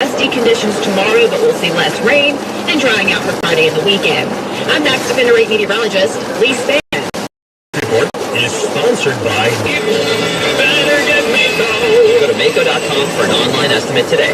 Dusty conditions tomorrow, but we'll see less rain and drying out for Friday and the weekend. I'm Max Defender 8 meteorologist Lee Span. Report is sponsored by Go to Mako.com for an online estimate today.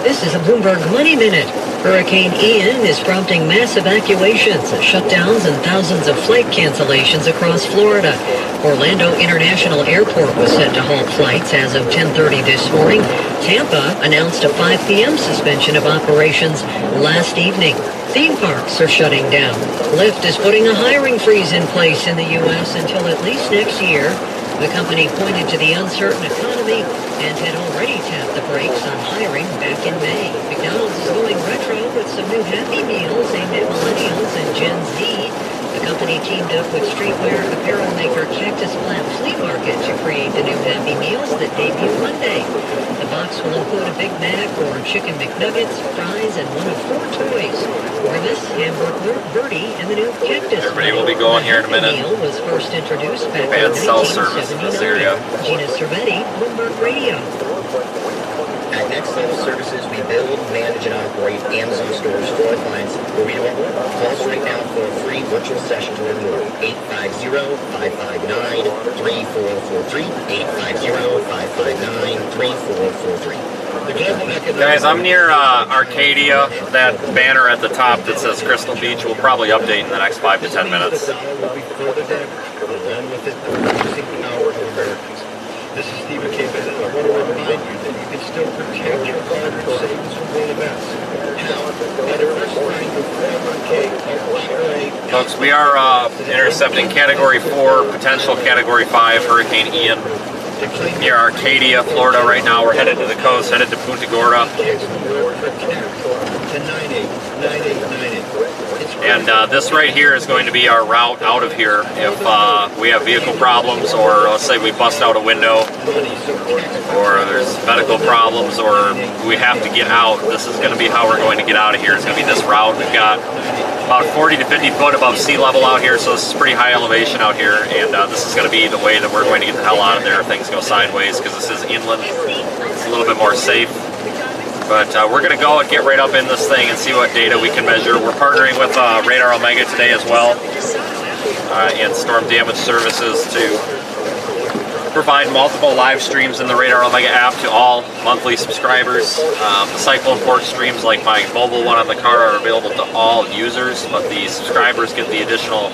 This is a Bloomberg Money Minute. Hurricane Ian is prompting mass evacuations, shutdowns, and thousands of flight cancellations across Florida. Orlando International Airport was set to halt flights as of 10:30 this morning. Tampa announced a 5 p.m. suspension of operations last evening. Theme parks are shutting down. Lyft is putting a hiring freeze in place in the U.S. until at least next year. The company pointed to the uncertain economy and had already tapped the brakes on hiring back in May. McDonald's is going retro with some new Happy Meals aimed at millennials and Gen Z. The company teamed up with streetwear apparel maker Cactus Plant Flea Market to create the new Happy Meals that debut Monday. The box will include a Big Mac or Chicken McNuggets, fries, and one of 4 toys. Grimace, Hamburger, Birdie, and the new Cactus. Everybody will be going here in a minute. Meal was first introduced back Bad in cell service in this area. Gina Cervetti, Bloomberg Radio. At Next Level Services, we build, manage, and operate Amazon stores for our clients where we do our work. Call us right now for a free virtual session to learn more. 850-559-3443. 850-559-3443. Guys, I'm near Arcadia. That banner at the top that says Crystal Beach will probably update in the next 5 to 10 minutes. This is Stephen K. Bennett. I want to remind you that you can still protect your hard-earned savings from world events. How? By diversifying your 401k, IRA. Folks, we are intercepting Category 4, potential Category 5 Hurricane Ian near Arcadia, Florida right now. We're headed to the coast, headed to Punta Gorda. And this right here is going to be our route out of here if we have vehicle problems, or let's say we bust out a window, or there's medical problems, or we have to get out. This is going to be how we're going to get out of here. It's going to be this route. We've got about 40 to 50 foot above sea level out here, so this is pretty high elevation out here, and this is going to be the way that we're going to get the hell out of there if things go sideways, because this is inland. It's a little bit more safe. But we're going to go and get right up in this thing and see what data we can measure. We're partnering with Radar Omega today as well, and Storm Damage Services to provide multiple live streams in the Radar Omega app to all monthly subscribers. The Cyclone Port streams, like my mobile one on the car, are available to all users, but the subscribers get the additional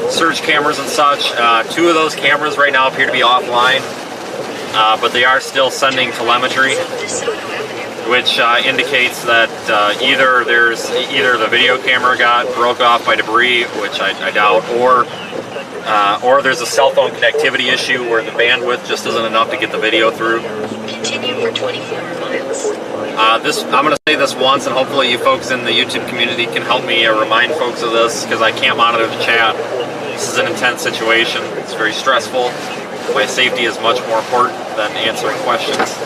surge cameras and such. 2 of those cameras right now appear to be offline, but they are still sending telemetry, which indicates that either the video camera got broke off by debris, which I doubt, or there's a cell phone connectivity issue where the bandwidth just isn't enough to get the video through. Continue for 24 miles. I'm going to say this once, and hopefully you folks in the YouTube community can help me remind folks of this, because I can't monitor the chat. This is an intense situation. It's very stressful. My safety is much more important than answering questions.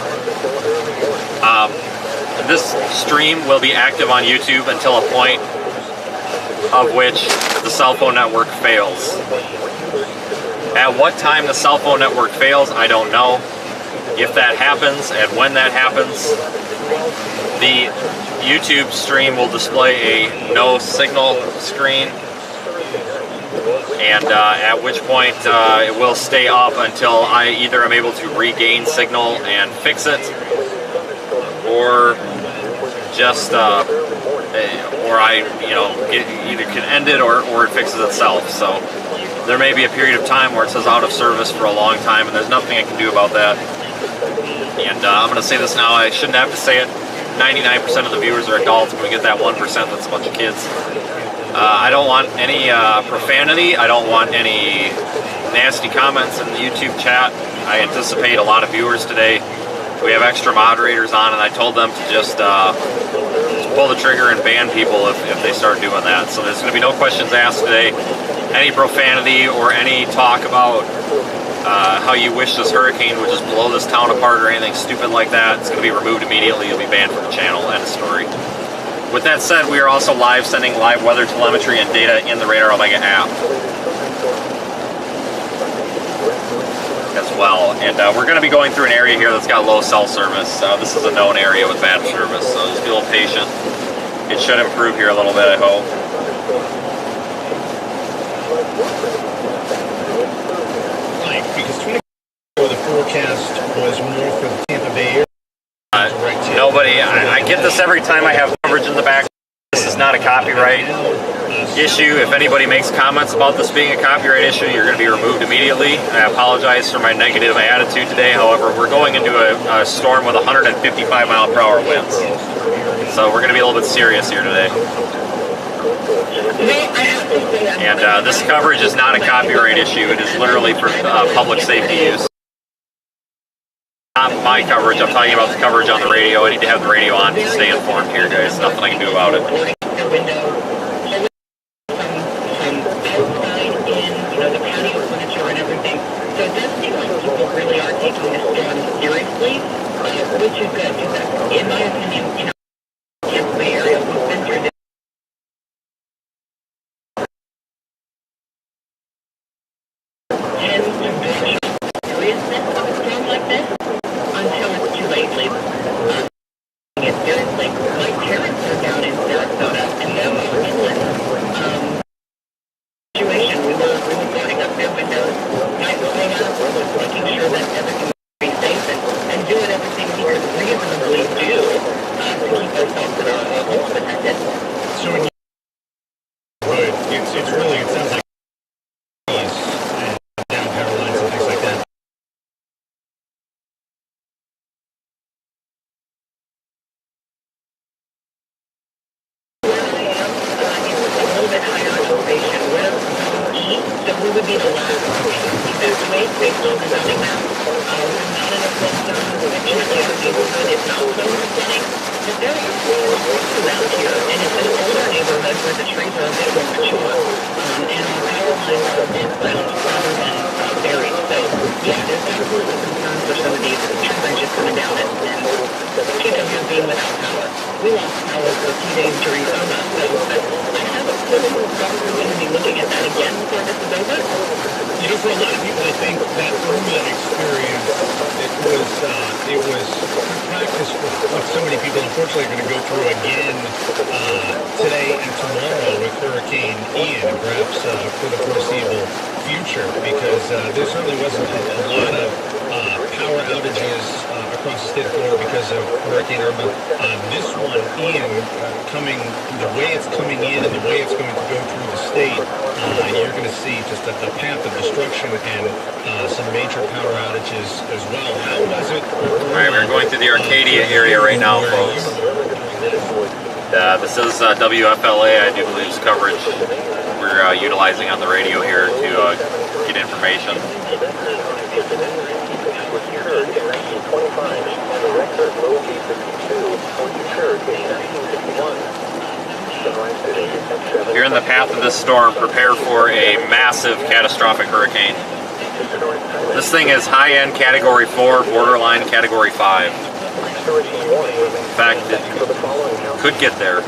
This stream will be active on YouTube until a point of which the cell phone network fails. At what time the cell phone network fails, I don't know. If that happens, and when that happens, the YouTube stream will display a no signal screen, and at which point it will stay up until I either am able to regain signal and fix it, or just or I either can end it or it fixes itself. So there may be a period of time where it says out of service for a long time, and there's nothing I can do about that. And I'm going to say this now, I shouldn't have to say it. 99% of the viewers are adults. When we get that 1% that's a bunch of kids. I don't want any profanity. I don't want any nasty comments in the YouTube chat. I anticipate a lot of viewers today. We have extra moderators on, and I told them to just pull the trigger and ban people if they start doing that. So there's going to be no questions asked today. Any profanity or any talk about how you wish this hurricane would just blow this town apart or anything stupid like that, it's going to be removed immediately. You'll be banned from the channel. End of story. With that said, we are also sending live weather telemetry and data in the Radar Omega app. as well. And we're going to be going through an area here that's got low cell service. This is a known area with bad service, so just be a little patient. It should improve here a little bit, I hope. Right, because 24, the forecast was more for the Tampa Bay area. Nobody, I get this every time I have coverage in the back. This is not a copyright issue. If anybody makes comments about this being a copyright issue, you're going to be removed immediately. I apologize for my negative attitude today. However, we're going into a storm with 155-mile-per-hour winds. So we're going to be a little bit serious here today. And this coverage is not a copyright issue. It is literally for public safety use. Not my coverage. I'm talking about the coverage on the radio. I need to have the radio on to stay informed here, guys. Nothing I can do about it. So it does seem like people really are taking this storm seriously, which is good. In my opinion, you know, Tampa Bay area, we've been through this. Tends to brush off the seriousness of a storm like this until it's too late. It's seriously, my parents are down in Sarasota, and they're more inland. Situation, we were boarding up their windows, night rolling out, making sure that everything was very safe and doing everything we could reasonably do to keep ourselves and our homes protected. So good. It's really, it sounds like and down power lines and things like that. A little bit higher elevation. We're zone E, so we would be the last to evacuate based on the zoning map. We're not in a flood zone. Fortunately, our neighborhood is not prone to flooding, but there are rocks around here, and it's an older neighborhood where the trees are a bit more mature, and our power lines are underground rather than buried. So, yeah, there's absolutely concern for some of these tree branches coming down and people here being without power. We lost power for a few days during Irma, so I have a feeling we're probably going to be looking at that again before this is over. You know, for a lot of people, I think that Irma experience, it was practice for what so many people unfortunately are going to go through again today and tomorrow with Hurricane Ian, and perhaps for the foreseeable future, because there certainly wasn't a lot of power outages across the state of Florida because of Hurricane Irma. This one, Ian, coming the way it's coming in and the way it's going to go through the state, you're going to see just a path of destruction and some major power outages as well. How was it? All right, we're going through the Arcadia area right now, folks. This is WFLA, I do believe, coverage we're utilizing on the radio here to get information. If you're in the path of this storm, prepare for a massive catastrophic hurricane. This thing is high-end Category 4, borderline Category 5. In fact, it could get there.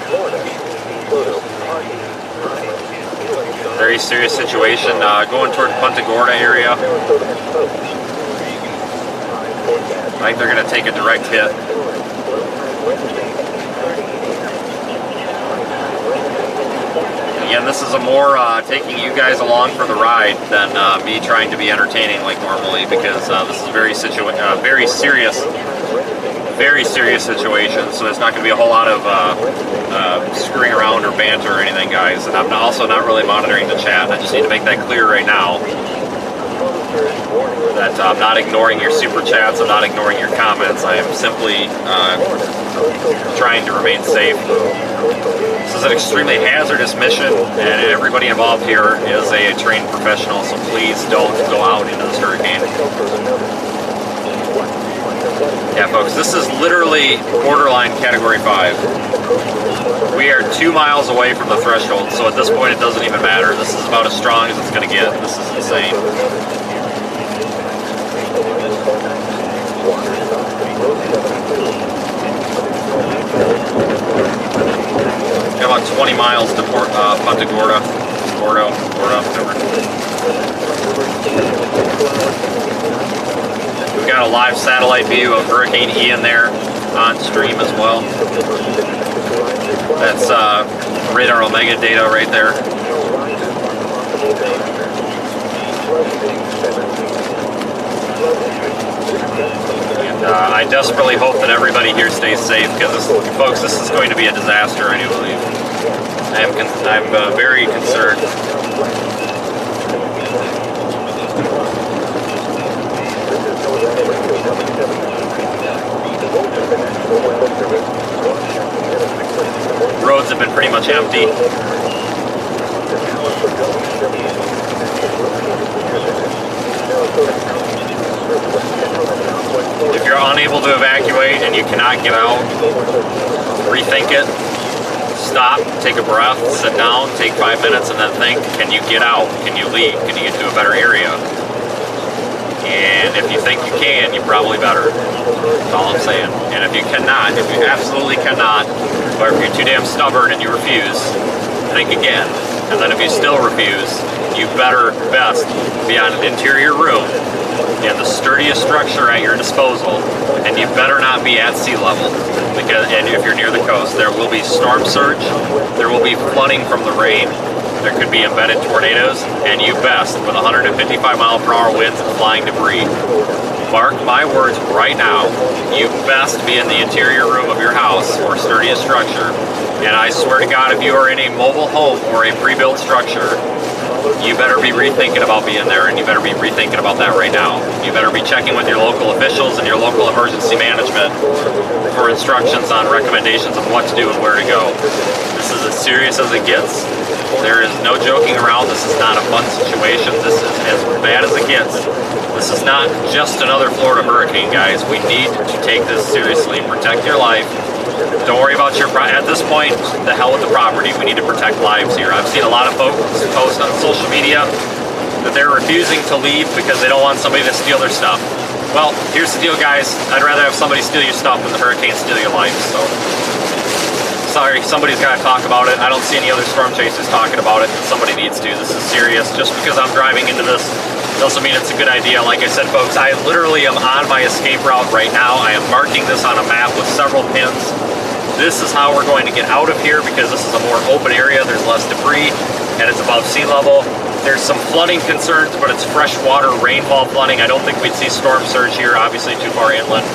Very serious situation. Going toward Punta Gorda area. I think they're going to take a direct hit. Again, this is a more taking you guys along for the ride than me trying to be entertaining like normally, because this is a very serious situation. So there's not going to be a whole lot of screwing around or banter or anything, guys. And I'm also not really monitoring the chat. I just need to make that clear right now. That I'm not ignoring your super chats, I'm not ignoring your comments, I am simply trying to remain safe. This is an extremely hazardous mission, and everybody involved here is a trained professional, so please don't go out into this hurricane. Yeah, folks, this is literally borderline Category 5. We are 2 miles away from the threshold, so at this point it doesn't even matter. This is about as strong as it's going to get. This is insane. Got about 20 miles to Punta Gorda, whatever. We've got a live satellite view of Hurricane Ian there on stream as well. That's radar Omega data right there. And I desperately hope that everybody here stays safe, because folks, this is going to be a disaster, I do believe. I'm very concerned. Roads have been pretty much empty. If you're unable to evacuate and you cannot get out, rethink it. Stop, take a breath, sit down, take 5 minutes, and then think, can you get out? Can you leave? Can you get to a better area? And if you think you can, you probably better. That's all I'm saying. And if you cannot, if you absolutely cannot, or if you're too damn stubborn and you refuse, think again. And then if you still refuse, you better best be on an interior room in the sturdiest structure at your disposal, and you better not be at sea level, because, and if you're near the coast, there will be storm surge, there will be flooding from the rain, there could be embedded tornadoes, and you best, with 155-mile-per-hour winds and flying debris, mark my words right now, you best be in the interior room of your house or sturdiest structure. And I swear to God, if you are in a mobile home or a pre-built structure, you better be rethinking about being there, and you better be rethinking about that right now. You better be checking with your local officials and your local emergency management for instructions on recommendations of what to do and where to go. This is as serious as it gets. There is no joking around. This is not a fun situation. This is as bad as it gets. This is not just another Florida hurricane, guys. We need to take this seriously. Protect your life. Don't worry about your, at this point, the hell with the property. We need to protect lives here. I've seen a lot of folks post on social media that they're refusing to leave because they don't want somebody to steal their stuff. Well, here's the deal, guys. I'd rather have somebody steal your stuff than the hurricane steal your life, so. Sorry, somebody's got to talk about it. I don't see any other storm chasers talking about it. Somebody needs to. This is serious. Just because I'm driving into this doesn't mean it's a good idea. Like I said, folks, I literally am on my escape route right now. I am marking this on a map with several pins. This is how we're going to get out of here, because this is a more open area. There's less debris, and it's above sea level. There's some flooding concerns, but it's freshwater rainfall flooding. I don't think we'd see storm surge here, obviously too far inland.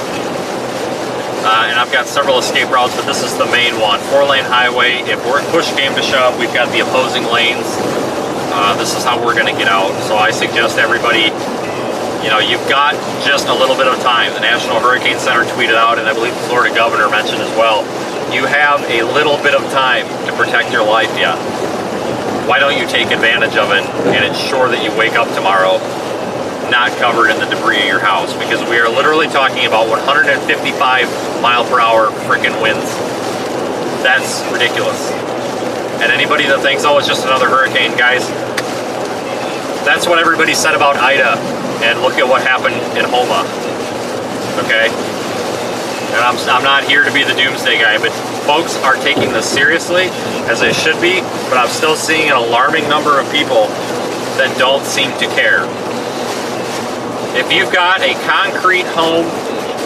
And I've got several escape routes, but this is the main one. 4-lane highway. If push came to shove, we've got the opposing lanes. This is how we're going to get out. So I suggest everybody, you know, you've got just a little bit of time. The National Hurricane Center tweeted out, and I believe the Florida governor mentioned as well, you have a little bit of time to protect your life yet. Why don't you take advantage of it and ensure that you wake up tomorrow not covered in the debris of your house? Because we are literally talking about 155 mile per hour freaking winds. That's ridiculous. And anybody that thinks, oh, it's just another hurricane, guys, that's what everybody said about Ida, and look at what happened in Homa, okay? And I'm not here to be the doomsday guy, but folks are taking this seriously, as they should be, but I'm still seeing an alarming number of people that don't seem to care. If you've got a concrete home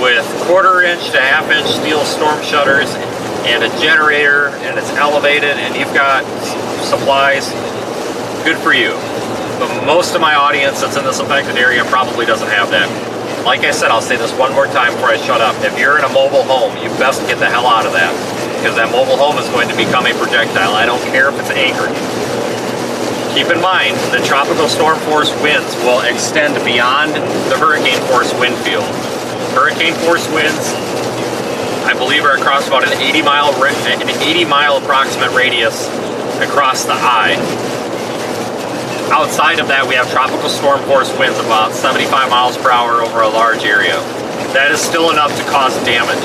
with 1/4-inch to 1/2-inch steel storm shutters and a generator, and it's elevated, and you've got supplies, good for you. But most of my audience that's in this affected area probably doesn't have that. Like I said, I'll say this one more time before I shut up. If you're in a mobile home, you best get the hell out of that, because that mobile home is going to become a projectile. I don't care if it's anchored. Keep in mind, the tropical storm force winds will extend beyond the hurricane force wind field. Hurricane force winds, I believe, are across about an 80 mile approximate radius across the eye. Outside of that, we have tropical storm force winds about 75 miles per hour over a large area. That is still enough to cause damage.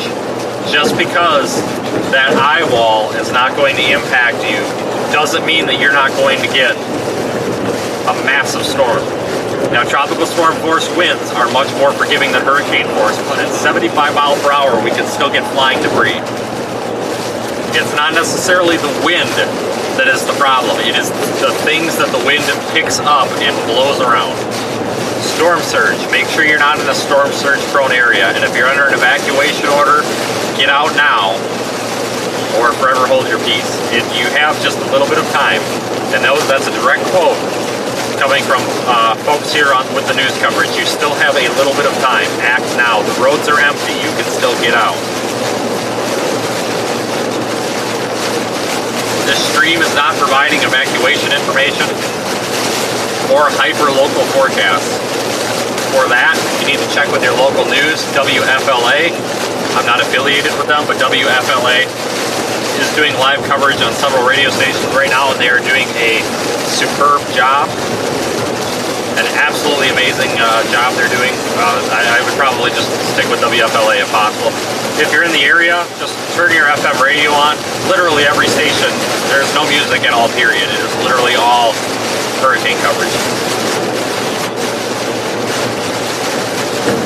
Just because that eye wall is not going to impact you doesn't mean that you're not going to get a massive storm. Now, tropical storm force winds are much more forgiving than hurricane force, but at 75 miles per hour, we can still get flying debris. It's not necessarily the wind that is the problem. It is the things that the wind picks up and blows around. storm surge. Make sure you're not in a storm surge prone area. And if you're under an evacuation order, get out now or forever hold your peace. If you have just a little bit of time, and that's a direct quote coming from folks here with the news coverage. You still have a little bit of time. Act now. The roads are empty. You can still get out. This stream is not providing evacuation information or hyper-local forecasts. For that, you need to check with your local news, WFLA. I'm not affiliated with them, but WFLA is doing live coverage on several radio stations right now, and they are doing a superb job. An absolutely amazing job they're doing. I would probably just stick with WFLA if possible. If you're in the area, just turn your FM radio on. Literally every station, there's no music at all, period. It is literally all hurricane coverage.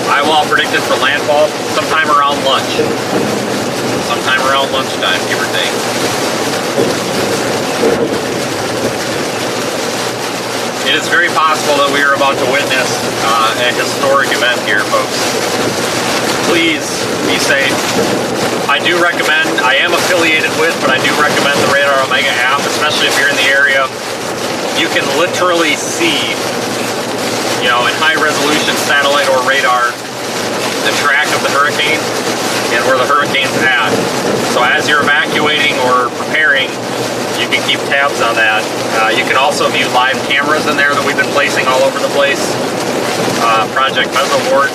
I will predict it for landfall sometime around lunch. Sometime around lunchtime, give or take. It is very possible that we are about to witness a historic event here, folks. Please be safe. I do recommend, I am affiliated with, but I do recommend the Radar Omega app, especially if you're in the area. You can literally see, you know, in high resolution satellite or radar, the track of the hurricane and where the hurricane's at. So as you're evacuating or preparing, you can keep tabs on that. You can also view live cameras in there that we've been placing all over the place. Project Mesoboard.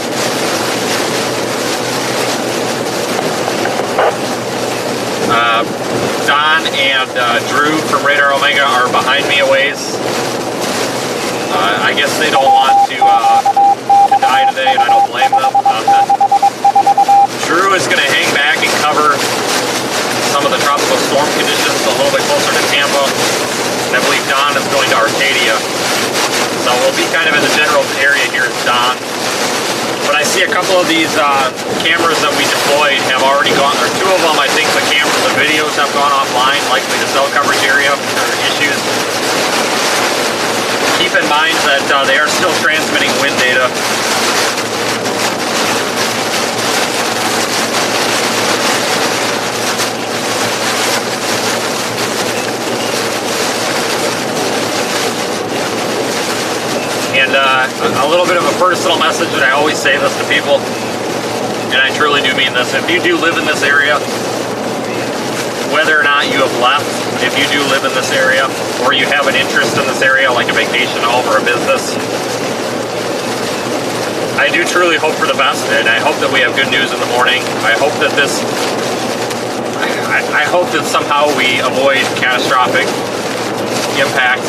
Don and Drew from Radar Omega are behind me a ways. I guess they don't want to die today, and I don't blame them. Drew is going to hang back and cover some of the tropical storm conditions a little bit closer to Tampa. And I believe Don is going to Arcadia. So we'll be kind of in the general area here in Don. But I see a couple of these cameras that we deployed have already gone, or two of them, I think the videos have gone offline, likely the cell coverage area or issues. Keep in mind that they are still transmitting wind data. And a little bit of a personal message, and I always say this to people, and I truly do mean this. If you do live in this area, whether or not you have left, if you do live in this area, or you have an interest in this area, like a vacation home or a business, I do truly hope for the best, and I hope that we have good news in the morning. I hope that I hope that somehow we avoid catastrophic impact.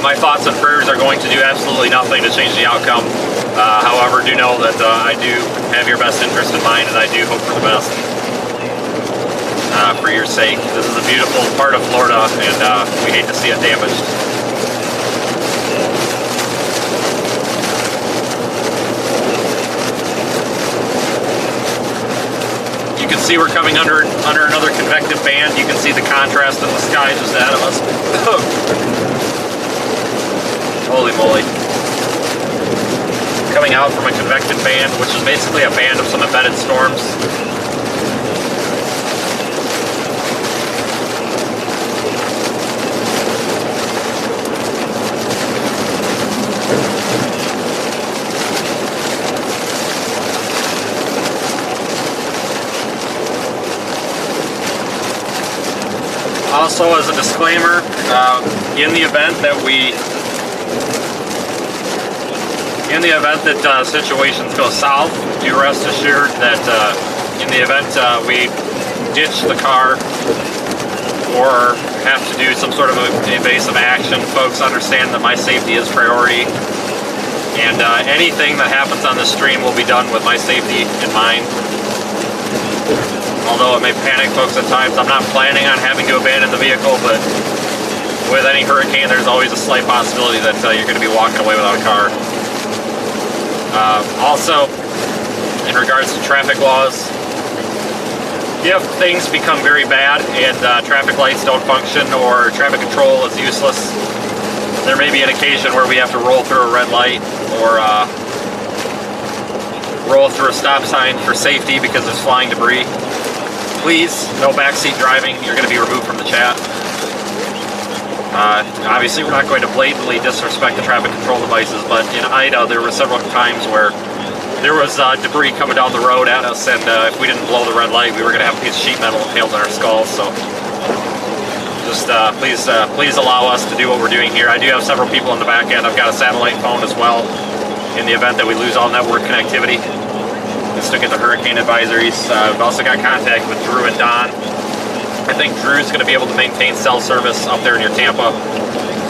My thoughts and prayers are going to do absolutely nothing to change the outcome. However, do know that I do have your best interest in mind, and I do hope for the best for your sake. This is a beautiful part of Florida, and we hate to see it damaged. You can see we're coming under another convective band. You can see the contrast in the sky just ahead of us. Holy moly. Coming out from a convective band, which is basically a band of some embedded storms. Also, as a disclaimer, in the event that situations go south, do rest assured that in the event we ditch the car or have to do some sort of evasive action, folks understand that my safety is priority, and anything that happens on this stream will be done with my safety in mind. Although it may panic folks at times, I'm not planning on having to abandon the vehicle, but with any hurricane, there's always a slight possibility that you're going to be walking away without a car. Also, in regards to traffic laws, if things become very bad and traffic lights don't function or traffic control is useless, there may be an occasion where we have to roll through a red light or roll through a stop sign for safety because there's flying debris. Please, no backseat driving. You're going to be removed from the chat. Obviously, we're not going to blatantly disrespect the traffic control devices, but in Ida, there were several times where there was debris coming down the road at us, and if we didn't blow the red light, we were going to have a piece of sheet metal impaled in our skulls. So just please allow us to do what we're doing here. I do have several people in the back end. I've got a satellite phone as well in the event that we lose all network connectivity. We still get the hurricane advisories. We've also got contact with Drew and Don. I think Drew's going to be able to maintain cell service up there near Tampa,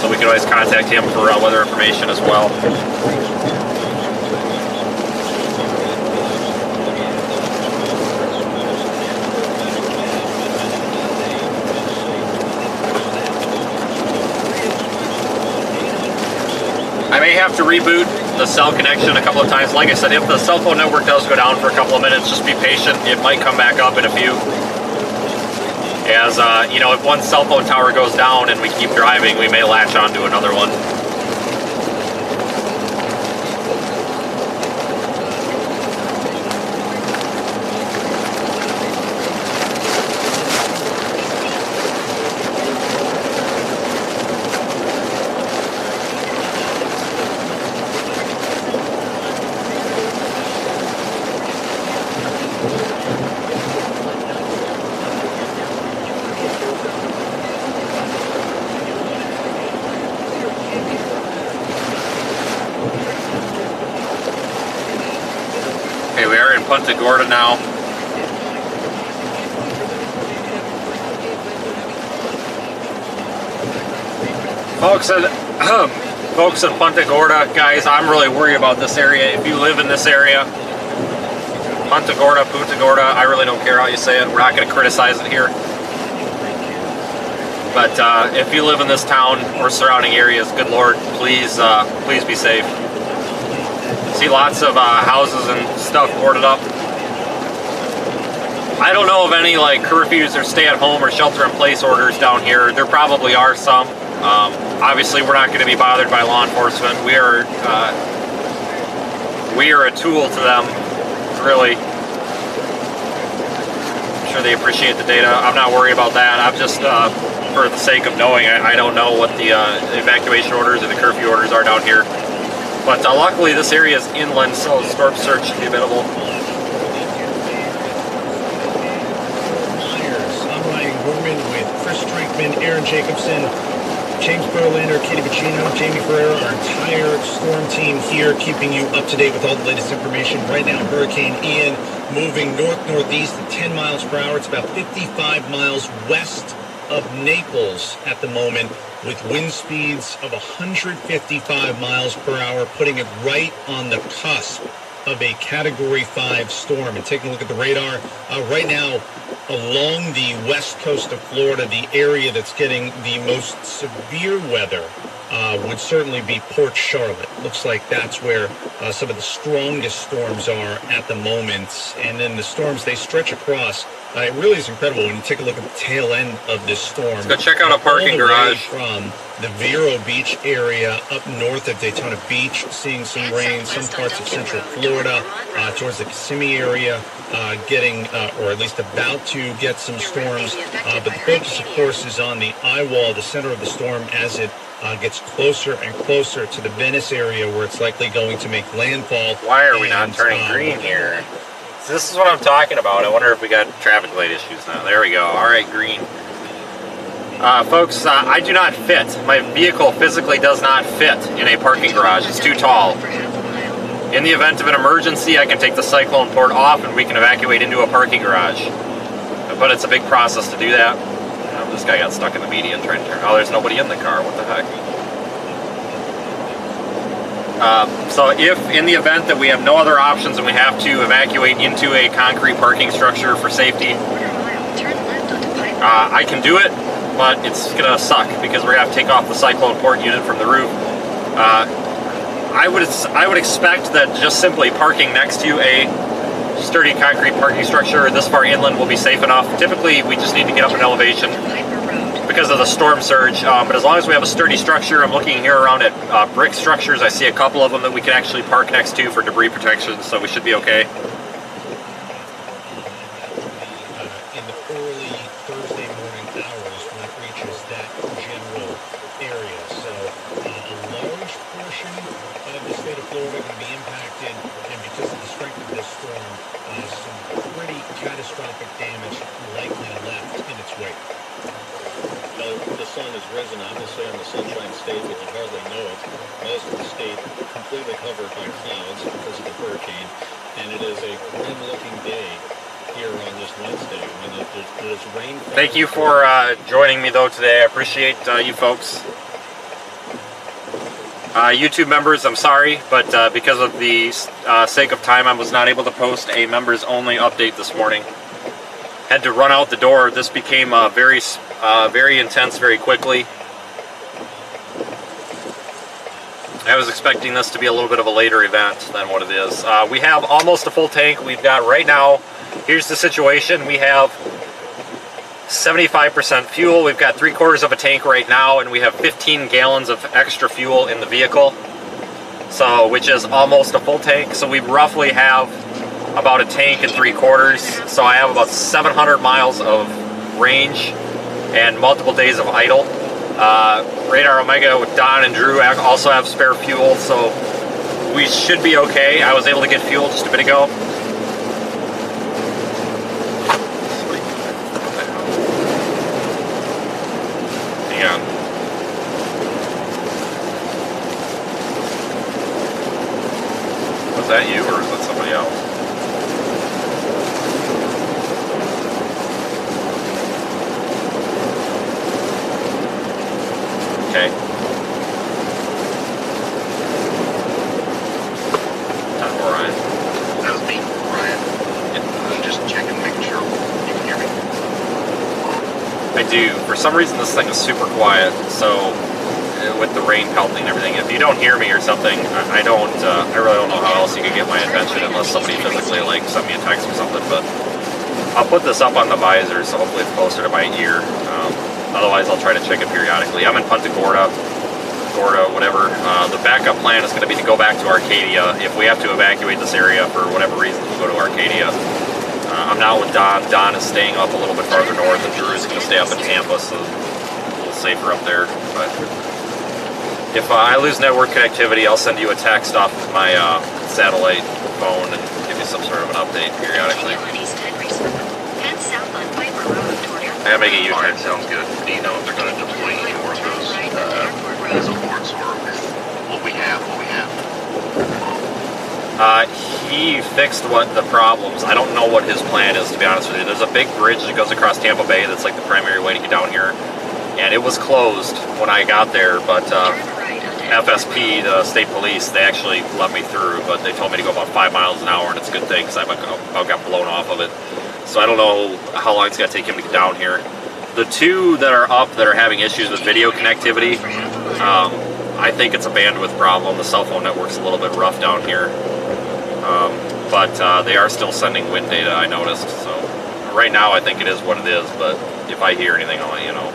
so we can always contact him for weather information as well. I may have to reboot the cell connection a couple of times. Like I said, if the cell phone network does go down for a couple of minutes, just be patient. It might come back up in a few. As, you know, if one cell phone tower goes down and we keep driving, we may latch onto another one. Okay, we are in Punta Gorda now. Folks in Punta Gorda, guys, I'm really worried about this area. If you live in this area, Punta Gorda, I really don't care how you say it. We're not going to criticize it here. But if you live in this town or surrounding areas, good Lord, please be safe. See lots of houses and stuff boarded up. I don't know of any like curfews or stay-at-home or shelter-in-place orders down here. There probably are some. Obviously, we're not going to be bothered by law enforcement. We are a tool to them, really. I'm sure they appreciate the data. I'm not worried about that. I'm just, for the sake of knowing, I don't know what the evacuation orders or the curfew orders are down here. But luckily, this area is inland, so storm surge should be available. I'm Ryan Gorman with Chris Strickman, Aaron Jacobson, James Berlander, Katie Bacino, Jamie Ferreira, our entire storm team here, keeping you up to date with all the latest information. Right now, Hurricane Ian moving north-northeast at 10 miles per hour. It's about 55 miles west of Naples at the moment, with wind speeds of 155 miles per hour, putting it right on the cusp of a Category 5 storm. And taking a look at the radar, right now along the west coast of Florida, the area that's getting the most severe weather would certainly be Port Charlotte. Looks like that's where some of the strongest storms are at the moment. And then the storms, they stretch across. It really is incredible when you take a look at the tail end of this storm. Let's go check out a parking garage. From the Vero Beach area up north of Daytona Beach, seeing some rain, some parts of central Florida, towards the Kissimmee area, getting, or at least about to get some storms. But the focus, of course, is on the eye wall, the center of the storm, as it gets closer and closer to the Venice area, where it's likely going to make landfall. Why are we not turning green here? So this is what I'm talking about. I wonder if we got traffic light issues now. There we go. All right, green. Folks, I do not fit. My vehicle physically does not fit in a parking garage. It's too tall. In the event of an emergency, I can take the cyclone port off and we can evacuate into a parking garage. But it's a big process to do that. This guy got stuck in the median trying to turn. Oh, there's nobody in the car. What the heck? So if in the event that we have no other options and we have to evacuate into a concrete parking structure for safety, I can do it, but it's gonna suck because we're gonna have to take off the cyclone port unit from the roof. I would expect that just simply parking next to a sturdy concrete parking structure this far inland will be safe enough. Typically, we just need to get up an elevation because of the storm surge. But as long as we have a sturdy structure, I'm looking here around at brick structures. I see a couple of them that we can actually park next to for debris protection, so we should be okay. In the early Thursday morning hours when it reaches that general area. So a large portion of the state of Florida can be impacted, and because of the strength of this storm, some pretty catastrophic damage likely left in its wake. The sun has risen, obviously, on the Sunshine State, but you hardly know it. Most of the state completely covered by clouds because of the hurricane, and it is a grim-looking day here on this Wednesday when there's rain. Thank you for joining me though today. I appreciate you folks. YouTube members, I'm sorry, but because of the sake of time, I was not able to post a members only update this morning. Had to run out the door. This became very intense very quickly. I was expecting this to be a little bit of a later event than what it is. We have almost a full tank. We've got right now, here's the situation. We have 75% fuel. We've got 3/4 of a tank right now, and we have 15 gallons of extra fuel in the vehicle. So, which is almost a full tank. So we roughly have about a tank and 3/4. So I have about 700 miles of range and multiple days of idle. Radar Omega with Don and Drew also have spare fuel, so we should be okay. I was able to get fuel just a bit ago. Hang on. Was that you or is that somebody else? Okay. Time for Ryan. That was me, Ryan. Yeah. Just checking, making sure you can hear me. I do. For some reason, this thing is super quiet. So, with the rain pelting and everything, if you don't hear me or something, I really don't know how else you could get my attention unless somebody physically like sent me a text or something. But I'll put this up on the visor, so hopefully it's closer to my ear. Otherwise, I'll try to check it periodically. I'm in Punta Gorda, whatever. The backup plan is going to be to go back to Arcadia. If we have to evacuate this area for whatever reason, we'll go to Arcadia. I'm not with Don. Don is staying up a little bit farther north, and Drew is going to stay up in Tampa, so a little safer up there. But if I lose network connectivity, I'll send you a text off my satellite phone and give you some sort of an update periodically. I gotta make a U-turn. Alright, sounds good. Do you know if they're going to deploy any more of those supports or what we have? He fixed the problems. I don't know what his plan is, to be honest with you. There's a big bridge that goes across Tampa Bay that's like the primary way to get down here. And it was closed when I got there, but FSP, the state police, they actually let me through, but they told me to go about 5 miles an hour, and it's a good thing because I about got blown off of it. So I don't know how long it's going to take him to get down here. The two that are up that are having issues with video connectivity, I think it's a bandwidth problem. The cell phone network's a little bit rough down here. But they are still sending wind data, I noticed. So right now I think it is what it is, but if I hear anything, I'll let you know.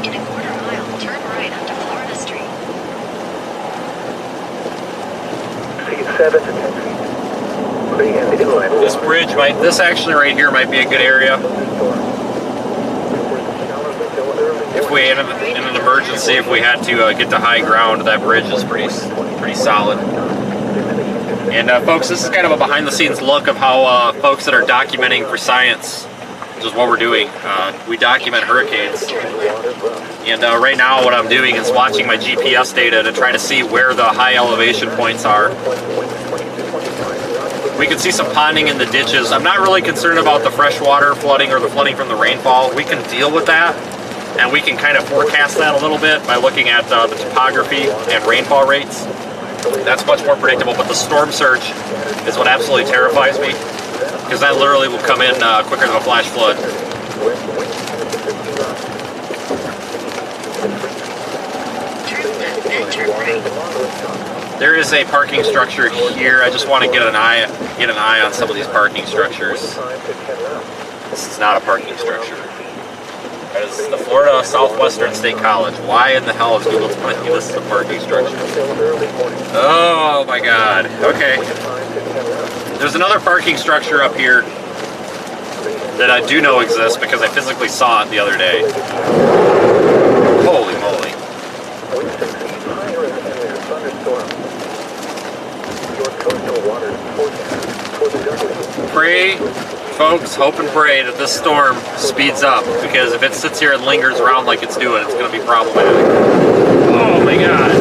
In a quarter mile, turn right onto Florida Street. 7 to 10 feet. This bridge this actually right here might be a good area. If we in an emergency, if we had to get to high ground, that bridge is pretty solid. And folks, this is kind of a behind-the-scenes look of how folks that are documenting for science, which is what we're doing. We document hurricanes. And right now what I'm doing is watching my GPS data to try to see where the high elevation points are. We can see some ponding in the ditches. I'm not really concerned about the freshwater flooding or the flooding from the rainfall. We can deal with that, and we can kind of forecast that a little bit by looking at the topography and rainfall rates. That's much more predictable, but the storm surge is what absolutely terrifies me, because that literally will come in quicker than a flash flood. There is a parking structure here. I just want to get an eye get an eye on some of these parking structures. This is not a parking structure. That is the Florida Southwestern State College. Why in the hell is Google telling you this is a parking structure? Oh my god. Okay. There's another parking structure up here that I do know exists because I physically saw it the other day. Holy moly. Pray, folks, hope and pray that this storm speeds up, because if it sits here and lingers around like it's doing, it's going to be problematic. Oh my god.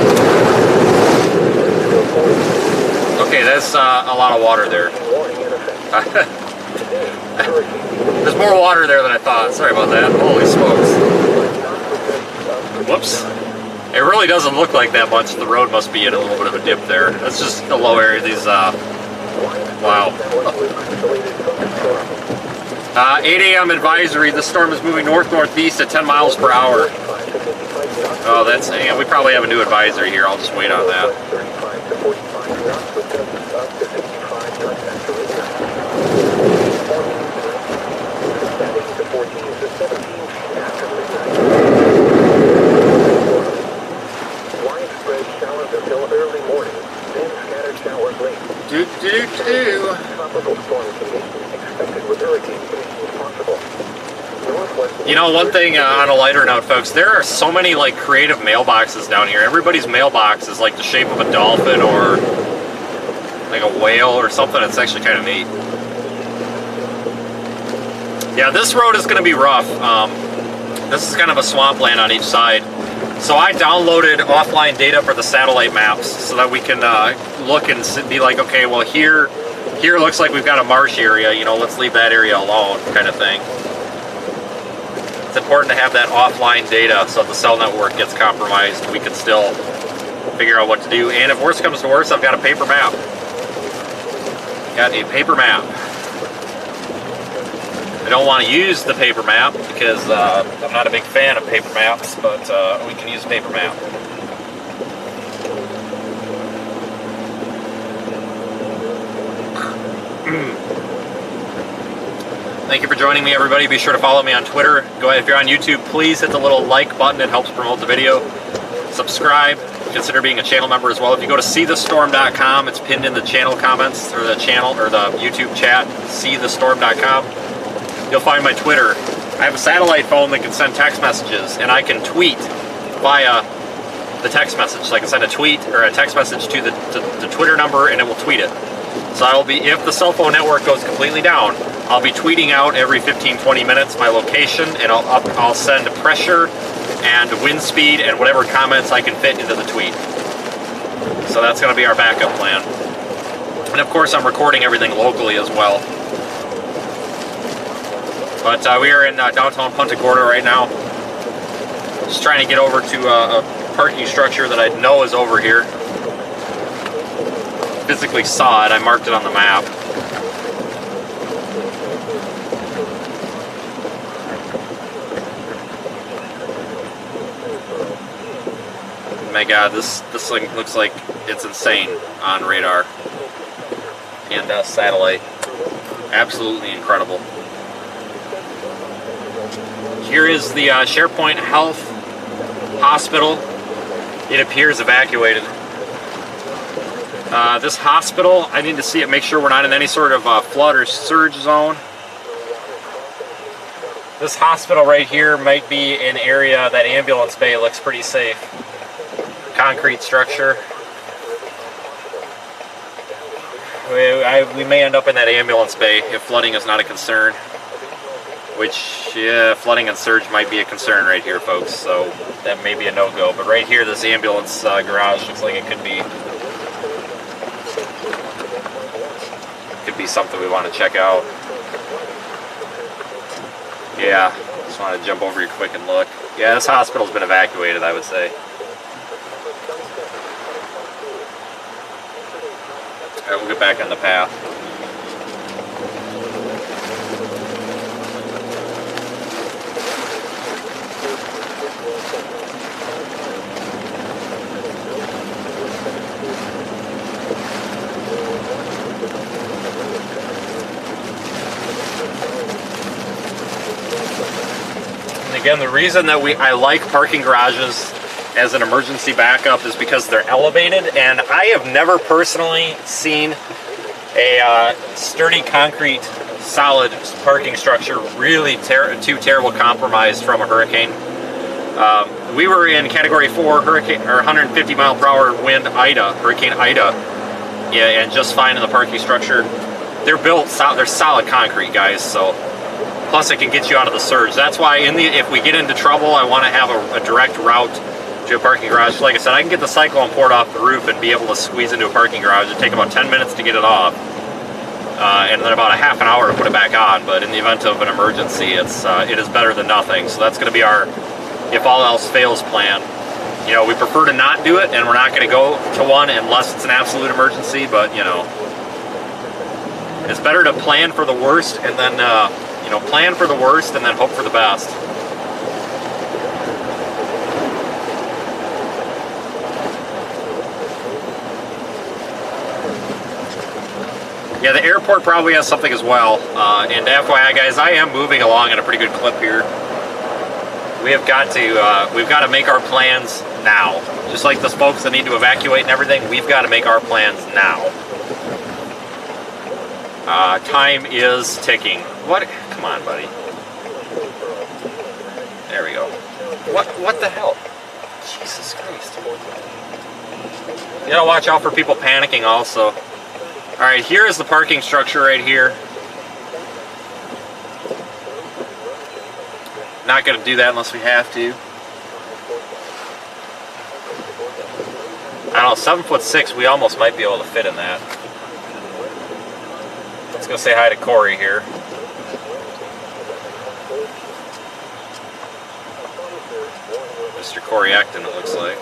Okay, that's a lot of water there. There's more water there than I thought. Sorry about that. Holy smokes. Whoops. It really doesn't look like that much. The road must be in a little bit of a dip there. That's just a low area. These, wow. 8 a.m. advisory. The storm is moving north-northeast at 10 miles per hour. Oh, that's, yeah, we probably have a new advisory here. I'll just wait on that. You know, one thing on a lighter note, folks, there are so many like creative mailboxes down here. Everybody's mailbox is like the shape of a dolphin or like a whale or something. It's actually kind of neat. Yeah, this road is going to be rough. This is kind of a swampland on each side. So I downloaded offline data for the satellite maps so that we can look and be like, okay, well here looks like we've got a marsh area, you know, let's leave that area alone, kind of thing. It's important to have that offline data so if the cell network gets compromised, we can still figure out what to do. And if worse comes to worse, I've got a paper map. Got a paper map. I don't want to use the paper map because I'm not a big fan of paper maps, but we can use a paper map. Thank you for joining me, everybody. Be sure to follow me on Twitter. Go ahead, if you're on YouTube, please hit the little like button. It helps promote the video. Subscribe. Consider being a channel member as well. If you go to seethestorm.com, it's pinned in the channel comments, or the channel, or the YouTube chat, seethestorm.com. You'll find my Twitter. I have a satellite phone that can send text messages, and I can tweet via the text message. So I can send a tweet or a text message to the Twitter number, and it will tweet it. So I will be, if the cell phone network goes completely down, I'll be tweeting out every 15-20 minutes my location, and I'll send pressure and wind speed and whatever comments I can fit into the tweet. So that's going to be our backup plan. And of course I'm recording everything locally as well. But we are in downtown Punta Gorda right now. Just trying to get over to a parking structure that I know is over here. Physically saw it, I marked it on the map. My god, this thing looks like it's insane on radar and satellite. Absolutely incredible. Here is the SharePoint Health Hospital. It appears evacuated. This hospital, I need to see it, make sure we're not in any sort of flood or surge zone. This hospital right here might be an area, that ambulance bay looks pretty safe. Concrete structure. We may end up in that ambulance bay if flooding is not a concern. Which, yeah, flooding and surge might be a concern right here, folks. So that may be a no-go. But right here, this ambulance garage looks like it could be something we want to check out. Yeah, just want to jump over here quick and look. Yeah, this hospital's been evacuated, I would say. Alright, we'll get back on the path. Again, the reason that I like parking garages as an emergency backup is because they're elevated, and I have never personally seen a sturdy concrete solid parking structure really too terrible compromised from a hurricane. We were in Category 4 hurricane, or 150 mile per hour wind Hurricane Ida, yeah, and just fine in the parking structure. They're built, they're solid concrete, guys. So plus it can get you out of the surge. That's why if we get into trouble, I want to have a direct route to a parking garage. Like I said, I can get the cyclone poured off the roof and be able to squeeze into a parking garage. It'd take about 10 minutes to get it off, and then about a half an hour to put it back on. But in the event of an emergency, it is better than nothing. So that's going to be our if all else fails plan. You know, we prefer to not do it, and we're not going to go to one unless it's an absolute emergency. But you know, it's better to plan for the worst and then plan for the worst and then hope for the best. Yeah, the airport probably has something as well. And FYI, guys, I am moving along at a pretty good clip here. We've got to make our plans now. Just like those folks that need to evacuate and everything, we've got to make our plans now. Time is ticking. What? Come on, buddy. There we go. What the hell? Jesus Christ. You gotta watch out for people panicking also. Alright, here is the parking structure right here. Not gonna do that unless we have to. I don't know, 7'6", we almost might be able to fit in that. Let's go say hi to Corey here. Mr. Corey Acton, it looks like.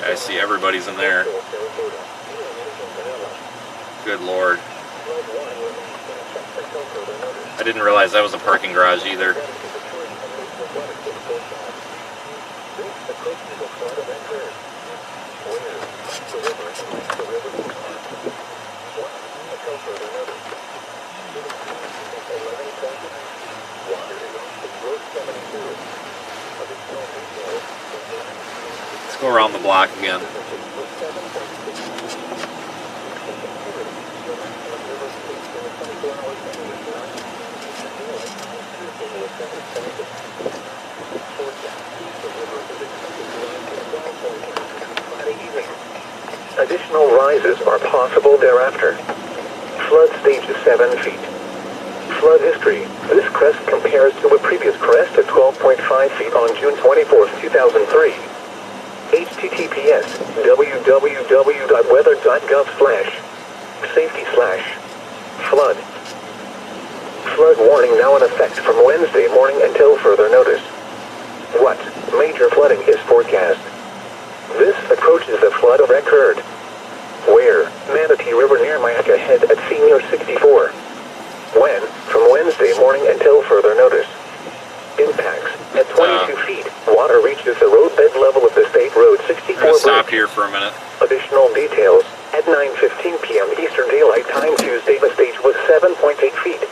I see everybody's in there. Good Lord. I didn't realize that was a parking garage either. Let's go around the block again. Additional rises are possible thereafter. Flood stage is 7 feet. Flood history. This crest compares to a previous crest of 12.5 feet on June 24, 2003. https www.weather.gov/safety/flood. Flood warning now in effect from Wednesday morning until further notice. What major flooding is forecast? This approaches the flood record. Where? Manatee River near Myakka Head at Senior 64. When? From Wednesday morning until further notice. Impacts. At 22 feet, water reaches the roadbed level of the State Road 64 bridge. Stop here for a minute. Additional details. At 9:15 p.m. Eastern Daylight Time Tuesday, the stage was 7.8 feet.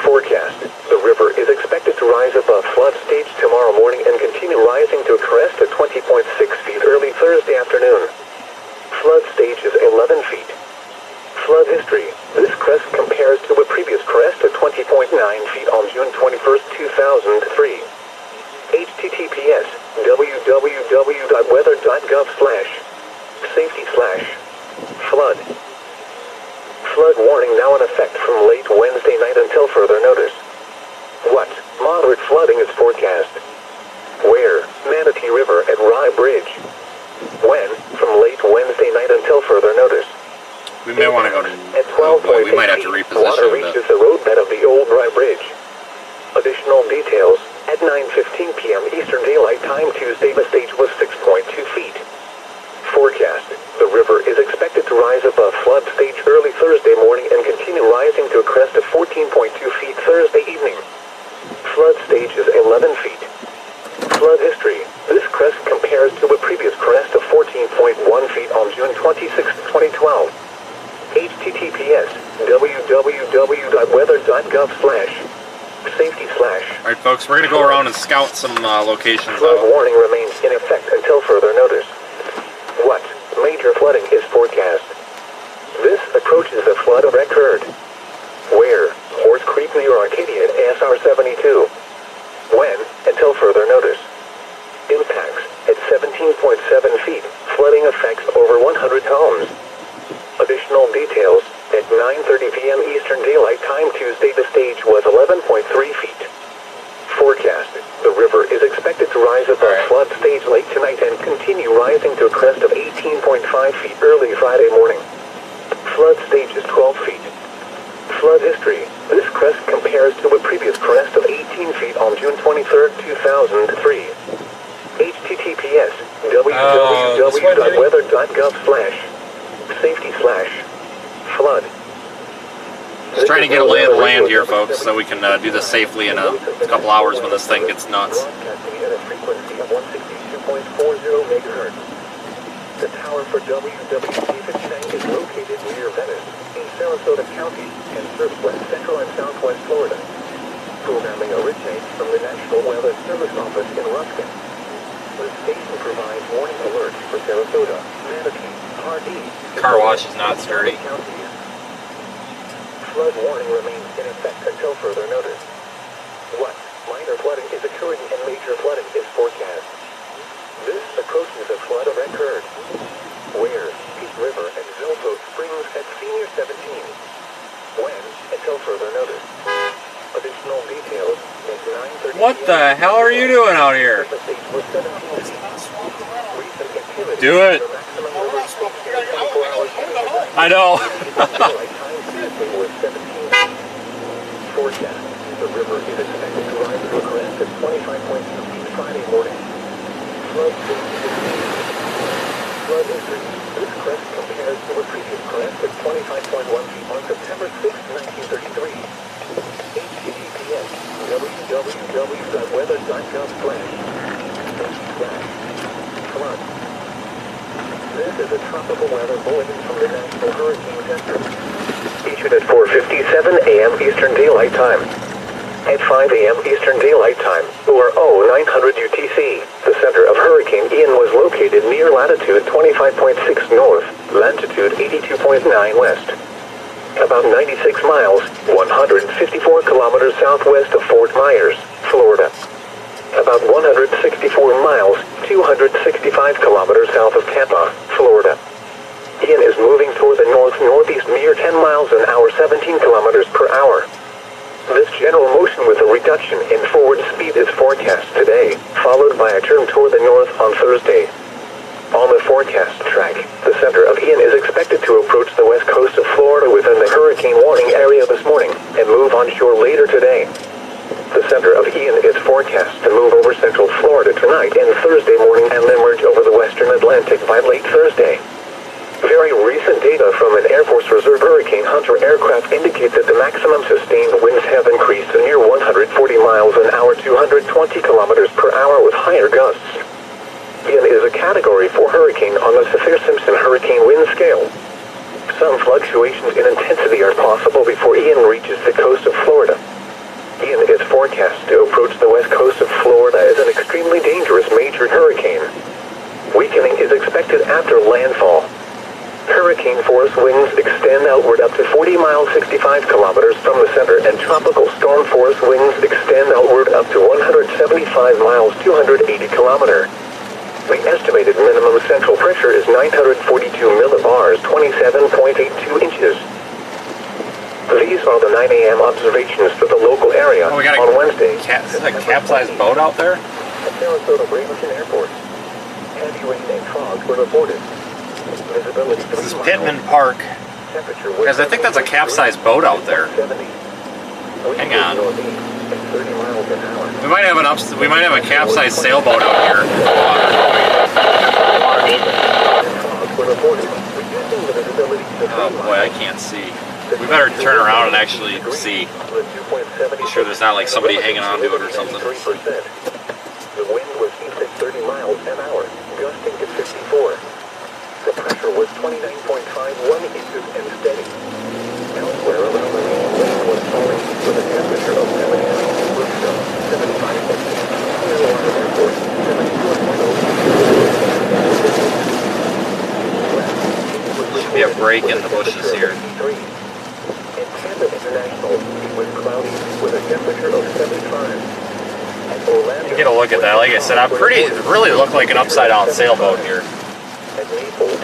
Forecast. The river is expected to rise above flood stage tomorrow morning and continue rising to a crest at 20.6 feet early Thursday afternoon. Flood stage is 11 feet. Flood history. This crest compares to a previous crest of 20.9 feet on June 21, 2003. https www.weather.gov/safety/flood. Flood warning now in effect from late Wednesday night until further notice. What? Moderate flooding is forecast. Where? Manatee River at Rye Bridge. When? From late Wednesday night until further notice. We may want to go to... At 12.8 we might have to feet, reposition water reaches the roadbed of the old Rye Bridge. Additional details. At 9:15 p.m. Eastern Daylight Time Tuesday, the stage was 6.2 feet. Forecast. The river is expected to rise above flood stage early Thursday morning and continue rising to a crest of 14.2 feet Thursday evening. Flood stage is 11 feet. Flood history. This crest compares to a previous crest of 14.1 feet on June 26, 2012. https://www.weather.gov/safety/. All right, folks, we're gonna go around and scout some locations Flood out. warning remains in effect until further notice. What major flooding is forecast? This approaches the flood occurred. Where? Horse Creek near Arcadia at SR 72. When? Until further notice. Impacts at 17.7 feet. Flooding affects over 100 homes. Additional details at 9:30 p.m. Eastern Daylight Time Tuesday. The stage was 11.3 feet. Forecast. The river is expected to rise above flood stage late tonight and continue rising to a crest of 18.5 feet early Friday morning. Flood stage is 12 feet. Flood history. This crest compares to a previous crest of 18 feet on June 23, 2003. https://www.weather.gov/safety/flood. Just trying to get a lay of the land here, folks, so we can do this safely in a couple hours when this thing gets nuts. Broadcasting at a frequency of 162.40 megahertz. The tower for WWT-Chang is located near Venice, in Sarasota County, and serves West Central and Southwest Florida. Programming originates from the National Weather Service Office in Ruskin. The station provides warning alerts for Sarasota, Manatee, Pardee, Car wash is not sturdy. counties. Flood warning remains in effect until further notice. What minor flooding is occurring and major flooding is forecast? This approaches a flood occurred. Where? Peak River and Zilfo Springs at Senior 17. When? Until further notice. Additional details at 9:30. What the hell are you doing out here? Do it. I know. Forecast. The river is expected to rise to a crest at 25.2 feet Friday morning. Flood history. This crest compares to a previous crest at 25.1 feet on September 6, 1933. https://www.weather.gov/flood. This is a tropical weather bulletin from the National Hurricane Center. Issued at 4:57 a.m. Eastern Daylight Time. At 5 a.m. Eastern Daylight Time, or 0900 UTC, the center of Hurricane Ian was located near latitude 25.6 north, latitude 82.9 west. About 96 miles, 154 kilometers southwest of Fort Myers, Florida. About 164 miles, 265 kilometers south of Tampa, Florida. Ian is moving toward the north-northeast near 10 miles an hour, 17 kilometers per hour. This general motion with a reduction in forward speed is forecast today, followed by a turn toward the north on Thursday. On the forecast track, the center of Ian is expected to approach the west coast of Florida within the hurricane warning area this morning and move onshore later today. The center of Ian is forecast to move over central Florida tonight and Thursday morning and emerge over the western Atlantic by late Thursday. Very recent data from an Air Force Reserve Hurricane Hunter aircraft indicate that the maximum sustained winds have increased to near 140 miles an hour, 220 kilometers per hour with higher gusts. Ian is a Category 4 hurricane on the Saffir-Simpson hurricane wind scale. Some fluctuations in intensity are possible before Ian reaches the coast of Florida. Ian is forecast to approach the west coast of Florida as an extremely dangerous major hurricane. Weakening is expected after landfall. Hurricane force winds extend outward up to 40 miles 65 kilometers from the center, and tropical storm force winds extend outward up to 175 miles 280 kilometers. The estimated minimum central pressure is 942 millibars, 27.82 inches. These are the 9 a.m. observations for the local area on Wednesday. Is that a capsized boat out there? At Sarasota Bradenton Airport. Heavy rain and fog were reported. Visibility This is Pittman Park. Because I think that's a capsized boat out there. Hang on. We might have a capsized sailboat out here. Oh boy, I can't see. We better turn around and actually see. Be sure there's not like somebody hanging onto it or something. The wind was east at 30 miles an hour, gusting to 54. The pressure was 29.51 inches and steady. break in the bushes here. In Tampa International, it was cloudy with a temperature of 75. At Orlando, Get a look at that. Like I said, it really looked like an upside down sailboat here.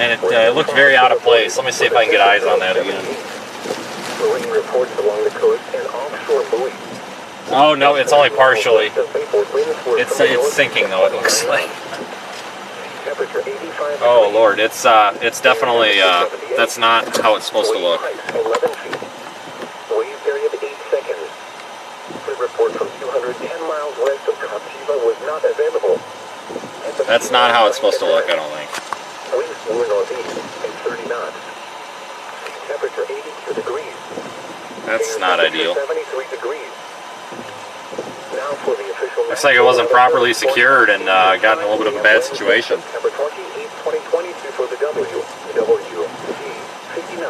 And it looked very out of place. Let me see if I can get eyes on that again. Marine reports along the coast and offshore buoys. Oh no, it's only partially. It's sinking though, it looks like. Oh Lord, it's definitely that's not how it's supposed to look. 11 feet. Wave period 8 seconds. The report from 210 miles west of Captiva was not available. That's not how it's supposed to look, I don't think. Winds were northeast at 30 knots. Temperature 82 degrees. That's not ideal. 73 degrees. Now for the official. Looks like it wasn't properly secured and got in a little bit of a bad situation. September 28, 2022 for the WG59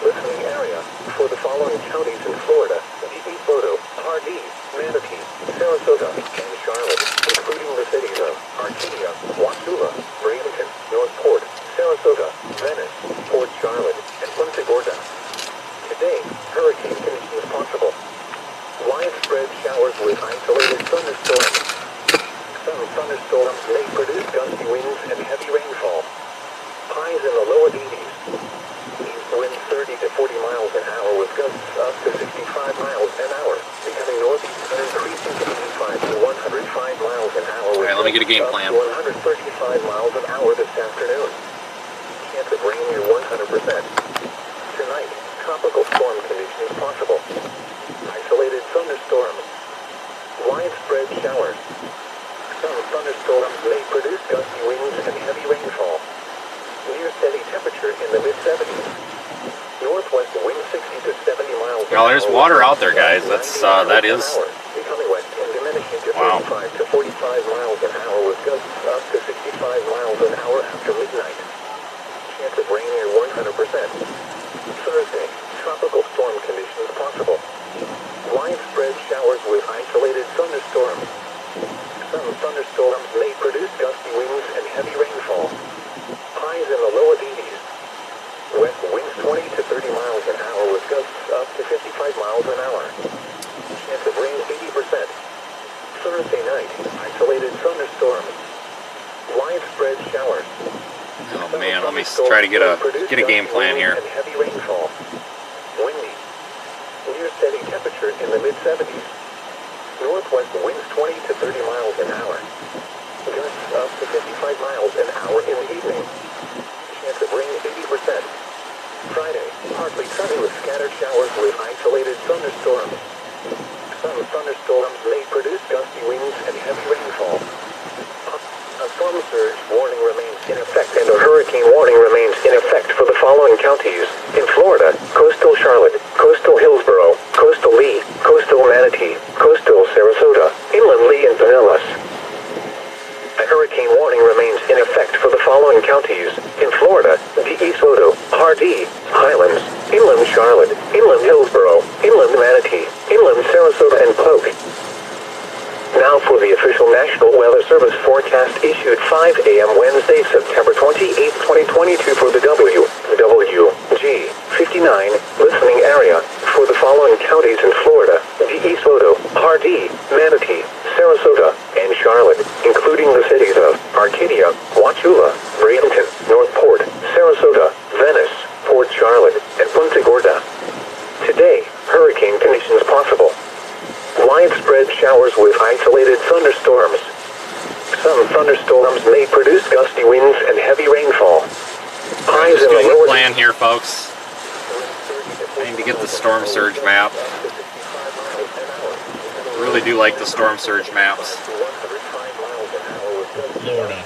listening area for the following counties in Florida: DeSoto, Pardee, Manatee, Sarasota, and Charlotte, including the cities of Arcadia, Wauchula, Bradenton, Northport, Sarasota, Venice, Port Charlotte, and Punta Gorda. Today, hurricane conditions possible. Widespread showers with isolated thunderstorms. Some thunderstorms may produce gusty winds and heavy rainfall. Highs in the lower 80s. East winds 30 to 40 miles an hour with gusts up to 65 miles an hour, becoming northeast and increasing to 85 to 105 miles an hour. All right, let me get a game plan. 135 miles an hour this afternoon. Chance of rain near 100%. Tonight, tropical storm conditions possible. Isolated thunderstorms. Widespread showers. Some thunderstorms may produce gusty winds and heavy rainfall. Near steady temperature in the mid-70s. Northwest wind 60 to 70 miles an hour. Well, there's water out there, guys. That is. Becoming west and diminishing to Wow. 35 to 45 miles an hour with gusts up to 65 miles an hour after midnight. Chance of rain near 100%. Thursday, tropical storm conditions possible. Widespread showers with isolated thunderstorms. Some thunderstorms may produce gusty winds and heavy rainfall. Highs in the lower 80s. West winds 20 to 30 miles an hour with gusts up to 55 miles an hour. Chance of rain 80%. Thursday night, isolated thunderstorms. Widespread showers. Oh man, let me try to get a game plan here. And heavy rainfall. Windy. Near steady temperature in the mid-70s. Northwest winds 20 to 30 miles an hour. Gusts up to 55 miles an hour in the evening. Chance of rain 80%. Friday, partly sunny with scattered showers with isolated thunderstorms. Some thunderstorms may produce gusty winds and heavy rainfall. A storm surge warning remains in effect and a hurricane warning remains in effect for the following counties. In Florida, coastal Charlotte, coastal Hillsborough, coastal Lee, coastal Manatee, coastal Sarasota, inland Lee and Pinellas. A hurricane warning remains in effect for the following counties. In Florida, DeSoto, Pardee, Highlands, inland Charlotte, inland Hillsborough, inland Manatee, inland Sarasota and Polk. Now for the official National Weather Service forecast issued 5 a.m. Wednesday, September 28, 2022 for the WG59 listening area for the following counties in Florida: DeSoto, Pardee, Manatee, Sarasota, and Charlotte, including the cities of Arcadia, Wauchula, Bradenton, Northport, Sarasota, Venice, Port Charlotte, and Punta Gorda. Today, hurricane conditions possible. Widespread showers with isolated thunderstorms. Some thunderstorms may produce gusty winds and heavy rainfall. Highs in the Doing the lower plan here, folks. I need to get the storm surge map. Really do like the storm surge maps. Florida,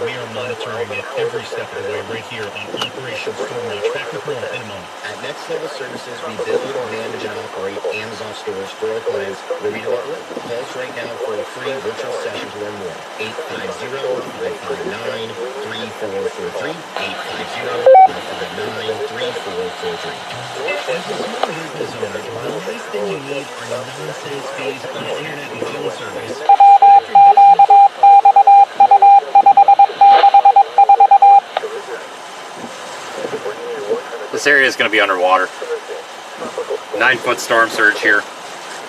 we are monitoring it every step of the way right here on Operation Storm Watch. Back with more in a moment. At Next Level Services, we build, manage, and operate Amazon stores for our clients where we deliver. Call us right now for a free virtual session to learn more. 850-559-3443. 850-559-3443. As a small business owner, the last thing you need are nonsense fees on internet and phone service. This area is going to be underwater. 9-foot storm surge here.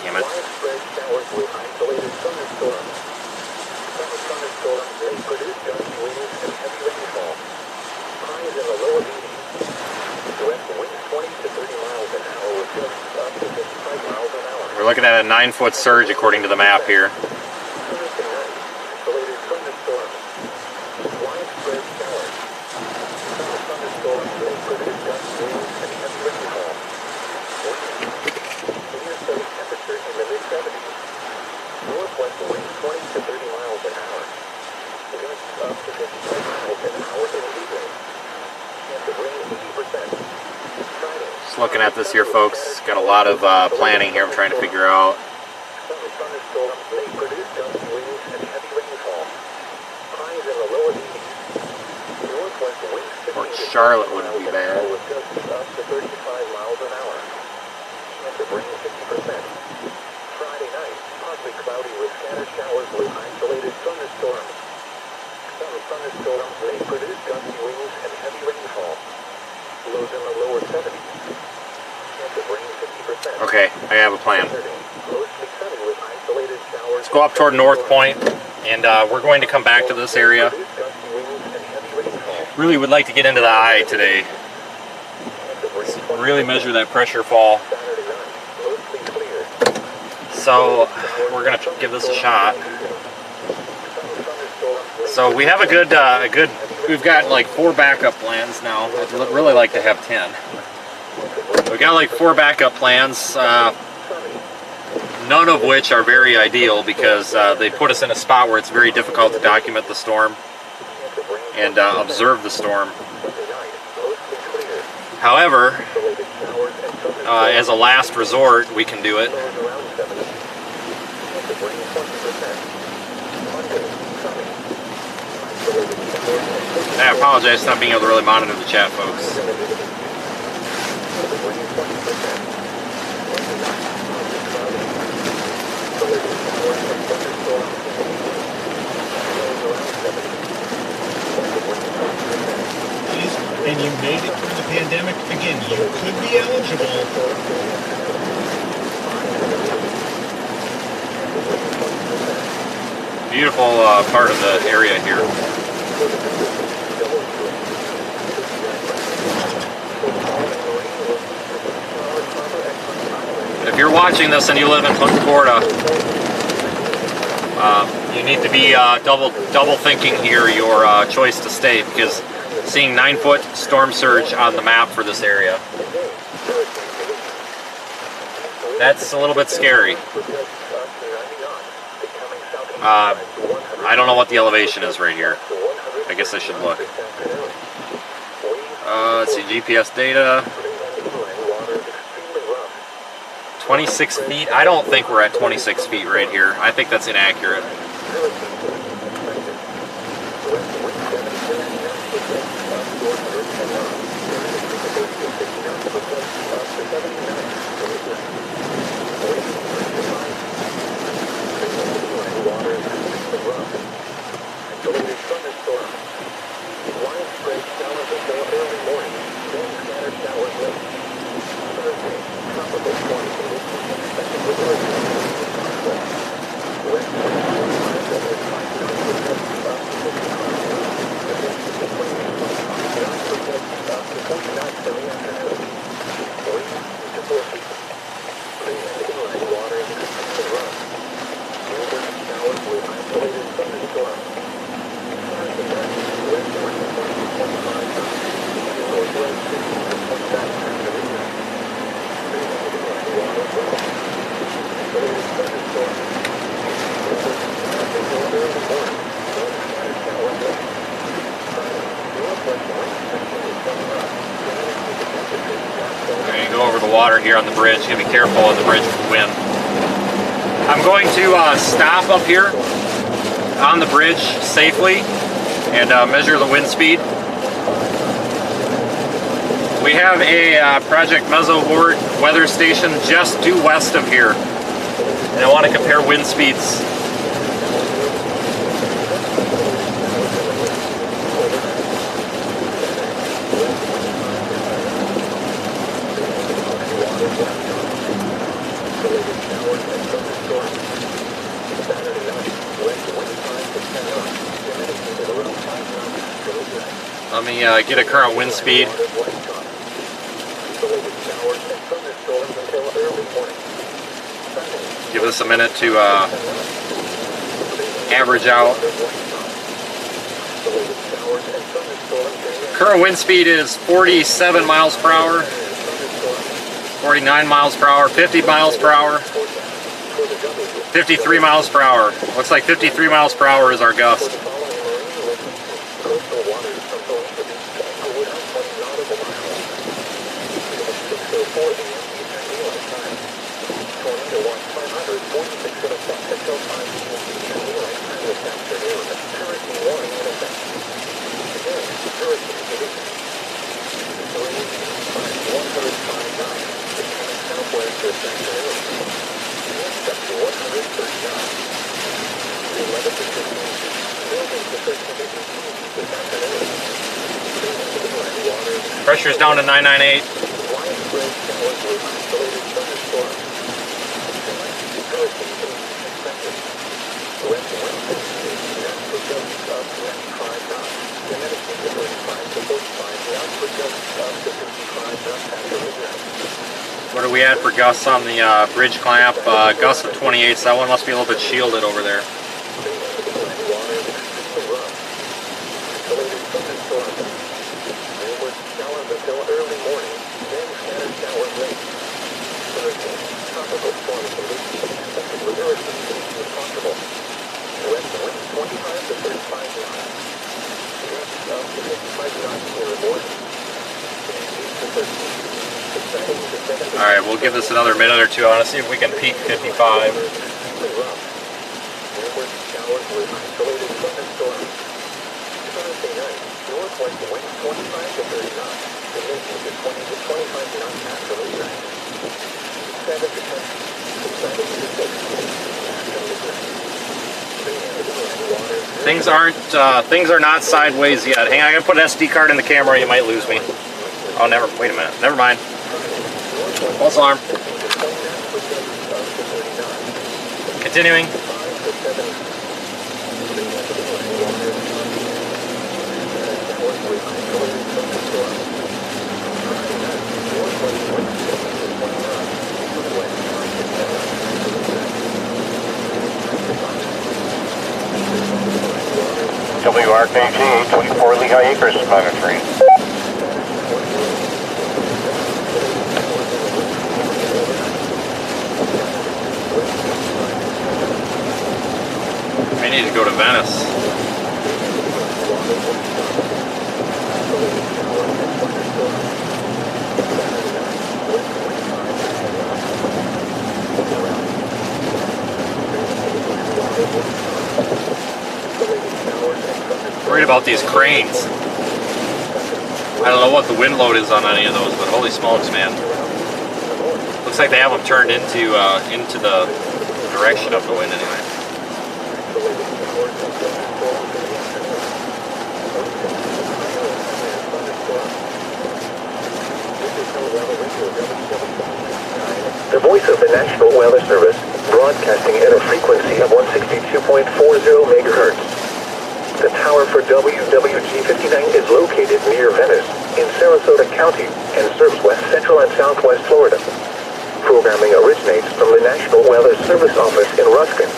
Damn it. Widespread showers with isolated thunderstorms. Some thunderstorms may produce gusty winds and heavy rainfall. Highs in the lower 80s. Direct winds 20 to 30 miles an hour with gusts up to 55 miles an hour. We're looking at a 9-foot surge according to the map here. Thursday night, isolated thunderstorms. Widespread showers. Some thunderstorms may produce gusty winds and heavy rainfall. Near-surface temperature in the mid-70s. Northwest winds 20 to 30 miles an hour. Gusts up to 55 miles an hour in the evening. Chance of rain 80%. Friday. Just looking at this here, folks. Got a lot of planning here I'm trying to figure out. Some thunderstorms may produce gusty winds and heavy rainfall. Highs in the lower 80s. Northwest winds 15 Port to 30 Charlotte wouldn't be miles an bad. hour with gusts up to 35 miles an hour. Chance of rain 50%. Friday night, partly cloudy with scattered showers with isolated thunderstorms. Some thunderstorms may produce gusty winds and heavy rainfall. Lows in the lower 70s. Chance of rain 50%. Okay, I have a plan. Saturday, mostly sunny with isolated showers. Let's go up toward North Point, and we're going to come back to this area. Produce gusty winds and heavy rainfall. Really would like to get into the eye today. Chance of rain 20%. Really measure that pressure fall. Saturday night, mostly clear. So we're gonna give this a shot. So we have a good, we've got like 4 backup plans now. I'd really like to have 10. We've got like 4 backup plans, none of which are very ideal because they put us in a spot where it's very difficult to document the storm and observe the storm. However, as a last resort, we can do it. I apologize for not being able to really monitor the chat, folks. And you made it through the pandemic. Again, you could be eligible. Beautiful part of the area here. If you're watching this and you live in Florida, you need to be double thinking here your choice to stay, because seeing 9-foot storm surge on the map for this area, that's a little bit scary. I don't know what the elevation is right here. I guess I should look. Let's see, GPS data. 26 feet? I don't think we're at 26 feet right here. I think that's inaccurate. Water here on the bridge. You gotta be careful on the bridge with the wind. I'm going to stop up here on the bridge safely and measure the wind speed. We have a Project Mesoboard weather station just due west of here, and I want to compare wind speeds. Let me get a current wind speed. Give this a minute to average out. Current wind speed is 47 miles per hour, 49 miles per hour, 50 miles per hour, 53 miles per hour. Looks like 53 miles per hour is our gust. Pressure's down to 998. What are we at for gusts on the bridge clamp? Gusts of 28, so that one must be a little bit shielded over there. Alright, we'll give this another minute or two. I want to see if we can peak 55. Things are not sideways yet. Hang on, I gotta put an SD card in the camera. You might lose me. Oh, wait a minute. Never mind. False alarm. Continuing. WRKG 24 Lehigh Acres monitoring. I need to go to Venice. Worried about these cranes. I don't know what the wind load is on any of those, but holy smokes, man. Looks like they have them turned into the direction of the wind anyway. The voice of the National Weather Service, broadcasting at a frequency of 162.40 megahertz. The tower for WWG-59 is located near Venice, in Sarasota County, and serves west central and southwest Florida. Programming originates from the National Weather Service office in Ruskin.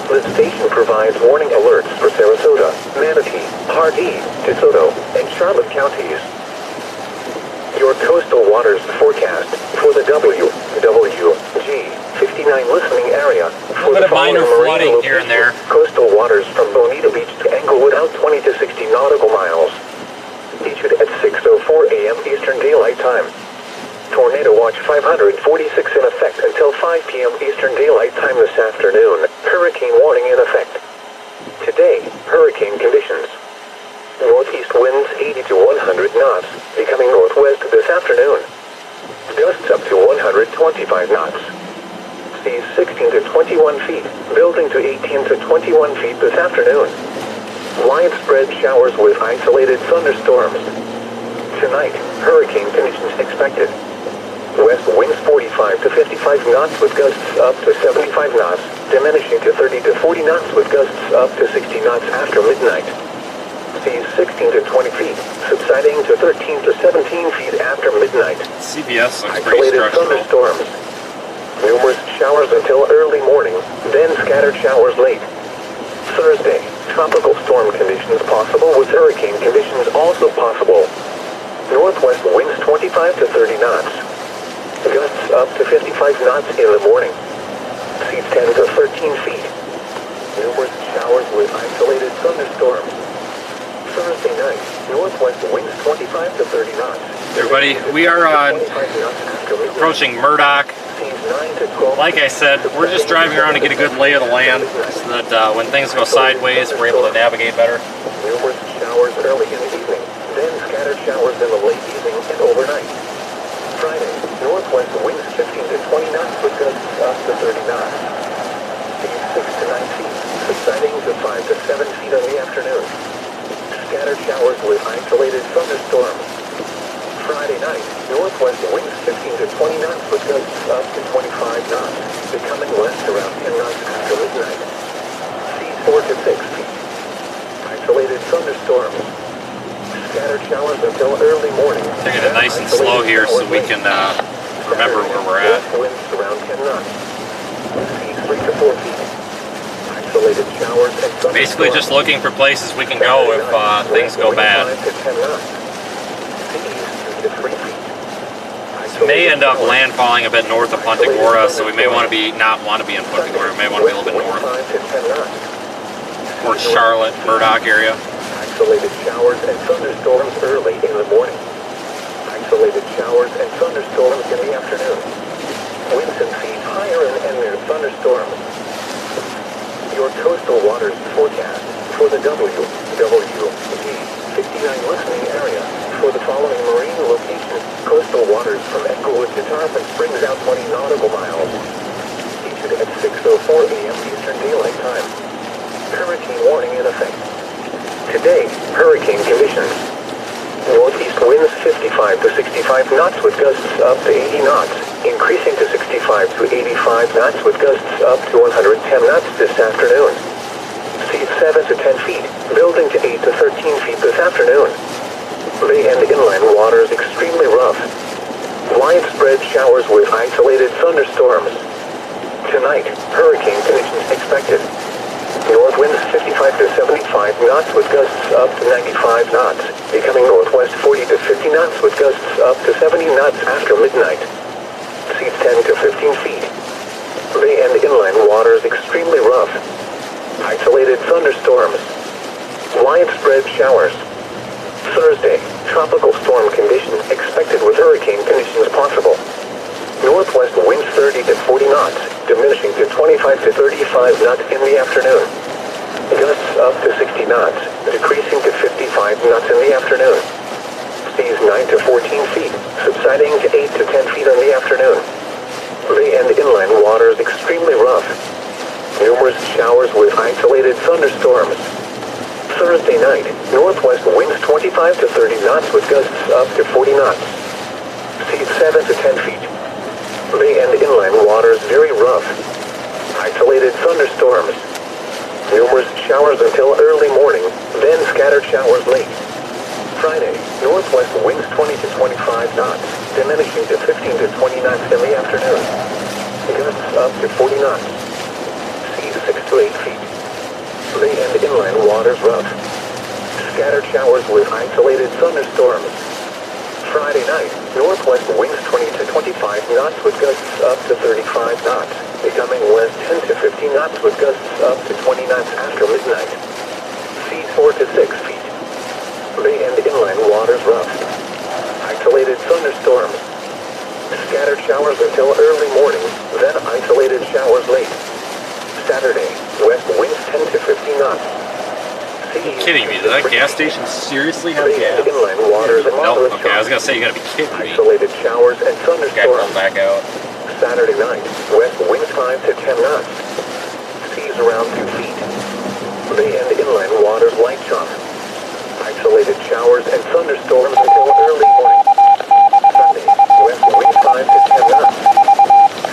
The station provides warning alerts for Sarasota, Manatee, Hardee, DeSoto, and Charlotte counties. Your coastal waters forecast for the WWG-59 listening area for the following flooding here and there. Coastal waters from Bonita Beach to Englewood out 20 to 60 nautical miles. Issued at 6:04 a.m. Eastern Daylight Time. Tornado Watch 546 in effect until 5 p.m. Eastern Daylight Time this afternoon. Hurricane warning in effect. Today, hurricane conditions. Northeast winds 80 to 100 knots, becoming northwest this afternoon. Gusts up to 125 knots. Seas 16 to 21 feet, building to 18 to 21 feet this afternoon. Widespread showers with isolated thunderstorms. Tonight, hurricane conditions expected. West winds 45 to 55 knots with gusts up to 75 knots, diminishing to 30 to 40 knots with gusts up to 60 knots after midnight. Seas 16 to 20 feet, subsiding to 13 to 17 feet after midnight. CBS looks pretty Isolated structural. thunderstorms. Numerous showers until early morning, then scattered showers late. Thursday, tropical storm conditions possible with hurricane conditions also possible. Northwest winds 25 to 30 knots. Gusts up to 55 knots in the morning. Seas 10 to 13 feet. Numerous showers with isolated thunderstorms. Thursday night, northwest winds 25 to 30 knots. Everybody, we are approaching Murdoch. Like I said, we're just driving around to get a good lay of the land so that when things go sideways, we're able to navigate better. Numerous showers early in the evening, then scattered showers in the late evening and overnight. Friday, northwest winds 15 to 20 knots with gusts up to 30 knots. Seas 6 to 9 feet, subsiding to 5 to 7 feet in the afternoon. Scattered showers with isolated thunderstorms. Friday night, northwest winds 15 to 20 knots with gusts up to 25 knots, becoming west around 10 knots after midnight. Seas 4 to 6 feet. Isolated thunderstorms. Scattered showers until early morning. Taking it nice and slow here so we can remember where we're at. Winds around 10 knots. Seas 3 to 4 feet. Isolated showers and thunderstorms. Basically just looking for places we can go if things go bad. It may end up landfalling a bit north of Punta Gorda, so we may want to not want to be in Punta Gorda. We may want to be a little bit north. Or Charlotte, Murdoch area. Isolated showers and thunderstorms early in the morning. Isolated showers and thunderstorms in the afternoon. Winds and seas higher and near thunderstorms. Your coastal waters forecast for the WWD 59 listening area for the following marine locations. Coastal waters from Englewood to Tarpon Springs out 20 nautical miles. Issued at 6:04 a.m. Eastern Daylight Time. Hurricane warning in effect. Today, hurricane conditions. Northeast winds 55 to 65 knots with gusts up to 80 knots, increasing to 65 to 85 knots with gusts up to 110 knots this afternoon. Seas 7 to 10 feet, building to 8 to 13 feet this afternoon. Bay and inland waters extremely rough. Widespread showers with isolated thunderstorms. Tonight, hurricane conditions expected. North winds 55 to 75 knots with gusts up to 95 knots, becoming northwest 40 to 50 knots with gusts up to 70 knots after midnight. Seas 10 to 15 feet. Bay and inland waters extremely rough. Isolated thunderstorms. Widespread showers. Thursday, tropical storm conditions expected with hurricane conditions possible. Northwest winds 30 to 40 knots, diminishing to 25 to 35 knots in the afternoon. Gusts up to 60 knots, decreasing to 55 knots in the afternoon. Seas 9 to 14 feet, subsiding to 8 to 10 feet in the afternoon. Bay and inland waters extremely rough. Numerous showers with isolated thunderstorms. Thursday night, northwest winds 25 to 30 knots with gusts up to 40 knots. Seas 7 to 10 feet. Bay and inland waters very rough. Isolated thunderstorms. Numerous showers until early morning, then scattered showers late. Friday, northwest winds 20 to 25 knots, diminishing to 15 to 20 knots in the afternoon. Gusts up to 40 knots. Seas 6 to 8 feet. Bay and inland waters rough. Scattered showers with isolated thunderstorms. Friday night, northwest winds 20 to 25 knots with gusts up to 35 knots, becoming west 10 to 15 knots with gusts up to 20 knots after midnight. Seas 4 to 6 feet. Bay and inland waters rough. Isolated thunderstorms. Scattered showers until early morning, then isolated showers late. Saturday, west winds 10 to 15 knots. Are you kidding me? Does that gas station seriously have gas? Inland waters and No, okay, I was gonna say you gotta be kidding me. Isolated showers and thunderstorms. Come back out. Saturday night, west winds 5 to 10 knots. Seas around 2 feet. Bay and inland waters light chop. Isolated showers and thunderstorms until early morning. Sunday, west winds 5 to 10 knots.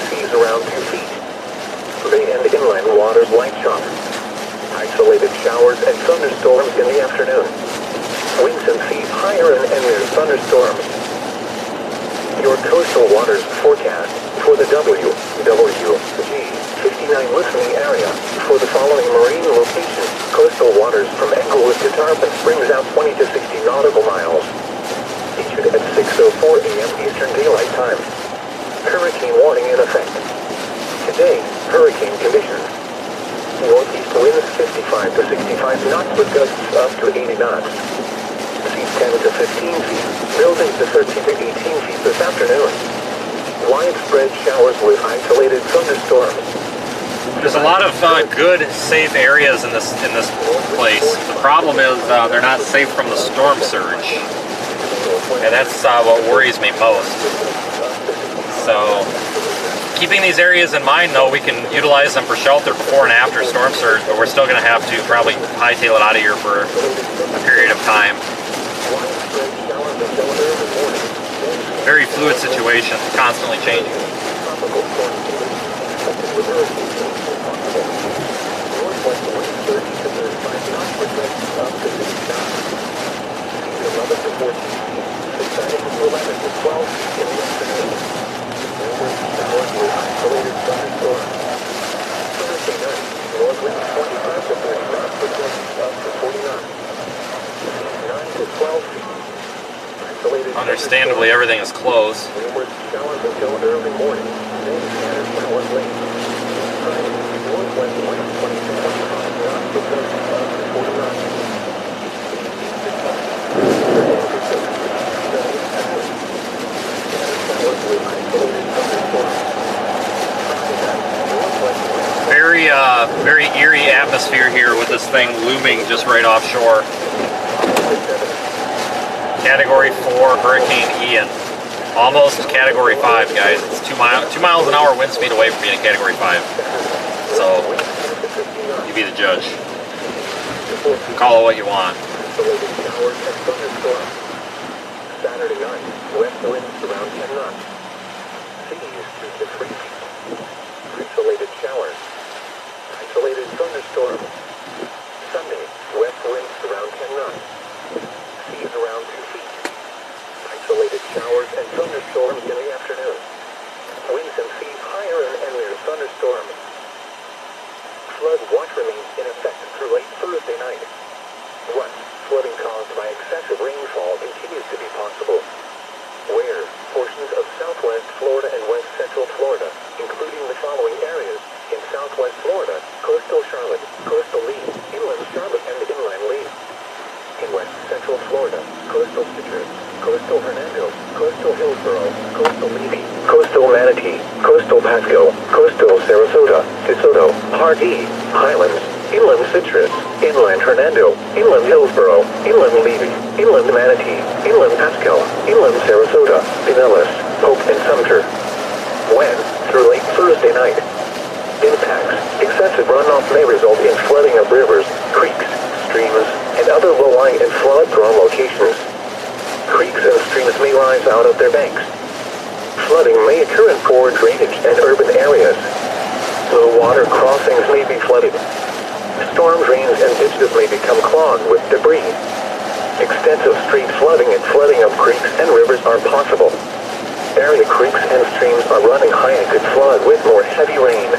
Seas around 2 feet. Bay and inland waters light chop. Isolated showers and thunderstorms in the afternoon. Winds and seas higher and there's thunderstorms. Your coastal waters forecast for the WG59 listening area for the following marine locations. Coastal waters from Englewood to Tarpon Springs out 20 to 60 nautical miles. Issued at 6:04 a.m. Eastern Daylight Time. Hurricane warning in effect. Today, hurricane conditions. Northeast winds 55 to 65 knots with gusts up to 80 knots. Seas 10 to 15 feet, buildings to 13 to 18 feet this afternoon. Widespread showers with isolated thunderstorms. There's a lot of good, safe areas in this place. The problem is they're not safe from the storm surge, and that's what worries me most. So, keeping these areas in mind, though, we can utilize them for shelter before and after storm surge, but we're still going to have to probably hightail it out of here for a period of time. Very fluid situation, constantly changing. Understandably, everything is closed. Very eerie atmosphere here with this thing looming just right offshore. Category 4 Hurricane Ian. Almost Category 5, guys. It's 2 miles an hour wind speed away from being a Category 5. So, you be the judge. Call it what you want. Saturday night, west winds around 10 knots. Seas 2 to 3 feet. Isolated showers. Isolated thunderstorms. Sunday, west winds around 10 knots. Seas around 2 feet. Isolated showers and thunderstorms in the afternoon. Winds and seas higher and there's thunderstorms. Flood watch remains in effect through late Thursday night. 1. Flooding caused by excessive rainfall continues to be possible. Where portions of southwest Florida and west central Florida, including the following areas: in southwest Florida, coastal Charlotte, coastal Lee, inland Charlotte and inland Lee. In west central Florida, coastal Citrus, coastal Hernando, coastal Hillsborough, coastal Levy, coastal Manatee, coastal Pasco, coastal Sarasota, DeSoto, Hardee, Highlands, inland Citrus, inland Hernando, inland Hillsborough, inland Levy, inland Manatee, inland Pasco, inland Sarasota, Pinellas, Pope and Sumter. When, through late Thursday night. Impacts. Excessive runoff may result in flooding of rivers, creeks, streams, and other low-lying and flood-prone locations. Creeks and streams may rise out of their banks. Flooding may occur in poor drainage and urban areas. Low water crossings may be flooded. Storm drains and ditches may become clogged with debris. Extensive street flooding and flooding of creeks and rivers are possible. Area creeks and streams are running high and could flood with more heavy rain.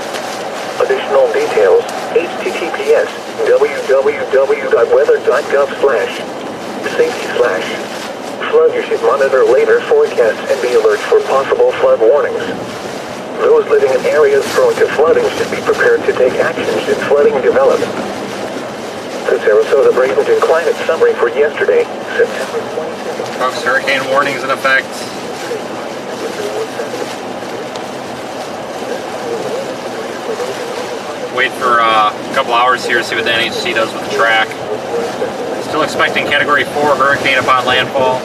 Additional details, https://weather.gov/safety/. Flood. You should monitor later forecasts and be alert for possible flood warnings. Those living in areas prone to flooding should be prepared to take action should flooding develop. The Sarasota Bradenton climate summary for yesterday, September 22nd. Folks, hurricane warnings in effect. Wait for a couple hours here to see what the NHC does with the track. Still expecting Category 4 hurricane upon landfall.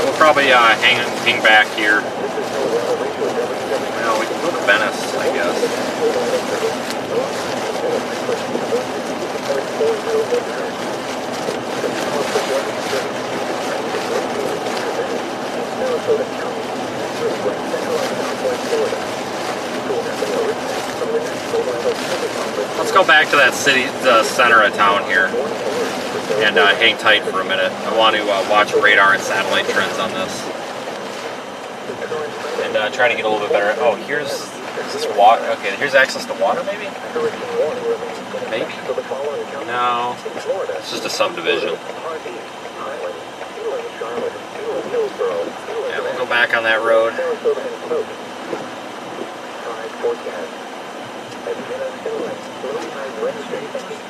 We'll probably hang back here. Well, we can go to Venice, I guess. Let's go back to that city, the center of town here, and hang tight for a minute. I want to watch radar and satellite trends on this, and try to get a little bit better. Oh, is this water? Okay, here's access to water, maybe? Maybe? No, it's just a subdivision. Yeah, we'll go back on that road.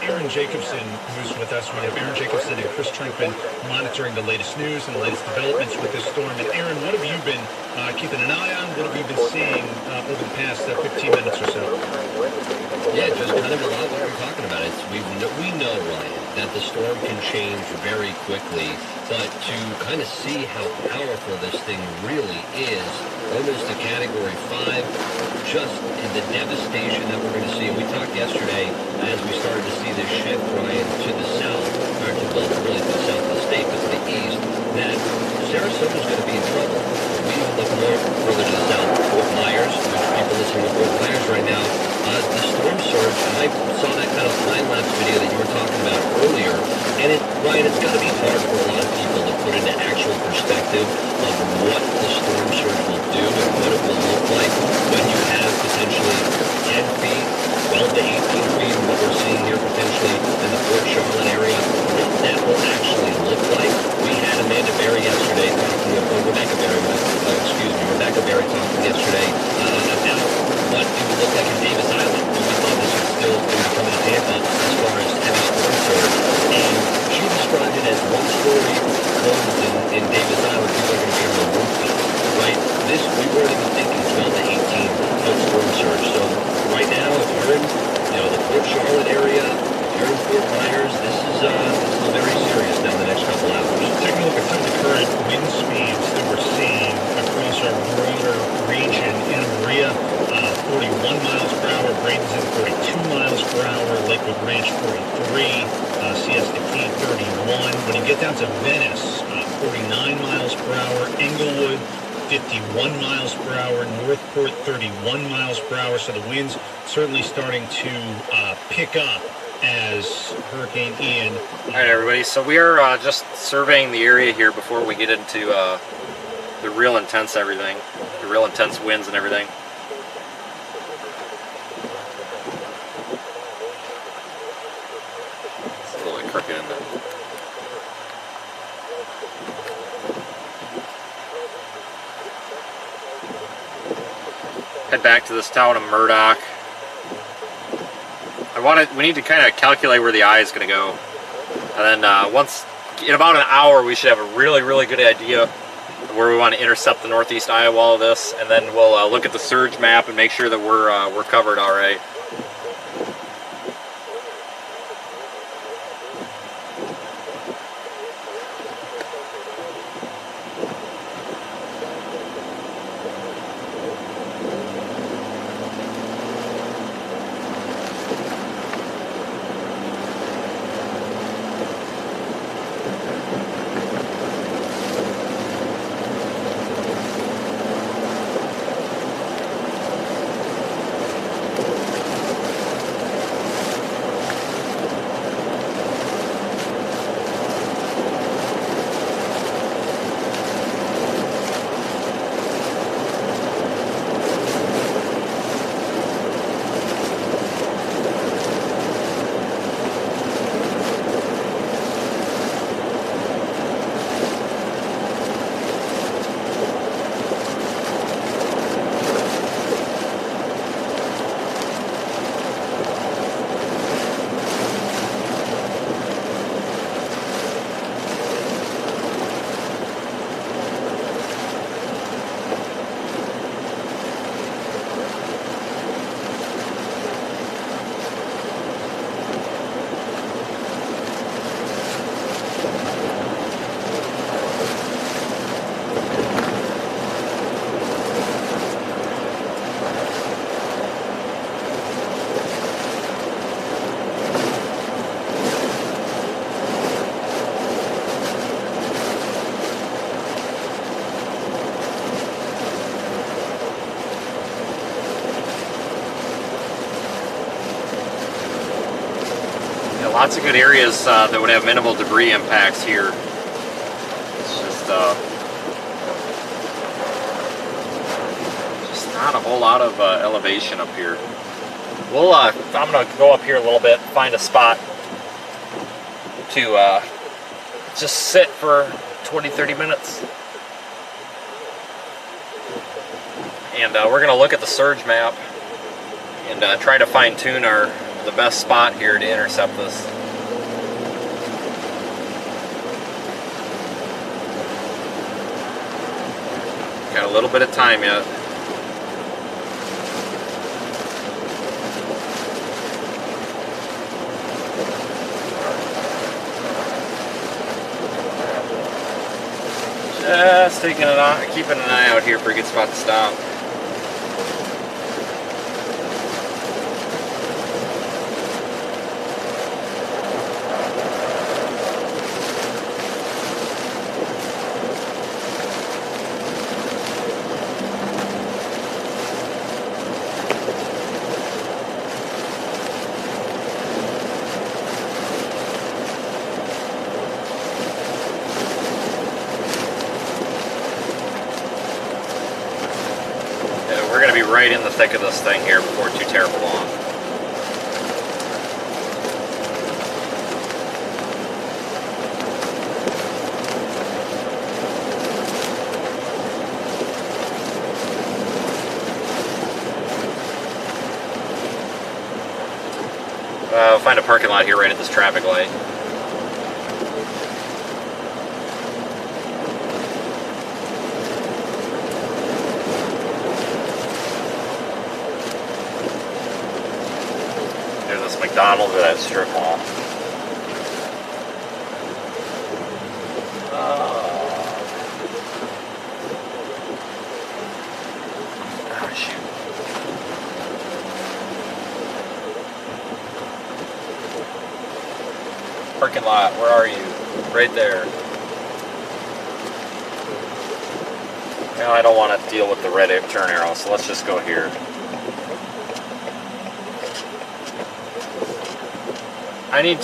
Aaron Jacobson, who's with us. We have Aaron Jacobson and Chris Trinkman monitoring the latest news and the latest developments with this storm. And Aaron, what have you been keeping an eye on? What have you been seeing over the past 15 minutes or so? Yeah, just kind of a lot what we're talking about. We know, Ryan, that the storm can change very quickly, but to kind of see how powerful this thing really is, almost a Category 5, just in the devastation that we're going to see. And we talked yesterday as we started to see this shift, Ryan, to the south, or to, well, really to the south of the state, but to the east, that Sarasota's going to be in trouble. We even look more further to the south, Fort Myers, which people listening to Fort Myers right now, the storm surge, and I saw that kind of time-lapse video that you were talking about earlier, and Ryan, it's got to be hard for a lot of people to put into actual perspective of what the storm surge will do and what it will look like when you have potentially 10 feet, 12 to 18 feet, what we're seeing here potentially in the Fort Charlotte area, what that will actually look like. We had Amanda Berry yesterday talking, Rebecca Berry talking yesterday about what it would look like in Davis Island. We thought this would still be coming to Tampa as far as heavy storm surge. And she described it as one-story homes in Davis Island. People are going to be able to roof them, right? This, we weren't even thinking 12 to 18 foot storm surge. So right now, if you're in the Fort Charlotte area, if you're in Fort Myers, this is very serious now in the next couple hours. Taking a look at some of the current wind speeds that we're seeing across our broader region. In Maria, 41 miles per hour, Bradenton 42 miles per hour, Lakewood Ranch 43, Siesta Key 31. When you get down to Venice, 49 miles per hour, Englewood 51 miles per hour, Northport 31 miles per hour. So the winds certainly starting to pick up as Hurricane Ian. All right, everybody. So we are just surveying the area here before we get into the real intense everything, the real intense winds and everything. It's a little bit crooked in there. Head back to this town of Murdoch. We need to kind of calculate where the eye is going to go, and then in about an hour we should have a really, really good idea of where we want to intercept the northeast eye wall of this, and then we'll look at the surge map and make sure that we're covered all right. Lots of good areas that would have minimal debris impacts here. It's just not a whole lot of elevation up here. We'll, I'm going to go up here a little bit, find a spot to just sit for 20-30 minutes. And we're going to look at the surge map and try to fine-tune the best spot here to intercept this. Got a little bit of time yet. Just taking it on, keeping an eye out here for a good spot to stop. Right in the thick of this thing here before too terrible long. Find a parking lot here right at this traffic light. McDonald or that strip mall. Oh, shoot. Parking lot, where are you? Right there. Now I don't want to deal with the red turn arrow, so let's just go here. I need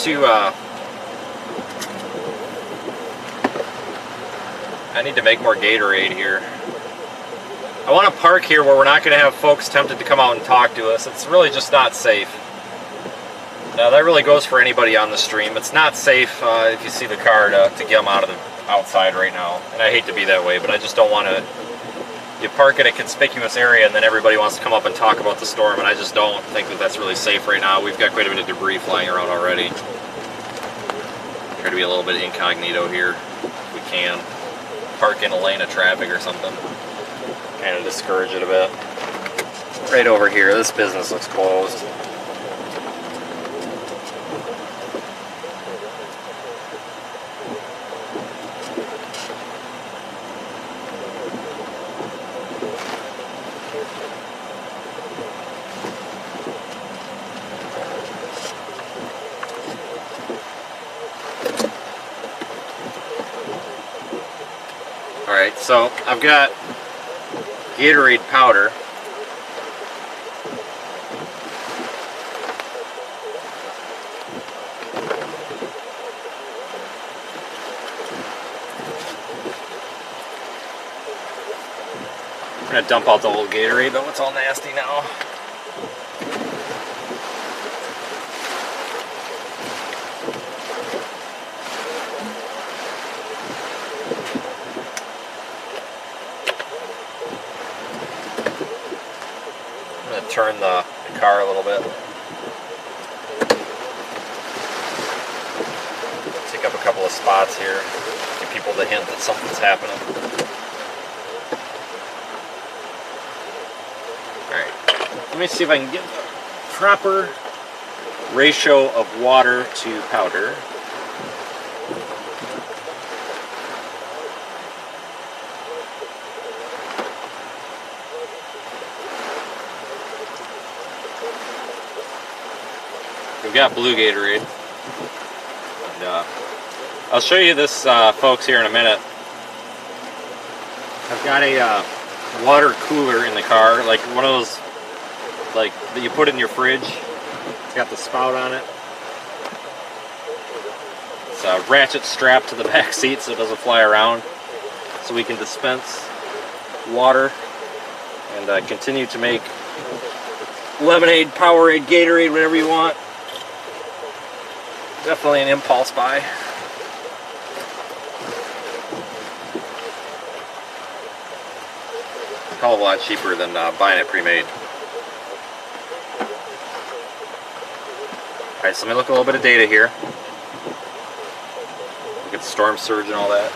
to make more Gatorade here. I want to park here where we're not going to have folks tempted to come out and talk to us. It's really just not safe. Now that really goes for anybody on the stream. It's not safe if you see the car to get them out of the outside right now. And I hate to be that way, but I just don't want to. You park in a conspicuous area and then everybody wants to come up and talk about the storm, and I just don't think that that's really safe right now. We've got quite a bit of debris flying around already. Try to be a little bit incognito here if we can. Park in a lane of traffic or something. Kind of discourage it a bit. Right over here, this business looks closed. Alright, so I've got Gatorade powder. I'm going to dump out the old Gatorade, though it's all nasty now. Turn the car a little bit. Take up a couple of spots here. Give people the hint that something's happening. Alright, let me see if I can get the proper ratio of water to powder. We've got blue Gatorade. And, I'll show you this, folks, here in a minute. I've got a water cooler in the car, like one of those, like that you put in your fridge. It's got the spout on it. It's a ratchet strap to the back seat so it doesn't fly around, so we can dispense water and continue to make lemonade, Powerade, Gatorade, whatever you want. Definitely an impulse buy. Hell of a lot cheaper than buying it pre-made. Alright, so let me look at a little bit of data here. Look at the storm surge and all that.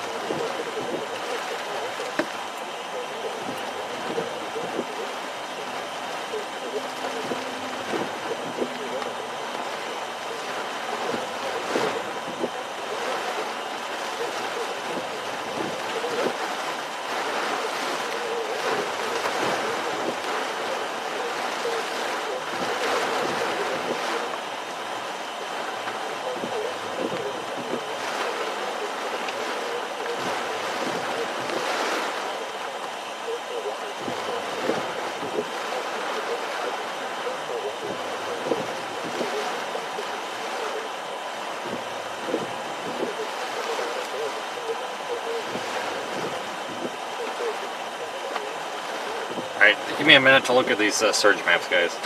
Alright, give me a minute to look at these surge maps, guys.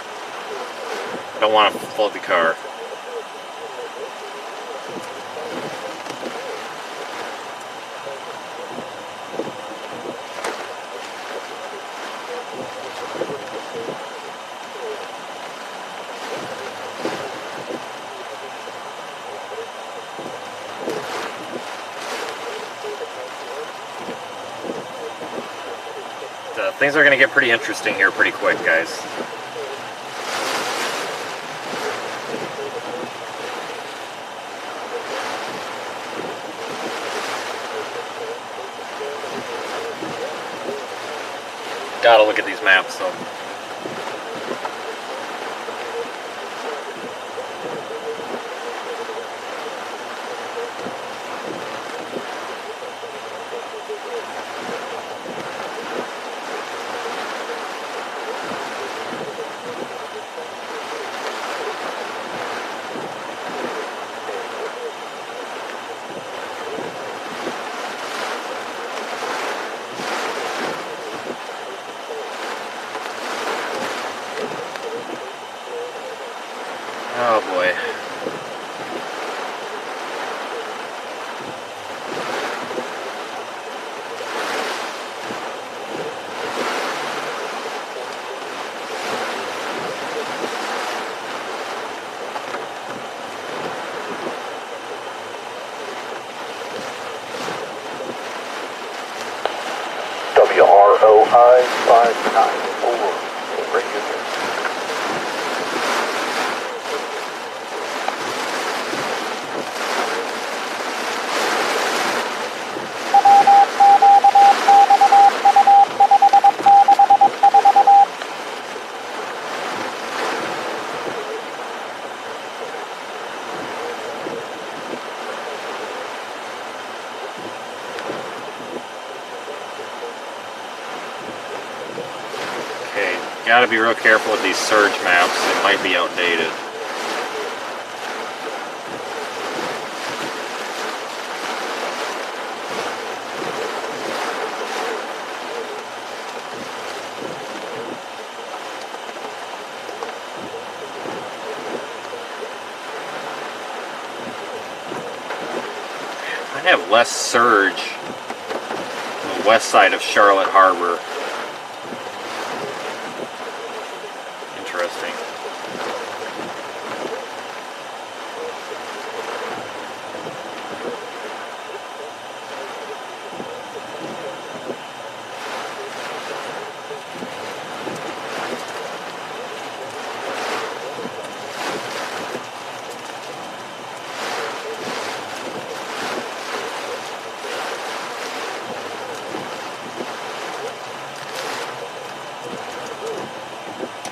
I don't want to flood the car. Things are going to get pretty interesting here pretty quick, guys. Gotta look at these maps, though. Oh boy. WROI 594 radio. Gotta be real careful with these surge maps, they might be outdated. I have less surge on the west side of Charlotte Harbor. Interesting.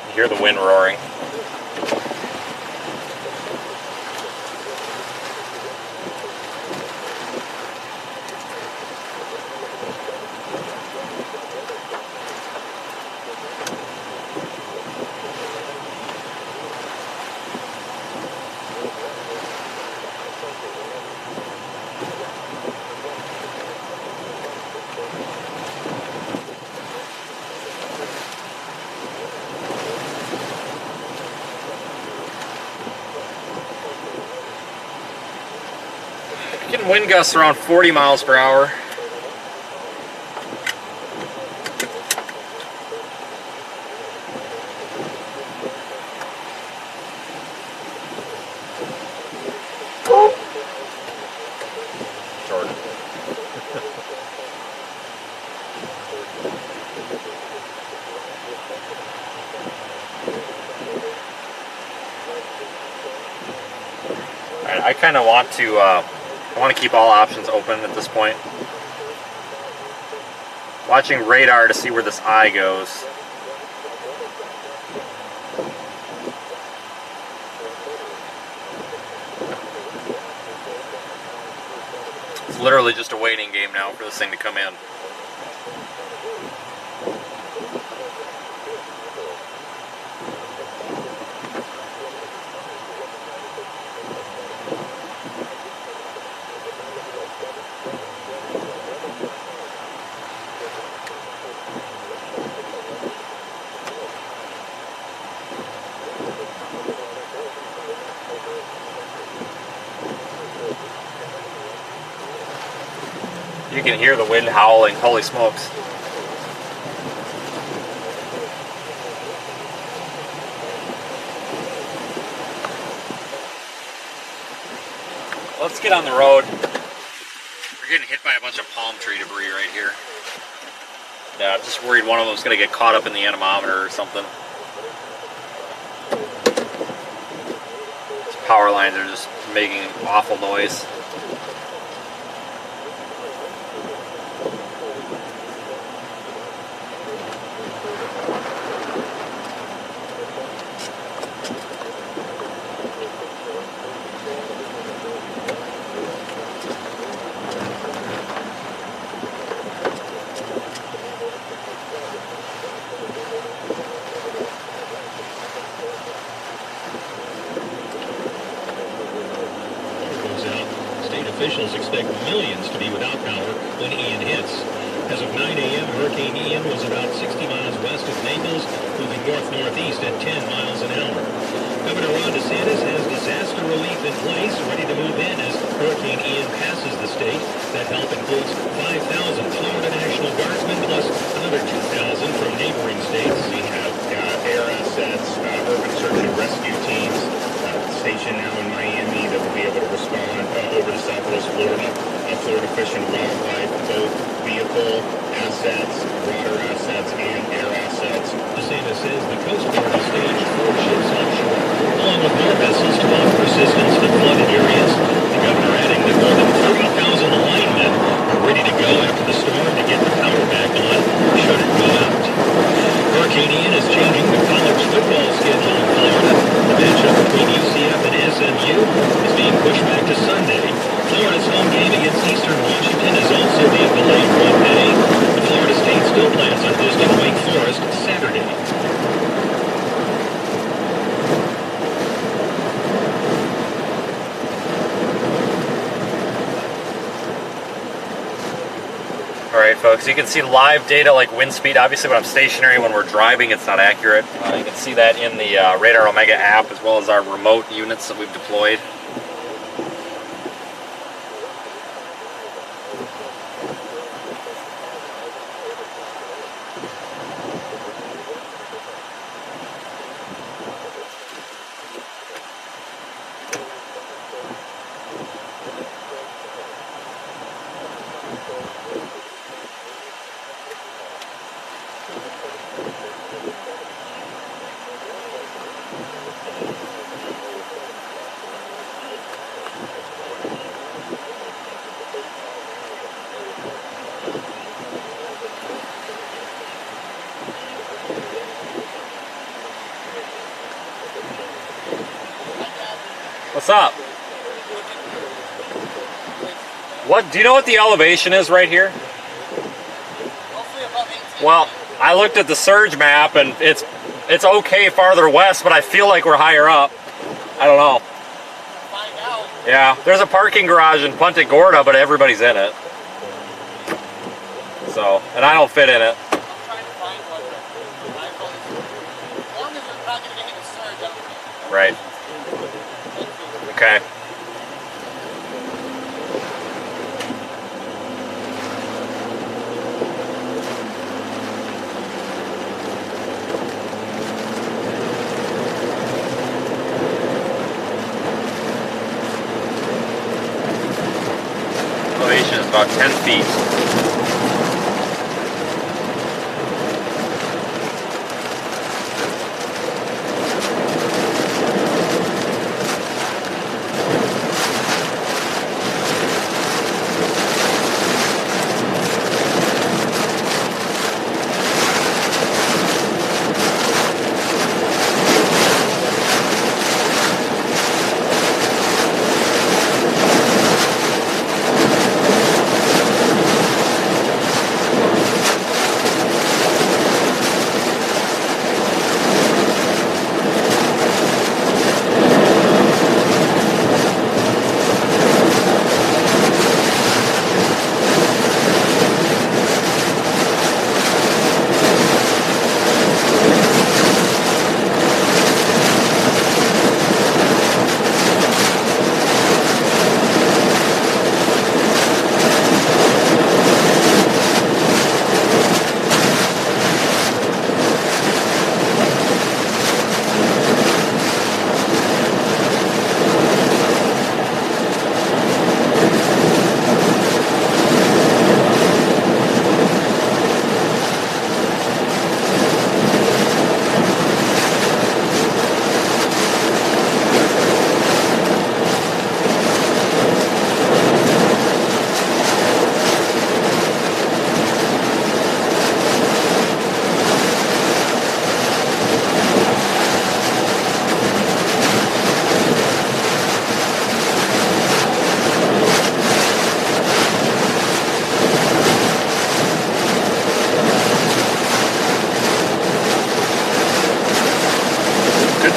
You hear the wind roaring. Getting wind gusts around 40 miles per hour. Jordan. Alright, I kind of want to keep all options open at this point. Watching radar to see where this eye goes. It's literally just a waiting game now for this thing to come in. You can hear the wind howling, holy smokes. Let's get on the road. We're getting hit by a bunch of palm tree debris right here. Yeah, I'm just worried one of them's gonna get caught up in the anemometer or something. These power lines are just making awful noise. Officials expect millions to be without power when Ian hits. As of 9 a.m., Hurricane Ian was about 60 miles west of Naples, moving north-northeast at 10 miles an hour. Governor Ron DeSantis has disaster relief in place, ready to move in as Hurricane Ian passes the state. That help includes 5,000 Florida National Guardsmen plus another 2,000 from neighboring states. We have air assets, urban search and rescue teams stationed now in Miami that will be able to respond over to Southwest Florida. Florida Fish and Wildlife, both vehicle assets, water assets, and air assets. DeSantis says the Coast Guard has staged 4 ships offshore, along with more vessels to offer assistance to flooded areas. The governor adding that more than 30,000 linemen are ready to go after the storm to get the power back on should it go out. Hurricane Ian is changing the college football schedule in Florida. The matchup between UCF and SMU is being pushed back to Sunday. Florida's home game against Eastern Washington is also being delayed 1 day. The Florida State still plans on hosting Wake Forest Saturday. Alright folks, you can see live data like wind speed. Obviously when I'm stationary, when we're driving, it's not accurate. You can see that in the Radar Omega app as well as our remote units that we've deployed. What's up? What, do you know what the elevation is right here? Well, I looked at the surge map and it's okay farther west, but I feel like we're higher up. I don't know. Yeah, there's a parking garage in Punta Gorda, but everybody's in it. So, and I don't fit in it. Right. Okay. 10 feet.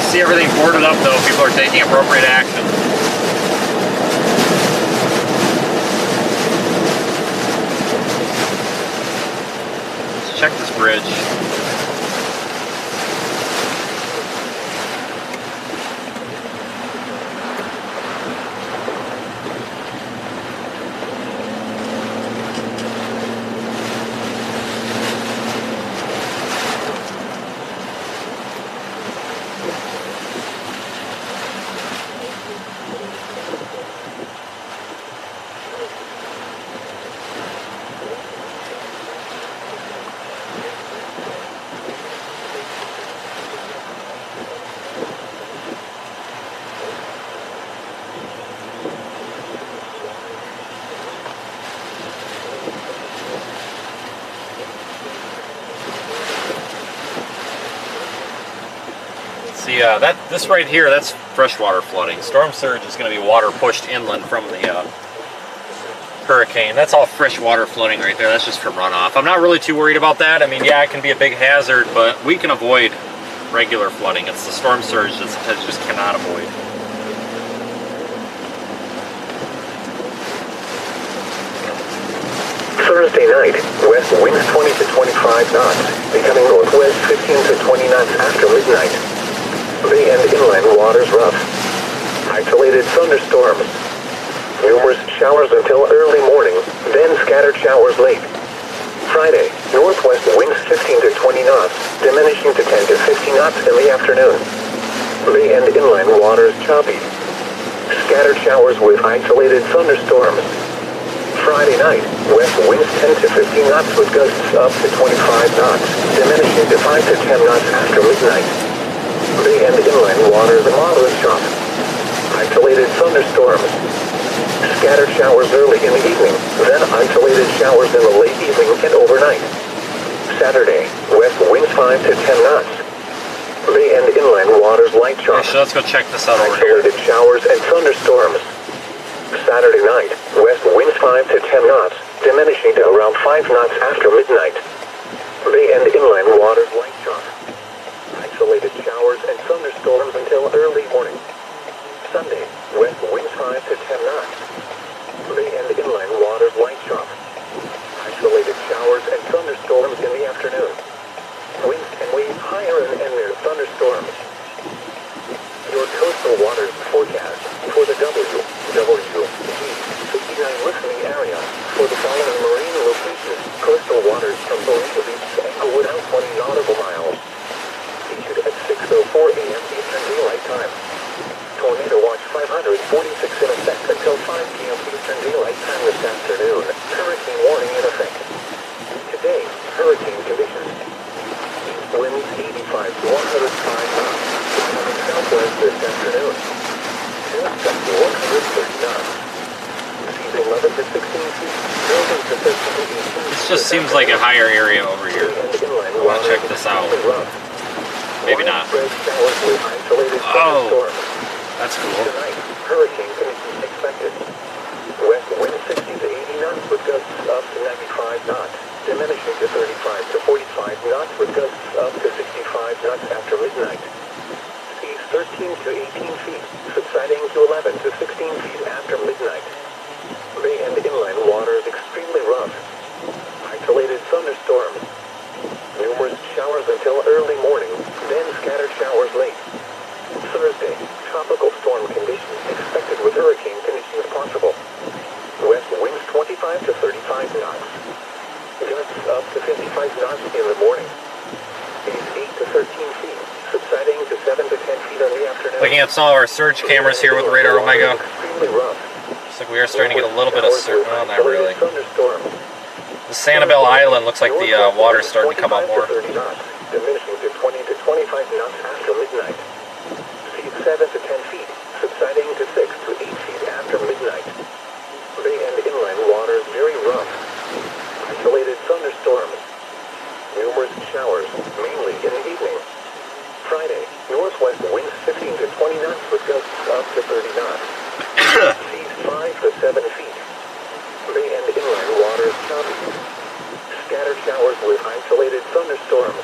See everything boarded up though. People are taking appropriate action. Let's check this bridge. See, this right here, that's freshwater flooding. Storm surge is going to be water pushed inland from the hurricane. That's all freshwater flooding right there. That's just from runoff. I'm not really too worried about that. I mean, yeah, it can be a big hazard, but we can avoid regular flooding. It's the storm surge that just cannot avoid. Thursday night, west winds 20 to 25 knots, becoming northwest 15 to 20 knots after midnight. Bay and inland waters rough. Isolated thunderstorms. Numerous showers until early morning, then scattered showers late. Friday, northwest winds 15 to 20 knots, diminishing to 10 to 15 knots in the afternoon. Bay and inland waters choppy. Scattered showers with isolated thunderstorms. Friday night, west winds 10 to 15 knots with gusts up to 25 knots, diminishing to 5 to 10 knots after midnight. Bay and inland waters moderate chop. Isolated thunderstorms. Scattered showers early in the evening, then isolated showers in the late evening and overnight. Saturday, west winds 5 to 10 knots. Bay and inland waters light chop. So let's go check this out over here. Isolated showers and thunderstorms. Saturday night, west winds 5 to 10 knots, diminishing to around 5 knots after midnight. Bay and inland waters light chop. Isolated showers and thunderstorms until early morning. Sunday, west winds 5 to 10 knots. Bay and inland waters light chop. Isolated showers and thunderstorms in the afternoon. Winds and waves higher and near thunderstorms. Your coastal waters forecast for the WG59 listening area for the following marine locations. Coastal waters from Bolivia Beach to Englewood out 20 nautical miles. Issued at 6:04 a.m. Eastern Daylight Time. Tornado watch 546 in effect until 5 p.m. Eastern Daylight Time this afternoon. Current winds 85 to 105 knots. Becoming southwest this afternoon. Gusts up to 130 knots. Seas 11 to 16 feet. Building to 13 to 18. This just seems like a higher area over here. I want to check this out. Maybe not. Oh, that's cool. Tonight, hurricane conditions expected. West wind 60 to 80 knots with gusts up to 95 knots, diminishing to 35 to 45 knots with gusts up to 65 knots after midnight. Seas 13 to 18 feet, subsiding to 11 to 16 feet after midnight. Bay and inland waters extremely rough. Isolated thunderstorms. Numerous showers until early morning, then scattered showers late. Thursday, tropical storm conditions expected with hurricane conditions possible. West winds 25 to 35 knots. Gusts up to 55 knots in the morning. Seas 8 to 13 feet, subsiding to 7 to 10 feet in the afternoon. Looking at some of our surge cameras here with Radar Omega. Extremely rough. Looks like we are starting to get a little bit of surge. Well, not really. Thunderstorms. The Sanibel Island looks like the water's starting to come up more. 30 knots, diminishing to 20 to 25 knots after midnight. Seas 7 to 10 feet, subsiding to 6 to 8 feet after midnight. Bay and inland waters very rough. Isolated thunderstorms. Numerous showers, mainly in the evening. Friday, northwest winds 15 to 20 knots with gusts up to 30 knots. Seas 5 to 7 feet. Bay and inland waters choppy. Scattered showers with isolated thunderstorms.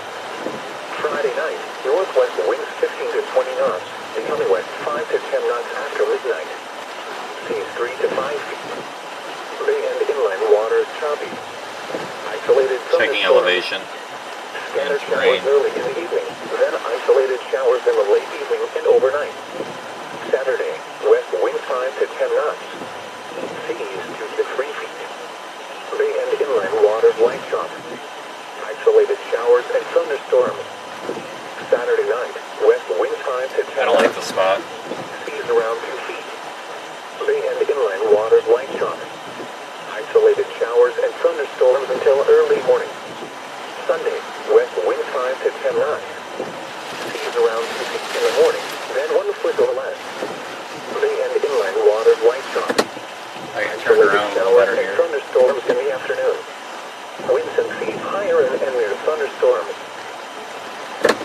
Friday night, northwest winds 15 to 20 knots, becoming west 5 to 10 knots after midnight. Seas 3 to 5 feet. Bay and inland waters choppy. Isolated thunderstorms. Checking elevation. Scattered showers early in the evening, then isolated showers in the late evening and overnight. Saturday, west wind 5 to 10 knots. Seas 2 to 3 feet. Bay and inland waters light chop. Isolated showers and thunderstorms. Saturday night, west wind 5 to 10 knots. I don't like the spot. Seas around 2 feet. Bay and inland waters light chop. Isolated showers and thunderstorms until early morning. Sunday, west wind 5 to 10 knots. Seas around 2 feet in the morning, then 1 foot or less. Bay and inland waters light chop. I can turn around a little better here. Thunderstorms in the afternoon. Winds and seas higher and near thunderstorms.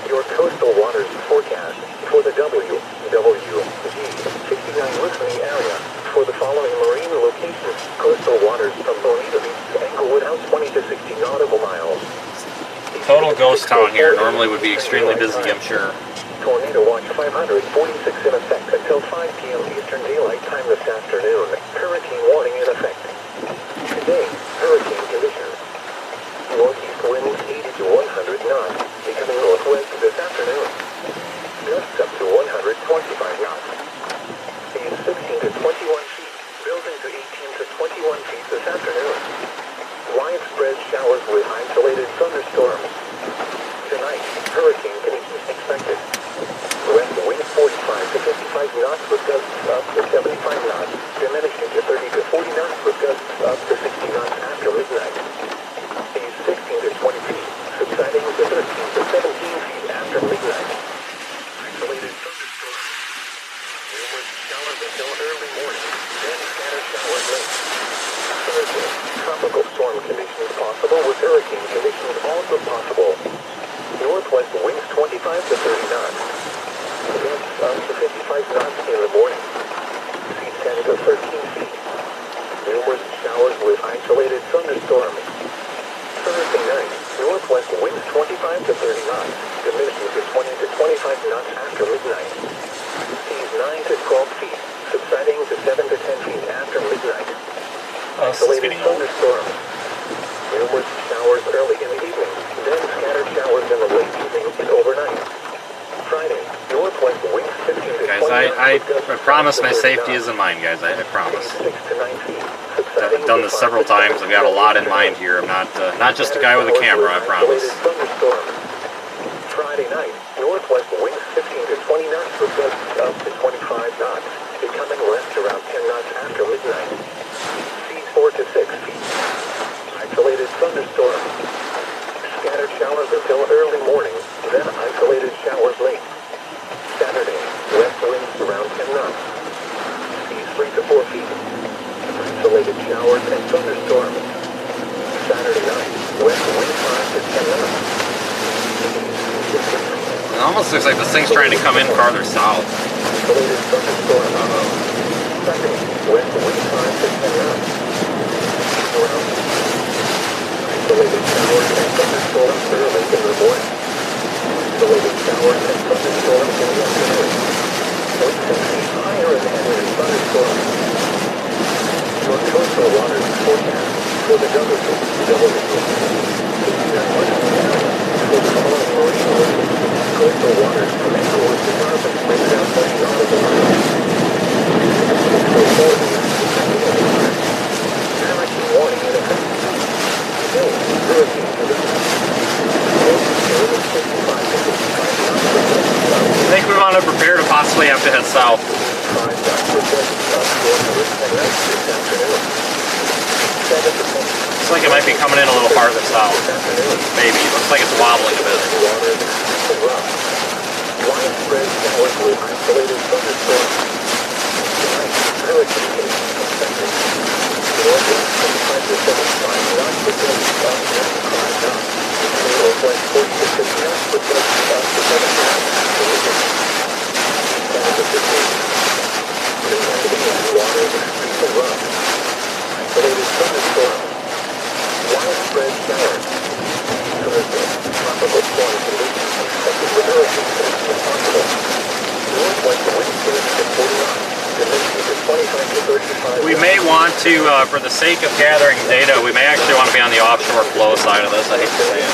Your coastal waters forecast for the WG 69 listening area. For the following marine locations, coastal waters from Bonita Beach to Englewood House 20 to 60 nautical miles. Total ghost town here. Normally would be extremely busy, I'm sure. Tornado watch 546 in effect until 5 p.m. Eastern Daylight Time this afternoon. Hurricane warning in effect. Today, hurricane conditions. Northeast winds 80 to 100 knots, becoming northwest this afternoon. Gusts up to 125 knots. Seas 16 to 21 feet, building to 18 to 21 feet this afternoon. Widespread showers with isolated thunderstorms. Tonight, hurricane conditions expected. West wind 45 to 55 knots with gusts up to 75 knots, diminishing to 30 to 40 knots with gusts up to 60 knots after midnight. Seas 16 to 20 feet, subsiding to 13 to 17 feet after midnight. Isolated thunderstorms. Numerous showers until early morning, then scattered showers late. Thursday, tropical storm conditions possible with hurricane conditions also possible. Northwest winds 25 to 30 knots. Gusts up to 55 knots in the morning. Seas 10 to 13 feet. Numerous showers with isolated thunderstorms. Thursday night, northwest winds 25 to 30 knots, diminishing to 20 to 25 knots after midnight. Seas 9 to 12 feet, subsiding to 7 to 10 feet after midnight. Isolated thunderstorms. Numerous showers early in the evening, then scattered showers in the late evening and overnight. Friday, northwest winds 15 to 20 Guys, I promise my safety is in mind, guys. I promise. 6 to 9 feet. I've done this several times. I've got a lot in mind here. I'm not just a guy with a camera, I promise. Friday night, northwest winds 15 to 20 knots with gusts up to 25 knots, becoming west around 10 knots after midnight. Seas 4 to 6 feet. Isolated thunderstorms. Scattered showers until early morning, It almost looks like this thing's trying to come in farther south. Isolated thunderstorm. Sunday, west wind 5 to 10 knots. Around. Isolated showers and thunderstorms early in the morning. Isolated showers and thunderstorms in the afternoon. Wind 6 feet higher than in thunderstorms. Your coastal waters forecast for the coastal waters from Ecuador to Carbon bring down 30 nautical miles. Hurricane warning in effect. Today, hurricane conditions. I think we want to prepare to possibly have to head south. Looks like it might be coming in a little farther south. Maybe. Looks like it's wobbling a bit. Widespread showers with isolated thunderstorms. Tonight, hurricane conditions expected. Northwest 25 to 75 knots with gusts up to 95 knots. Northwest 40 to 50 knots with gusts up to 70 knots. 10 to 15. Waters extremely rough. Isolated thunderstorms. Widespread showers. Thursday, tropical storm conditions expected with hurricane conditions possible. Northwest wind 30 to 40 knots. Dimensions of 25 to 35. We may want to, for the sake of gathering data, we may actually want to be on the offshore flow side of this. I hate to say it.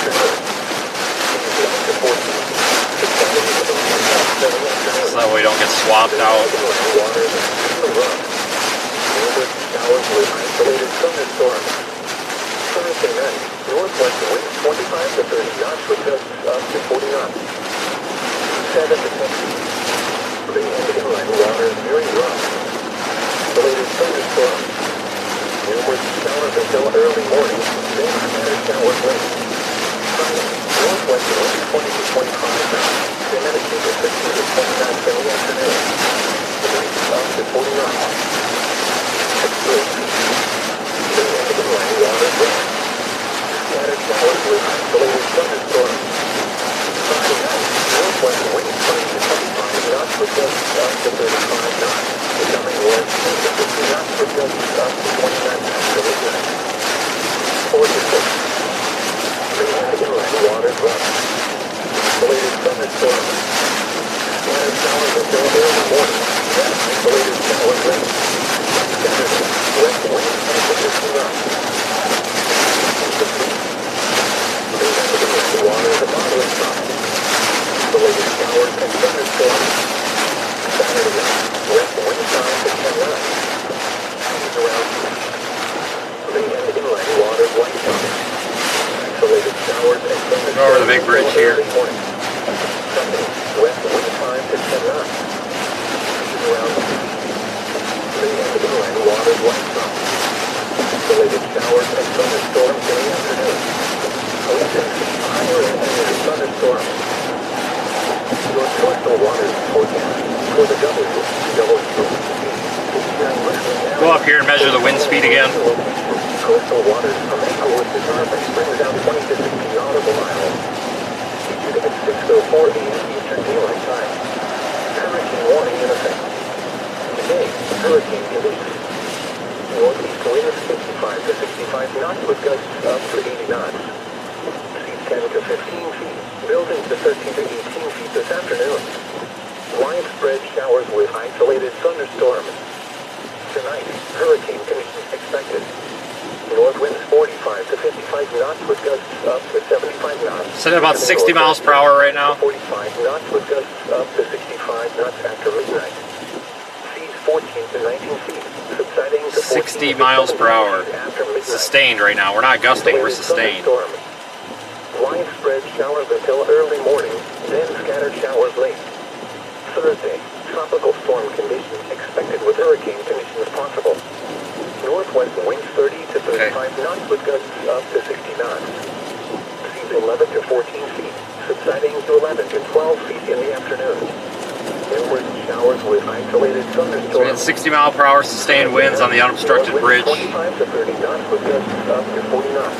So that way we don't get swamped out. Showers with isolated thunderstorms. Thursday night, northwest winds 25 to 30 knots with gusts up to 40 knots. 7 to 10 feet. The inland water is very rough. Isolated thunderstorms. Numerous showers until early morning, then scattered showers late. Friday, northwest winds 20 to 25 knots. Then attitude of 15 to 20 knots in the afternoon. The winds up to 40 knots. Inland water rough. Scattered showers with isolated thunderstorms. Friday night, northwest winds 20 to 25 knots with gusts up to 35 knots. Becoming west 10 to 50 knots with gusts up to 20 knots after midnight. 4 to 6. Inland water rough. Isolated thunderstorms. Scattered showers until early morning. Then isolated showers late. Saturday, west wind 10 to 50 knots. Water is a moderate drop. Isolated showers and thunderstorms. Saturday night, west wind 5 to 10 knots. Seas around 6. Inland water white top. Isolated showers and thunderstorms. Go over the big bridge here. Sunday, west wind 5 to 10 knots. Seas around 6. Inland water white top. Isolated showers and thunderstorms in the afternoon. Wind 6 feet higher and thunderstorms. Your coastal waters forecast for the Go up here and measure the wind speed again. Coastal waters from Ecuador to Carbon brings down 20 to 60 nautical miles. Issued at 6:04 a.m. Eastern Daylight Time. Hurricane warning in effect. Today, hurricane conditions. Northeast winds 55 to 65 knots with gusts up to 80 knots. Seas 10 to 15 feet. Buildings to 13 to 18 feet this afternoon. Widespread showers with isolated thunderstorms. Tonight, hurricane conditions expected. North winds 45 to 55 knots with gusts up to 75 knots. Sitting about 60 miles per hour right now. 45 knots with gusts up to 65 knots after midnight. Seas 14 to 19 feet, subsiding to 60 miles per hour. Sustained right now. We're not gusting, we're sustained. Widespread showers until early morning, then scattered showers late. Thursday, tropical storm conditions expected with hurricane conditions possible. Northwest winds 30 to 35 knots with gusts up to 60 knots. Seas 11 to 14 feet, subsiding to 11 to 12 feet in the afternoon. Numerous showers with isolated thunderstorms. So we had 60 mile per hour sustained winds on the unobstructed bridge. 25 to 30 knots with gusts up to 40 knots.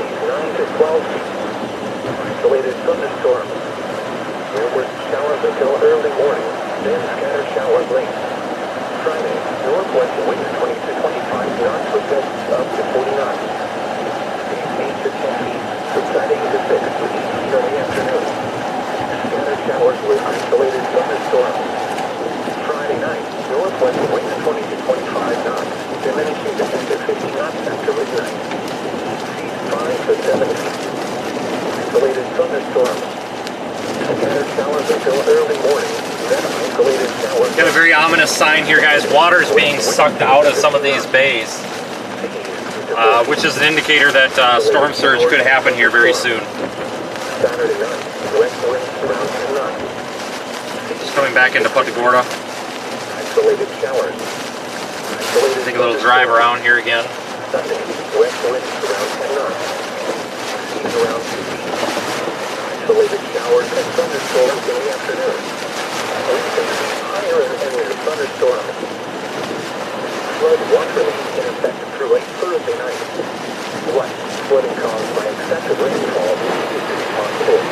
Seas 9 to 12 feet. Isolated thunderstorms. then scattered showers late. Friday, northwest winds 20 to 25 knots with gusts up to 40 knots. Speed 8 to 10 feet, subsiding to 6 with east early afternoon. Scattered showers with isolated thunderstorms. Friday night, northwest winds 20 to 25 knots, diminishing to 10 to 15 knots after midnight. Speed 5 to 7 feet. Isolated thunderstorms. Scattered showers until early morning, then isolated showers. Got a very ominous sign here, guys. Water's being sucked out of some of these bays, which is an indicator that storm surge could happen here very soon. Saturday night, west winds around 10 knots. Just coming back into Punta Gorda. Isolated showers. Isolated Take a little drive around here again. Sunday, west winds around 10 knots. Seas around 2 feet. Isolated showers and thunderstorms in the afternoon. Winds higher and near thunderstorms. Flood watch remains in effect through late Thursday night. West flooding caused by excessive rainfall continues to be possible.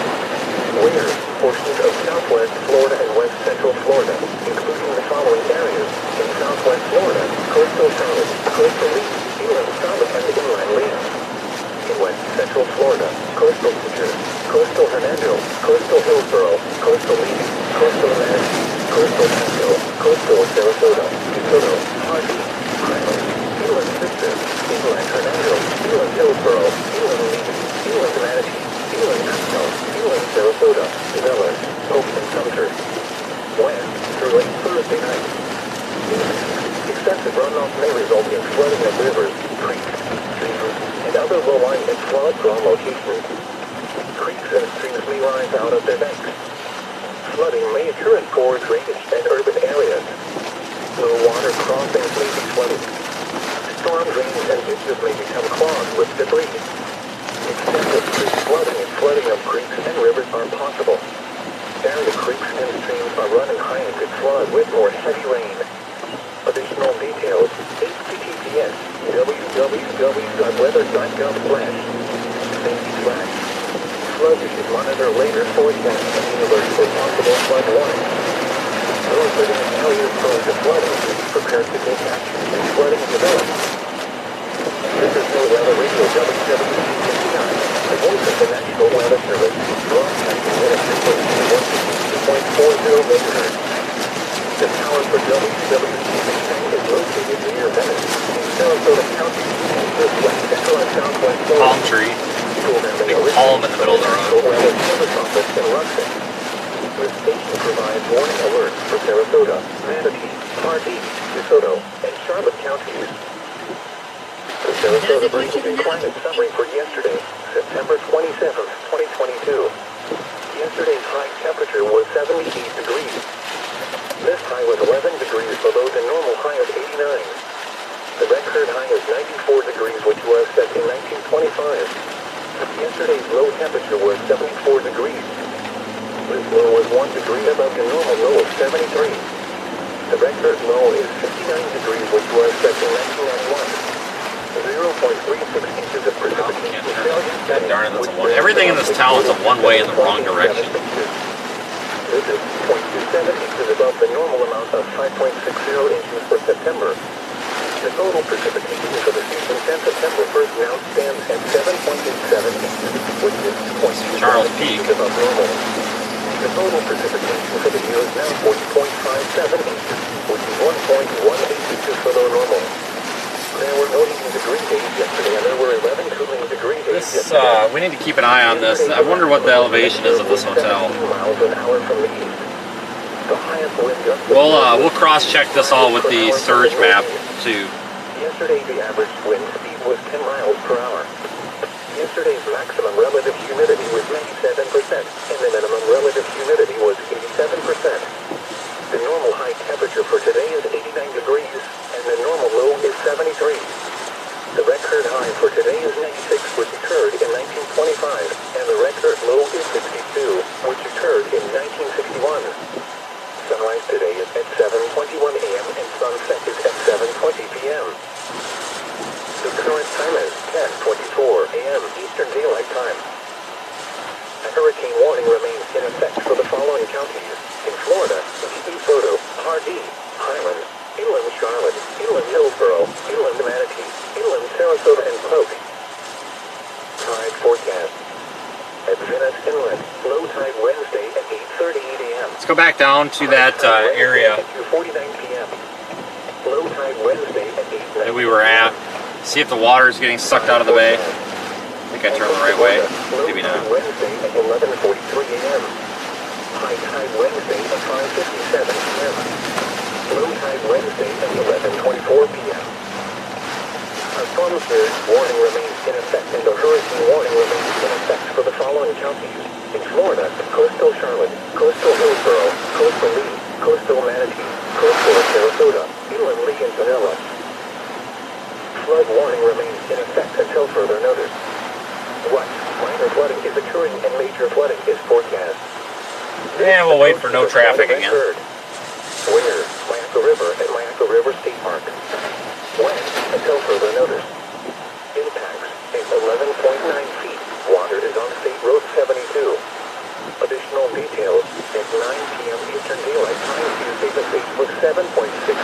Where portions of southwest Florida and west central Florida, including the following areas: in southwest Florida, coastal Charlotte, coastal Lee, inland Charlotte, and inland Lee. In west central Florida, coastal Citrus, coastal Hernando, coastal Hillsborough, coastal Lee, coastal Manatee, coastal Pasco, coastal Sarasota, DeSoto, Harvey, Highland, inland Citrus, inland Hernando, inland Hillsborough, inland Lee, inland Manatee, inland Pasco, inland Sarasota, Veller, Hope, and Sumter. West through late Thursday night. Excessive runoff may result in flooding of rivers, creeks, streams, and other low-lying and flood-prone locations. Creeks and streams may rise out of their banks. Flooding may occur in poor drainage and urban areas. Low water crossings may be flooded. Storm drains and ditches may become clogged with debris. Extensive creek flooding and flooding of creeks and rivers are possible. Area creeks and streams are running high and could flood with more heavy rain. Additional details, https://weather.gov/safety/. Flood you should monitor later forecasts and alert for possible flood warning. Those living in areas prone to flooding should be prepared to take action if flooding develops. This is no weather radio WWT-59, the voice of the National Weather Service, broadcasting at a frequency of 162.40 megahertz. The tower for WWT-59 is located near Venice, in Sarasota County, just west central and southwest Florida. Palm tree. Big palm in the middle of the road. Weather Service Office in Ruston. The station provides warning alerts for Sarasota, Manatee, Harvey, DeSoto, and Charlotte counties. The Sarasota Breaking Climate Summary for yesterday, September 27th, 2022. Yesterday's high temperature was 78 degrees. This high was 11 degrees below the normal high of 89. The record high is 94 degrees, which was set in 1925. Yesterday's low temperature was 74 degrees. This low was 1 degree above the normal low of 73. The record low is 59 degrees, which was set in 1991. 0.36 inches of precipitation fell yesterday. Darn it, that's a one. Everything in this town is a one-way in the wrong direction. This is 0.27 inches above the normal amount of 5.60 inches for September. The total precipitation for the season since September 1st now stands at 7.87 inches, which is 2.2 inches above normal. The total precipitation for the year is now 40.57 inches, which is 1.18 inches below normal. There were no heating degree days yesterday, and there were 11 cooling degree days yesterday. We need to keep an eye on this. I wonder what the elevation is of this hotel. Miles an hour from the east. The highest wind gust. We'll cross-check this all with the surge map too. Yesterday, the average wind speed was 10 miles per hour. Yesterday's maximum relative humidity was 97%, and the minimum relative humidity was 87%. The normal high temperature for today is 89 degrees, and the normal low is 73. The record high for today is 96, which occurred in 1925, and the record low is 62, which occurred in 1961. Sunrise today is at 7:21 a.m. and sunset is at 7:20 p.m. The current time is 10:24 a.m. Eastern Daylight Time. A hurricane warning remains in effect for the Let's go back down to that area at 2:49 p.m. Low tide Wednesday at 8:09. that we were at. See if the water is getting sucked out of the bay. I think I turned the right way. Maybe not. Wednesday at 11:43 a.m. High tide Wednesday at 5:57 p.m. Low tide Wednesday at 11:24 p.m. A storm surge warning remains in effect and a hurricane warning remains in effect for the following counties. In Florida, coastal Charlotte, coastal Hillsborough, coastal Lee, coastal Manatee, coastal Sarasota, inland Lee and Pinellas. Flood warning remains in effect until further notice. What minor flooding is occurring and major flooding is forecast. And we'll wait for no traffic again. Where? Mayaca River at Mayaca River State Park. When? Until further notice. Impacts at 11.9 feet. Water is on State Road 72. Additional details at 9 p.m. Eastern Daylight Time Tuesday. The state was 7.6 feet.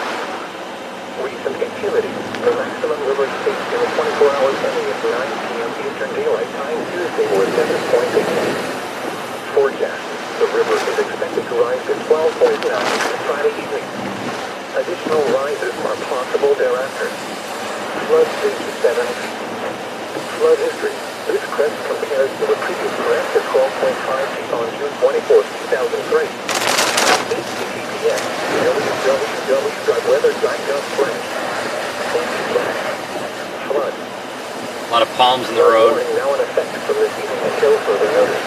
Recent activity. The maximum river state in the 24 hours ending at 9 p.m. Eastern Daylight Time Tuesday was 7.8 feet. Forecast. The river is expected to rise to 12.9 Friday evening. Additional rises are possible thereafter. Flood stage 7 feet. Flood history. This crest compares to the previous crest of 12.5 feet on June 24, 2003. HTTPS www.weather.gov/. Flood. A lot of palms in the road. Now in effect from this evening until further notice.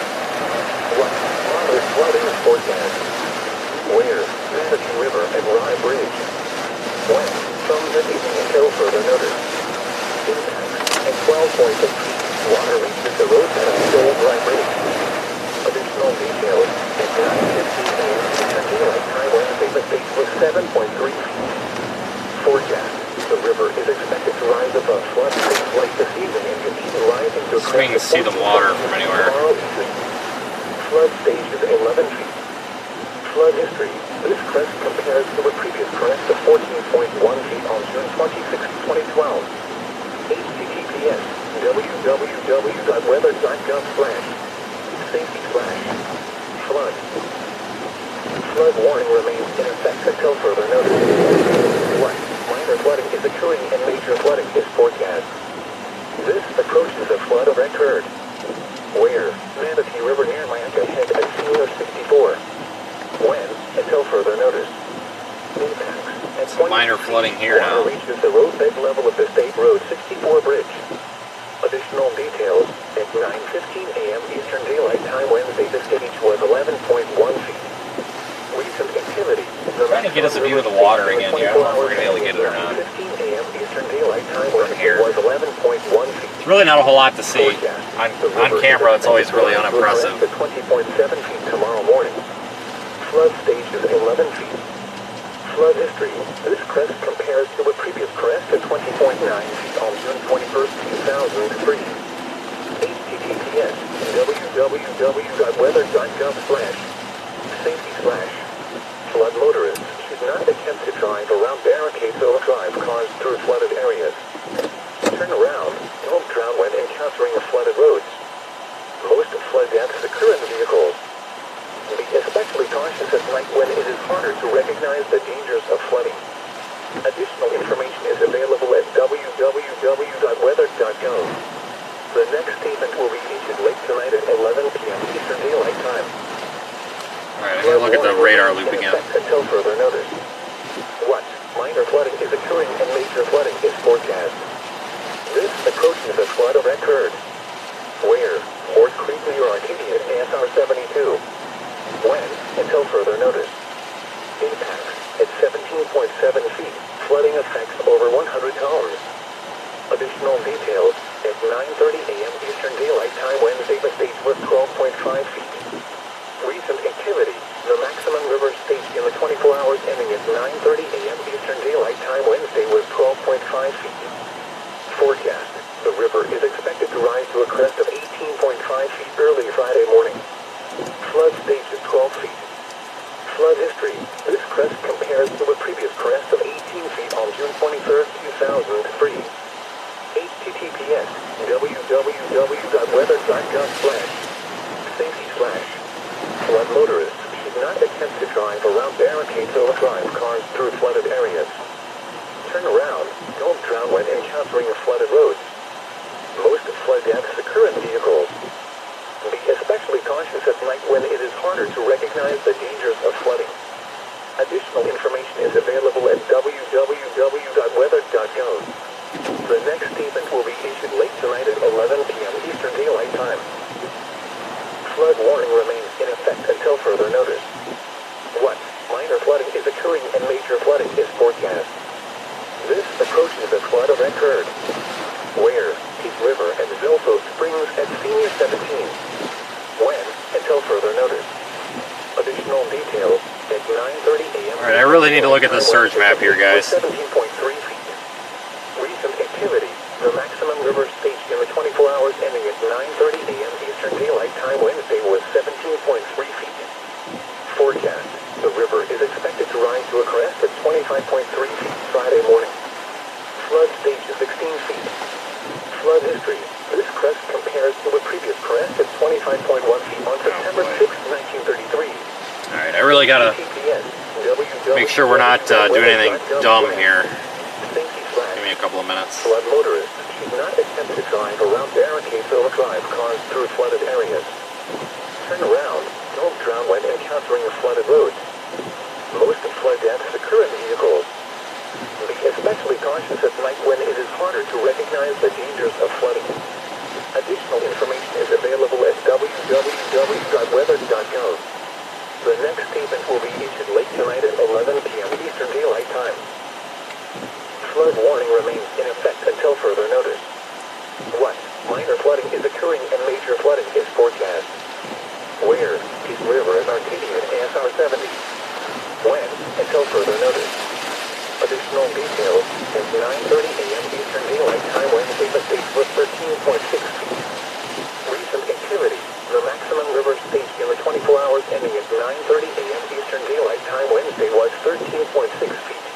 What? Moderate flooding is forecast. Where? Manatee River and Rye Bridge. When? From this evening until further notice. Impacts at 12.6 feet. Water reaches the roadside of the old Rye Bridge. Additional details at 9:15 a.m. Eastern Daylight Time Wednesday. The state was 7.3 feet. Forecast. The river is expected to rise above flood stage late this evening and continue rising to a So we can see the water from anywhere. tomorrow evening. Flood stage is 11 feet. Flood history. This crest compares to the previous crest of 14.1 feet on June 26, 2012. HTTPS www.weather.gov/safety/flood. Flood warning remains in effect until further notice. What? Minor flooding is occurring and major flooding is forecast. This approaches a flood of record. Where? Manatee River near Mayaca Head at scene of 64. When? Until further notice. Impacts at Minor flooding here now. water reaches the roadbed level of the State Road 64 bridge. Additional details at 9:15 a.m. Eastern Daylight Time Wednesday. The stage was 11.1 feet. Recent activity. Trying to get us a view of the water again here. I don't know if we're going to be able to get it or not. 15 a.m. Eastern Daylight Time Wednesday was 11.1 feet. It's really not a whole lot to see. On camera, it's always really unimpressive. 20.7 feet tomorrow morning. Flood stage is 11 feet. Flood history. This crest compares to a previous crest of 20.9 feet on June 21st, 2003. HTTPS www.weather.gov/safety/flood. Motorists should not attempt to drive around barricades or drive cars through flooded areas. Turn around. Don't drown when encountering flooded roads. Most flood deaths occur in vehicles. Be especially cautious at night when it is harder to recognize the dangers of flooding. Additional information is available at www.weather.gov. The next statement will be issued late tonight at 11 p.m. Eastern Daylight Time. Alright, I'm going to look at the radar loop again. Until further notice. What? Minor flooding is occurring and major flooding is forecast. This approaches a flood of record. Where? Fort Creek, New York, Arcadia, ASR 72. When? Until further notice. Impacts at 17.7 feet. Flooding affects over 100 homes. Additional details at 9:30 a.m. Eastern Daylight Time Wednesday. The stage was 12.5 feet. Recent activity. The maximum river stage in the 24 hours ending at 9:30 a.m. Eastern Daylight Time Wednesday was 12.5 feet. Forecast. The river is expected to rise to a crest of 18.5 feet early Friday morning. Flood stage is 12 feet. Flood history. This crest compares to a previous crest of 18 feet on June 23rd, 2003. HTTPS www.weather.gov/safety/flood. Motorists should should not attempt to drive around barricades or drive cars through flooded areas. Turn around. Don't drown when encountering flooded roads. Most flood deaths occur in vehicles. Be especially cautious at night when it is harder to recognize the dangers of flooding. Additional information is available at www.weather.gov. The next statement will be issued late tonight at 11 p.m. Eastern Daylight Time. Flood warning remains in effect until further notice. What minor flooding is occurring and major flooding is forecast. This approaches the flood event occurred. Where? Peak River and Zilfo Springs at Senior 17. When? Until further notice. Additional details at 9:30 a.m. Alright, I really need to look at this surge map here, guys. 17.3 feet. Recent activity. The maximum river stage in the 24 hours ending at 9:30 a.m. Eastern Daylight Time Wednesday was 17.3 feet. Forecast. The river is expected to rise to a crest at 25.3 feet Friday morning. Flood stage is 16 feet. Flood history. This crest compares to a previous crest at 25.1 feet on September 6, 1933. Alright, I really gotta make sure we're not doing anything dumb here. Give me a couple of minutes. Flood motorists should not attempt to drive around barricades or drive cars through flooded areas. Turn around. Don't drown when encountering flooded roads. Most flood deaths occur in vehicles. Be especially cautious at night when it is harder to recognize the dangers of flooding. Additional information is available at www.weather.gov. The next statement will be issued late tonight at 11 p.m. Eastern Daylight Time. Flood warning remains in effect until further notice. What minor flooding is occurring and major flooding is forecast. Where? Peak River and Arcadia and ASR 70. When? Until further notice. Additional details at 9:30 a.m. Eastern Daylight Time Wednesday the stage was 13.6 feet. Recent activity. The maximum river stage in the 24 hours ending at 9:30 a.m. Eastern Daylight Time Wednesday was 13.6 feet.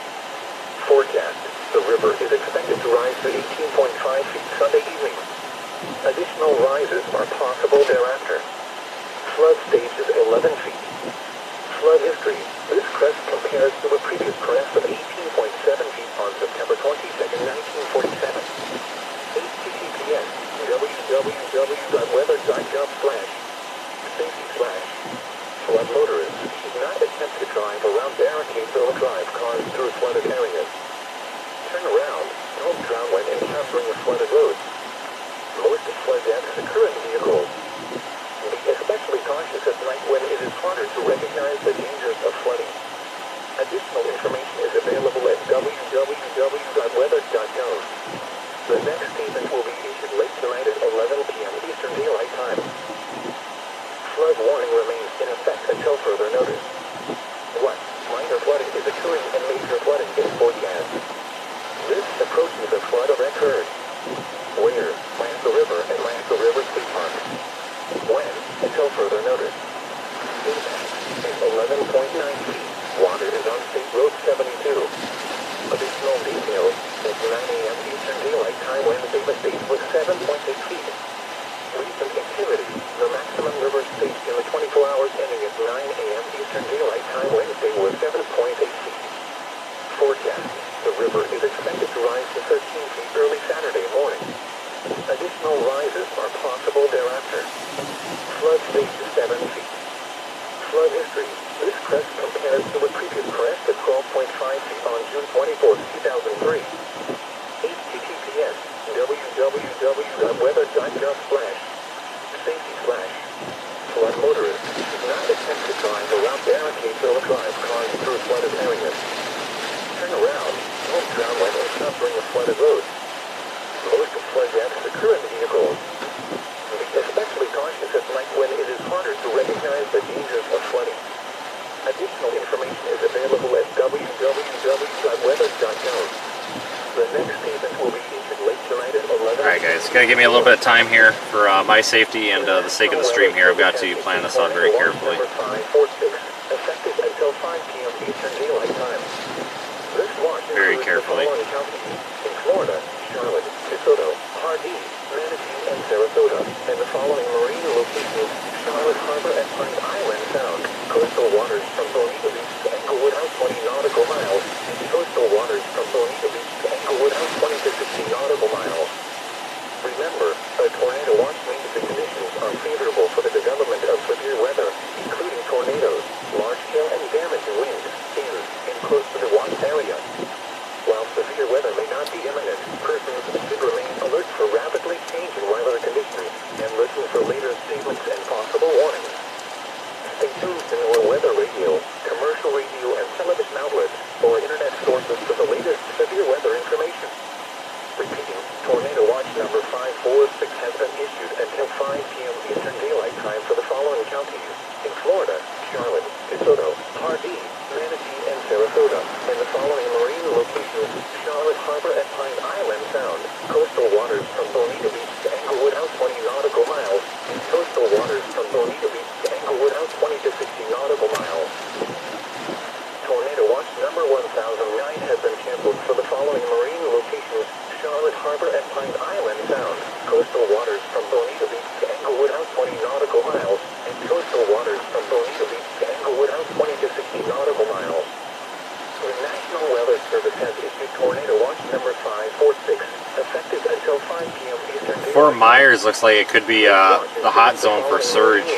Forecast. The river is expected to rise to 18.5 feet Sunday evening. Additional rises are possible thereafter. Flood stage is 11 feet. Flood history. This crest compares to a previous crest of 18.7 feet on September 22, 1947. https www.weather.gov/safety/flood motorists should not attempt to drive around barricades or drive cars through flooded areas. Turn around. Don't drown when encountering flooded roads. Most flood deaths occur in vehicles. Be especially cautious at night when it is harder to recognize the dangers of flooding. Additional information is available at www.weather.gov. The next statement will be issued late tonight at 11 p.m. Eastern Daylight Time. Flood warning remains in effect until further notice. What minor flooding is occurring and major flooding is forecast. This approaches the flood event occurred. Where? Lansing River and Lansing River State Park. When? Until further notice. Impact is 11.9 feet. Water is on State Road 72. Additional details at 9 a.m. Eastern Daylight Time Wednesday the stage was 7.8 feet. Recent activity. The maximum river stage in the 24 hours ending at 9 a.m. Eastern Daylight Time Wednesday was 7.8 feet. Forecast. The river is expected to rise to 13 feet early Saturday morning. Additional rises are possible thereafter. Flood stage is 7 feet. Flood history. This crest compares to a previous crest of 12.5 feet on June 24, 2003. https www.weather.gov/safety/flood motorists should not attempt to drive around barricades or drive cars through flooded areas. Turn around. Don't drown when encountering a flooded road. Most flood deaths occur in vehicles. Be especially cautious at night when it is harder to recognize the dangers of flooding. Additional information is available at www.weather.gov. The next statement will be issued late tonight at 11. Alright guys, gotta give me a little bit of time here for my safety and the sake of the stream here. I've got to plan this out very carefully. Effective until 5 p.m. Eastern Daylight Time. This watch very carefully. In Florida, Charlotte, DeSoto, Hardee, Manatee, and Sarasota, and the following marine locations: Charlotte Harbor and Pine Island Sound, coastal water. waters from Bonita Beach to Englewood out 20 nautical miles, and coastal waters from Bonita Beach to Englewood out 20 to 60 nautical miles. Remember, a tornado watch means the conditions are favorable for the development of severe weather, including tornadoes, large hail and damaging winds, in close to the watch area. While severe weather may not be imminent, persons should remain alert for rapidly changing weather conditions and listen for later statements and possible warnings. Stay tuned to our weather radio, commercial radio and television outlets, or internet sources for the latest severe weather information. Repeating, Tornado Watch number 546 has been issued until 5 p.m. Eastern Daylight Time for the following counties: in Florida, Charlotte, DeSoto, Hardee, Manatee, and Sarasota, and the following marine locations: Charlotte Harbor and Pine Island Sound, coastal waters from Bonita Beach to Englewood out 20 nautical miles, and coastal waters from Bonita Beach to Englewood out 20 to 60 nautical miles. Tornado Watch number 1009 has been canceled for the following marine locations: Charlotte Harbor and Pine Island Sound, coastal waters from Bonita Beach to Englewood out 20 nautical miles, and coastal waters from Bonita Beach to Englewood out 20 to 60 nautical miles. The National Weather Service has issued Tornado Watch number 546, effective until 5 p.m. Eastern Daylight. Fort Myers looks like it could be the hot zone for surge.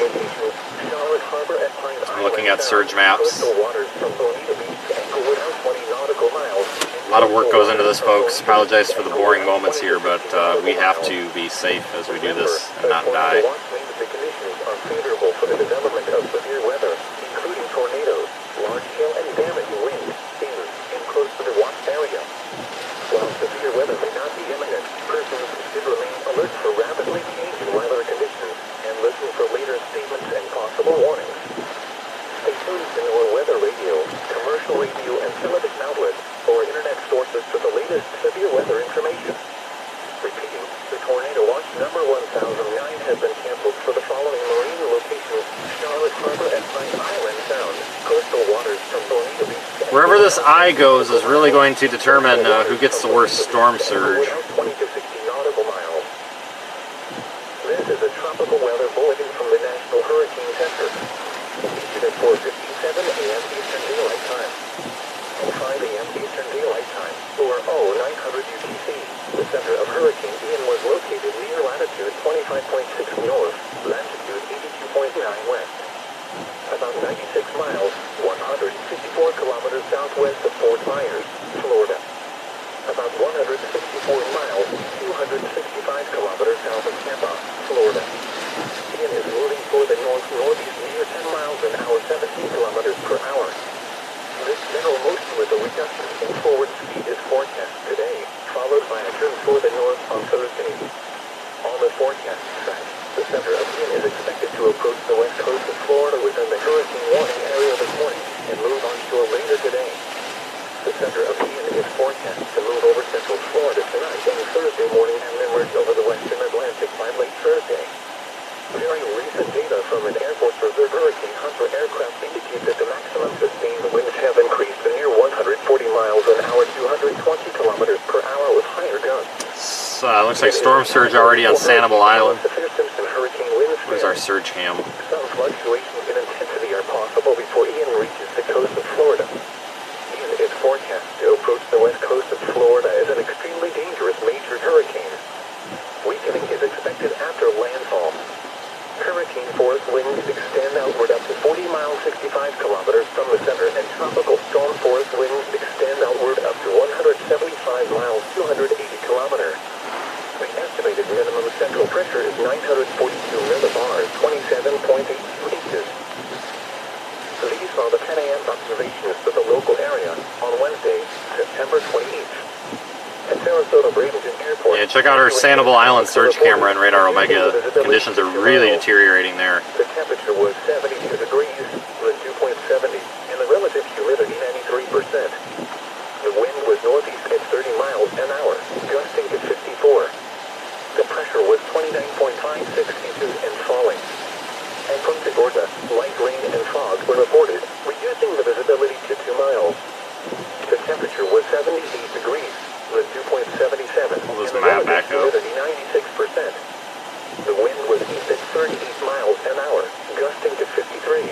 I'm looking at surge maps. A lot of work goes into this, folks. Apologize for the boring moments here, but we have to be safe as we do this and not die. The conditions are favorable for the development of severe weather, including tornadoes, large hail and damaging winds, in close to the watch area. While severe weather may not be imminent, persons should remain alert for rapidly changing weather conditions and listen for later statements and possible warnings. Stay tuned to our weather radio, commercial radio and television outlets, or internet sources for the latest severe weather information. Repeating, the Tornado Watch number 1009 has been canceled for the following marine locations: Charlotte Harbor and Pine Island Sound, coastal waters from Bonita Beach. Wherever this eye goes is really going to determine who gets the worst storm surge. 20 to 60 nautical miles. This is a tropical weather bulletin from the National Hurricane Center. Issued at 4:57 a.m. Eastern Daylight Time. At 5 a.m. Eastern Daylight Time, or 0900 UTC, the center of Hurricane Ian was located near latitude 25.6 north, latitude 82.9 west. About 96 miles, 154 kilometers southwest of Fort Myers, Florida. About 164 miles, 265 kilometers south of Tampa, Florida. Ian is moving toward the north-northeast near 10 miles an hour, 17 kilometers per hour. This general motion with a reduction in forward speed is forecast today, followed by a turn toward the north on Thursday. On the forecast track, the center of Ian is expected to approach the west coast of Florida within the hurricane warning area this morning and move onshore later today. The center of Ian is forecast to move over central Florida tonight and Thursday morning and emerge over the western Atlantic by late Thursday. Very recent data from an Air Force Reserve Hurricane Hunter aircraft indicate that the maximum sustained winds have increased to near 140 miles an hour, 220 kilometers per hour with higher gusts. Looks like storm surge already on Sanibel Island. Where's our surge cam? Some fluctuations in intensity are possible before Ian reaches the coast of Florida. Ian is forecast to approach the west coast of Florida as an extremely dangerous major hurricane. Weakening is expected after landfall. Hurricane force winds extend outward up to 40 miles 65 kilometers from the center, and tropical storm force winds extend outward up to 175 miles 280 kilometers. The estimated minimum central pressure is 942 millibars, 27.82 inches. These are the 10 a.m. observations for the local area on Wednesday, September 28th. At Sarasota Bradenton Airport. Yeah, check out our Sanibel Island surge camera in Radar Omega. Conditions are really deteriorating there. The temperature was 72 degrees, the dew point 70, and the relative humidity 93%. The wind was northeast at 30 miles an hour, gusting to 54. The pressure was 29.56 inches and falling. At Punta Gorda, light rain and fog were reported, reducing the visibility to 2 miles. The temperature was 78 degrees. The dew point 77. Pull this map back up. 96%. The wind was east at 38 miles an hour, gusting to 53.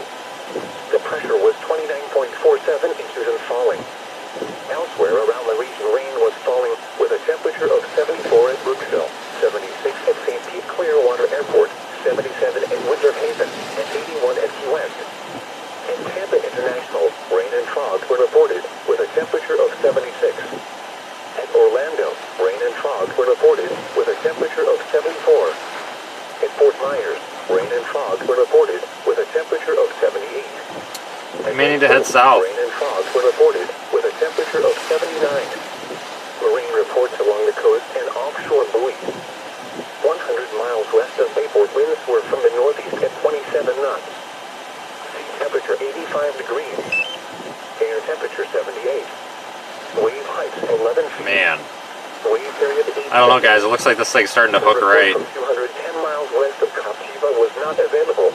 The pressure was inches and falling. Elsewhere around the region, rain was falling with a temperature of 74 at Brooksville, 76 at St. Pete Clearwater Airport, 77 at Winter Haven, and 81 at Key West. In Tampa International, rain and fog were reported with a temperature of 76. At Orlando, rain and fog were reported with a temperature of 74. At Fort Myers, rain and fog were reported with a temperature of 78. We may need to head south. Rain and fog were reported with a temperature of 79. Marine reports along the coast and offshore buoys. 100 miles west of Bayport, winds were from the northeast at 27 knots. Sea temperature 85 degrees. Air temperature 78. Wave height 11 feet. Man. Wave period 8. I don't know, guys. It looks like this thing's starting to hook right. From 210 miles west of Captiva was not available.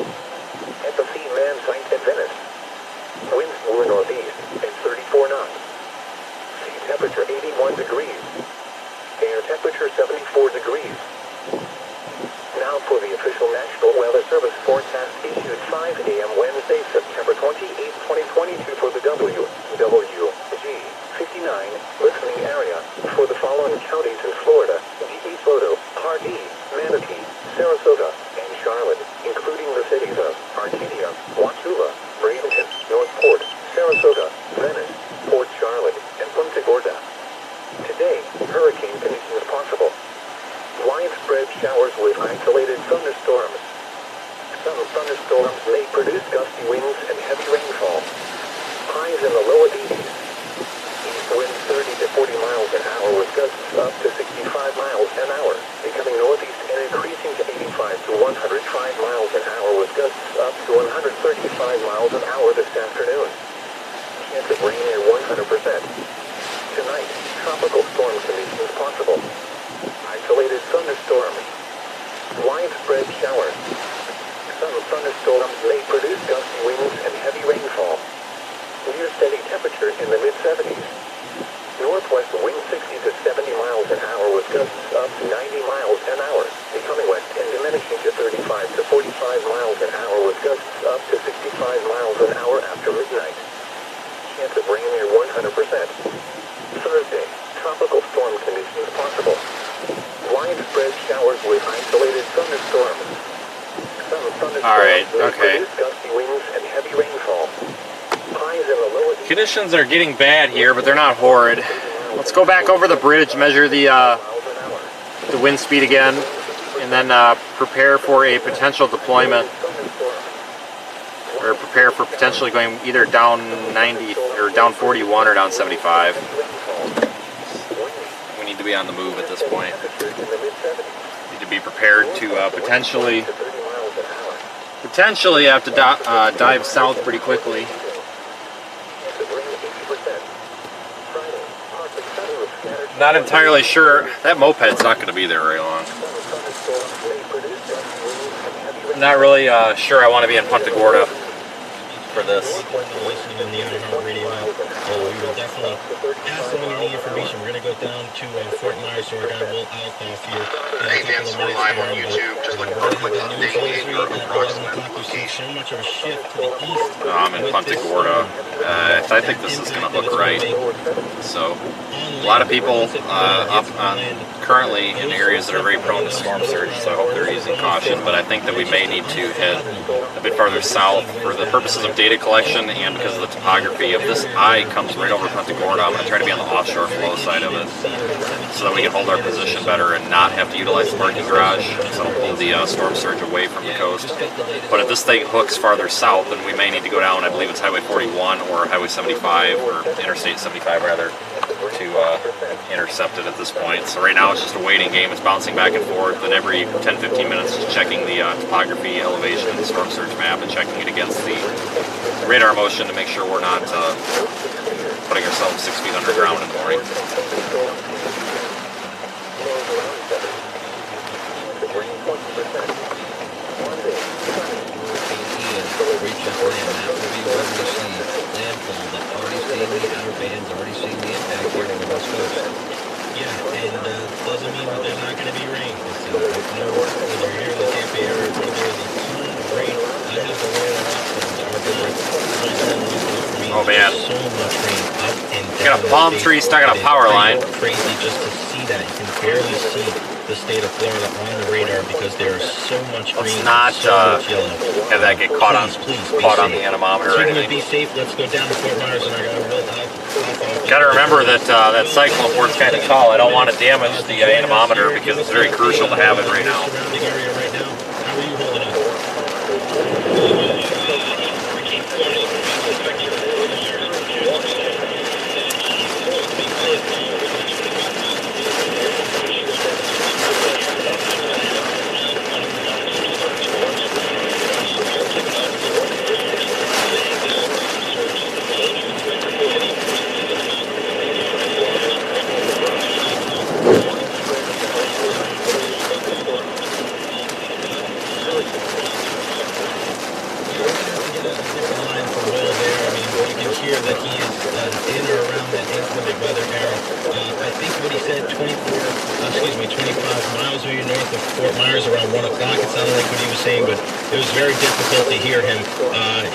At the sea man site at Venice. Winds blew northeast at 34 knots. Sea temperature 81 degrees. Air temperature 74 degrees. Now for the official National Weather Service forecast issued 5 a.m. Wednesday, September 28, 2022 for the WG 59 listening area for the following counties in Florida: DeSoto, Pardee, Manatee, Sarasota, and Charlotte, including the cities of Arcadia, Wauchula, Bradenton, Northport, Sarasota, Venice, Port Charlotte, and Punta Gorda. Today, hurricane conditions possible. Widespread showers with isolated thunderstorms. Some thunderstorms may produce gusty winds and heavy rainfall. Highs in the lower 80s. East winds 30 to 40 miles an hour with gusts up to 65 miles an hour, becoming northeast and increasing to 85 to 105 miles an hour with gusts up to 135 miles an hour this afternoon. Chance of rain near 100%. Tonight, tropical storm conditions possible. Isolated thunderstorms. Widespread showers. Some thunderstorms may produce gusty winds and heavy rainfall. Near steady temperatures in the mid-70s. Northwest wind 60 to 70 miles an hour with gusts up to 90 miles an hour, becoming west and diminishing to 35 to 45 miles an hour with gusts up to 65 miles an hour after midnight. Chance of rain near 100%. Thursday, tropical storm conditions possible. Widespread showers with isolated thunderstorms. Some thunderstorms may produce gusty winds and heavy rainfall. Highs in the lower Conditions are getting bad here, but they're not horrid. Let's go back over the bridge, measure the wind speed again, and then prepare for a potential deployment. Or prepare for potentially going either down 90 or down 41 or down 75. We need to be on the move at this point. Need to be prepared to potentially have to dive south pretty quickly. Not entirely sure. That moped's not going to be there very long. Not really sure I want to be in Punta Gorda for this. Listening in the iHeartRadio app. We will definitely pass along any information. We're going to go down to Fort Myers, so we're going to roll Alpha here. Hey, Vince, we're live on YouTube. Just looking for a quick update or approximate location. So much of a shift to the east. I'm in Punta Gorda. I think this is going to look right. So, a lot of people currently in areas that are very prone to storm surge, so I hope they're using caution. But I think that we may need to head a bit farther south for the purposes of data collection and because of the topography of this eye comes right over Punta Gorda. I'm going to try to be on the offshore flow side of it so that we can hold our position better and not have to utilize the parking garage, so it'll pull the storm surge away from the coast. But if this thing hooks farther south, then we may need to go down, I believe it's Highway 41 or Highway 75, or Interstate 75 rather, to intercept it at this point. So right now it's just a waiting game. It's bouncing back and forth, and every 10-15 minutes just checking the topography, elevation, and the storm surge map, and checking it against the radar motion to make sure we're not putting ourselves 6 feet underground in the morning. Already seeing the impact here on the West Coast. Yeah, and doesn't mean that there's not going to be rain. Whether you're here in the Tampa area or there's a ton of rain, I'm just aware that options are going to be for me Oh man. So much rain up and down. Got a palm tree stuck on a power line. Crazy just to see that. You can barely see the state of Florida on the radar because there is so much green. Let's not so much yellow. have that get caught on the anemometer. Speaking of be safe, let's go down to Fort Myers and I got a real Got to remember that that cyclone force kind of tall. I don't want to damage the anemometer because it's very crucial to have it right now. Surrounding area right now. How are you holding up? That he is in or around that inclement weather area. I think what he said, 25 miles maybe north of Fort Myers around 1 o'clock. It sounded like what he was saying, but it was very difficult to hear him.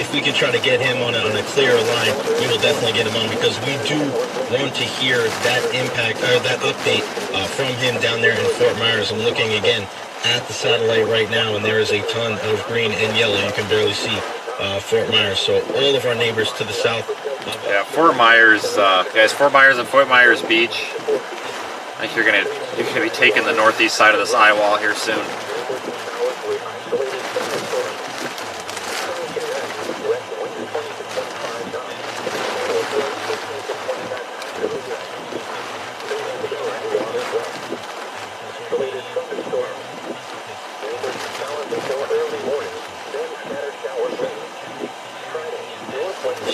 If we can try to get him on a clearer line, we will definitely get him on because we do want to hear that impact or that update from him down there in Fort Myers. I'm looking again at the satellite right now, and there is a ton of green and yellow. You can barely see Fort Myers. So all of our neighbors to the south. Yeah, Fort Myers, guys. Fort Myers and Fort Myers Beach. I think you're gonna be taking the northeast side of this eye wall here soon.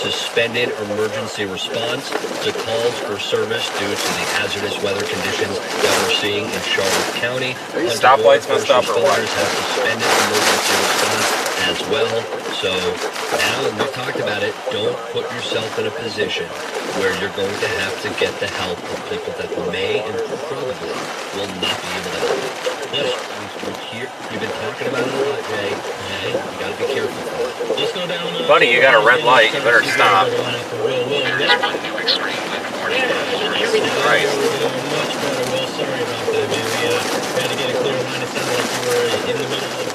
Suspended emergency response to calls for service due to the hazardous weather conditions that we're seeing in Charlotte County. Are these stoplights messed up or what? Have suspended emergency response as well. So now we've talked about it. Don't put yourself in a position where you're going to have to get the help of people that may and probably will not be able to help. You've been talking about it a lot, Jay. Okay? You got to be careful. Let's go down. Buddy, you got a red light. You better stop. There's one new extreme wind warning. Right. Much better. Well, sorry about that, man. We had to get a clear line. It sounded like we were in the middle of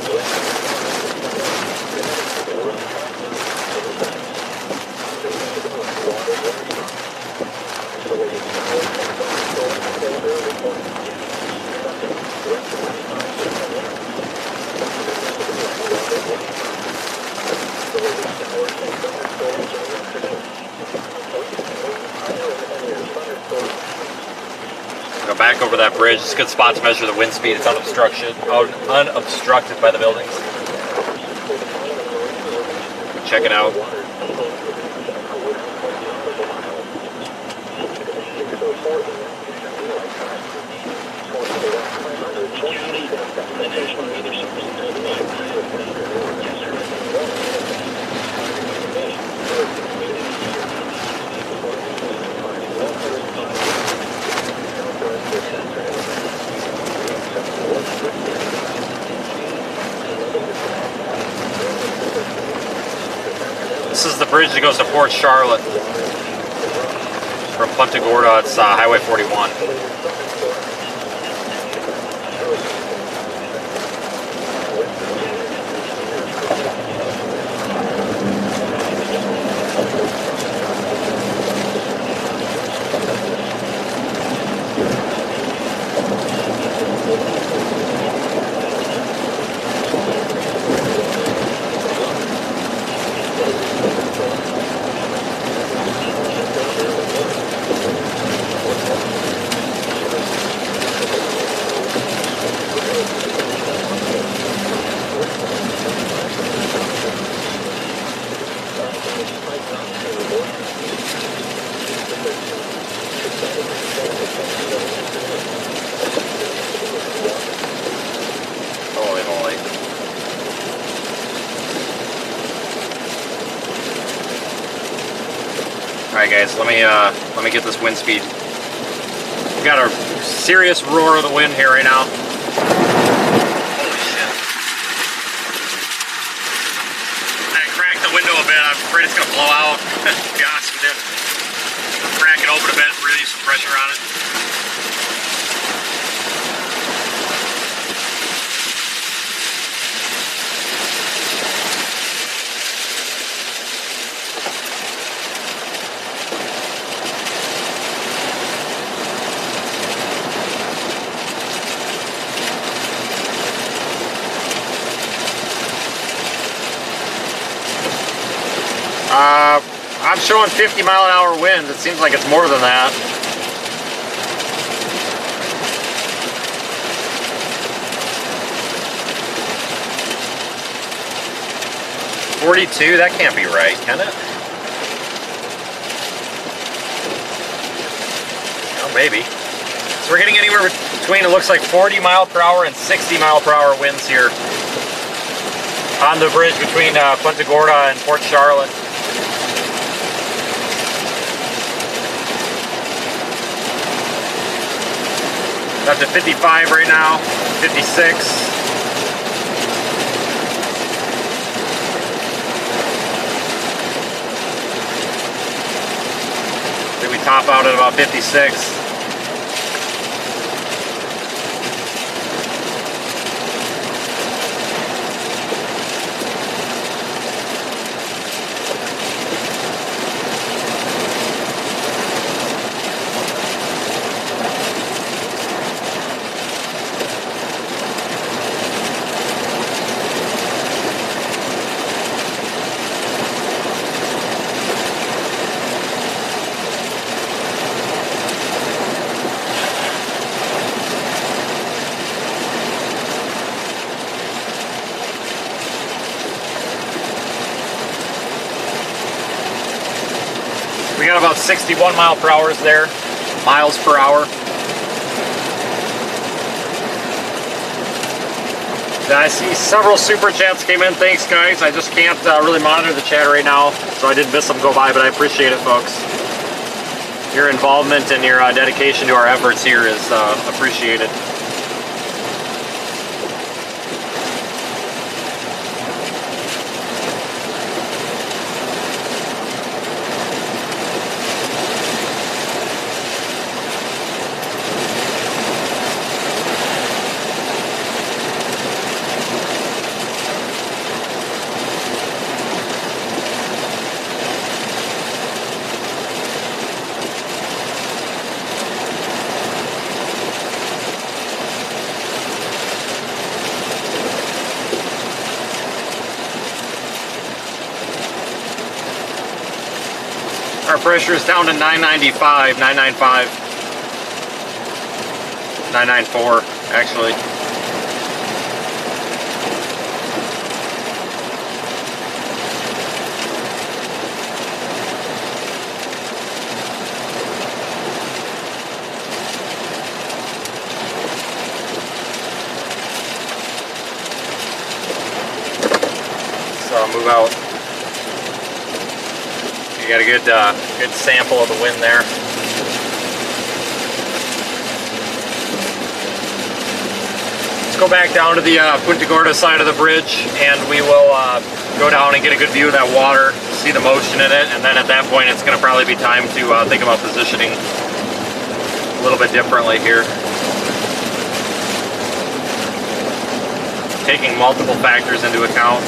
Go back over that bridge. It's a good spot to measure the wind speed. It's unobstructed by the buildings. Check it out. This is the bridge that goes to Port Charlotte. From Punta Gorda, it's Highway 41. Holy moly. Alright guys, let me get this wind speed. We got a serious roar of the wind here right now. Holy shit. I cracked the window a bit. I'm afraid it's gonna blow out. To be honest with you. Crack it open a bit, release some pressure on it. I'm showing 50-mile-an-hour winds. It seems like it's more than that. .42? That can't be right, can it? Oh, maybe. So we're getting anywhere between, it looks like 40 mile per hour and 60 mile per hour winds here on the bridge between Punta Gorda and Port Charlotte. Up to 55 right now, 56. Then we top out at about 56. We got about 61 mile per hour there, miles per hour. I see several super chats came in. Thanks, guys. I just can't really monitor the chat right now, so I did miss them go by, but I appreciate it, folks. Your involvement and your dedication to our efforts here is appreciated. Our pressure is down to 995, 995, 994 actually. So I'll move out. You got a good sample of the wind there. Let's go back down to the Punta Gorda side of the bridge, and we will go down and get a good view of that water, see the motion in it, and then at that point it's going to probably be time to think about positioning a little bit differently here. Taking multiple factors into account.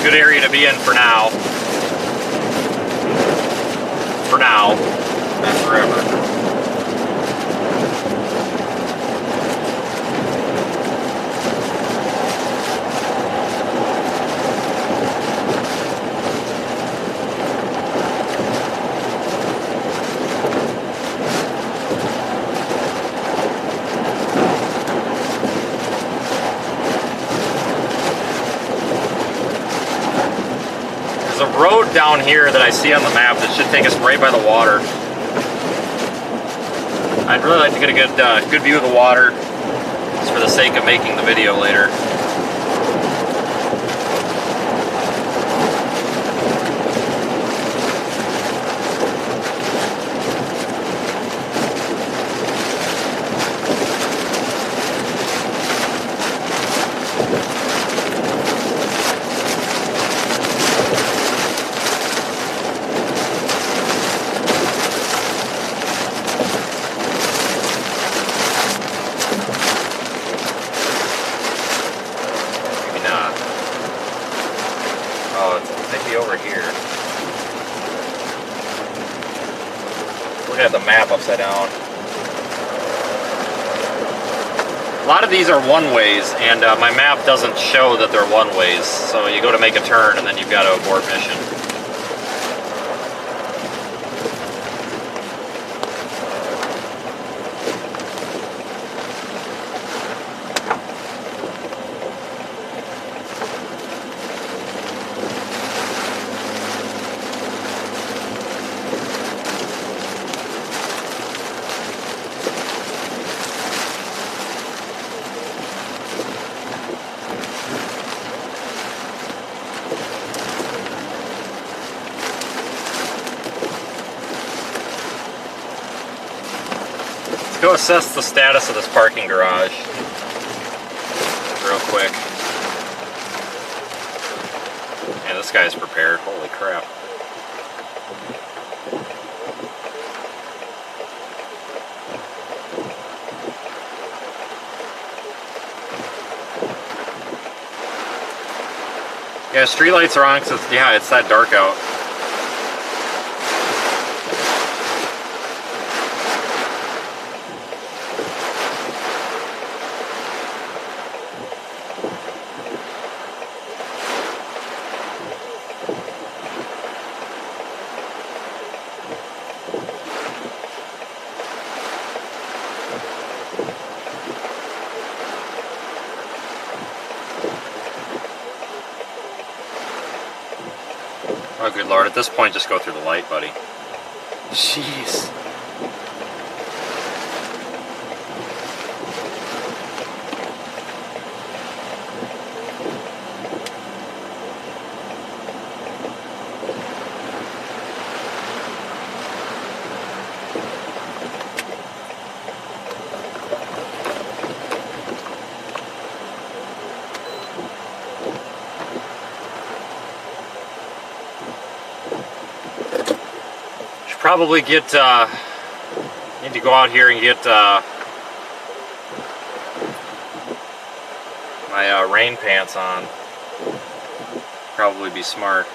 good area to be in for now. For now, not forever. There's a road down here that I see on the map that should take us right by the water. I'd really like to get a good view of the water, just for the sake of making the video later. Upside down. A lot of these are one-ways, and my map doesn't show that they're one-ways, so you go to make a turn and then you've got to abort mission. Go assess the status of this parking garage real quick. Yeah, this guy's prepared. Holy crap. Yeah, streetlights are on because it's that dark out. Oh, good lord, at this point, just go through the light, buddy. Jeez. Probably need to go out here and get my rain pants on. Probably be smart.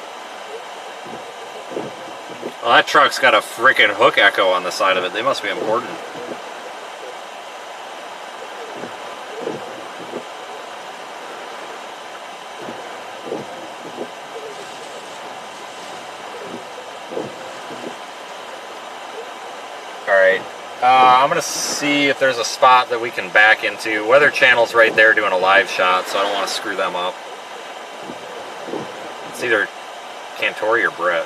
Well, that truck's got a frickin' hook echo on the side of it. They must be important. Alright, I'm going to see if there's a spot that we can back into. Weather Channel's right there doing a live shot, so I don't want to screw them up. It's either Cantori or Brett.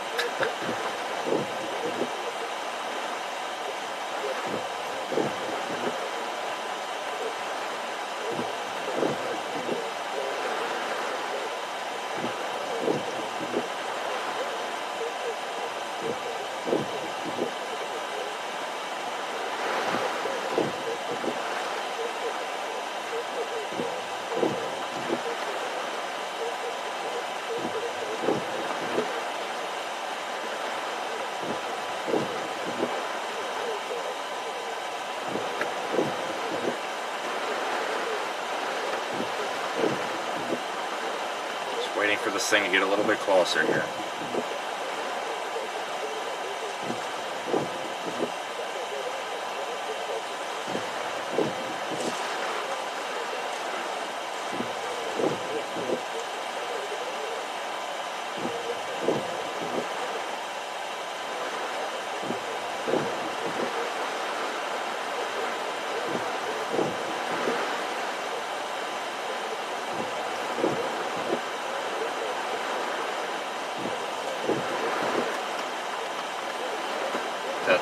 for this thing to get a little bit closer here.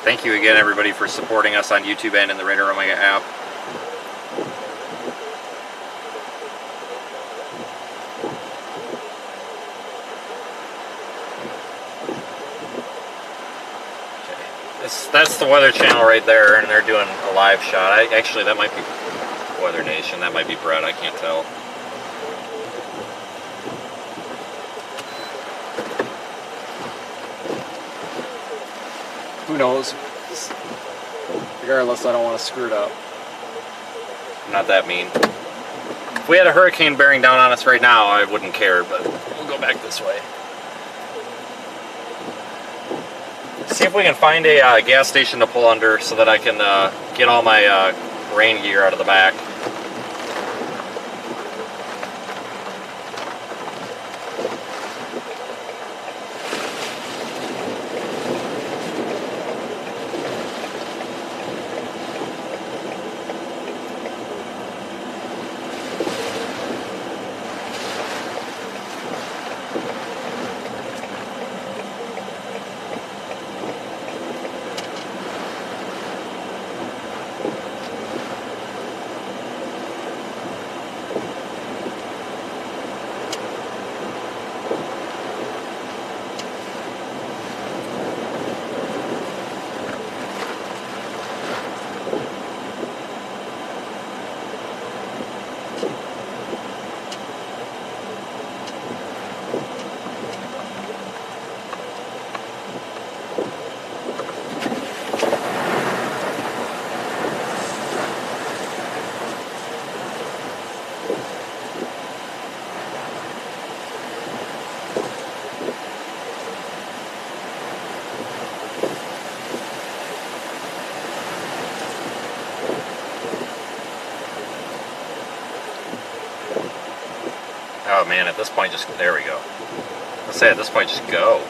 Thank you again, everybody, for supporting us on YouTube and in the Radar Omega app. Okay. That's the Weather Channel right there, and they're doing a live shot. Actually, that might be Weather Nation. That might be Brett. I can't tell. Who knows? Regardless, I don't want to screw it up. I'm not that mean. If we had a hurricane bearing down on us right now, I wouldn't care, but we'll go back this way. See if we can find a gas station to pull under so that I can get all my rain gear out of the back. Oh man, at this point just, there we go. Let's say at this point just go.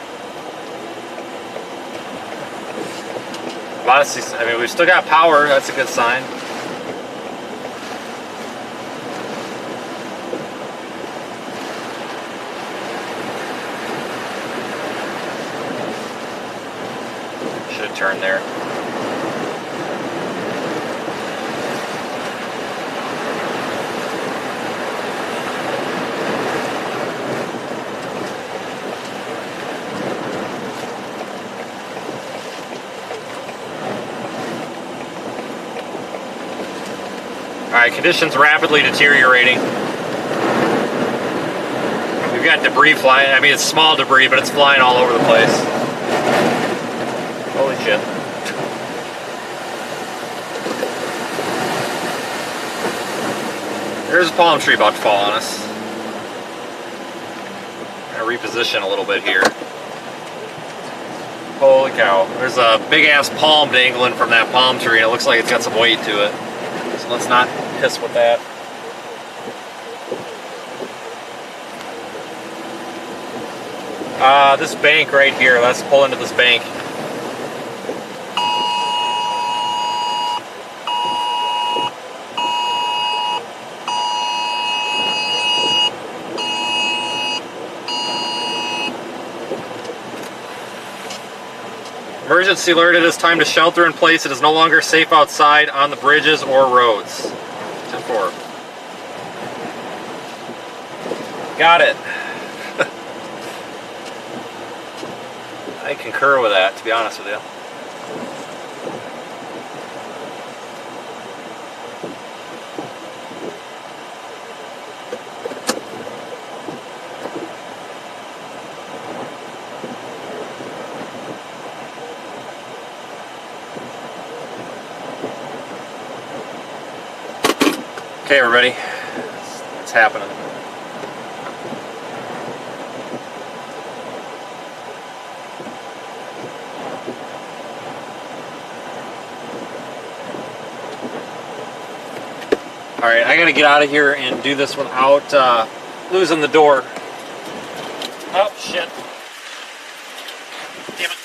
Honestly, I mean, we've still got power, that's a good sign. Should turn there. Alright, conditions rapidly deteriorating. We've got debris flying. I mean, it's small debris, but it's flying all over the place. Holy shit. There's a palm tree about to fall on us. I'm gonna reposition a little bit here. Holy cow. There's a big ass palm dangling from that palm tree, and it looks like it's got some weight to it. So let's not piss with that. This bank right here, let's pull into this bank. Emergency alert, it is time to shelter in place. It is no longer safe outside on the bridges or roads. 10-4. Got it. I concur with that, to be honest with you. Okay, everybody, it's happening. Alright, I gotta get out of here and do this without losing the door. Oh, shit. Damn it.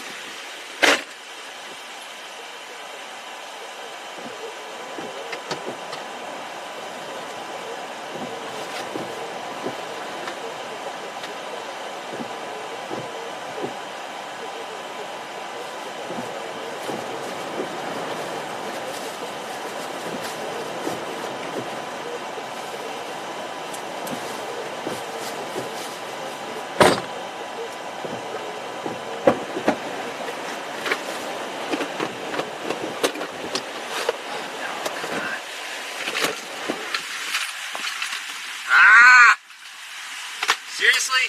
Seriously?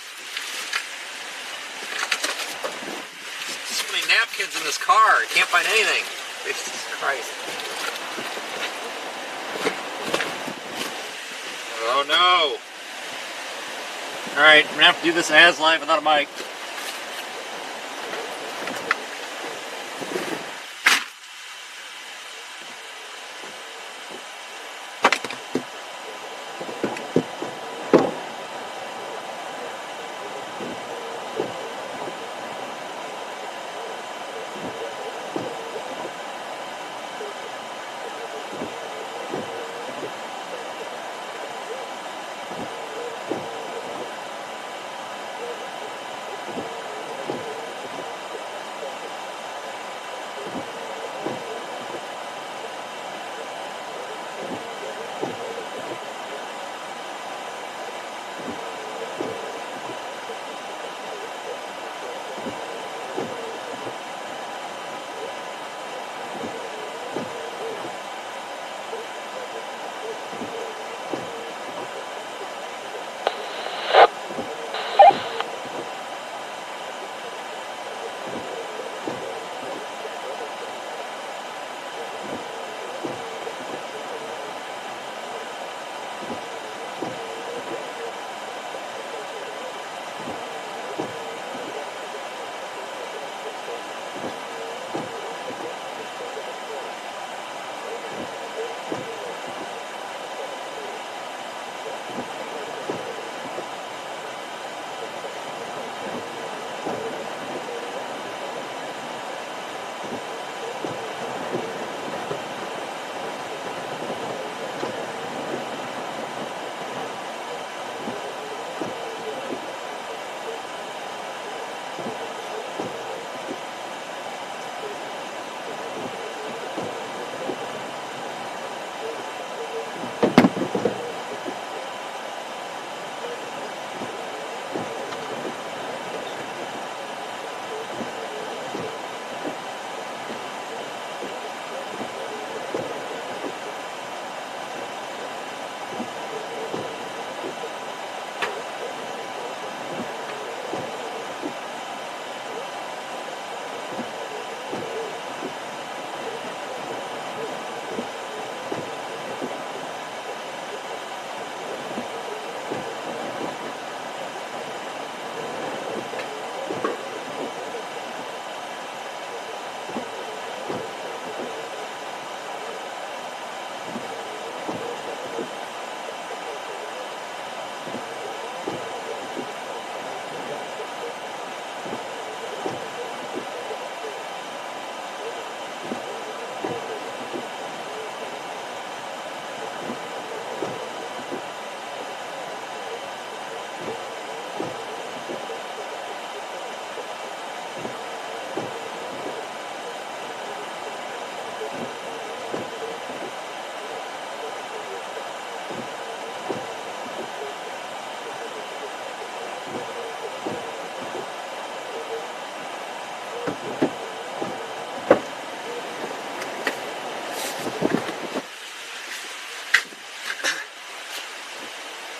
So many napkins in this car. I can't find anything. Jesus Christ. Oh no. Alright, I'm gonna have to do this as live without a mic.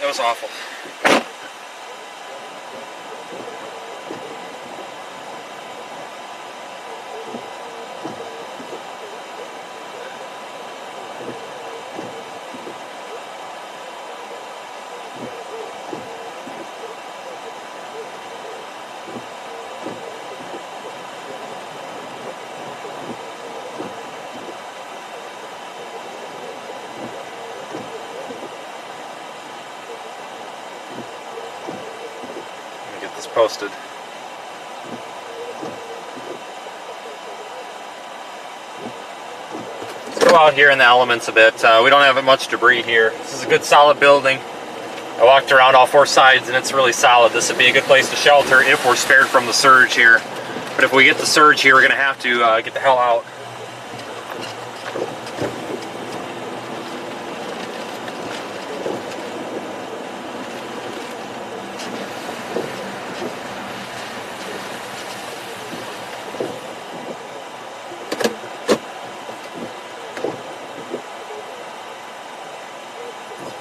That was awful. posted. Let's go out here in the elements a bit. We don't have much debris here. This is a good solid building. I walked around all four sides and it's really solid. This would be a good place to shelter if we're spared from the surge here. But if we get the surge here, we're going to have to get the hell out.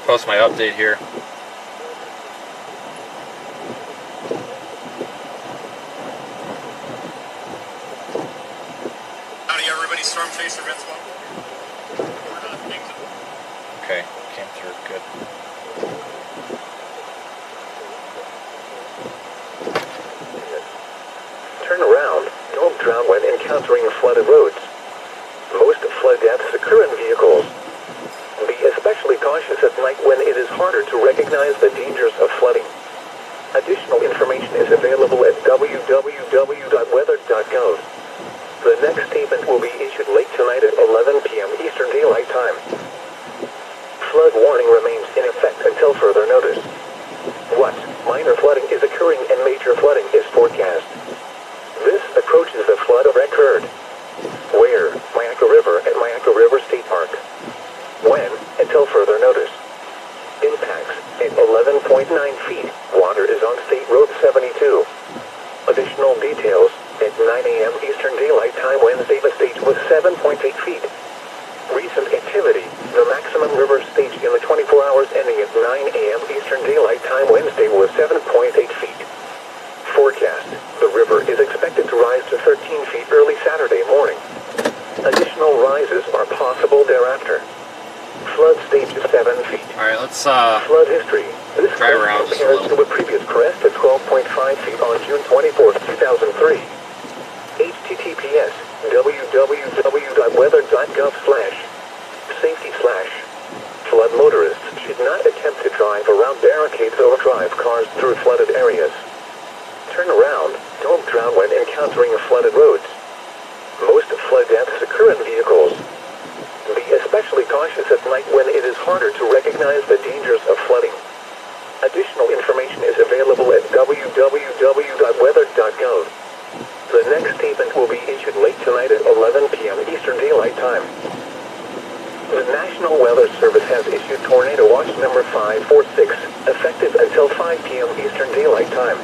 Post my update here. Howdy everybody, Storm Chaser Vince. Okay, came through, good. Turn around. Don't drown when encountering flooded roads. Most flood deaths occur in vehicles. Be especially cautious at night when it is harder to recognize the dangers of flooding. Additional information is available at www.weather.gov. The next statement will be issued late tonight at 11 p.m. Eastern Daylight Time. Flood warning remains in effect until further notice. What minor flooding is occurring and major flooding is forecast. This approaches the flood occurred. Where? Mayaca River at Mayaca River State Park. When? Until further notice. Impacts at 11.9 feet. Water is on State Road 72. Additional details at 9 a.m. Eastern Daylight Time Wednesday. The stage was 7.8 feet. Recent activity. The maximum river stage in the 24 hours ending at 9 a.m. Eastern Daylight Time Wednesday was 7.8 feet. Forecast. The river is expected to rise to 13 feet early Saturday morning. Additional rises are possible thereafter. Flood stage is 7 feet. Alright, let's flood history. This drive around just a compares little. to a previous crest of 12.5 feet on June 24, 2003. https www.weather.gov/safety/ flood motorists should not attempt to drive around barricades or drive cars through flooded areas. Turn around. Don't drown when encountering flooded roads. Most flood deaths occur in vehicles. Be especially cautious at night when it is harder to recognize the dangers of flooding. Additional information is available at www.weather.gov. The next statement will be issued late tonight at 11 p.m. Eastern Daylight Time. The National Weather Service has issued Tornado Watch number 546, effective until 5 p.m. Eastern Daylight Time.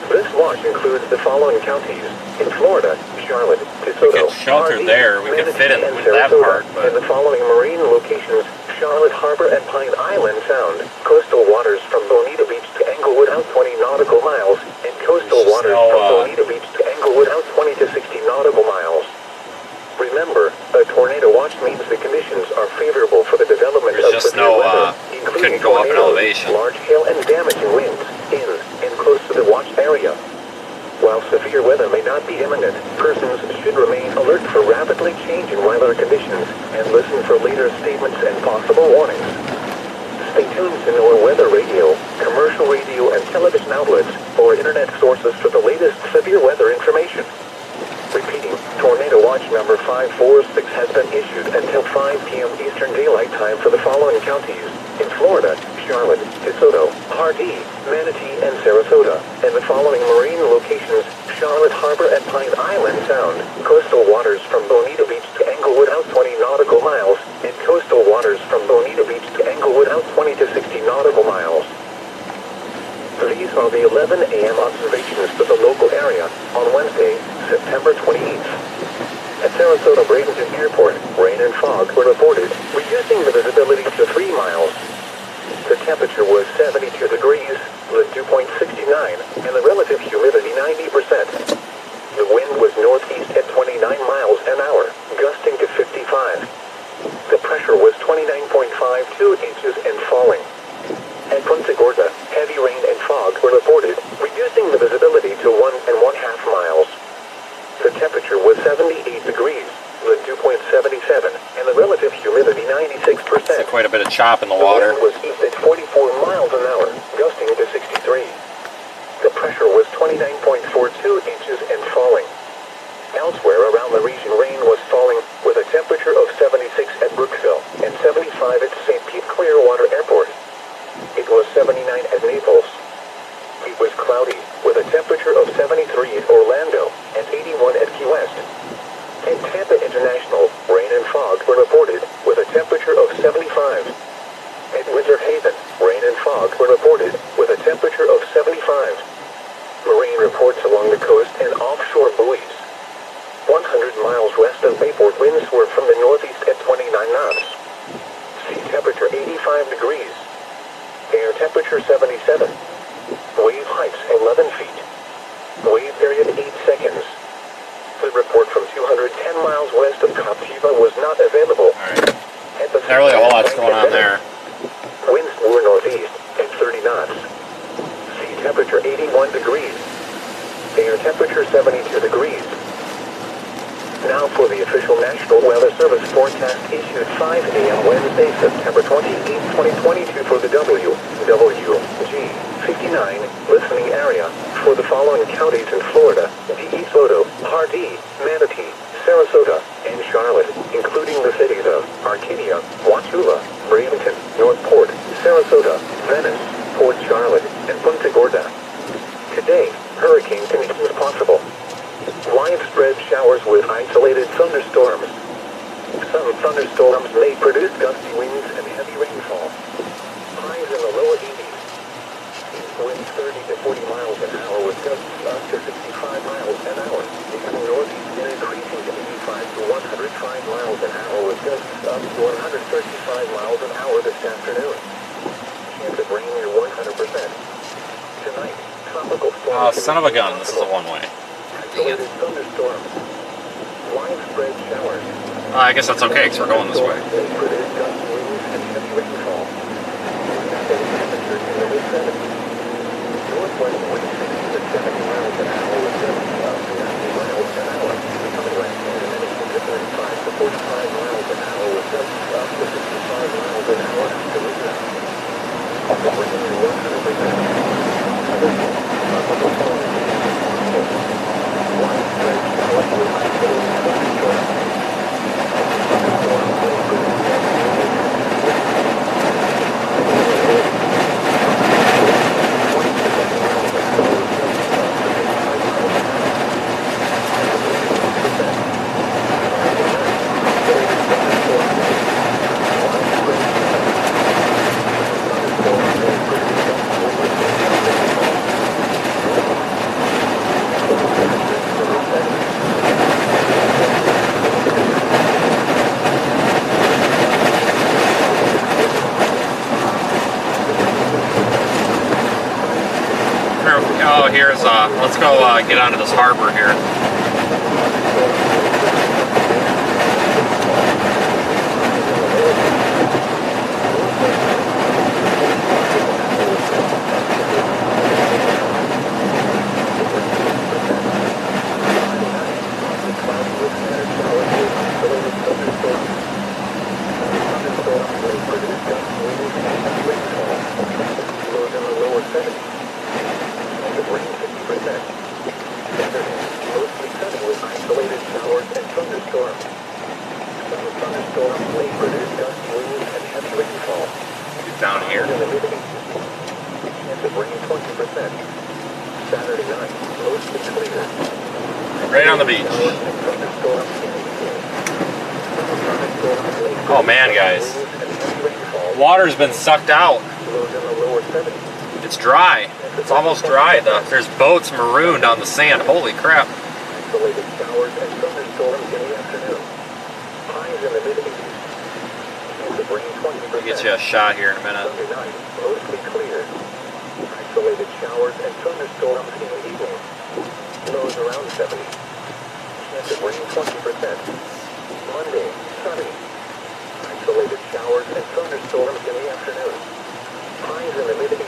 This watch includes the following counties: in Florida, Charlotte, DeSoto, We could shelter there, we could fit in with that part, but and the following marine locations: Charlotte Harbor and Pine Island Sound, coastal waters from Bonita Beach to Englewood out 20 nautical miles, and coastal waters from Bonita Beach to Englewood out 20 to 60 nautical miles. Remember, a tornado watch means the conditions are favorable for the development there's of just severe no, weather, couldn't go up in tornadoes, elevation. large hail and damaging winds in and close to the watch area. While severe weather may not be imminent, persons should remain alert for rapidly changing weather conditions and listen for later statements and possible warnings. Stay tuned to NOAA weather radio, commercial radio and television outlets, or internet sources for the latest severe weather information. Repeating, Tornado Watch number 546 has been issued until 5 p.m. Eastern Daylight Time for the following counties: in Florida, Charlotte, DeSoto, Hardee, Manatee, and Sarasota, and the following marine locations: Charlotte Harbor and Pine Island Sound, coastal waters from Bonita Beach to Englewood out 20 nautical miles, and coastal waters from Bonita Beach to Englewood out 20 to 60 nautical miles. These are the 11 a.m. observations for the local area on Wednesday, September 28th. At Sarasota Bradenton Airport, rain and fog were reported, reducing the visibility to 3 miles. The temperature was 72 degrees, the dew point 69, and the relative humidity 90%. The wind was northeast at 29 miles an hour, gusting to 55. The pressure was 29.52 inches and falling. At Punta Gorda, heavy rain and fog were reported, reducing the visibility to 1.5 miles. The temperature was 78 degrees, the dew point 77, and the relative humidity 96%. Quite a bit of chop in the water. The wind was east at 44 miles an hour, gusting to 63. The pressure was 29.42 inches and falling. Elsewhere around the region, rain was falling, with a temperature of 76 at Brookville and 75 at St. Pete Clearwater Airport. It was 79 at Naples. It was cloudy, with a temperature of 73 at Orlando and 81 at Key West. At Tampa International, rain and fog were reported, with a temperature of 75. At Winter Haven, rain and fog were reported, with a temperature of 75. Marine reports along the coast and offshore buoys. 100 miles west of Bayport, winds were from the northeast at 29 knots. Sea temperature 85 degrees. Air temperature 77. Wave heights 11 feet. Wave period 8 seconds. The report from 210 miles west of Captiva was not available. Alright. Not really a whole lot's going on there. Winds were northeast at 30 knots. Sea temperature 81 degrees. Air temperature 72 degrees. Now for the official National Weather Service forecast issued 5 a.m. Wednesday, September 28, 2022 for the WG 59 listening area for the following counties in Florida: DeSoto, Hardee, Manatee, Sarasota, and Charlotte, including the cities of Arcadia, Wauchula, Bradenton, Northport, Sarasota, Venice, Port Charlotte, and Punta Gorda. Today, hurricane conditions possible. Widespread showers with isolated thunderstorms. Some thunderstorms may produce gusty winds and heavy rainfall. Highs in the lower 80s. Winds 30 to 40 miles an hour with gusts up to 65 miles an hour. Becoming northeast and increasing to 85 to 105 miles an hour with gusts up to 135 miles an hour this afternoon. Chance of rain near 100%. Tonight, tropical storm. Oh, son of a gun, this is a one-way. Isolated thunderstorms. Widespread showers. I guess that's okay, because we're going this way. May produce gusty winds and heavy rainfall. Steady temperatures in the mid-70s. Northwest winds 60 to 70 miles an hour with gusts up to 90 miles an hour. Becoming west and diminishing to 35 to 45 miles an hour with gusts up to 65 miles an hour after midnight. The rain near 100%. Tropical storm conditions possible. Widespread showers with isolated thunderstorms. Thunderstorms may produce gusty winds and heavy rainfall. Oh, here's, let's go get onto this harbor here. Down here. Right on the beach. Oh man, guys. Water's been sucked out. It's dry. It's almost dry. There's boats marooned on the sand. Holy crap. I'll get you a shot here in a minute. Mostly clear. Isolated showers and thunderstorms in the evening. Lows around 70. Chance of rain 20%. Monday, sunny. Isolated showers and thunderstorms in the afternoon. Highs in the mid-80s.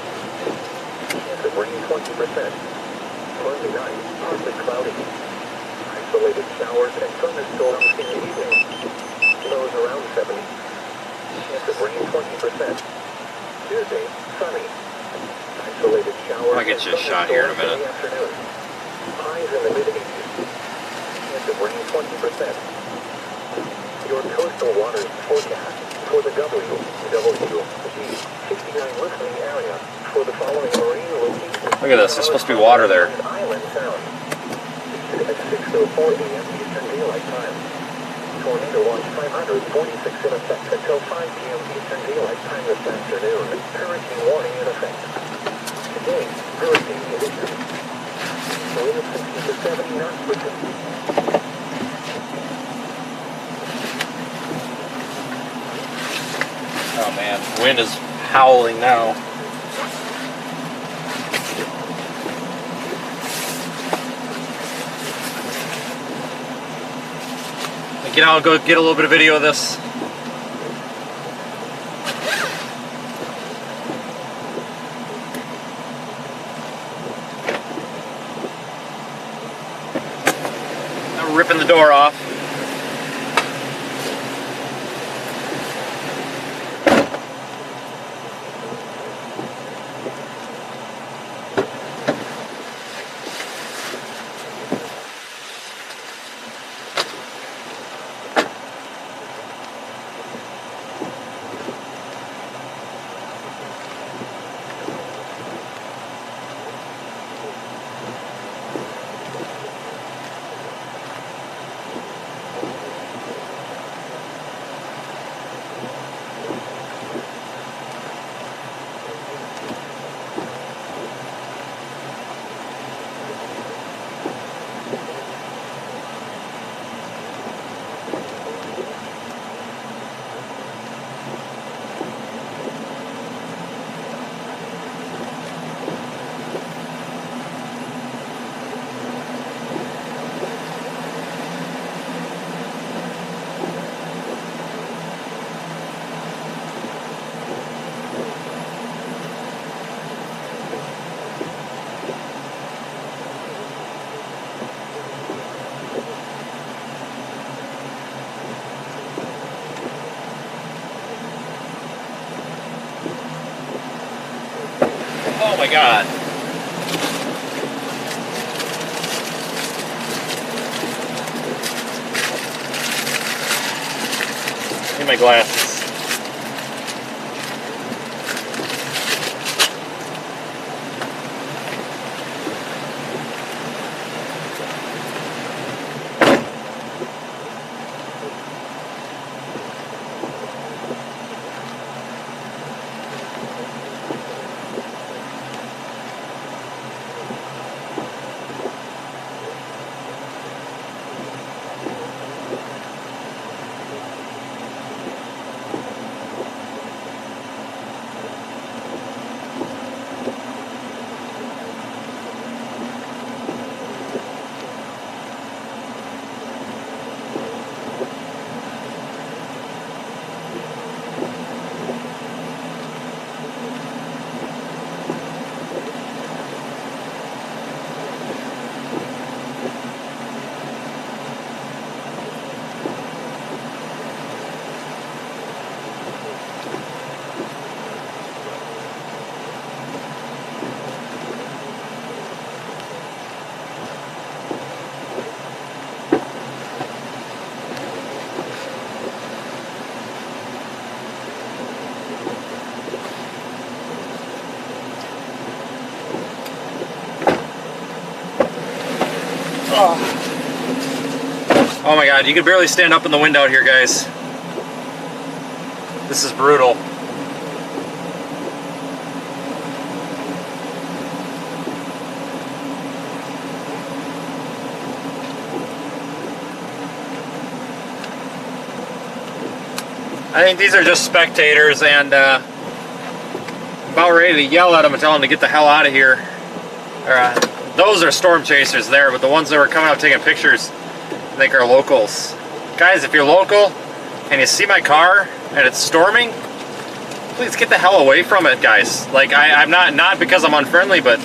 Chance of rain 20%. Monday night, partly cloudy. Isolated showers and thunderstorms in the evening. Lows around 70. Chance of rain 20%. Tuesday, sunny. Isolated showers. I'll get you a shot here in a minute. Highs in the mid-80s. Chance of rain 20%. Your coastal waters forecast for the WWG 69 listening area for the following marine locations. Look at this. There's supposed to be water there. Island Sound. At 6:04 a.m. Eastern Daylight Time. Tornado watch 546 in effect until 5 p.m. Eastern Daylight Time this afternoon. Hurricane warning in effect. Today, hurricane conditions. Winds 60 to 70 knots per second. Oh man, wind is howling now. Get out and go get a little bit of video of this. I'm ripping the door off. Oh my God. Need my glasses. Oh my God, you can barely stand up in the wind out here, guys. This is brutal. I think these are just spectators, and about ready to yell at them and tell them to get the hell out of here. Those are storm chasers there, but the ones that were coming out taking pictures, I think are locals. Guys, if you're local and you see my car and it's storming, please get the hell away from it, guys. Like, I'm not because I'm unfriendly, but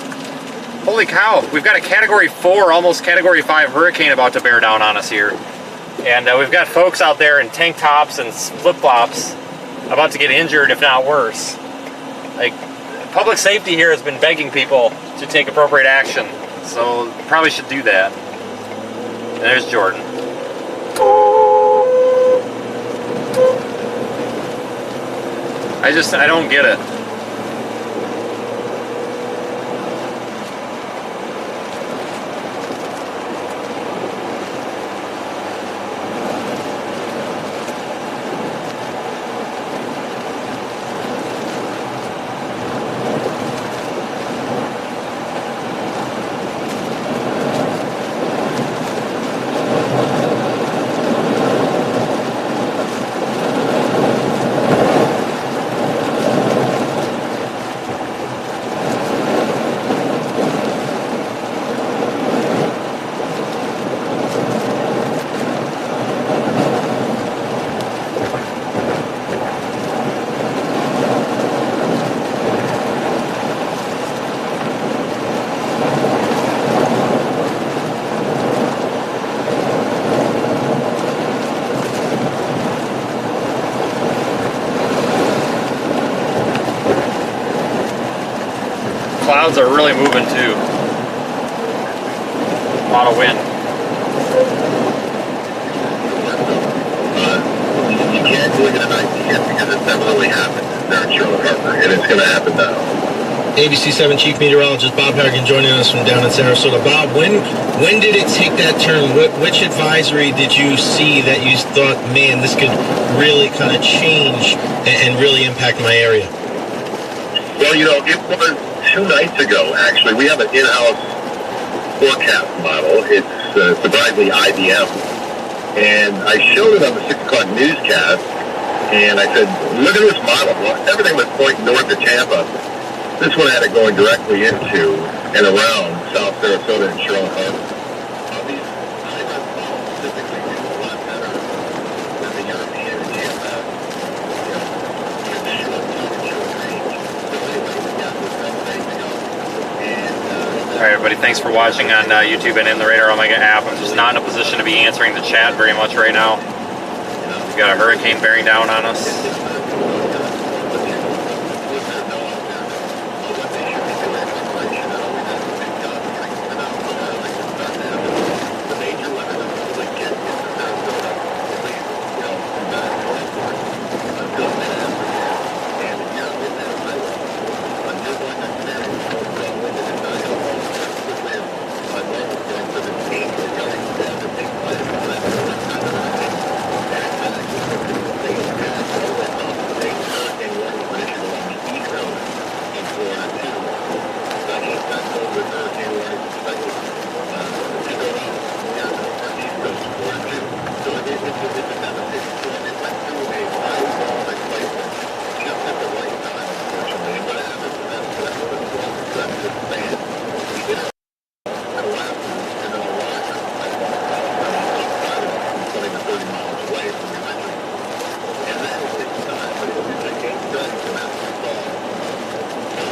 holy cow, we've got a Category 4, almost Category 5 hurricane about to bear down on us here. And we've got folks out there in tank tops and flip-flops about to get injured, if not worse. Like, public safety here has been begging people to take appropriate action, so probably should do that. And there's Jordan. I don't get it. Clouds are really moving too. A lot of wind. You can't look at a night because it's never really happened there in Charlotte Harbor, and it's going to happen now. ABC7 Chief Meteorologist Bob Harrigan joining us from down in Sarasota. Bob, when did it take that turn? Which advisory did you see that you thought, man, this could really kind of change and really impact my area? Well, you know, it was 2 nights ago, actually. We have an in-house forecast model. It's surprisingly IBM. And I showed it on the 6 o'clock newscast, and I said, look at this model. Well, everything was pointing north of Tampa. This one had it going directly into and around South Sarasota and Charlotte Harbor. These high-res models typically do a lot better than the European GFS. Alright everybody, thanks for watching on YouTube and in the Radar Omega app. I'm just not in a position to be answering the chat very much right now. We've got a hurricane bearing down on us.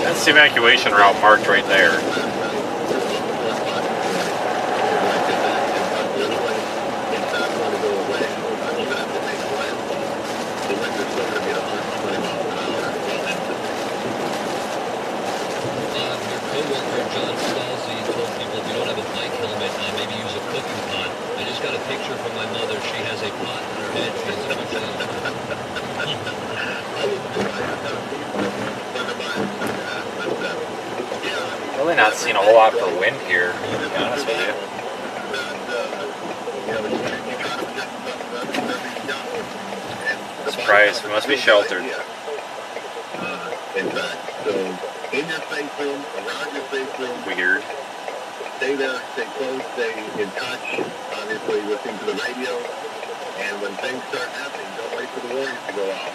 That's the evacuation route marked right there. Really not seeing a whole lot for wind here, to be honest with you. Surprise, we must be sheltered. In fact, so in your safe room, around your safe room. Weird. Stay there, stay close, stay in touch, obviously listen to the radio, and when things start happening, don't wait for the warnings to go out.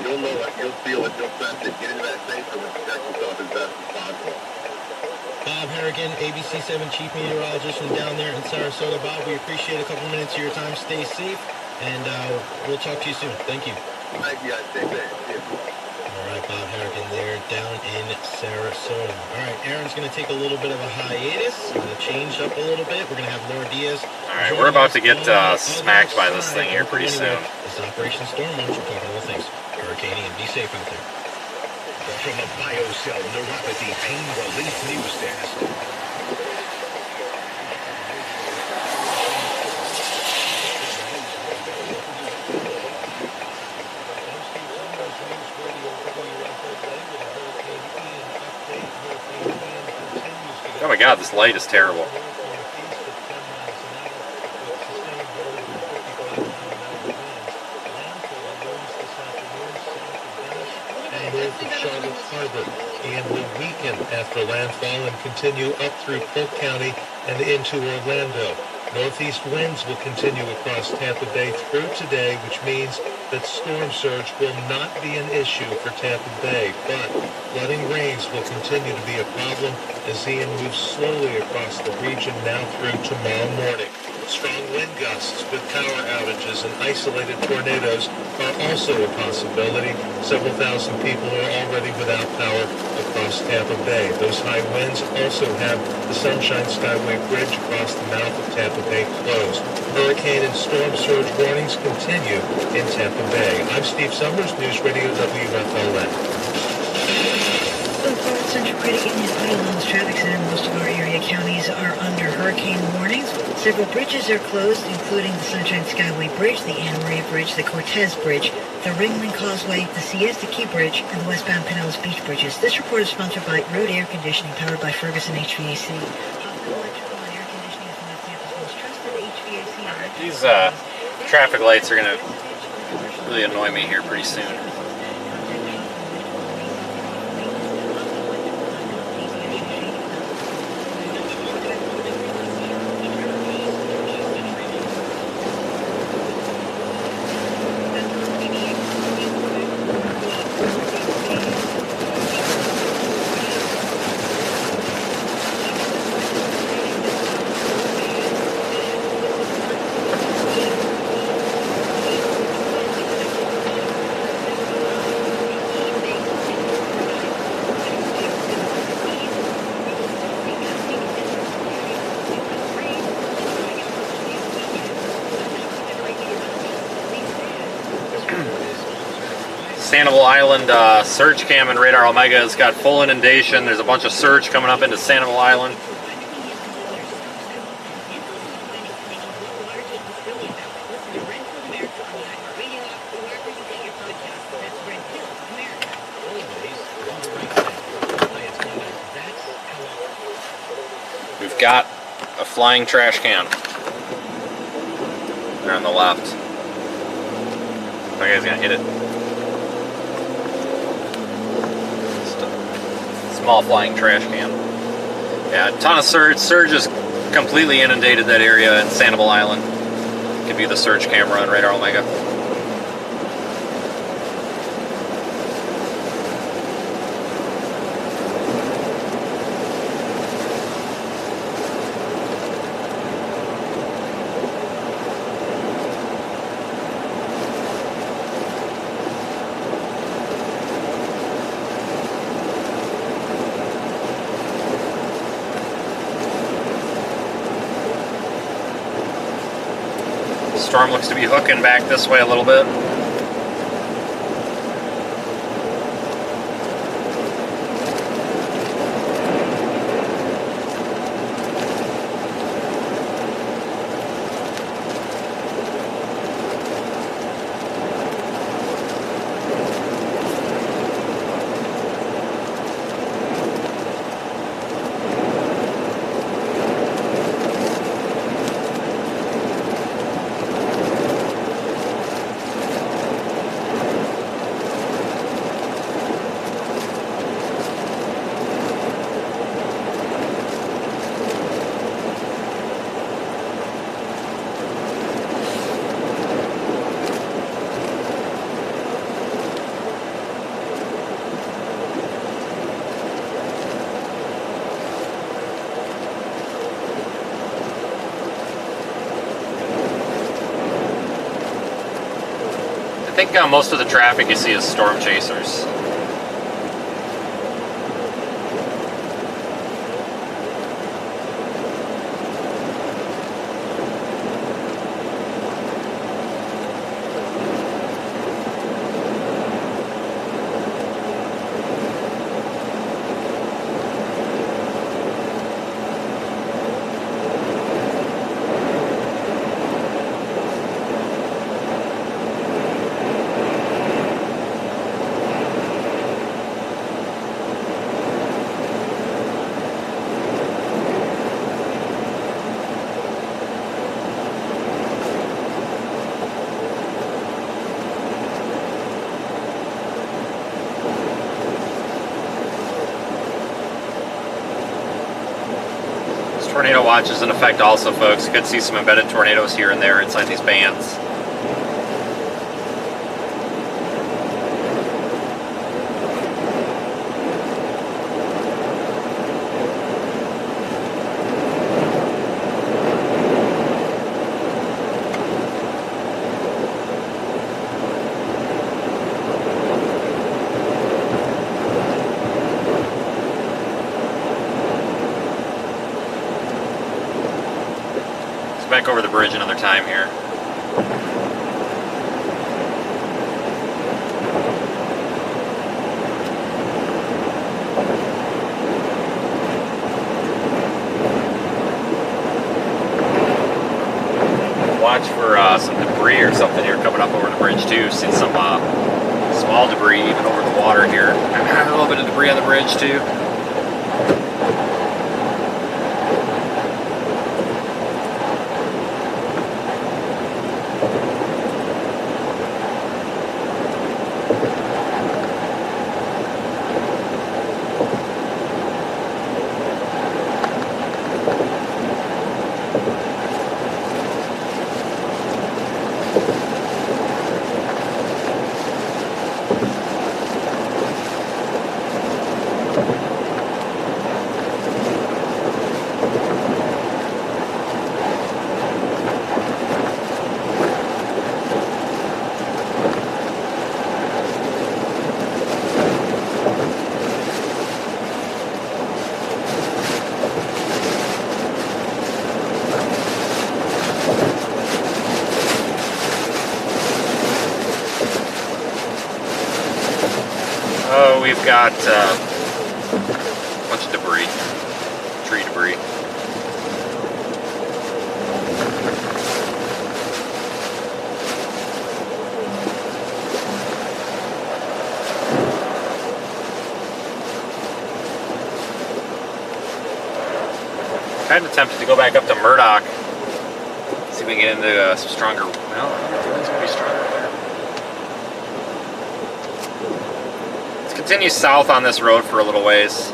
You'll know it, you'll feel it, you'll sense it. Get into that safe room and protect yourself as best as possible. Bob Harrigan, ABC7 Chief Meteorologist from down there in Sarasota. Bob, we appreciate a couple minutes of your time. Stay safe, and we'll talk to you soon. Thank you. Thank you guys. Stay safe. All right, Bob Harrigan there down in Sarasota. All right, Aaron's going to take a little bit of a hiatus. Going to change up a little bit. We're going to have Laura Diaz. All right, we're about to get smacked by this thing here pretty soon. This is Operation Storm. We're talking all things hurricane, and be safe out there. From a BioCell Neuropathy Pain Relief News Desk. Oh my God, this light is terrible. North of Charlotte Harbor and will weaken after landfall and continue up through Polk County and into Orlando. Northeast winds will continue across Tampa Bay through today, which means that storm surge will not be an issue for Tampa Bay, but flooding rains will continue to be a problem as Ian moves slowly across the region now through tomorrow morning. Strong wind gusts with power outages and isolated tornadoes are also a possibility. Several thousand people are already without power across Tampa Bay. Those high winds also have the Sunshine Skyway Bridge across the mouth of Tampa Bay closed. Hurricane and storm surge warnings continue in Tampa Bay. I'm Steve Summers, News Radio WFLN. Central Credit Union Auto Loans Traffic Center. Most of our area counties are under hurricane warnings. Several bridges are closed, including the Sunshine Skyway Bridge, the Anna Maria Bridge, the Cortez Bridge, the Ringling Causeway, the Siesta Key Bridge, and the westbound Pinellas Beach Bridges. This report is sponsored by Road Air Conditioning, powered by Ferguson HVAC. These traffic lights are going to really annoy me here pretty soon. Sanibel Island surge cam and radar Omega has got full inundation. There's a bunch of surge coming up into Sanibel Island. We've got a flying trash can there on the left. That guy's gonna hit it. Small flying trash can. Yeah, a ton of surge. Surge has completely inundated that area in Sanibel Island. Could be the surge camera on Radar Omega. Storm looks to be hooking back this way a little bit. I think most of the traffic you see is storm chasers. Tornado watch is in effect also, folks. You could see some embedded tornadoes here and there inside these bands. Back over the bridge another time here. Watch for some debris or something here coming up over the bridge too. See some small debris even over the water here. A little bit of debris on the bridge too. We've got a bunch of debris, tree debris. Kind of tempted to go back up to Murdoch, see if we can get into some stronger. Well, I don't think it's going to be stronger there. Continue south on this road for a little ways.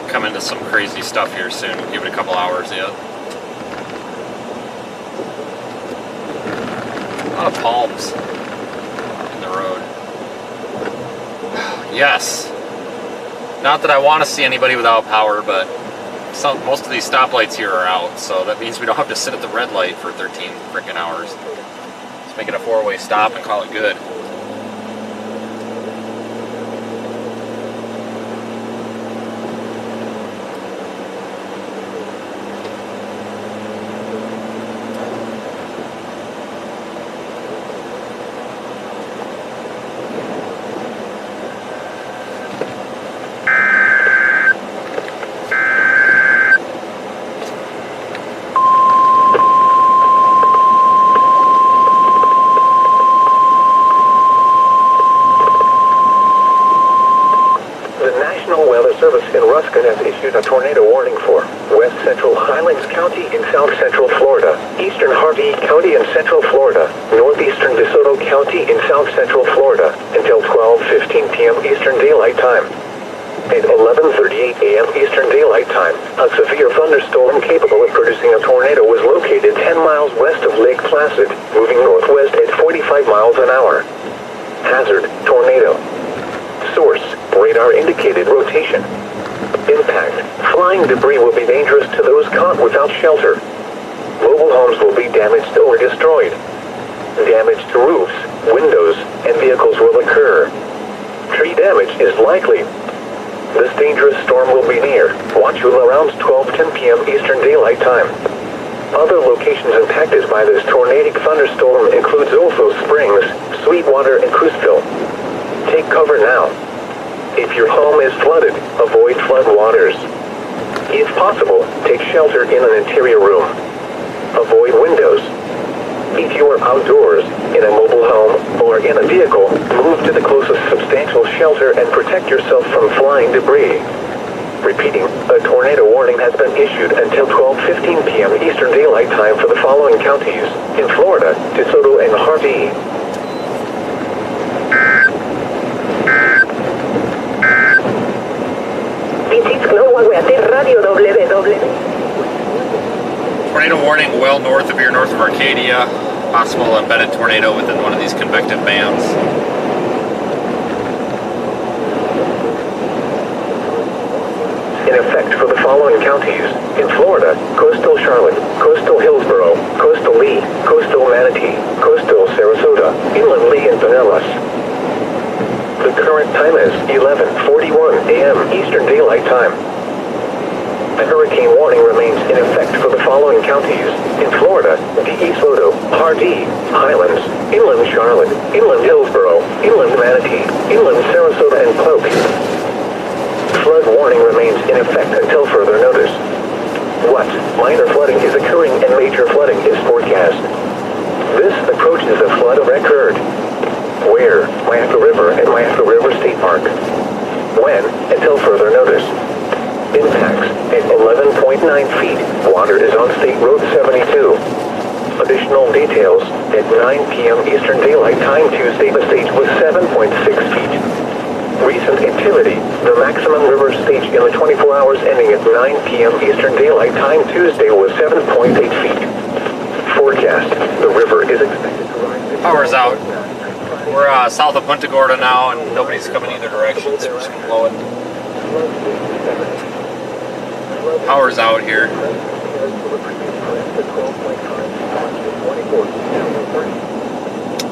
Come into some crazy stuff here soon. We'll give it a couple hours yet. A lot of palms in the road. Yes. Not that I want to see anybody without power, but most of these stoplights here are out, so that means we don't have to sit at the red light for 13 freaking hours. Let's make it a four-way stop and call it good. Has issued a tornado warning for west central Highlands County in south central Florida, eastern Harvey County in central Florida, northeastern DeSoto County in south central Florida until 12:15 p.m. Eastern Daylight Time. At 11:38 a.m. Eastern Daylight Time, a severe thunderstorm capable of producing a tornado was located 10 miles west of Lake Placid, moving northwest at 45 miles an hour. Hazard: tornado. Source: radar indicated rotation. Impact: flying debris will be dangerous to those caught without shelter. Mobile homes will be damaged or destroyed. Damage to roofs, windows, and vehicles will occur. Tree damage is likely. This dangerous storm will be near. Watch around 12:10 p.m. Eastern Daylight Time. Other locations impacted by this tornadic thunderstorm include Zolfo Springs, Sweetwater, and Cruiseville. Take cover now. If your home is flooded, avoid flood waters. If possible, take shelter in an interior room. Avoid windows. If you are outdoors, in a mobile home, or in a vehicle, move to the closest substantial shelter and protect yourself from flying debris. Repeating, a tornado warning has been issued until 12:15 p.m. Eastern Daylight Time for the following counties: in Florida, DeSoto and Harvey. Tornado warning well north of here, north of Arcadia. Possible embedded tornado within one of these convective bands. In effect for the following counties: in Florida, coastal Charlotte, coastal Hillsborough, coastal Lee, coastal Manatee, coastal Sarasota, inland Lee and Pinellas. The current time is 11:41 a.m. Eastern Daylight Time. A hurricane warning remains in effect for the following counties: in Florida, DeSoto, Hardee, Highlands, inland Charlotte, inland Hillsborough, inland Manatee, inland Sarasota and Pope. Flood warning remains in effect until further notice. What minor flooding is occurring and major flooding is forecast. This approaches a flood occurred. Where? Mayaca River and Mayaca River State Park. When? Until further notice. Impacts at 11.9 feet. Water is on State Road 72. Additional details at 9 p.m. Eastern Daylight Time Tuesday. The stage was 7.6 feet. Recent activity. The maximum river stage in the 24 hours ending at 9 p.m. Eastern Daylight Time Tuesday was 7.8 feet. Forecast. The river is expected to rise. Power's out. We're south of Punta Gorda now, and nobody's coming either direction, so we're just going to blow it. Power's out here.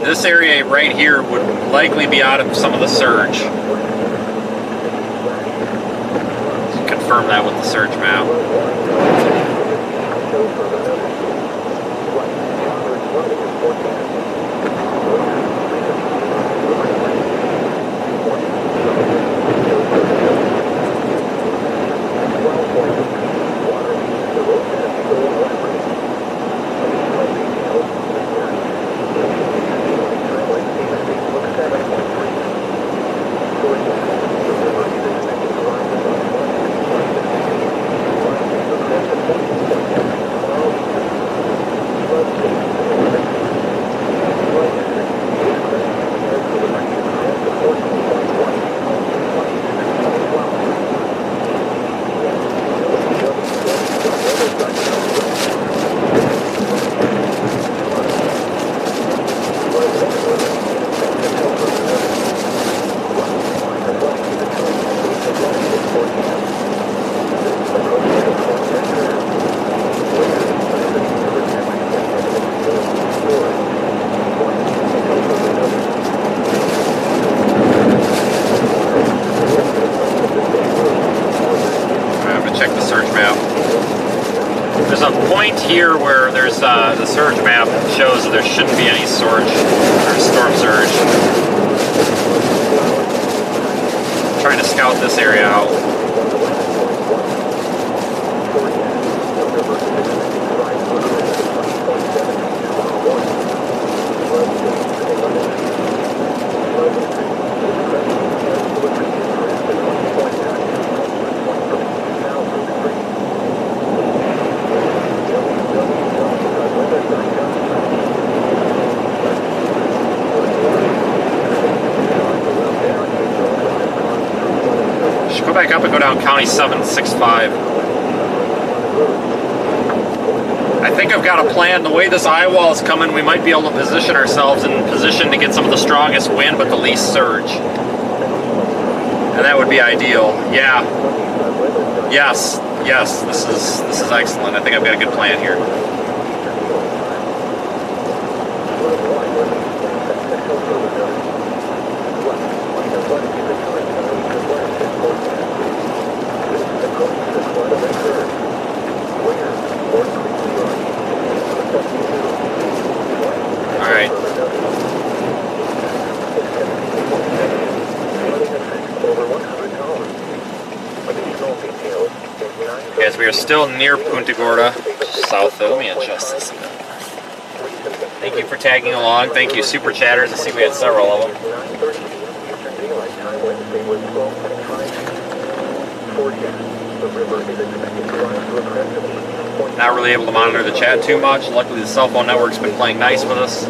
This area right here would likely be out of some of the surge. Confirm that with the surge map. Here where there's the surge map shows that there shouldn't be any surge or storm surge. I'm trying to scout this area out. Back up and go down County 765. I think I've got a plan. The way this eye wall is coming, we might be able to position ourselves in position to get some of the strongest wind but the least surge. And that would be ideal. Yeah. Yes. Yes. This is excellent. I think I've got a good plan here. Guys, we are still near Punta Gorda, south of. Let me adjust this a bit. Thank you for tagging along. Thank you, Super Chatters. I see we had several of them. Not really able to monitor the chat too much. Luckily, the cell phone network's been playing nice with us.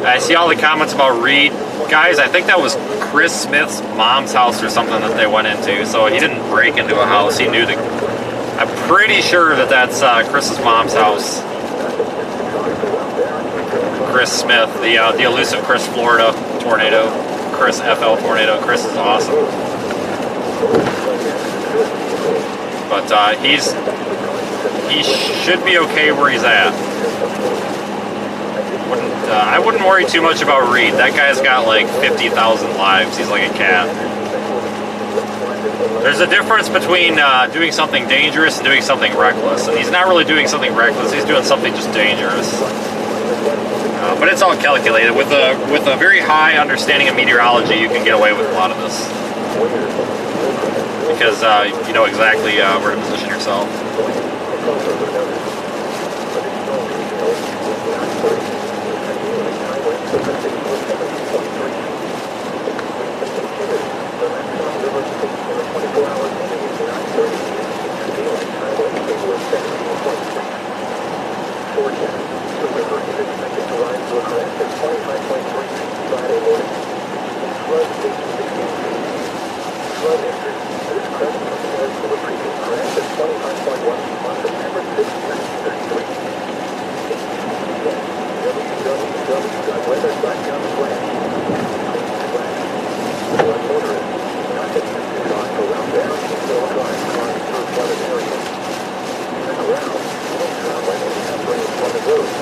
I see all the comments about Reed. Guys, I think that was Chris Smith's mom's house or something that they went into. So he didn't break into a house. He knew the... I'm pretty sure that that's Chris's mom's house. Chris Smith, the elusive Chris Florida tornado. Chris FL tornado. Chris is awesome. But he should be okay where he's at. I wouldn't worry too much about Reed. That guy's got like 50,000 lives. He's like a cat. There's a difference between doing something dangerous and doing something reckless. And he's not really doing something reckless. He's doing something just dangerous. But it's all calculated. With a very high understanding of meteorology, you can get away with a lot of this. Because you know exactly where to position yourself.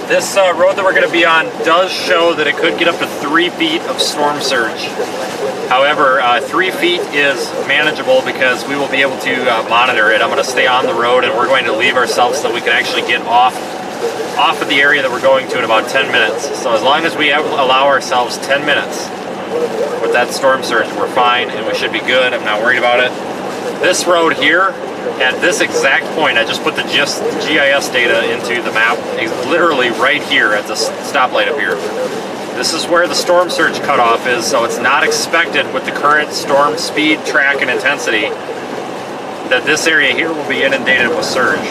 This road that we're going to be on does show that it could get up to 3 feet of storm surge. However, 3 feet is manageable because we will be able to monitor it. I'm going to stay on the road and we're going to leave ourselves so we can actually get off of the area that we're going to in about 10 minutes. So as long as we allow ourselves 10 minutes with that storm surge, we're fine and we should be good. I'm not worried about it. This road here, at this exact point, I just put the GIS data into the map, literally right here at the stoplight up here. This is where the storm surge cutoff is, so it's not expected with the current storm speed, track, and intensity that this area here will be inundated with surge.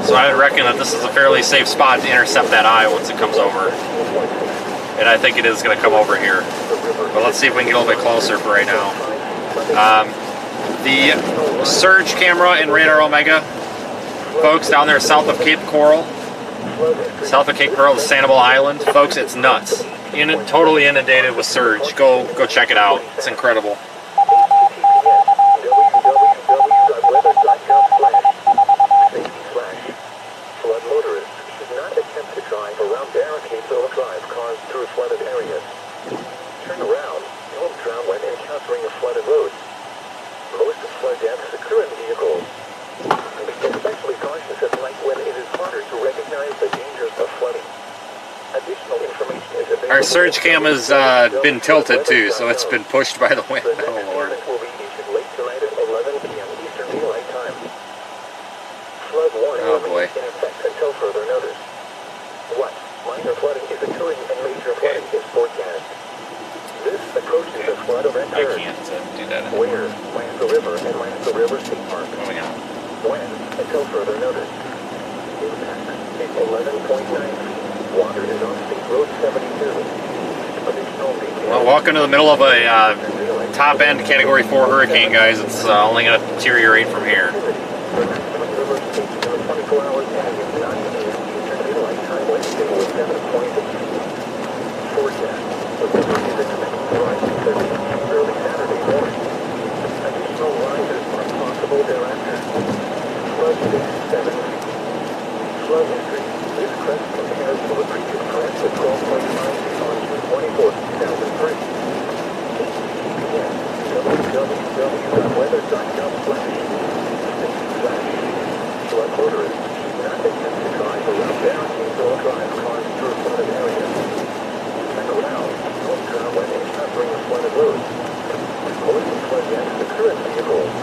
So I would reckon that this is a fairly safe spot to intercept that eye once it comes over. And I think it is going to come over here. But let's see if we can get a little bit closer for right now. The surge camera in Radar Omega, folks, down there south of Cape Coral. South of Cape Coral is Sanibel Island. Folks, it's nuts. Totally inundated with surge. Go check it out. It's incredible. Flood motorists should not attempt to drive around barricades or drive cars through flooded areas. Turn around. Don't drown when encountering a flooded road. Most flood deaths occur in vehicles. Be especially cautious at night when it is harder to recognize the dangers of flooding. Additional information is available. Our surge cam has been tilted too, so it's been pushed by the wind. Oh Lord. Will be issued late tonight at 11 p.m. Eastern Daylight Time. Flood warning Oh boy. in effect until further notice. What? Minor flooding is occurring and major flooding is forecast. This approaches a flood event. I can't do that anymore. Where? Lancer River and Lancer River State Park. Oh my God. When? Until further notice. Impact is 11.9 feet. Water is on State Road 72. Additional details. Well, welcome to the middle of a top-end Category 4 hurricane, guys. It's only going to deteriorate from here. Early Saturday morning. Additional rises are possible thereafter. Flood stage 7 feet. Flood history. This crest compares to the previous crest of 12.5 feet on June 24, 2003. www.weather.gov/. Flood motorists should not attempt to drive around barricades or drive cars through flooded areas. Turn around. Don't drown when encountering a flooded road. Most flood deaths occur in vehicles.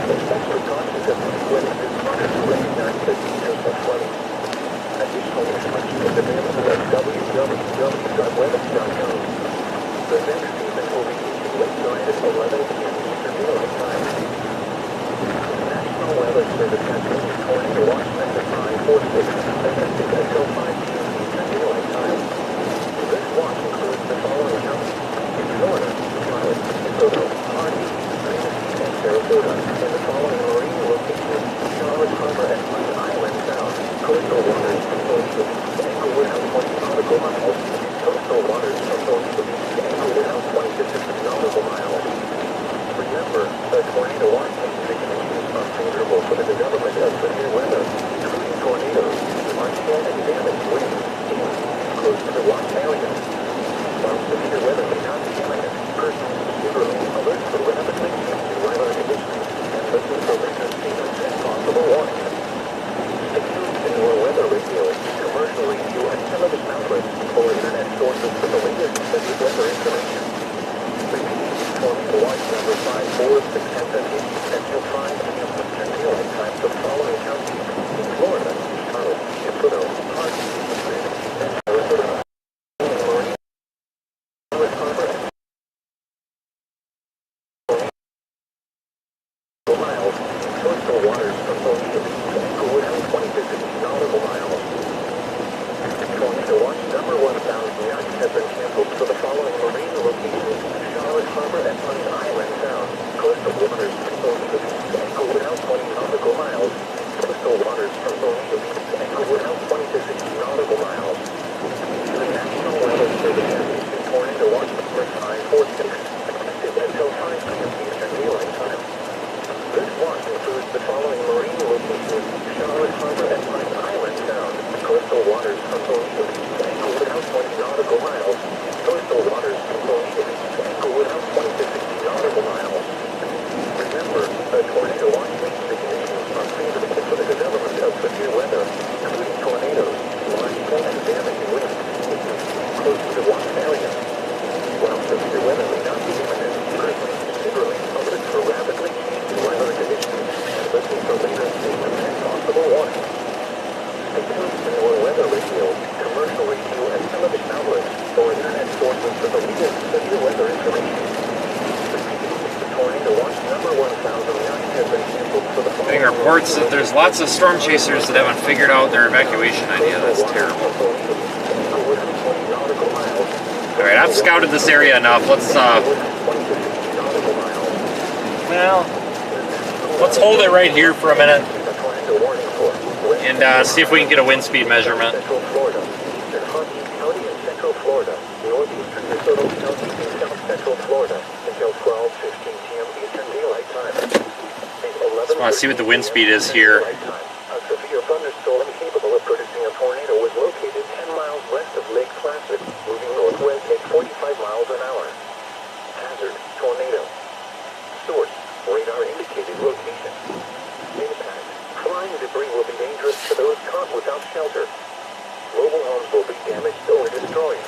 Especially cautious at night when it is harder to recognize the dangers of flooding. weather service has been tornado watch number 546, effective until 5 p.m. Eastern Daylight Time. This watch includes the following counties: in Florida, Charlotte, DeSoto, Harvey, Tennessee, and Sarasota, and the following marine locations: Charlotte Harbor and Pine Island Sound, coastal waters from Florida Beach to Englewood out 20 nautical miles, coastal waters from Florida Beach to Englewood out 20 to 60 nautical miles. Remember, a tornado warning conditions are favorable for the development of severe weather, including tornadoes, large-scale and damage winds, close to the watch area. While severe weather may not be imminent, persons should remain alert for rapidly changing weather conditions and listen for later statements and possible warnings. Stay tuned to your weather radio, commercial radio, and television outlets or internet sources for the latest severe weather information. Tornado watch number 546 has been issued until 5 p.m. Eastern Daylight Time for the following counties: in Florida, Charlotte, DeSoto, Harvey, Tennessee, and Sarasota. Charlotte Harbor and miles, coastal waters from Florida Beach to Englewood out 20 to 60 nautical miles. Tornado watch number 1009 has been canceled for the following marine locations: Charlotte Harbor and Pine Island Sound, coastal waters from Florida Beach to Englewood out 20 nautical miles, coastal waters from Florida Beach to Englewood out 20 to 60 nautical miles. The National Weather Service has issued tornado watch number 546, effective until 5 p.m. Eastern Daylight Time. This watch includes the following marine locations: Charlotte Harbor and Pine Island Sound, coastal waters from Florida Beach to Englewood out 20 nautical miles, coastal waters from Florida Beach to Englewood out 20 to 60 nautical miles. Remember, a tornado watch means the conditions are favorable for the development of severe weather, including tornadoes, large-scale and damaging winds, close to the watch area. While severe weather may not be imminent, persons should remain alert for rapidly changing weather conditions and listen for later statements and possible warnings. Stay tuned to your weather radio, commercial radio, and television outlets or internet sources for the latest severe weather information. Tornado watch number 1009 has been canceled for the Getting reports that there's lots of storm chasers that haven't figured out their evacuation idea. That's terrible. Alright, I've scouted this area enough. Let's hold it right here for a minute and see if we can get a wind speed measurement. Central Florida, eastern Harvey County and Central Florida, northeastern DeSoto County and South Central Florida until 12:15 p.m. Eastern Daylight Time. Just want to see what the wind speed is here. A severe thunderstorm capable of producing a tornado was located 10 miles west of Lake Placid, moving northwest at 45 miles an hour. Hazard: tornado. Source: radar indicated location. Impact: flying debris will be dangerous to those caught without shelter. Mobile homes will be damaged or destroyed.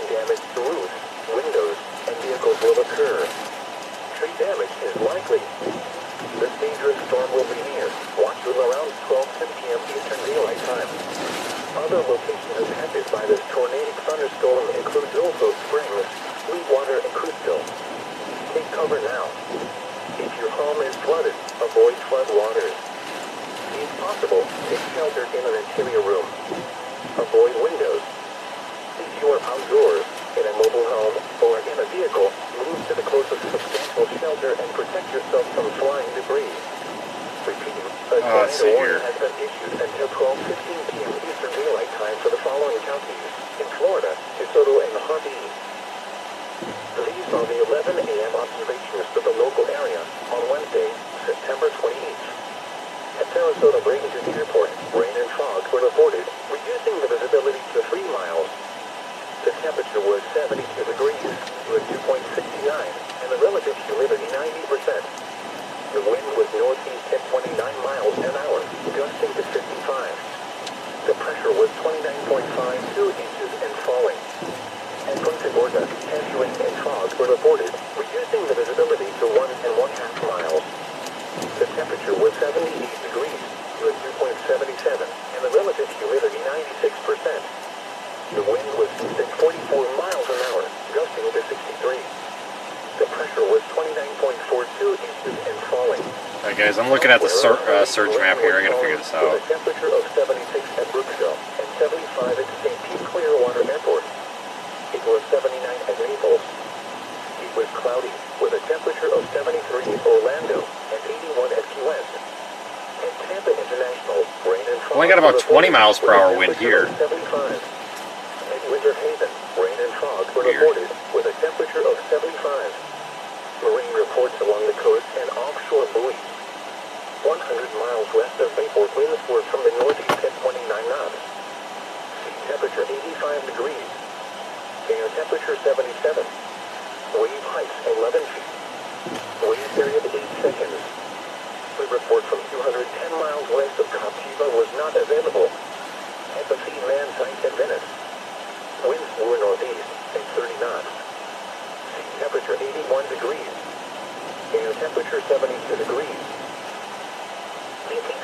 Damage to roofs, windows, and vehicles will occur. Tree damage is likely. This dangerous storm will be near. Watch till around 12:10 p.m. Eastern Daylight Time. Other locations affected by this tornadic thunderstorm include Gulfo Springs, Sweetwater, and Crystal. Take cover now. If your home is flooded, avoid flood waters. If possible, take shelter in an interior room. Avoid windows. If you are outdoors, in a mobile home, or in a vehicle, move to the closest substantial shelter and protect yourself from flying debris. Repeat, a tornado warning has been issued until 12:15 p.m. Eastern Daylight Time for the following counties: in Florida, DeSoto, and Harvey. These are the 11 a.m. observations for the local area on Wednesday, September 28th. At Sarasota Bradenton Airport, rain and fog were reported, reducing the visibility to 3 miles. The temperature was 72 degrees, with 2.69, and the relative humidity 90%. The wind was northeast at 29 miles an hour, gusting to 55. The pressure was 29.52 inches and falling. At Punta Gorda, heavy rain and fog were reported, reducing the visibility to 1.5 miles. The temperature was 78 degrees, with 2.77, and the relative humidity 96%. The wind was at 44 miles an hour, gusting to 63. The pressure was 29.42 inches and falling. Alright guys, because I'm looking at the surge map here. I gotta figure this out. With a temperature of 76 at Brookshire and 75 at St. Pete Clearwater Airport. It was 79 at Naples. It was cloudy with a temperature of 73 at Orlando and 81 at Key West. At Tampa International, rain and fog. Only got about 20 miles per hour wind here. 75. At Winter Haven, rain and fog were reported with a temperature of 75. Marine reports along the coast and offshore buoys. 100 miles west of Bayport, winds were from the northeast at 29 knots. Sea temperature 85 degrees. Air temperature 77. Wave height 11 feet. Wave period 8 seconds. The report from 210 miles west of Captiva was not available. At the sea land site at Venice. Winds were northeast at 30 knots. Sea temperature 81 degrees. Air temperature 72 degrees.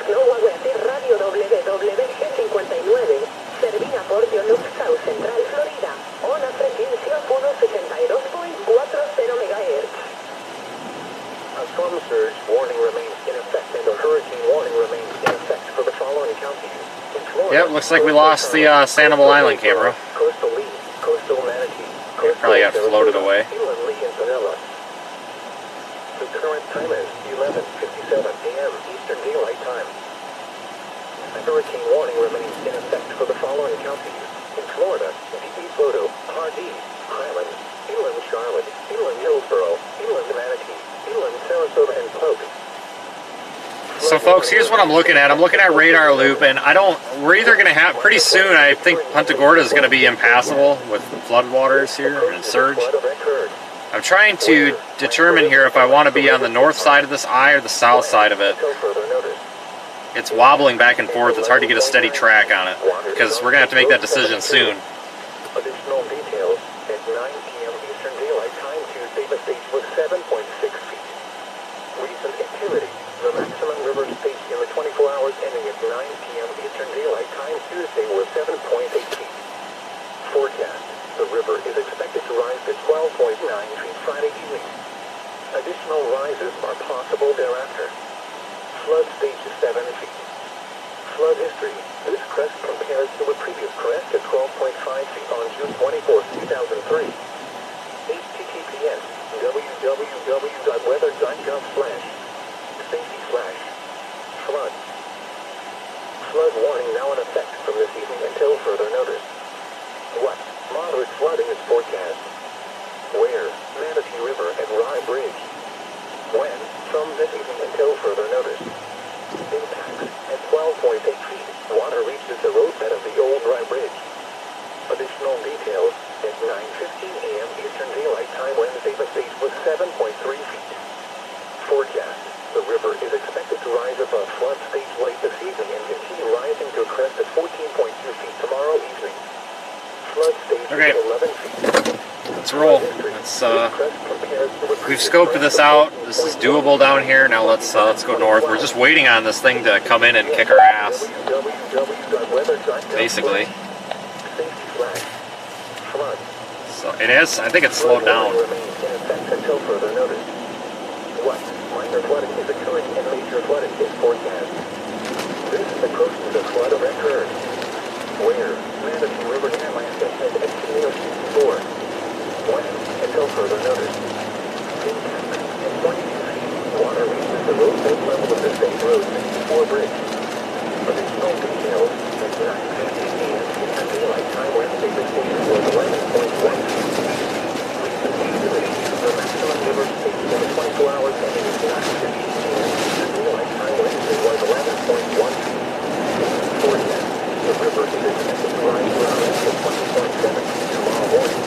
Radio WWG59, servida por Diolux South Central Florida, una frecuencia 162.40 MHz. A storm surge warning remains in effect and a hurricane warning remains in effect for the following counties. In Florida, Yep, looks like we lost the Sanibel Island camera. Coastal Lee, Coastal Manatee, It probably got floated away. Inland Lee and Pinellas. The current time is 11:57 a.m. Eastern Daylight Time. A hurricane warning remains in effect for the following counties. In Florida, DeSoto, Pardee, Highlands, Inland Charlotte, Inland Hillsborough, Inland Manatee, Inland Sarasota, and Polk. So folks, here's what I'm looking at. I'm looking at radar loop, and we're either going to have, pretty soon, I think Punta Gorda is going to be impassable with floodwaters here and surge. I'm trying to determine here if I want to be on the north side of this eye or the south side of it. It's wobbling back and forth. It's hard to get a steady track on it because we're going to have to make that decision soon. Additional details at 9 p.m. Eastern Daylight Time Tuesday, the stage was 7.6 feet. Recent activity, the maximum river stage in the 24 hours ending at 9 p.m. Eastern Daylight Time Tuesday was 7.8 feet. Forecast, the river is expected to rise to 12.9 feet Friday evening. Additional rises are possible thereafter. Flood stage is 7 feet. Flood history. This crest compares to a previous crest at 12.5 feet on June 24, 2003. https www.weather.gov/safety/flood. Flood warning now in effect from this evening until further notice. What? Moderate flooding is forecast. Where? Manatee River at Rye Bridge. When? From this evening until further notice. Impacts at 12.8 feet. Water reaches the roadbed of the old Rye Bridge. Additional details at 9:15 a.m. Eastern Daylight Time Wednesday, the stage was 7.3 feet. Forecast. The river is expected to rise above flood stage late this evening and continue rising to a crest at 14.2 feet tomorrow evening. Flood stage is 11 feet. Let's roll. We've scoped this out. This is doable down here. Now let's go north. We're just waiting on this thing to come in and kick our ass. Basically. So it is. I think it's slowed down. Until further notice. What? Minor flooding is occurring and major flooding is forecast. This approaches the flood of occurred. Where? Manatee River near Atlanta has exceeded 64. When? Until further notice. Impacts at 22 feet. Water reaches the roadbed level of the state road 64 bridge. Additional details at 9:50 a.m. Eastern Daylight Time Wednesday, the station was 11.1 feet. Recent activity. The maximum river stage in the 24 hours ending at 9:50 a.m. Eastern Daylight Time Wednesday was 11.1 feet. Forecast. The river is expected to rise around to 20.7 feet tomorrow morning.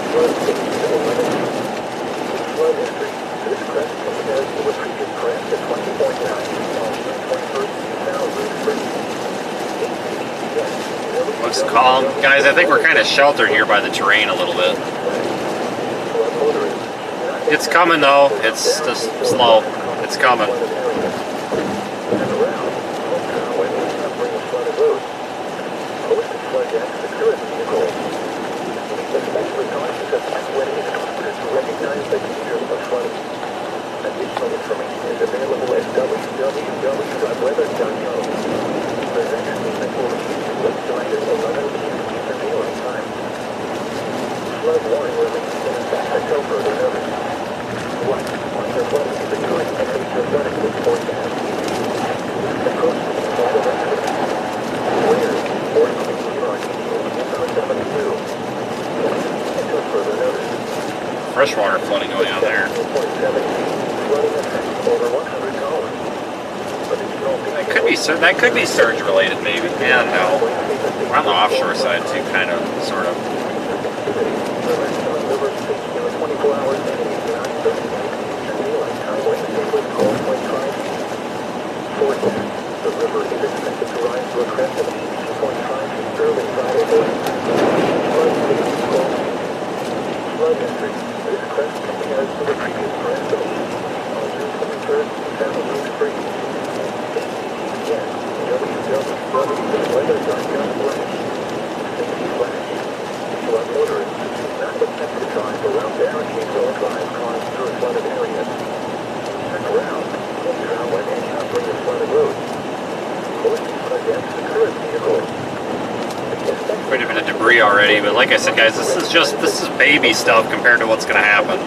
Flood stage is 11 feet. Flood history. This crest compares to a previous crest at 20.9 feet on June 21st, 2003. Looks calm. Guys, I think we're kind of sheltered here by the terrain a little bit. It's coming though. It's just slow. It's coming. Recognize the dangers of flooding. Additional information is available at freshwater flooding going on there. That could be surge related, maybe. Yeah, no. We're on the offshore side too, kind of, sort of. The river is expected to rise to a crest of 18.5 feet early Friday morning. Flood history. This crest compares to the previous crest of 18 on June 23rd, 2003. HTTPS www.weather.gov/safety/. Flood motorists should not attempt to drive around barricades or drive cars through flooded areas. Turn around. When encountering the flooded roads. Quite a bit of debris already, but like I said, guys, this is baby stuff compared to what's going to happen.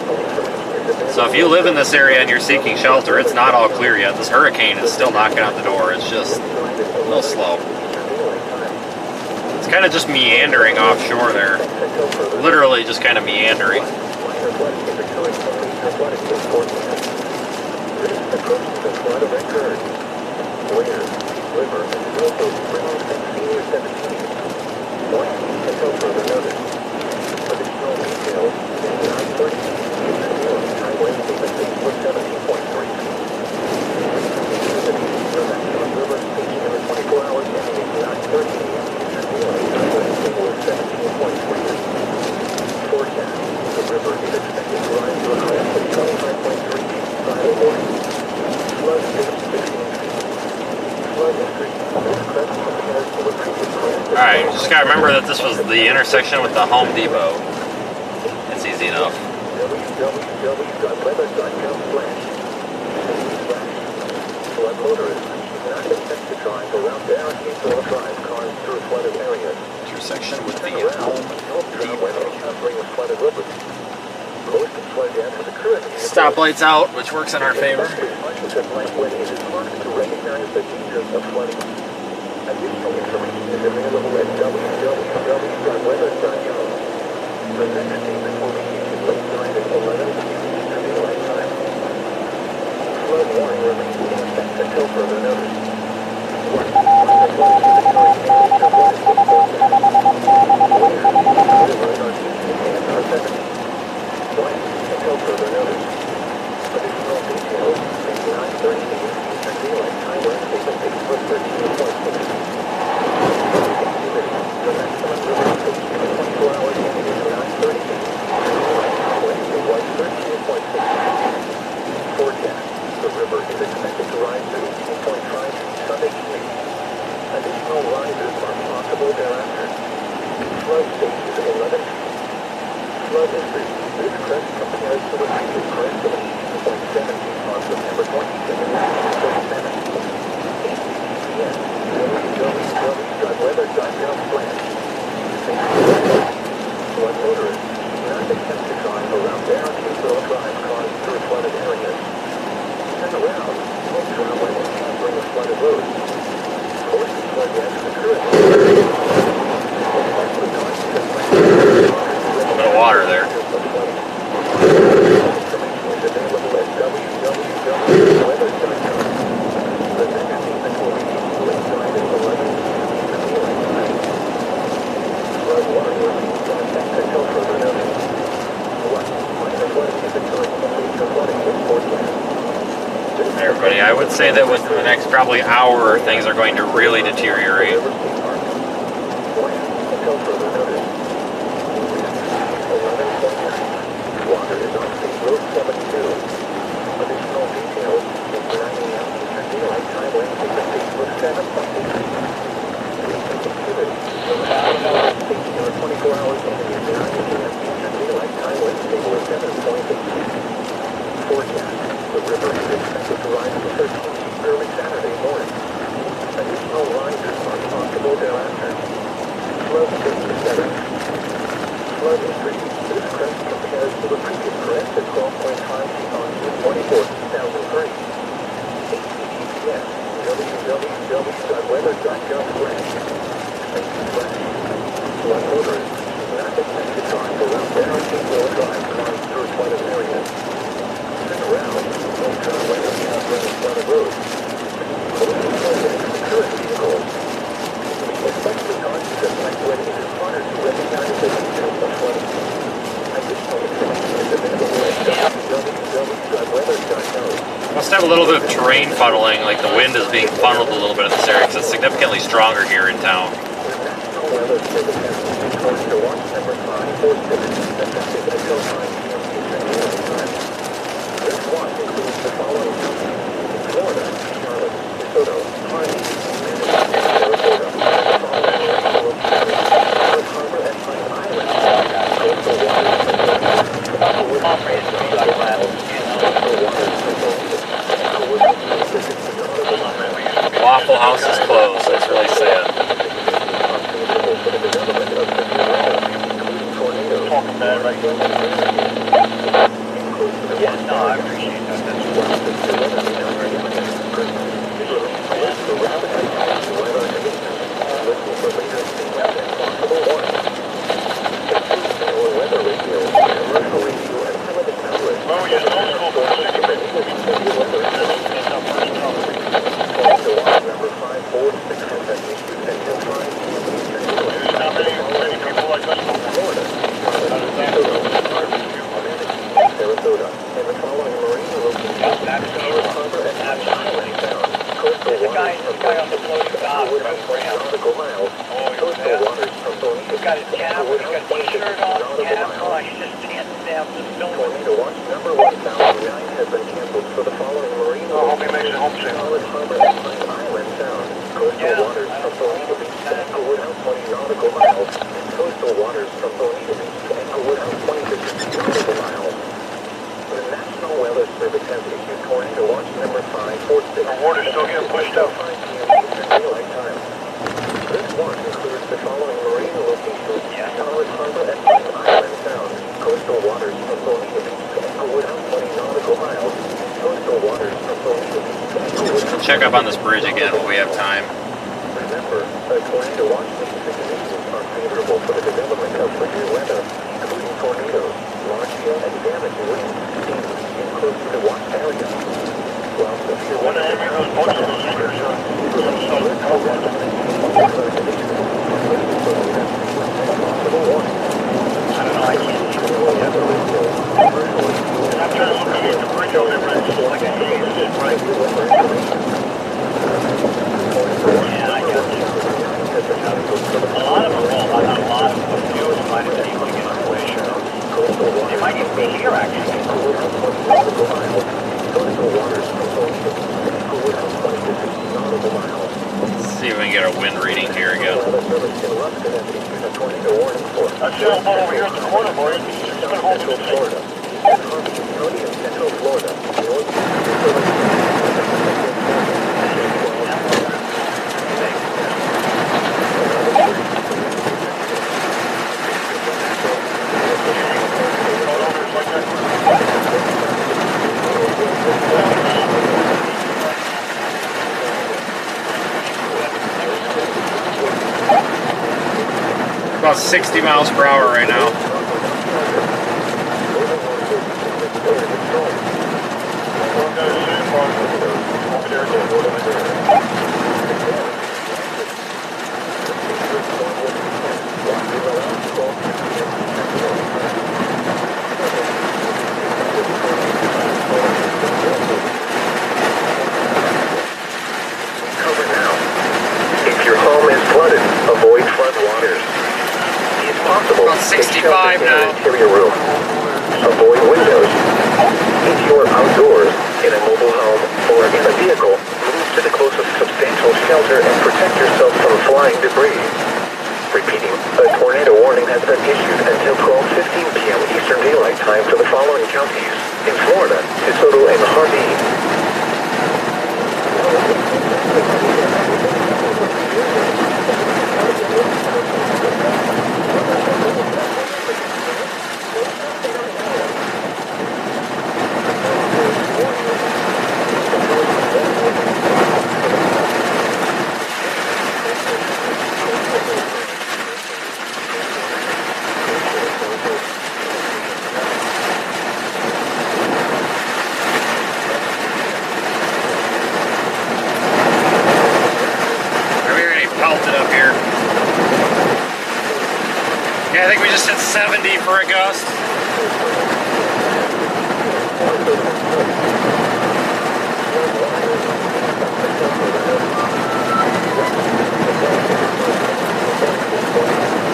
So if you live in this area and you're seeking shelter, it's not all clear yet. This hurricane is still knocking out the door. It's just a little slow. It's kind of just meandering offshore there. Literally just kind of meandering. Approaching the flood of occurred. Warriors, River, and Wilco Spring and Senior 17. Warning until further notice. Additional details in 9:30 Eastern Daylight Time Wednesday, the state was 17.3 feet. The maximum river stage in the 24 hours ending at 9:30 a.m. Eastern Daylight Time Wednesday was 17.3 feet. Forecast. The river is expected to rise to a crest of 25.3 feet Friday morning. Flood stage 16 feet. Flood history. This crest compares to the previous crest. Alright, just gotta remember that this was the intersection with the Home Depot. It's easy enough. Flood motorists should not attempt to drive around barricades or drive cars through flooded areas. Intersection with the Home Depot. When encountering the flooded roads. Stoplights out, which works in our favor. Additional information is available at www.weather.gov. The next statement will be issued late night at 11 p.m. Eastern Daylight Time. Flood warning remains in effect until further notice. Minor flooding is occurring in major flooding forecast. Rivers are 16 and are 17. Until further notice. Additional details in 9:30 a.m. Eastern Daylight Time Wednesday, the state was 13.6 feet. The maximum river stage in the 24 hours ending at 9:30 a.m. Eastern Daylight Time Wednesday was 13.6 feet. Forecast. The river is expected to rise to 18.5 feet Sunday evening. Additional rises are possible thereafter. Flood stage is 11 feet. Flood history. This crest compares to the previous crest of 18.7 feet on September 22nd, 1947. HTTPS www.weather.gov/. Flood motorists should not attempt to drive around barricades or drive cars through flooded areas. Turn around and travel when encountering the flooded roads. Coast flood gas occurred. A little bit of water there. Information is available at www.weather.gov. The next statement will be issued late night at 11 p.m. Eastern Daylight Time. Flood warning remains in effect until further notice. Minor flooding is occurring in major flooding is forecast. Hey everybody, I would say that within the next probably hour, things are going to really deteriorate. Until further notice. Water is on State Road 72. Additional details in 9 a.m. Eastern Daylight Time Wednesday, the state was 7.8 feet. Recent activity. The maximum state in the 24 hours ending at 9 a.m. Eastern Daylight Time Wednesday was 7.8 feet. Forecast. The river is expected to rise to 13 feet early Saturday morning. Additional rises are possible thereafter. Flood stage is 7 feet. Flood history. This crest compares to the previous crest at 12.5 feet on June 24, 2003. HTTPS www.weather.gov/. Flood motorists should not traffic has been gone around Hurricane Hill Drive, cars through flooded areas. Turn around, don't turn away on the flooded road. Current vehicles. Especially caution to select when it is harder to recognize the details of flooding. Additional information is available at www.weather.gov. Must have a little bit of terrain funneling, like the wind is being funneled a little bit in this area because it's significantly stronger here in town. National Weather Service has issued tornado watch number 5 for citizens effective until 5 p.m. Eastern Daylight Time. This watch includes the following counties: Florida, Charlotte, DeSoto, Harney, Sarasota, North Harbor, and Pine Island. Coastal waters from Waffle House is closed. That's really sad. Yeah, no, I appreciate Sarasota, and the following marine locations: North Harbor and Pine Island Sound. Coastal waters from nautical miles. Coastal waters from Bonita Beach and Wood House 150 nautical miles. Tornado watch number 1009 has been canceled for the following marine locations: North Harbor and Pine Island Sound. Coastal waters from Bonita Beach and Wood House 20 nautical miles. Coastal waters from Bonita Beach and Wood House 20 nautical miles. The National Weather Service has issued tornado watch number 5 for 6. The water's still getting pushed up. 5 p.m. Eastern Daylight Time. This watch includes the following marine locations: Charlotte Harbor and Pine Island Sound. Coastal waters from Bonita Beach and Wood House 20 nautical miles. Coastal waters from Bonita Beach and Wood House. Check up on this bridge again when we have time. Remember, a tornado watch means the conditions are favorable for the development of severe weather, including tornadoes, large hail, and damaging winds seen in close to the watch area. While severe weather Let's see if we can get our wind reading here again. I see a boat over here at the corner, boy. It's been home to Florida. Central Florida. About 60 miles per hour right now. Cover now. If your home is flooded, avoid flood waters. It's possible. About 65 now. Interior room. Avoid windows. If you are outdoors, in a mobile home, or in a vehicle, move to the closest substantial shelter and protect yourself from flying debris. Repeating, a tornado warning has been issued until 12:15 p.m. Eastern Daylight Time for the following counties: in Florida, DeSoto, and Harney. Okay, I think we just hit 70 for a gust.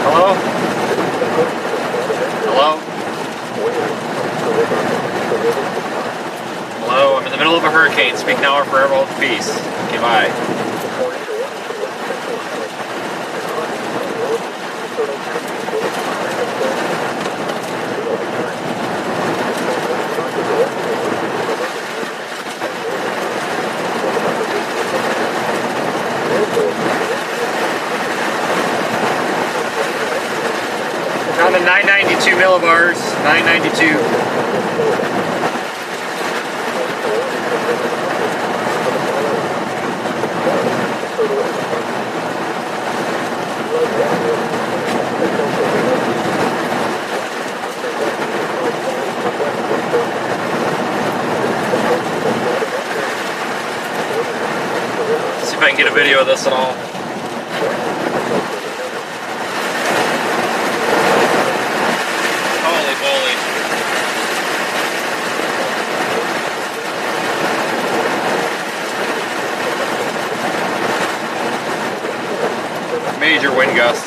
Hello? Hello? Hello, I'm in the middle of a hurricane. Speak now or forever hold peace. Okay, bye. Down to 992 millibars, 992. See if I can get a video of this at all. Holy moly. Major wind gust.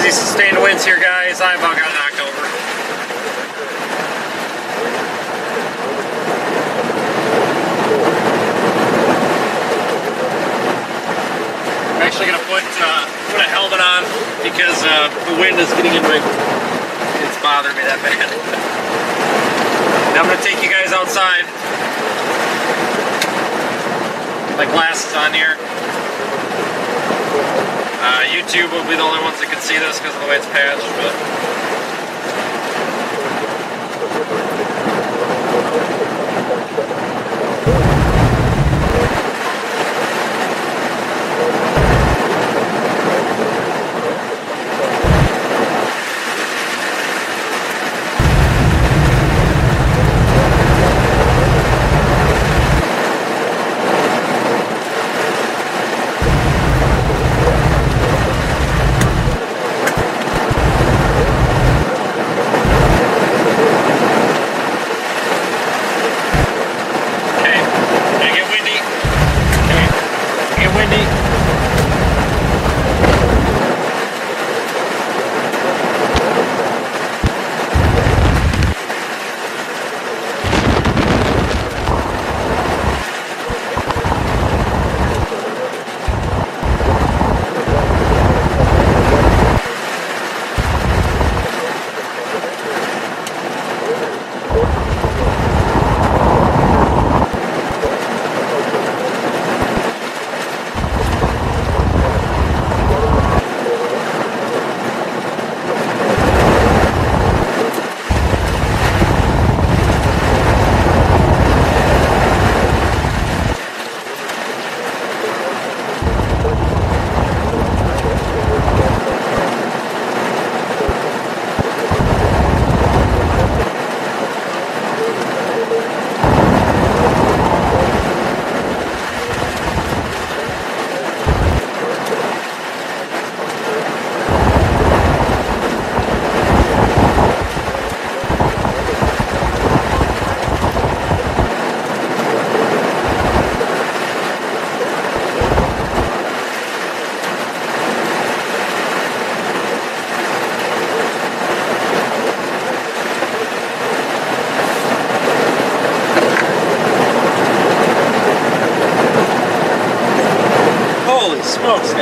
Sustained winds here, guys. I about got knocked over. I'm actually gonna put a helmet on because the wind is getting in my. It's bothering me that bad. Now I'm gonna take you guys outside. My glasses on here. YouTube will be the only ones that can see this because of the way it's patched, but...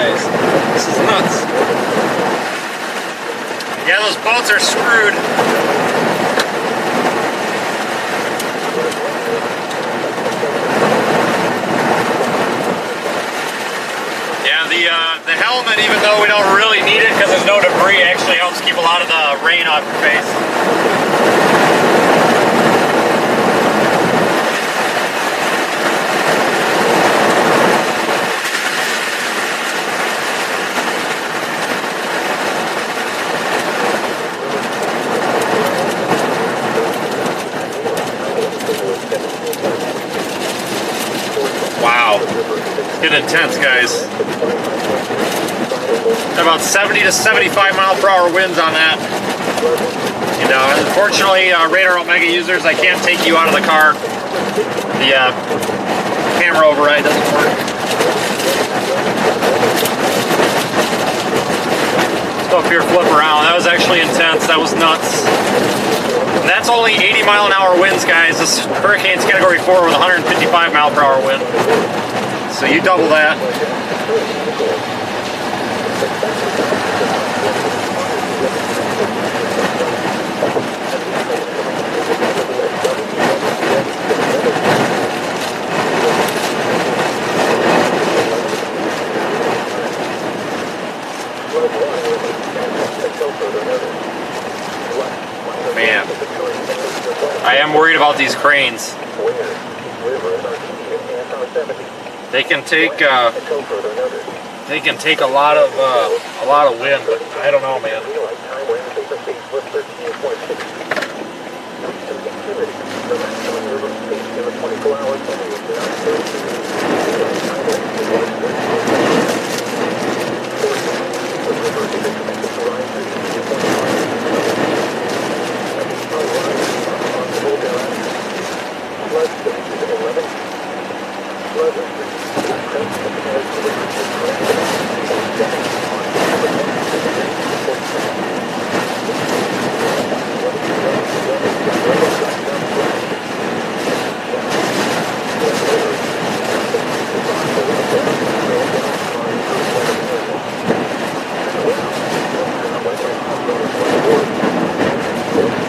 guys. This is nuts. Yeah, those boats are screwed. Yeah, the helmet, even though we don't really need it because there's no debris, actually helps keep a lot of the rain off your face. Wow, it's getting intense, guys. About 70 to 75 mile per hour winds on that. You know, unfortunately, Radar Omega users, I can't take you out of the car. The camera override doesn't work. Let's go up here, flip around. That was actually intense. That was nuts. And that's only 80 mile an hour winds, guys. This hurricane's category 4 with 155 mile per hour wind. So you double that. Man, I am worried about these cranes. They can take a lot of wind, but I don't know, man.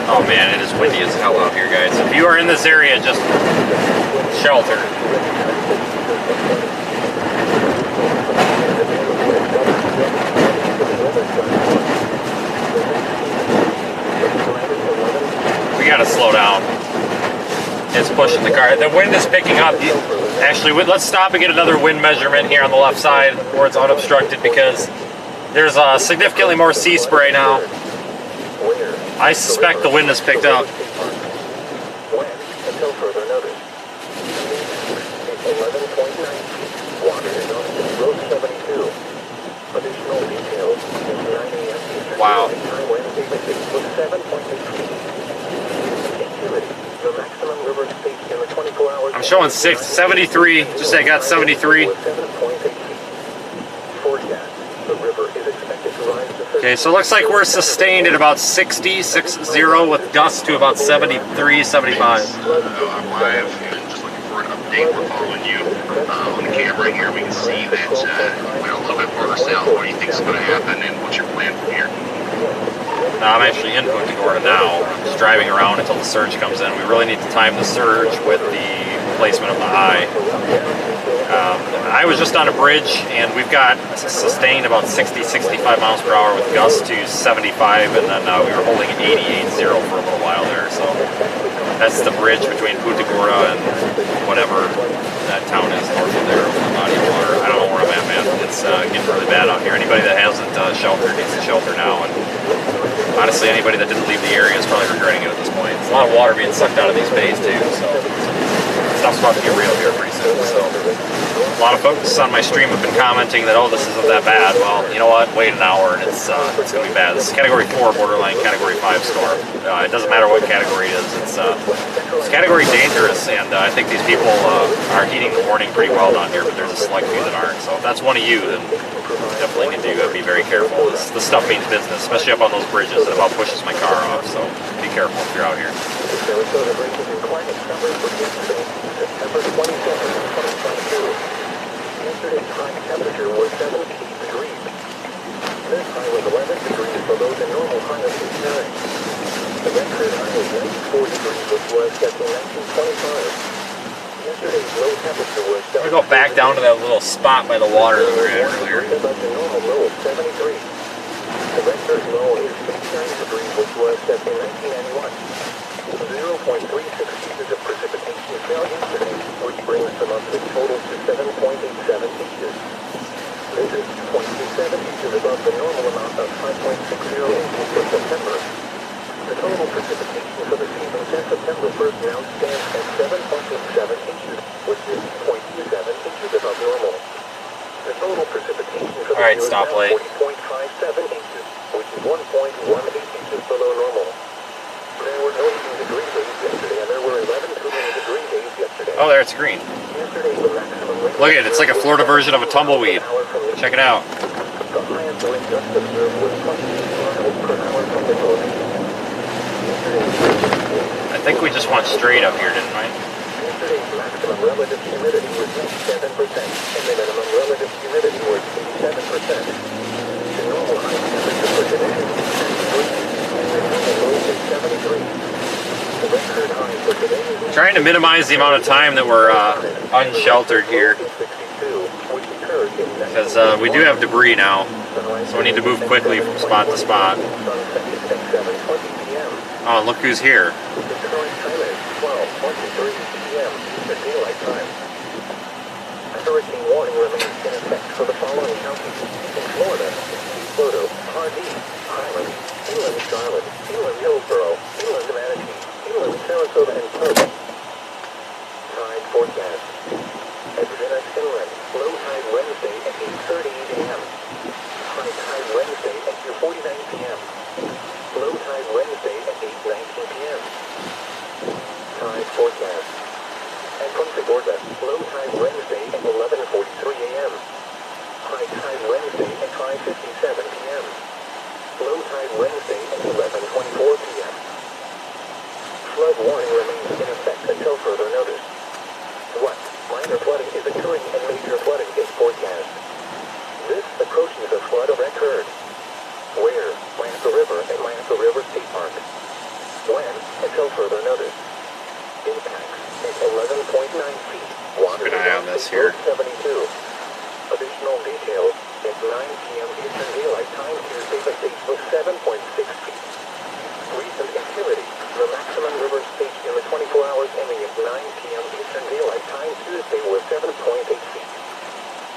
Oh man, it is windy as hell out here, guys. If you are in this area, just shelter. We gotta slow down. It's pushing the car. The wind is picking up. Actually, let's stop and get another wind measurement here on the left side where it's unobstructed, because there's significantly more sea spray now. I suspect the wind has picked up. Wow. I'm showing 73. Just I got 73. Okay, so it looks like we're sustained at about 60 with gusts to about 73, 75. I'm live and just looking for an update. We're following you on the camera here. We can see that we're a little bit further south. What do you think is going to happen, and what's your plan from here? I'm actually in Punta Gorda now, just driving around until the surge comes in. We really need to time the surge with the placement of the eye. I was just on a bridge, and we've got sustained about 60, 65 miles per hour with gusts to 75, and then we were holding 88.0 for a little while there. So that's the bridge between Punta Gorda and whatever that town is north of there, over the body of water. I don't know where I'm at, man. It's getting really bad out here. Anybody that hasn't sheltered needs to shelter now, and honestly, anybody that didn't leave the area is probably regretting it at this point. There's a lot of water being sucked out of these bays too, so stuff's about to get real here pretty soon. So a lot of folks on my stream have been commenting that, oh, this isn't that bad. Well, you know what? Wait an hour and it's going to be bad. This is Category 4 borderline Category 5 storm. It doesn't matter what category it is. It's category dangerous, and I think these people are heeding the warning pretty well down here, but there's a select few that aren't. So if that's one of you, then definitely need to be very careful. This stuff means business, especially up on those bridges. It about pushes my car off, so be careful if you're out here. September 27, 2022. Yesterday's high temperature was 7 The record high is 94 degrees, which was set in 1925. Yesterday's low temperature was I'm gonna go back down to that little spot by the water that we were at earlier. about the normal low of 73. The record low is 59 degrees, which was set in 1991. 0.36 inches of precipitation fell yesterday, which brings the monthly total to 7.87 inches. This is 0.27 inches above the normal amount of 5.60 inches for September. The total precipitation for the season since September 1st now stands at 7.87 inches, which is 0.27 inches above normal. The total precipitation for the year is now 40.57 inches, which is 1.18 inches below normal. There were no heating degree days yesterday, and there were 11 cooling degree days yesterday. Oh, there it's green. Yesterday, the maximum wind Look at it, it's like a Florida version of a tumbleweed. Check it out. The highest wind just observed was 26 miles per hour from the north. I think we just went straight up here, didn't we? Yesterday's maximum relative humidity was 97%, and the minimum relative humidity was 87%. The normal high temperature for today is 73, and the normal low is 73. The record high for today is Trying to minimize the amount of time that we're unsheltered here, because we do have debris now, so we need to move quickly from spot to spot. Oh, look who's here. The current time is 12:23 p.m. Eastern Daylight Time. A hurricane warning remains in effect for the following counties: in Florida, Desoto, Pardee, Highland, Inland Charlotte, Inland Hillsborough, Inland Manatee, Inland Sarasota, and Pope. Tide forecast. Edgewood Inland, low tide Wednesday at 8:38 a.m. High tide Wednesday at 2:49 p.m. Low tide Wednesday at 8:19 p.m. Tide forecast. At Punta Gorda, low tide Wednesday at 11:43 a.m. High tide Wednesday at 5:57 p.m. Low tide Wednesday at 11:24 p.m. Flood warning remains in effect until further notice. What minor flooding is occurring and major flooding is forecast. This approaches a flood of record. Where? Miami River at Miami River State Park. When? Until further notice. Impacts at 11.9 feet. Water Keep an eye on this here. 72. Additional details at 9 p.m. Eastern Daylight Time Tuesday, the stage was 7.6 feet. Recent activity. The maximum river stage in the 24 hours ending at 9 p.m. Eastern Daylight Time Tuesday was 7.8 feet.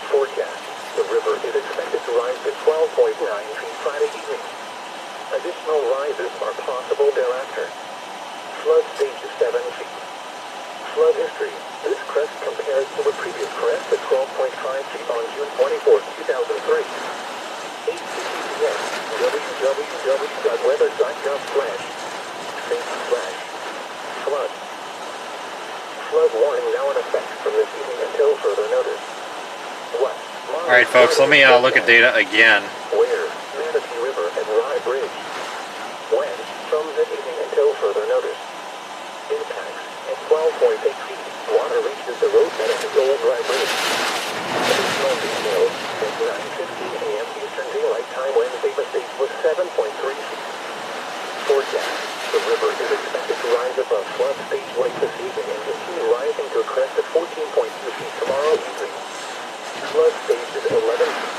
Forecast. The river is expected to rise to 12.9 feet Friday evening. Additional rises are possible thereafter. Flood stage is 7 feet. Flood history. This crest compares to a previous crest at 12.5 feet on June 24, 2003. HTTPS www.weather.gov/safe/flood. Flood warning now in effect from this evening until further notice. What? Alright folks, let me look at data again. Where? Manatee River at Rye Bridge. When? From this evening until further notice. Impacts at 12.8 feet. Water reaches the roadbed of the Old Rye Bridge. Additional details at 9:15 a.m. Eastern Daylight Time Wednesday, the stage was 7.3 feet. Forecast. The river is expected to rise above flood stage late this evening and continue rising to a crest of 14.2 feet tomorrow evening. Flood stage is 11 feet.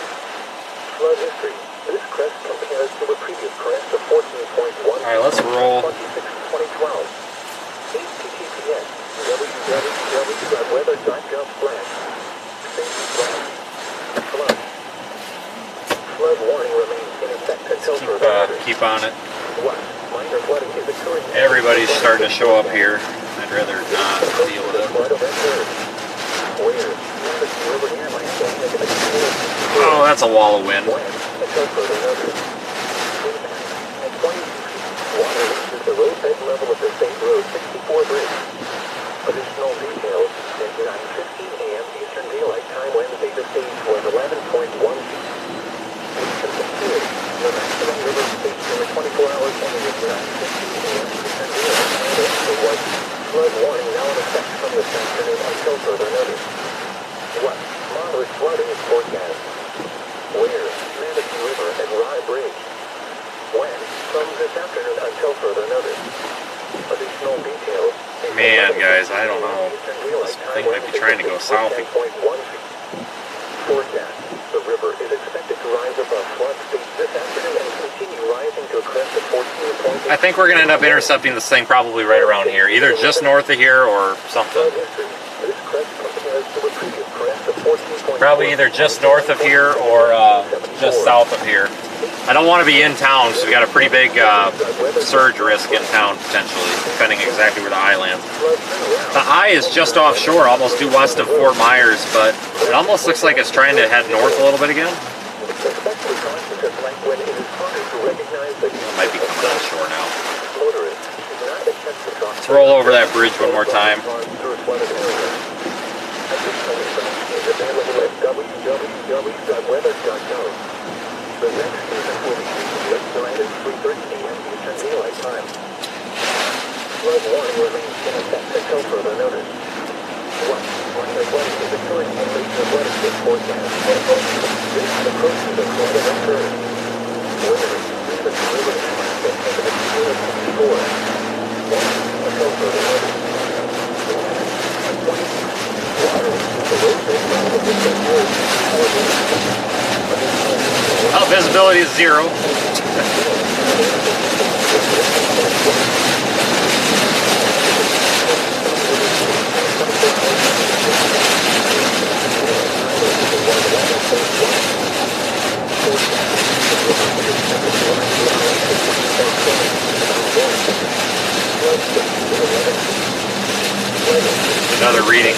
Flood history. This crest compares to a previous crest of 14.1. Alright, let's roll. 2012. HTTPS www.weather.gov/safe/flood. Flood warning remains in effect until further notice. Keep on it. What? Minor flooding is occurring. Everybody's starting to show up here. I'd rather not deal with it. Where? Oh, that's a wall of wind. Until further notice. At 22 feet, water reaches the roadbed level of the State Road 64 bridge. Additional details at 9:15 a.m. Eastern Daylight Time Wednesday, the stage was 11.1 feet. Recent activity. The maximum river stage in the 24 hours ending at 9:15 a.m. Eastern Daylight Time Wednesday was flood warning now in effect from this afternoon until further notice. What? Moderate flooding is forecast. Where? Manatee River at Rye Bridge. When? From this this afternoon until further notice. Additional details. Man, guys, I don't know. This thing might be trying to go south. Forecast. The river is expected to rise above flood stage this afternoon and continue rising to a crest of 14.8. I think we're going to end up intercepting this thing probably right around here, either just north of here or something. This crest compares to a previous crest of 14.8. Probably either just north of here or just south of here. I don't want to be in town, so we got a pretty big surge risk in town potentially, depending exactly where the eye lands. The eye is just offshore, almost due west of Fort Myers, but it almost looks like it's trying to head north a little bit again. It might be coming on shore now. Let's roll over that bridge one more time. The next season will be just tonight at 3:30 p.m. Eastern Daylight Time. Flood warning remains in effect until further notice. Watch the weather is occurring in the weather forecast. This approaches the flood of occurring. Weather is even river and shore. Until further notice. Water, Oh, visibility is 0. Another reading.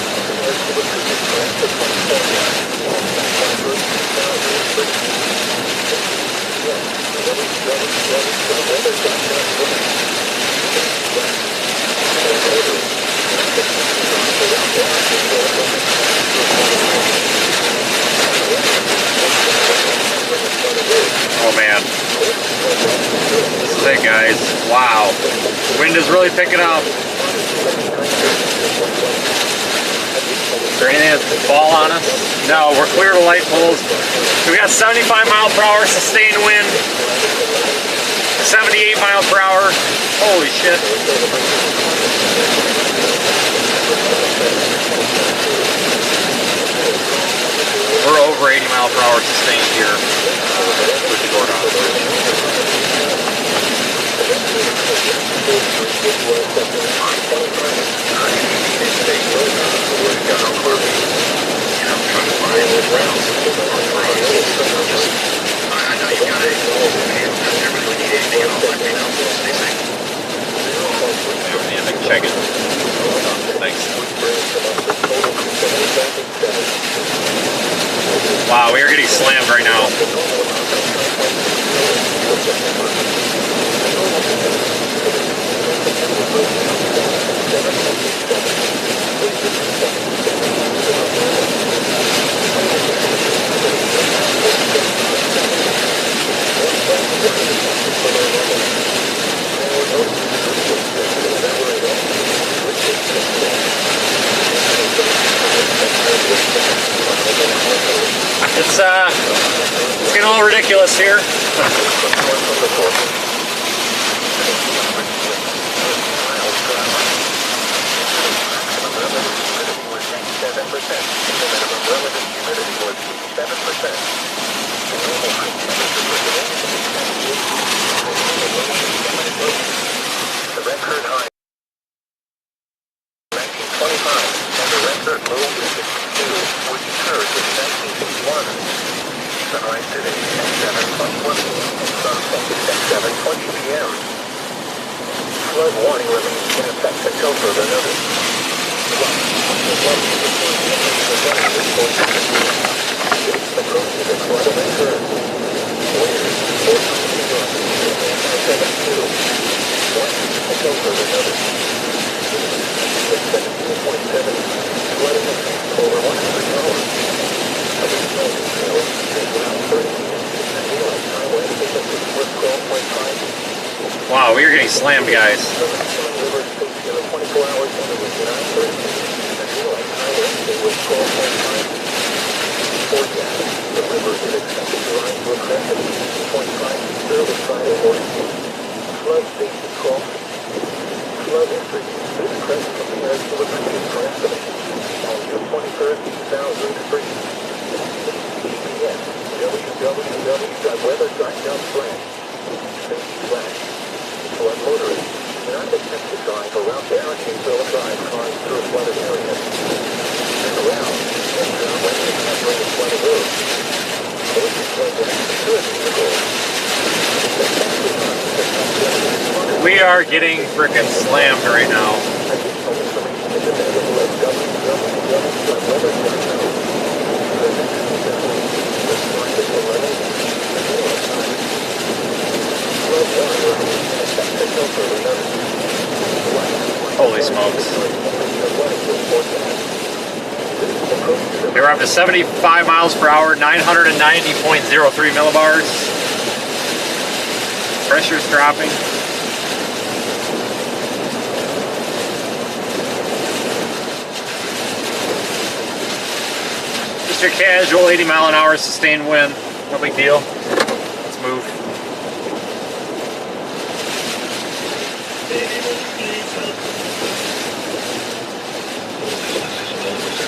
Oh man, this is it, guys. Wow, wind is really picking up. Is there anything that's fall on us? No, we're clear of light poles. We got 75 mile per hour sustained wind, 78 mile per hour. Holy shit. We're over 80 mile per hour sustained here with the Gordon check it. Thanks. Wow, we are getting slammed right now. It's getting a little ridiculous here. The record high 1925 and the record low is 62, which occurred in 1951. Sunrise today at 7:21 p.m. and sunset at 7:20 p.m. Flood warning remains in effect until further notice. Approaching the flood of occurred. Winds 14 until further notice. 17.7 flooding over 100 hours. Additional details around 30 and daylight time when frequency was 12.5. Wow, we are getting slammed, guys. River speeds in the 24 hours and it was 9:30 and daylight time when was 12.5. Forecast. The river is expected to rise to a crest of 18.5 early Friday morning. Flood weather signs out flash. Safety flash. Flood motorists do not attempt to drive around barricades or drive cars through flooded areas. Turn around and turn when entering a flooded road. Close your flood security vehicles. We are getting frickin' slammed right now. Holy smokes. We were up to 75 miles per hour, 990.03 millibars. Pressure's dropping. Just your casual 80 mile an hour sustained wind. No big deal. Let's move.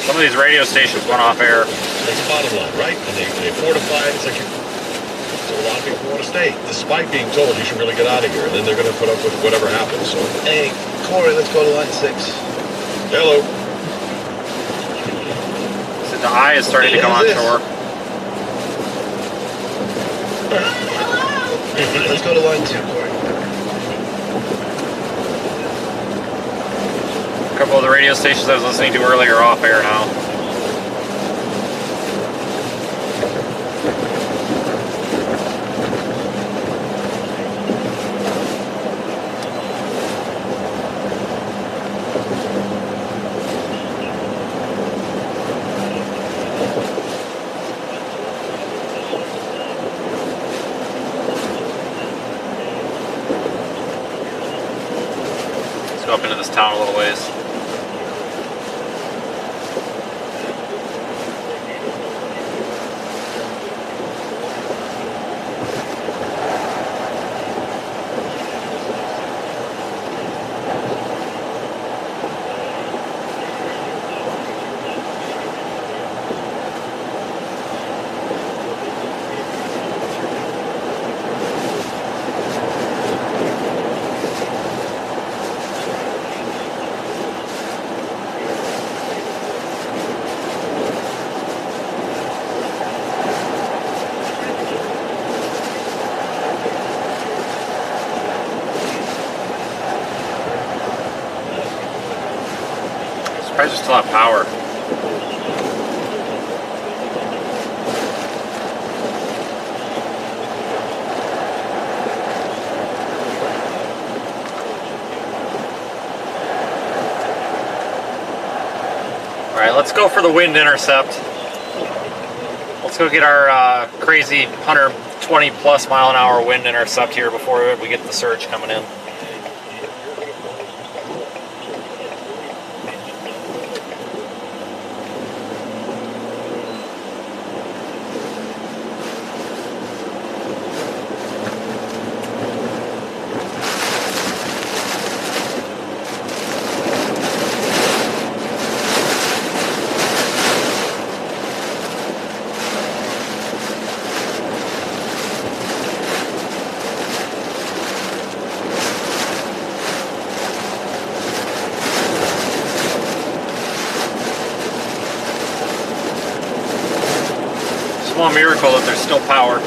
Some of these radio stations went off air. That's the bottom line, right? And they fortify it. It's like so a lot of people want to stay, despite being told you should really get out of here. And then they're going to put up with whatever happens. So, Hey, Corey, let's go to line 6. hello. So the eye is starting to come on shore. Let's go to line 2, Corey. A couple of the radio stations I was listening to earlier are off air now. Let's go up into this town a little ways. I just still have power. Alright, let's go for the wind intercept. Let's go get our crazy 120 plus mile an hour wind intercept here before we get the surge coming in. Small miracle that there's still power.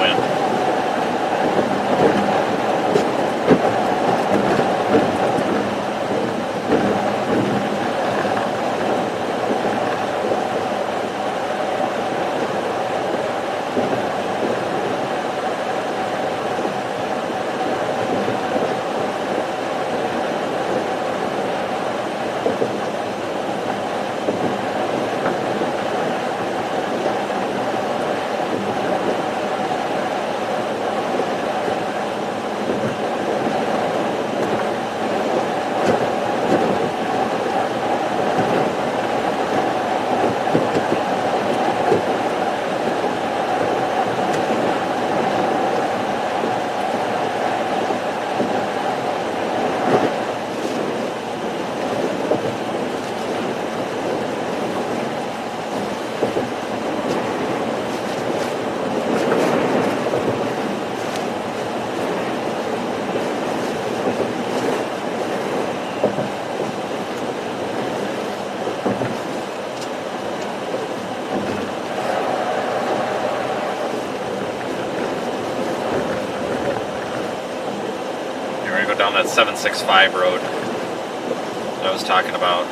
wind. Down that 765 road that I was talking about.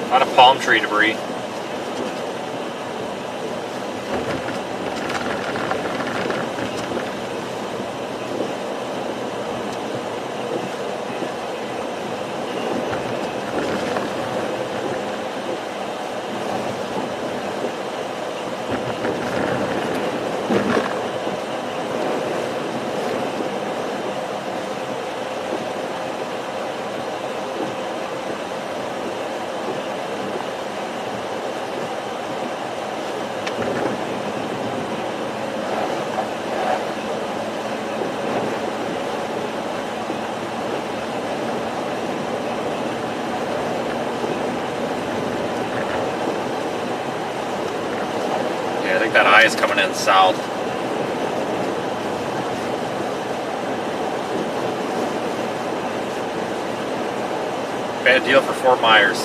A lot of palm tree debris. I think that eye is coming in south. Bad deal for Fort Myers.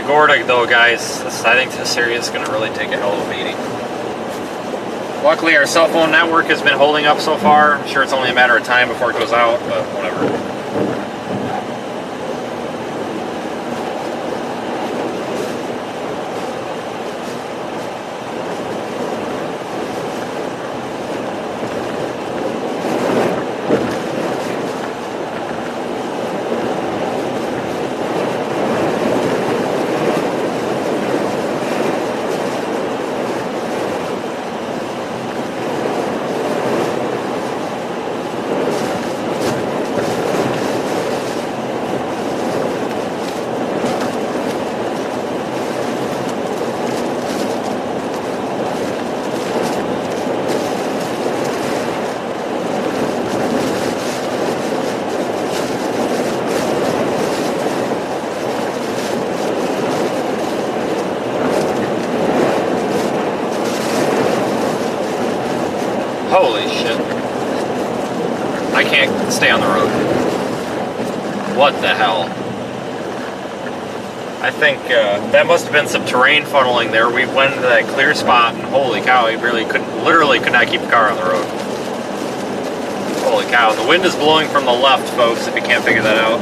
Gorda though, guys, I think this area is going to really take a hell of a beating. Luckily our cell phone network has been holding up so far. I'm sure it's only a matter of time before it goes out, but whatever. Holy shit. I can't stay on the road. What the hell? I think that must have been some terrain funneling there. We went into that clear spot and holy cow, we really literally could not keep the car on the road. Holy cow. The wind is blowing from the left, folks, if you can't figure that out.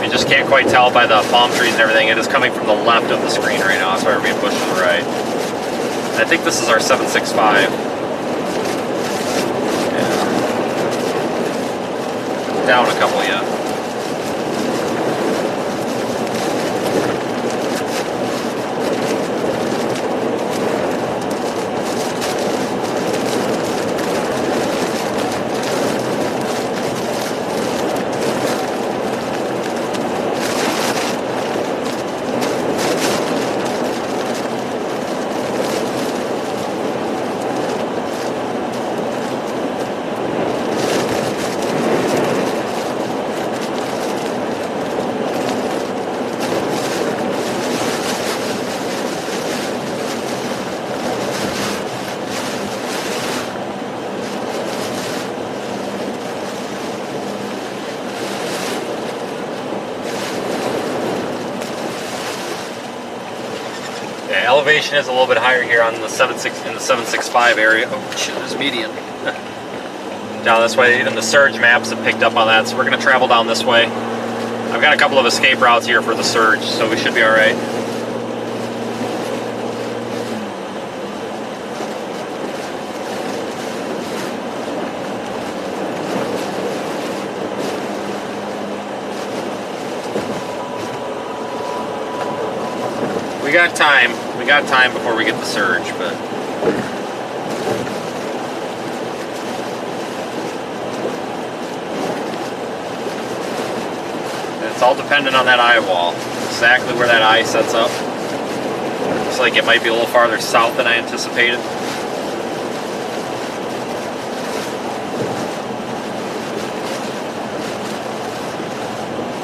You just can't quite tell by the palm trees and everything. It is coming from the left of the screen right now. That's why we're being pushed to the right. I think this is our 765. down a couple yet. Elevation is a little bit higher here on the 765 area. Oh shit, there's median. Down this way, even the surge maps have picked up on that, so we're going to travel down this way. I've got a couple of escape routes here for the surge, so we should be alright. We got time before we get the surge, but it's all dependent on that eye wall. Exactly where that eye sets up. Looks like it might be a little farther south than I anticipated.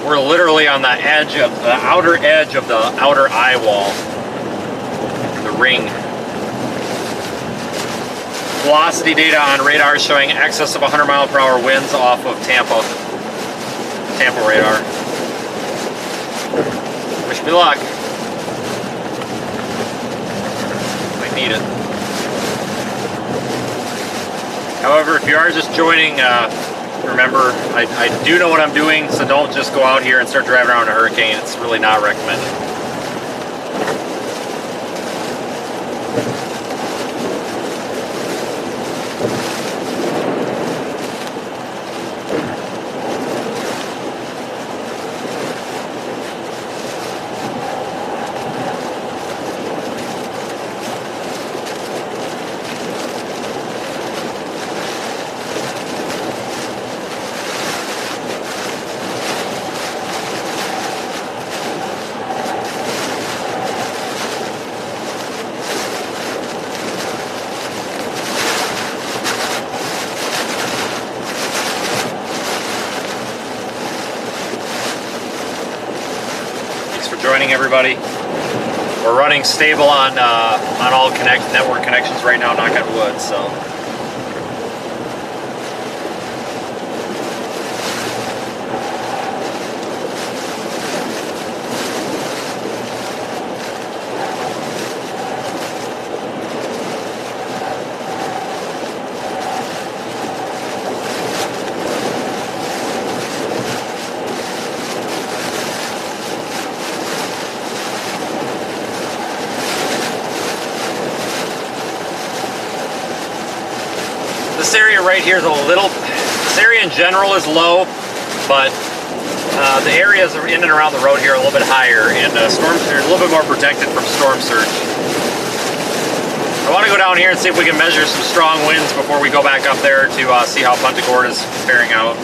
We're literally on the edge of the outer edge of the outer eye wall. The ring. Velocity data on radar showing excess of 100-mile-per-hour winds off of Tampa radar. Wish me luck. Might need it. However, if you are just joining, remember, I do know what I'm doing, so don't just go out here and start driving around a hurricane. It's really not recommended. Joining everybody. We're running stable on all network connections right now, knock on wood, so. This area right here is this area in general is low, but the areas in and around the road here are a little bit higher, and storms are a little bit more protected from storm surge. I want to go down here and see if we can measure some strong winds before we go back up there to see how Punta Gorda is faring out.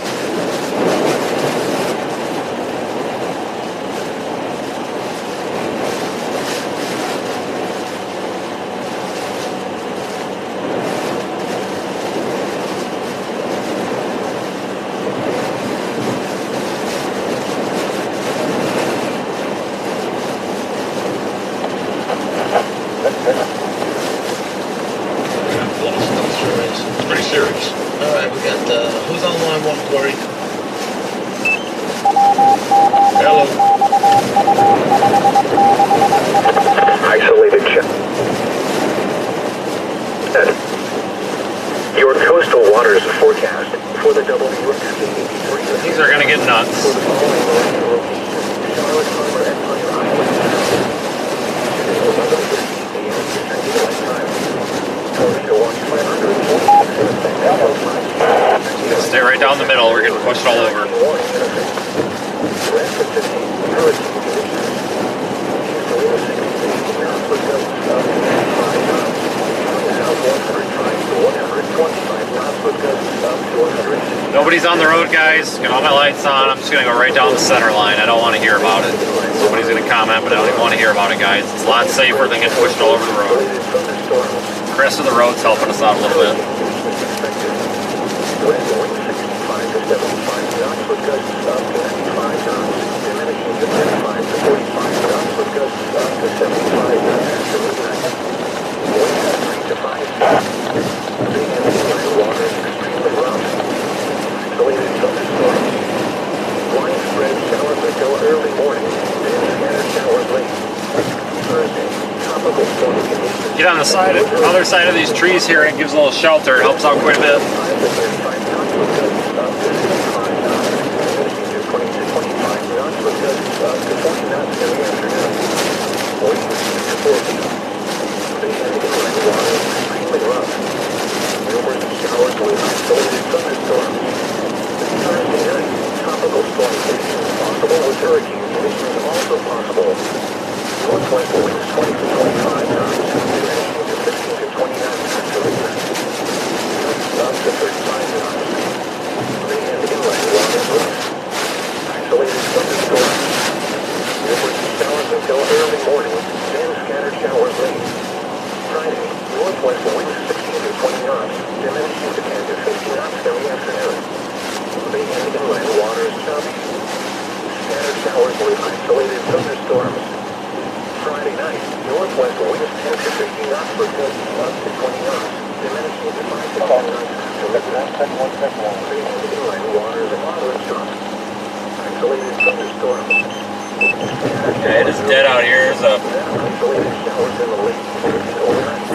These are going to get nuts. Stay right down the middle. We're getting pushed all over. Nobody's on the road, guys. Got all my lights on. I'm just going to go right down the center line. I don't want to hear about it. Somebody's going to comment, but I don't even want to hear about it, guys. It's a lot safer than getting pushed all over the road. The rest of the road's helping us out a little bit. Get on the side, other side of these trees here, and it gives a little shelter. It helps out quite a bit. Okay, it is dead out here. There's a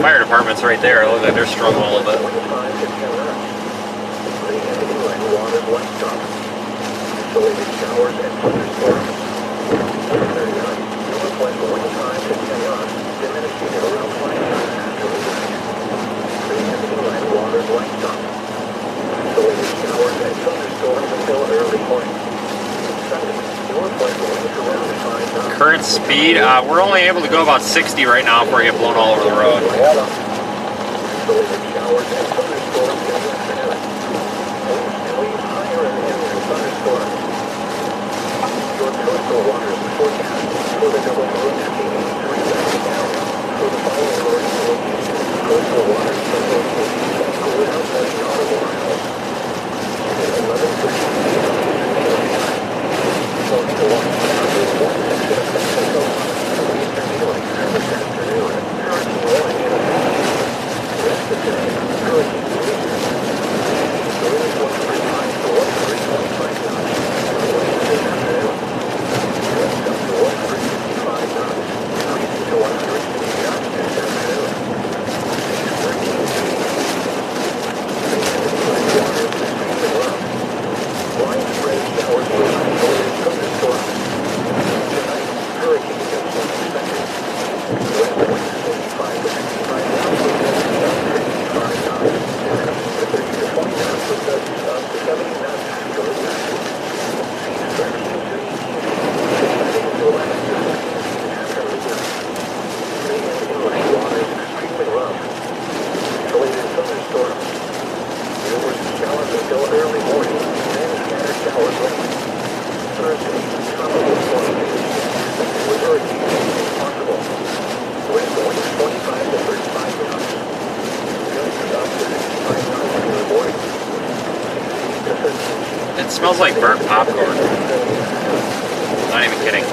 fire department's right there. It looks like they're struggling a little bit. Current speed, we're only able to go about 60 right now before we get blown all over the road. It smells like burnt popcorn. Not even kidding.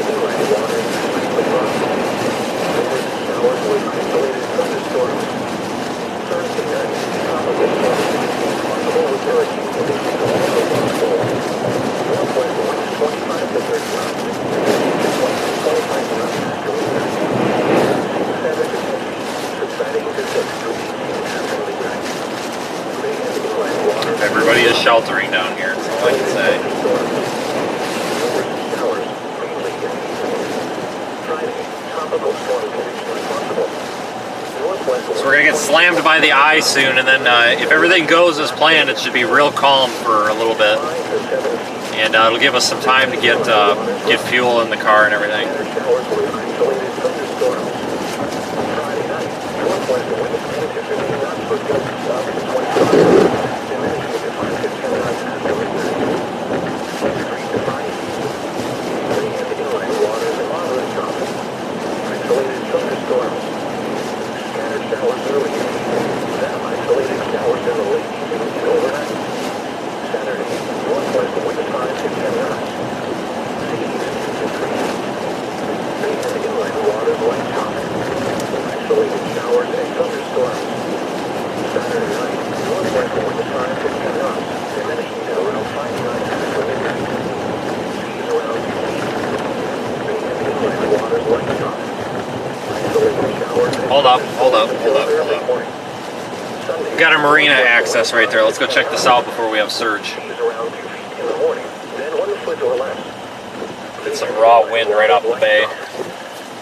Everybody is sheltering down here, that's all I can say. So we're gonna get slammed by the eye soon, and then if everything goes as planned, it should be real calm for a little bit, and it'll give us some time to get fuel in the car and everything. Hold up. We got a marina access right there. Let's go check this out before we have surge. Get some raw wind right off the bay.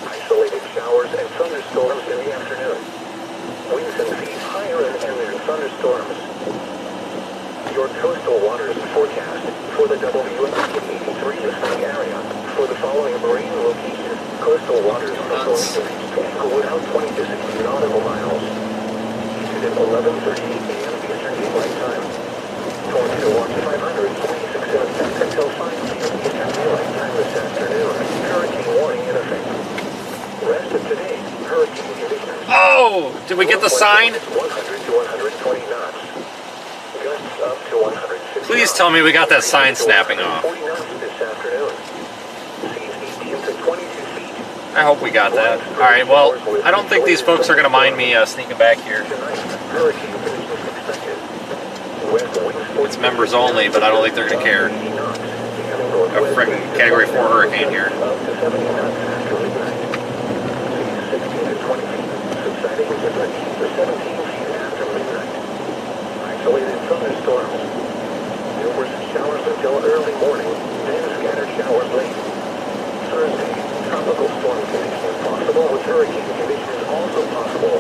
Isolated showers and thunderstorms in the afternoon. Winds and seas higher and heavier thunderstorms. Your coastal waters forecast for the WM83 Pacific area. For the following marine location, coastal waters are going to reach without 20 to 60 nautical miles. Issued at 11:38 a.m. Eastern Daylight Time. Tornado watch 500, 26 in effect until 5 p.m. Eastern Daylight Time this afternoon. Hurricane warning in effect. Rest of today, hurricane conditions. Oh! Did we get the sign? 100 to 120 knots. Gusts up to 150. Please tell me we got that sign snapping off. 40 knots this afternoon. Seas 18 to 22 feet. I hope we got that. Alright, well, I don't think these folks are going to mind me sneaking back here. It's members only, but I don't think they're going to care. A frickin' Category 4 hurricane here. Isolated thunderstorms. Numerous showers until early morning, then scattered showers late. Thursday, tropical storm conditions possible with hurricane conditions also possible.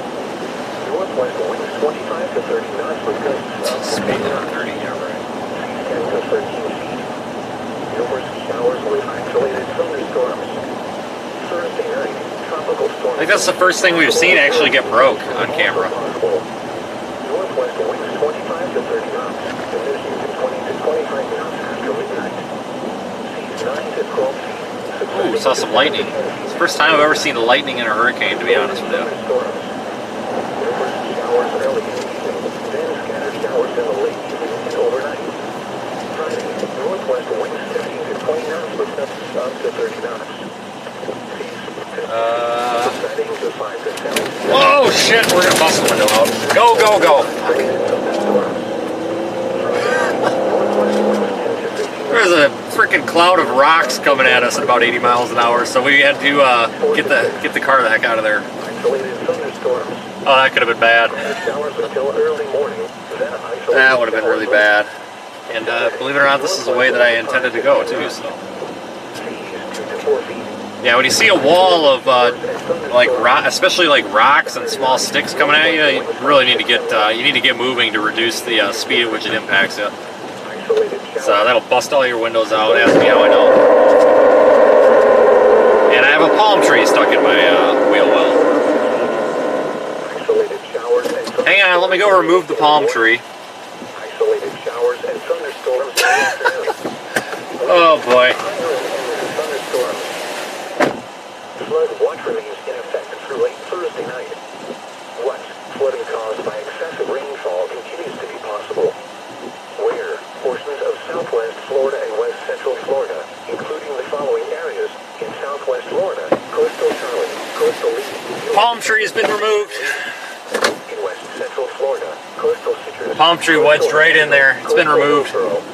Northwest winds 25 to 30 knots with gusts up to 10 knots. 30, yeah, right. 10 to 13 feet. Numerous showers with isolated thunderstorms. Thursday night, tropical storm. I think that's the first thing we've seen actually get broke on camera. Northwest winds 25 to 30 knots. Diminishing to 20 to 25 knots after midnight. Seas 9 to 12 feet. Ooh, saw some lightning. It's the first time I've ever seen lightning in a hurricane, to be honest with you. Numerous showers early in the evening, then scattered showers in the late evening and overnight. Friday, northwest winds 15 to 20 knots with gusts up to 30 knots. Seas to 5 to 7. Oh shit, we're gonna bust the window out. Go, go, go. There's a freaking cloud of rocks coming at us at about 80 miles an hour, so we had to get the car the heck out of there. Oh, that could have been bad. That would have been really bad. And believe it or not, this is the way that I intended to go too. So. Yeah, when you see a wall of especially like rocks and small sticks coming at you, you really need to get moving to reduce the speed at which it impacts you. So that'll bust all your windows out. Ask me how I know. And I have a palm tree stuck in my wheel well. Hang on, let me go remove the palm tree. Oh boy. Flood watch remains in effect through late Thursday night. Wet flooding caused by excessive rainfall continues to be possible. Where portions of southwest Florida and west central Florida, including the following areas in southwest Florida, coastal Charlie, coastal Lee. Palm tree has been removed. In west central Florida, coastal Citrus. Palm tree wedged right in there. It's been removed.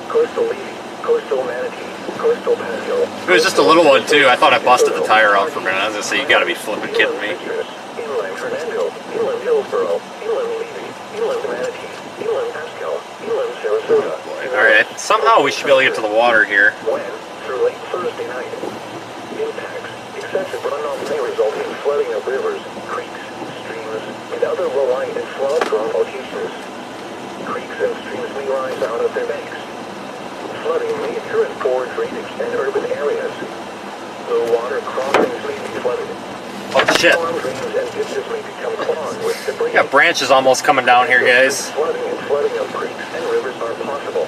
Coastal Lee, coastal Manatee, coastal Pasco. It was just a little one too. I thought I busted the tire out for a minute. I was gonna say, you gotta be flipping kidding me. Inland Fernando, inland Hillsborough, inland Levy, inland Manatee, inland Pasco, inland Sarasota. Alright, somehow we should be able to get to the water here. When, through late Thursday night, impacts, excessive runoff may result in flooding of rivers, creeks, streams, and other low-lying and flood-prone locations. Creeks and streams may rise out of their banks. Flooding may occur in poor drainage and urban areas. Low water crossings may be flooded. Oh shit. Storm drains and ditches may become clogged with debris. We got branches almost coming down here, guys. Flooding of creeks and rivers are possible.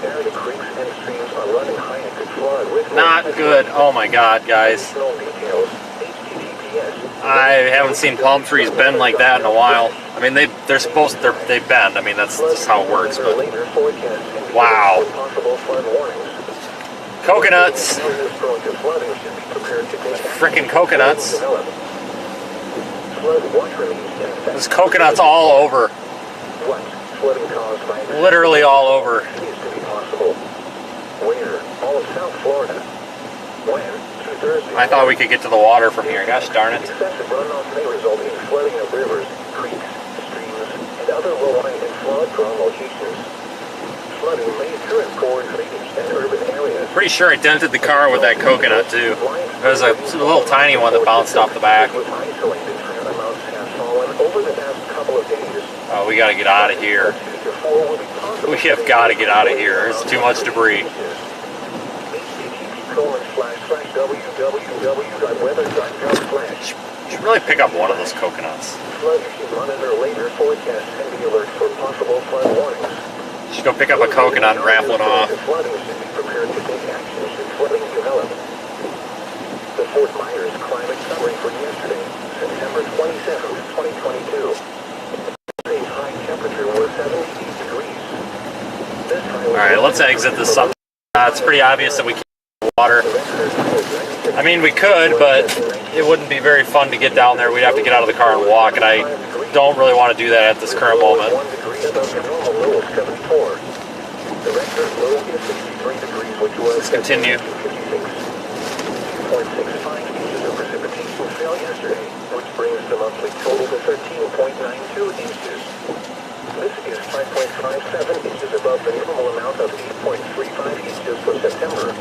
There the creeks and streams are running high and could flood with Not good. Oh my god, guys. additional details. HTTPS. I haven't seen palm trees bend like that in a while. I mean, they bend. I mean, that's just how it works. But Later forecasts and wow. possible flood warnings. Coconuts. Areas prone to flooding should be prepared to take action. Frickin' coconuts. Develop. Flood watch remains in effect. There's coconuts all over. What? Flooding caused by the Literally all over. continues to be possible. Where? All of South Florida. When? Through Thursday. I thought we could get to the water from here. Gosh darn it. Excessive runoff may result in flooding of rivers, creeks, streams, and other low-lying and flood-prone locations. Flooding may occur in poor drainage and urban areas. Pretty sure I dented the car with that coconut too. There's a little tiny one that bounced off the back. With isolated fair amounts have fallen over the past couple of days. Oh, we gotta get out of here. We have got to get out of here. There's too much debris. http://www.weather.gov/. Should really pick up one of those coconuts. Flood should monitor later forecasts and be alert for possible flood warnings. Should go pick up a coconut and raffle it off. Flooding should be prepared to take action should flooding develop. The Fort Myers climate summary for yesterday, September 27, 2022. Today's high temperature was 78 degrees. This high was Alright, let's exit this up. It's pretty obvious that we can't get water. I mean, we could, but it wouldn't be very fun to get down there. We'd have to get out of the car and walk, and I don't really want to do that at this current moment. 1 degree above the normal low of 74. The record low is 63 degrees, which was Let's continue. 2.65 inches of precipitation fell yesterday, which brings the monthly total to 13.92 inches. This is 5.57 inches above the normal amount of 8.35 inches for September.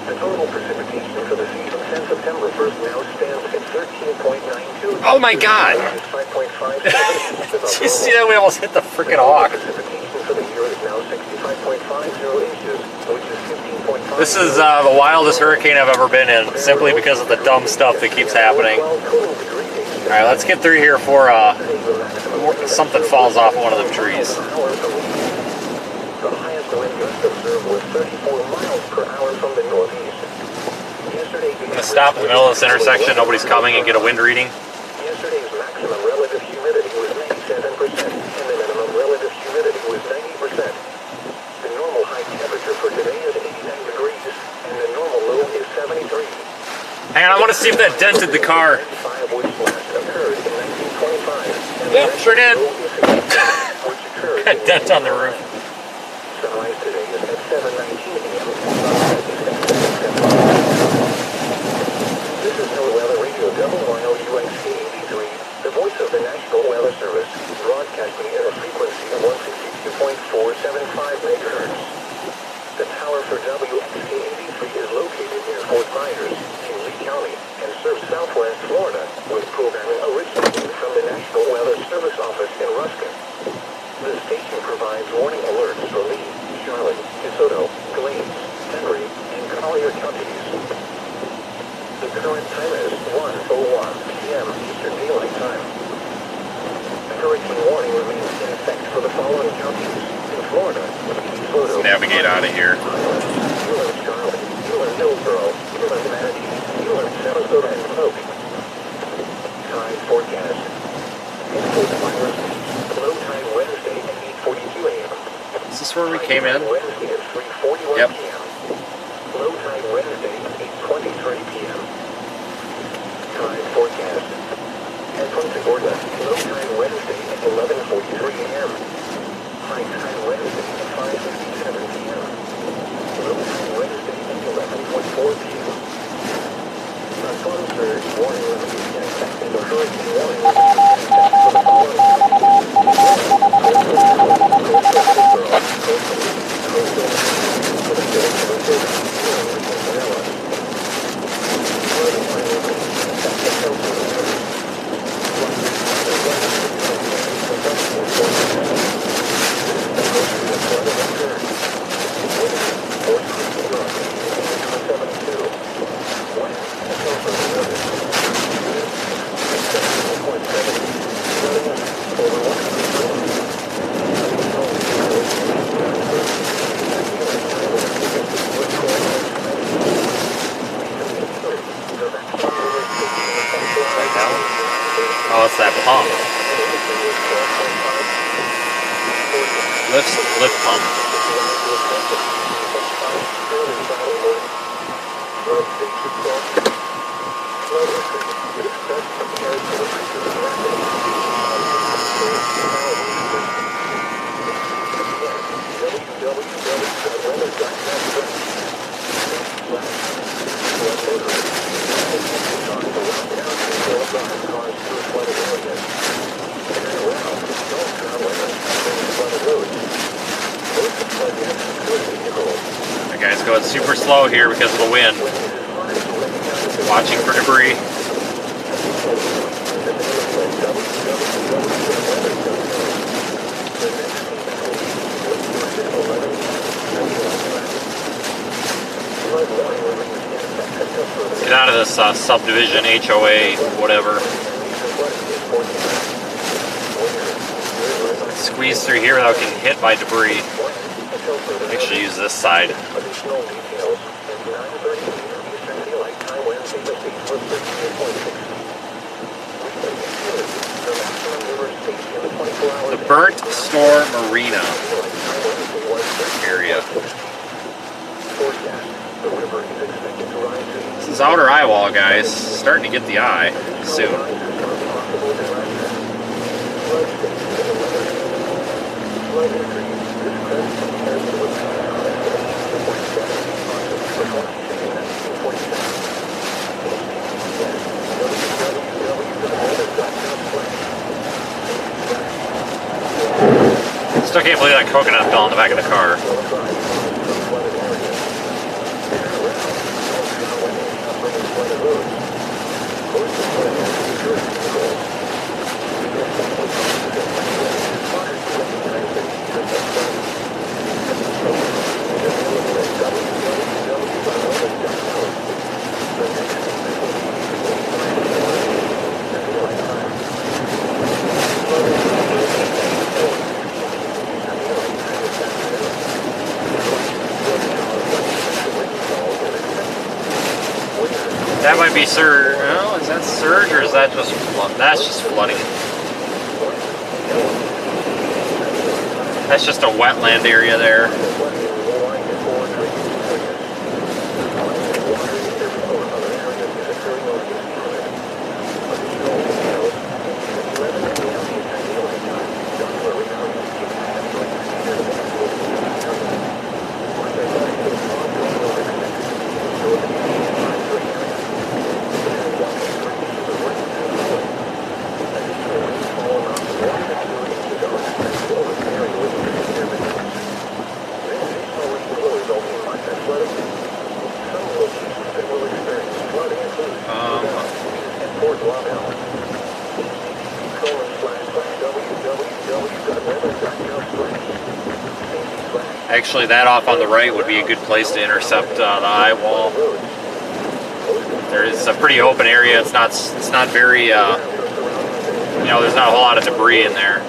The total precipitation for the season since September 1st now stands at 13.92 inches. Oh my god! Which is 5.57 inches above Did you see normal. that? We almost hit the freaking hawk. Precipitation for the year is now 65.50 inches, which is 15.5. This is the wildest hurricane I've ever been in, simply because of the dumb stuff that keeps happening. Alright, let's get through here before something falls off one of them trees. The highest wind gust observed was 34 miles per hour from the northeast. Yesterday, I'm gonna stop in the middle of this intersection, nobody's coming, and get a wind reading. Yesterday's maximum relative humidity was 97%, and the minimum relative humidity was 90%. The normal high temperature for today is 89 degrees, and the normal low is 73. Hang on, I want to see if that dented the car. Which last occurred in 1925. Yep, sure did. Which occurred Got a dent on the roof. Sunrise today is at 7:19 a.m. This is NOAA Weather Radio WYOUXC 83, the voice of the National Weather Service, broadcasting at a frequency of 162.475 megahertz. The tower for WXC 83 is located near Fort Myers in Lee County and serves southwest Florida with programming originating from the National Weather Service office in Ruskin. The station provides warning alerts for Lee, Charlotte, DeSoto, Glades, Henry, and Collier counties. The current time is 1:01 p.m. Eastern Daylight Time. A hurricane warning remains in effect for the following counties. In Florida, DeSoto, Let's navigate out of here. Ewan, Charlotte, Ewan, Hillsborough, Ewan, Manatee, Ewan, Sarasota, and Polk. Tide forecast. In Fort Myers, low tide Wednesday at 8:42 a.m. Is this where we came in? Wednesday at 3:41 Yep. p.m. Low tide Wednesday at 8:23 p.m. Tide forecast. At Punta Gorda, low tide Wednesday at 11:43 a.m. High tide Wednesday at 5:57 p.m. Low tide Wednesday at 11:24 p.m. A storm surge warning remains in effect and a hurricane warning remains in effect for the following counties. lift pump. The guy's going super slow here because of the wind. Watching for debris. Let's get out of this subdivision, HOA, whatever. Squeeze through here without getting hit by debris. Make sure you use this side. The Burnt Store Marina area. This is outer eye wall, guys. Starting to get the eye soon. Still can't believe that coconut fell on the back of the car. That might be surge. Oh, is that surge or is that just flood? That's just flooding. That's just a wetland area there. Actually, that off on the right would be a good place to intercept the eye wall. There is a pretty open area. It's not very, you know, there's not a whole lot of debris in there.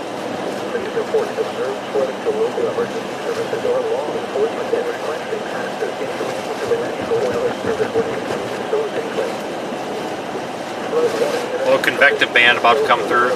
A little convective band about to come through.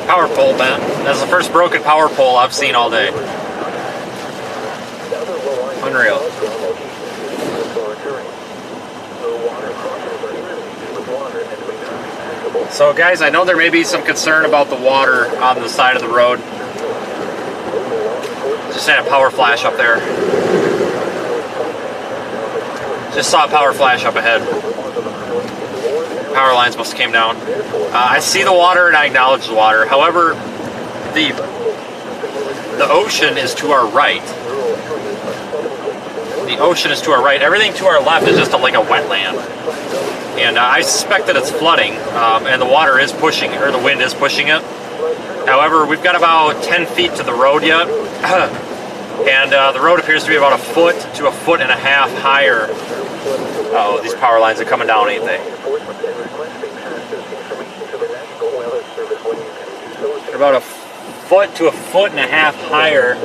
Power pole bent. That's the first broken power pole I've seen all day. So guys, I know there may be some concern about the water on the side of the road. Just had a power flash up there. Just saw a power flash up ahead. Power lines must have came down. I see the water and I acknowledge the water. However, the ocean is to our right. The ocean is to our right. Everything to our left is just like a wetland. And I suspect that it's flooding, and the water is pushing, or the wind is pushing it. However, we've got about 10 feet to the road yet. And the road appears to be about 1 foot to 1.5 feet higher. Oh, these power lines are coming down, ain't they? They're about 1 foot to 1.5 feet higher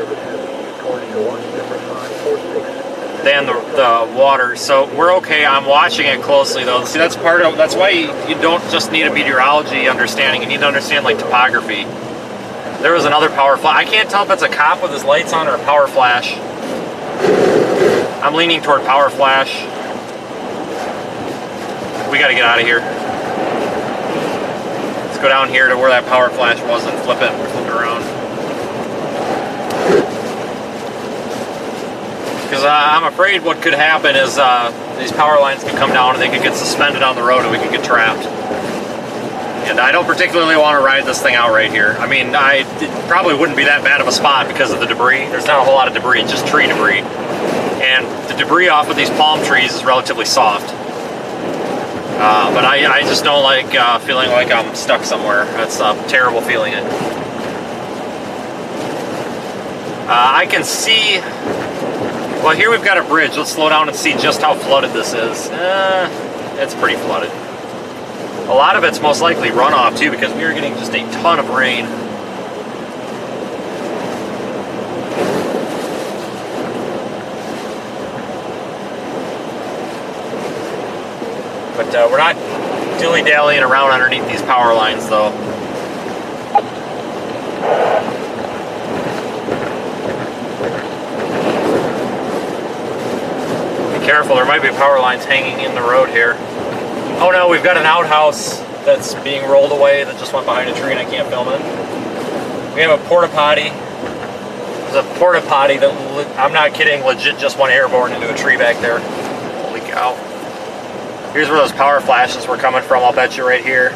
than the water, so we're okay. I'm watching it closely though. See, that's why you don't just need a meteorology understanding. You need to understand like topography. There was another power flash. I can't tell if it's a cop with his lights on or a power flash. I'm leaning toward power flash. We got to get out of here. Let's go down here to where that power flash was and flip it around. Because I'm afraid what could happen is these power lines could come down and they could get suspended on the road and we could get trapped. And I don't particularly want to ride this thing out right here. I mean, it probably wouldn't be that bad of a spot because of the debris. There's not a whole lot of debris, just tree debris. And the debris off of these palm trees is relatively soft. But I just don't like feeling like I'm stuck somewhere. That's a terrible feeling. I can see... Well, here we've got a bridge. Let's slow down and see just how flooded this is. It's pretty flooded. A lot of it's most likely runoff too, because we are getting just a ton of rain. But we're not dilly-dallying around underneath these power lines though. Careful, there might be power lines hanging in the road here. Oh no, we've got an outhouse that's being rolled away that just went behind a tree and I can't film it. We have a porta potty. There's a porta potty that, I'm not kidding, legit just went airborne into a tree back there. Holy cow. Here's where those power flashes were coming from, I'll bet you right here.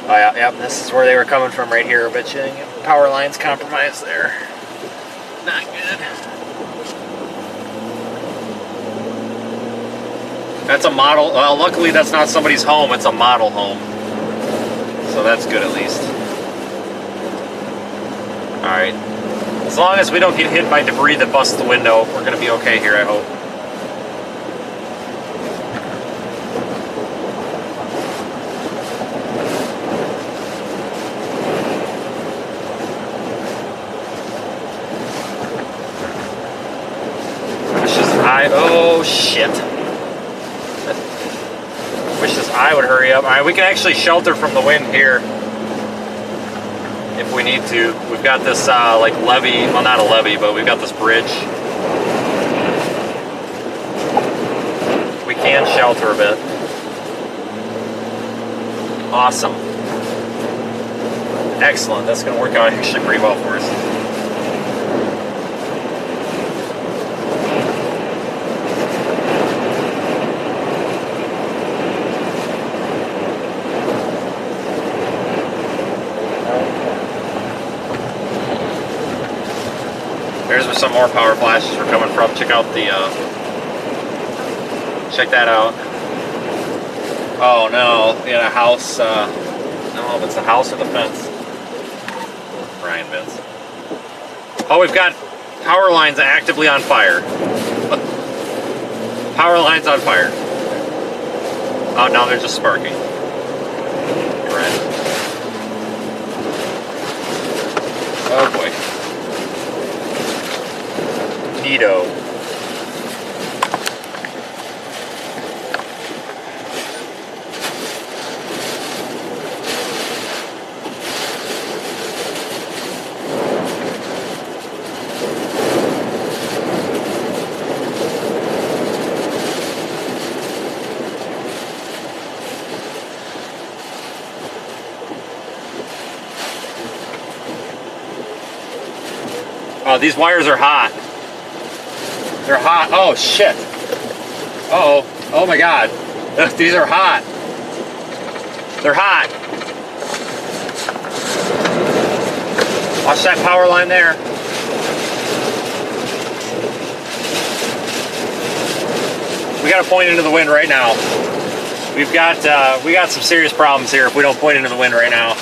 Oh yeah, yep, this is where they were coming from right here, I bet you. Power lines compromised there. Not good. That's a model, well, luckily that's not somebody's home, it's a model home. So that's good at least. Alright. As long as we don't get hit by debris that busts the window, we're going to be okay here, I hope. Oh shit. Wish this eye would hurry up. Alright, we can actually shelter from the wind here if we need to. We've got this like levee, well not a levee, but we've got this bridge. We can shelter a bit. Awesome. Excellent. That's going to work out actually pretty well for us. There's where some more power flashes were coming from. Check out the, check that out. Oh no, we had a house, I don't know if it's the house or the fence. Brian Vince. Oh, we've got power lines actively on fire. Power lines on fire. Oh, now they're just sparking. Right. Oh boy. Neato. Oh, these wires are hot. They're hot. Oh, shit. Uh-oh. Oh, my God. These are hot. They're hot. Watch that power line there. We got to point into the wind right now. We got some serious problems here if we don't point into the wind right now.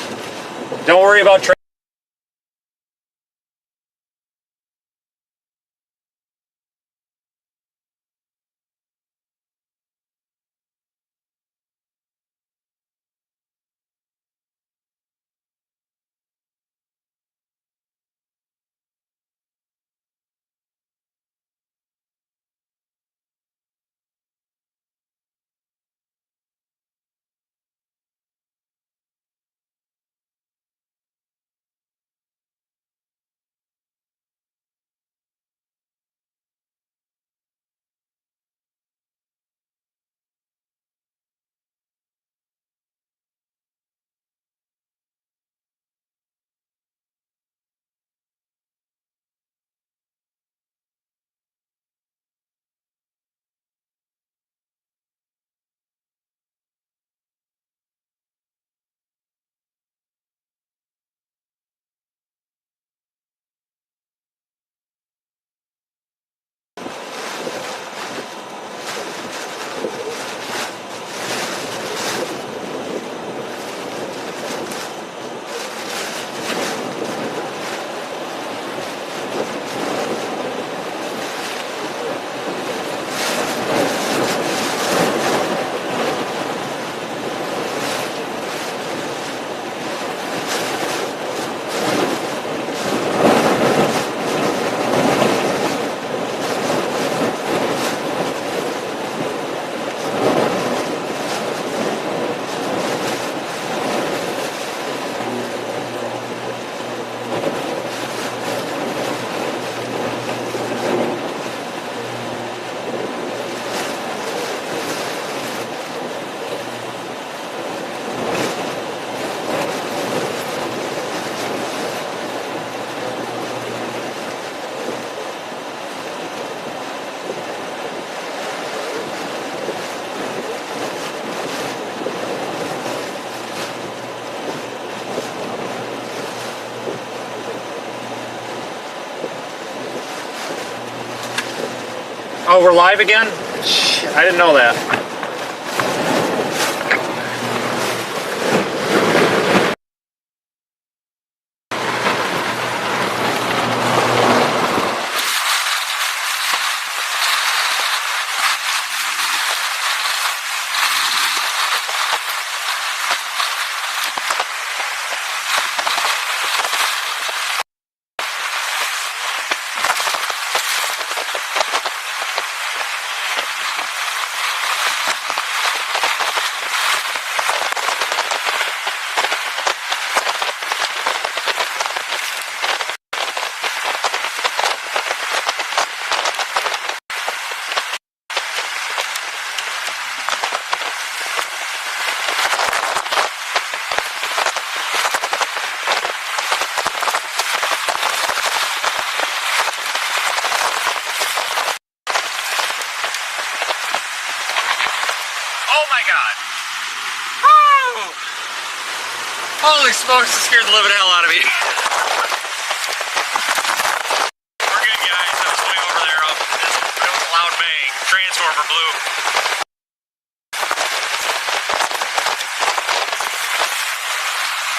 Don't worry about Oh, we're live again? I didn't know that. Oh my God! Woo! Holy smokes, it scared the living hell out of me. We're good, guys. That was way over there. That was a loud bang. Transformer blew.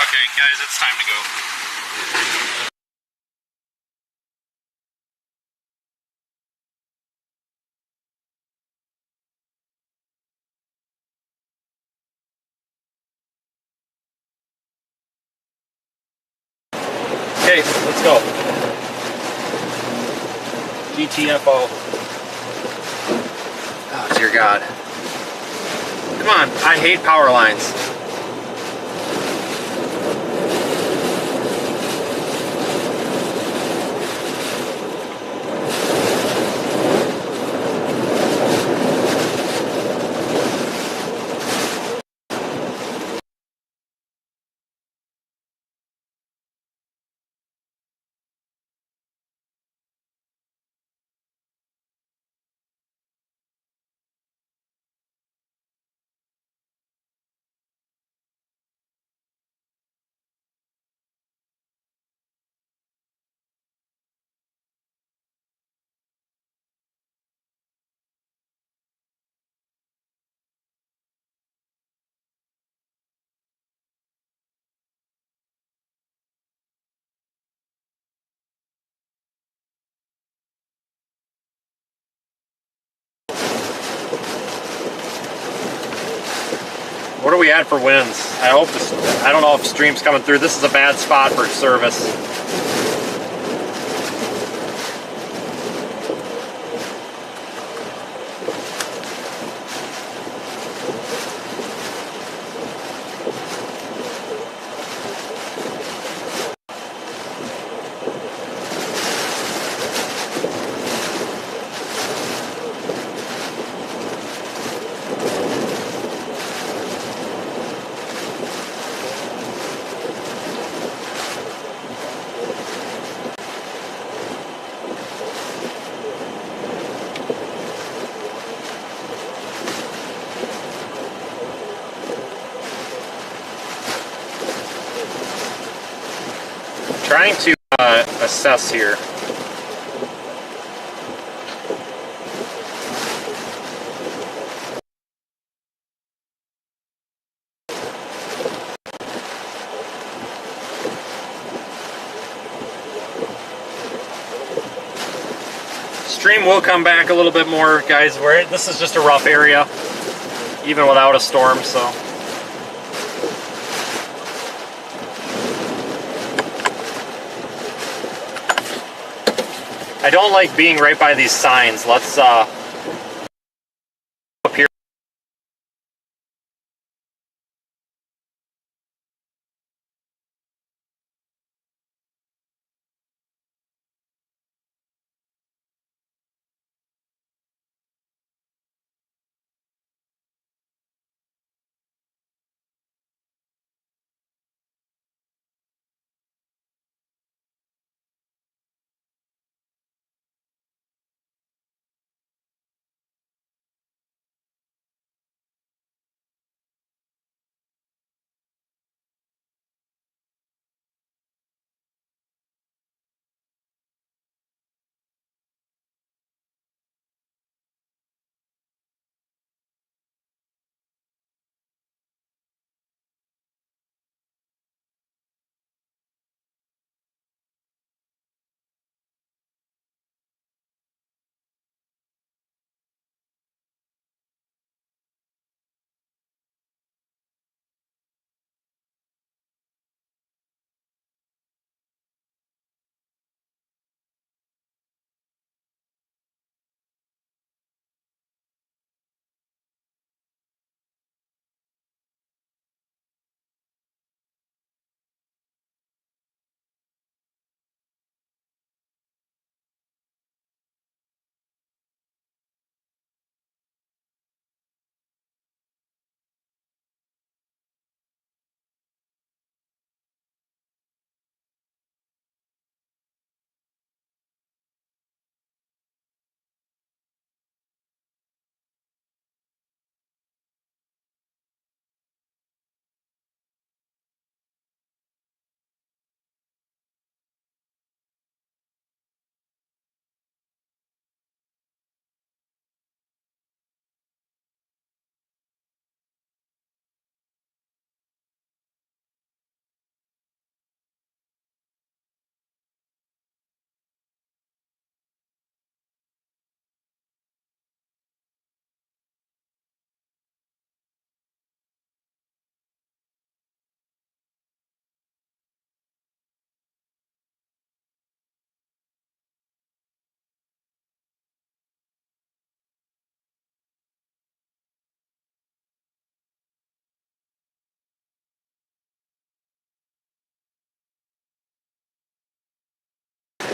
Okay, guys, it's time to go. Okay, let's go. GTFO. Oh, dear God. Come on, I hate power lines. are we at for winds? I hope this, I don't know if stream's coming through. This is a bad spot for service. Trying to assess here. Stream will come back a little bit more, guys. This is just a rough area, even without a storm, so. I don't like being right by these signs. Let's up here.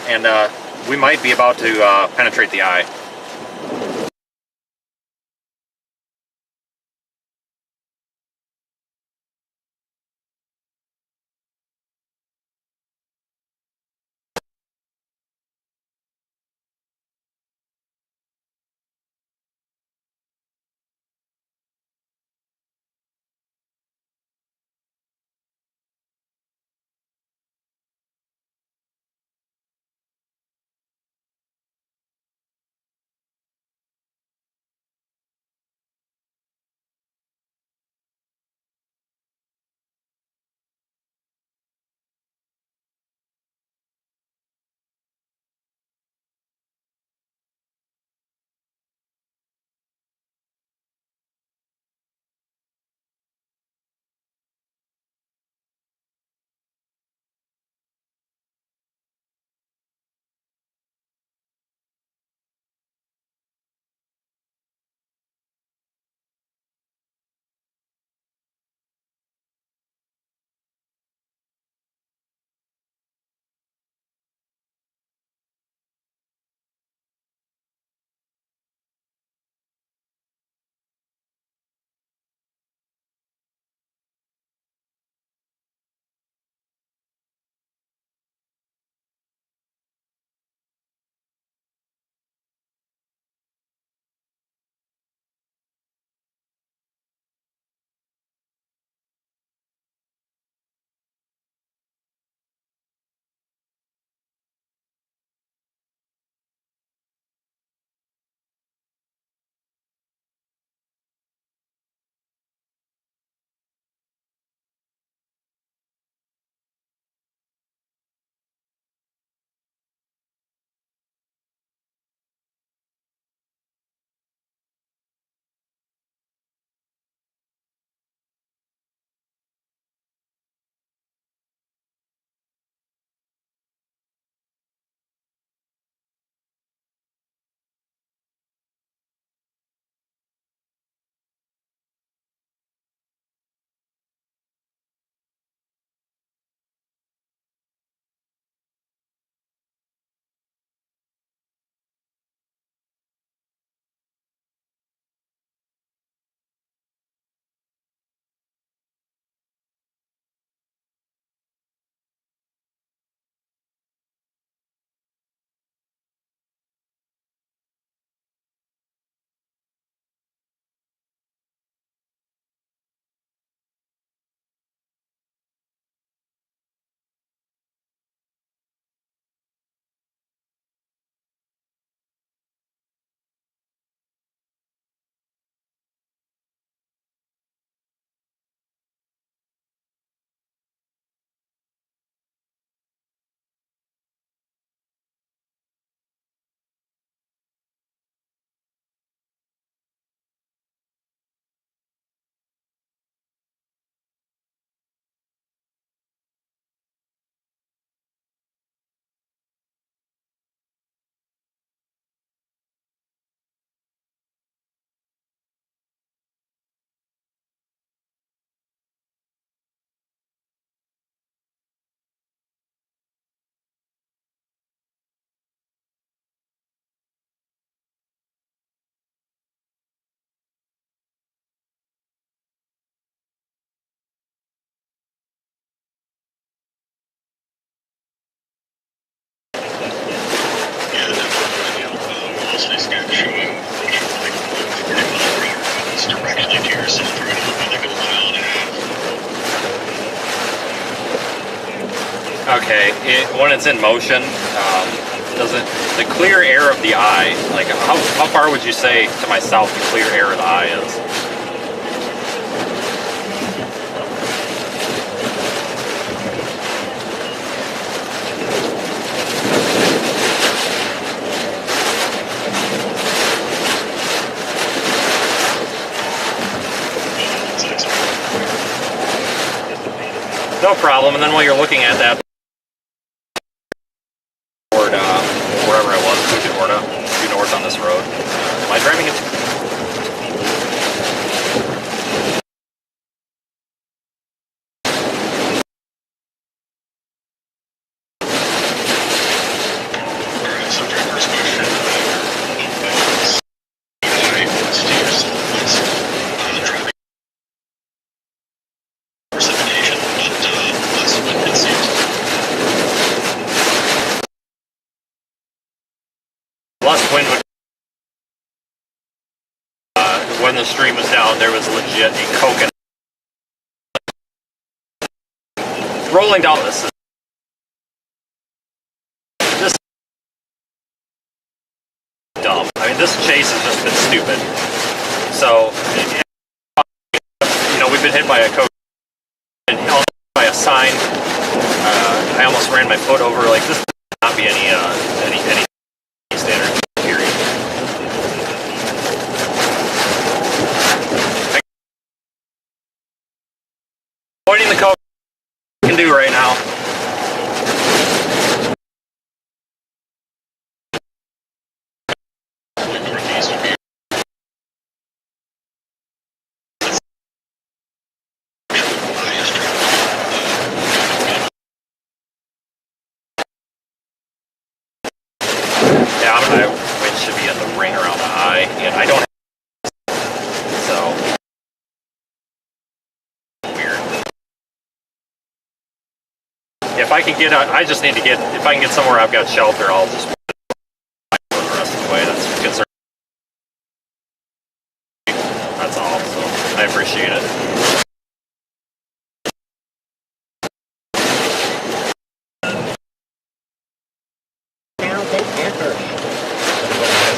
And we might be about to penetrate the eye. when it's in motion, doesn't the clear air of the eye, like how far would you say to myself the clear air of the eye is? No problem. And then while you're looking at that, wherever I was, due north on this road. Am I driving it? Less wind would. When the stream was down, there was legit a coconut rolling down. This is dumb. I mean, this chase has just been stupid. So, you know, we've been hit by a coconut and by a sign. I almost ran my foot over. Like, this would not be any standard. Period. Avoiding the coconut I can do right now. Yeah, my wind should be in the ring around the eye, and I don't have, so weird. If I can get, I just need to get, if I can get somewhere I've got shelter, I'll just go the rest of the way. That's concerned. That's all, so I appreciate it.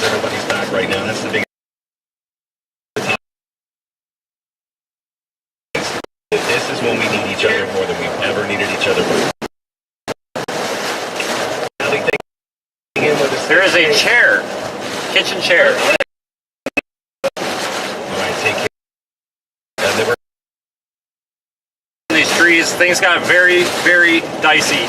Everybody's back right now. That's the big. This is when we need each other more than we've ever needed each other before. There is a chair, kitchen chair. Alright, take care. These trees, things got very, very dicey.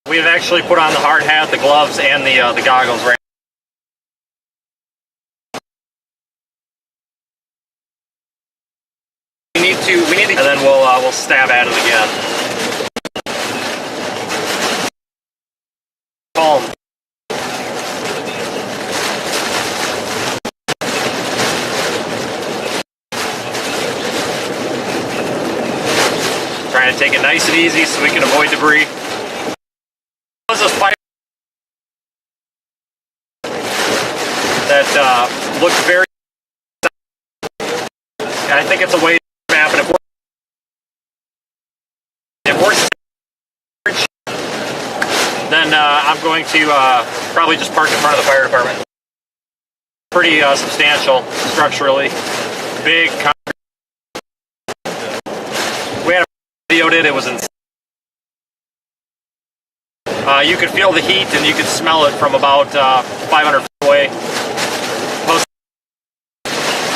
We've actually put on the hard hat, the gloves, and the goggles right. We need to, and then we'll stab at it again. Calm. Trying to take it nice and easy so we can avoid debris. This is a fire that looks very. I think it's a way to map, and if it works, then I'm going to probably just park in front of the fire department. Pretty substantial structurally, big concrete. We had a videoed it. It was insane. You could feel the heat and you could smell it from about 500 feet away.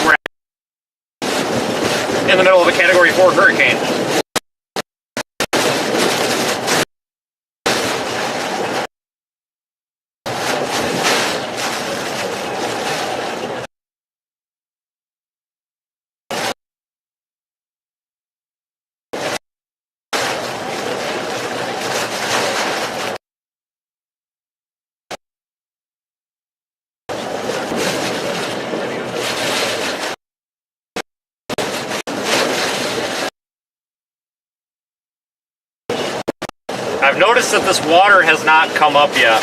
We're in the middle of a Category 4 hurricane. I've noticed that this water has not come up yet.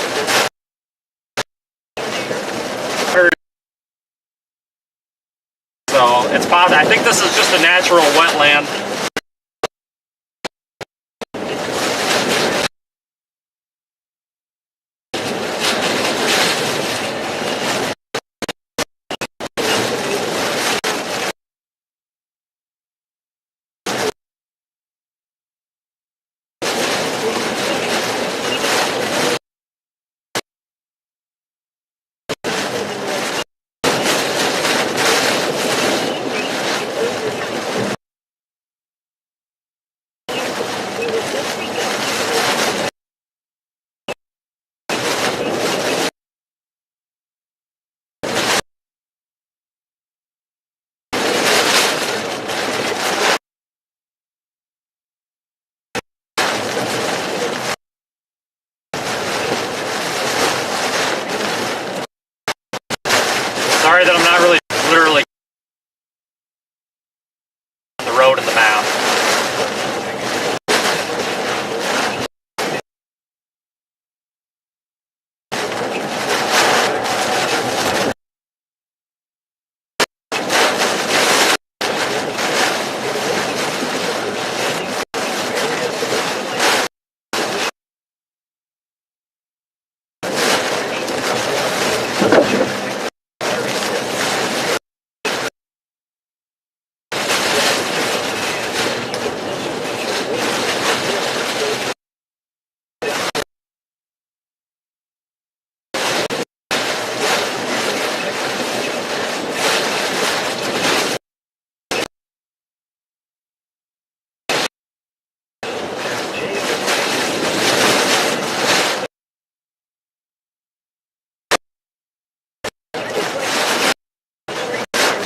So It's possible. I think this is just a natural wetland. Sorry that I'm not really literally on the road in the map.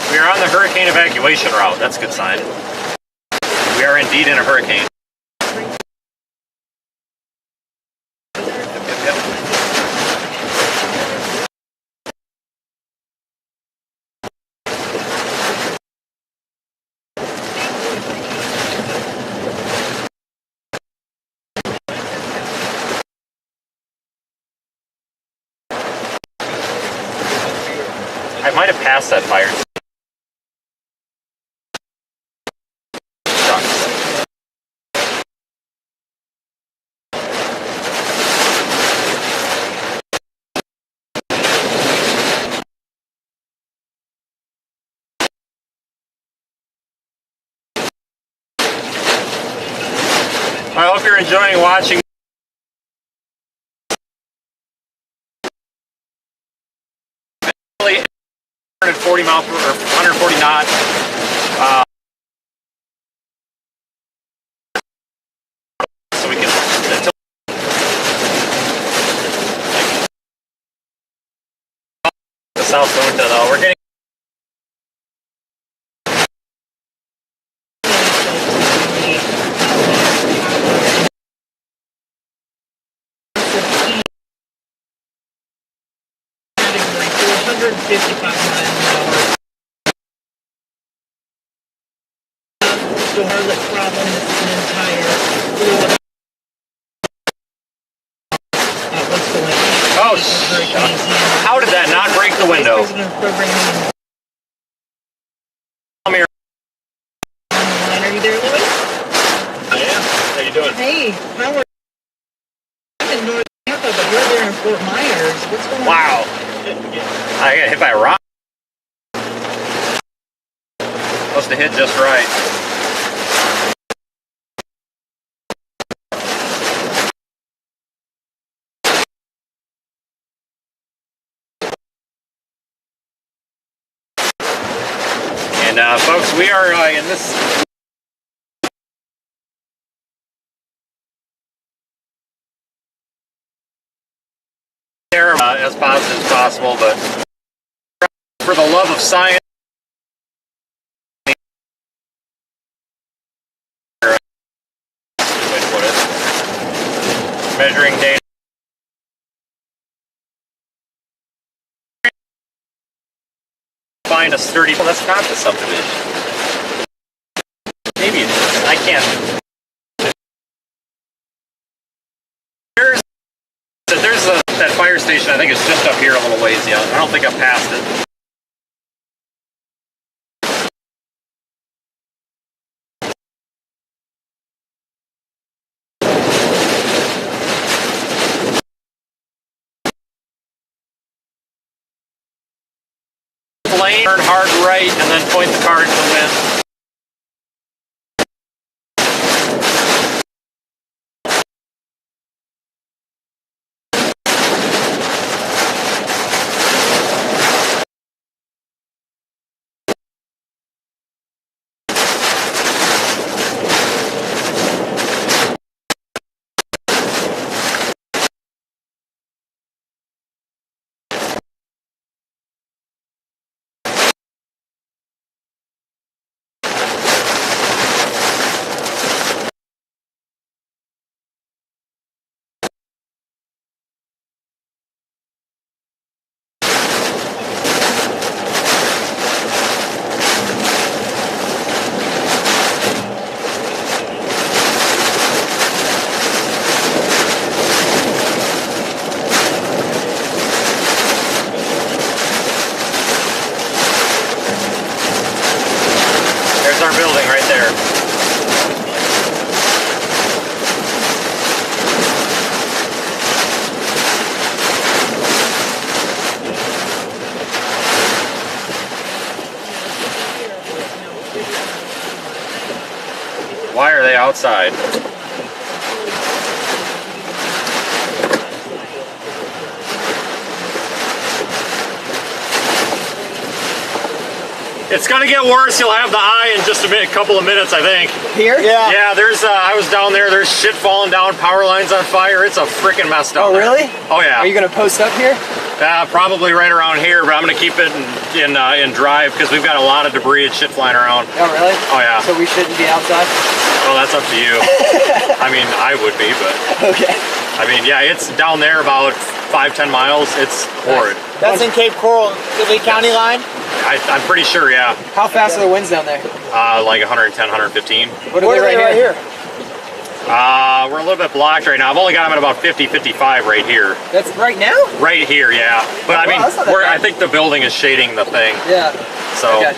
We are on the hurricane evacuation route. That's a good sign. We are indeed in a hurricane. I might have passed that fire. I hope you're enjoying watching. 140 miles per, or 140 knots. So we can until the South Dakota though. We're getting. Scarlet problem is an entire what's going on. Oh, how did that not break the window? Come here. Are you there, Louis? I am. How you doing? Hey, how are you? I'm in North Tampa, but you're there in Fort Myers. What's going on? Wow. I got hit by a rock. Must have hit just right. And folks, we are in this as positive as possible, but for the love of science, measuring data. Find a sturdy. Well, that's not the subdivision. Maybe it is. I can't. There's that fire station. I think it's just up here a little ways. Yeah, I don't think I've passed it. turn hard right and then point the car into the wind. Our building right there. Why are they outside? It's gonna get worse. You'll have the eye in just a couple of minutes, I think. Here? Yeah. Yeah, there's, I was down there, there's shit falling down, power lines on fire. It's a freaking mess down there. Oh, really? Oh, yeah. Are you gonna post up here? Probably right around here, but I'm gonna keep it in drive because we've got a lot of debris and shit flying around. Oh, really? Oh, yeah. So we shouldn't be outside? Well, that's up to you. I mean, I would be, but... Okay. I mean, yeah, it's down there about 5-10 miles. It's horrid. That's in Cape Coral, the Lee County line? I'm pretty sure, yeah. How fast are the winds down there? Like 110, 115. What are they right here? We're a little bit blocked right now. I've only got them at about 50, 55 right here. That's right now? Right here, yeah. But I mean, I think the building is shading the thing. Yeah. So. Okay.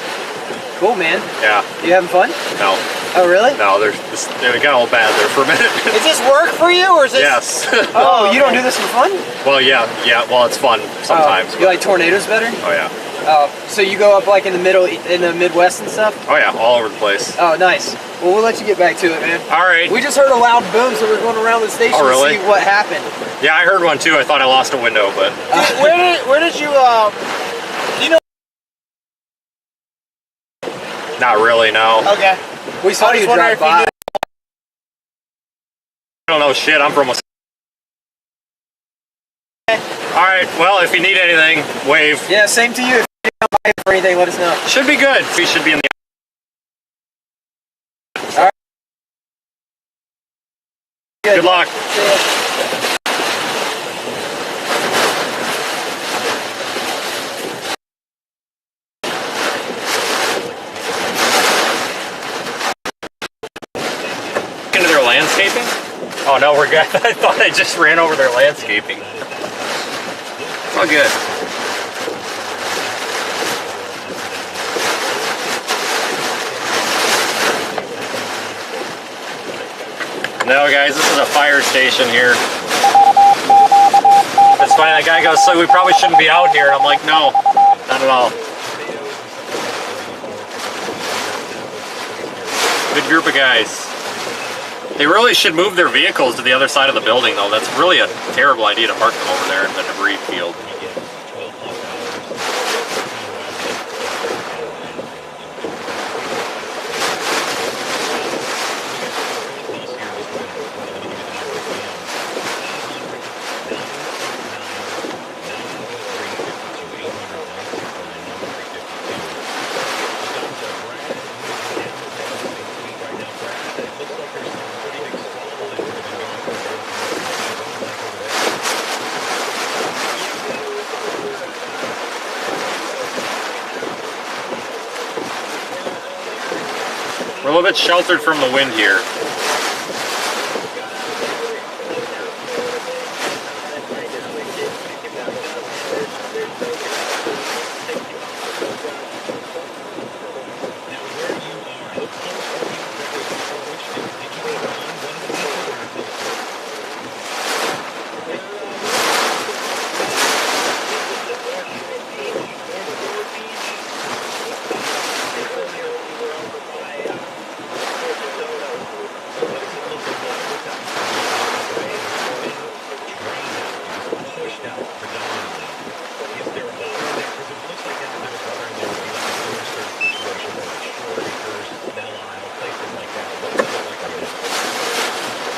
Cool, man. Yeah. You having fun? No. Oh, really? No, it got all bad there for a minute. Is this work for you, or is this? Yes. Oh, you don't do this for fun? Well, yeah. Well, it's fun sometimes. You like tornadoes better? Oh, yeah. Oh, so you go up like in the middle, in the Midwest and stuff? Oh, yeah, all over the place. Oh, nice. Well, we'll let you get back to it, man. All right. We just heard a loud boom, so we're going around the station to see what happened. Yeah, I heard one too. I thought I lost a window, but. Where did you, you know? Not really, no. Okay. We saw you drive by. I don't know shit. I'm from Wisconsin. All right. Well, if you need anything, wave. Yeah, same to you. If you come by for anything, let us know. Should be good. We should be in the. All right. Good luck. See ya. Into their landscaping? Oh no, we're good. I thought I just ran over their landscaping. Oh, good. No, guys, this is a fire station here. It's fine. That guy goes, so we probably shouldn't be out here. I'm like, no, not at all. Good group of guys. They really should move their vehicles to the other side of the building, though. That's really a terrible idea to park them over there in the debris field. We're a little bit sheltered from the wind here.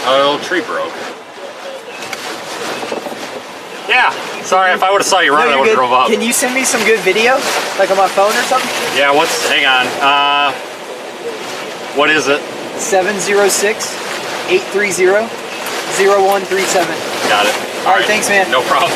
A little tree broke. Yeah, sorry, if I would have saw you running, I would have drove up. Can you send me some good video? Like on my phone or something? Yeah, hang on. What is it? 706-830-0137. Got it. All right, thanks, man. No problem.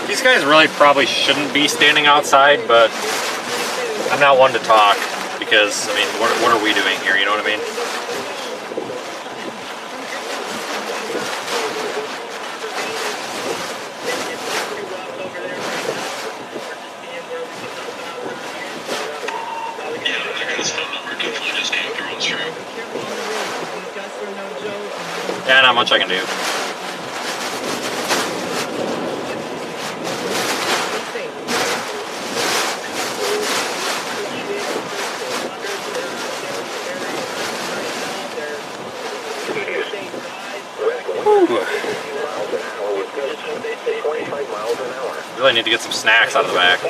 These guys really probably shouldn't be standing outside, but I'm not one to talk because, I mean, what are we doing here, you know what I mean? Yeah, not much I can do. Really need to get some snacks out of the back.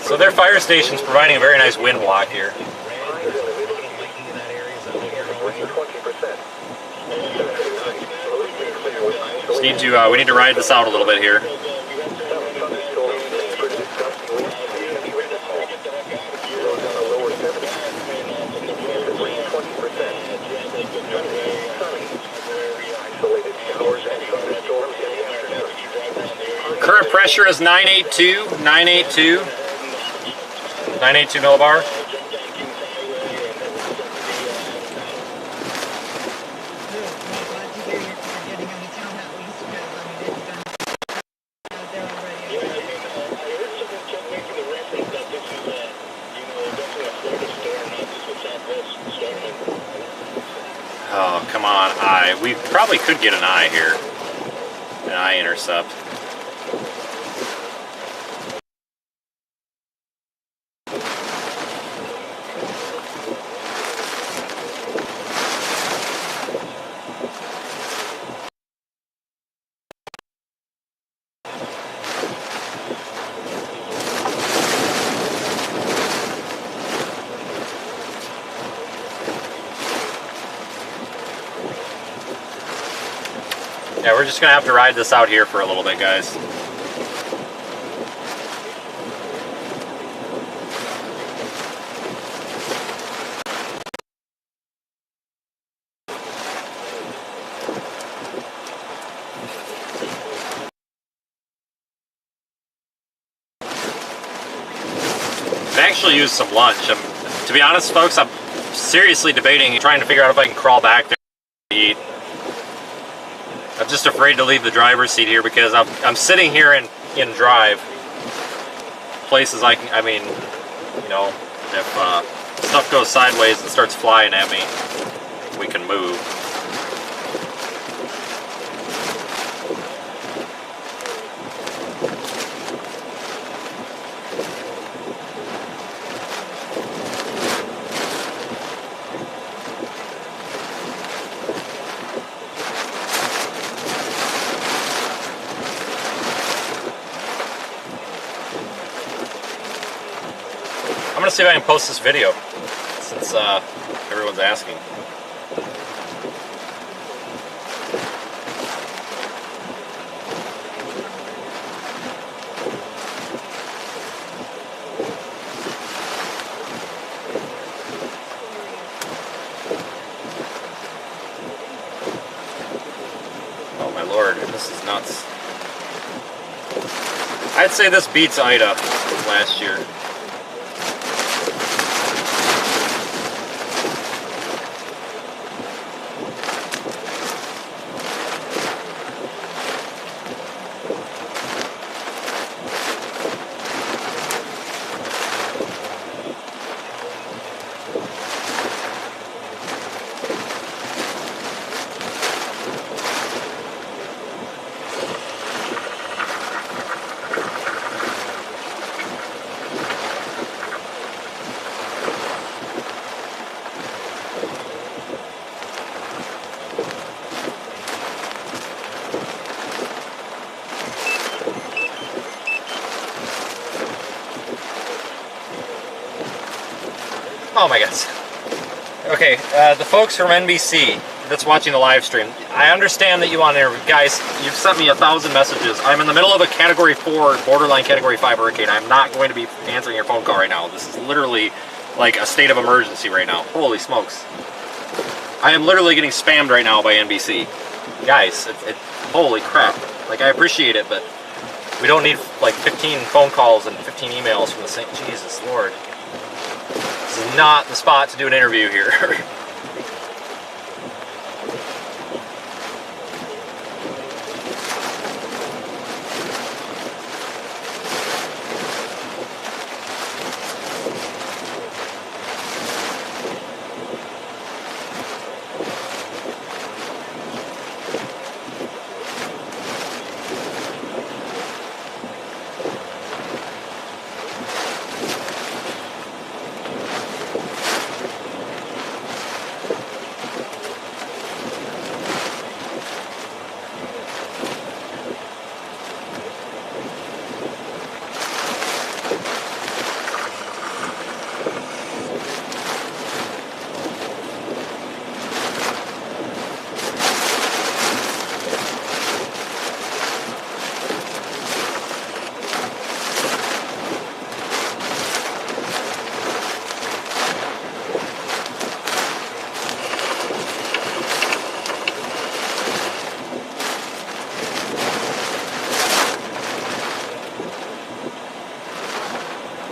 So their fire station's providing a very nice wind block here. Just we need to ride this out a little bit here. Current pressure is 982 millibar. Oh, come on, I. We probably could get an eye here. An eye intercept. Yeah, we're just gonna have to ride this out here for a little bit, guys. I actually used some lunch. To be honest, folks, I'm seriously debating trying to figure out if I can crawl back there to eat. I'm just afraid to leave the driver's seat here because I'm sitting here in drive places I mean, you know, if stuff goes sideways and starts flying at me, we can move. I'm gonna see if I can post this video since everyone's asking. Oh my lord. This is nuts. I'd say this beats Ida last year. Oh my gosh. Okay, the folks from NBC that's watching the live stream, I understand that you want to interview. Guys, you've sent me 1,000 messages. I'm in the middle of a Category 4, borderline Category 5 hurricane. I'm not going to be answering your phone call right now. This is literally like a state of emergency right now. Holy smokes. I am literally getting spammed right now by NBC. Guys, holy crap. Like, I appreciate it, but we don't need like 15 phone calls and 15 emails from the same. Jesus Lord. This is not the spot to do an interview here.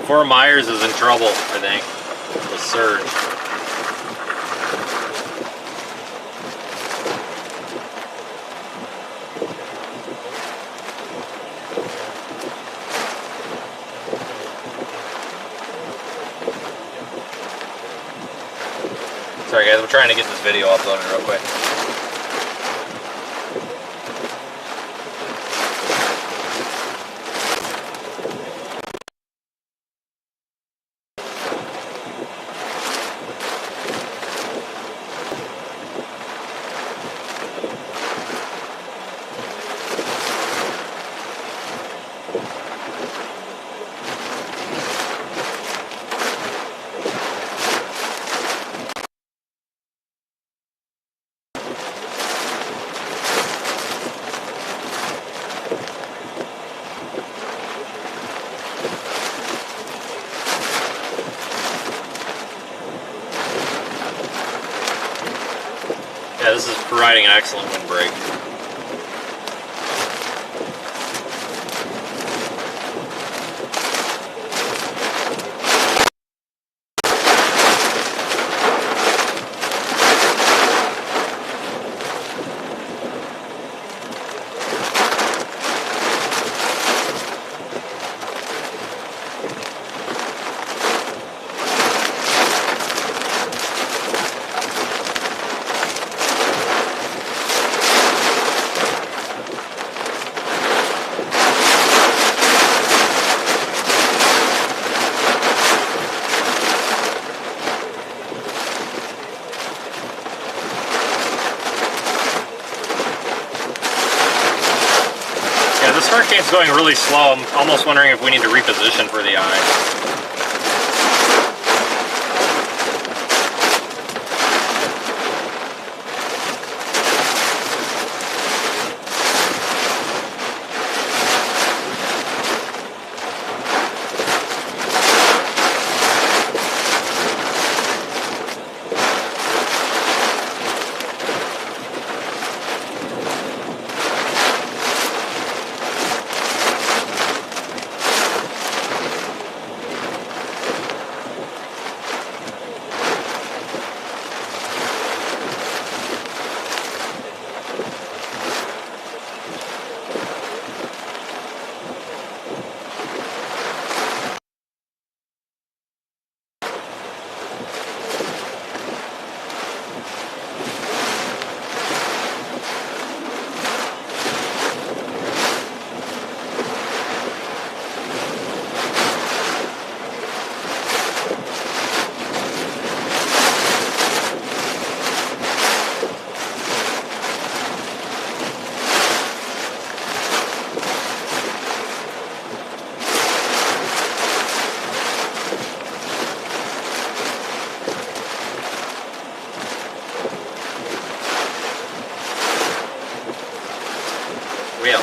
Fort Myers is in trouble, I think, with surge. Sorry guys, I'm trying to get this video uploaded real quick. Yeah, this is providing an excellent windbreak. This hurricane's going really slow. I'm almost wondering if we need to reposition for the eye. We out.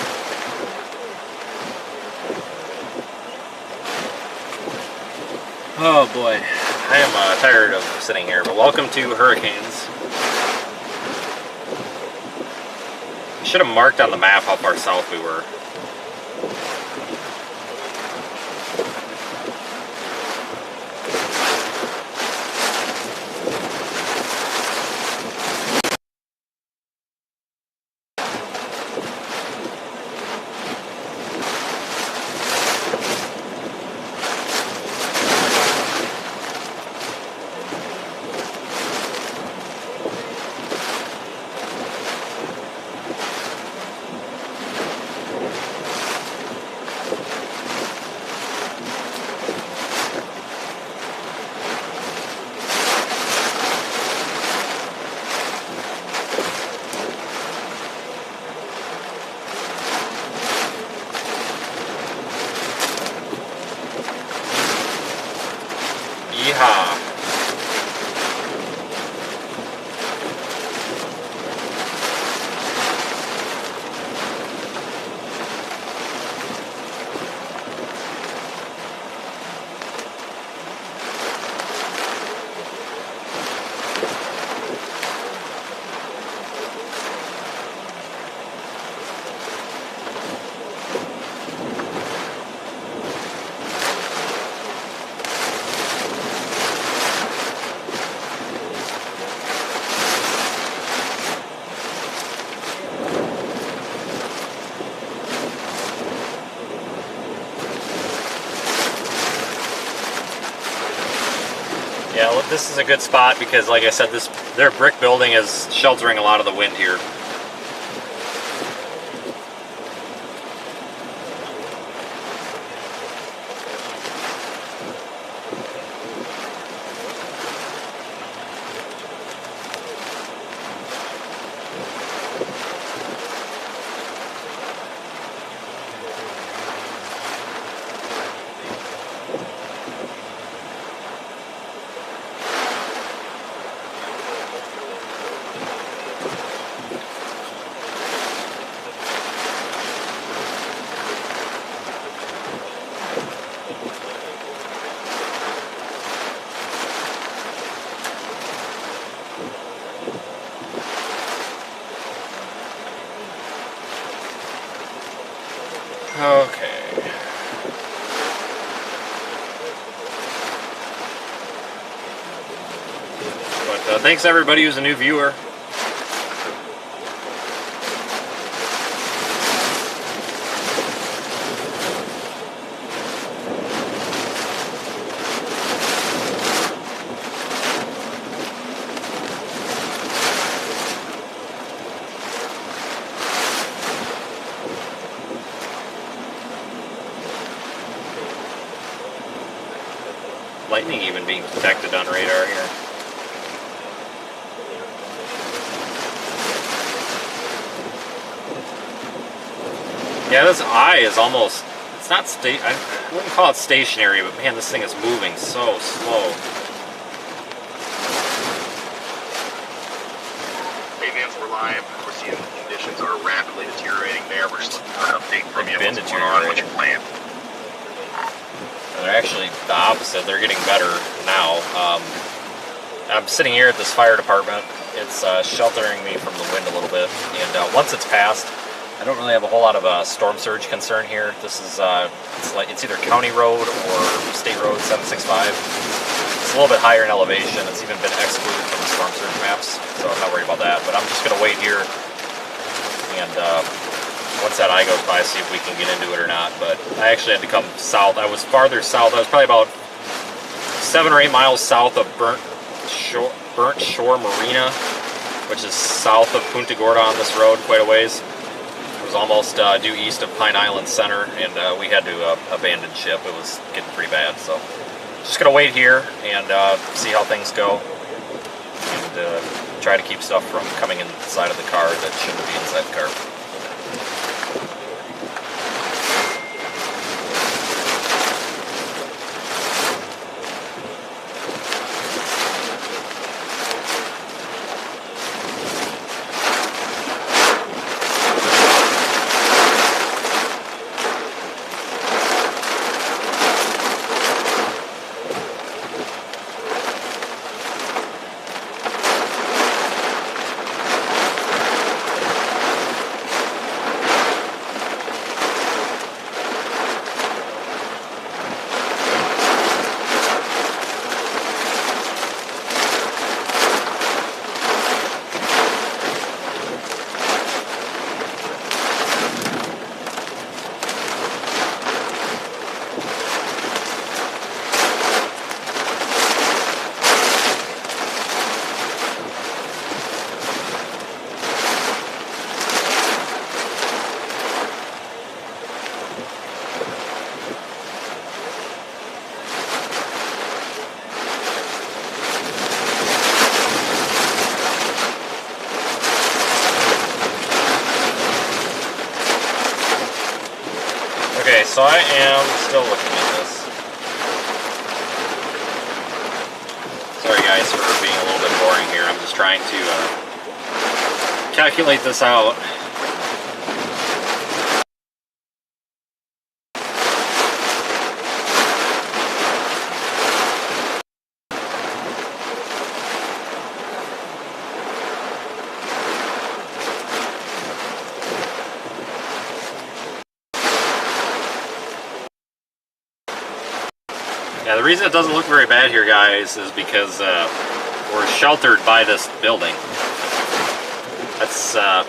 Oh boy, I am tired of sitting here, but welcome to hurricanes. I should have marked on the map how far south we were. Yeehaw. Yeah, look, this is a good spot because, like I said, their brick building is sheltering a lot of the wind here. Okay. But thanks everybody who's a new viewer. Lightning even being detected on radar here. Yeah, this eye is almost, it's not I wouldn't call it stationary, but man, this thing is moving so slow. Hey Vance, we're live. We're seeing conditions are rapidly deteriorating there. We're just looking for an update from you. What's going on? What's your plan? They're actually the opposite. They're getting better now. I'm sitting here at this fire department. It's sheltering me from the wind a little bit. And once it's passed, I don't really have a whole lot of storm surge concern here. This is it's either county road or state road 765. It's a little bit higher in elevation. It's even been excluded from the storm surge maps, so I'm not worried about that. But I'm just going to wait here and once that eye goes by, see if we can get into it or not. But I actually had to come south. I was farther south. I was probably about 7 or 8 miles south of Burnt Shore Marina, which is south of Punta Gorda on this road quite a ways. It was almost due east of Pine Island Center, and we had to abandon ship. It was getting pretty bad. So just going to wait here and see how things go and try to keep stuff from coming inside of the car that shouldn't be inside the car. Okay, so I am still looking at this. Sorry guys for being a little bit boring here. I'm just trying to calculate this out. Yeah, the reason it doesn't look very bad here, guys, is because we're sheltered by this building. That's and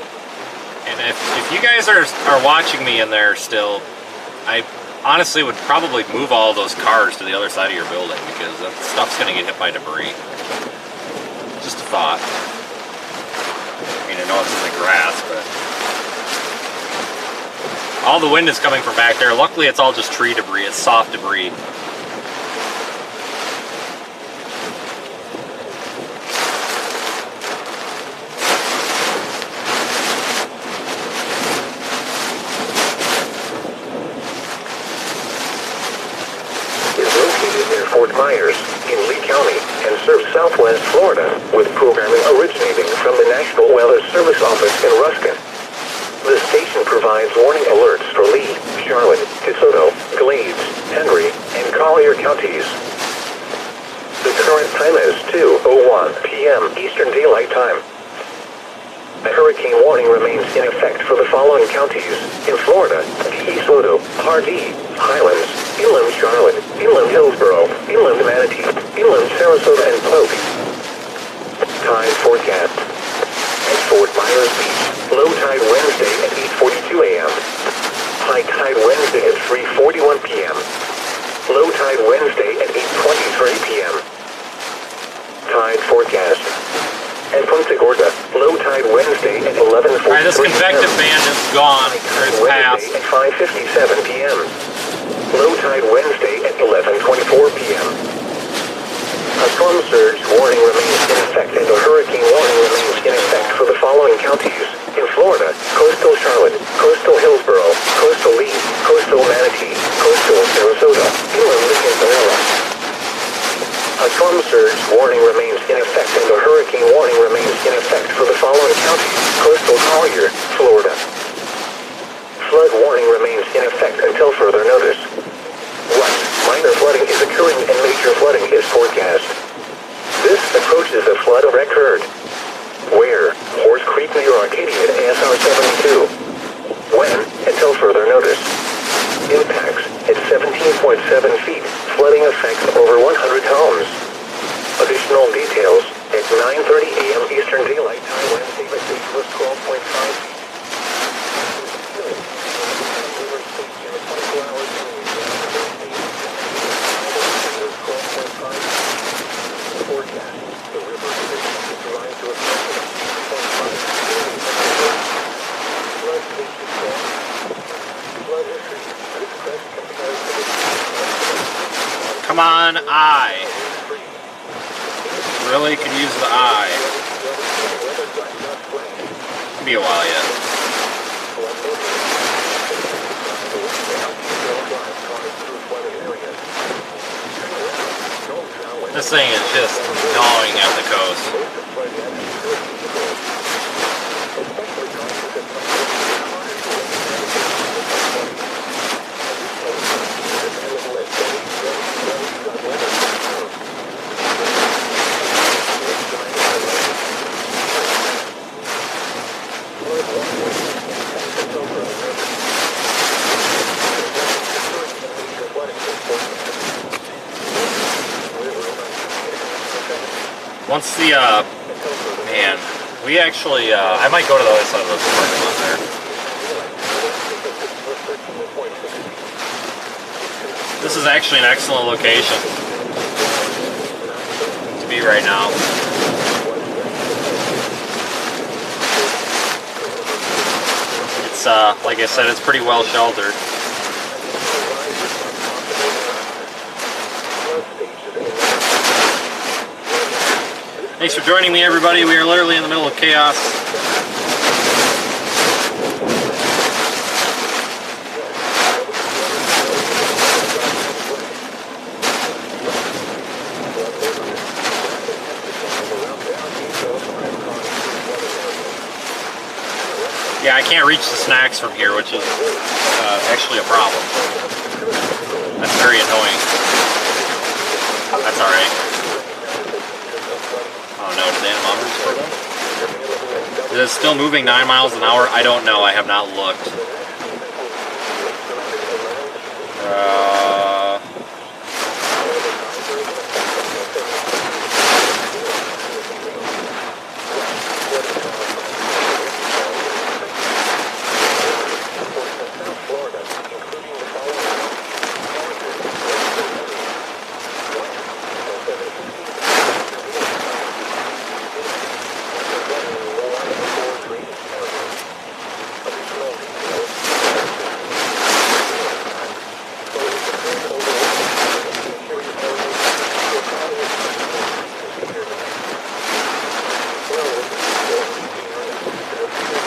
if you guys are watching me in there still, I honestly would probably move all those cars to the other side of your building because that stuff's going to get hit by debris. Just a thought. I mean, I know it's in the grass, but all the wind is coming from back there. Luckily, it's all just tree debris. It's soft debris. Fort Myers in Lee County and serves Southwest Florida with programming originating from the National Weather Service Office in Ruskin. The station provides warning alerts for Lee, Charlotte, DeSoto, Glades, Henry, and Collier counties. The current time is 2:01 p.m. Eastern Daylight Time. A hurricane warning remains in effect for the following counties in Florida: DeSoto, Pardee, Highlands, Inland Charlotte, Inland Hillsborough, Inland Manatee, Inland Sarasota, and Polk. Tide forecast. At Fort Myers Beach, low tide Wednesday at 8:42 a.m. High tide Wednesday at 3:41 p.m. Low tide Wednesday at 8:23 p.m. Tide forecast. At Punta Gorda, low tide Wednesday at 11:43 p.m. Alright, this convective band is gone, or it's passed. At 5:57 p.m. Low tide Wednesday at 11:24 p.m. A storm surge warning remains in effect and a hurricane warning remains in effect for the following counties in Florida: coastal Charlotte, coastal Hillsborough, coastal Lee, coastal Manatee, coastal Sarasota, inland Lee and Pinellas. A storm surge warning remains in effect and a hurricane warning remains in effect for the following counties: coastal Collier, Florida. Flood warning remains in effect until further notice. West, minor flooding is occurring and major flooding is forecast. This approaches a flood record. Where? Horse Creek near Arcadia at SR 72. When? Until further notice. Impacts at 17.7 feet. Flooding affects over 100 homes. Additional details at 9:30 a.m. Eastern Daylight Time. Wednesday, the stage was 12.5 feet. Come on, I. Really could use the eye. Could be a while yet. This thing is just gnawing at the coast. Once the, man, we actually, I might go to the other side of the parking lot there. This is actually an excellent location to be right now. It's, like I said, it's pretty well sheltered. Thanks for joining me, everybody. We are literally in the middle of chaos. can't reach the snacks from here, which is actually a problem. That's very annoying. That's alright. Oh no, did the anemometers go down? Is it still moving 9 miles an hour? I don't know, I have not looked.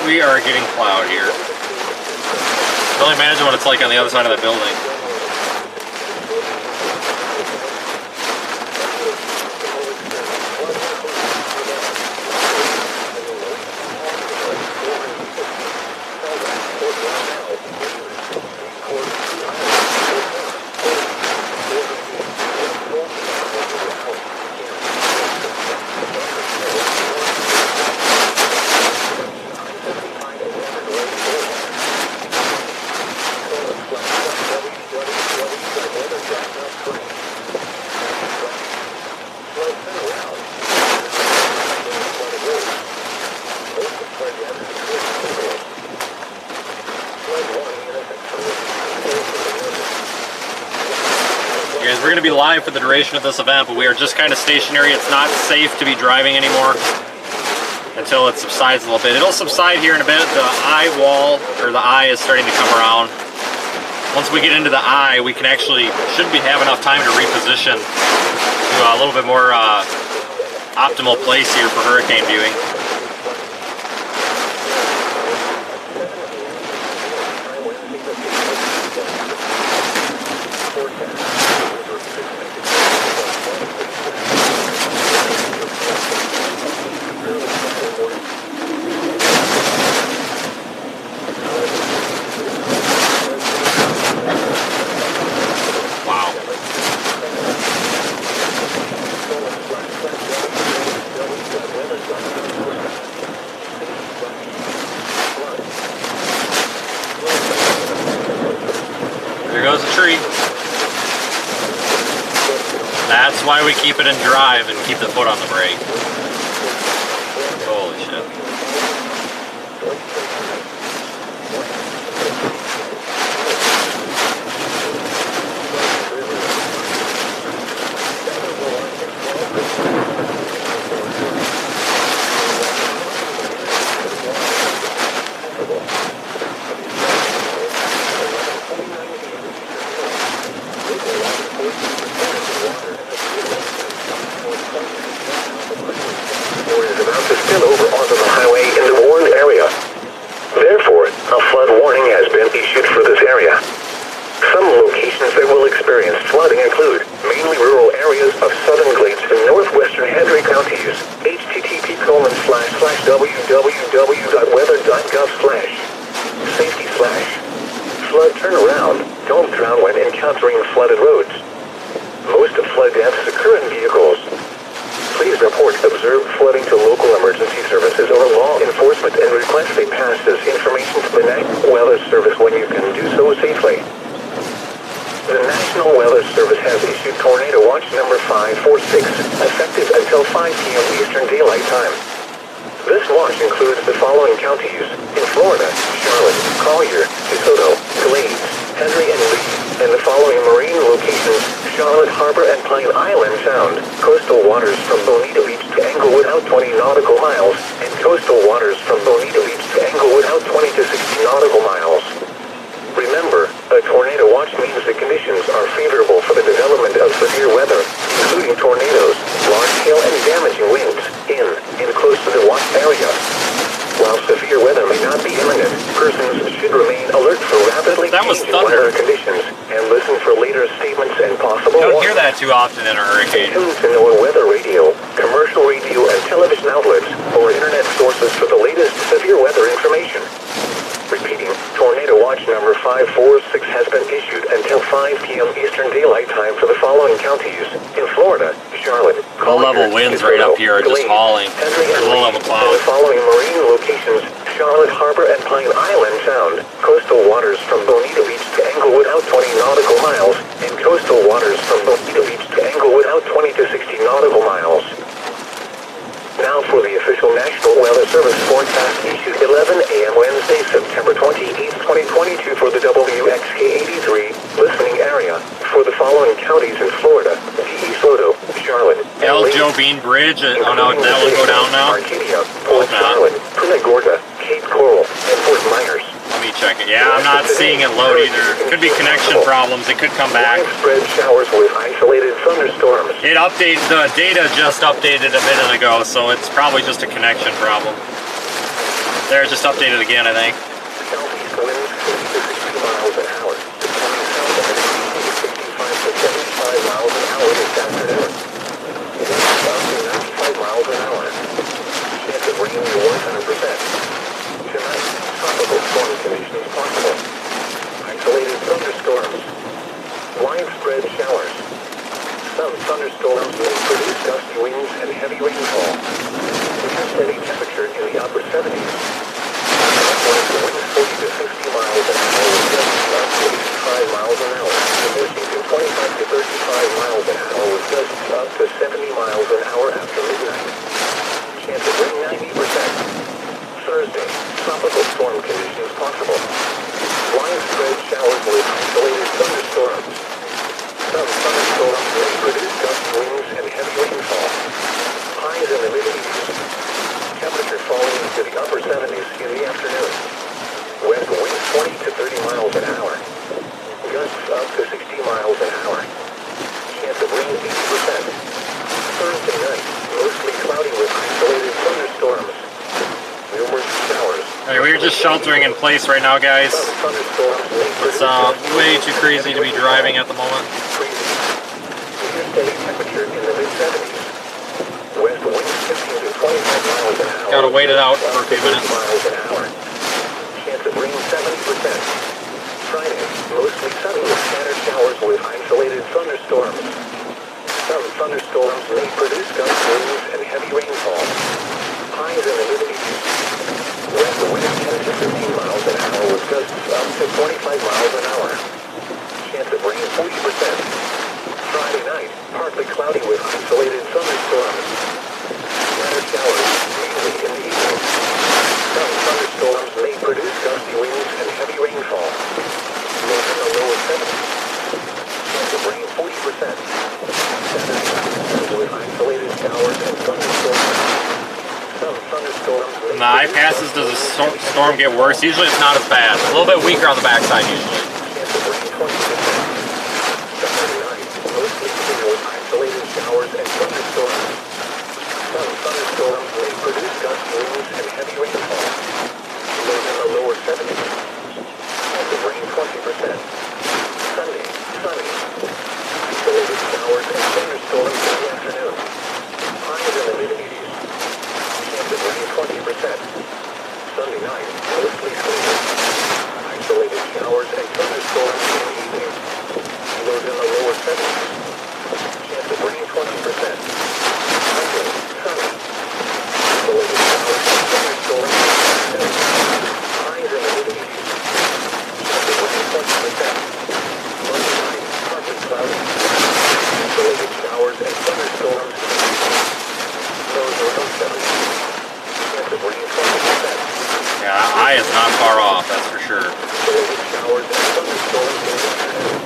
We are getting plowed here. I can only imagine what it's like on the other side of the building. Guys, we're going to be live for the duration of this event, but we are just kind of stationary. It's not safe to be driving anymore until it subsides a little bit. It'll subside here in a bit. The eye wall, or the eye, is starting to come around. Once we get into the eye, we can actually, should have enough time to reposition to a little bit more optimal place here for hurricane viewing. There goes a tree. That's why we keep it in drive and keep the foot on the brake. Holy shit. Spill over onto the highway in the warned area. Therefore, a flood warning has been issued for this area. Some locations that will experience flooding include mainly rural areas of southern glades in northwestern Hendry counties. http://www.weather.gov/safety/flood turnaround. Don't drown when encountering flooded roads. Most of flood deaths occur in vehicles. Please report observed flooding to local emergency services or law enforcement and request they pass this information to the National Weather Service when you can do so safely. The National Weather Service has issued Tornado Watch number 546, effective until 5 p.m. Eastern Daylight Time. This watch includes the following counties in Florida: Charlotte, Collier, DeSoto, Glades, Henry and Lee, and the following marine locations: Charlotte Harbor and Pine Island Sound, coastal waters from Bonita Beach to Englewood out 20 nautical miles, and coastal waters from Bonita Beach to Englewood out 20 to 60 nautical miles. Remember, a tornado watch means the conditions are favorable for the development of severe weather, including tornadoes, large hail and damaging winds, in and close to the watch area. While severe weather may not be imminent, persons should remain alert for rapidly changing weather conditions and listen for later statements and possible warnings. You don't hear that too often in a hurricane. Stay tuned to know weather radio, commercial radio and television outlets, or internet sources for the latest severe weather information. 546 has been issued until 5 p.m. Eastern Daylight Time for the following counties. In Florida, Charlotte, Low-level winds right up here are just hauling. There's low-level and clouds. the following marine locations: Charlotte Harbor and Pine Island Sound, coastal waters from Bonita Beach to Englewood out 20 nautical miles, and coastal waters from Bonita Beach to Englewood out 20 to 60 nautical miles. Now for the official National Weather Service forecast issued 11 a.m. Wednesday, September 28, 2022 for the WXK-83 listening area for the following counties in Florida: DeSoto, Charlotte, El Jobim Bridge, oh no, that will go down now? Arcadia, Port Charlotte, Punta Gorda, Cape Coral, and Fort Myers. Let me check it. Yeah, I'm not seeing it load either. Could be connection problems. It could come back. Widespread showers with isolated thunderstorms. It updated, the data just updated a minute ago, so it's probably just a connection problem. There, it just updated again, I think. Southeast winds 50 to 60 miles an hour. South 65 to 75 miles an hour this afternoon. Winds up to 95 miles an hour. Chance of rain 100%. Tonight, tropical storm conditions possible. Isolated thunderstorms. Widespread showers. Some thunderstorms may produce gusty winds and heavy rainfall. We have steady temperature in the upper 70s. Winds 40 to 60 miles an hour with gusts up to 85 miles an hour. Diminishing to 25 to 35 miles an hour with gusts up to 70 miles an hour after midnight. Chance of rain 90%. Thursday, tropical storm conditions possible. Widespread showers with isolated thunderstorms. Some thunderstorms may produce gusty winds and heavy rainfall. Highs in the mid-80s. Temperature falling into the upper 70s in the afternoon. West winds 20 to 30 miles an hour. Gusts up to 60 miles an hour. Chance of rain 80%. Thursday night, mostly cloudy with isolated thunderstorms. Numerous showers. Alright, we're just sheltering in place right now, guys. It's way too crazy to be driving at the moment. Steady temperature in the mid-70s. West winds 15 to 25 miles an hour. Gotta wait it out for a few minutes. Miles an hour. Chance of rain 70%. Friday, mostly sunny with scattered showers with isolated thunderstorms. Some thunderstorms may produce gust winds and heavy rainfall. Highs in the mid-80s. West winds 10 to 15 miles an hour with gusts up to 25 miles an hour. Chance of rain 40%. Friday night, partly cloudy with isolated thunderstorms. Scattered showers, mainly in the evening. Some thunderstorms may produce gusty winds and heavy rainfall. Lows in the lower 70s. Chance of rain 40%. Saturday night, with isolated showers and thunderstorms. Some thunderstorms may In the high passes, does the storm get worse? Usually it's not as bad. A little bit weaker on the backside usually. Chance of rain 20%. Saturday night, mostly clear with isolated showers and thunderstorms. Some thunderstorms may produce gust winds and heavy rainfall. Lows in the lower 70s. Chance of rain 20%. Sunday, sunny. Isolated showers and thunderstorms in the afternoon. Highs in the mid-80s. Chance of rain 20%. Sunday night, mostly clear. Isolated showers and thunderstorms in the evening. Lows in the lower 70s. Chance of rain 20%. Monday, sunny. Isolated showers and thunderstorms in the afternoon. Highs in the mid-80s. Chance of rain 20%. Monday night, partly cloudy. Isolated showers and thunderstorms in the evening. Lows around 70. Chance of rain 20%. Yeah, eye is not far off, that's for sure. Isolated showers and thunderstorms in the afternoon.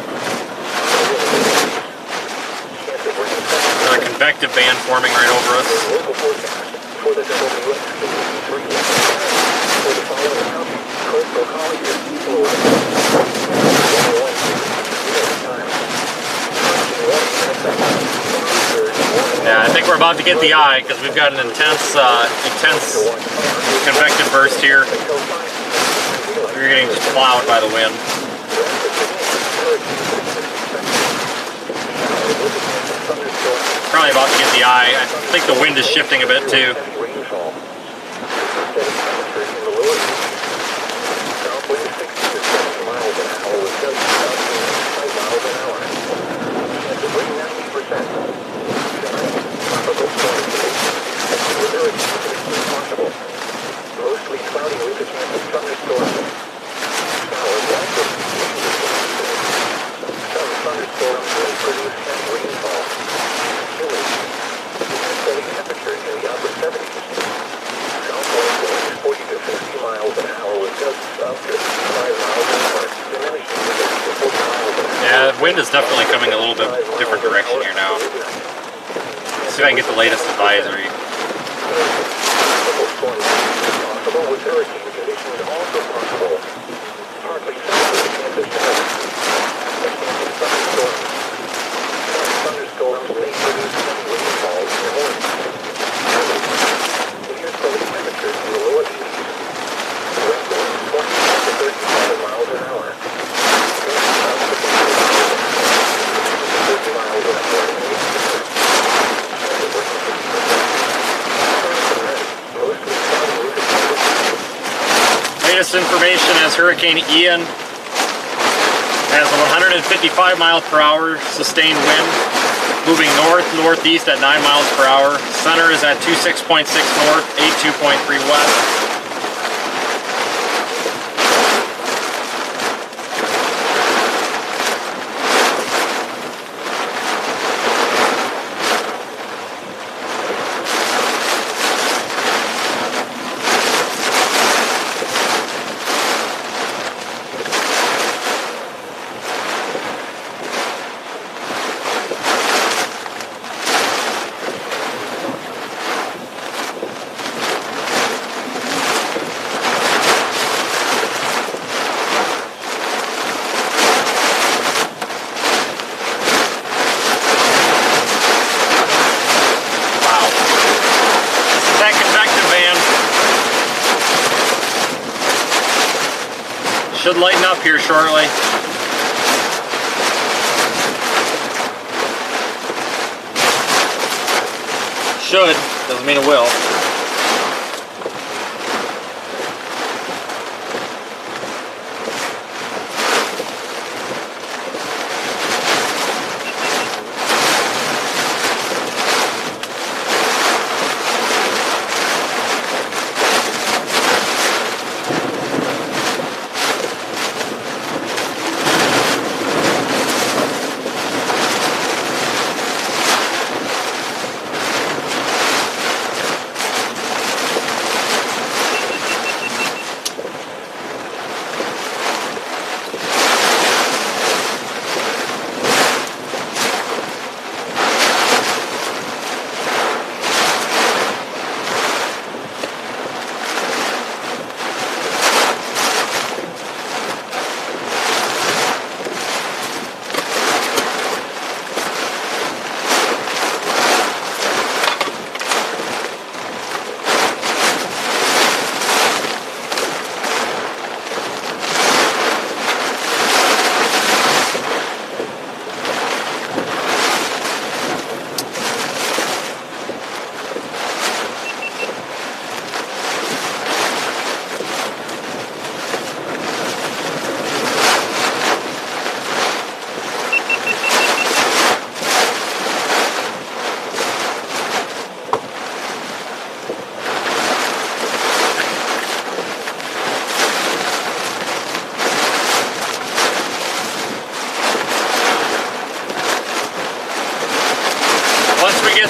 Got a convective band forming right over us. Local forecast for the WXK-83 for the following counties: Coastal Colleges, Florida. Yeah, I think we're about to get the eye because we've got an intense convective burst here. We're getting plowed by the wind. Probably about to get the eye. I think the wind is shifting a bit too. South wind 60 to 70 miles an hour. the wind is definitely coming a little bit different direction here now. Let's see if I can get the latest advisory. Possible with hurricane conditions also possible. Partly south of Kansas City. Thunderstorms may produce heavy rainfall in the morning. Here's the lead temperature in the lower 80s. Wind blowing 25 to 35 miles an hour. Gusts up to 50 miles an hour. Latest information as Hurricane Ian has a 155 mile per hour sustained wind, moving north-northeast at 9 miles per hour. Center is at 26.6 north, 82.3 west. Should lighten up here shortly. Should, doesn't mean it will.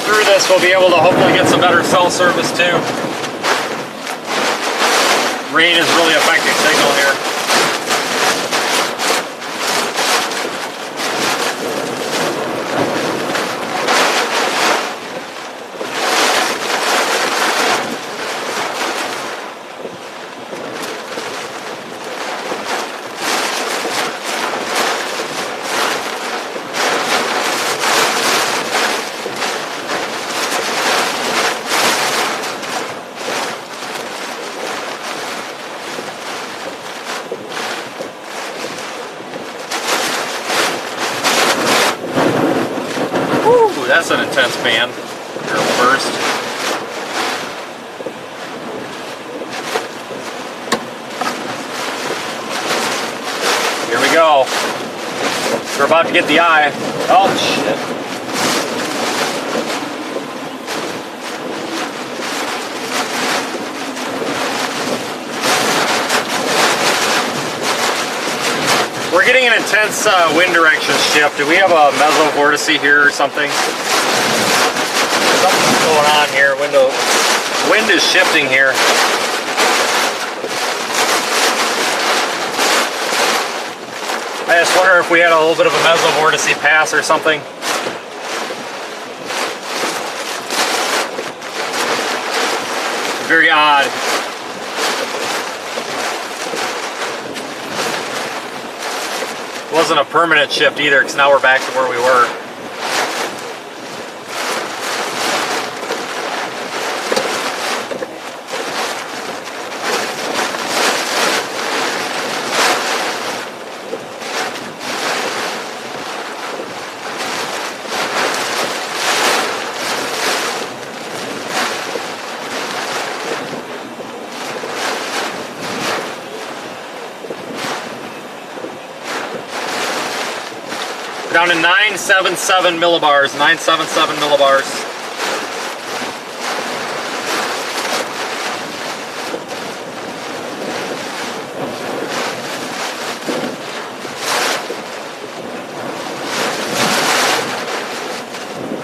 Through this, we'll be able to hopefully get some better cell service too. Rain is really affecting signal here. That's an intense band, or burst. Here we go. We're about to get the eye. Oh, shit. We're getting an intense wind direction shift. Do we have a mesovortice here or something? Something's going on here. Wind is shifting here. I just wonder if we had a little bit of a mesovortice pass or something. Very odd. It wasn't a permanent shift either, because now we're back to where we were. Down to 977 millibars, 977 millibars.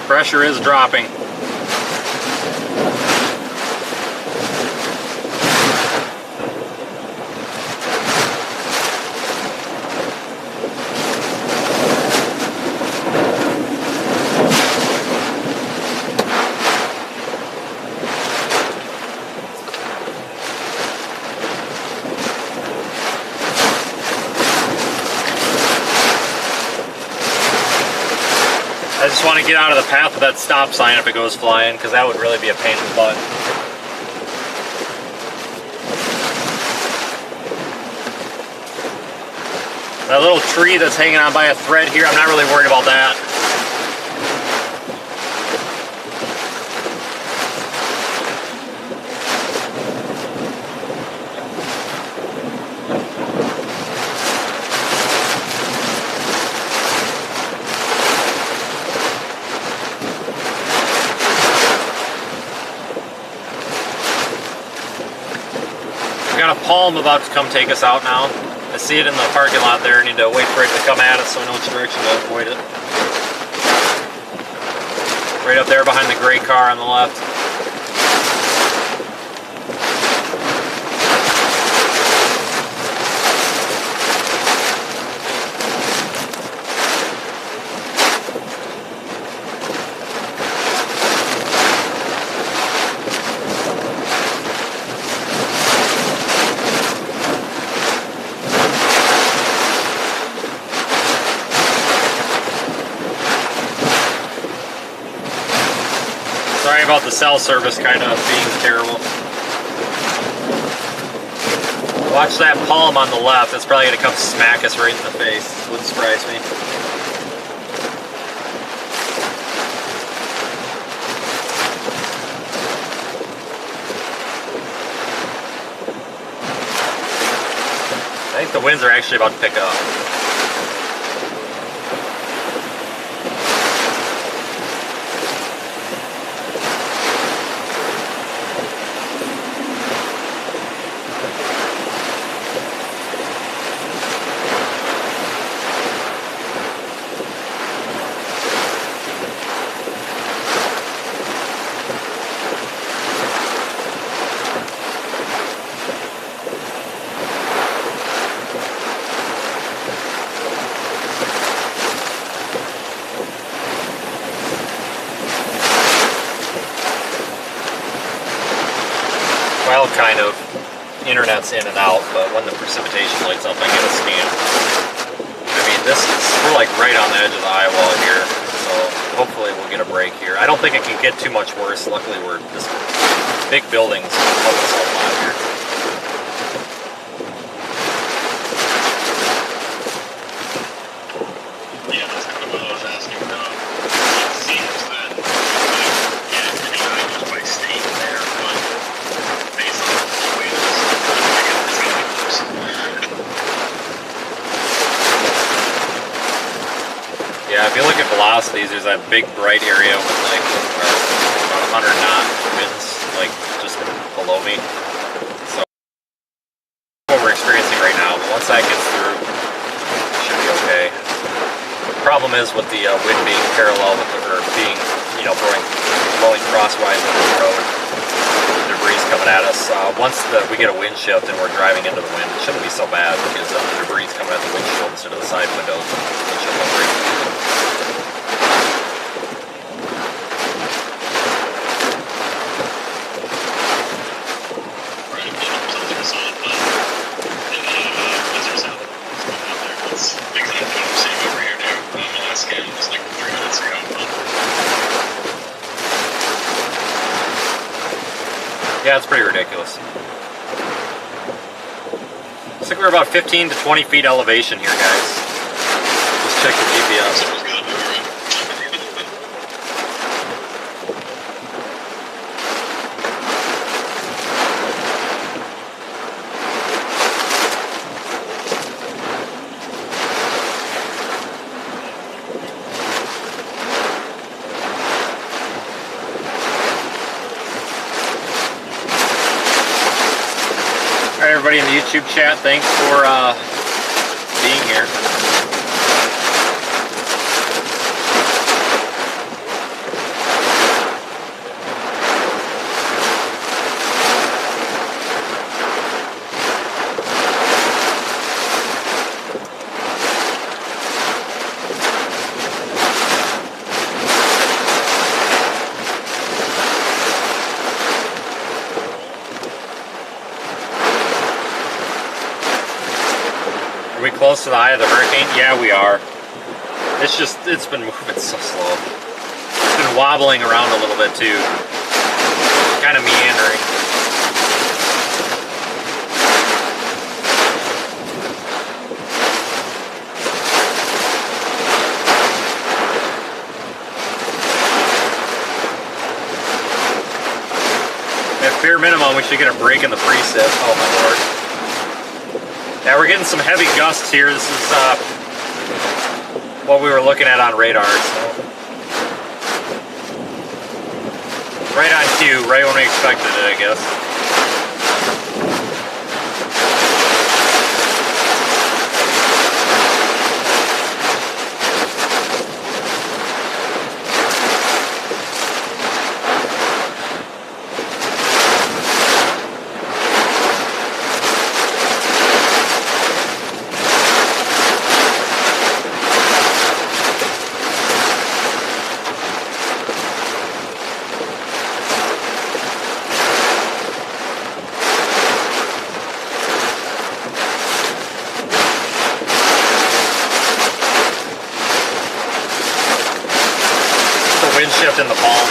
Pressure is dropping. I just want to get out of the path of that stop sign if it goes flying, because that would really be a pain in the butt. That little tree that's hanging on by a thread here, I'm not really worried about that. We got a palm about to come take us out now. I see it in the parking lot there. I need to wait for it to come at us so I know which direction to avoid it. Right up there behind the gray car on the left. Sorry about the cell service kind of being terrible. Watch that palm on the left. It's probably going to come smack us right in the face. Wouldn't surprise me. I think the winds are actually about to pick up. Well, kind of. Internet's in and out, but when the precipitation lights up, I get a scan. I mean, we're like right on the edge of the eye wall here, so hopefully we'll get a break here. I don't think it can get too much worse. Luckily, this big building's help us out a lot here. Yeah, that's kind of what I was asking about. It seems that yeah, it's pretty high just by staying there, but based on the way this is, Yeah, if you look at velocities, there's that big bright area with like about 100 knot winds, like just below me. So what we're experiencing right now, but once that gets through, it should be okay. The problem is with the wind being parallel with the, or being, blowing crosswise over the road. debris coming at us. Once we get a wind shift and we're driving into the wind, it shouldn't be so bad because the debris coming at the windshield instead of the side windows. It should look great. Yeah, it's pretty ridiculous. Looks like we're about 15 to 20 feet elevation here, guys. Let's check the GPS. Everybody in the YouTube chat, thanks for being here. Are we close to the eye of the hurricane? Yeah, we are. It's been moving so slow. It's been wobbling around a little bit too. Kind of meandering. At bare minimum, we should get a break in the precip. Oh my lord. Yeah, we're getting some heavy gusts here. This is what we were looking at on radar. So. Right on cue, right when we expected it, I guess. Wind shift in the palm.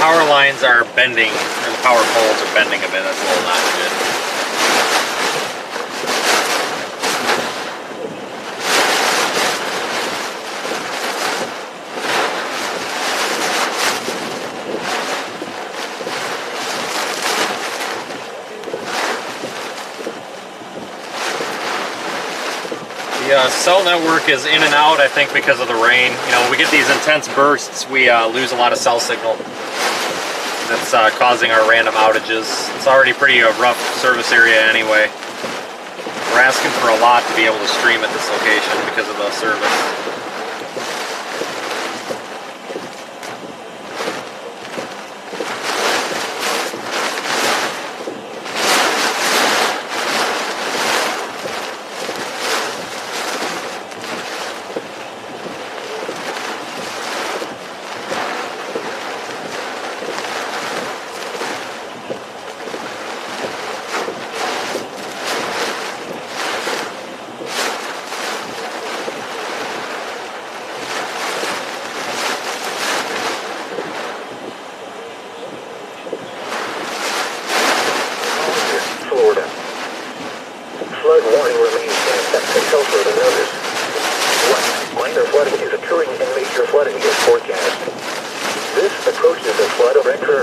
Power lines are bending, or the power poles are bending a bit. That's a little not good. The cell network is in and out, I think, because of the rain. You know, when we get these intense bursts, we lose a lot of cell signal. That's causing our random outages. It's already pretty a rough service area anyway. We're asking for a lot to be able to stream at this location because of the service.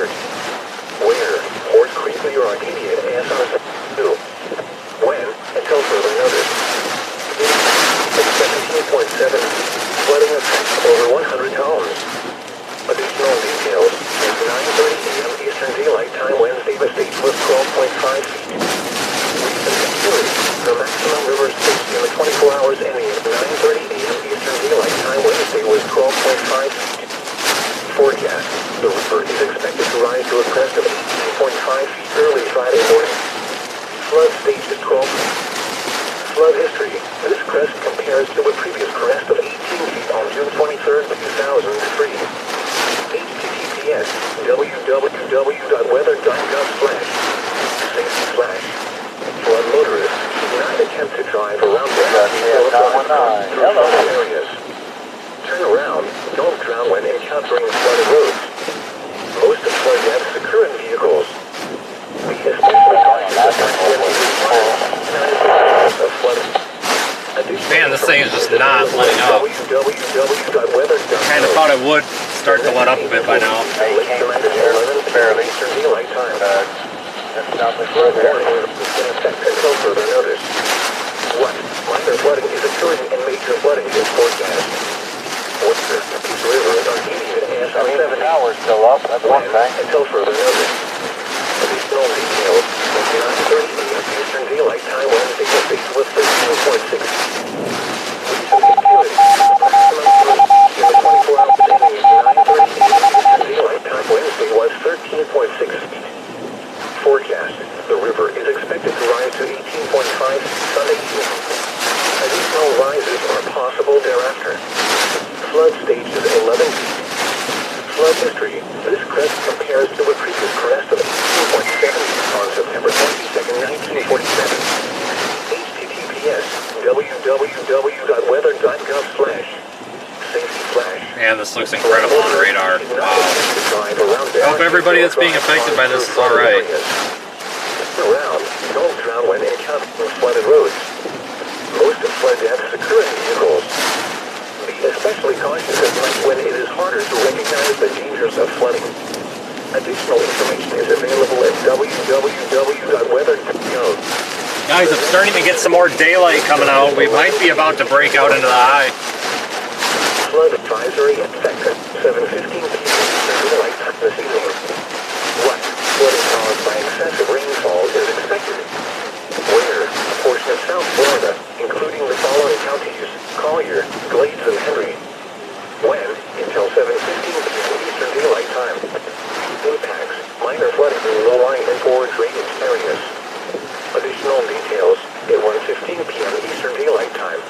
alert. Where? Horse Creek near Arcadia and SR2. When? Until further notice. 17.7. Flooding effect over 100 homes. Additional details. At 9:30 a.m. Eastern Daylight Time Wednesday, the stage was 12.5 feet. Recent activity. The maximum river stage in the 24 hours ending at 9:30 a.m. Eastern Daylight Time Wednesday was 12.5 feet. Forecast. The river is expected to rise to a crest of 18.5 feet early Friday morning. Flood stage is 12 feet. Flood history. This crest compares to a previous crest of 18 feet on June 23rd, 2003. HTTPS www.weather.gov/safety/. Flood motorists should not attempt to drive around the flood areas. Turn around. Don't drown when encountering flooded roads. Most of flood deaths occur in vehicles. Be especially cautious when it is of flooding. Man, this thing is just not letting up. Kind of thought it would start to let up a bit by now. Barely. Daylight time. Until further notice. What? Minor flooding is occurring and major flooding is forecast. Worcester, East River, Arcadia, and SR7 hours still up. That's one thing. Until further notice. Additional details. 9:30 a.m. Eastern Daylight Time Wednesday, the stage was 13.6. Recent activity. Maximum in the 24 hours ending at 9:30 a.m. Eastern Daylight Time Wednesday was 13.6 feet. Forecast. The river is expected to rise to 18.5 feet Sunday evening. Additional rises are possible thereafter. Flood stage is 11 feet. Flood history. This crest compares to a previous crest of 18.7 feet on September 22nd, 1947. HTTPS www.weather.gov/safety/. Man, this looks incredible on the radar. Wow. I hope everybody that's being affected by this is alright. Around. Don't drown when encountering flooded roads. Most of flood deaths occur in vehicles. Be especially cautious at night when it is harder to recognize the dangers of flooding. Additional information is available at www.weather.gov. Guys, I'm starting to get some more daylight coming out. We might be about to break out into the high. Flood advisory effect at 7:15 p.m. daylight time this evening. What? Flooding caused by excessive rainfall is expected. Where? A portion of South Florida, including the following counties: Collier, Glades, and Henry. When? Until 7:15 p.m. Eastern Daylight Time. Impacts: minor flooding in low-lying and poor drainage areas. Additional details at 1:15 p.m. Eastern Daylight Time.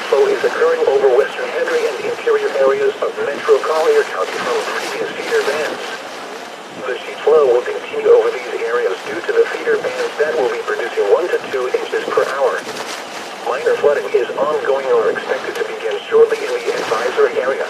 Flow is occurring over western Henry and interior areas of Metro Collier County from previous feeder bands. The sheet flow will continue over these areas due to the feeder bands that will be producing 1 to 2 inches per hour. Minor flooding is ongoing or expected to begin shortly in the advisory area.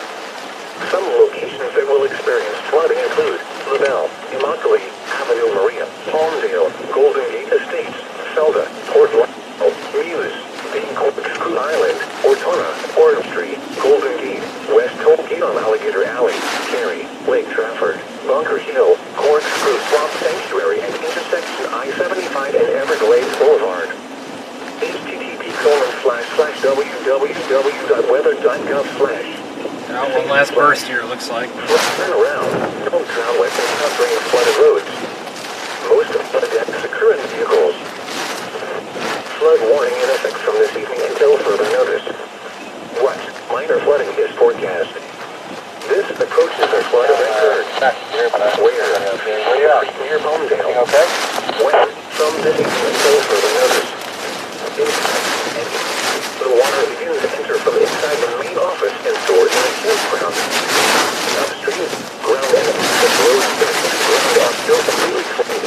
Some locations that will experience flooding include LaBelle, Immokalee, Avenue Maria, Palmdale, Golden Gate Estates, Felda, Port Lyle, Muse, Bay Corkscrew Island, Ortona, Orange Street, Golden Gate, West Toll Gate on Alligator Alley, Cary, Lake Trafford, Bunker Hill, Corkscrew Swamp Sanctuary, and intersection I-75 and Everglades Boulevard. http://www.weather.gov/. Now, one last burst here, it looks like. Turn around. Don't drown when encountering flooded roads. Most of flood deaths occur in vehicles. Flood warning in effect from this evening until further notice. What? Minor flooding is forecast. This approaches a flood event occurred. Where? Near Palmdale. Okay. When? From this evening until further notice. The water begins to enter from inside the main office and stores in the campground. Upstream, ground and the roads ground are still completely flooded.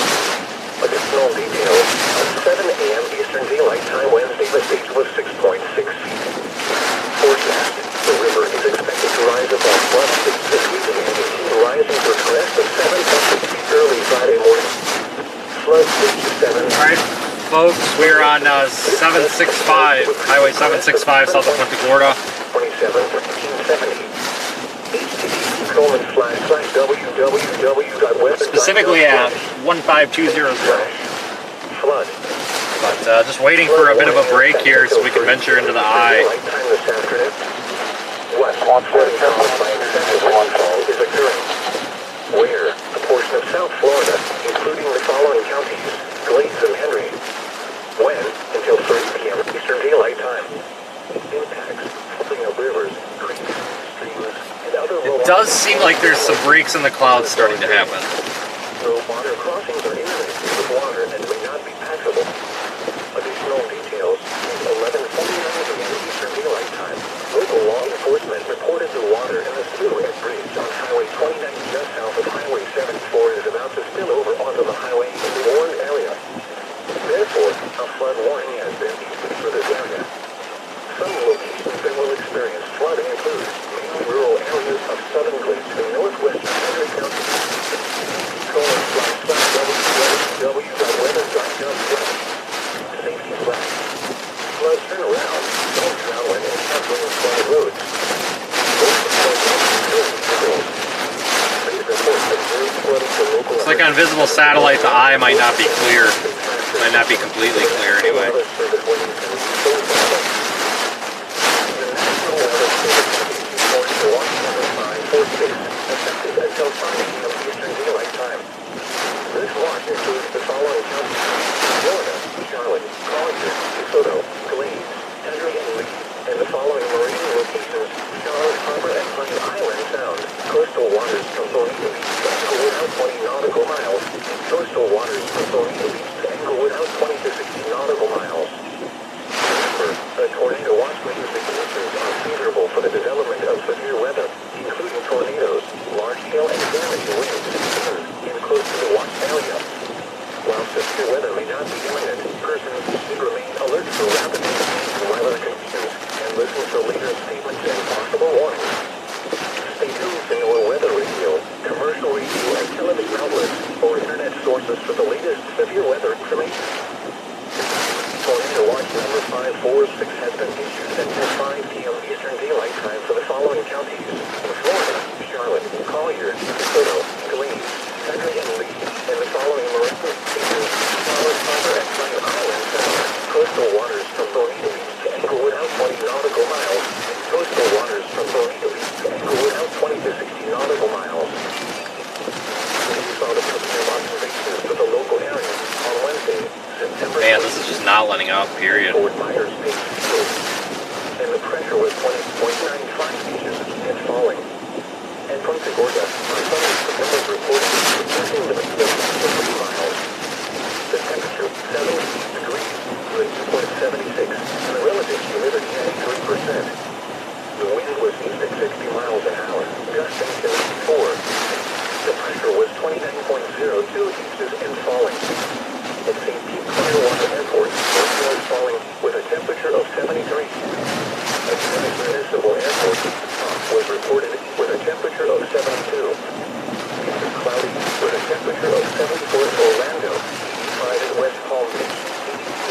Additional details. At 7 a.m. Eastern Daylight Time Wednesday, the stage was 6.6 feet. Forecast. The river is expected to rise above flood stage this evening and continue rising to a crest of 7.6 feet early Friday morning. Flood stage is 7. All right, folks, we're on 765, Highway 765, south of Punta Gorda. 27, 1370. HTTP specifically at 15200. Flood. But just waiting for a bit of a break here so we can venture into the eye. West flooding caused by excessive rainfall is occurring. Where a portion of South Florida, including the following counties, Glades and Henry. When until 3 p.m. Eastern Daylight Time. Impacts flooding of rivers, creeks, streams, and other It does seem like there's some breaks in the clouds starting to happen. So water crossings are inundated with water and may not be passable. Additional details at 11:49 a.m. Eastern Daylight Time. Local law enforcement reported the water in the Silhouette Bridge on Highway 29 just south of Highway 74 is about to spill over onto the highway in the warned area. Therefore, a flood warning has been issued for this area. Some locations that will experience flooding include mainly rural areas of southern Glades and northwestern Henry County. www.weather.gov. Safety flag. Flood turnaround. Don't drown when encountering flooded roads. It's like on visible satellite, the eye might not be clear. Might not be completely clear anyway. Until 5 p.m. Eastern Daylight Time. This watch includes the following counties: Florida, Charlotte, Collier, DeSoto, Glades, Henry and Lee, and the following marine locations: Charlotte Harbor and Pine Island Sound, coastal waters from Bonita Beach to Englewood out 20 nautical miles, coastal waters from Bonita Beach to Englewood out 20 to 60 nautical miles. Remember, the tornado watch means the conditions are favorable for the development of severe weather, including tornadoes, large hail and damaging winds, in close to the watch area. While severe weather may not be imminent, persons should remain alert for rapidly changing weather conditions and listen for later statements and possible warnings. Stay tuned to NOAA Weather Radio, commercial radio and television outlets, or internet sources for the latest severe weather information. Tornado watch number 546 has been issued until 5 p.m. Eastern Daylight Time for the following counties: in Florida, Charlotte, Collier, DeSoto, Glades, Henry and Lee, and the following marine locations: Charlotte Harbor and Pine Island Sound, coastal waters from Bonita Beach to Englewood out 20 nautical miles, coastal waters from Bonita Beach to Englewood out 20 to 60 nautical miles. These are the preliminary observations for the local area on Wednesday, September. Man, this is just not letting up, period. Fort Myers Beach, and the pressure was 20.95 inches and falling. And Punta Gorda, our southern September reported reaching the wind of 3 miles. The temperature 70 degrees, the dew point 76, and the relative humidity 93%. The wind was east at 60 miles an hour, gusting to 94. The pressure was 29.02 inches and falling. At St. Pete Clearwater Airport, wind was falling with a temperature of 73. At Greenwich Municipal Airport, was reported with a temperature of 72. It was cloudy with a temperature of 74 at Orlando, 85 at West Palm Beach,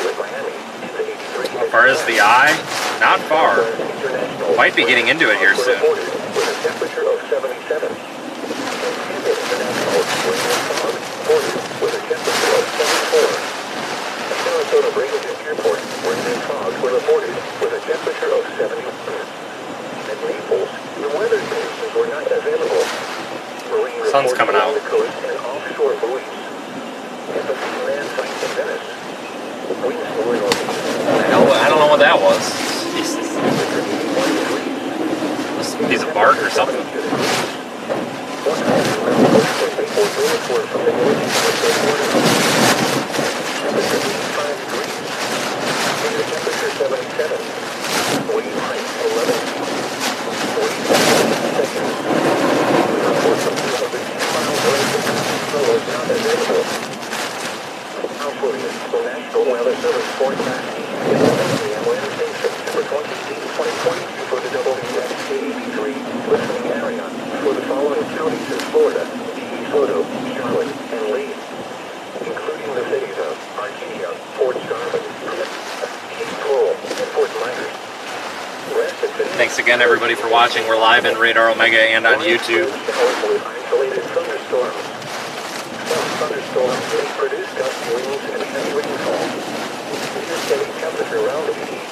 82 at Miami, and 83. How far is the eye? Not far. Might be getting into it here soon. With a temperature of 77. International with a temperature of 74. At Sarasota Bradenton Airport, wind and fog were reported with a temperature of 71. At Naples, the weather conditions were not available. Marine Sun's coming out. the coast and offshore buoys. At the land site in Venice, winds were northeast. I don't know what that was. Jesus. Must be a piece of bark or something. National Weather Service forecast Wednesday, September 28, 2022 for the WXK-83 listening area for the following counties in Florida: DeSoto, Charlotte, and Lee, including the cities of Arcadia, Fort Starvin, Cape Coral, and Fort Myers. Thanks again. again, everybody, for watching. We're live in Radar Omega and on YouTube. Isolated thunderstorms. Some thunderstorms may produce gusty winds and heavy rainfall. Near steady temperature around the east.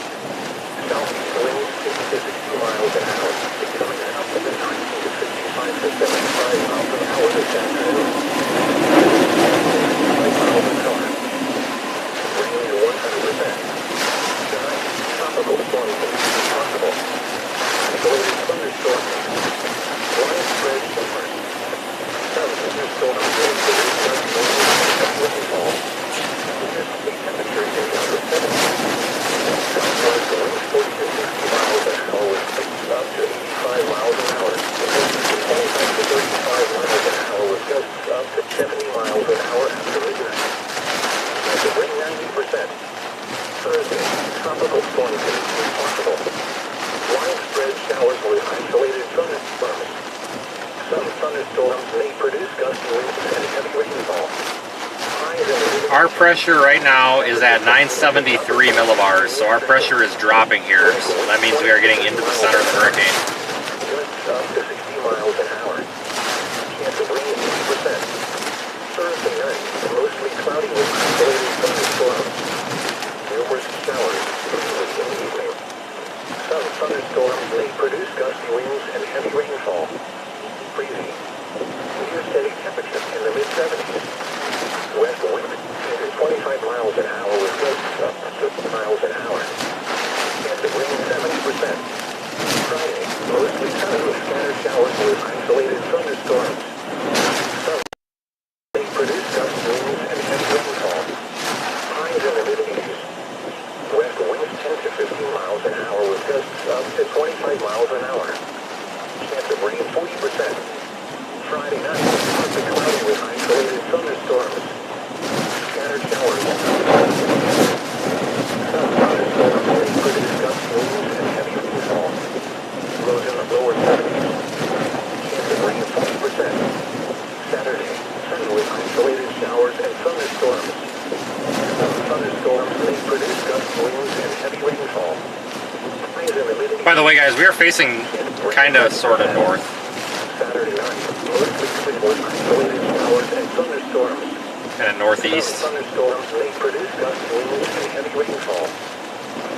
Southeast winds 50 to 60 miles an hour. Becoming south of the 19 to 55 to 75 miles an hour this afternoon. 65 miles an hour. Rain to 100%. Tonight, tropical storm conditions possible. Isolated thunderstorms. Widespread showers. Some thunderstorms may produce gusty winds and rainfall. Near temperature in the upper 70s. Southwest winds 40 to 60 miles an hour with gusts up to 85 miles an hour. Winds 25 to 35 miles an hour with gusts up to 70 miles an hour after midnight. Chance of rain 90%. Thursday, tropical storm conditions possible. Widespread showers with isolated thunderstorms. Some thunderstorms may produce gusty winds and heavy rainfall. Our pressure right now is at 973 millibars, so our pressure is dropping here. So that means we are getting into the center of the hurricane. Gusts up to 60 miles an hour. Chance of rain 80%. Thursday night, mostly cloudy with isolated thunderstorms. Numerous showers, mainly in the evening. Some thunderstorms may produce gusty winds and heavy rainfall. Breezy. Near steady temperature in the mid-70s. West wind 25 miles an hour with gusts up to 50 miles an hour. Chance of rain 70%. Friday, mostly sunny with scattered showers with isolated thunderstorms. Some may produce gusty winds and heavy rainfall. Highs in the mid-80s. West winds 10 to 15 miles an hour with gusts up to 25 miles an hour. Chance of rain 40%. Friday night, partly cloudy with isolated thunderstorms. Scattered showers. Some thunderstorms may produce gusty winds and heavy rainfall. Lows in the lower 70s. Chance of rain 40%. Saturday, sunny with isolated showers and thunderstorms. Some thunderstorms may produce gusty winds and heavy rainfall. Highs in the mid-80s. By the way, guys, we are facing kind of, sort of north. Saturday night, mostly clear with isolated showers and thunderstorms. Kind of northeast. Some thunderstorms may produce gusty winds and heavy rainfall.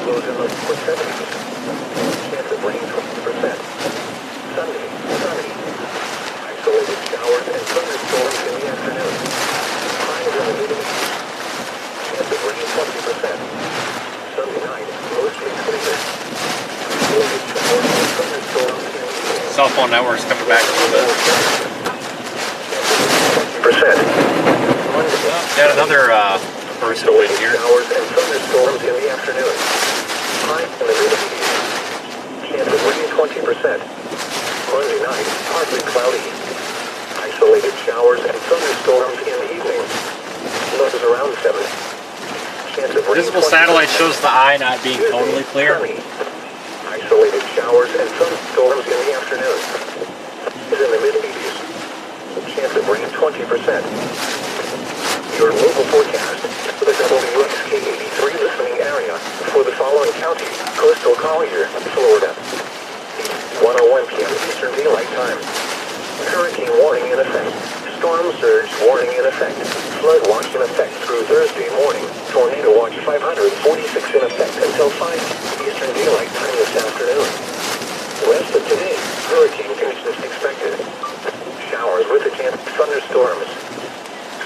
Lows in the upper 70s. Chance of rain 20%. Sunday, sunny. Isolated showers and thunderstorms in the afternoon. Highs in the mid-80s. Chance of rain 20%. Sunday night, mostly clear. Isolated showers and thunderstorms in the evening. Cell phone network's coming back a little bit. Percent. Got another person in here. Showers and thunderstorms in the afternoon. High in the mid-80s. Chance of rain 20%. Monday night, partly cloudy. Isolated showers and thunderstorms in the evening. Lows around 70. Chance of rain. Visible satellite shows the eye not being totally clear. Sunny. Isolated showers and thunderstorms in the afternoon. Is in the mid-80s. Chance of rain 20%. Your local forecast for the WXK-83 listening area for the following counties: Coastal Collier, Florida. 1:01 p.m. Eastern Daylight Time. Hurricane warning in effect. Storm surge warning in effect. Flood watch in effect through Thursday morning. Tornado watch 546 in effect until 5 Eastern Daylight Time this afternoon. Rest of today, hurricane conditions expected. Showers with a chance of thunderstorms.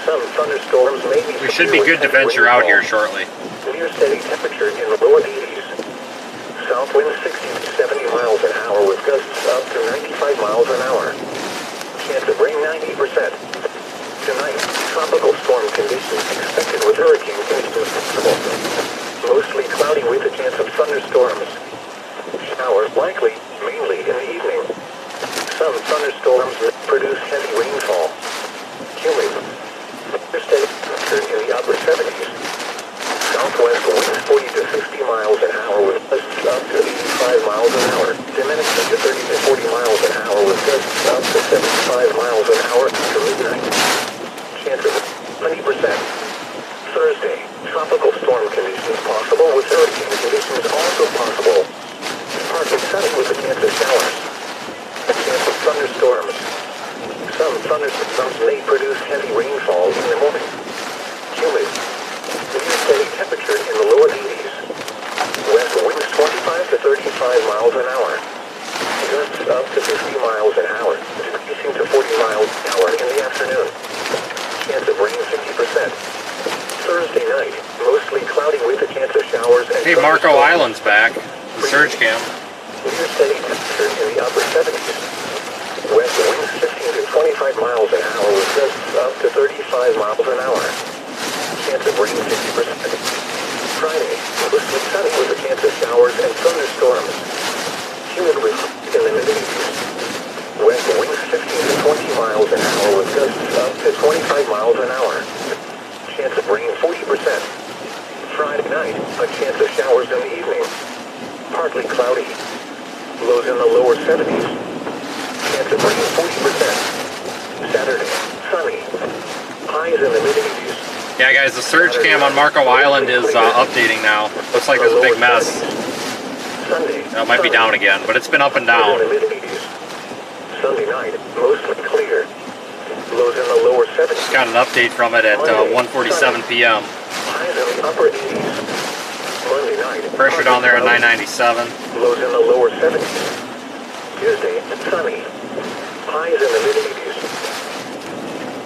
Some thunderstorms may be. We should be good to venture out here shortly. Near steady temperature in the lower 80s. South winds 60 to 70 miles an hour with gusts up to 95 miles an hour. Chance of rain 90%. Tonight, tropical storm conditions expected with hurricane conditions possible. Mostly cloudy with a chance of thunderstorms. Showers likely, mainly in the evening. Some thunderstorms may produce heavy rainfall. Humid. Steady temperature in the upper 70s. Southwest winds 40 to 50 miles an hour with gusts up to 85 miles an hour. Diminishing to 30 to 40 miles an hour with gusts up to 75 miles an hour after midnight. Chance of 20%. Thursday, tropical storm conditions possible with hurricane conditions also possible. Partly sunny with a chance of Thursday night, mostly cloudy with a chance of showers and Hey, Marco Island's back. The surge cam. near steady temperatures in the upper 70s. West winds 15 to 25 miles an hour with gusts up to 35 miles an hour. Chance of rain 50%. Friday, mostly sunny with a chance of showers and thunderstorms. Humidity in the mid-80s. West winds 15 to 20 miles an hour with gusts up to 25 miles an hour. Chance of rain 40%. Friday night, a chance of showers in the evening. Partly cloudy. Lows in the lower 70s. Chance of rain 40%. Saturday, sunny. Highs in the mid-80s. Yeah, guys, the surge cam on Marco Island is updating now. Looks like there's a big mess. Sunday, It might be down again, but it's been up and down. in the mid-80s. Sunday night, mostly clear. Lows in the lower 70s. Got an update from it at 1:47 p.m. Highs in the upper 80s. Monday night. Pressure down there at 997. Lows in the lower 70s. Tuesday, sunny. Highs in the mid-80s.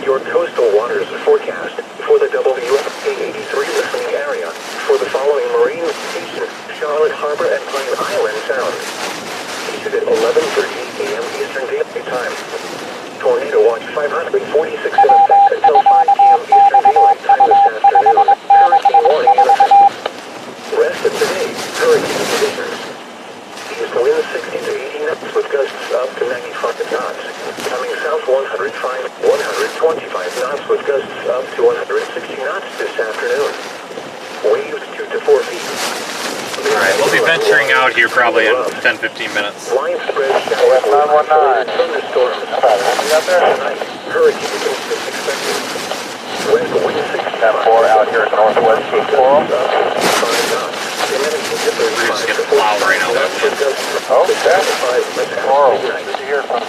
Your coastal waters forecast for the WFA-83 listening area for the following marine locations: Charlotte Harbor and Pine Island Sound. Issued at 11:38 a.m. Eastern Daylight Time. Tornado watch 546 in effect until 5 p.m. Eastern Daylight Time this afternoon. Hurricane warning in effect. Rest of today, hurricane conditions. East winds 60 to 80 knots with gusts up to 95 knots. Coming south 125 knots with gusts up to 160 knots this afternoon. Waves 2 to 4 feet. Alright, we'll be venturing out here probably in 10-15 minutes. Widespread showers with thunderstorms. Tonight, hurricane conditions expected. West wind 10-4 out here at the northwest Cape Coral. We're just getting plowed right now. Oh, that's Coral. Good to hear from you.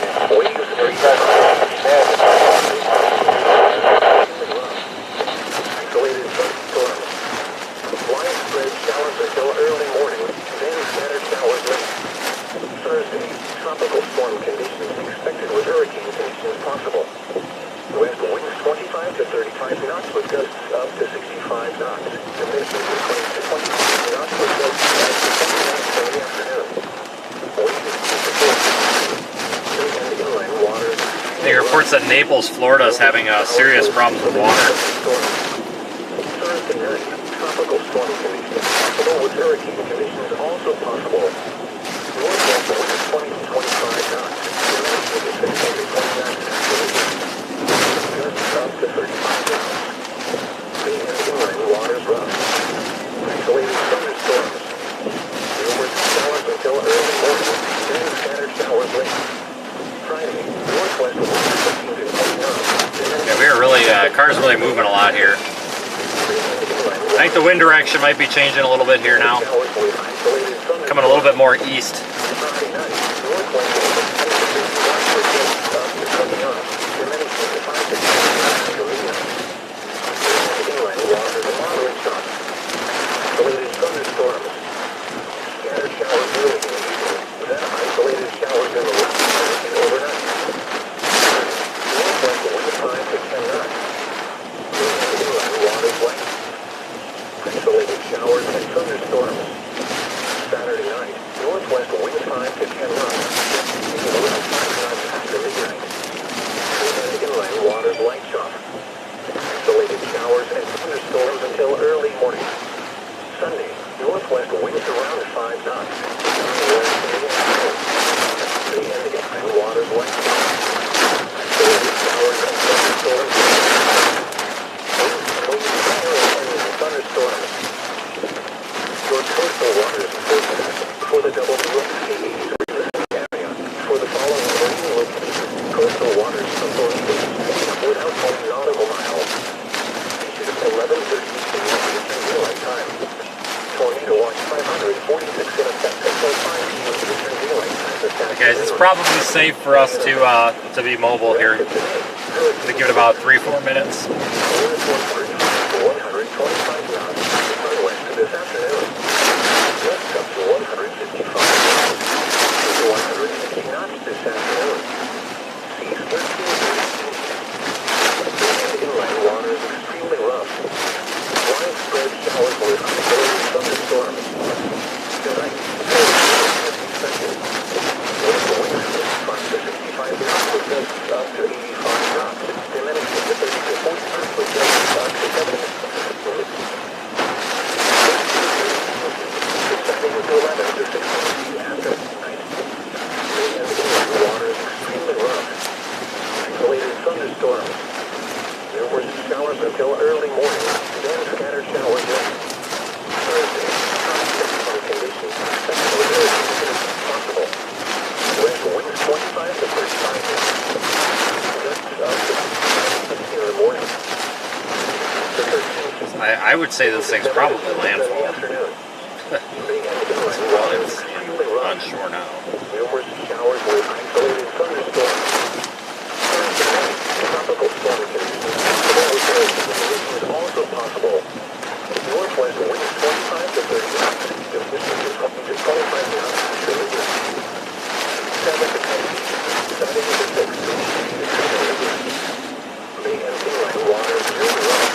Isolated thunderstorms. Widespread showers until early morning, then scattered showers late. Thursday, tropical storm conditions expected with hurricane conditions possible. West winds 25 to 35 knots with gusts up to 65 knots. Diminishing to 20 to 25 knots with gusts up to 20 knots in the afternoon. Waves 2 to 4 feet. And inland waters. The reports that Naples, Florida is having serious problems with water. Thursday night, tropical storm conditions possible with hurricane conditions also possible. Northwest winds 20 to 25 knots. Diminishing to 15 to 20 knots afternoon. Gusts up to 35 knots. Sea and inland waters rough. Isolated thunderstorms. Numerous showers until early morning, then scattered showers late. Friday, northwest winds 15 to 20 knots. Yeah, we are really, car's really moving a lot here. I think the wind direction might be changing a little bit here now. Coming a little bit more east. Friday night, northwest winds 10 to 50 knots with gusts up to 20 knots. Diminishing to 5 to 10 knots to medium. Inland waters a moderate shock. Isolated thunderstorms. Scattered showers early in the evening, then isolated showers in the west and overnight. Northwest wind 5 to 10 knots. Inland waters light. Isolated showers and thunderstorms. Saturday night, northwest wind 5 to 10 knots. Around 5 knots after midnight. Inland waters light shock. Isolated showers and thunderstorms until early morning. Sunday, northwest winds around 5 knots. West in the afternoon. And inland waters light shock. Isolated showers and thunderstorms. Thunderstorms. Your coastal waters forecast for the WFA-83 listening area for the following marine locations: coastal waters authorities without 20 nautical miles. Issued at 11:30 p.m. Eastern Daylight Time. Tornado watch 546 in effect until 5 p.m. Eastern Daylight Time this afternoon. Okay, guys, it's probably safe for us to be mobile here. To give it about 3-4 minutes. 125 knots west this afternoon. West up to 155 knots. To 160 knots this afternoon. Seas 13 to 18 feet. And inland waters extremely rough. I would say this thing's probably landfall. It's on shore now. Numerous showers with isolated thunderstorms. Tropical storm conditions also possible. Northwest winds 25 to 30 knots. The distance is 20 to 25 knots. 7 to 10 feet. 7 to 6 feet. Bay and inland waters very low.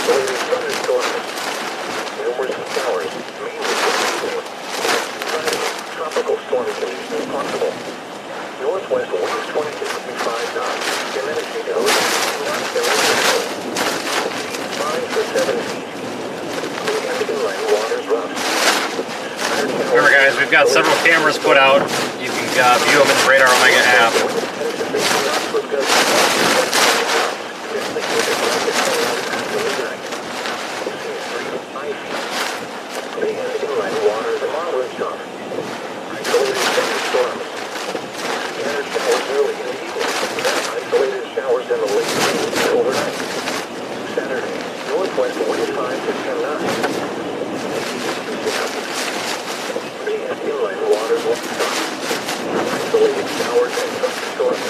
Isolated thunderstorms. Numerous showers, mainly this evening. Friday, tropical storm conditions possible. Northwest winds 20 to 25 knots. Diminishing to 11 knots in Mexico. 5 to 7 feet. Bay and inland waters rough. Remember, guys, we've got several cameras put out. You can view them in the Radar Omega app. Bay and inland waters moderate tough. Isolated thunderstorms. Scattered showers early in the evening. Isolated showers in the late evening overnight. Saturday, northwest wind 5 to 10 knots. Bay and inland waters will tough. Isolated showers and thunderstorms.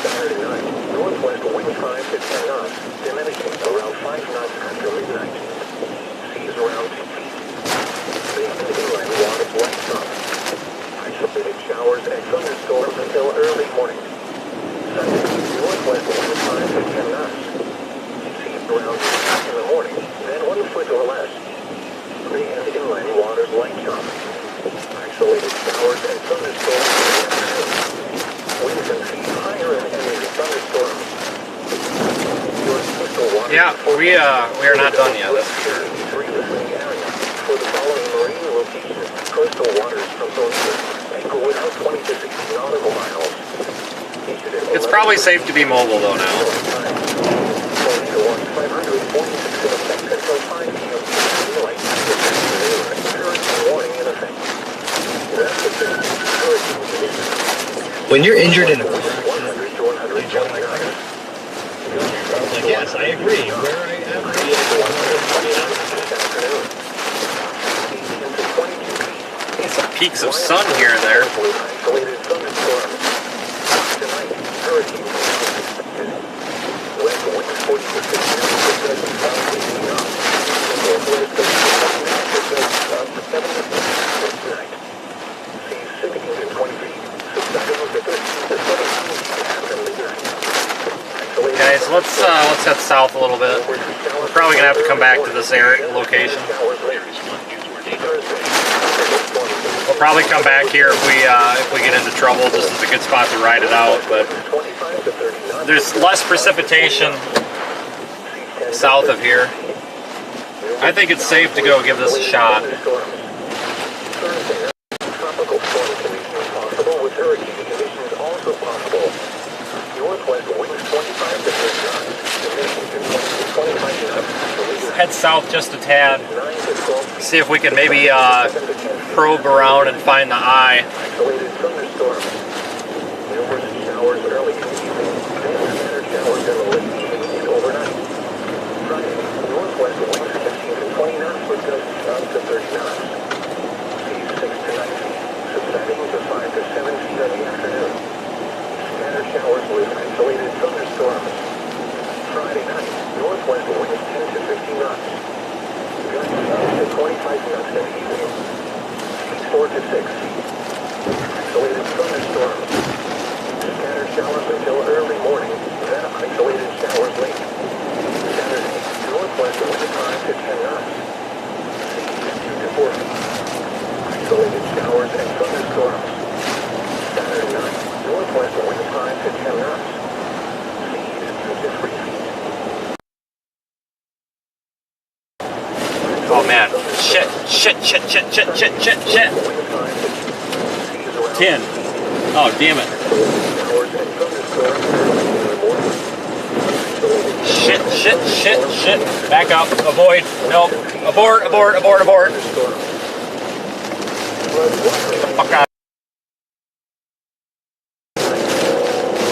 Saturday night, northwest wind 5 to 10 knots, diminishing around 5 knots after midnight. Seas around 2 feet. Bay and inland waters light tough. Isolated showers and thunderstorms until early morning. Sunday, northwest wind 5 to 10 knots. Seas around 2 feet in the morning, then 1 foot or less. Bay and inland waters light tough. Isolated showers and thunderstorms in the afternoon. Winds and feet higher and heavy thunderstorms. Your coastal waters. Yeah, we are not done yet. That's for sure. For the following marine locations, coastal waters from zone 6 anchor without 20 to 60 nautical miles. It's probably safe to be mobile though now. Tornado watch 546 in effect until 5 p.m. daylight. Hurricane warning in effect. That's the thing. Hurricane conditions. When you're injured in a 100 to 129. Yes, I agree. Where I am This afternoon. 18 to 22 feet. Get some peaks of sun here and there. Isolated thunderstorms. Tonight, hurricane conditions expected. West winds 40 to 50 knots, south 18 knots. Northwest 30 to 40 knots, south 70 knots tonight. Seas 16 to 20 feet, subsiding to 13 to 17 feet after midnight. Guys, let's head south a little bit. We're probably gonna have to come back to this area location. We'll probably come back here if we get into trouble. This is a good spot to ride it out, but there's less precipitation south of here. I think it's safe to go give this a shot. Tropical storm conditions possible with hurricane conditions also possible. Northwest winds 25 to 30 knots. Diminishing to 20 to 25 knots. Head south just a tad. See if we can maybe probe around and find the eye. Isolated thunderstorms. Numerous showers early in the evening. Then scattered showers in the late evening and overnight. Friday, northwest winds 15 to 20 knots with gusts up to 30 knots. Seas 6 to 9 feet, subsiding to 5 to 7 feet in the afternoon. Scattered showers with isolated thunderstorms. Friday night, northwest winds 10 to 15 knots. Gusts up to 25 knots in the evening. Seas 4 to 6 feet. Isolated thunderstorms. Scattered showers until early morning, then isolated showers late. Saturday, northwest wind 5 to 10 knots. Seas 2 to 4 feet. Isolated showers and thunderstorms. Saturday night, northwest wind 5 to 10 knots. Seas 2 to 3 feet. Oh man, shit. 10. Oh, damn it. Shit. Back up, avoid, nope. Abort. Get the fuck out.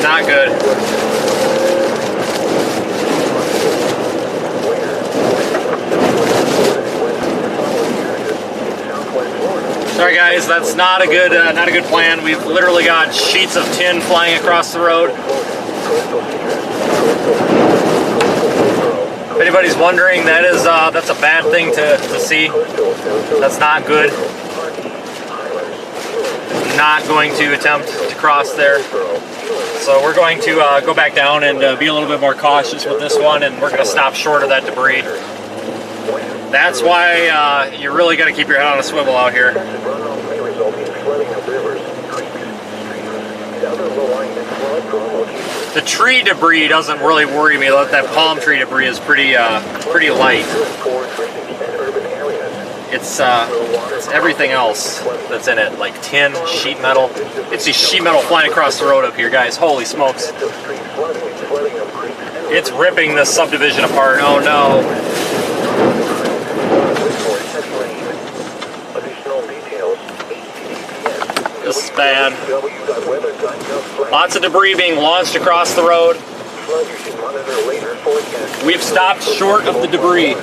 Not good. guys, that's not a good plan. We've literally got sheets of tin flying across the road. If anybody's wondering, that's a bad thing to see. That's not good. Not going to attempt to cross there. So we're going to go back down and be a little bit more cautious with this one, and we're going to stop short of that debris. That's why you really got to keep your head on a swivel out here. The tree debris doesn't really worry me. That palm tree debris is pretty light. It's everything else that's in it, like tin, sheet metal. It's the sheet metal flying across the road up here, guys. Holy smokes. It's ripping this subdivision apart. Oh no. This is bad. Lots of debris being launched across the road. We've stopped short of the debris.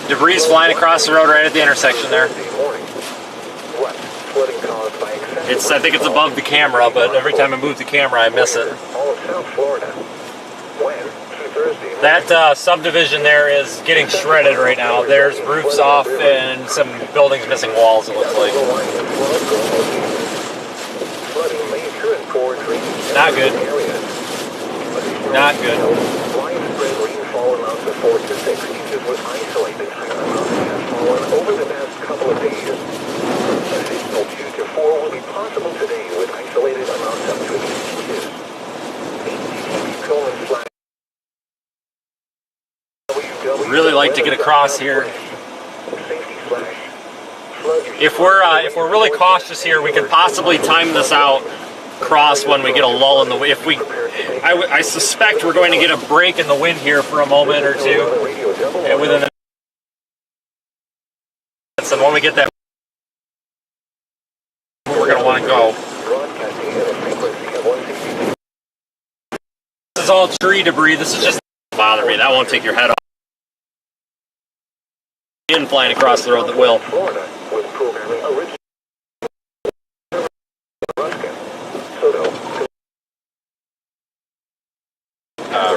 Debris is flying across the road right at the intersection there. I think it's above the camera, but every time I move the camera, I miss it. That subdivision there is getting shredded right now. There's roofs off and some buildings missing walls, it looks like. Not good. Not good. Over the past couple of days, additional 2 to 4 will be possible today with isolated amounts up to 8 inches. Really like to get across here. If we're really cautious here, we could possibly time this out. Cross when we get a lull in the wind. I suspect we're going to get a break in the wind here for a moment or two. And within the and when we get that, we're going to want to go. This is all tree debris. This is just bother me. That won't take your head off. In flying across the road that will.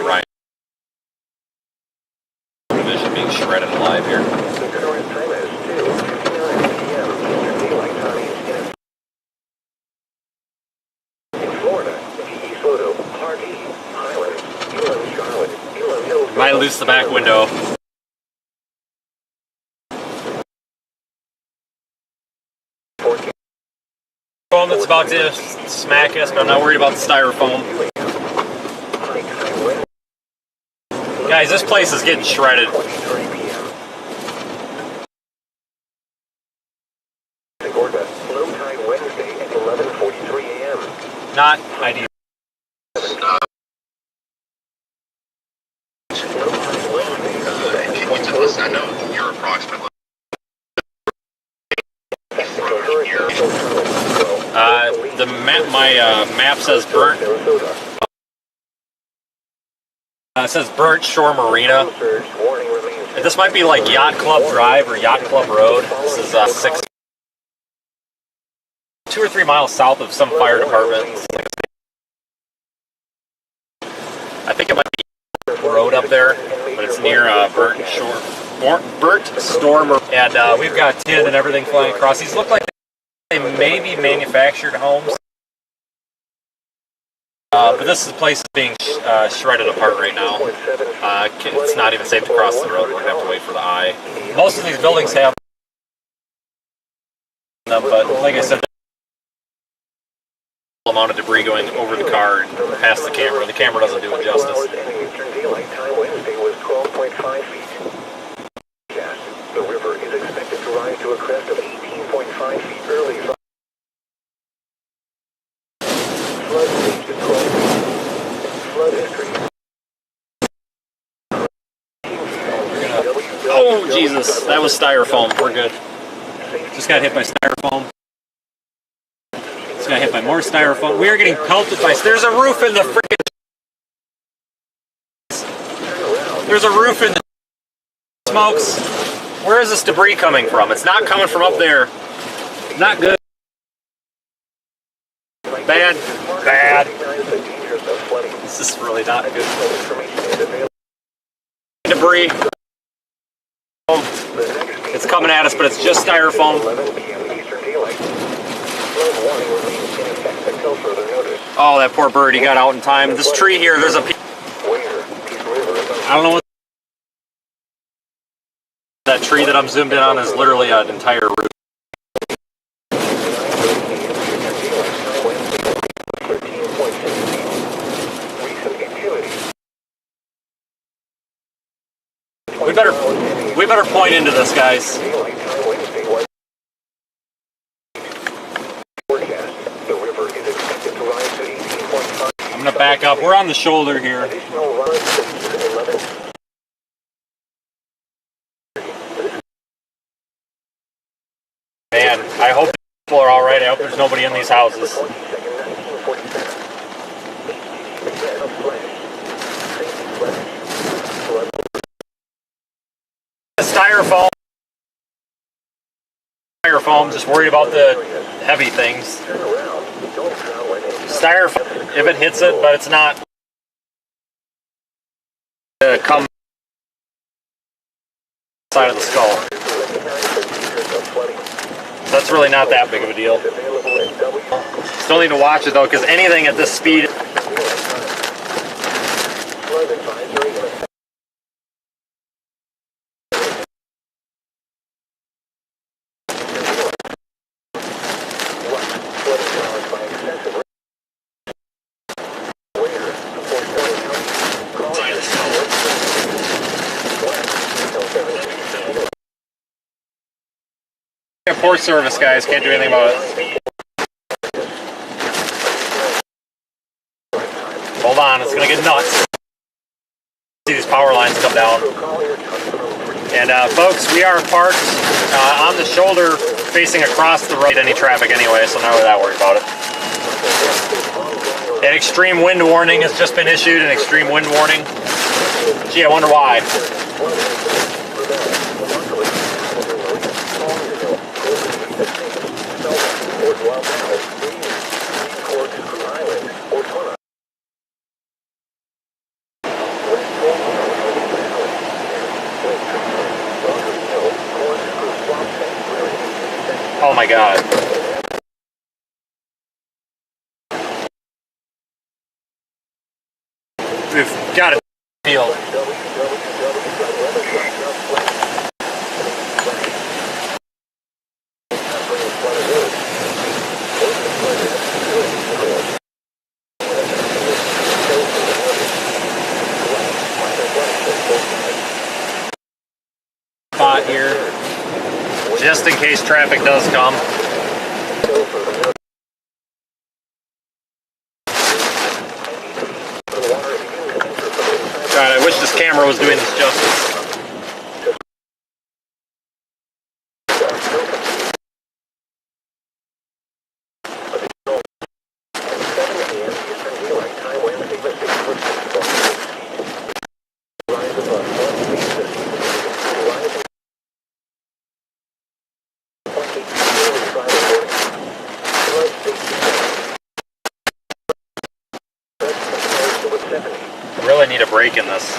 Right. Vision being shredded alive here. Might lose the back window. Foam that's about to smack us, but I'm not worried about the styrofoam. Guys, this place is getting shredded. Not ideal. Can you tell us, I know you're approximately the map, my map says burnt. It says Burnt Shore Marina. This might be like Yacht Club Drive or Yacht Club Road. This is 2 or 3 miles south of some fire department. I think it might be road up there, but it's near Burnt Storm, and we've got tin and everything flying across. These look like they may be manufactured homes, but this place is being shredded apart right now. It's not even safe to cross the road. We're gonna have to wait for the eye. Most of these buildings have them, but like I said, amount of debris going over the car and past the camera. The camera doesn't do it justice. The river is expected to rise to a crest of 18.5 feet early. Flood stage is called flood history. Oh Jesus, that was styrofoam. We're good. Just got hit by styrofoam. Got hit by more styrofoam. We are getting pelted by. There's a roof in the freaking. There's a roof in the smokes. Where is this debris coming from? It's not coming from up there. Not good. Bad. Bad. This is really not good. Debris. It's coming at us, but it's just styrofoam. Oh, that poor bird, he got out in time. This tree here, there's a... I don't know what... That tree that I'm zoomed in on is literally an entire root. We better point into this, guys. I'm gonna back up. We're on the shoulder here. Man, I hope people are all right. I hope there's nobody in these houses. Styrofoam, just worried about the heavy things. Styrofoam, if it hits it, but it's not come side of the skull. That's really not that big of a deal. Still need to watch it though, because anything at this speed. Poor service, guys. Can't do anything about it. Hold on, it's gonna get nuts. See these power lines come down. And folks, we are parked on the shoulder, facing across the road. Any traffic anyway, so not really that worried about it. An extreme wind warning has just been issued. An extreme wind warning. Gee, I wonder why. Oh my God. We've got a field. Spot here, just in case traffic does come. God, I wish this camera was doing this justice. Really need a break in this.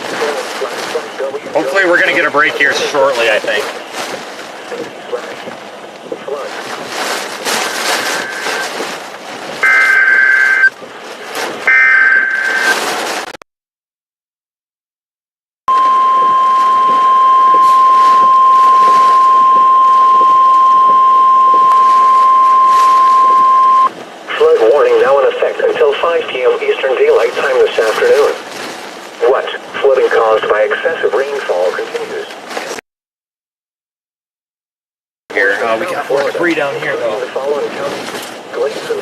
Hopefully we're going to get a break here shortly, I think. Flood warning now in effect until 5 p.m. Eastern Daylight Time this afternoon. What? Flooding caused by excessive rainfall continues. Here, we got more debris down here though. The following counties: Gleason,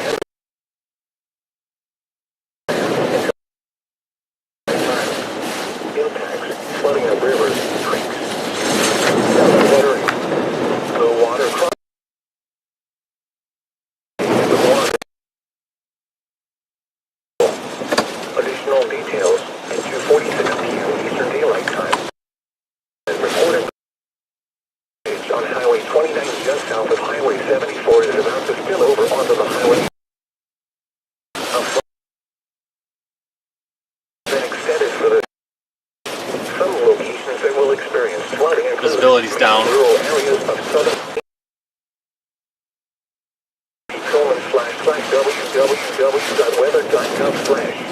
impacts, flooding of rivers, creeks, the water crossing. Additional details at 2:46 p.m. Eastern Daylight Time. Reported visibility's down. Rural areas of southern www.weather.gov/safety/.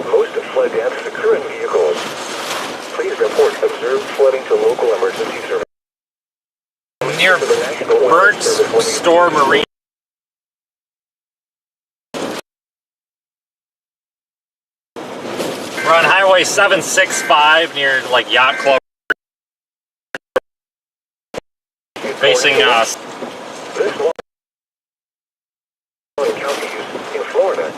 Most flood deaths occur in vehicles. Please report observed flooding to local emergency service. Near Burnt's Store Marine. We're on Highway 765 near like Yacht Club. Facing us. This one counties in Florida.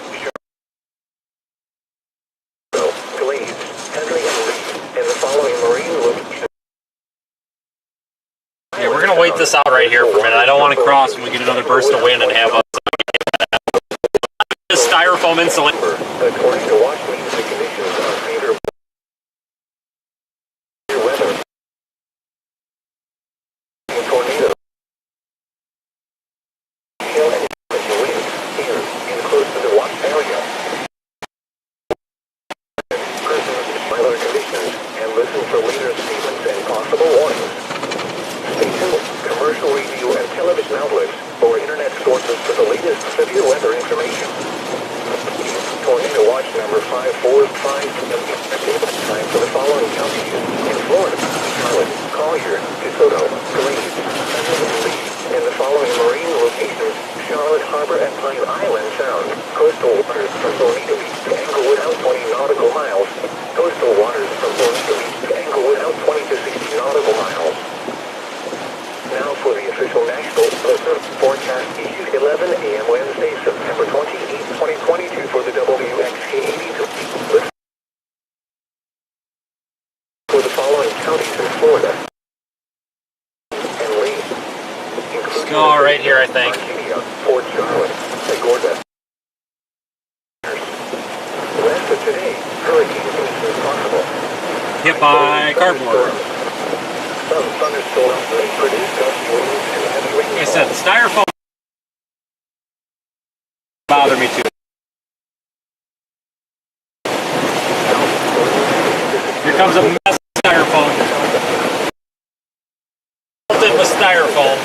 Glades, Henry, and Lee, and the following marine locations. Yeah, we're gonna wait this out right here for a minute. I don't want to cross when we get another burst of wind and have us. This styrofoam insulation. According to watch means the conditions are favorable. Weather. Tornado. Hail and wind here and close to the watch area. Persons weather conditions and listen for later statements and possible warnings. Stations, commercial radio and television outlets, or internet sources for the latest severe weather information. Tornado watch number 545 time for the following counties in Florida: Charlotte, Collier, DeSoto, Glades, Lee, and the following marine locations: Charlotte Harbor and Pine Island Sound. Coastal waters from Bonita Beach to Englewood out 20 nautical miles. Coastal waters from Bonita Beach to Englewood out 20 to 60 nautical miles. Now for the official national weather forecast issued 11 a.m. Wednesday, September 28, 2022 for the WXK-82. For the following counties in Florida and Lee, Let's go right here, I think. Port Charlotte, Segorda. Rest of today, hurricane conditions possible. Hit by cardboard. Some thunderstorms may produce gusty winds and heavy rainfall. Like I said, the styrofoam bother me too. Here comes a mess of styrofoam. Filled with styrofoam.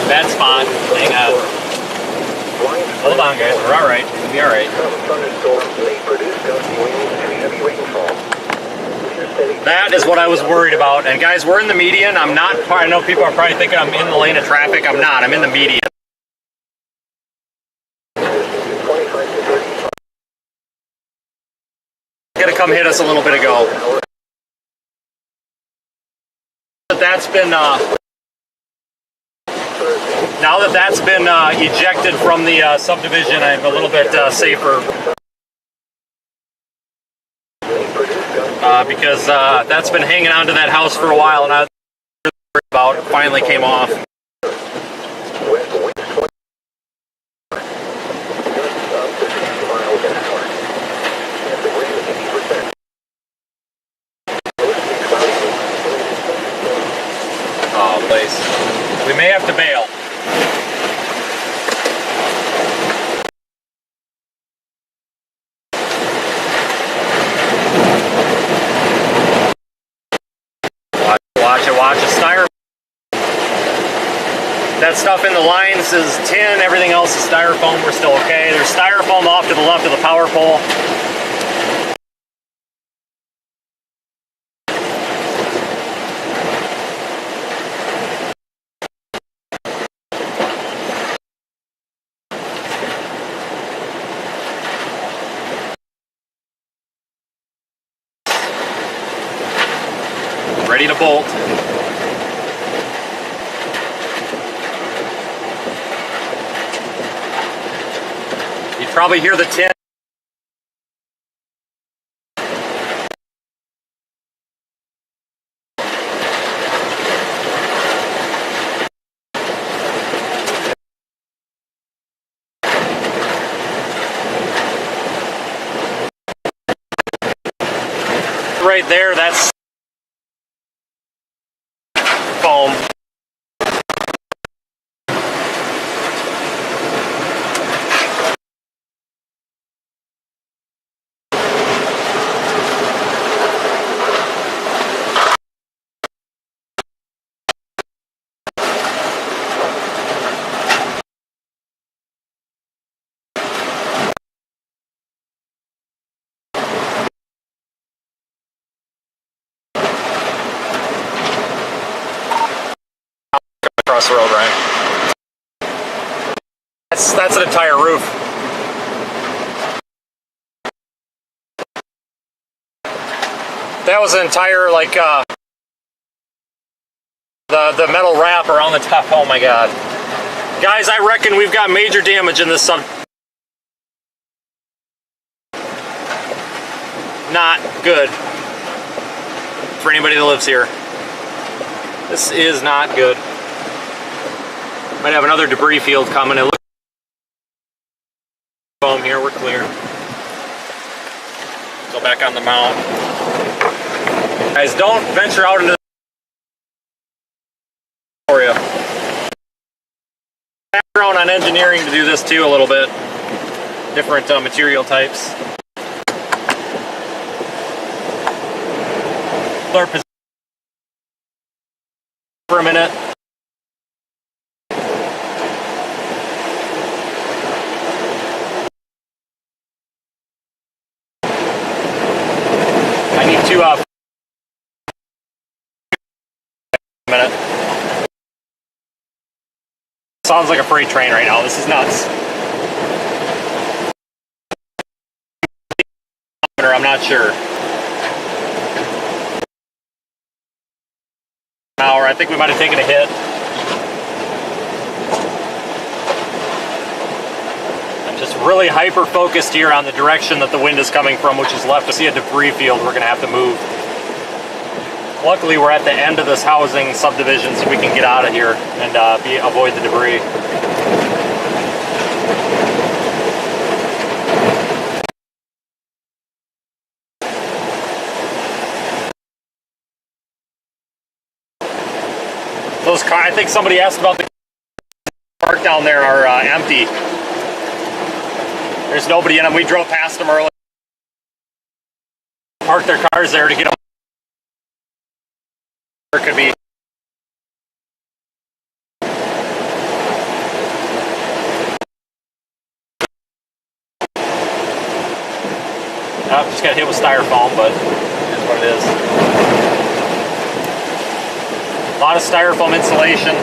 Bad spot. Hang on. Hold on, guys. We're all right. We'll be all right. That is what I was worried about. And guys, we're in the median. I'm not. I know people are probably thinking I'm in the lane of traffic. I'm not. I'm in the median. Gonna come hit us a little bit ago. That's been. Now that that's been ejected from the subdivision, I'm a little bit safer. Because that's been hanging on to that house for a while, and I was worried about it. Finally came off. Oh, place. We may have to bail. Watch it. Styrofoam. That stuff in the lines is tin. Everything else is styrofoam. We're still okay. There's styrofoam off to the left of the power pole. Ready to bolt. You'd probably hear the tin. Right there, that's foam. across the road, Ryan. That's an entire roof. That was an entire, like, the metal wrap around the top. Oh my God. Guys, I reckon we've got major damage in this sub. Not good for anybody that lives here. This is not good. Might have another debris field coming. It looks foam here, we're clear. Go back on the mount. Guys, don't venture out into the area. Background on engineering to do this too a little bit. Different material types. For a minute. I need to a minute. Sounds like a freight train right now. This is nuts. I'm not sure. Hour. I think we might have taken a hit. I'm just really hyper focused here on the direction that the wind is coming from, which is left. To see a debris field, we're going to have to move. Luckily, we're at the end of this housing subdivision, so we can get out of here and avoid the debris. Those cars, I think somebody asked about the park down there are empty. There's nobody in them. We drove past them earlier. Parked their cars there to get them. Or it could be. Oh, just got hit with styrofoam, but that's what it is. A lot of styrofoam insulation.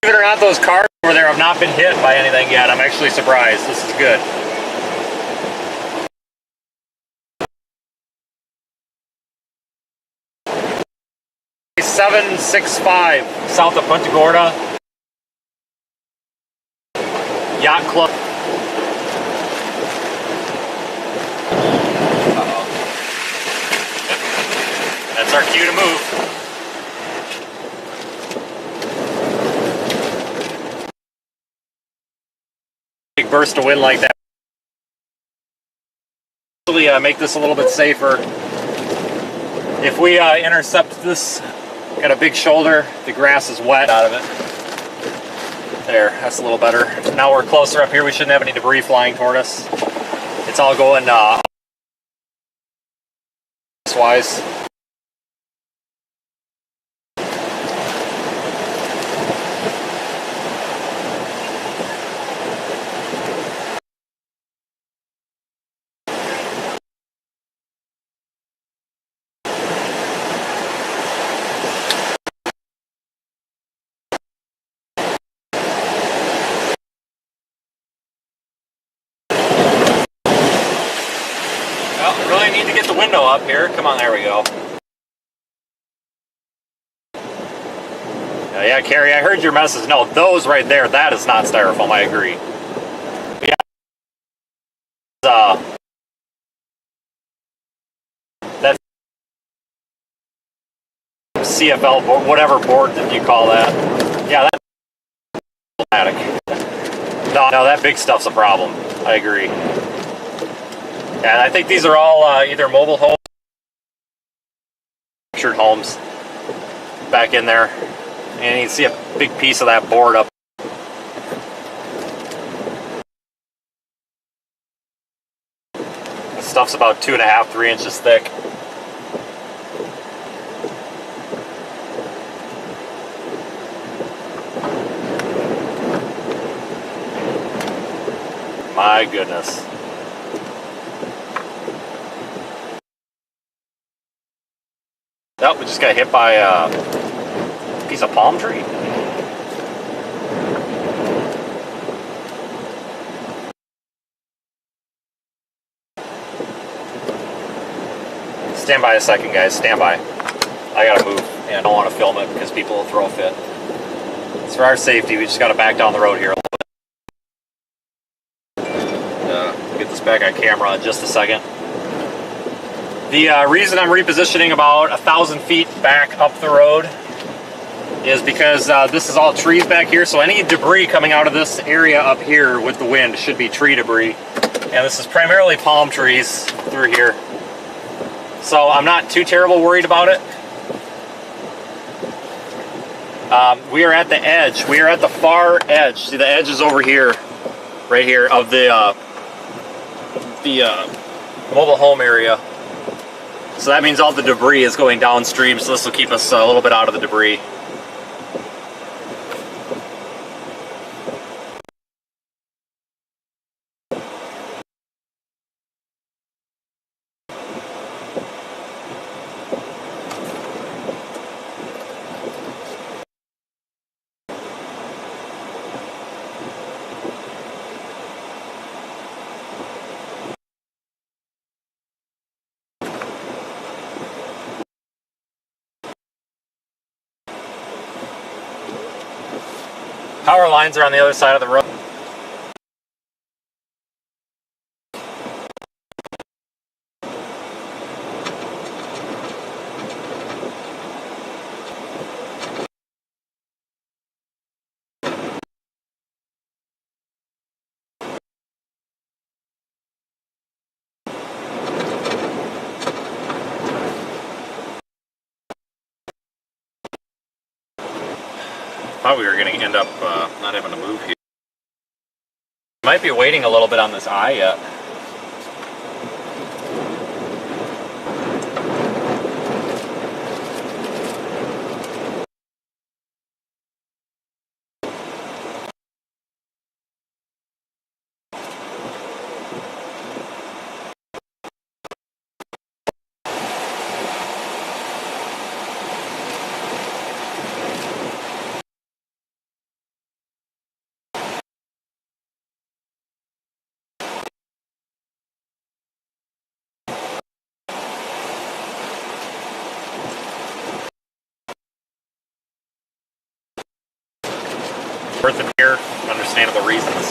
Believe it or not, those cars over there have not been hit by anything yet. I'm actually surprised. This is good. 765 south of Punta Gorda. Yacht Club. Uh-oh. That's our cue to move. Big burst of wind like that. Actually, make this a little bit safer. If we intercept this, got a big shoulder, the grass is wet out of it. There, that's a little better. Now we're closer up here, we shouldn't have any debris flying toward us. It's all going wise. Really need to get the window up here. Come on, there we go. Yeah, Carrie, I heard your message. No, those right there, that is not styrofoam. I agree. But yeah, that's CFL board, whatever board that you call that. Yeah, that's automatic. No, that big stuff's a problem. I agree. And I think these are all either mobile homes, structured homes back in there. And you can see a big piece of that board up. This stuff's about 2.5–3 inches thick. My goodness. Oh, we just got hit by a piece of palm tree. Stand by a second, guys. Stand by. I gotta move, and I don't want to film it because people will throw a fit. It's for our safety. We just gotta back down the road here a little bit. Get this back on camera in just a second. The reason I'm repositioning about 1,000 feet back up the road is because this is all trees back here, so any debris coming out of this area up here with the wind should be tree debris. And this is primarily palm trees through here. So I'm not too terrible worried about it. We are at the edge. We are at the far edge. See, the edge is over here, right here, of the mobile home area. So that means all the debris is going downstream, so this will keep us a little bit out of the debris. Power lines are on the other side of the road. Thought we were going to end up not having to move here. Might be waiting a little bit on this eye yet. Worth it here, understandable reasons.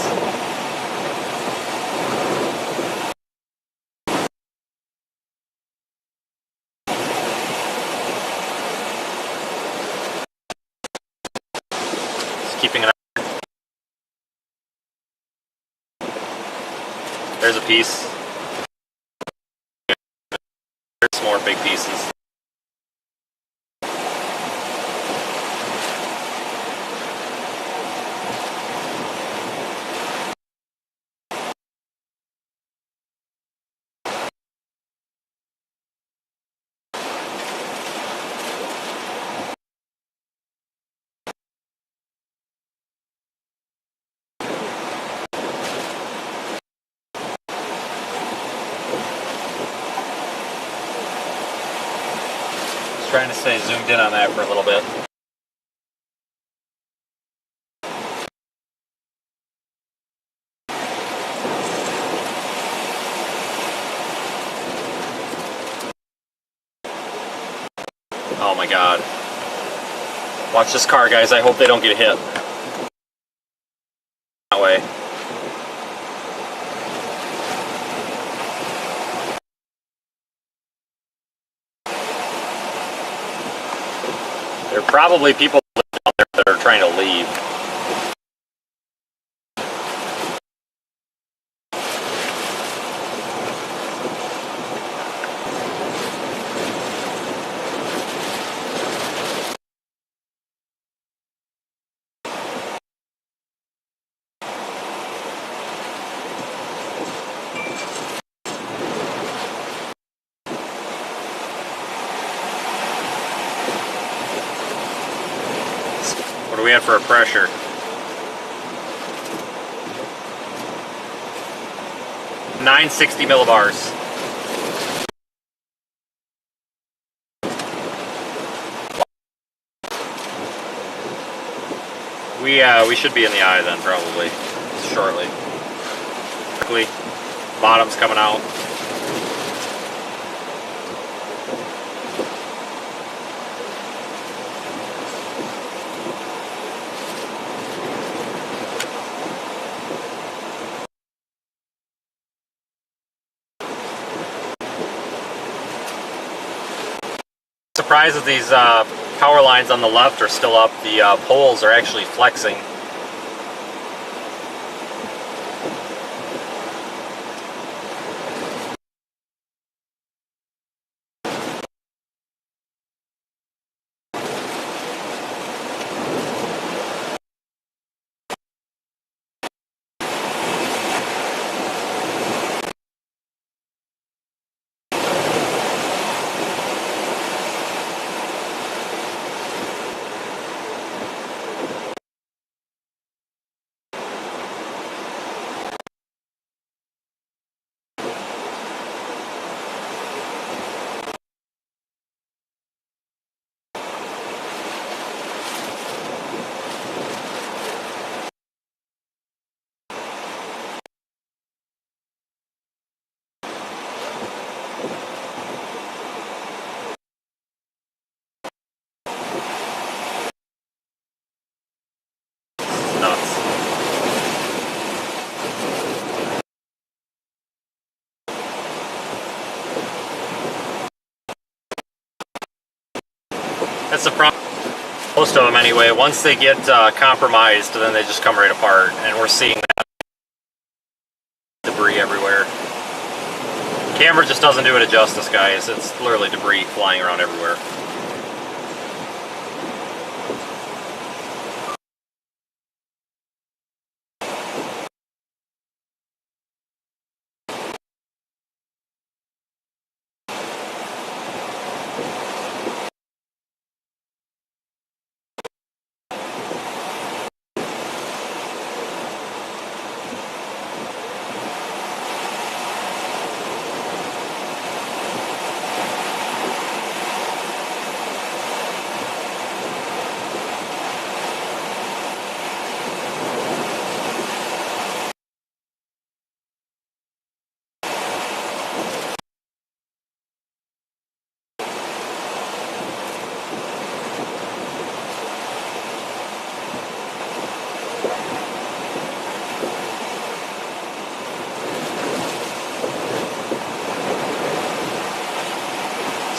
Just keeping it up. There's a piece. There's more big pieces. Trying to stay zoomed in on that for a little bit. Oh my God. Watch this car, guys. I hope they don't get hit. That way. There are probably people down there that are trying to leave. What do we have for a pressure? 960 millibars. We should be in the eye then, probably, shortly. Quickly, bottom's coming out. Surprised that these power lines on the left are still up. The poles are actually flexing. That's the problem. Most of them anyway. Once they get compromised, then they just come right apart, and we're seeing that debris everywhere. Camera just doesn't do it justice, guys. It's literally debris flying around everywhere.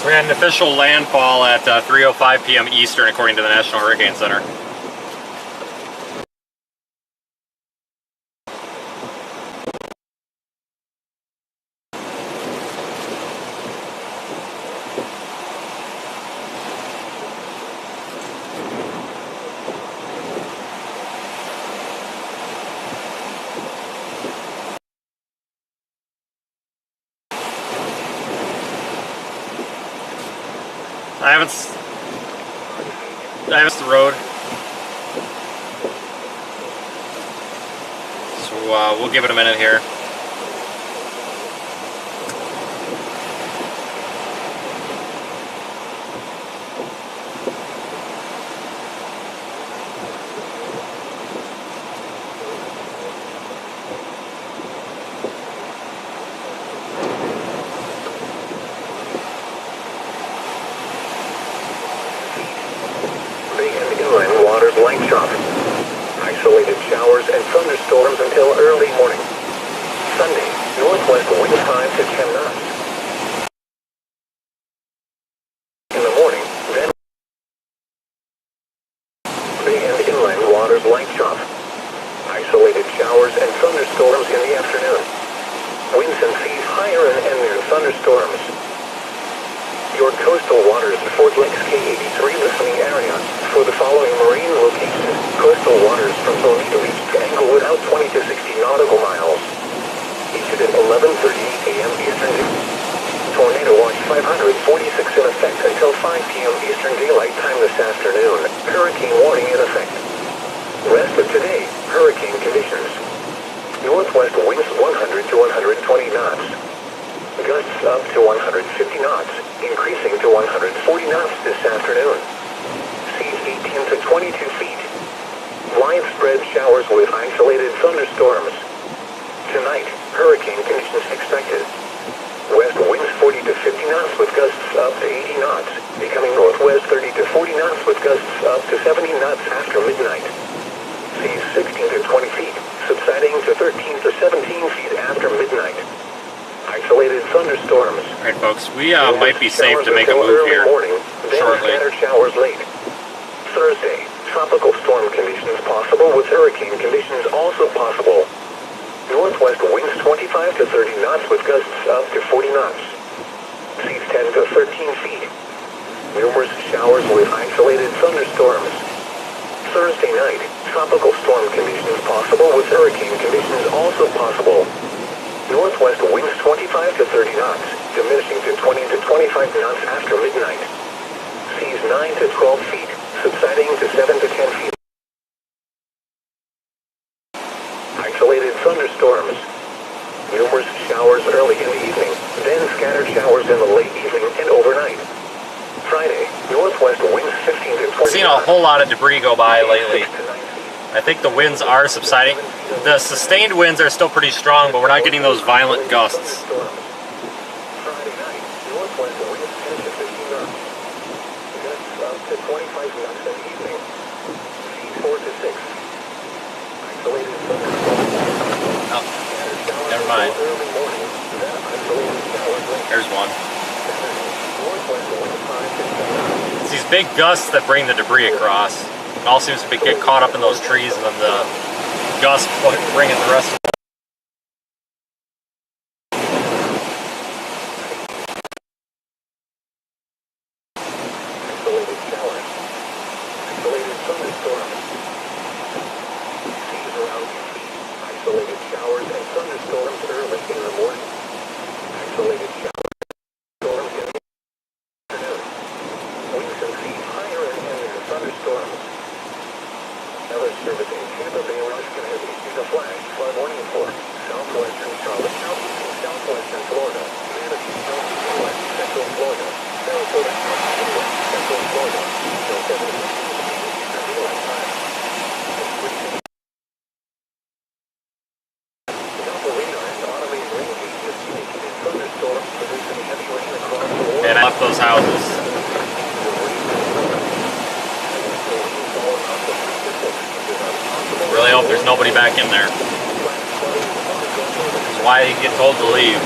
We had an official landfall at 3:05 p.m. Eastern, according to the National Hurricane Center. I haven't the road, so we'll give it a minute here. Light shop. Isolated showers and thunderstorms until early morning. Sunday, northwest wind 5 to 10 knots. In the morning, then Bay and inland waters light shop. Isolated showers and thunderstorms in the afternoon. Winds and seas higher and near thunderstorms. Your coastal waters, Fort Lakes K83 listening area. For the following marine locations, coastal waters from Bonita Beach to Englewood out 20 to 60 nautical miles. Issued at 11:38 a.m. Eastern. Tornado watch 546 in effect until 5 p.m. Eastern Daylight Time this afternoon. Hurricane warning in effect. Rest of today, hurricane conditions. Northwest winds 100 to 120 knots. to 150 knots, increasing to 140 knots this afternoon. Seas 18 to 22 feet. Widespread showers with isolated thunderstorms. Tonight, hurricane conditions expected. West winds 40 to 50 knots with gusts up to 80 knots, becoming northwest 30 to 40 knots with gusts up to 70 knots after midnight. Seas 16 to 20 feet, subsiding to 13 to 17 feet after midnight. Isolated thunderstorms. All right, folks, we might be safe to make a move here shortly. Scattered showers late. Thursday, tropical storm conditions possible with hurricane conditions also possible. Northwest winds 25 to 30 knots with gusts up to 40 knots. Seas 10 to 13 feet. Numerous showers with isolated thunderstorms. Thursday night, tropical storm conditions possible with hurricane conditions also possible. Northwest winds 25 to 30 knots, diminishing to 20 to 25 knots after midnight. Seas 9 to 12 feet, subsiding to 7 to 10 feet. Isolated thunderstorms. Numerous showers early in the evening, then scattered showers in the late evening and overnight. Friday, northwest winds 15 to 20. I've seen a whole lot of debris go by lately. I think the winds are subsiding. The sustained winds are still pretty strong, but we're not getting those violent gusts. Friday night, northwest winds 10 to 15 knots. Gusts up to 25 knots in the evening. Seas 4 to 6. Isolated thunderstorms. Oh, never mind. Early morning, then isolated showers late. There's one. Northwest winds 5 to 10 knots. It's these big gusts that bring the debris across. It all seems to get caught up in those trees, and then the gusts bringing the rest of it. Isolated showers. Isolated thunderstorms. Seas around 2 feet. Isolated showers and thunderstorms early in the morning. Isolated showers and storms in the afternoon. Winds and seas higher and in thunderstorms. Weather Service in Tampa Bay, Michigan has issued a flash flood warning for southwestern Charlotte County, southwestern Florida, Manatee County, west central Florida, Sarasota County, west central Florida, until 7:15 Eastern Daylight Time. It's freezing. Doppler radar and automated rain gauges indicated thunderstorms producing heavy rain across the water. And I left those houses. Really hope there's nobody back in there. That's why you get told to leave.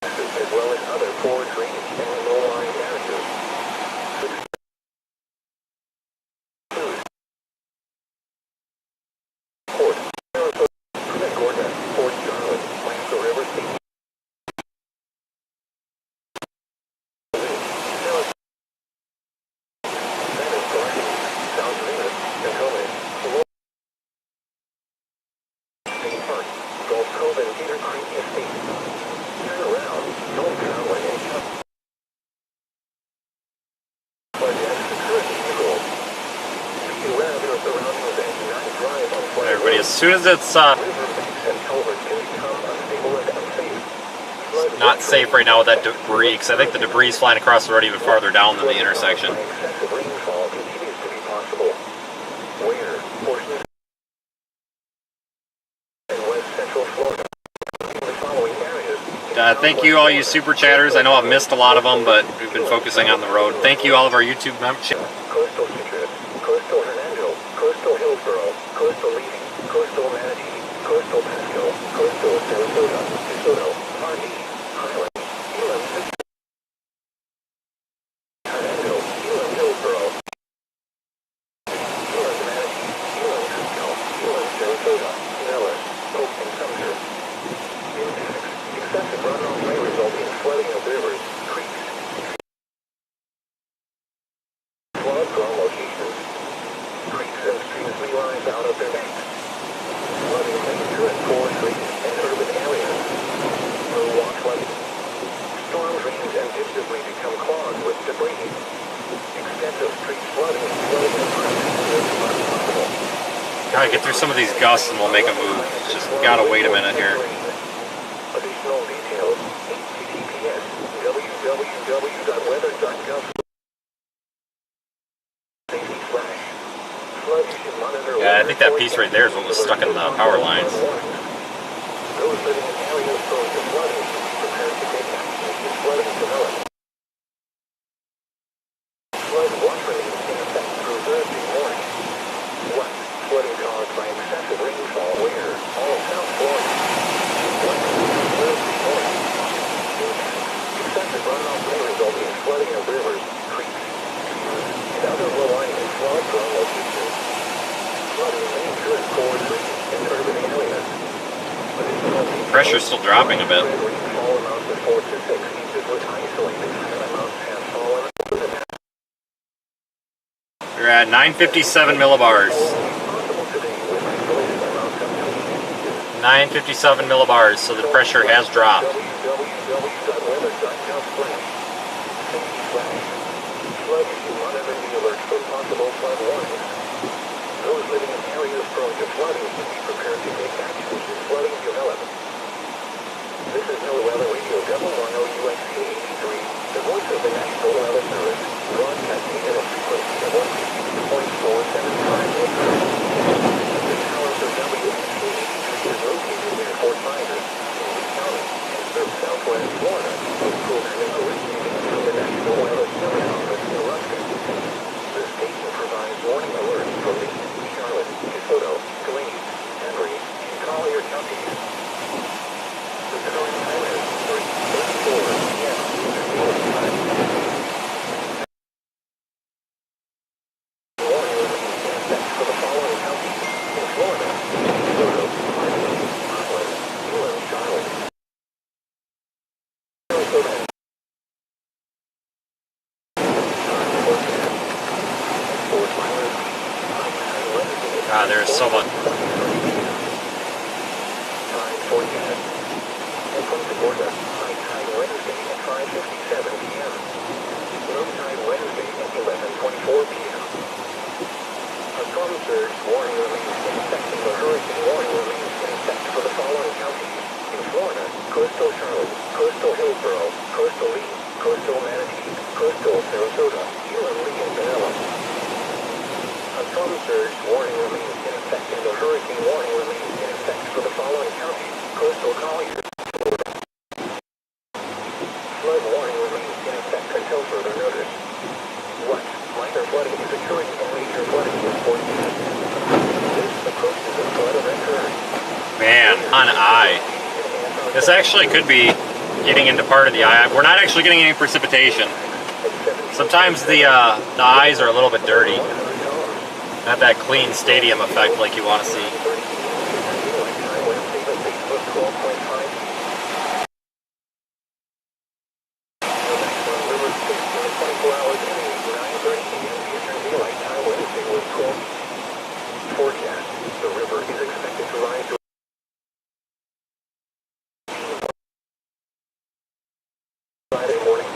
As well as other poor drainage and low-lying areas. Port, Sarasota, Punta Gorda, Port Charlotte, Lanka River City. Venice, Gardens, South Venice, Tacoma, State Park, Gulf Cove and Cedar Creek Estate. Turn around, don't travel and jump. But that's the current vehicle. Be aware of your surroundings and do not drive on flat Everybody, as soon as it's riverbanks and culverts can become unstable and unsafe. not safe right now with that debris, because I think the debris is flying across the road even farther down than the intersection. Excessive rainfall continues to be possible. Where portions in west central Florida in the following areas. Thank you, all you super chatters. I know I've missed a lot of them, but we've been focusing on the road. Thank you, all of our YouTube members. Coastal Citrus, Coastal Hernando, Coastal Hillsborough, Coastal Levy, Coastal Manatee, Coastal Pasco, Coastal Sarasota, DeSoto, Harvey, Highland, Elam, Hernando, Elam, Hillsborough, Elam, Manatee, Elam, Pasco, Elam, Sarasota, Pinellas, Polk, and Sumter. Impacts. Excessive runoff may result in flooding of rivers, creeks, become clogged with debris. Extensive street flooding and flooding in creeks is possible. Gotta get through some of these gusts and we'll make a move. Just gotta wait a minute here. Additional details, https www.weather.gov. Yeah, I think that piece right there is what was stuck in the power lines. Those living in areas prone to flooding, prepare to take action if flooding develops. Flood watch remains in effect through Thursday morning. 1. Flooding caused by excessive rainfall where? All of South Florida. 1. Thursday morning. Excessive runoff may result in flooding of rivers, creeks, and other low-lying flood-prone locations. Flooding may occur in core cities and urban areas. Pressure's still dropping a bit. Rainfall amounts of 4 to 6 inches was isolated, and amounts have fallen. We're at 957 millibars. 957 millibars, so the pressure has dropped. Those living in areas prone to flooding should be prepared to take action should flooding develop. This is NOAA Weather Radio 110 UXC 83, the voice of the National Weather Service, broadcasting at a frequency of 160.475 MHz. The towers of WXC 83 is located near Fort Myers, in Lee County, and serves southwest Florida, with programming originating from the National Weather Service office in Ruskin. The station provides warning alerts for Lee, Charlotte, DeSoto, Glades, Henry, and Collier counties. The current time is 3:34 p.m. Eastern Daylight Time. Warning remains in effect for the following counties in Florida: DeSoto, Miami, Parkland, Inland, Charlotte. Sarasota. God, there's so much. Time forecast. In Punta Gorda, high tide Wednesday at 5:57 p.m. Low tide Wednesday at 11:24 p.m. A storm surge warning remains in effect and the hurricane warning remains in effect for the following counties. In Florida, coastal Charlotte, coastal Hillsborough, coastal Lee, coastal Manatee, coastal Sarasota, Inland Lee and Pinellas. A storm surge warning remains in effect and the hurricane warning remains in effect for the following counties. Coastal Collier, Florida. Flood warning remains in effect until further notice. 1. Minor flooding is occurring and major flooding is forecast. This approaches a flood event occurring. Man, on I. This actually could be getting into part of the eye. We're not actually getting any precipitation. Sometimes the eyes are a little bit dirty. Not that clean stadium effect like you want to see. Forecast. The river is expected to rise to Friday morning.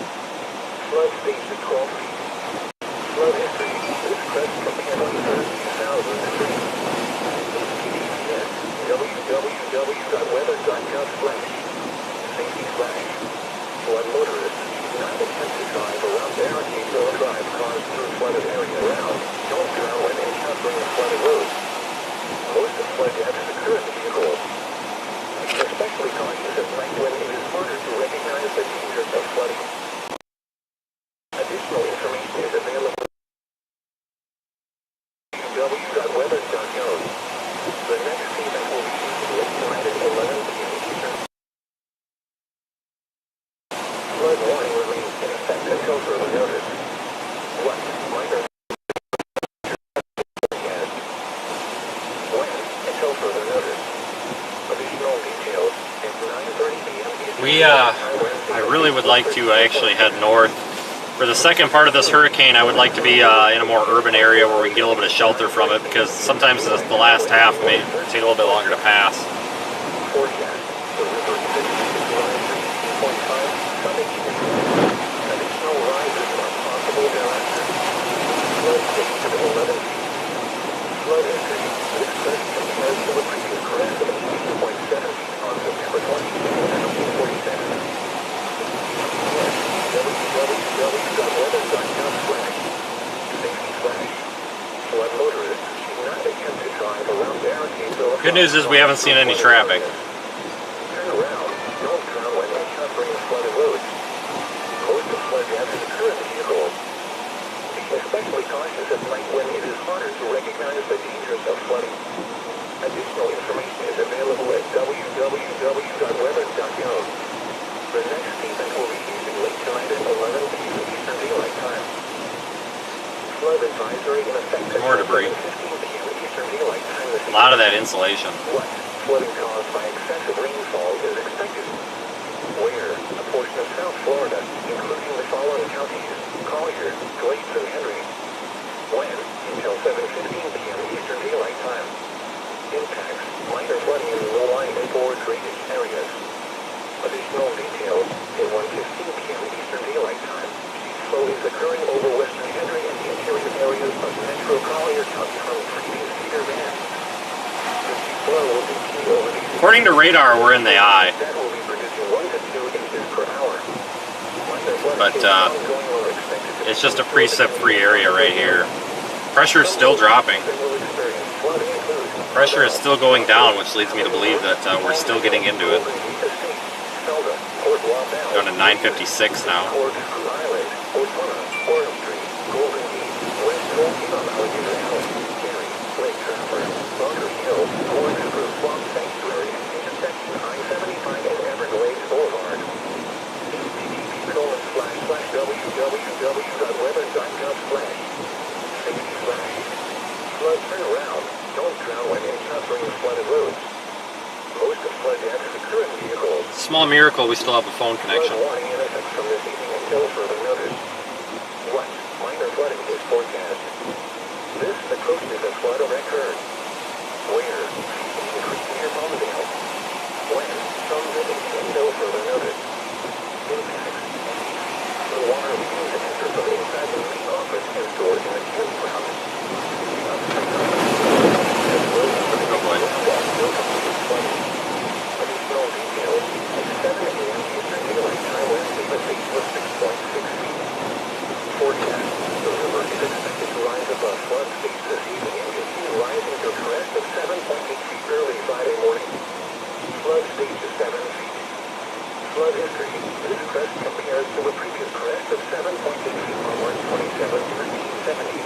Flood stage at 12 feet. Flood history. This crest can be as deep as 2,003. https www.weather.gov/ safety flash. Flood motorists do not attempt to drive around barricades or drive cars through flooded area around. Don't drown when encountering a flooded road. Most of flood deaths occur in vehicles. Especially cautious at night when it is harder to recognize the dangers of flooding. Additional information is available at www.weather.gov. The next statement will be tonight at 11 p.m. Eastern. Flood warning remains in effect until further notice. 1. Minor forecast. When until further notice. Additional details at 9:30 p.m. I really would like to actually head north. For the second part of this hurricane, I would like to be in a more urban area where we can get a little bit of shelter from it, because sometimes the last half may take a little bit longer to pass. Forecast. The river is expected to rise to 18.5 Sunday evening. Additional Good news is we haven't seen any traffic. Turn around. Don't drown when encountering flooded roads. Most of flood hazards occur in vehicles. Be especially cautious at night when it is harder to recognize the dangers of flooding. Additional information is available at www.weather.gov. The next statement will be using late tonight at 11 p.m. Eastern Daylight Time. Flood advisory in effect at More debris. 15 p.m. Eastern Daylight Time this A lot of that insulation. What? Flooding caused by excessive rainfall is expected. Where? A portion of South Florida, including the following counties: Collier, Glades, and Henry. When? Until 7:15 p.m. Eastern Daylight Time. Impacts: minor flooding in low-lying and forward drainage areas. Additional details at 1:15 p.m. Eastern Daylight Time. Sheet flow is occurring over western Henry and the interior areas of Metro Collier County from previous severe bands. The sheet flow will continue over these. According to radar, we're in the eye. That will be producing 1 to 2 inches per hour. But it's just a precip-free area right here. Pressure is still dropping. Pressure is still going down, which leads me to believe that we're still getting into it. Down to 956 now. Flood turn around. Don't drown when encountering flooded roads. Most of flood hazards occur in vehicles. Small miracle, we still have a phone connection. Flood warning in effect from this evening until further notice. What? Minor flooding is forecast. This, the coast is a flood occurred. Where? Feeding Creek near Palmdale. When? Some visiting until further notice. Impacts. The water leaving the enter from inside the main office and stored in the campground. Additional details at 7 a.m. Eastern Daylight Time Wednesday, the state was 6.6 feet. Forecast: the river is expected to rise above flood stage this evening and continue rising to a crest of 7.8 feet early Friday morning. Flood stage is 7 feet. Flood history: this crest compares to a previous crest of 7.8 feet on March 27, 1970.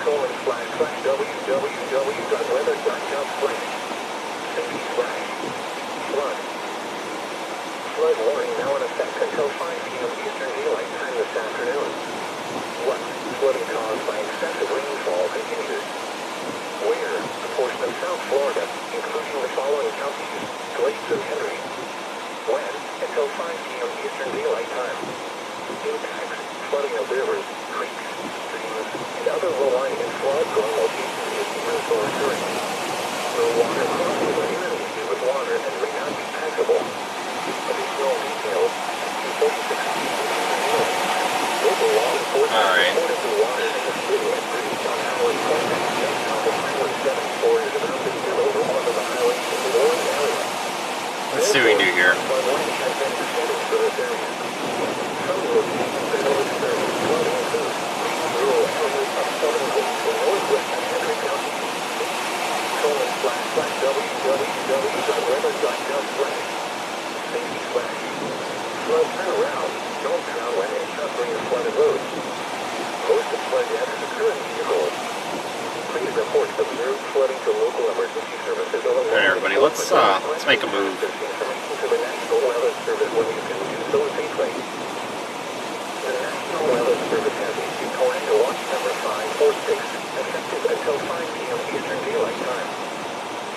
www.weather.gov/safety/flood. Flood warning now in effect until 5 p.m. Eastern Daylight Time this afternoon. What? Flooding caused by excessive rainfall continues. Where? A portion of South Florida, including the following counties: Glades and Henry. When? Until 5 p.m. Eastern Daylight Time. Impacts: flooding of rivers, creeks, streams, and other low-lying and flood-prone locations is even so occurring. The water crossings are inundated with water and may not be passable. Additional details at 2:46 p.m. Local law enforcement reported the water in the city at Bridge on Howard Point just south of Highway 74 is about to spill over onto the highway in the Orange area. Let's see what we can do here. Flood warning has been extended for this area. Some locations that will experience flooding include rural areas of southern Glades and northwestern Henry County. www.weather.gov/safety/flood turnaround. Don't drown when encountering flooded roads. Most of flood hazards occur in vehicles. Please report observed flooding to local emergency services. Alright, everybody, let's make a move. Information to the National Weather Service when you can do so safely. The National Weather Service has issued tornado watch number 546, effective until 5 p.m. Eastern Daylight Time.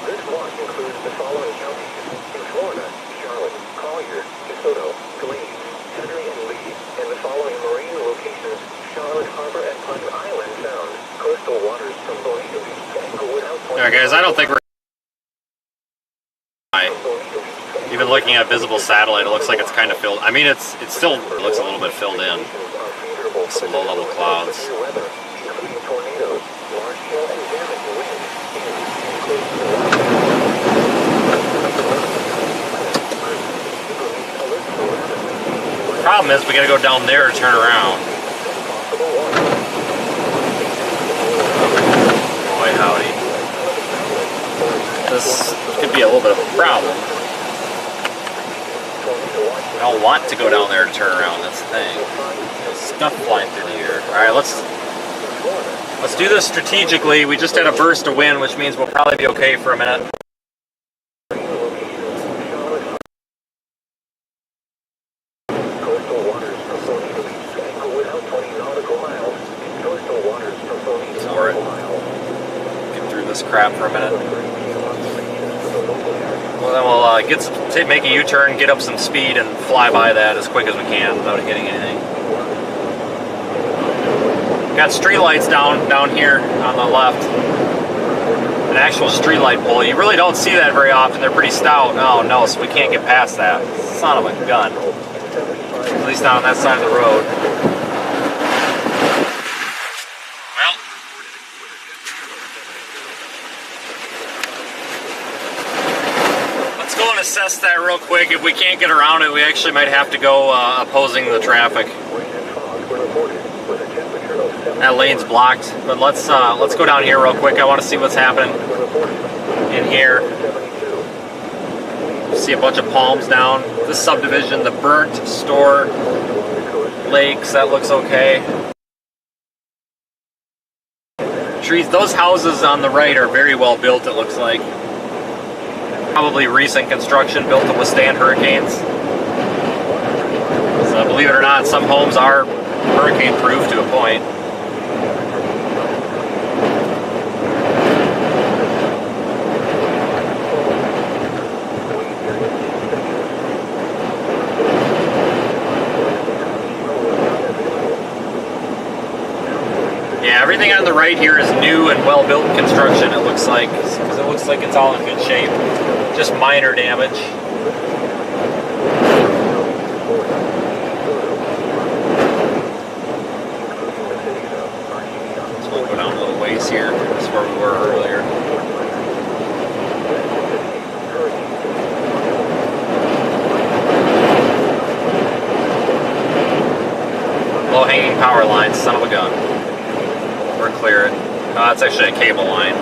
This watch includes the following counties: in Florida, Charlotte, Collier, DeSoto, Glades, Henry, and Lee, and the following marine locations: Charlotte Harbor and Pine Island Sound, coastal waters from Bonita Beach to Englewood Outpoint. Alright guys, I don't think we're... Even looking at visible satellite, it looks like it's kind of filled. I mean, it still looks a little bit filled in. Some low-level clouds. Problem is, we gotta go down there to turn around. Boy, howdy. this could be a little bit of a problem. I don't want to go down there to turn around, that's the thing. There's stuff flying through the air. Alright, let's do this strategically. We just had a burst of wind, which means we'll probably be okay for a minute. Ignore it. Get through this crap for a minute. Well, then we'll make a U-turn, get up some speed, and fly by that as quick as we can without hitting anything. Got street lights down here on the left. An actual street light pole. You really don't see that very often. They're pretty stout. Oh no, so we can't get past that. Son of a gun. At least not on that side of the road. Let's go and assess that real quick. If we can't get around it, we actually might have to go opposing the traffic. That lane's blocked, but let's go down here real quick. I want to see what's happening in here. See a bunch of palms down. This subdivision, the burnt store lakes, that looks okay. Trees, those houses on the right are very well built, it looks like. Probably recent construction, built to withstand hurricanes. So believe it or not, some homes are hurricane proof to a point. Yeah, everything on the right here is new and well-built construction, it looks like. Because it looks like it's all in good shape. Just minor damage. So we'll go down a little ways here. This is where we were earlier. Low-hanging power lines, son of a gun. We're clearing. Oh, it's actually a cable line.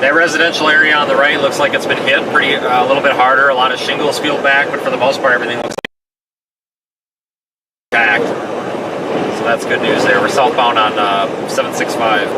That residential area on the right looks like it's been hit pretty a little bit harder. A lot of shingles peeled back, but for the most part, everything looks intact. So that's good news there. We're southbound on 765.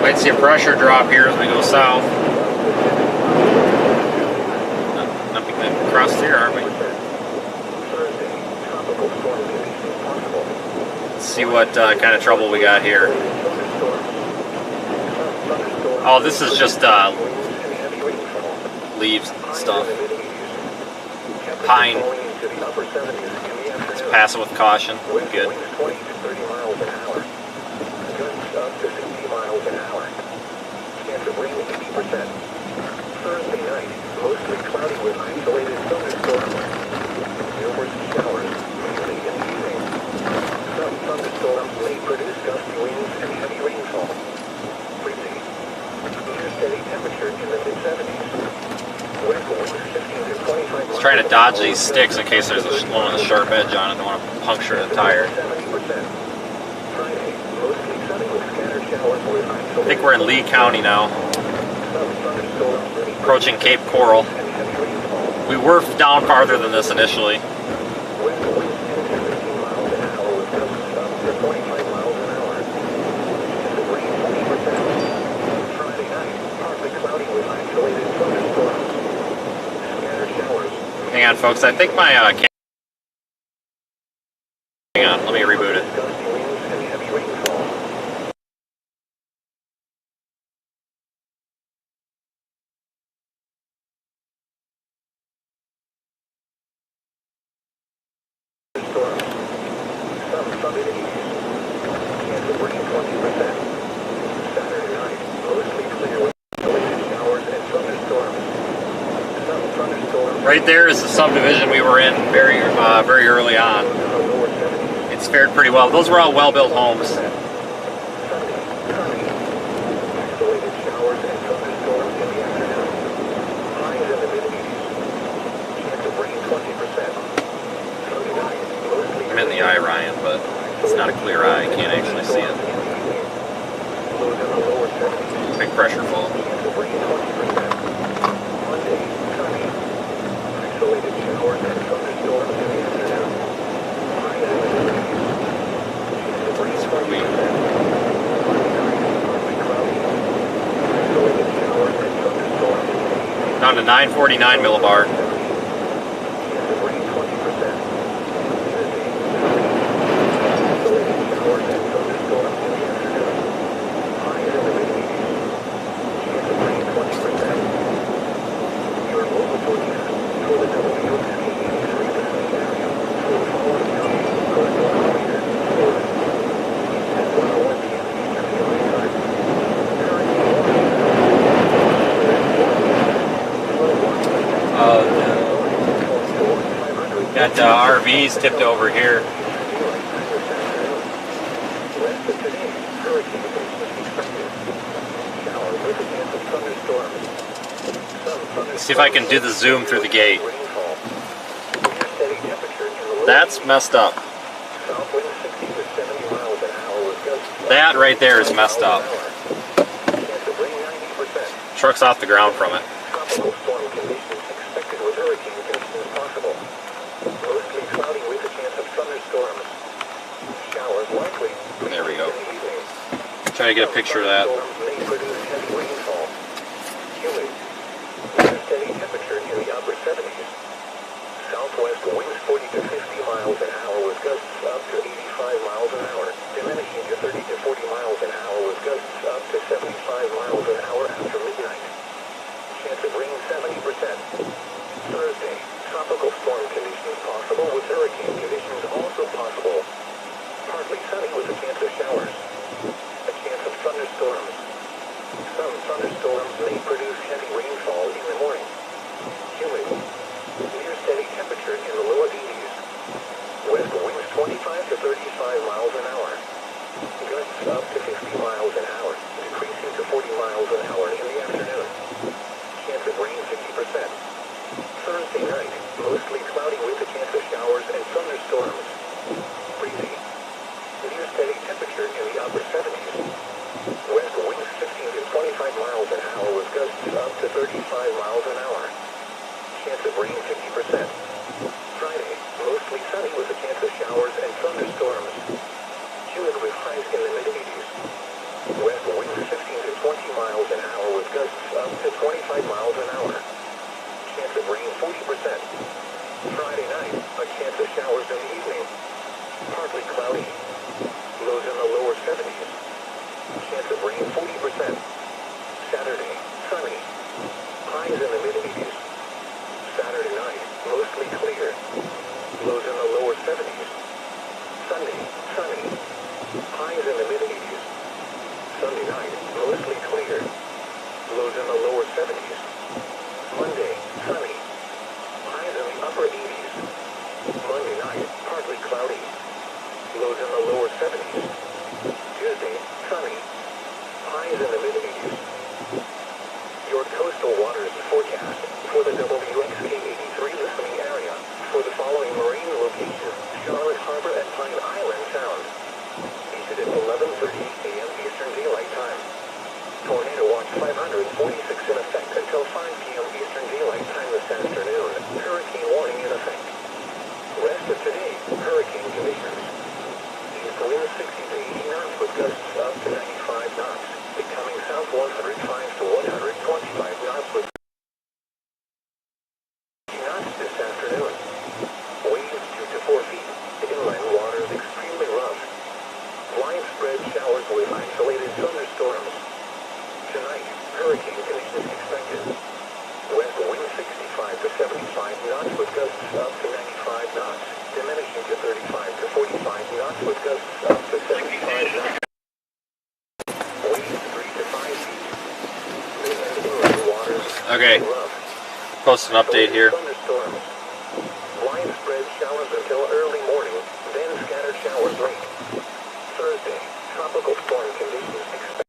Might see a pressure drop here as we go south. Nothing across here, aren't we? Let's see what kind of trouble we got here. Oh, this is just leaves stuff. Pine. Let's pass it with caution. Good. Thursday night, mostly cloudy with isolated thunderstorms. Numerous showers, usually in the evening. Some thunderstorms may produce gusty winds and heavy rainfall. Freezing. Near steady temperature in the mid-70s. West winds 15 to 25. Let's try to dodge these sticks in case there's one with a sharp edge on it. I don't want to puncture the tire. I think we're in Lee County now. Approaching Cape Coral. We were down farther than this initially. Hang on, folks. I think my camera. Hang on. Let me reboot it. Right there is the subdivision we were in very early on. It's It's fared pretty well. Those were all well-built homes. I'm in the eye, Ryan, but it's not a clear eye. I can't actually see it. Big pressure fall. Down to 949 millibar. Got RVs tipped over here. Let's see if I can do the zoom through the gate. That's messed up. That right there is messed up. Truck's off the ground from it. There we go. Try to get a picture of that. Southwest winds 40 to 50 miles an hour with gusts up to 85 miles an hour, diminishing to 30 to 40 miles an hour with gusts up to 75 miles an hour after midnight. Chance of rain 70%. Thursday, tropical storm conditions possible with hurricane conditions also possible. Partly sunny with a chance of showers. A chance of thunderstorms. Some thunderstorms may produce heavy rainfall in the morning. Humid. Near steady temperature in the lower 80s. West winds 25 to 35 miles an hour. Gusts up to 50 miles an hour, decreasing to 40 miles an hour in the afternoon. Chance of rain 50%. Thursday night, mostly cloudy with a chance of showers and thunderstorms. Breezy. Near steady temperature in the upper 70s. West winds 15 to 25 miles an hour with gusts up to 35 miles an hour. Chance of rain 50%. Friday, mostly sunny with a chance of showers and thunderstorms. Humid with highs in the mid-80s. West winds 15 to 20 miles an hour with gusts up to 25 miles an hour. Chance of rain 40%. Friday night, a chance of showers in the evening. Partly cloudy. Lows in the lower 70s. Chance of rain 40%. Saturday, sunny. Highs in the mid-80s. Saturday night, mostly clear. Lows in the lower 70s. Sunday, sunny. Highs in the mid-80s. Sunday night, mostly clear. Lows in the lower 70s. Monday, sunny. Highs in the upper 80s. Monday night, partly cloudy. Lows in the lower 70s. Tuesday, sunny. Highs in the mid-80s. Your coastal waters forecast for the WXK-83 listening area for the following marine locations: Charlotte Harbor and Pine Island Sound. Issued at 11:30 a.m. Eastern Daylight Time. Tornado Watch 546 in effect until 5 p.m. Eastern Daylight Time this afternoon. Hurricane warning in effect. Rest of today, hurricane conditions. East winds 60 to 80 knots with gusts up to 95 knots. Becoming south 105 to 125 knots with knots this afternoon. Waves 2 to 4 feet. Inland waters extremely rough. Widespread showers with isolated thunderstorms. Tonight, hurricane conditions expected. West wind 65 to 75 knots with gusts up to 95 knots. Diminishing to 35 to 45 knots with gusts up to 75 knots. Okay, post an update here. Widespread showers until early morning, then scattered showers. hours late. Thursday, tropical storm conditions expected.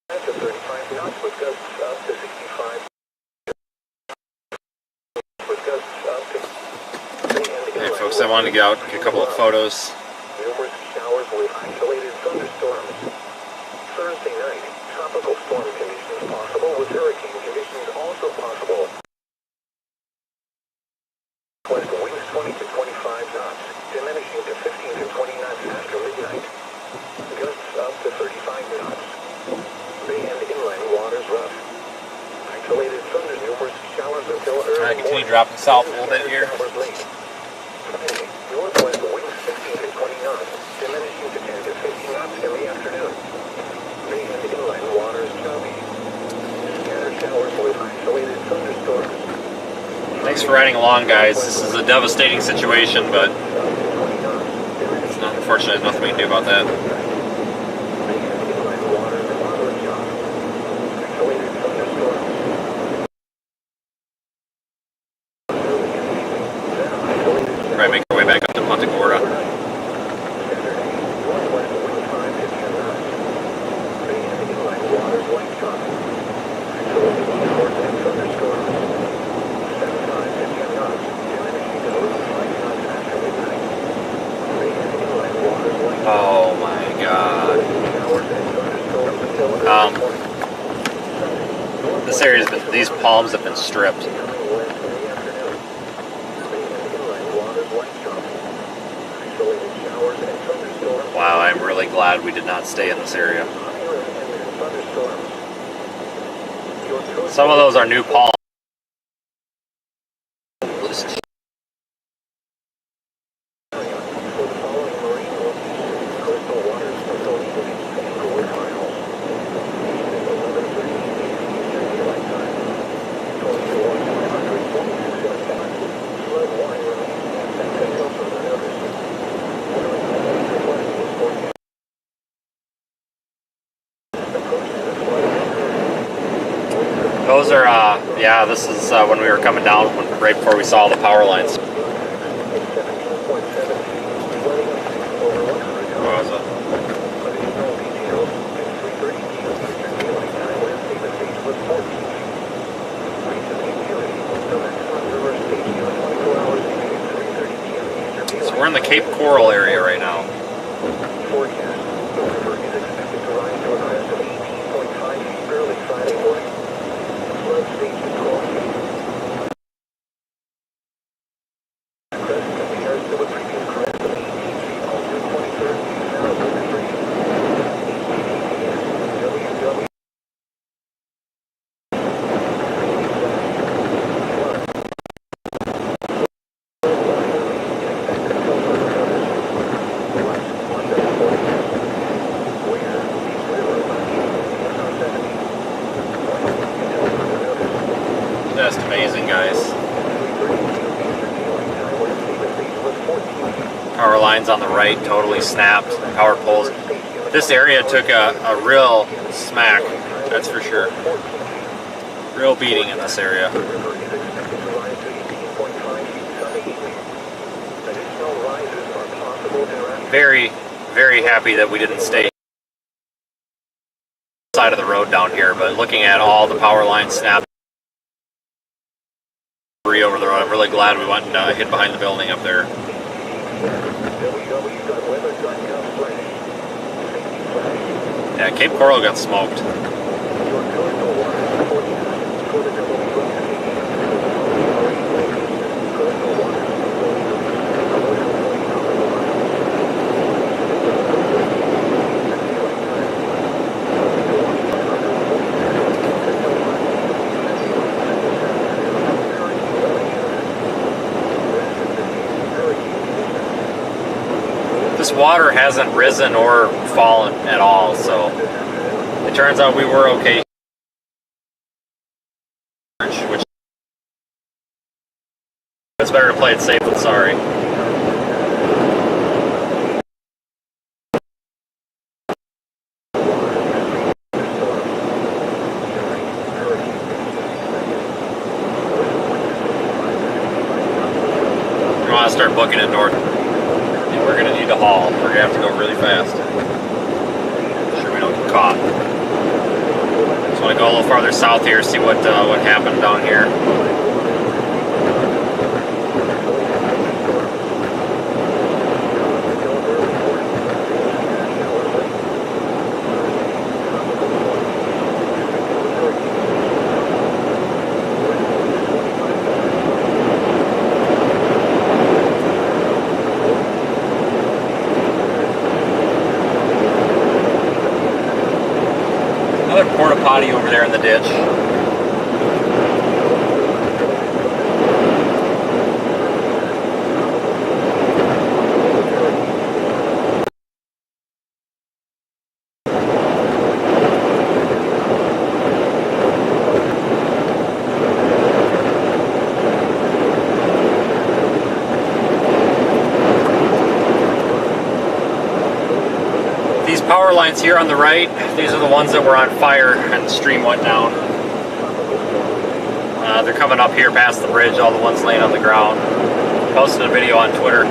To 35 knots with gusts up to 65. With gusts up to. Hey folks, I wanted to get out and get a couple of photos. Numerous showers with isolated thunderstorms. Thursday night, tropical storm conditions possible with hurricane conditions also possible. West winds 20 to 25 knots, diminishing to 15 to 20 knots after midnight. Gusts up to 35 knots. Bay and inland waters rough. Isolated thunder, numerous showers until early I continue dropping south a little bit here. Friday, northwest winds 15 to 20 knots, diminishing to 10 to 15 knots in the afternoon. Bay and inland waters choppy. Scattered showers with isolated thunderstorms. Thanks for riding along, guys. This is a devastating situation, but it's not unfortunate. There's nothing we can do about that. Right, make our way back up to Punta Gorda. Oh my God. This area's been, these palms have been stripped. Wow, I'm really glad we did not stay in this area. Some of those are new palms. Those are, yeah, this is when we were coming down, right before we saw the power lines. What was it? So we're in the Cape Coral area right now. Just amazing, guys. Power lines on the right totally snapped. Power poles. This area took a real smack, that's for sure. Real beating in this area. Very, very happy that we didn't stay side of the road down here, but looking at all the power lines snapped over the road, I'm really glad we went and hid behind the building up there. Yeah, Cape Coral got smoked. This water hasn't risen or fallen at all, so it turns out we were okay. Which it's better to play it safe than sorry. start booking it north. And we're gonna need to haul. We're gonna have to go really fast. Make sure we don't get caught. Just want to go a little farther south here, see what happened down here. Another porta potty over there in the ditch. These power lines here on the right, these are the ones that were on fire and the stream went down. They're coming up here past the bridge, all the ones laying on the ground. Posted a video on Twitter.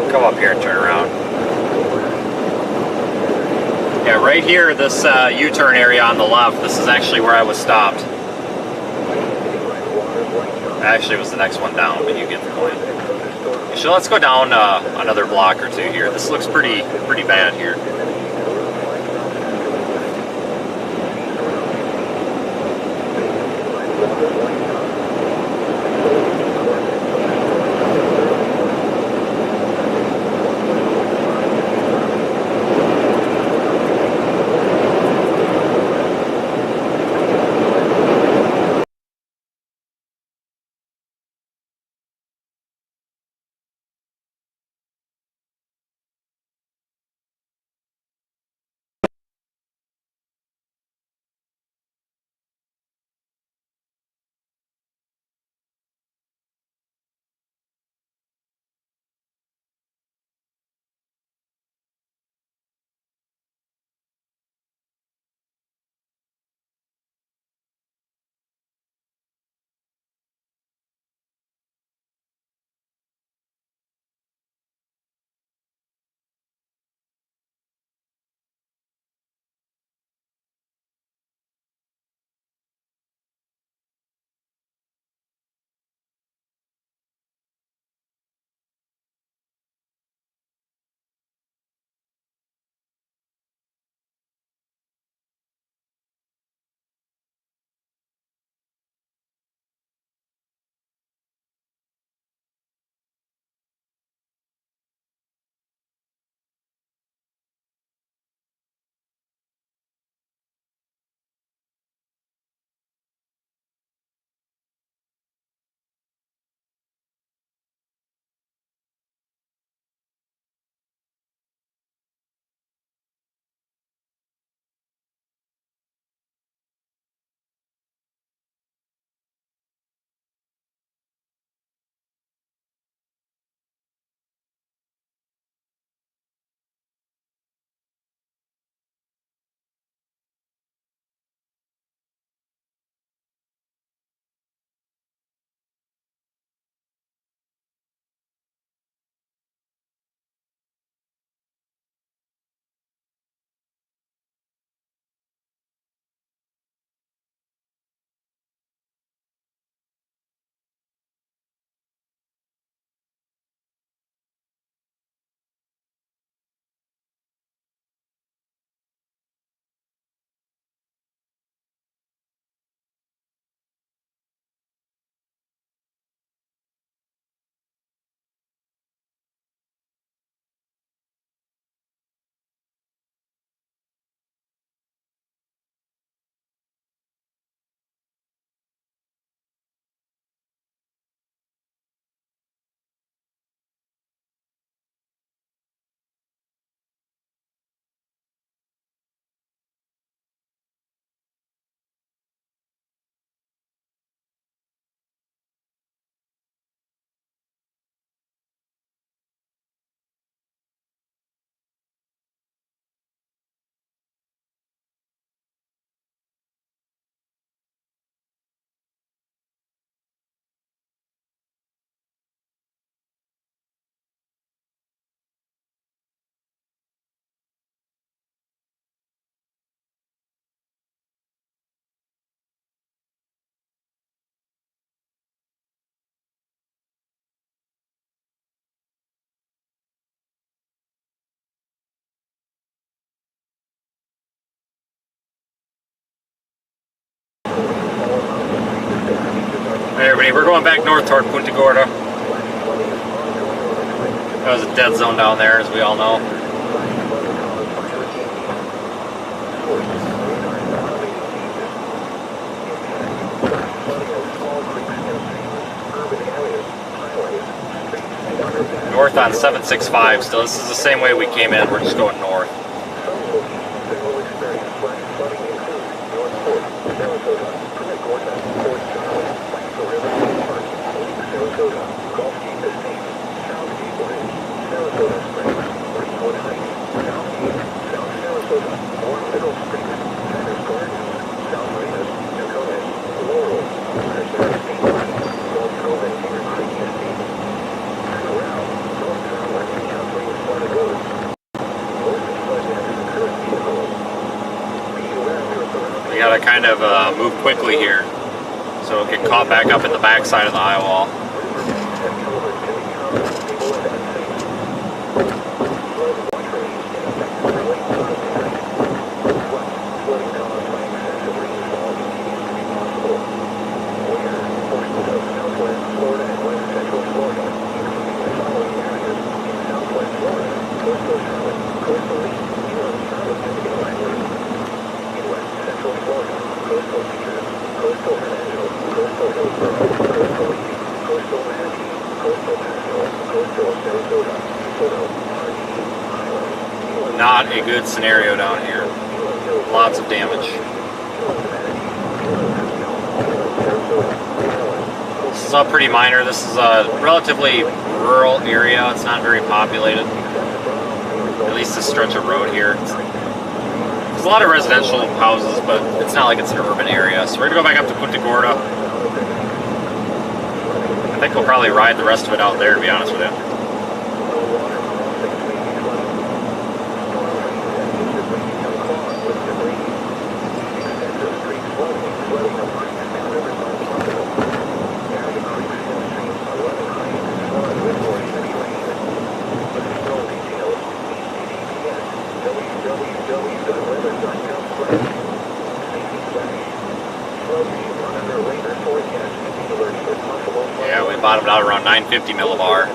Come up here and turn around. Yeah, right here, this U-turn area on the left, this is actually where I was stopped. Actually, it was the next one down, but you get the point. So let's go down another block or two here. This looks pretty bad here. everybody. We're going back north toward Punta Gorda. That was a dead zone down there, as we all know. North on 765 still. This is the same way we came in. We're just going north. We gotta kind of move quickly here so we'll get caught back up in the backside of the eye wall. Not a good scenario down here. Lots of damage. This is all pretty minor. This is a relatively rural area. It's not very populated. At least this stretch of road here. There's a lot of residential houses, but it's not like it's an urban area. So we're gonna go back up to Punta Gorda. I think we'll probably ride the rest of it out there, to be honest with you. Yeah, we bottomed out around 950 millibar.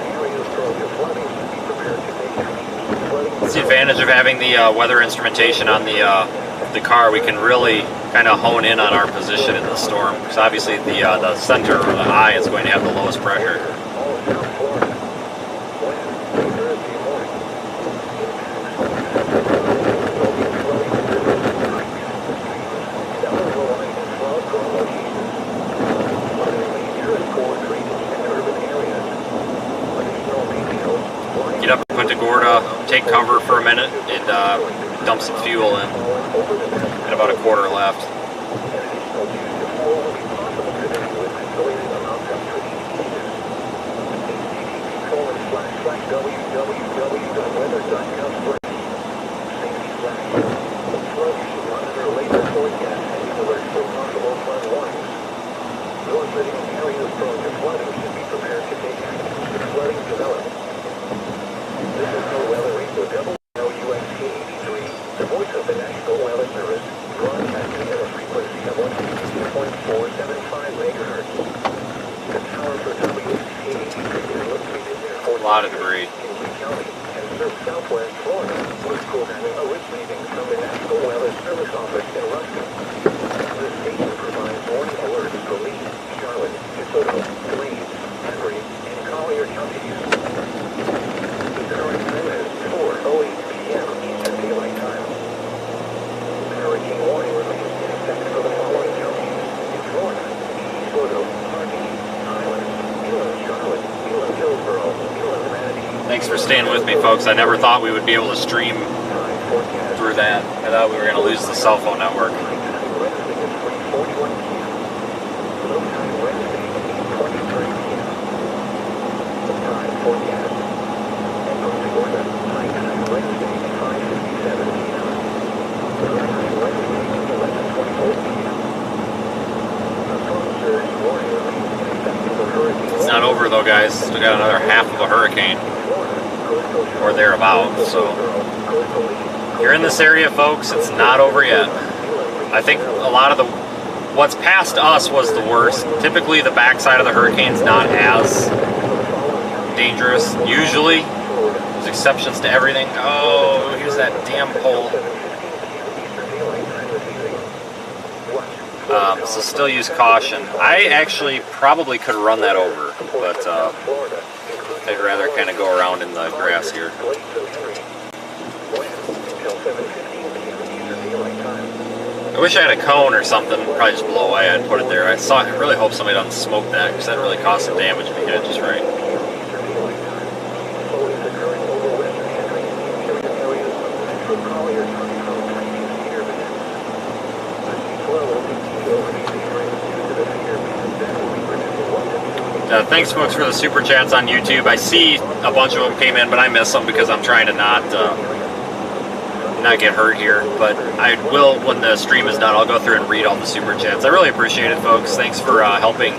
It's the advantage of having the weather instrumentation on the car. We can really kind of hone in on our position in the storm, because obviously the center or the eye is going to have the lowest pressure. Get up to Punta Gorda, take cover for a minute, and dump some fuel in. And about a quarter left. A lot of debris. Thanks for staying with me, folks. I never thought we would be able to stream through that. I thought we were going to lose the cell phone network. It's not over though, guys. Still got another half of a hurricane or thereabouts. So if you're in this area, folks, it's not over yet. I think a lot of the What's past us was the worst. Typically the backside of the hurricane's not as dangerous. Usually. There's exceptions to everything. Oh, here's that damn pole. So still use caution. I actually probably could run that over, but I'd rather kind of go around in the grass here. I wish I had a cone or something, probably just blow away, I'd put it there. I really hope somebody doesn't smoke that, because that really caused some damage if you hit it just right. Thanks, folks, for the super chats on YouTube. I see a bunch of them came in, but I miss them because I'm trying to not get hurt here. But I will, when the stream is done, I'll go through and read all the super chats. I really appreciate it, folks. Thanks for helping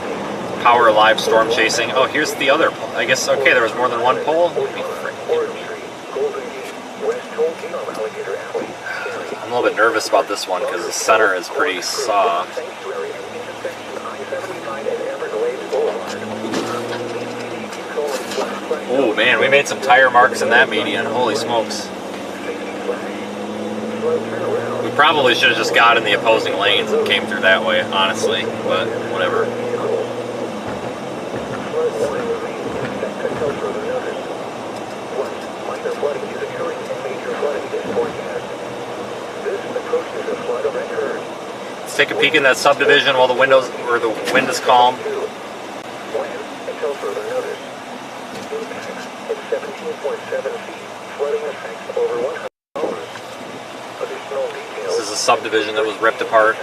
power live storm chasing. Oh, here's the other pole. I guess, okay, there was more than one pole. I'm a little bit nervous about this one because the center is pretty soft. Oh man, we made some tire marks in that median. Holy smokes. We probably should have just got in the opposing lanes and came through that way, honestly, but whatever. Let's take a peek in that subdivision while the wind is calm. This is a subdivision that was ripped apart.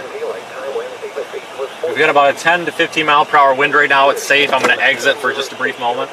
We've got about a 10 to 15 mile per hour wind right now. It's safe. I'm going to exit for just a brief moment.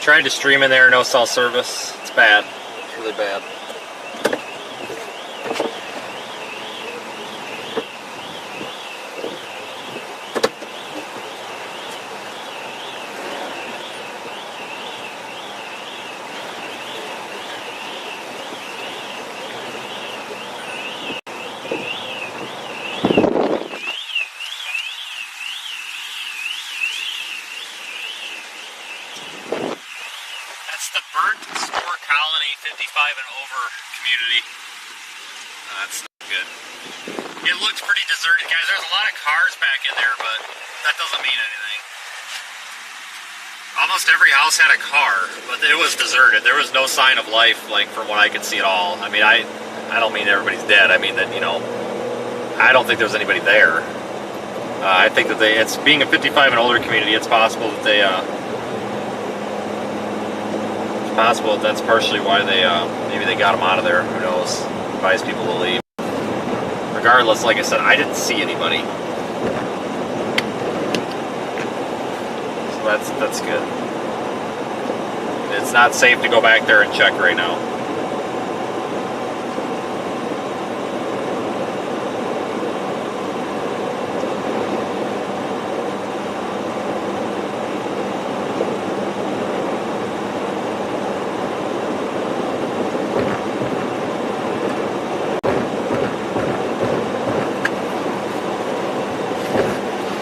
Tried to stream in there, no cell service. It's bad. It's really bad. Almost every house had a car, but it was deserted. There was no sign of life, like, from what I could see at all. I mean, I don't mean everybody's dead. I mean that, you know, I don't think there was anybody there. I think that it's being a 55 and older community, it's possible that that's partially why maybe they got them out of there. Who knows? Advise people to leave. Regardless, like I said, I didn't see anybody. So that's good. It's not safe to go back there and check right now.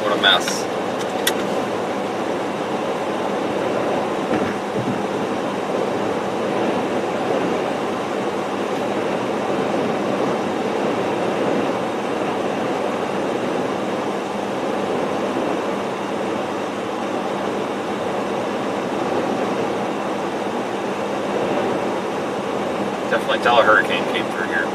What a mess. Definitely tell a hurricane came through here.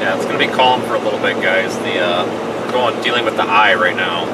Yeah, it's going to be calm for a little bit, guys. We're dealing with the eye right now.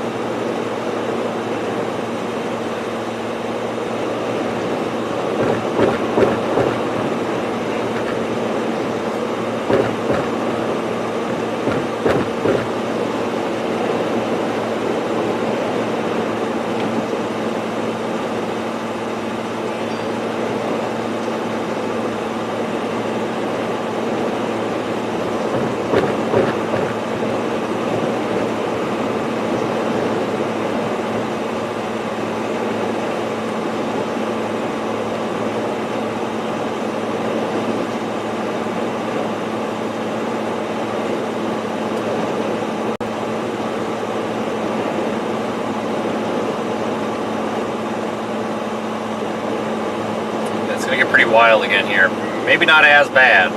Pretty wild again here. Maybe not as bad.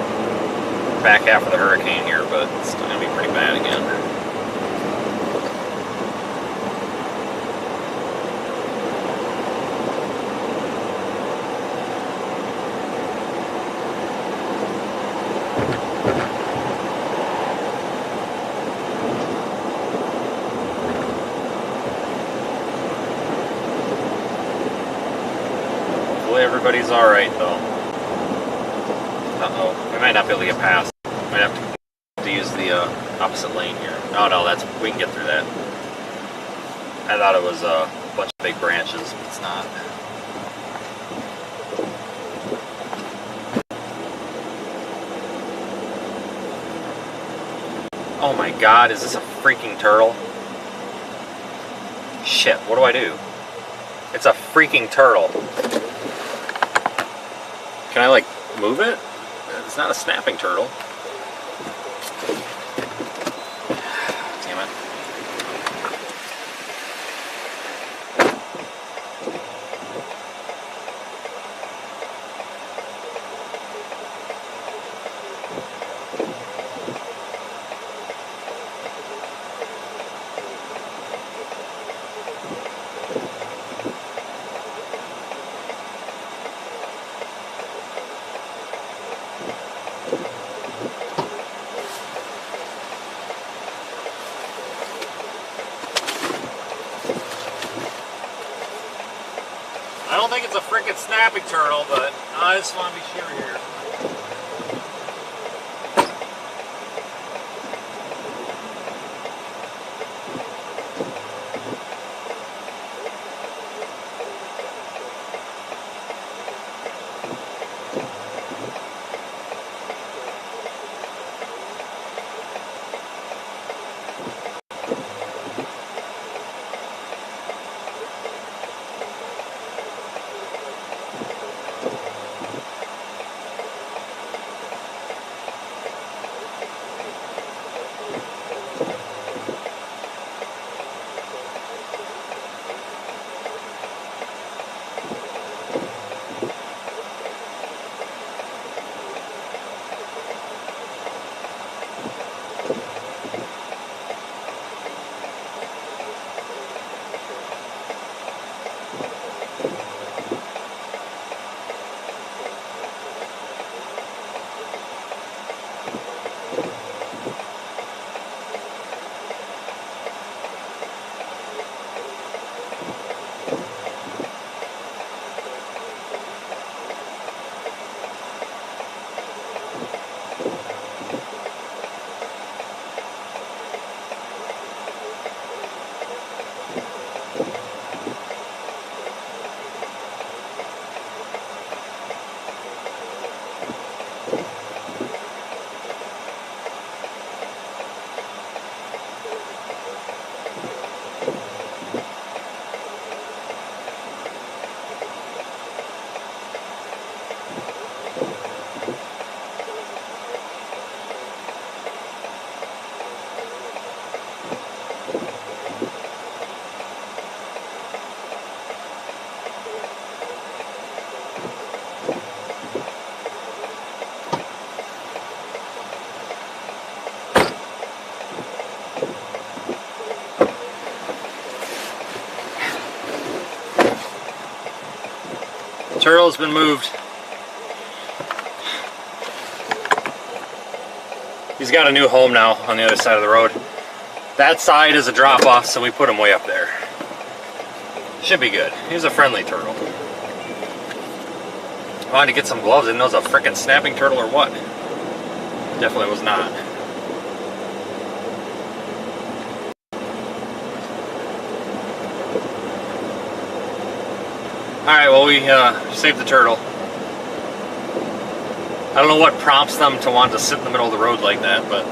Back half of the hurricane here, but it's still going to be pretty bad again. Everybody's alright though. Uh-oh. We might not be able to get past. Might have to use the opposite lane here. Oh no, we can get through that. I thought it was a bunch of big branches, but it's not. Oh my god, is this a freaking turtle? Shit, what do I do? It's a freaking turtle. Can I, like, move it? It's not a snapping turtle. Damn it. I don't think it's a frickin' snapping turtle, but I just want to be sure here. Turtle's been moved. He's got a new home now on the other side of the road. That side is a drop off, so we put him way up there. Should be good. He's a friendly turtle. I wanted to get some gloves. I didn't know it was a frickin' snapping turtle or what. Definitely was not. Alright, well, we saved the turtle. I don't know what prompts them to want to sit in the middle of the road like that, but...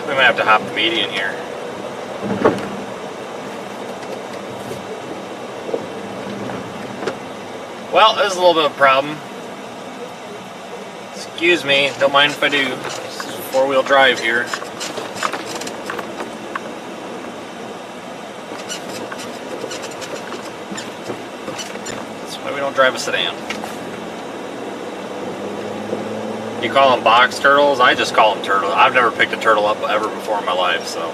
we might have to hop the median here. Well, this is a little bit of a problem. Excuse me, don't mind if I do. This is four-wheel drive here. That's why we don't drive a sedan. You call them box turtles? I just call them turtles. I've never picked a turtle up ever before in my life, so.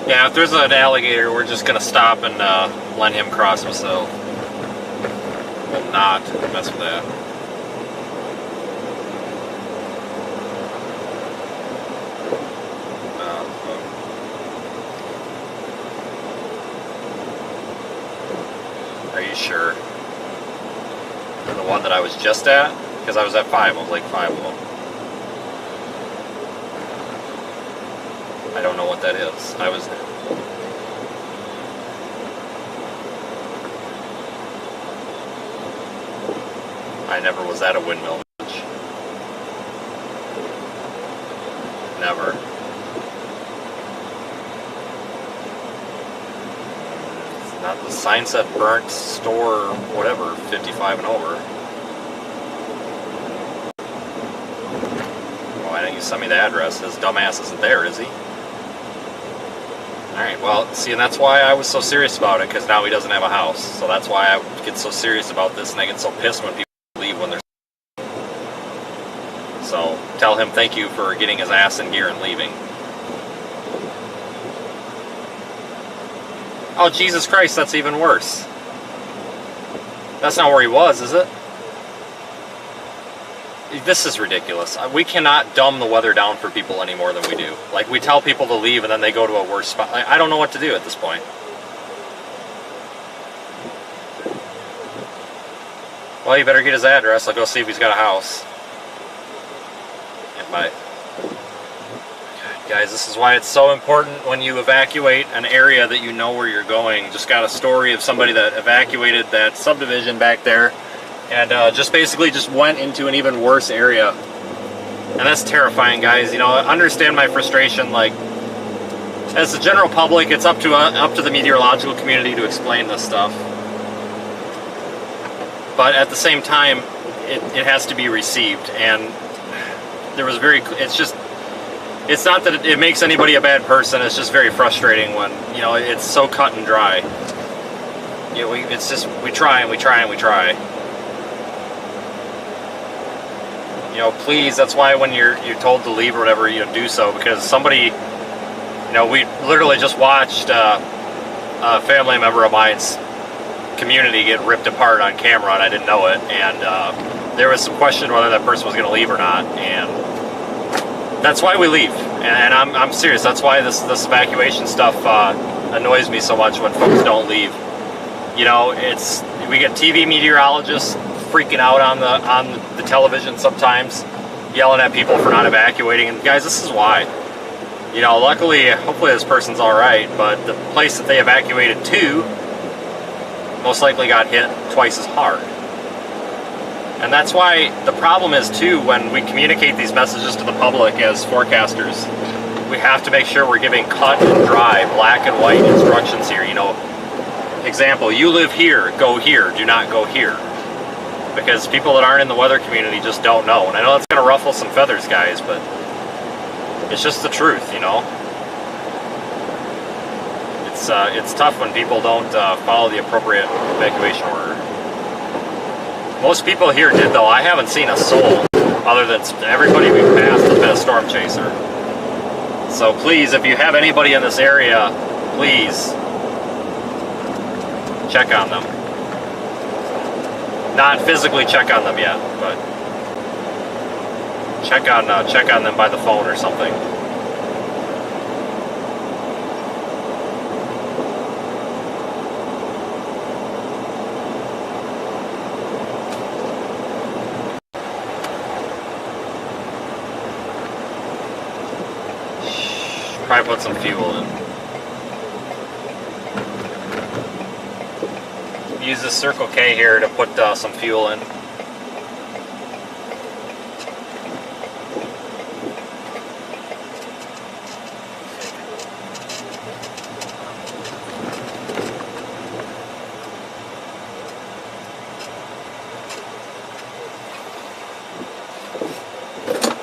Yeah, if there's an alligator, we're just gonna stop and let him cross himself. We'll not mess with that. sure. The one that I was just at, because I was at 5. I was like 5 of them. I don't know what that is. I never was at a windmill village. Never. It's not the sign said burnt store, whatever, 55 and over. Why didn't you send me the address? His dumbass isn't there, is he? Alright, well, see, and that's why I was so serious about it, because now he doesn't have a house. So that's why I get so serious about this, and I get so pissed when people leave when they're... So, tell him thank you for getting his ass in gear and leaving. Oh, Jesus Christ, that's even worse. That's not where he was, is it? This is ridiculous. We cannot dumb the weather down for people any more than we do. Like, we tell people to leave and then they go to a worse spot. I don't know what to do at this point. Well, you better get his address. I'll go see if he's got a house. Yeah, bye. Guys, this is why it's so important when you evacuate an area that you know where you're going. Just got a story of somebody that evacuated that subdivision back there and just basically just went into an even worse area. And that's terrifying, guys. You know, understand my frustration. Like, as the general public, it's up to the meteorological community to explain this stuff. But at the same time, it has to be received. And there was it's not that it makes anybody a bad person. It's just very frustrating when, you know, it's so cut and dry. You know, it's just, we try and we try and we try. You know, please, that's why when you're told to leave or whatever, you know, do so, because somebody, you know, we literally just watched a family member of mine's community get ripped apart on camera, and I didn't know it, and there was some question whether that person was going to leave or not, and that's why we leave. And I'm serious. That's why this evacuation stuff annoys me so much when folks don't leave. You know, we get TV meteorologists freaking out on the television sometimes, yelling at people for not evacuating. And guys, this is why. You know, luckily, hopefully this person's all right, but the place that they evacuated to most likely got hit twice as hard. And that's why the problem is, too, when we communicate these messages to the public as forecasters, we have to make sure we're giving cut and dry, black and white instructions here. You know, example, you live here, go here, do not go here. Because people that aren't in the weather community just don't know. And I know that's going to ruffle some feathers, guys, but it's just the truth, you know? It's tough when people don't follow the appropriate evacuation order. Most people here did, though. I haven't seen a soul other than everybody we've passed has been a storm chaser. So please, if you have anybody in this area, please check on them. Not physically check on them yet, but check on them by the phone or something. Probably put some fuel in. Use this Circle K here to put some fuel in.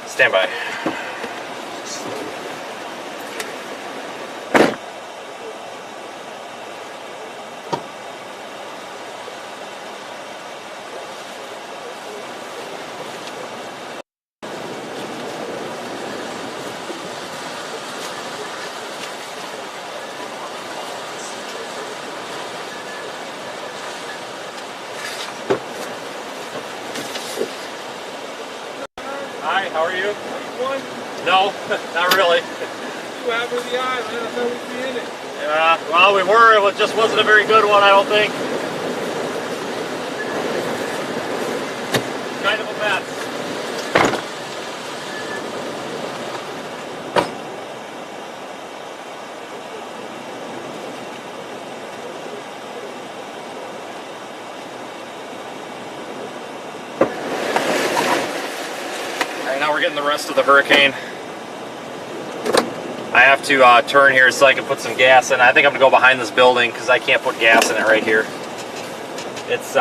Stand by. Hi, how are you? No, not really. You out of the island, I thought we'd be in it. Yeah, well, we were. It just wasn't a very good one, I don't think. kind of a mess. Alright, now we're getting the rest of the hurricane. I have to turn here so I can put some gas in. I think I'm gonna go behind this building because I can't put gas in it right here. It's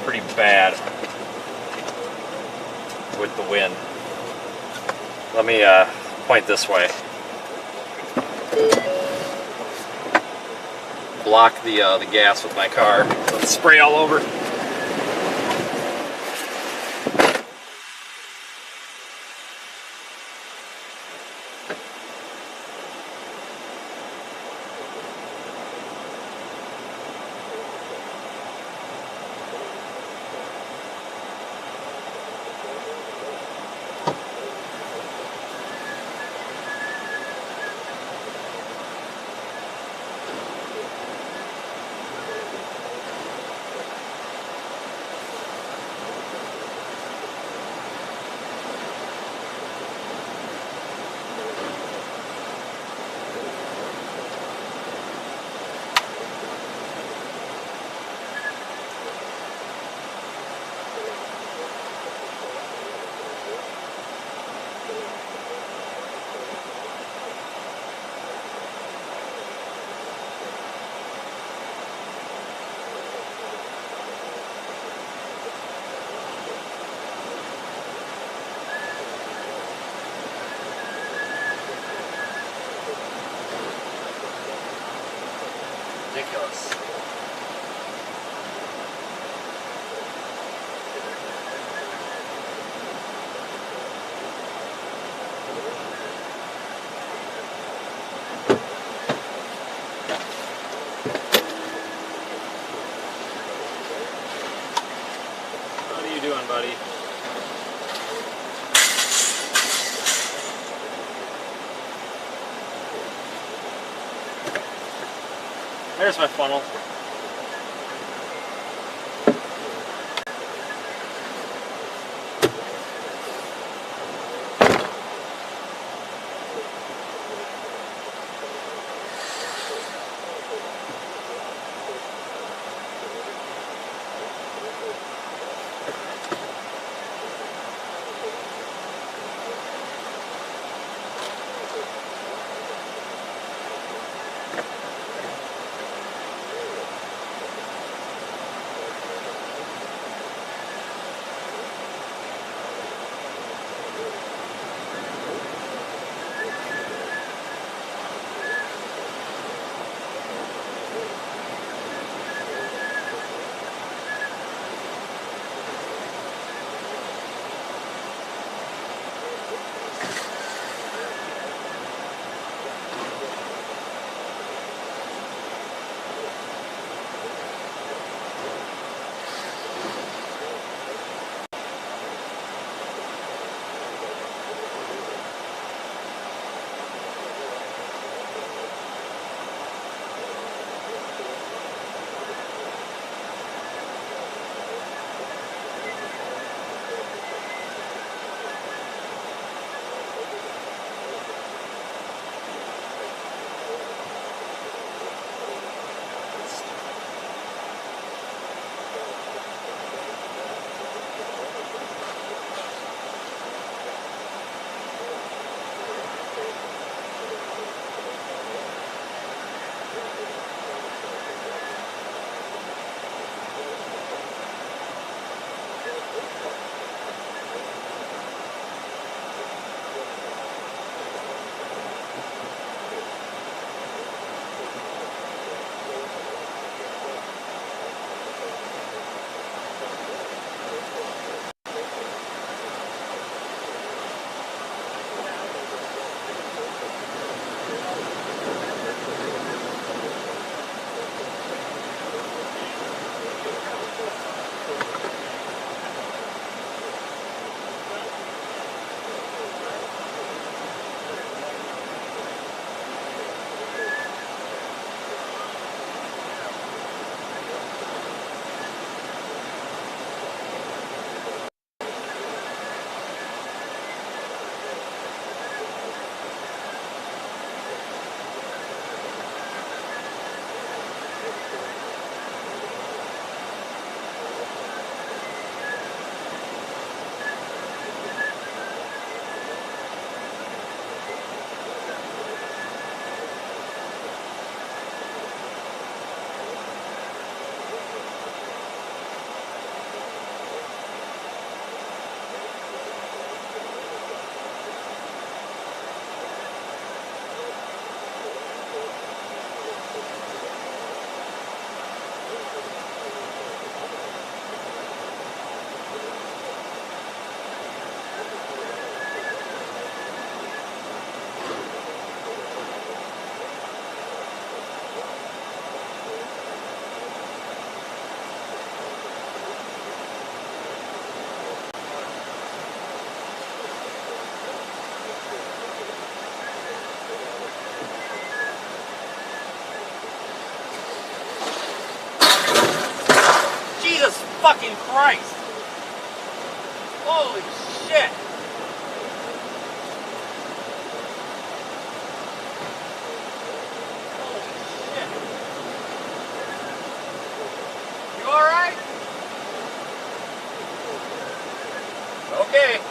pretty bad with the wind. Let me point this way. Block the gas with my car. Let it spray all over. Ridiculous. What are you doing, buddy? There's my funnel. fucking Christ! Holy shit! You alright? Okay.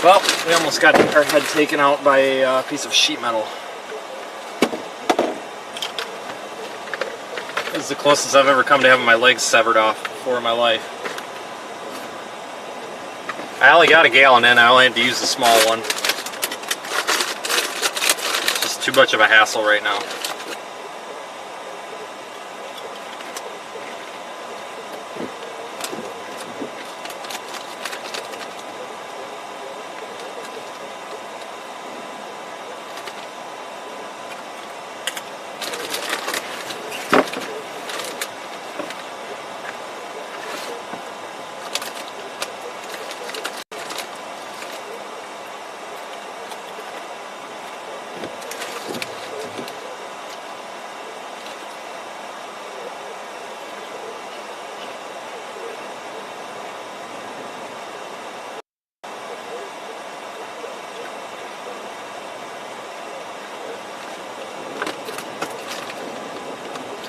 Well, we almost got our head taken out by a piece of sheet metal. This is the closest I've ever come to having my legs severed off before in my life. I only got a gallon in, I only had to use the small one. It's just too much of a hassle right now.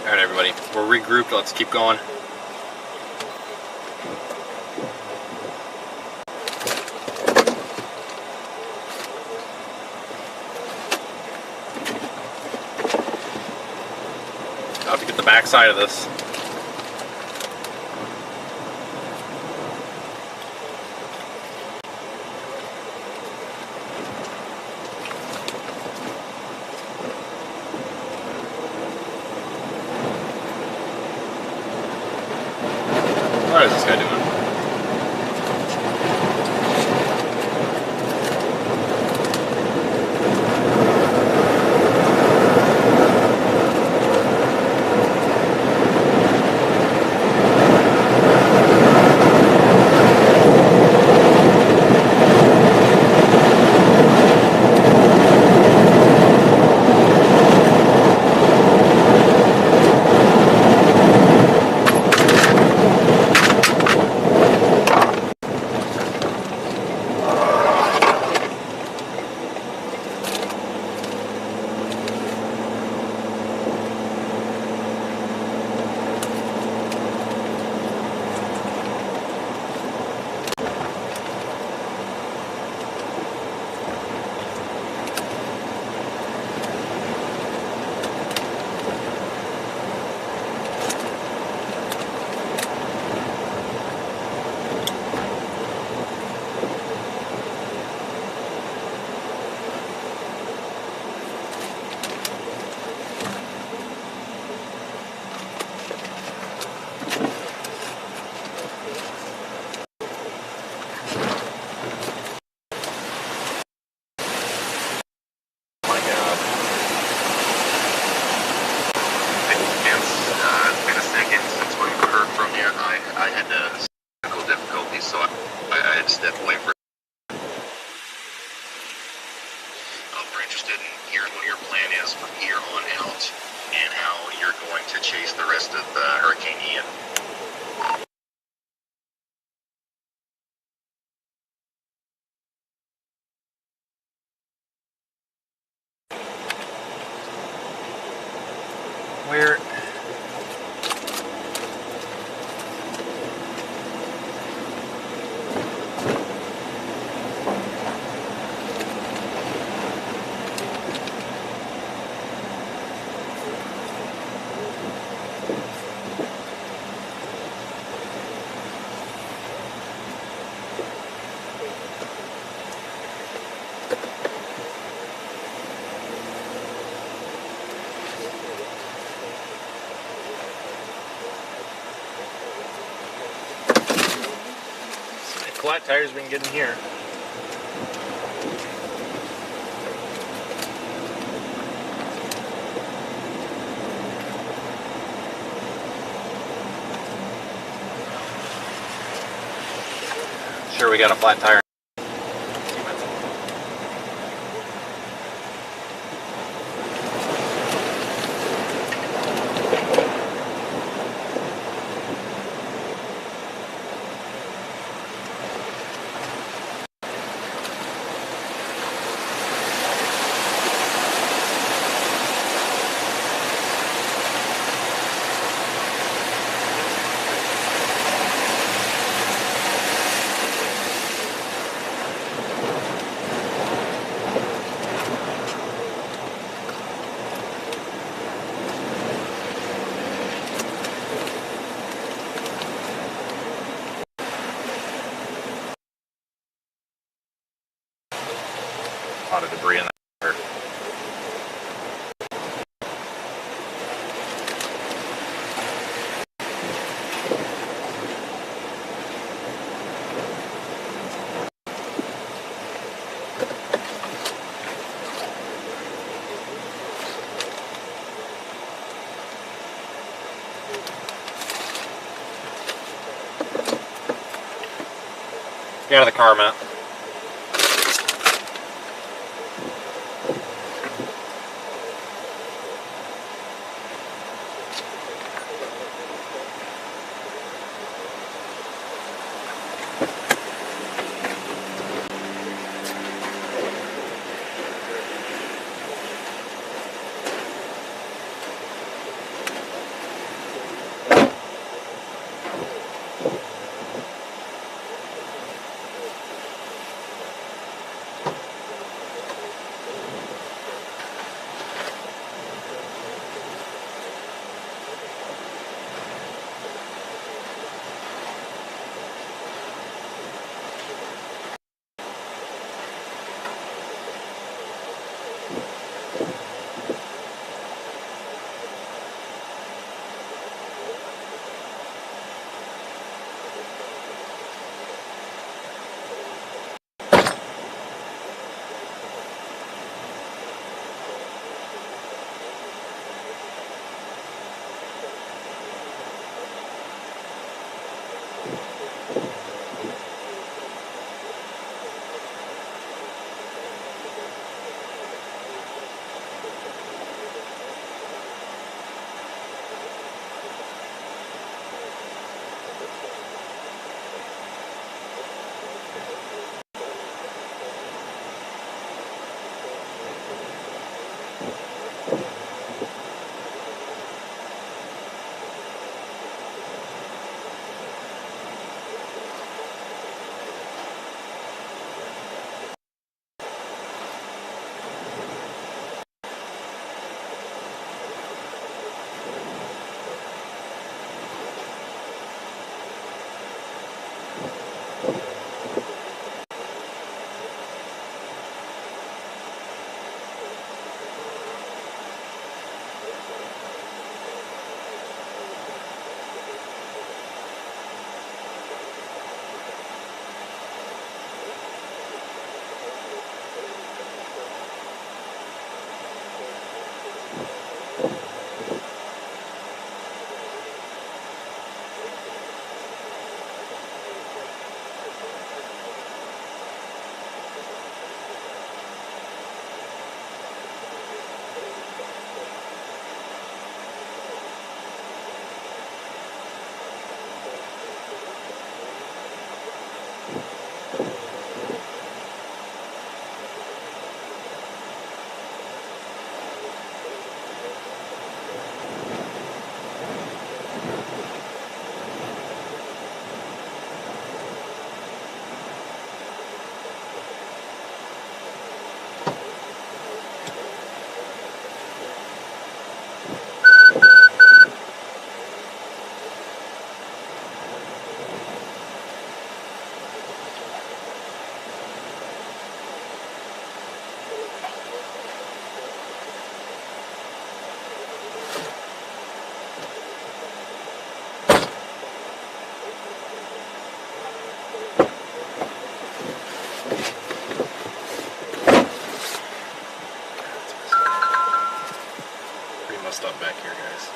Alright everybody, we're regrouped, let's keep going. I'll have to get the back side of this. What is this guy doing? Where? Flat tires we can get in here. Sure, we got a flat tire. A lot of debris in that. Get out of the car, Matt. Pretty messed up back here, guys.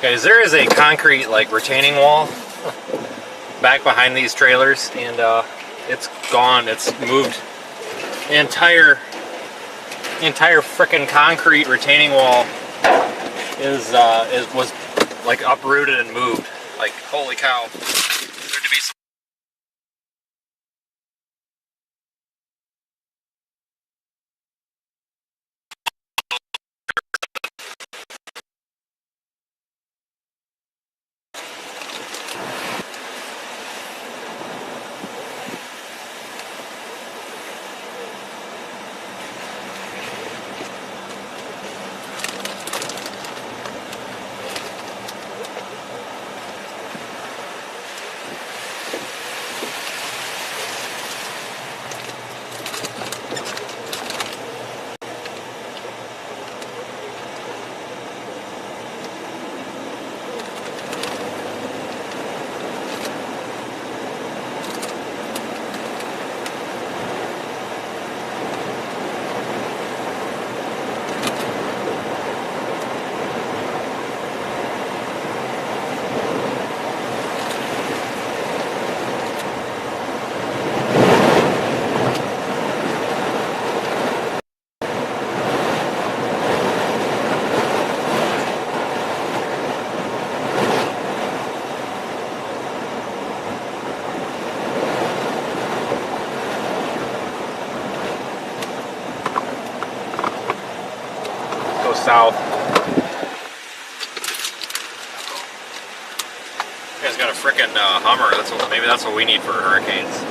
Guys, there is a concrete like retaining wall back behind these trailers, and it's gone. It's moved. The entire frickin' concrete retaining wall was like uprooted and moved. Like, holy cow. There to be some south. You guys got a frickin' Hummer. Maybe that's what we need for hurricanes.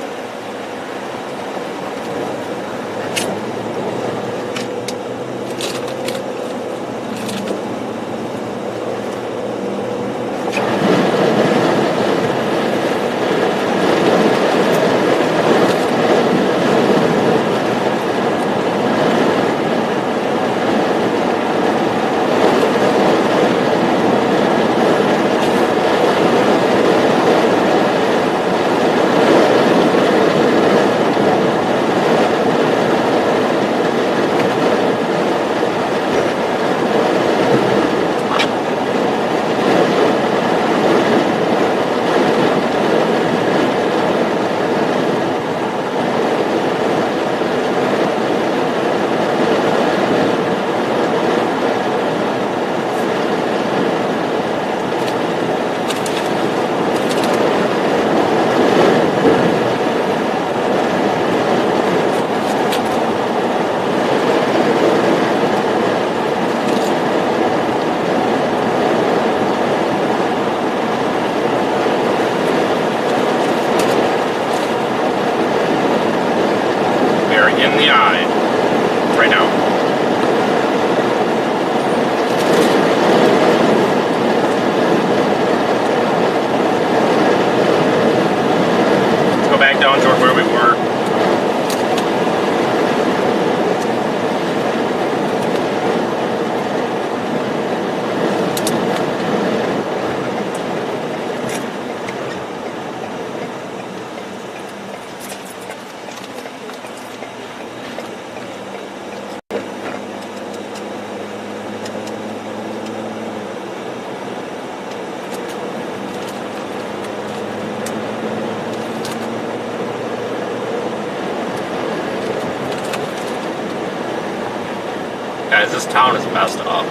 This town is messed up.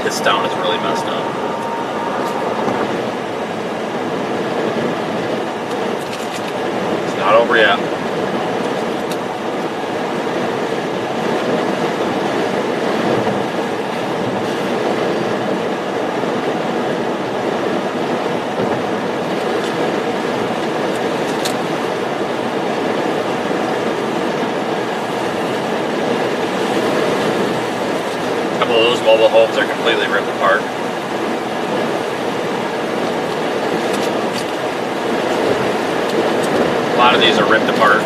This town is really messed up. It's not over yet. Those mobile homes are completely ripped apart. A lot of these are ripped apart.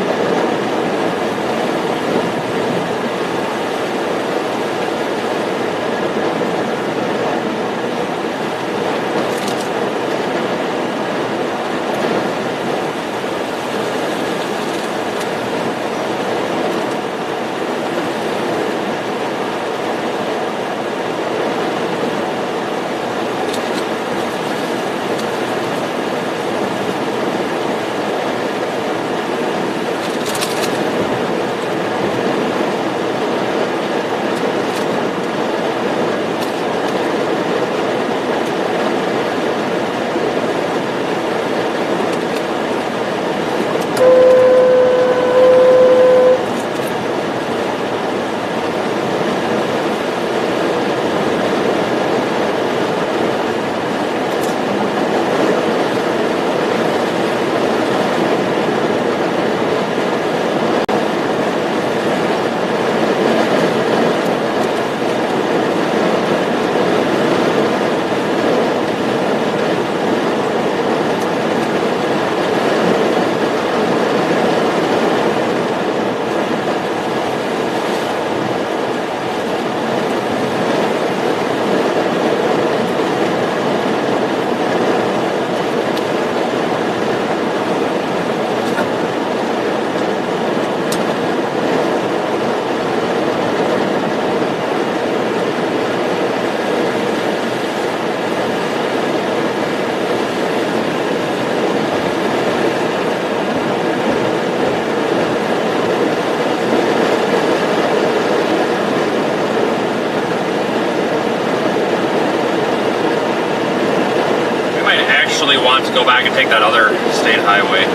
Want to go back and take that other state highway.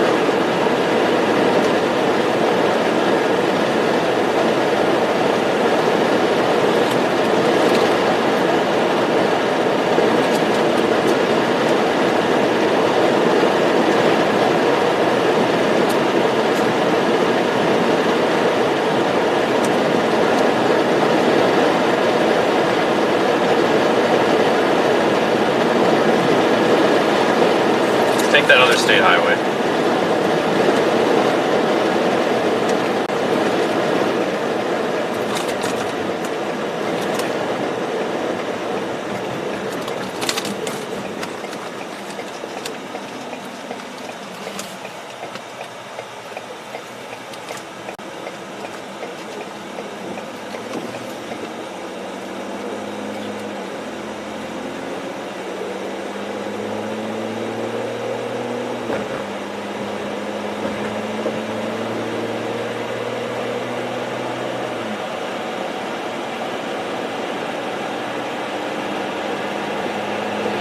Take that other state highway.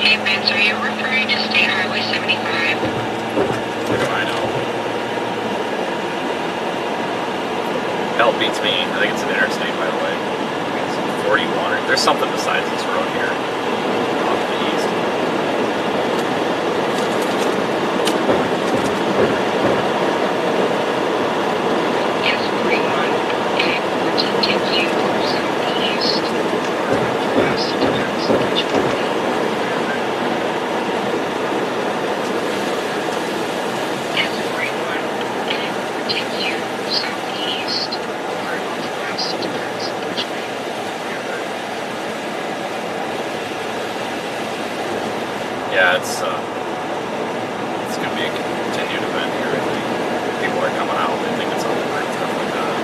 Hey, Vince, are you referring to State Highway 75? What do I know? Hell beats me. I think it's an interstate, by the way. It's 41. There's something besides this road here. Off to the east. Yes, 41. Okay, to take you southeast, west, depends which way. Yes, 41. Okay, take you southeast or northwest, depends which way. Yeah, it's gonna be a continued event here. I think people are coming out. They think it's over and stuff like that.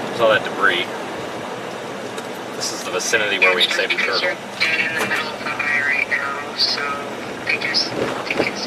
There's all that debris. This is the vicinity where we saved the turtle. You're dead in the middle of the eye right now, so they just think it's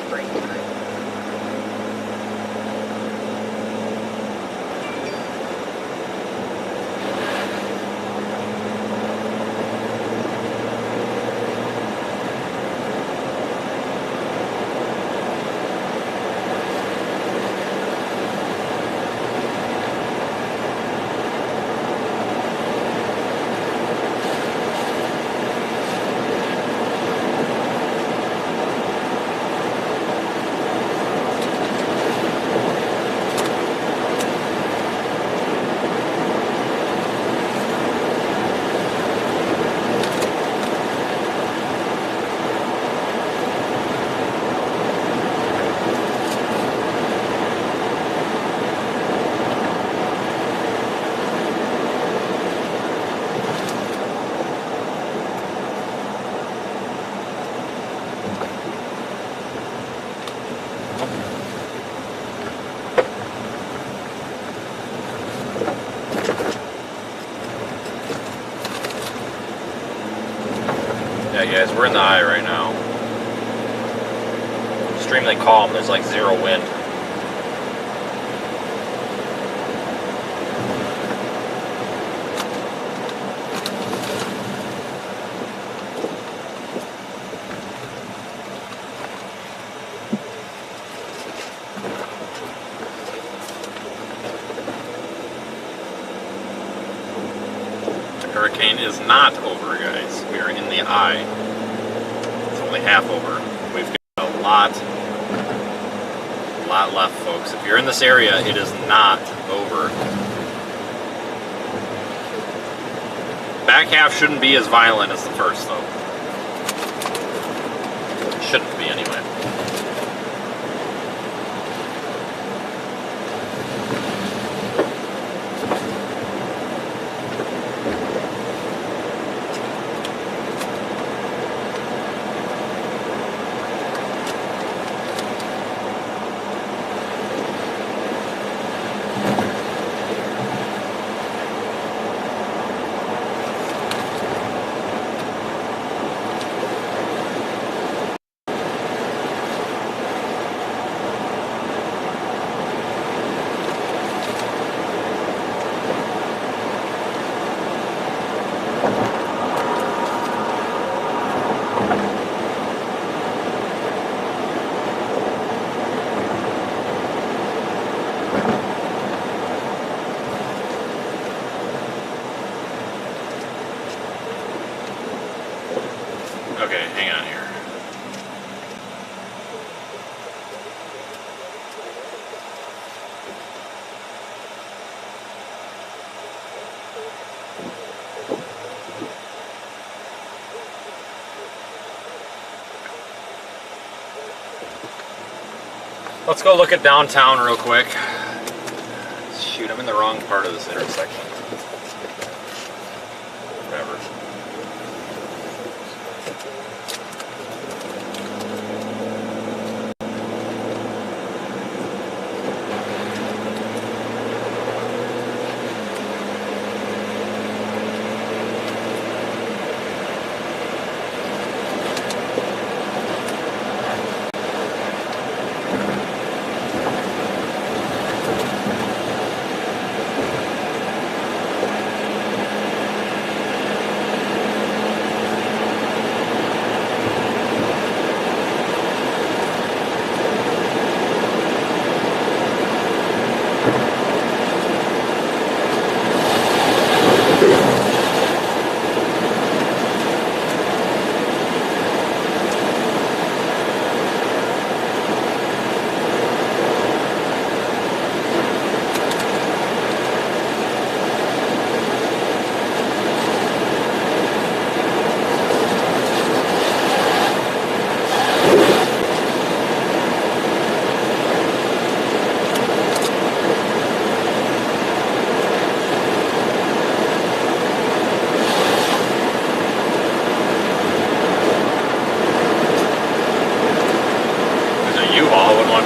Yeah, guys, we're in the eye right now. Extremely calm. There's like zero wind. The hurricane is not over, guys. We are in the eye. It's only half over. We've got a lot left, folks. If you're in this area, it is not over. Back half shouldn't be as violent as the first, though. Shouldn't be, anyway. Okay, hang on here. Let's go look at downtown real quick. Shoot, I'm in the wrong part of this intersection. Whatever.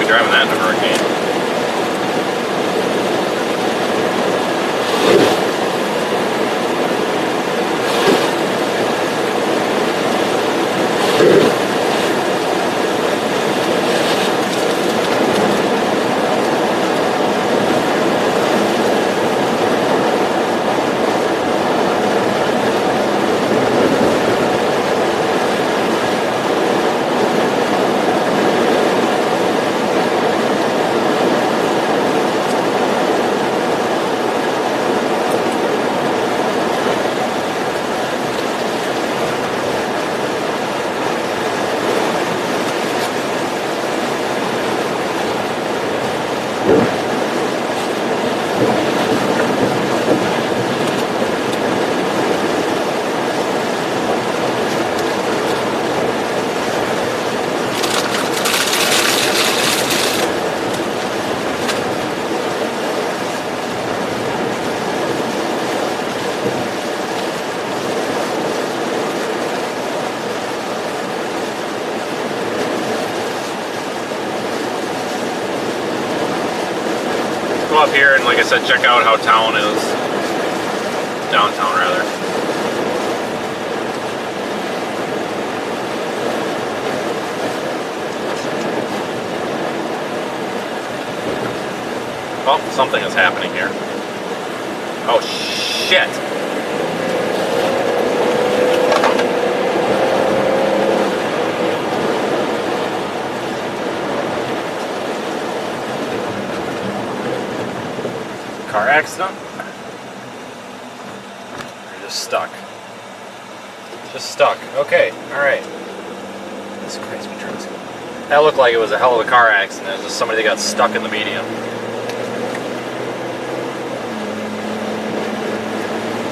Driving that in a hurricane. Up here and, like I said, check out how town is. Downtown, rather. Oh, something is happening here. Oh, shit. Car accident? You're just stuck. Just stuck. Okay, alright. This crazy trucks. That looked like it was a hell of a car accident. It was just somebody that got stuck in the median.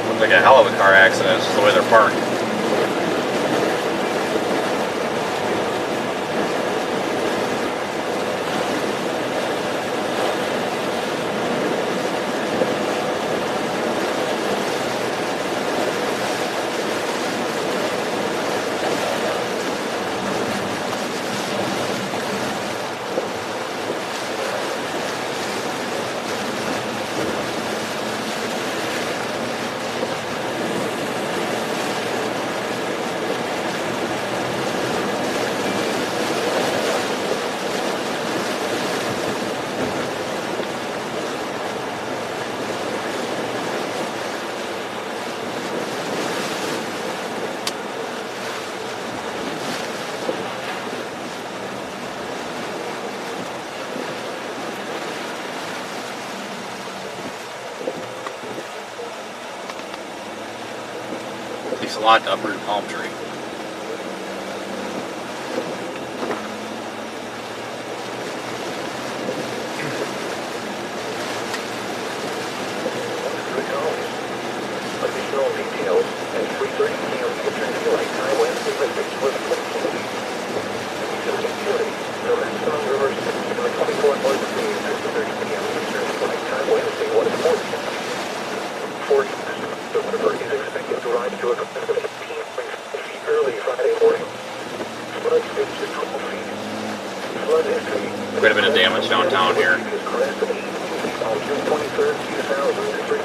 Looked like a hell of a car accident. It's just the way they're parked. Takes a lot to uproot a palm tree. Additional details at 3:30 p.m. Eastern Daylight Time Wednesday, the 6th was 14 feet. Security, the maximum river speed in the 24 hours between 6:30 p.m. Eastern Daylight Time Wednesday was 14 feet. Forecast, the river is expected to rise to a capacity of 18.5 feet early Friday morning. Flood stage to 12 feet. Flood history. Quite a bit of damage downtown here. Is crest of 18 feet on June 23rd, 2003.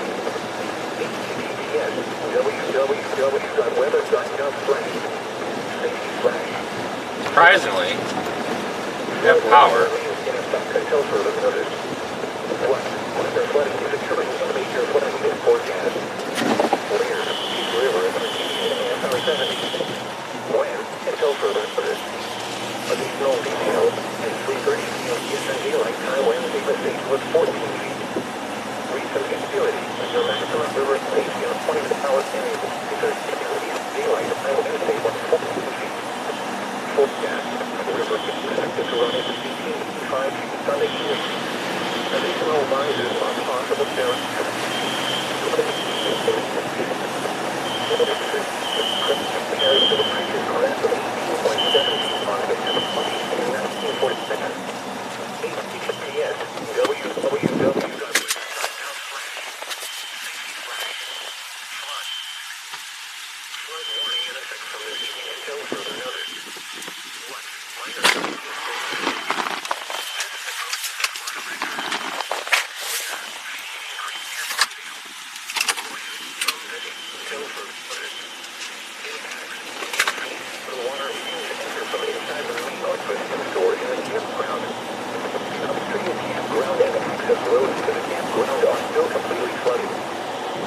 Surprisingly, we have power. Additional details at 3:30 p.m. Eastern Daylight Time Wednesday, the stage was 14 feet. Recent activity, the maximum river stage in a 24-hour period, because Eastern Daylight Time Wednesday was 14 feet. Forecast, the river is expected to rise to 18.5 feet Sunday evening. Additional rises are possible thereafter. Compared to the previous crest of 18.7 feet on September 20 in 1947. HTTPS www.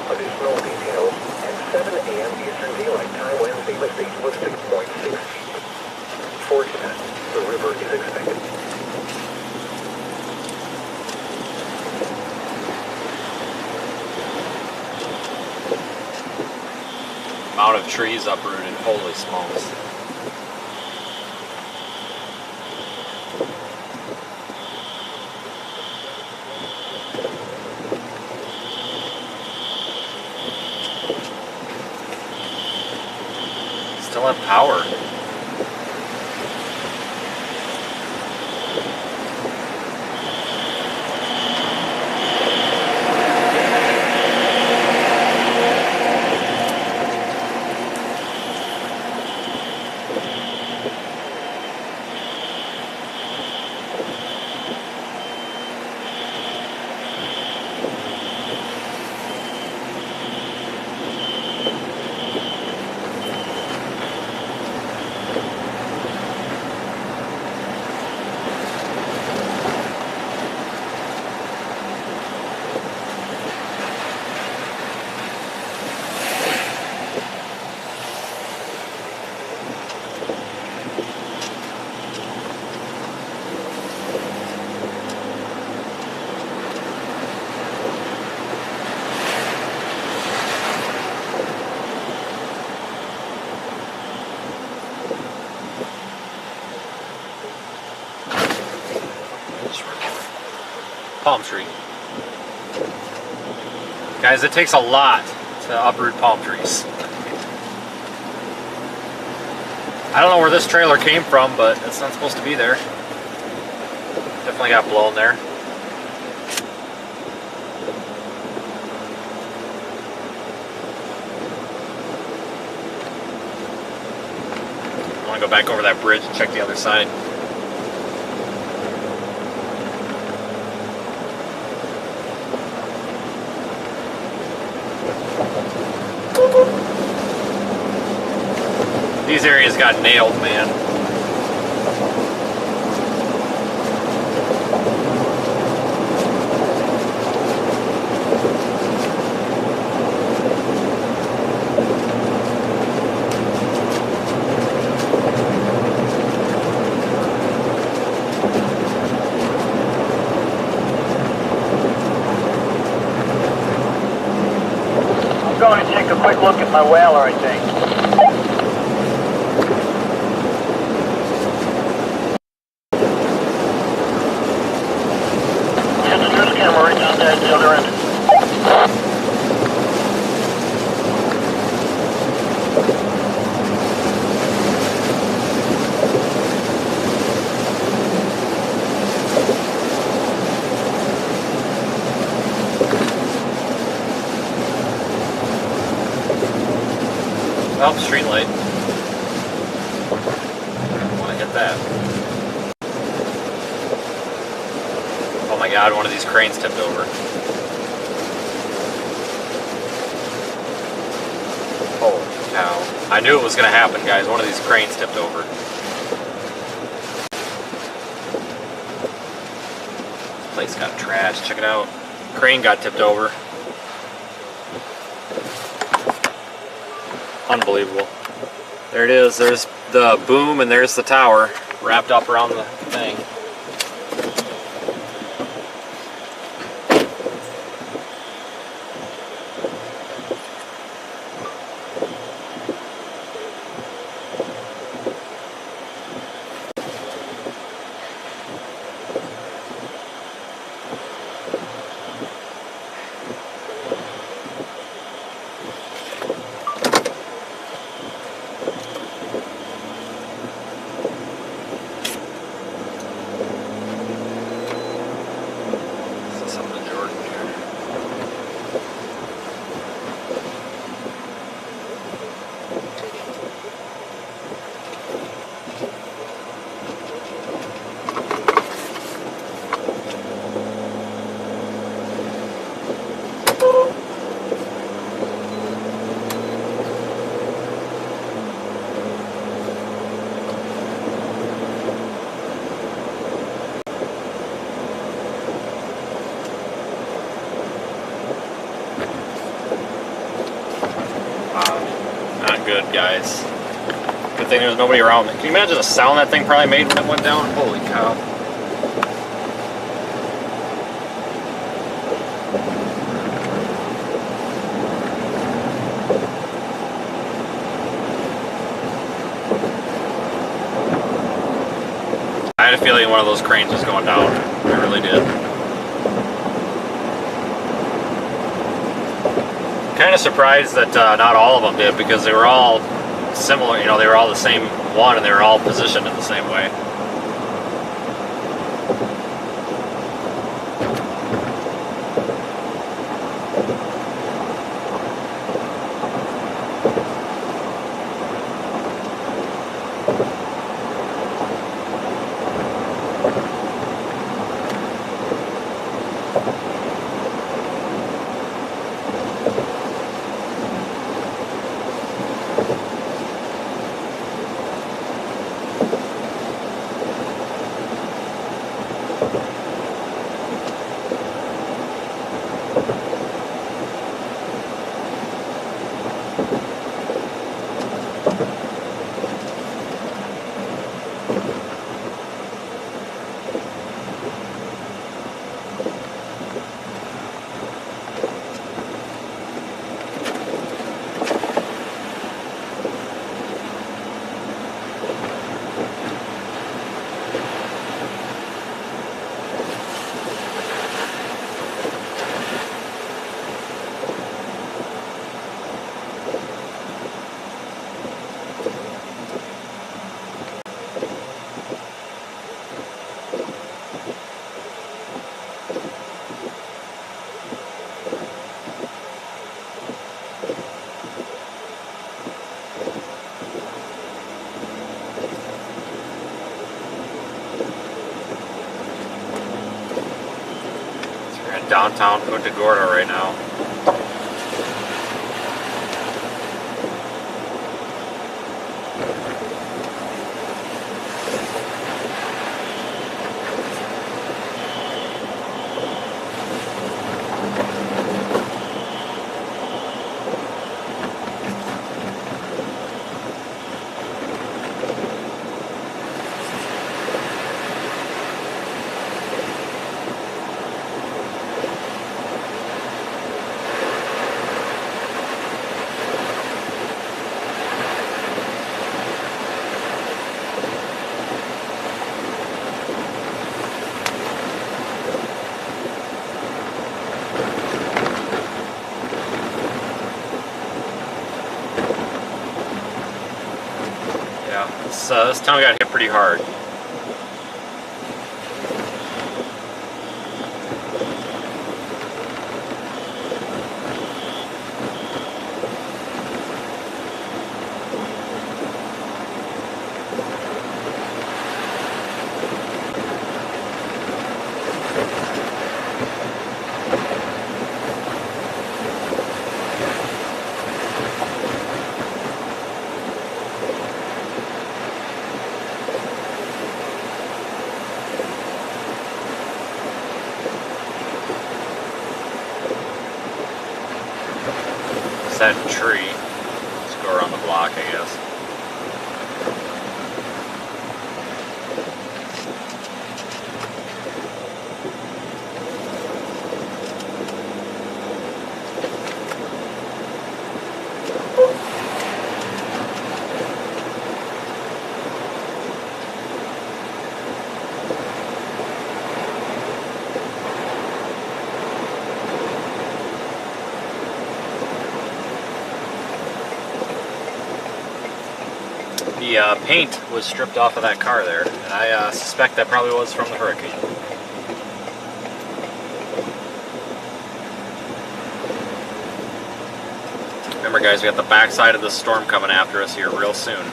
Additional details at 7 a.m. Eastern Daylight Time Wednesday, the stage was 6.6 feet. Forecast, the river is expected. Amount of trees uprooted, holy smokes. Still have power. palm tree. Guys, it takes a lot to uproot palm trees. I don't know where this trailer came from, but it's not supposed to be there. Definitely got blown there. I want to go back over that bridge and check the other side. These areas got nailed, man. I'm going to take a quick look at my whaler, I think. The other end. Oh, street light. I want to hit that. Oh my god, one of these cranes tipped over. Holy cow. I knew it was going to happen, guys. One of these cranes tipped over. This place got trashed. Check it out. Crane got tipped over. Unbelievable. There it is. There's the boom and there's the tower wrapped up around the thing. Good, guys. Good thing there's nobody around. Can you imagine the sound that thing probably made when it went down? Holy cow. I had a feeling one of those cranes was going down. I really did. Kind of surprised that not all of them did, because they were all similar, you know, they were all the same one and they were all positioned in the same way. downtown Punta Gorda right now. This town got hit pretty hard. That tree. Let's go around the block, I guess. The paint was stripped off of that car there, and I suspect that probably was from the hurricane. Remember guys, we got the backside of the storm coming after us here real soon.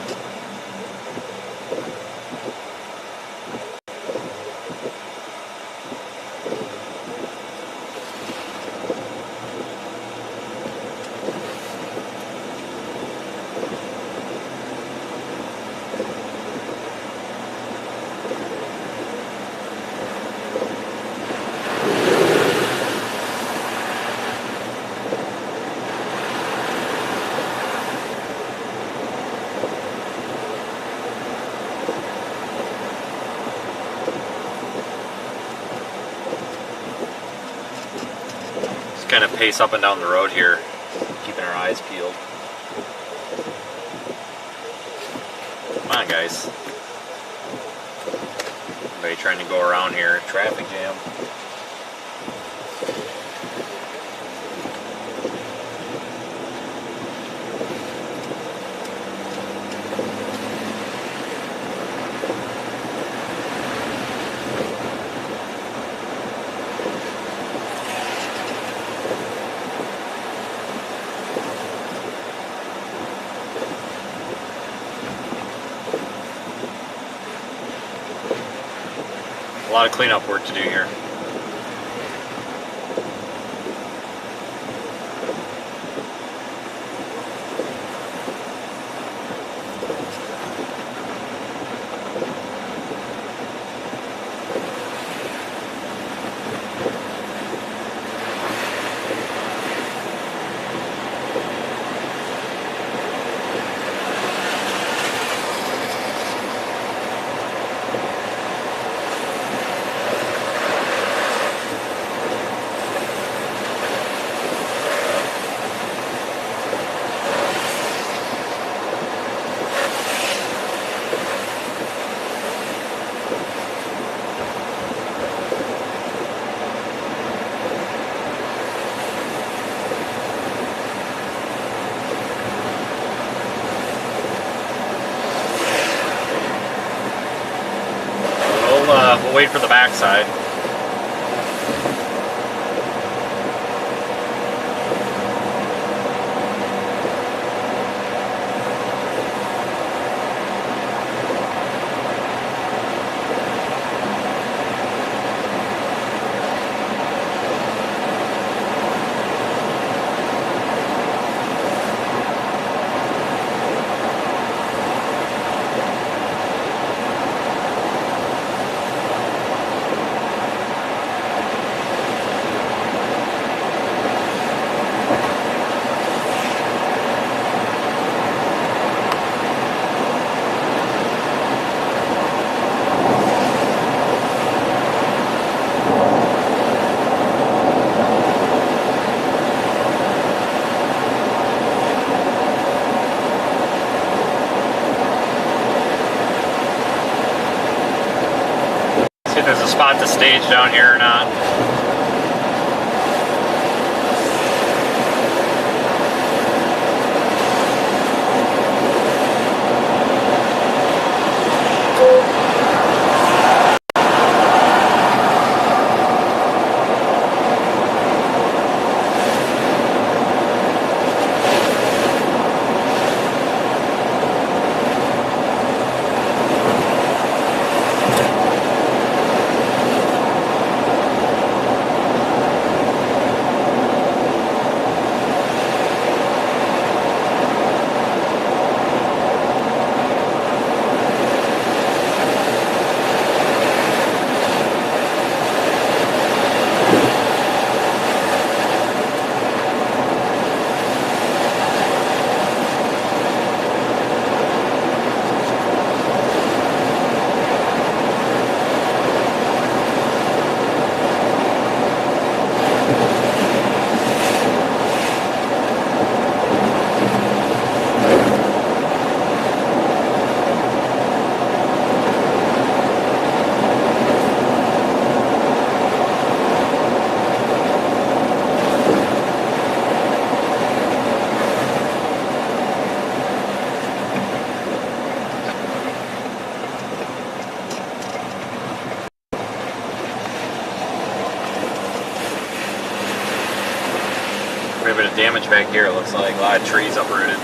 Kind of pace up and down the road here, keeping our eyes peeled. Come on, guys. Anybody trying to go around here? Traffic jam. A lot of cleanup work to do here. We'll wait for the backside. spot the stage down here or not. Quite a bit of damage back here, it looks like. A lot of trees uprooted.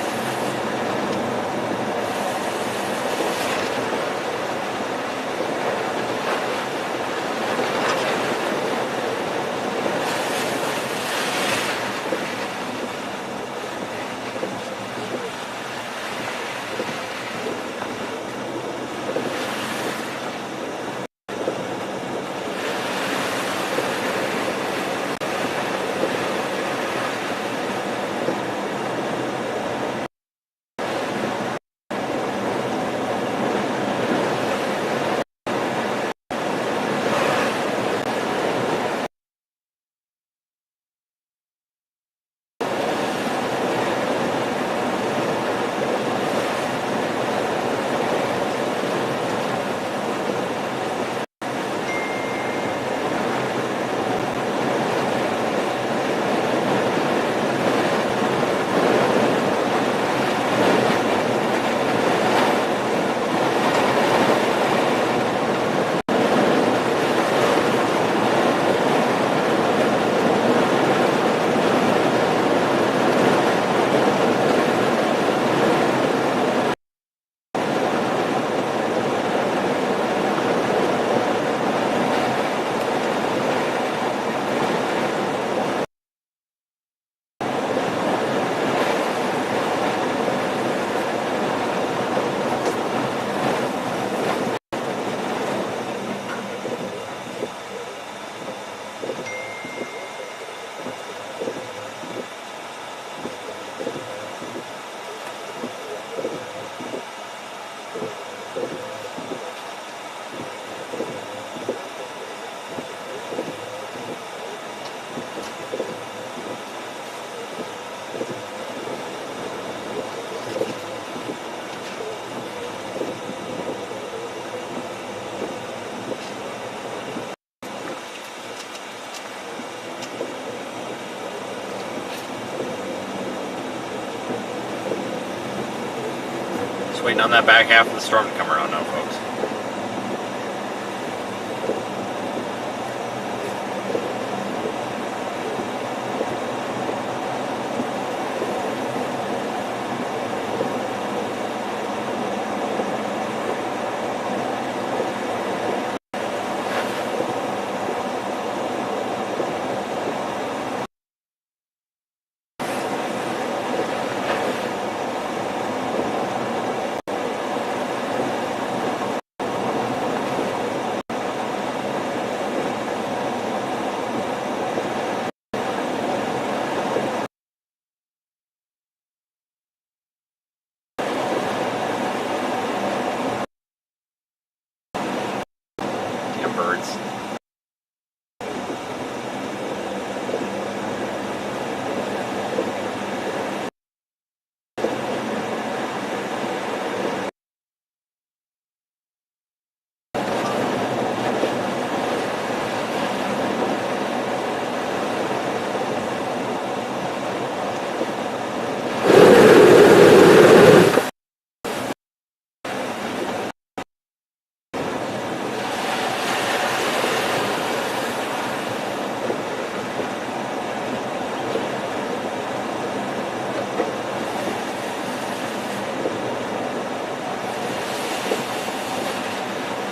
Just waiting on that back half of the storm to come around now, folks.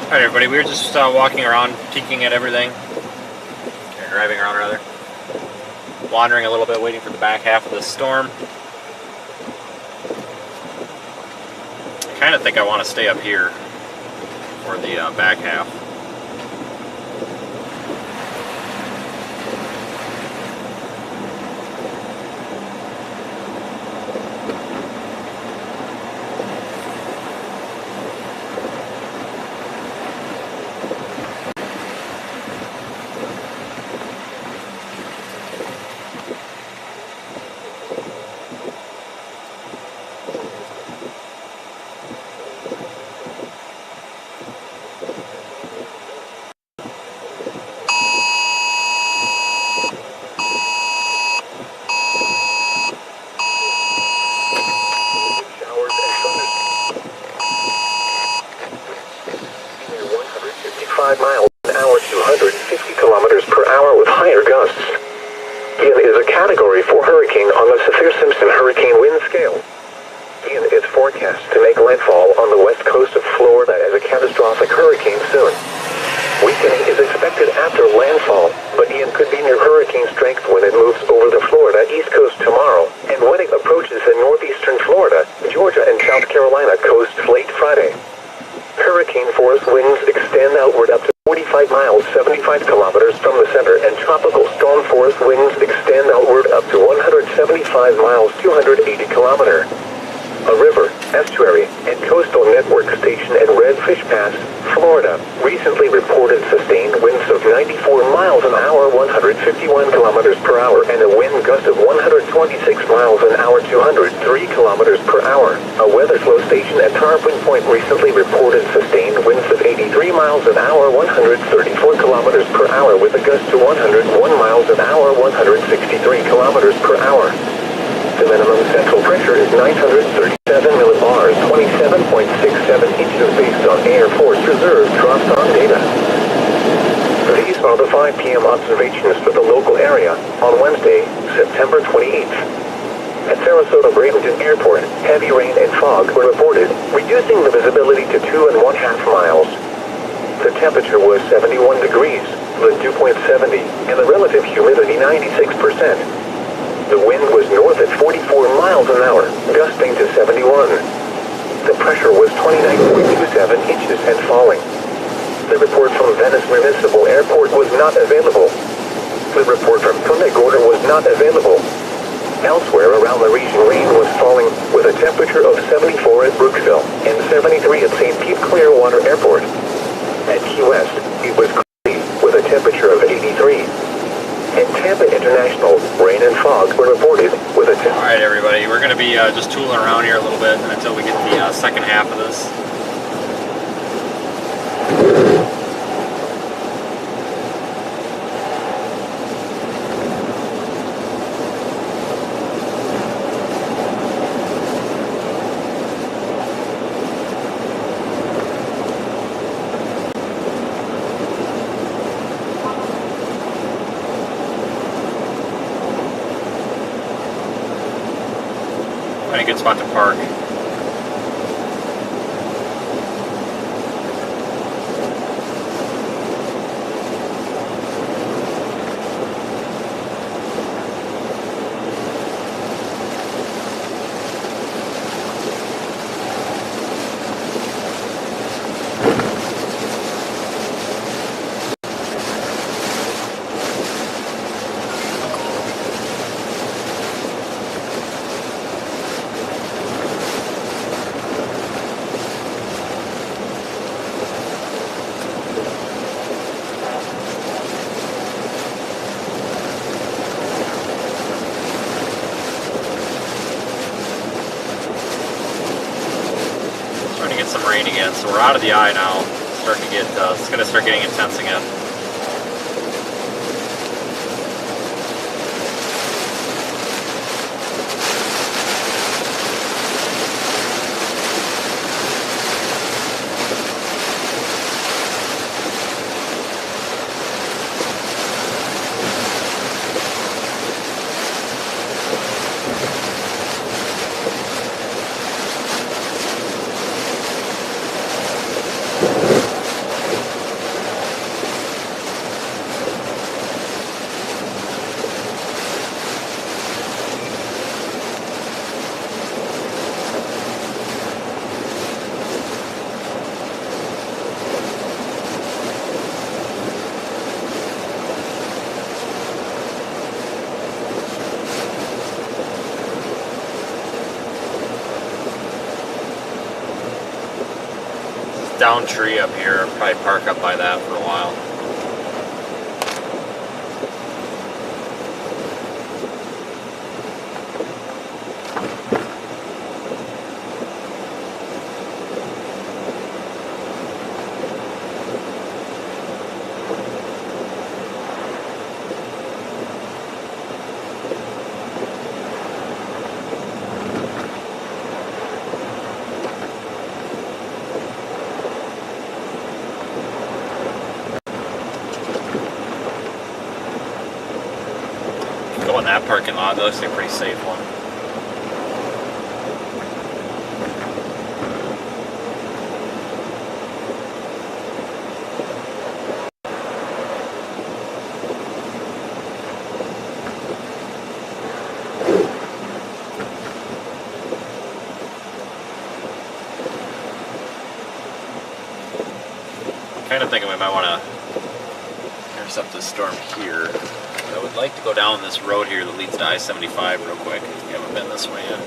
Alright everybody, we were just walking around, peeking at everything. Or driving around rather. Wandering a little bit, waiting for the back half of this storm. I kind of think I want to stay up here for the back half. Miles an hour to 150 kilometers per hour with higher gusts. Ian is a Category 4 hurricane on the Saffir-Simpson hurricane wind scale. Ian is forecast to make landfall on the west coast of Florida as a catastrophic hurricane soon. Weakening is expected after landfall, but Ian could be near hurricane strength when it moves over the Florida east coast tomorrow, and when it approaches the northeastern Florida, Georgia, and South Carolina coasts late Friday. Hurricane force winds extend outward up to 45 miles, 75 kilometers from the center, and tropical storm force winds extend outward up to 175 miles, 280 kilometers. A river, estuary, and coastal network station at Redfish Pass, Florida, recently reported sustained winds of 94 miles an hour, 151 kilometers per hour, and a wind gust of 126 miles an hour, 203 kilometers per hour. A weather flow station at Tarpon Point recently reported sustained winds of 83 miles an hour, 134 kilometers per hour, with a gust to 101 miles an hour, 163 kilometers per hour. The minimum central pressure is 937 millibars, 27.67 inches based on Air Force Reserve Trust on data. These are the 5 p.m. observations for the local area on Wednesday, September 28th. At Sarasota-Bradenton Airport, heavy rain and fog were reported, reducing the visibility to 2.5 miles. The temperature was 71 degrees, the dew point 70, and the relative humidity 96%. The wind was north at 44 miles an hour, gusting to 71. The pressure was 29.27 inches and falling. The report from Venice Municipal Airport was not available. The report from Punta Gorda was not available. Elsewhere around the region, rain was falling, with a temperature of 74 at Brooksville and 73 at St. Pete Clearwater Airport. At Key West, it was cloudy, with a temperature of 83. In Tampa International, rain and fog were reported with a temperature. Alright everybody, we're going to be just tooling around here a little bit until we get the second half of this. Find a good spot to park. Some rain again, so we're out of the eye now. Starting to get, it's going to start getting intense again. down tree up here. Probably park up by that for a while. Go in that parking lot. That looks like a pretty safe one. I'm kind of thinking we might want to intercept this storm here. I would like to go down this road here that leads to I-75 real quick. We haven't been this way yet.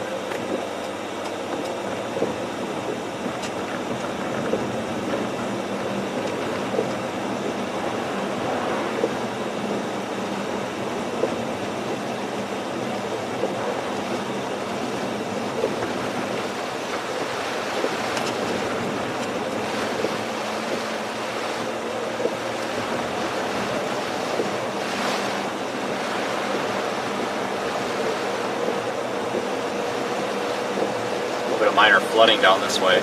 Minor flooding down this way.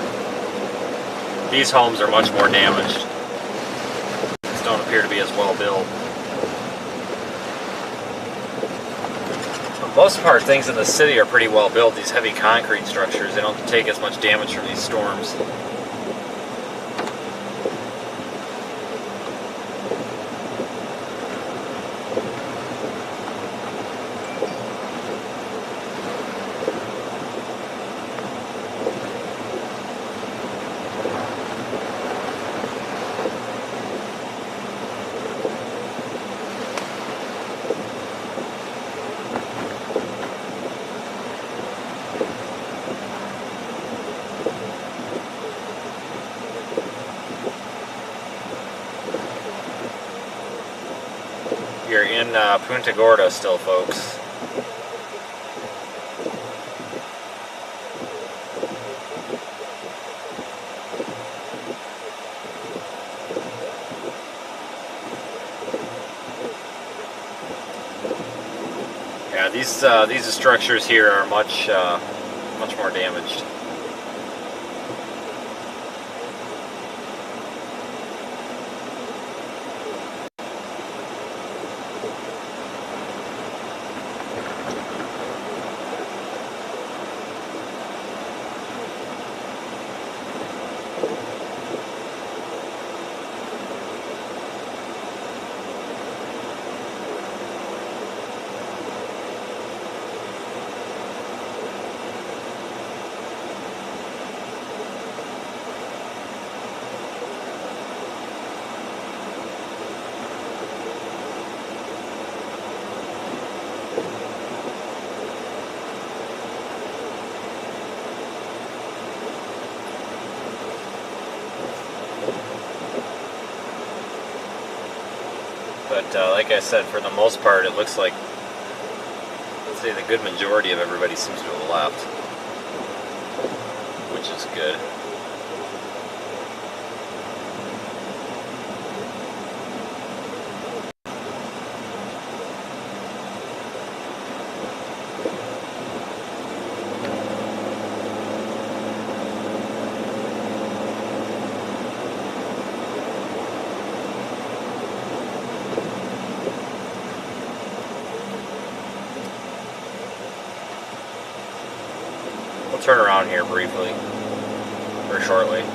These homes are much more damaged. These don't appear to be as well built. For the most part, things in the city are pretty well built. These heavy concrete structures, they don't take as much damage from these storms. You're in Punta Gorda still, folks. Yeah, these structures here are much more damaged. But like I said, for the most part, it looks like, let's say, the good majority of everybody seems to have left, which is good. We'll turn around here briefly, or shortly.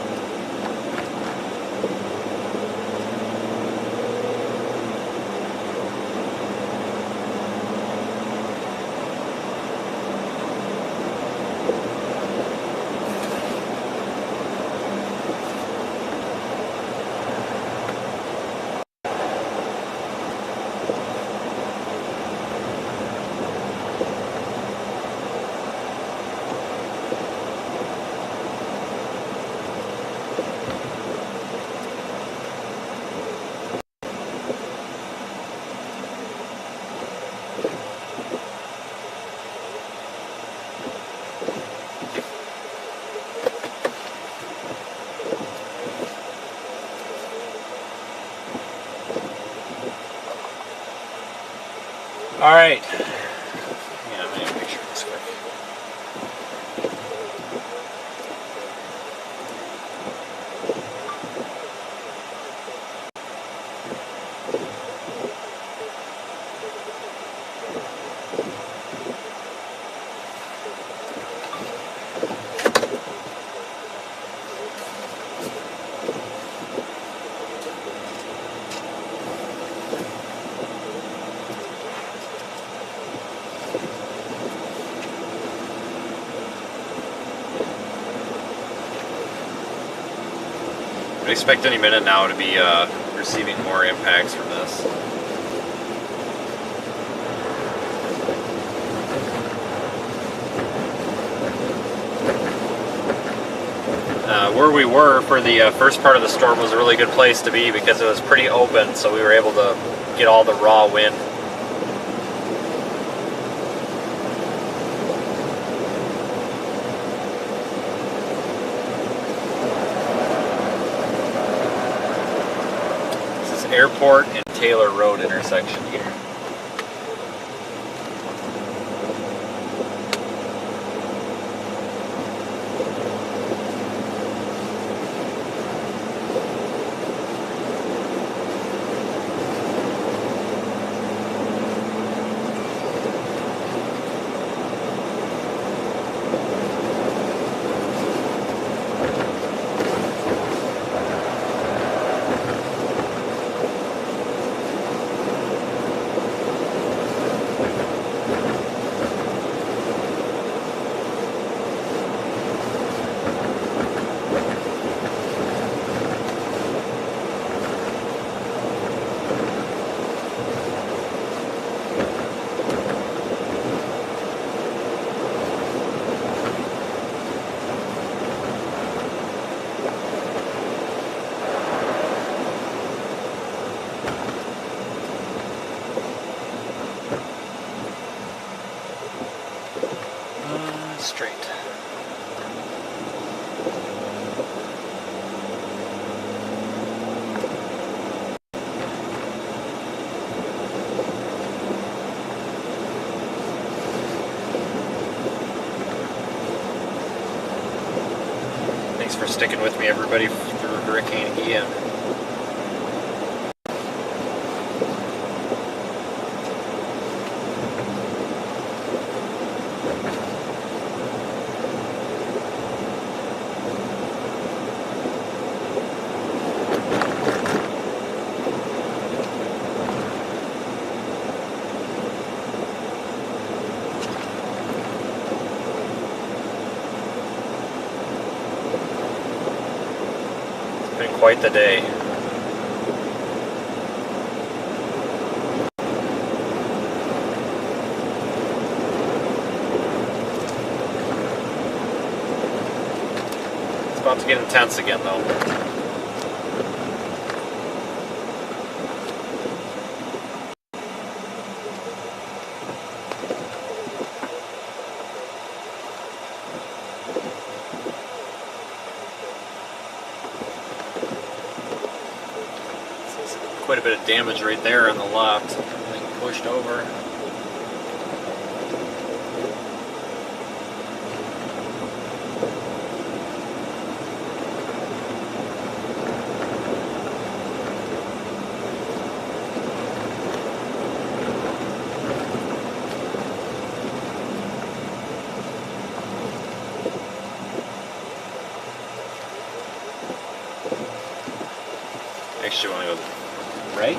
expect any minute now to be receiving more impacts from this. Where we were for the first part of the storm was a really good place to be because it was pretty open, so we were able to get all the raw wind. This is Airport and Taylor Road intersection here. Straight. Thanks for sticking with me, everybody, through Hurricane Ian. Quite the day. It's about to get intense again, though. Quite a bit of damage right there on the left. Everything pushed over. Actually, want to go right?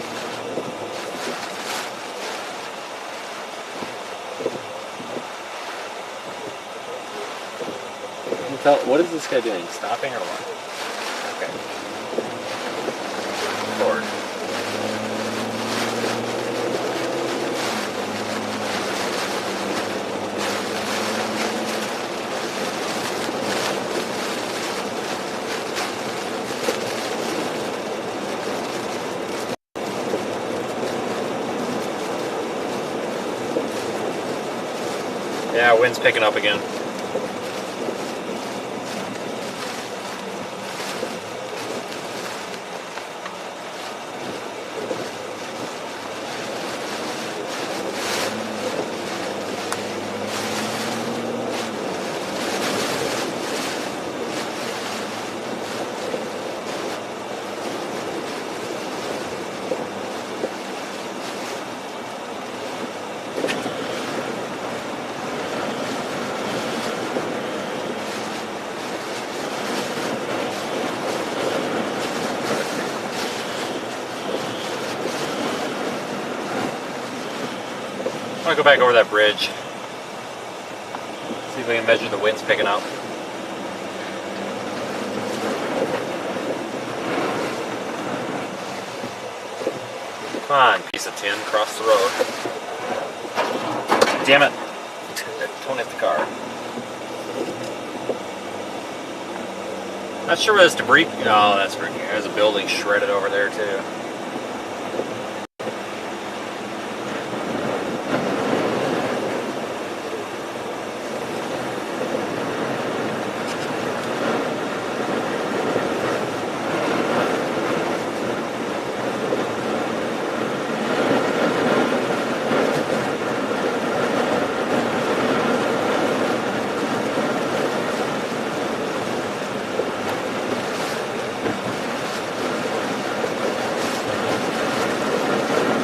What is this guy doing? Stopping or what? Okay. Lord. Yeah, wind's picking up again. I'm gonna go back over that bridge. See if we can measure the winds picking up. Come on, piece of tin, cross the road. Damn it. Don't hit the car. Not sure where this debris. Oh, that's freaking. There's a building shredded over there, too.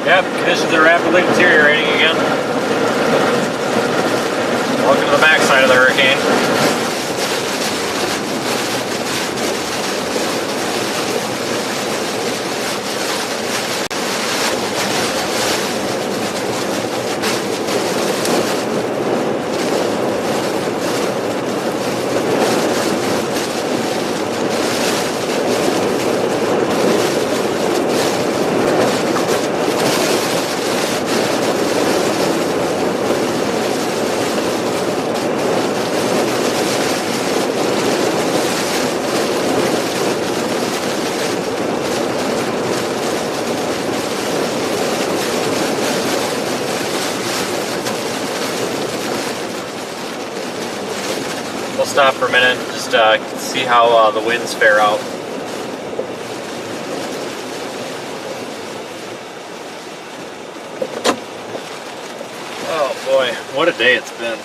Yep, conditions are rapidly deteriorating again. Welcome to the backside of the hurricane. We'll stop for a minute, just see how the winds fare out. Oh boy, what a day it's been.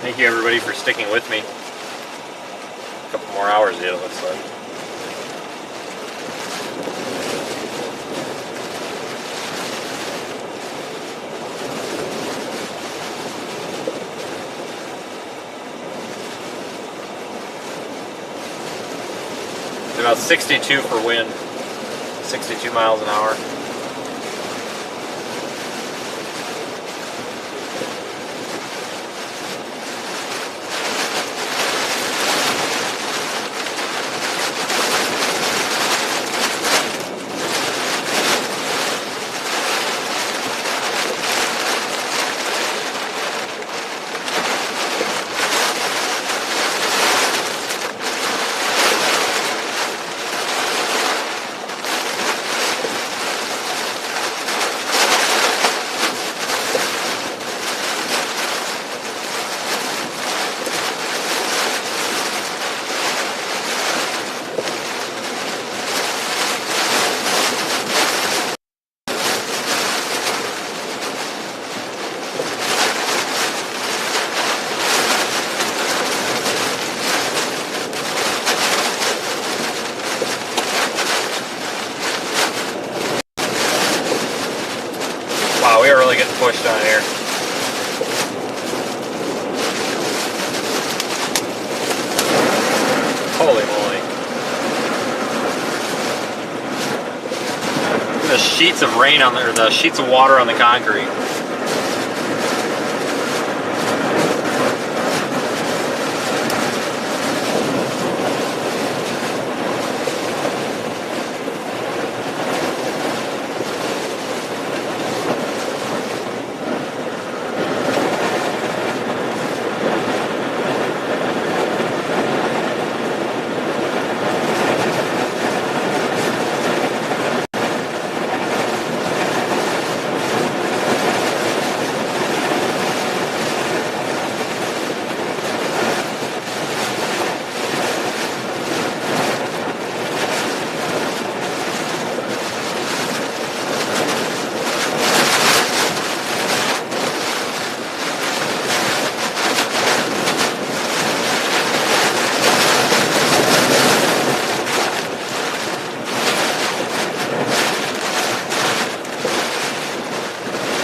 Thank you everybody for sticking with me. A couple more hours yet, it looks like. About 62 for wind, 62 miles an hour. Wow, we are really getting pushed on here. Holy moly. Look at the sheets of rain on there, or the sheets of water on the concrete.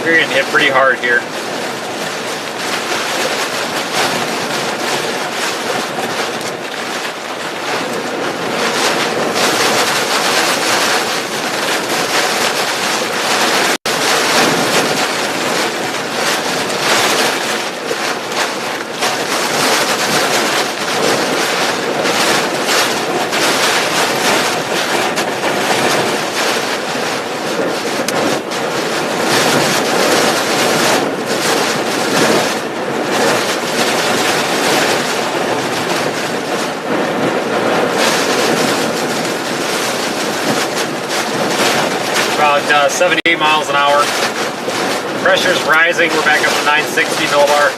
We're getting hit pretty hard here. at 78 miles an hour. Pressure's rising. We're back up to 960 millibar.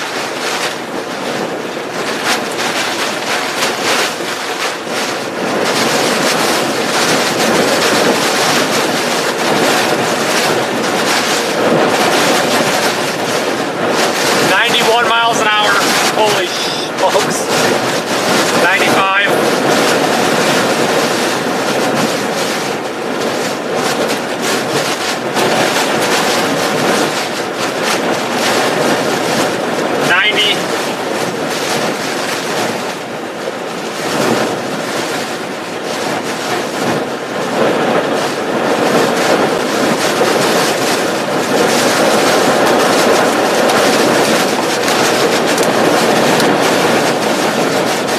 Miles an hour. Holy smokes. 95.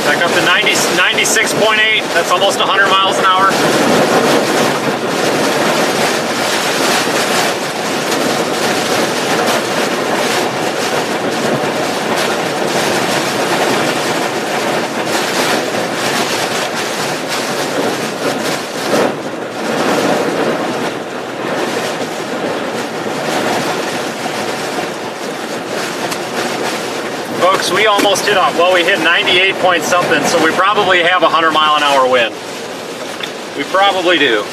Back up to 96.8. That's almost 100 miles an hour. Folks, we almost hit up. Well, we hit 98 point something, so we probably have a 100 mile an hour wind. We probably do.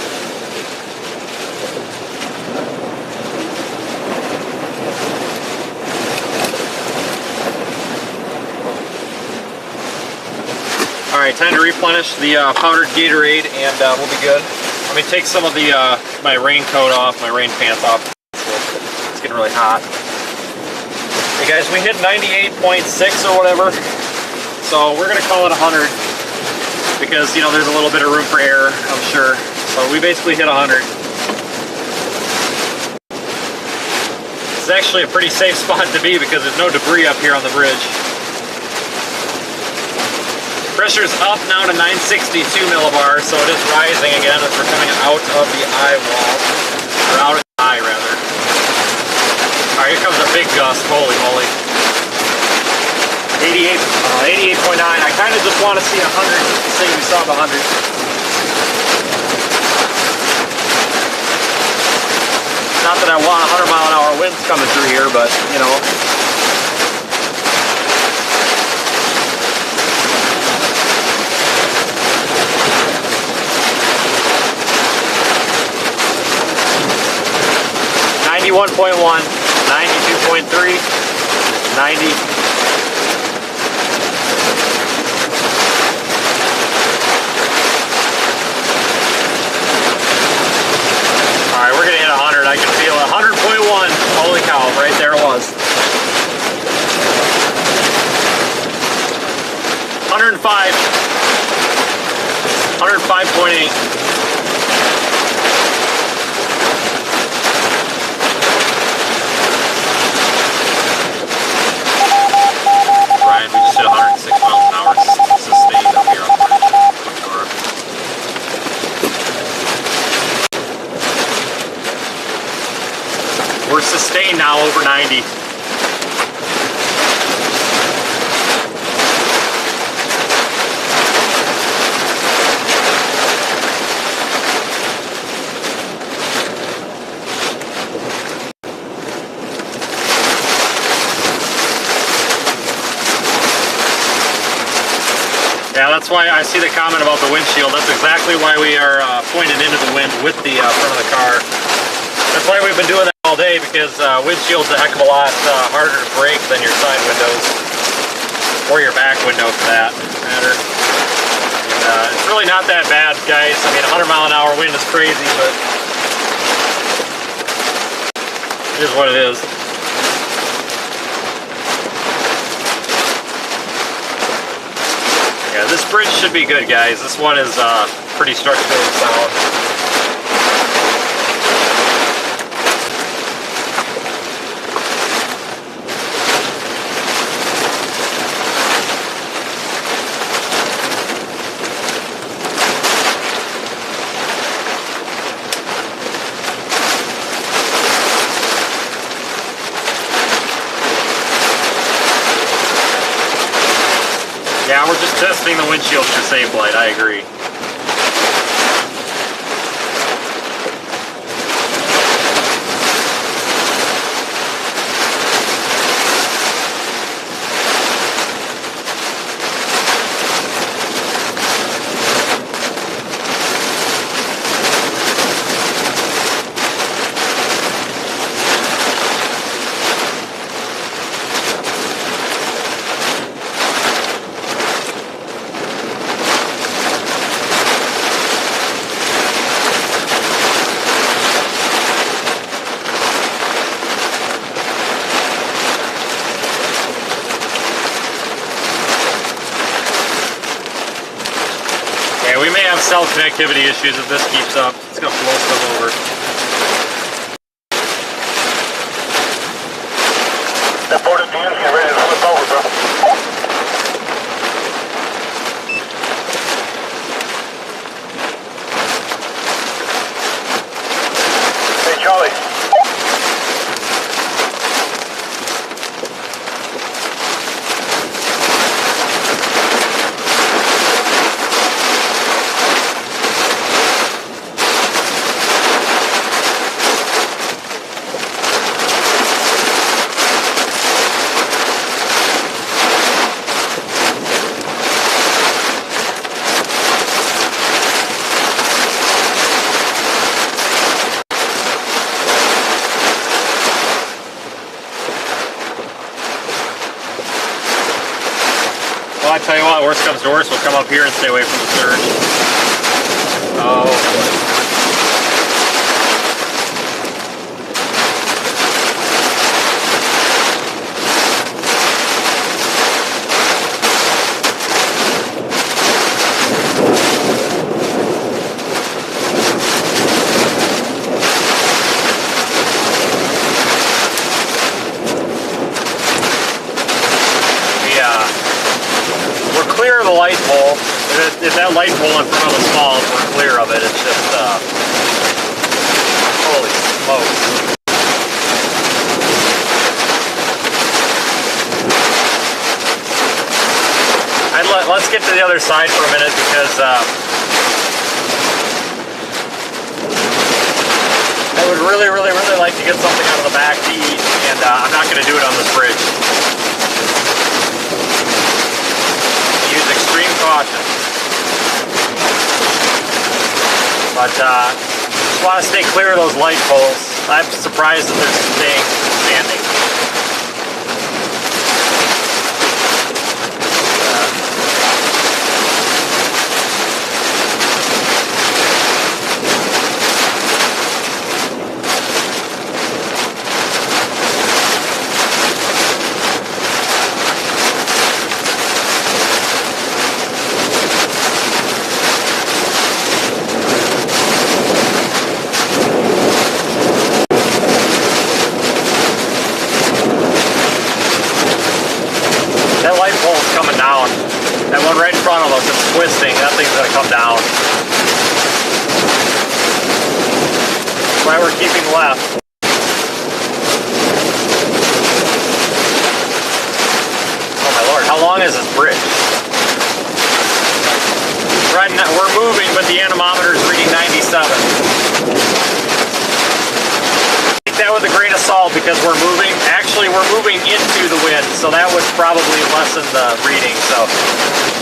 All right, time to replenish the powdered Gatorade, and we'll be good. Let me take some of the my raincoat off, my rain pants off. It's getting really hot. Hey guys, we hit 98.6 or whatever, so we're gonna call it 100 because, you know, there's a little bit of room for error, I'm sure. So we basically hit 100. It's actually a pretty safe spot to be because there's no debris up here on the bridge. Pressure's up now to 962 millibars, so it is rising again as we're coming out of the eye wall, or out of the eye rather. Alright, here comes a big gust, holy moly. 88.9. I kind of just want to see 100 just to say we saw the 100. Not that I want 100 mile an hour winds coming through here, but, you know. .1, 92.3, 90. Alright, we're gonna hit 100. I can feel it. 100.1. Holy cow, right there it was. 105. 105.8. We just hit 106 miles an hour sustained up here on the bridge. We're sustained now over 90. Yeah, that's why I see the comment about the windshield. That's exactly why we are pointed into the wind with the front of the car. That's why we've been doing that all day, because windshield's a heck of a lot harder to break than your side windows, or your back window for that matter. And it's really not that bad, guys. I mean, 100 mile an hour wind is crazy, but it is what it is. Yeah, this bridge should be good, guys. This one is pretty structurally sound. Yeah, we're just testing the windshield for safe light, I agree. have cell connectivity issues if this keeps up. It's gonna blow stuff over. That board of DMs, get ready to flip over, bro. Hey, Charlie. Well, I tell you what, worst comes to worst, we'll come up here and stay away from the surge. Oh, boy. We're clear of the light pole. If that light pole in front of us falls, we're clear of it. It's just, holy smokes. Let's get to the other side for a minute because I would really like to get something out of the back to eat, and I'm not going to do it on this bridge. Use extreme caution. But just want to stay clear of those light poles. I'm surprised that they're staying standing. That light pole is coming down. That one right in front of us is twisting. That thing's going to come down. That's why we're keeping left. Oh my lord, how long is this bridge? Right now, we're moving, but the anemometer is reading 97. That with a grain of salt because we're moving. Actually, we're moving into the wind, so that would probably lessen the reading. So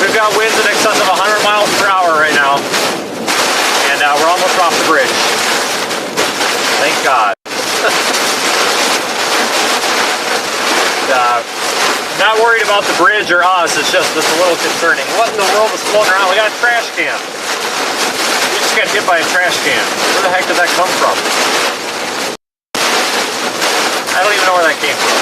we've got winds in excess of 100 miles per hour right now, and we're almost off the bridge. Thank God. Not worried about the bridge or us. It's just a little concerning. What in the world is floating around? We got a trash can. We just got hit by a trash can. Where the heck did that come from? I don't even know where that came from.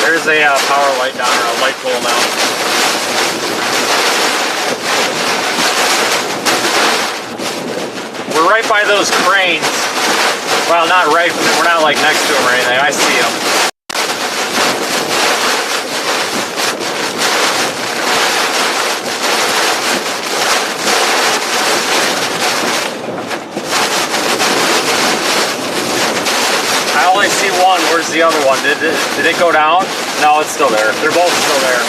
There's a power light down, or a light pole now. We're right by those cranes. Well, not right, we're not like next to them or anything. I see them. I only see one. Where's the other one? Did it go down? No, it's still there. They're both still there.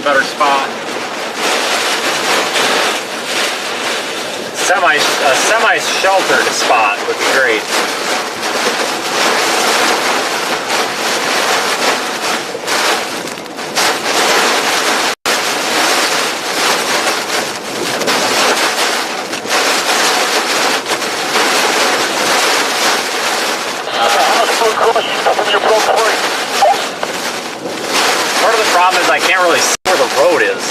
better spot. A semi-sheltered spot would be great. Part of the problem is I can't really see where the road is.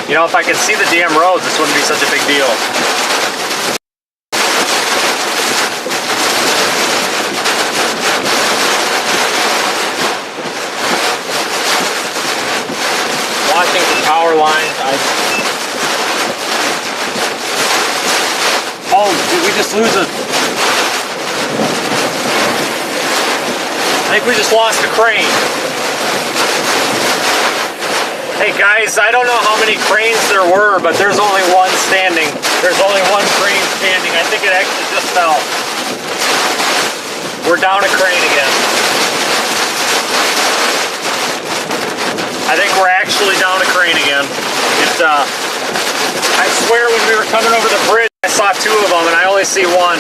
You know, if I could see the damn roads, this wouldn't be such a big deal. Watching the power lines, oh, did we just lose a... I think we just lost a crane. Hey guys, I don't know how many cranes there were, but there's only one standing. There's only one crane standing. I think it actually just fell. We're down a crane again. I think we're actually down a crane again. I swear when we were coming over the bridge, I saw two of them and I only see one.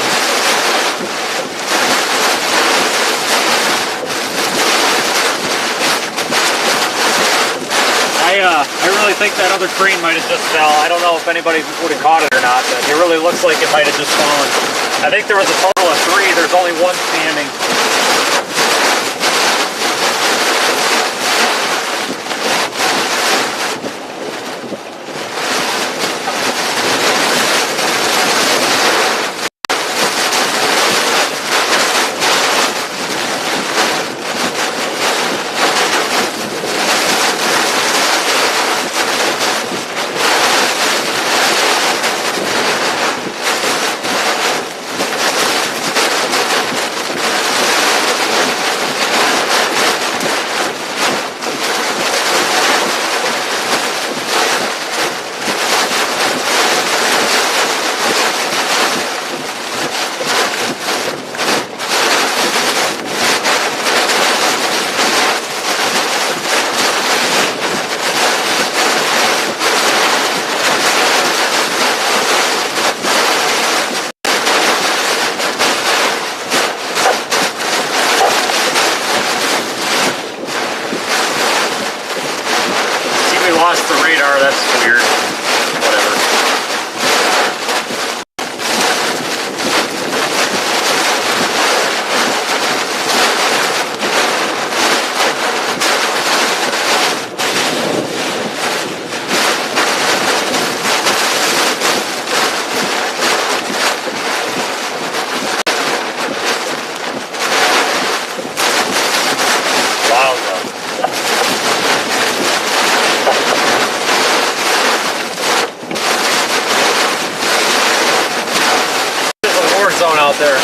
I really think that other crane might have just fell. I don't know if anybody would have caught it or not, but it really looks like it might have just fallen. I think there was a total of 3. There's only one standing. Lost the radar, that's weird. Whatever. Out there.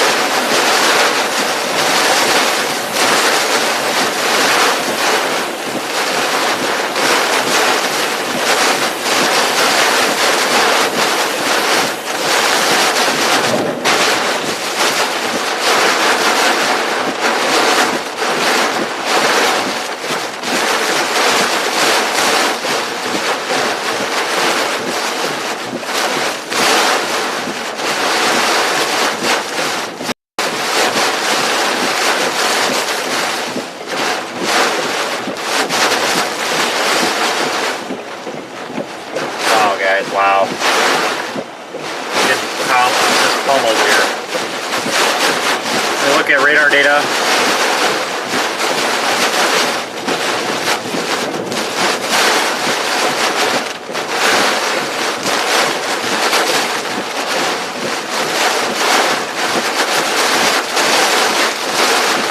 Wow. Just pummeled here. We look at radar data.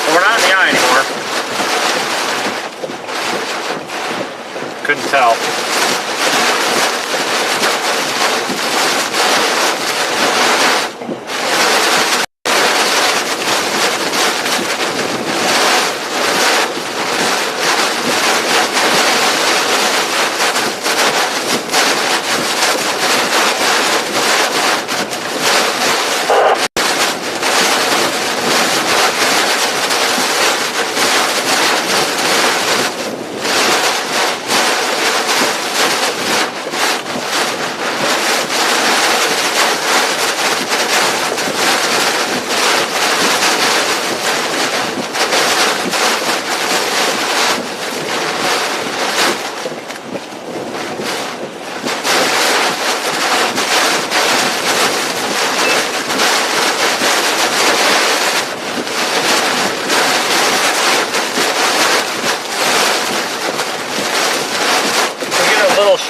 So we're not in the eye anymore. Couldn't tell.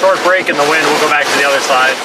short break in the wind. We'll go back to the other side.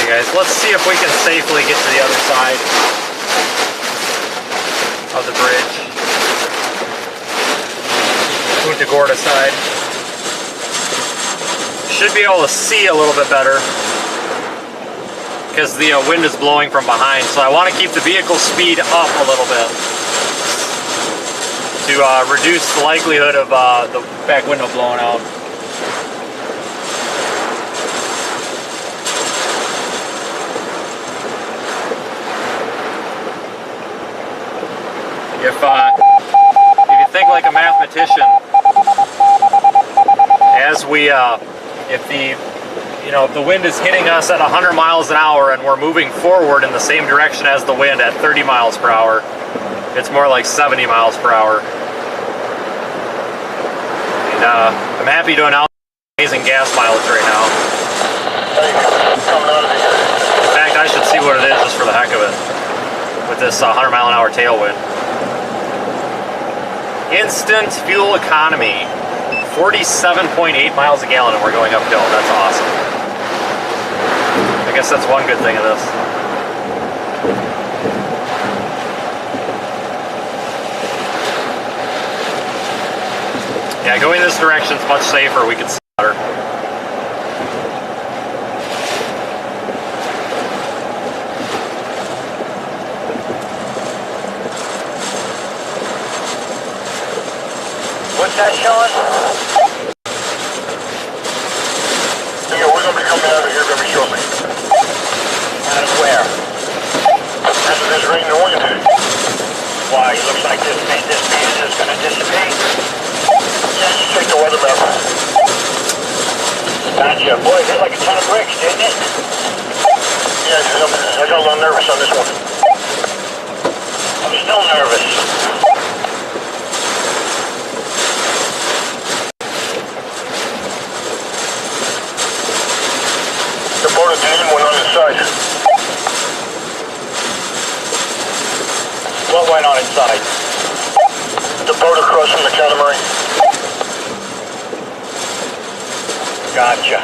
Guys, let's see if we can safely get to the other side of the bridge. Punta Gorda side. Should be able to see a little bit better because the wind is blowing from behind, so I want to keep the vehicle speed up a little bit to reduce the likelihood of the back window blowing out. If you think like a mathematician, as we, if the wind is hitting us at 100 miles an hour and we're moving forward in the same direction as the wind at 30 miles per hour, it's more like 70 miles per hour. And I'm happy to announce amazing gas mileage right now. In fact, I should see what it is just for the heck of it with this 100 mile an hour tailwind. Instant fuel economy, 47.8 miles a gallon, and we're going uphill. That's awesome. I guess that's one good thing of this. Yeah, going this direction is much safer. We can see better. What's that, Sean? Yeah, we're going to be coming out of here very shortly. Out of where? After this rain and wind. Why, it looks like this man is going to dissipate. Yeah, just check the weather map. Gotcha. Boy, it hit like a ton of bricks, didn't it? Yeah, I got a little nervous on this one. I'm still nervous. The boat at the end went on inside. What went on inside? The boat across from the catamaran. Gotcha.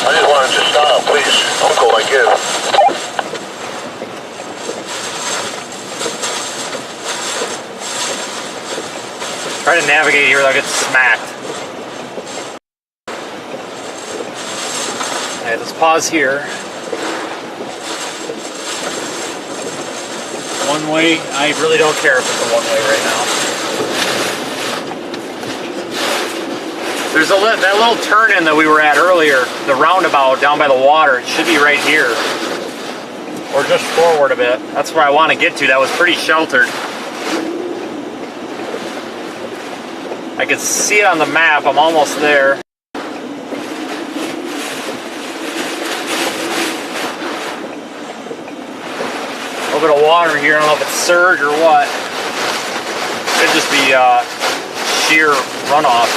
I just wanted to stop, please. Uncle, I give. Try to navigate here without getting smacked. Okay, let's pause here. One way, I really don't care if it's a one way right now. There's that little turn in that we were at earlier, the roundabout down by the water. It should be right here. Or just forward a bit. That's where I want to get to. That was pretty sheltered. I can see it on the map. I'm almost there. A little bit of water here. I don't know if it's surge or what. Could just be sheer runoff.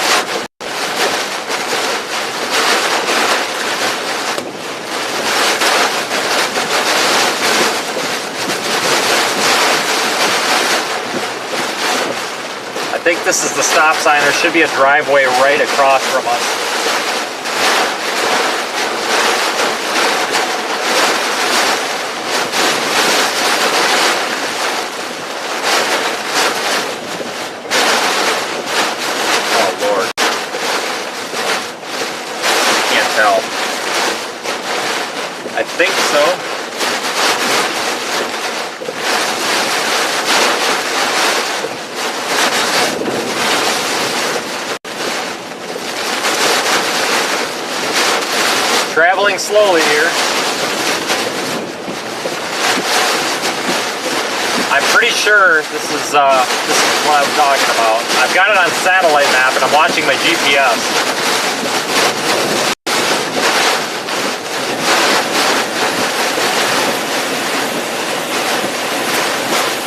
think this is the stop sign. There should be a driveway right across from us. I think so. Traveling slowly here. I'm pretty sure this is what I'm talking about. I've got it on satellite map and I'm watching my GPS.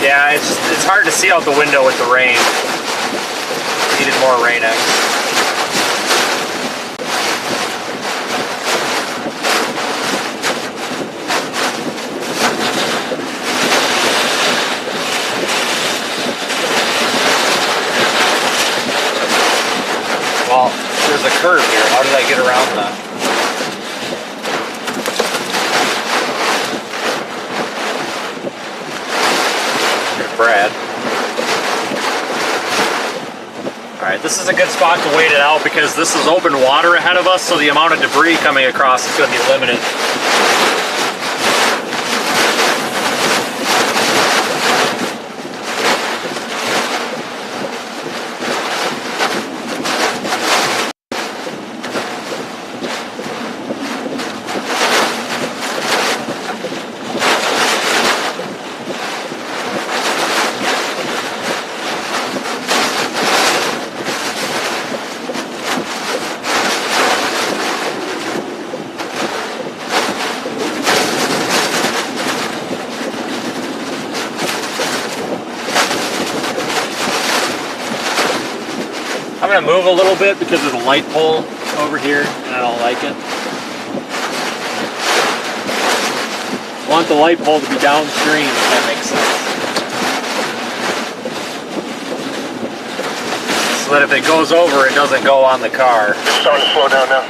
Yeah, it's hard to see out the window with the rain. Needed more rain actually. Well, there's a curve here. How did I get around that? Brad. Alright, this is a good spot to wait it out because this is open water ahead of us, so the amount of debris coming across is going to be limited. I'm going to move a little bit because there's a light pole over here and I don't like it. I want the light pole to be downstream, if that makes sense. So that if it goes over, it doesn't go on the car. It's starting to slow down now.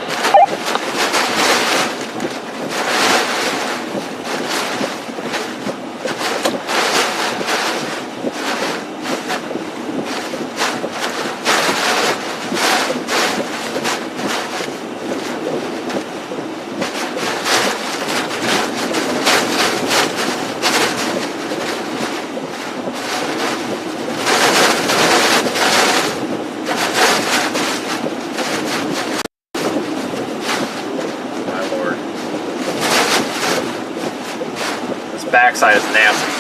Backside is nasty.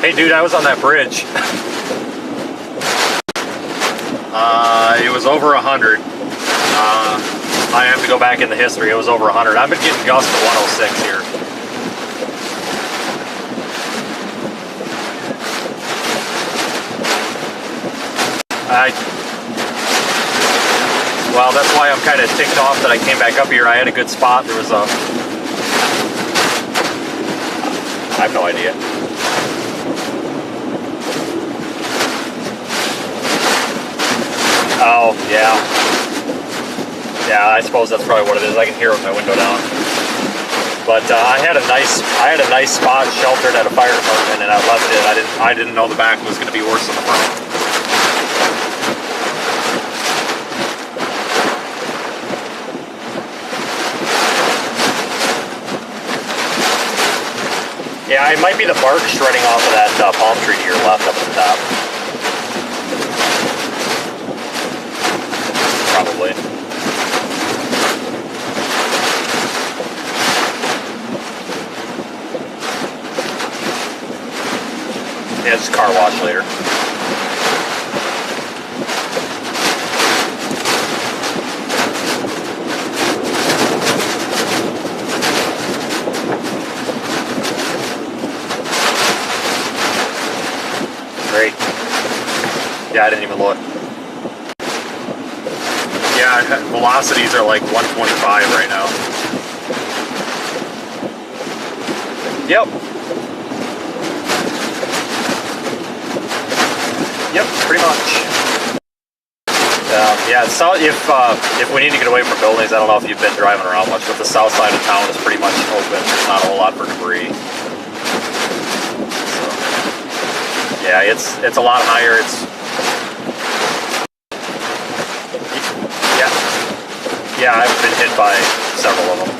Hey dude, I was on that bridge. It was over 100. I have to go back in the history. It was over 100. I've been getting gusts of 106 here. Well, that's why I'm kind of ticked off that I came back up here. I had a good spot. There was a... I have no idea. Oh, yeah. Yeah, I suppose that's probably what it is. I can hear it with my window down. But I had a nice spot sheltered at a fire department, and I left it. I didn't know the back was going to be worse than the front. Yeah, it might be the bark shredding off of that palm tree to your left up at the top. Probably. Yeah, just car wash later. Great. Yeah, I didn't even look. Yeah, velocities are like 125 right now. Yep. Yep, pretty much. Yeah, so if we need to get away from buildings, I don't know if you've been driving around much, but the south side of town is pretty much open. There's not a whole lot for debris. So, yeah, it's a lot higher. Yeah, I've been hit by several of them.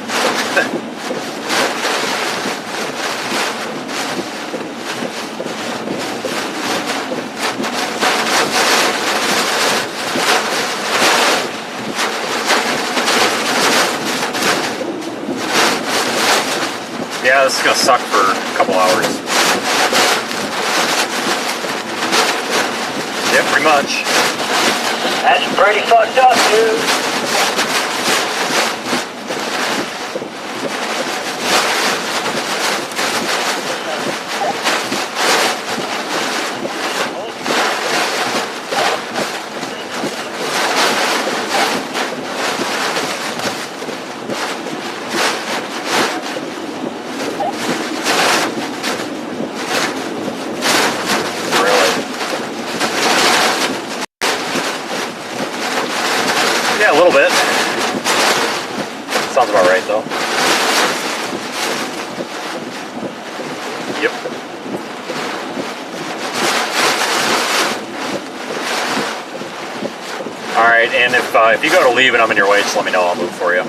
Yeah, this is gonna suck for a couple hours. Yeah, pretty much. That's pretty fucked up, dude. Yeah, a little bit. Sounds about right, though. Yep. All right, and if you go to leave and I'm in your way, just let me know. I'll move for you.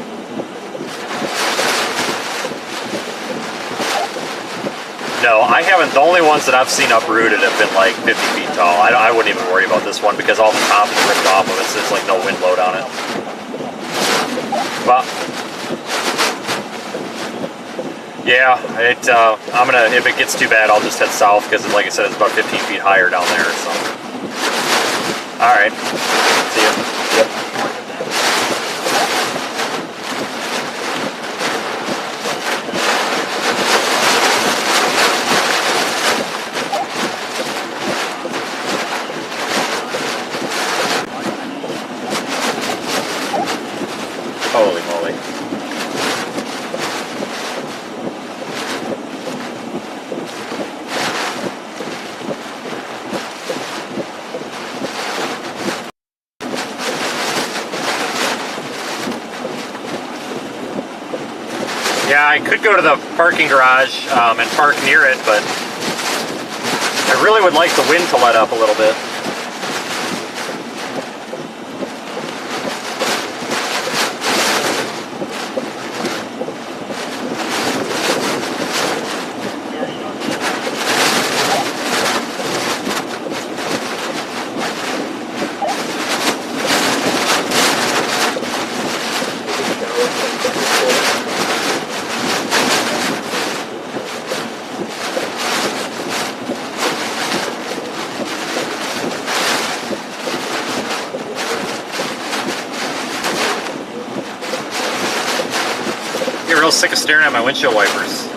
No, I haven't. The only ones that I've seen uprooted have been like 50 feet tall. I wouldn't even worry about this one because all the top is ripped off of it, so there's like no wind load on it. But yeah, I'm gonna. If it gets too bad, I'll just head south because, like I said, it's about 15 feet higher down there. So, all right, see ya. Yep. Holy moly. Yeah, I could go to the parking garage and park near it, but I really would like the wind to let up a little bit. I get real sick of staring at my windshield wipers.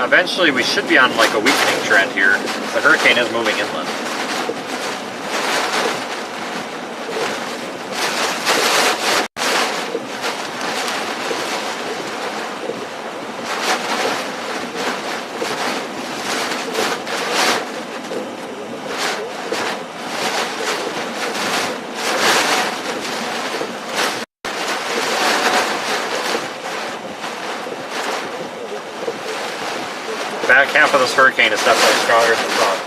eventually we should be on like a weakening trend here. The hurricane is moving inland. Back half of this hurricane is definitely stronger than the front.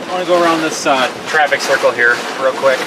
I want to go around this traffic circle here real quick.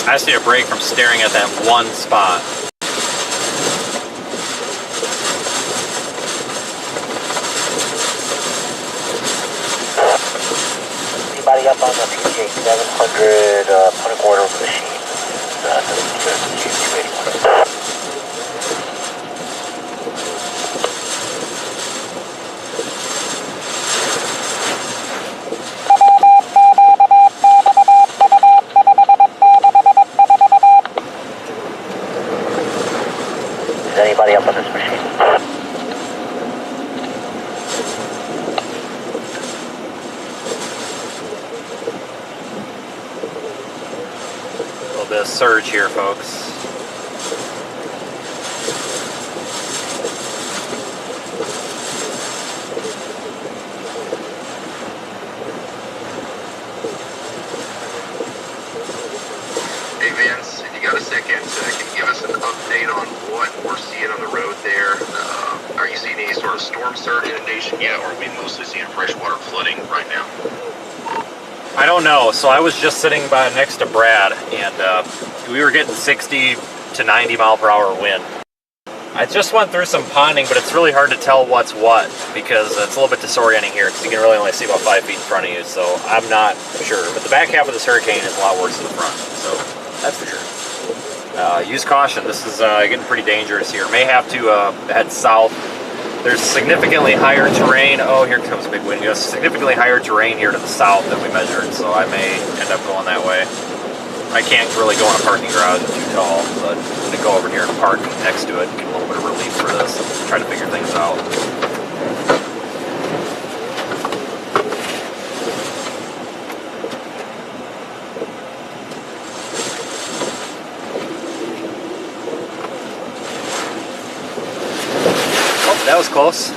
I just need a break from staring at that one spot. Anybody up on the PJ 700 point of order machine? Anybody up on this machine? A little bit of surge here, folks. Hey Vince, if you got a second, can you give us an update on what we're seeing on the road there? Are you seeing any sort of storm surge inundation yet, or are we mostly seeing freshwater flooding right now? I don't know. So I was just sitting by next to Brad, and we were getting 60 to 90 mile per hour wind. I just went through some ponding, but it's really hard to tell what's what because it's a little bit disorienting here because you can really only see about 5 feet in front of you, so I'm not sure. But the back half of this hurricane is a lot worse than the front, so that's for sure. Use caution. This is getting pretty dangerous here. May have to head south. There's significantly higher terrain. Oh, here comes a big wind gust. Significantly higher terrain here to the south than we measured, so I may end up going that way. I can't really go in a parking garage, it's too tall, but I'm going to go over here and park next to it and get a little bit of relief for this and try to figure things out. Oh, that was close.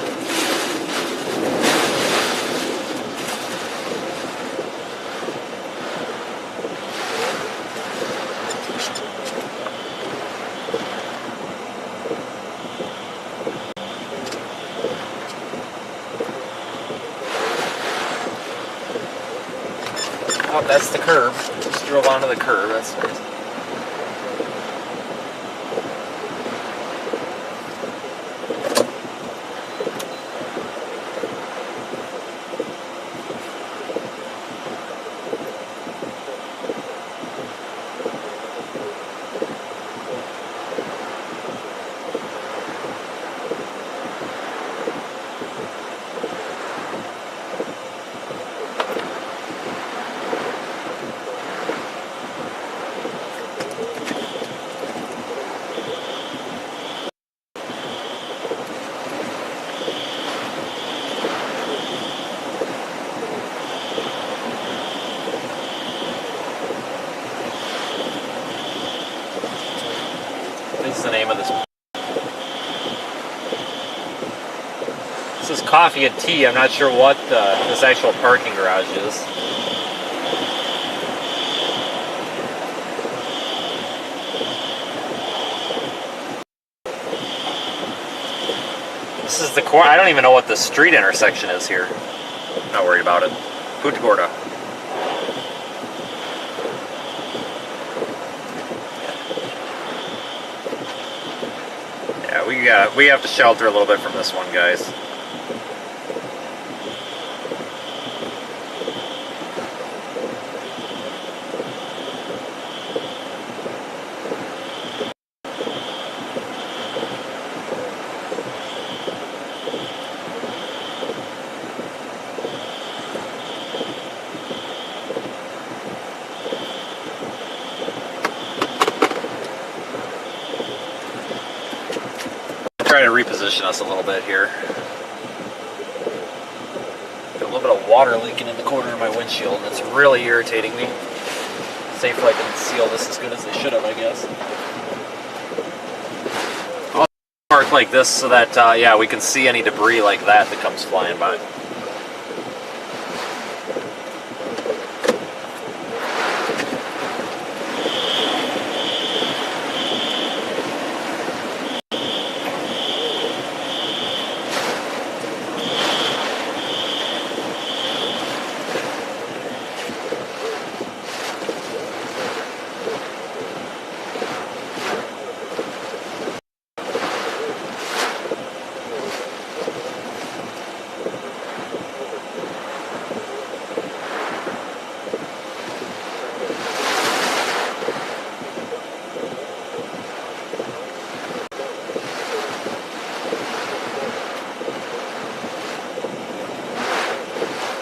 Oh, that's the curb. Just drove onto the curb. That's nice. What's the name of this? This is Coffee and Tea. I'm not sure what this actual parking garage is. This is the corner. I don't even know what the street intersection is here. Not worried about it. Putgorda. Yeah, we have to shelter a little bit from this one, guys. Try to reposition us a little bit here. Got a little bit of water leaking in the corner of my windshield, and it's really irritating me. Thankfully I didn't seal this as good as they should have, I guess. I'll mark like this so that, yeah, we can see any debris like that that comes flying by.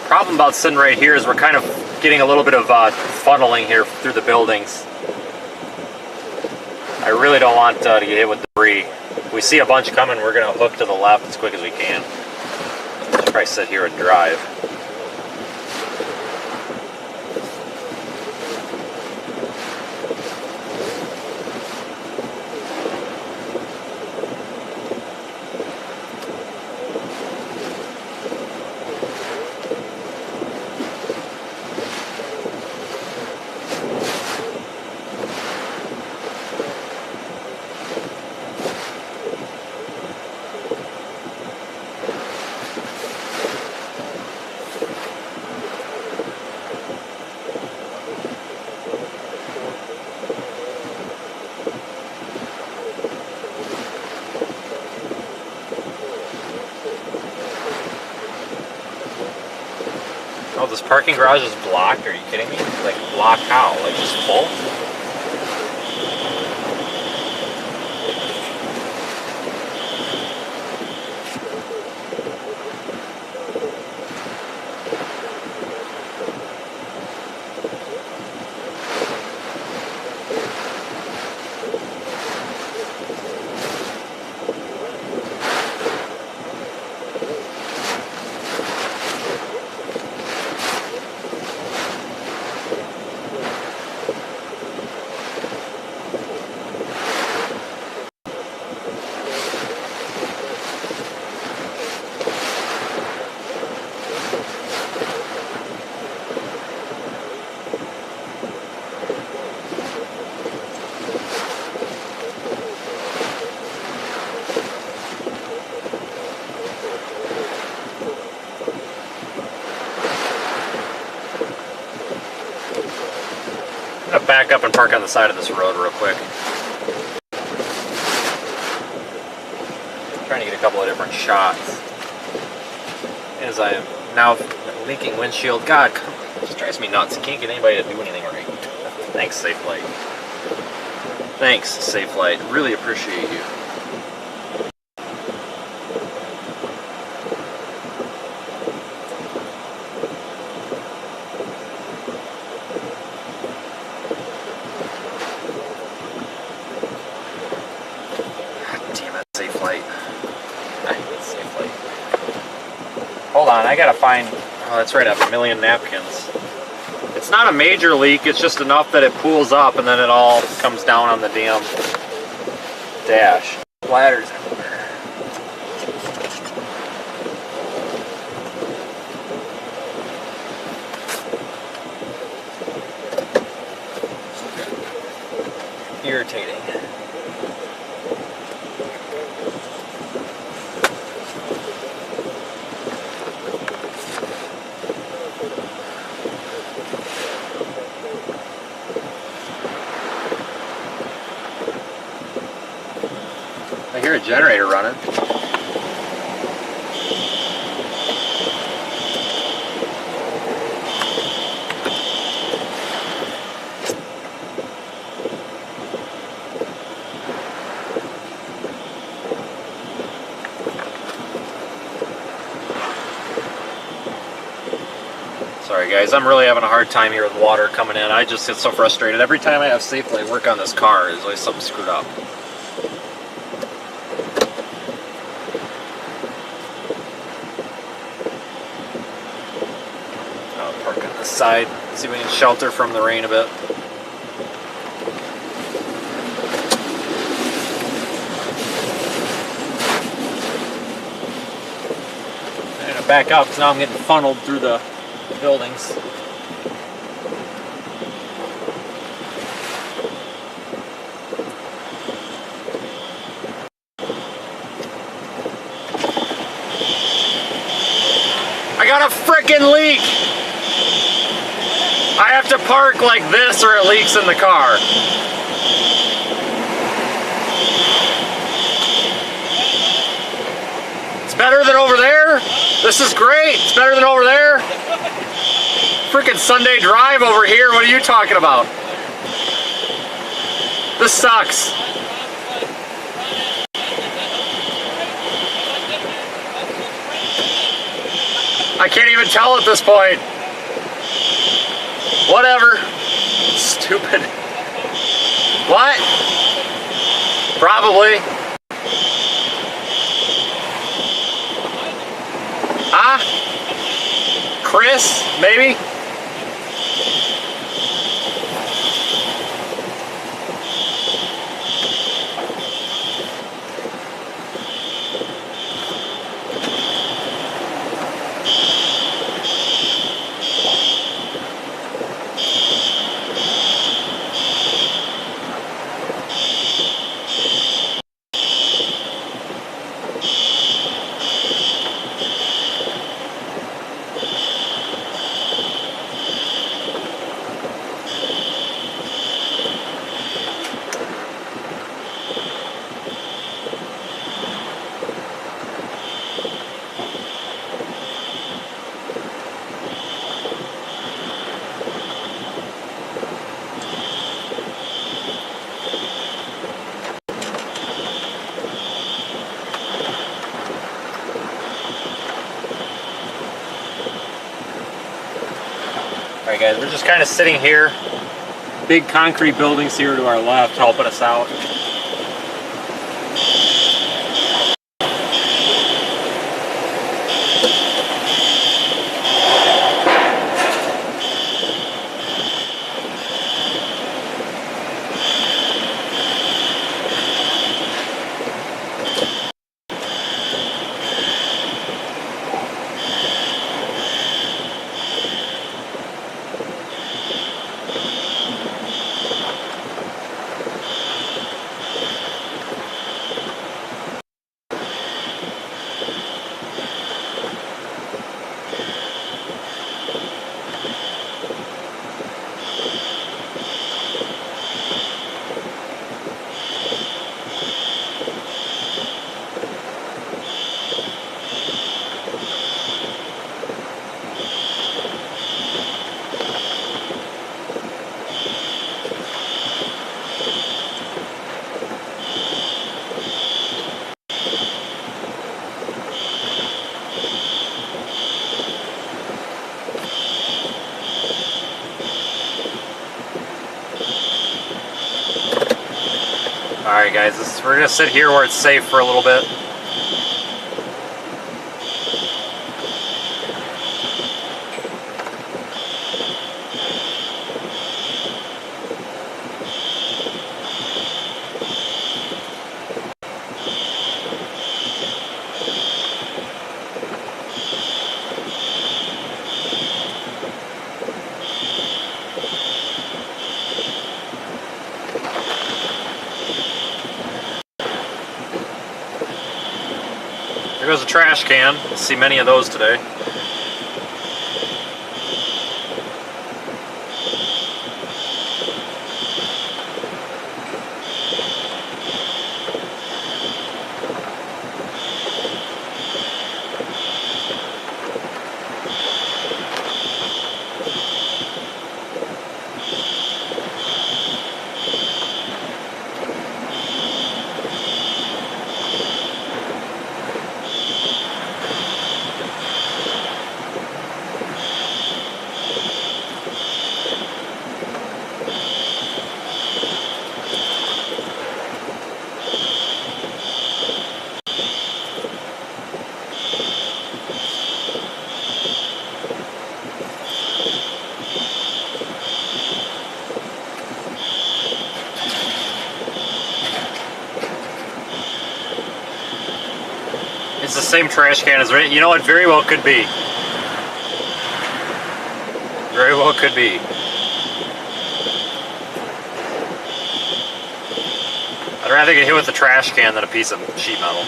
Problem about sitting right here is we're kind of getting a little bit of funneling here through the buildings. I really don't want to get hit with debris. If we see a bunch coming, we're going to hook to the left as quick as we can. Should probably sit here and drive. Oh, this parking garage is blocked? Are you kidding me? Like, blocked how? Like, just full? back up and park on the side of this road real quick. Trying to get a couple of different shots. As I am now leaking windshield. God, this drives me nuts. You can't get anybody to do anything right. Thanks, Safe Light. Thanks, Safe Light. Really appreciate you. Hold on, I gotta find, oh that's right, I have a million napkins. It's not a major leak, it's just enough that it pools up and then it all comes down on the damn dash. Splatters everywhere. Irritating. I hear a generator running. Sorry guys, I'm really having a hard time here with water coming in. I just get so frustrated. Every time I have Safe Light work on this car, there's always something screwed up. Side, see if we can shelter from the rain a bit. I'm gonna back up because now I'm getting funneled through the buildings. I got a frickin' leak! I have to park like this or it leaks in the car. It's better than over there. This is great. It's better than over there. Freaking Sunday drive over here. What are you talking about? This sucks. I can't even tell at this point. Whatever. Stupid. What? Probably. Chris? Maybe? Alright guys, we're just kind of sitting here. Big concrete buildings here to our left helping us out. Alright guys, we're going to sit here where it's safe for a little bit. There goes a trash can. We'll see many of those today. It's the same trash can as, you know, it very well could be. Very well could be. I'd rather get hit with a trash can than a piece of sheet metal.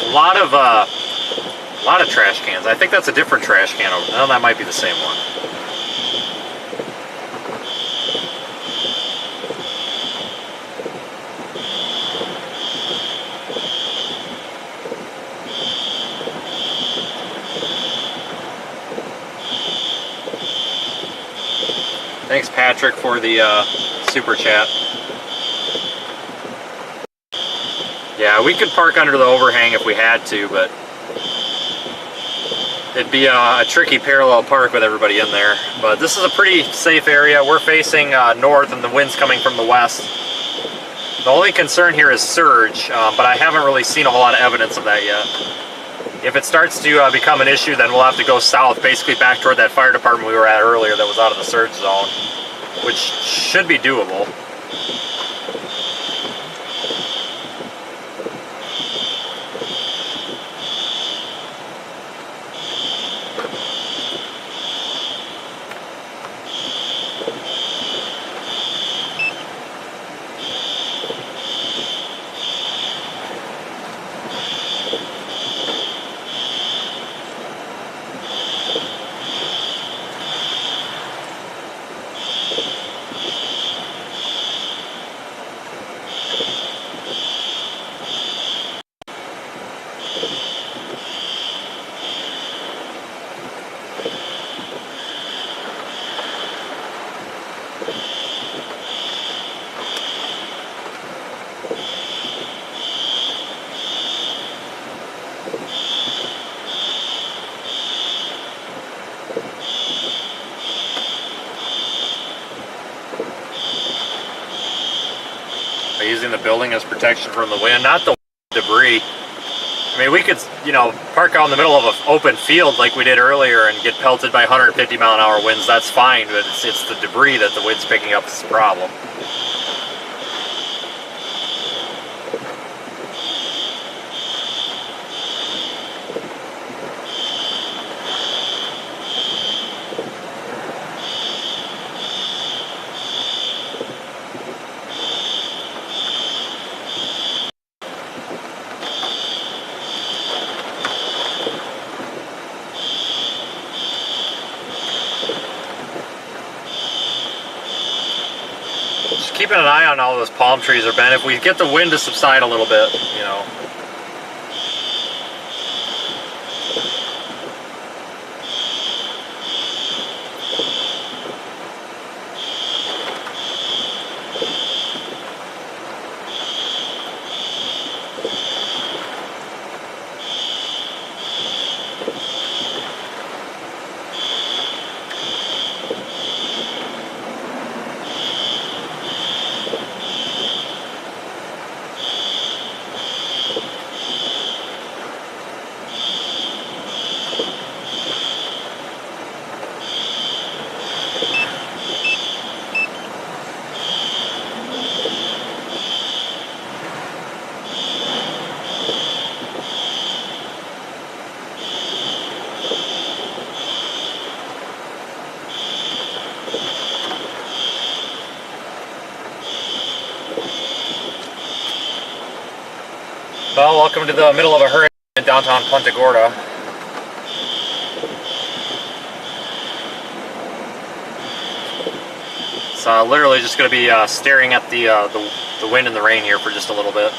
A lot of trash cans. I think that's a different trash can. Oh, that might be the same one. Thanks, Patrick, for the super chat. Yeah, we could park under the overhang if we had to, but it'd be a tricky parallel park with everybody in there. But this is a pretty safe area. We're facing north and the wind's coming from the west. The only concern here is surge, but I haven't really seen a whole lot of evidence of that yet. If it starts to become an issue, then we'll have to go south, basically back toward that fire department we were at earlier that was out of the surge zone, which should be doable. Using the building as protection from the wind, not the debris. I mean, we could, you know, park out in the middle of an open field like we did earlier and get pelted by 150-mile-an-hour winds. That's fine, but it's the debris that the wind's picking up that's the problem. keeping an eye on all those palm trees are bent. If we get the wind to subside a little bit, you know. Well, welcome to the middle of a hurricane in downtown Punta Gorda. It's literally just going to be staring at the wind and the rain here for just a little bit.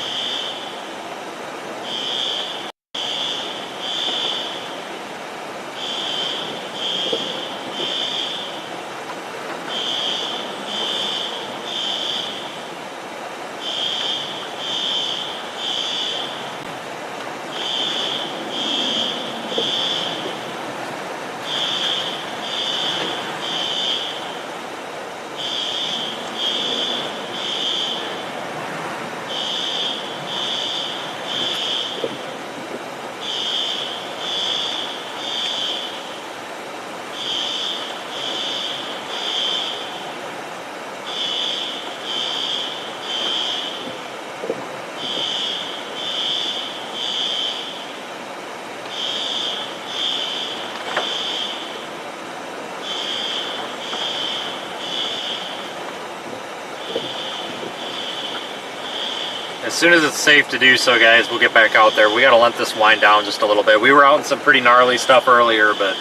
As soon as it's safe to do so, guys, we'll get back out there. We got to let this wind down just a little bit. We were out in some pretty gnarly stuff earlier, but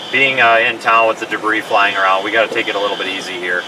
being in town with the debris flying around, we got to take it a little bit easy here.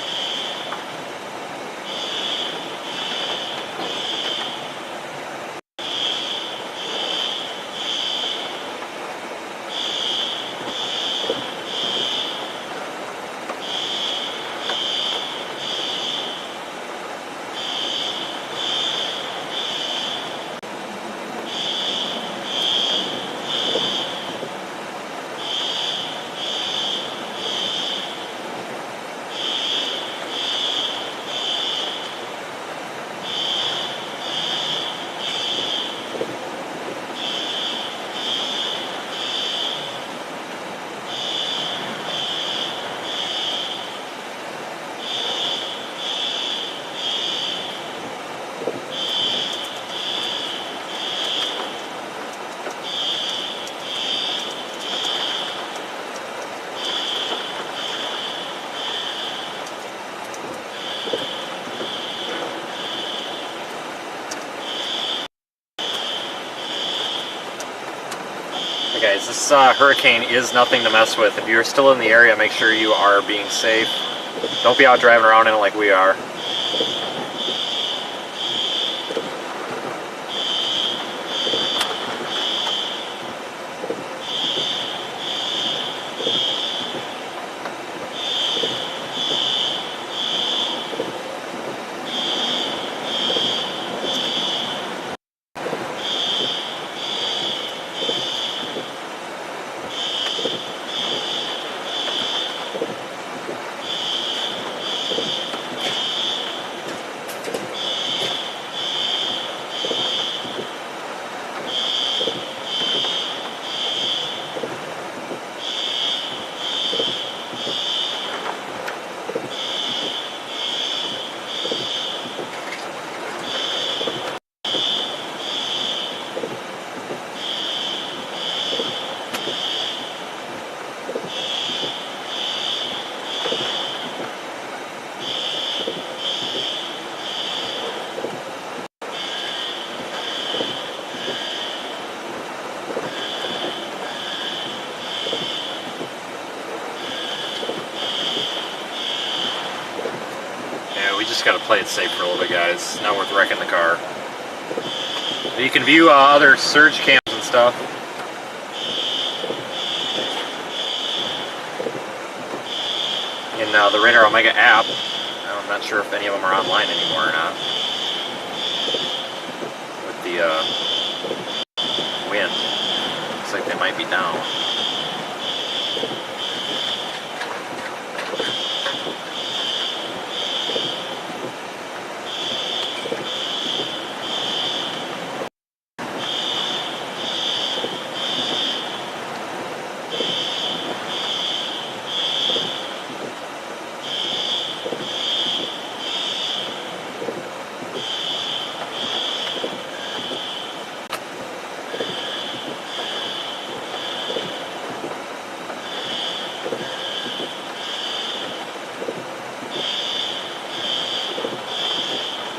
Guys, this hurricane is nothing to mess with. If you're still in the area, make sure you are being safe. Don't be out driving around in it like we are. just got to play it safe for a little bit, guys. Not worth wrecking the car. You can view other surge cams and stuff. In the Radar Omega app. I'm not sure if any of them are online anymore or not. With the wind. Looks like they might be down.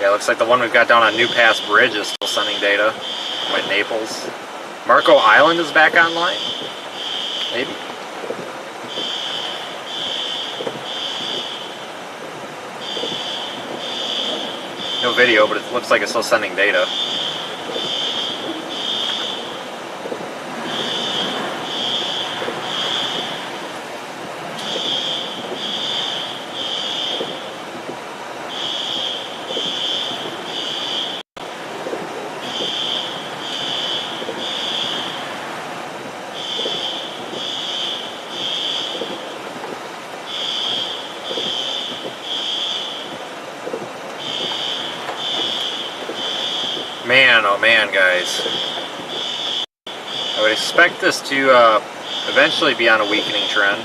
Yeah, looks like the one we've got down on New Pass Bridge is still sending data. Went Naples. Marco Island is back online? Maybe. No video, but it looks like it's still sending data. Man, oh man, guys. I would expect this to eventually be on a weakening trend.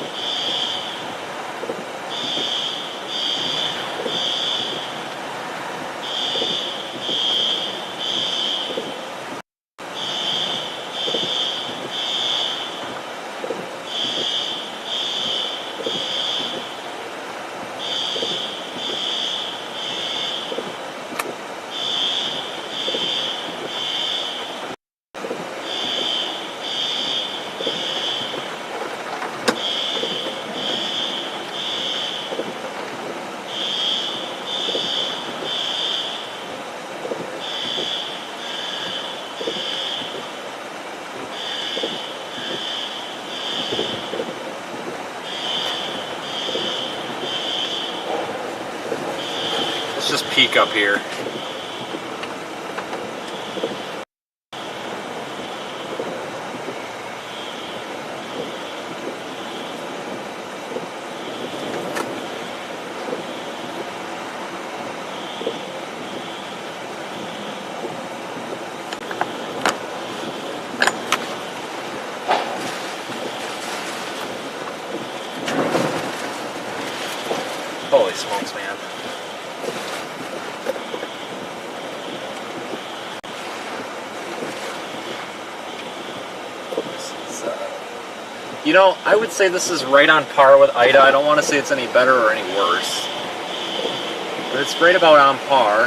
Let's just peek up here. Holy smokes, man. You know, I would say this is right on par with Ida. I don't want to say it's any better or any worse. But it's right about on par.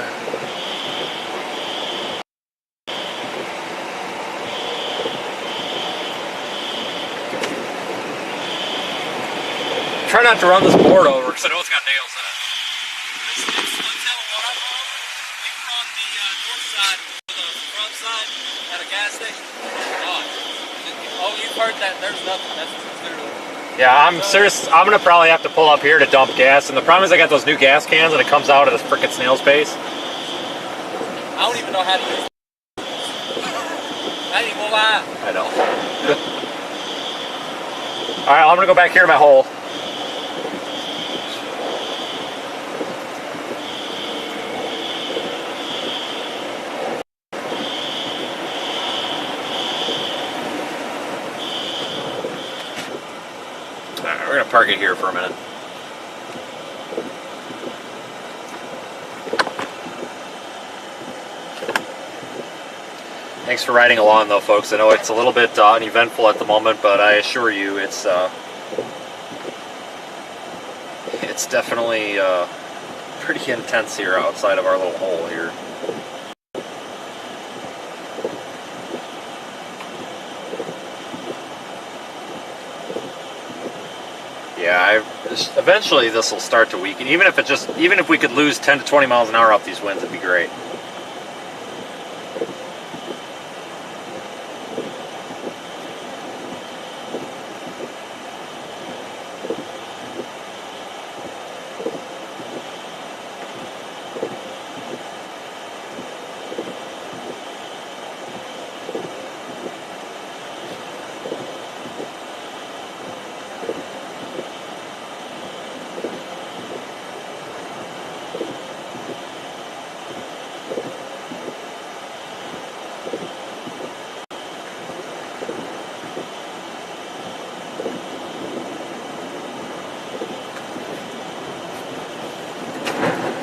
Try not to run this board over because I know it's got nails in it. Let's have a waterfall. We were on the north side, the front side, at a gas station. Oh, you've heard that? There's nothing. That's literally. Yeah, I'm serious. I'm gonna probably have to pull up here to dump gas, and the problem is I got those new gas cans, and it comes out at a frickin' snail's pace. I don't even know how to use it. I know. All right, I'm gonna go back here to my hole. We're going to park it here for a minute. Thanks for riding along though, folks. I know it's a little bit uneventful at the moment, but I assure you it's definitely pretty intense here outside of our little hole here. Yeah, eventually this will start to weaken. Even if we could lose 10 to 20 miles an hour off these winds, it'd be great.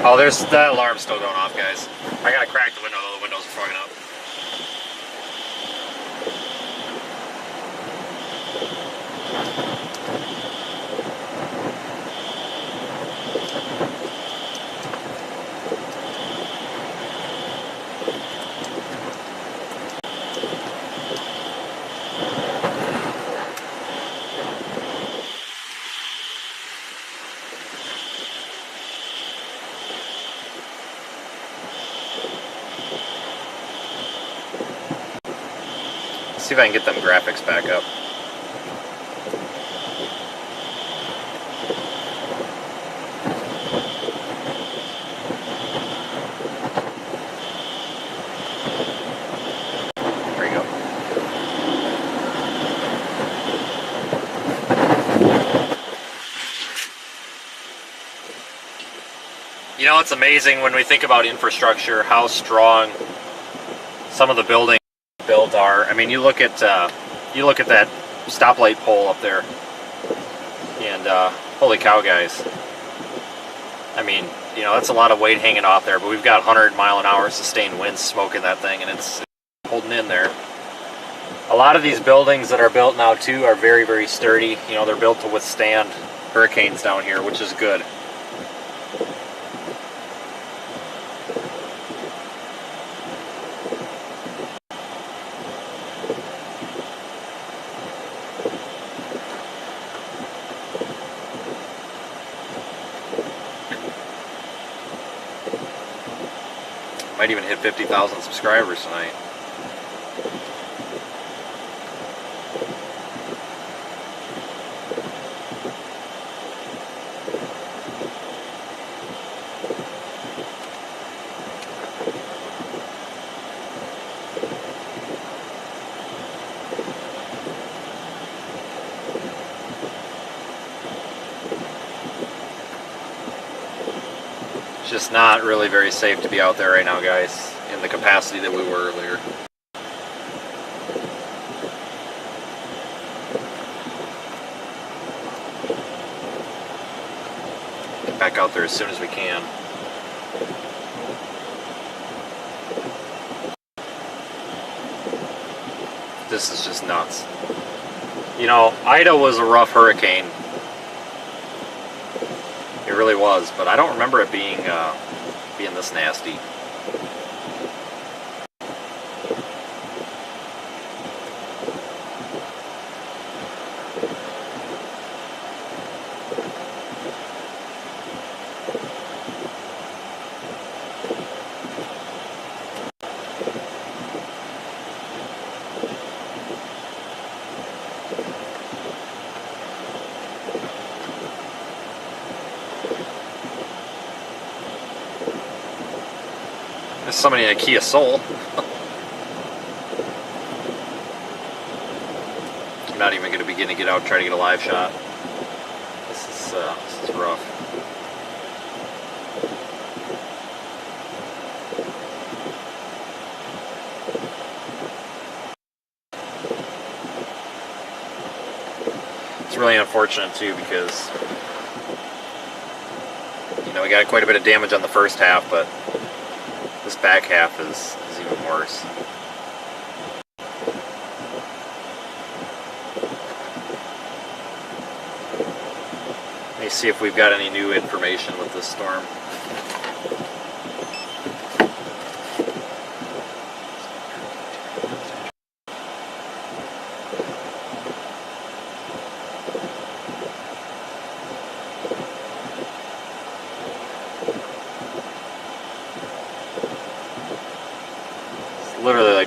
Oh, there's that alarm's still going off, guys. I gotta crack the window, though the windows are fogging up. See if I can get them graphics back up. There you go. You know, it's amazing when we think about infrastructure, how strong some of the buildings built are. I mean, you look at that stoplight pole up there, and holy cow, guys! I mean, you know, that's a lot of weight hanging off there. But we've got 100-mile-an-hour sustained winds smoking that thing, and it's holding in there. A lot of these buildings that are built now too are very, very sturdy. You know, they're built to withstand hurricanes down here, which is good. Might even hit 50,000 subscribers tonight. It's just not really very safe to be out there right now, guys, in the capacity that we were earlier. Get back out there as soon as we can. This is just nuts. You know, Ida was a rough hurricane. It really was, but I don't remember it being this nasty. There's somebody in a Kia Soul. I'm not even going to begin to get out and try to get a live shot. This is rough. It's really unfortunate too because, you know, we got quite a bit of damage on the first half, but this back half is even worse. Let me see if we've got any new information with this storm.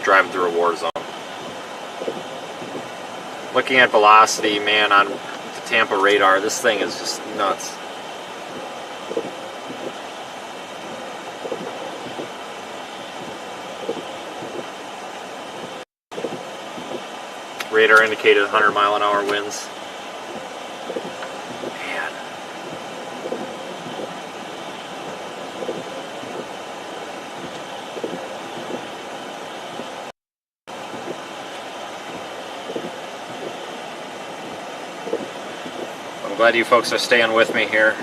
driving through a war zone. Looking at velocity, man, on the Tampa radar, this thing is just nuts. Radar indicated 100-mile-an-hour winds. Man. I'm glad you folks are staying with me here.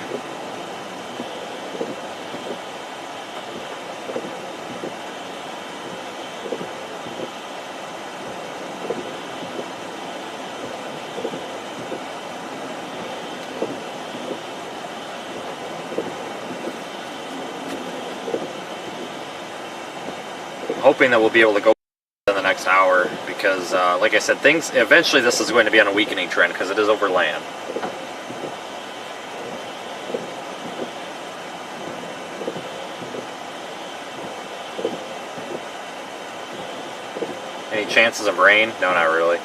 Hoping that we'll be able to go in the next hour because, like I said, things eventually this is going to be on a weakening trend because it is over land. Any chances of rain? No, not really.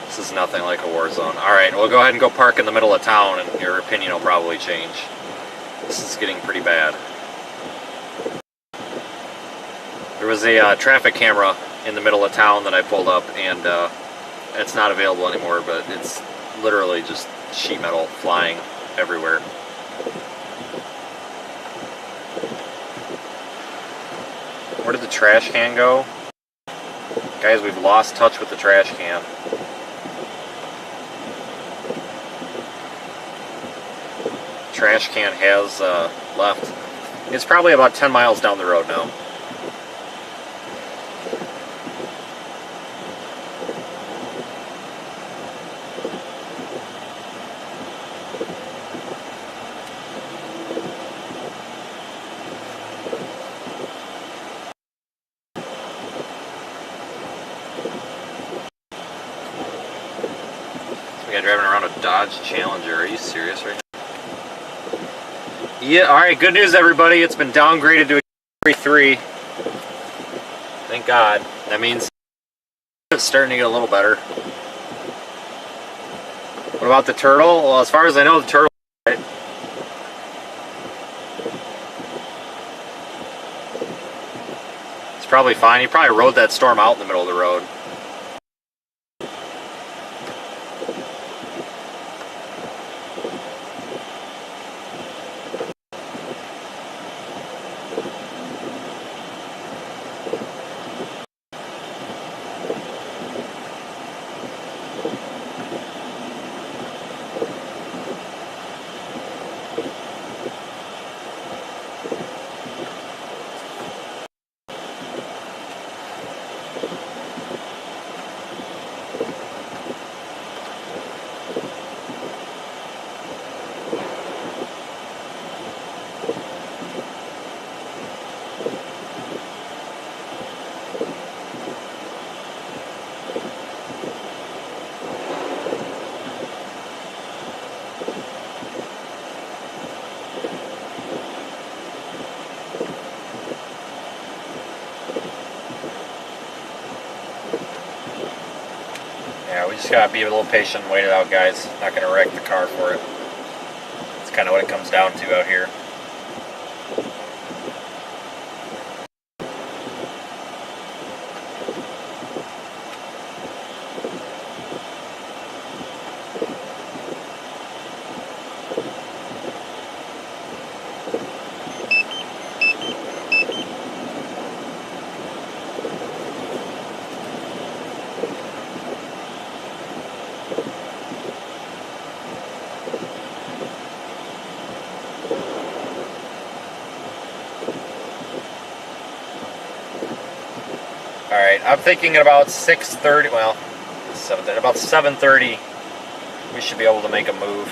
This is nothing like a war zone. Alright, we'll go ahead and go park in the middle of town and your opinion will probably change. This is getting pretty bad. There was a traffic camera in the middle of town that I pulled up, and it's not available anymore, but it's literally just sheet metal flying everywhere. Where did the trash can go? Guys, we've lost touch with the trash can. Trash can has left. It's probably about 10 miles down the road now. We got driving around a Dodge Challenger. Are you serious right now? Yeah, alright, good news everybody. It's been downgraded to a 3. Thank God. That means it's starting to get a little better. What about the turtle? Well, as far as I know, the turtle, right? It's probably fine. He probably rode that storm out in the middle of the road. Yeah, we just gotta be a little patient and wait it out, guys. Not gonna wreck the car for it. That's kind of what it comes down to out here. Alright, I'm thinking at about 6:30, well, about 7:30, we should be able to make a move.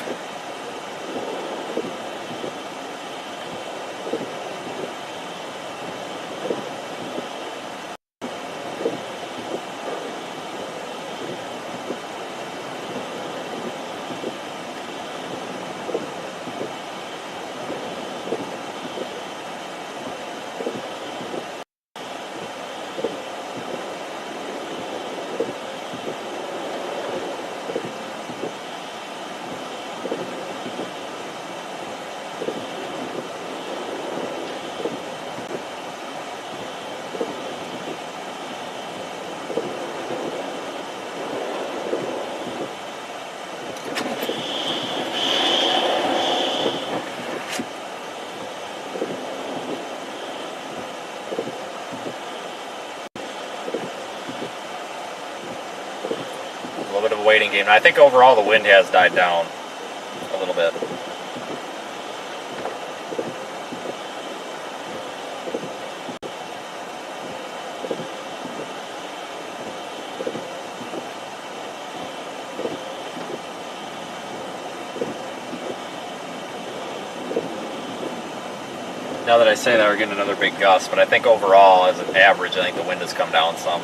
little bit of a waiting game. I think overall the wind has died down a little bit. Now that I say that, we're getting another big gust, but I think overall, as an average, I think the wind has come down some.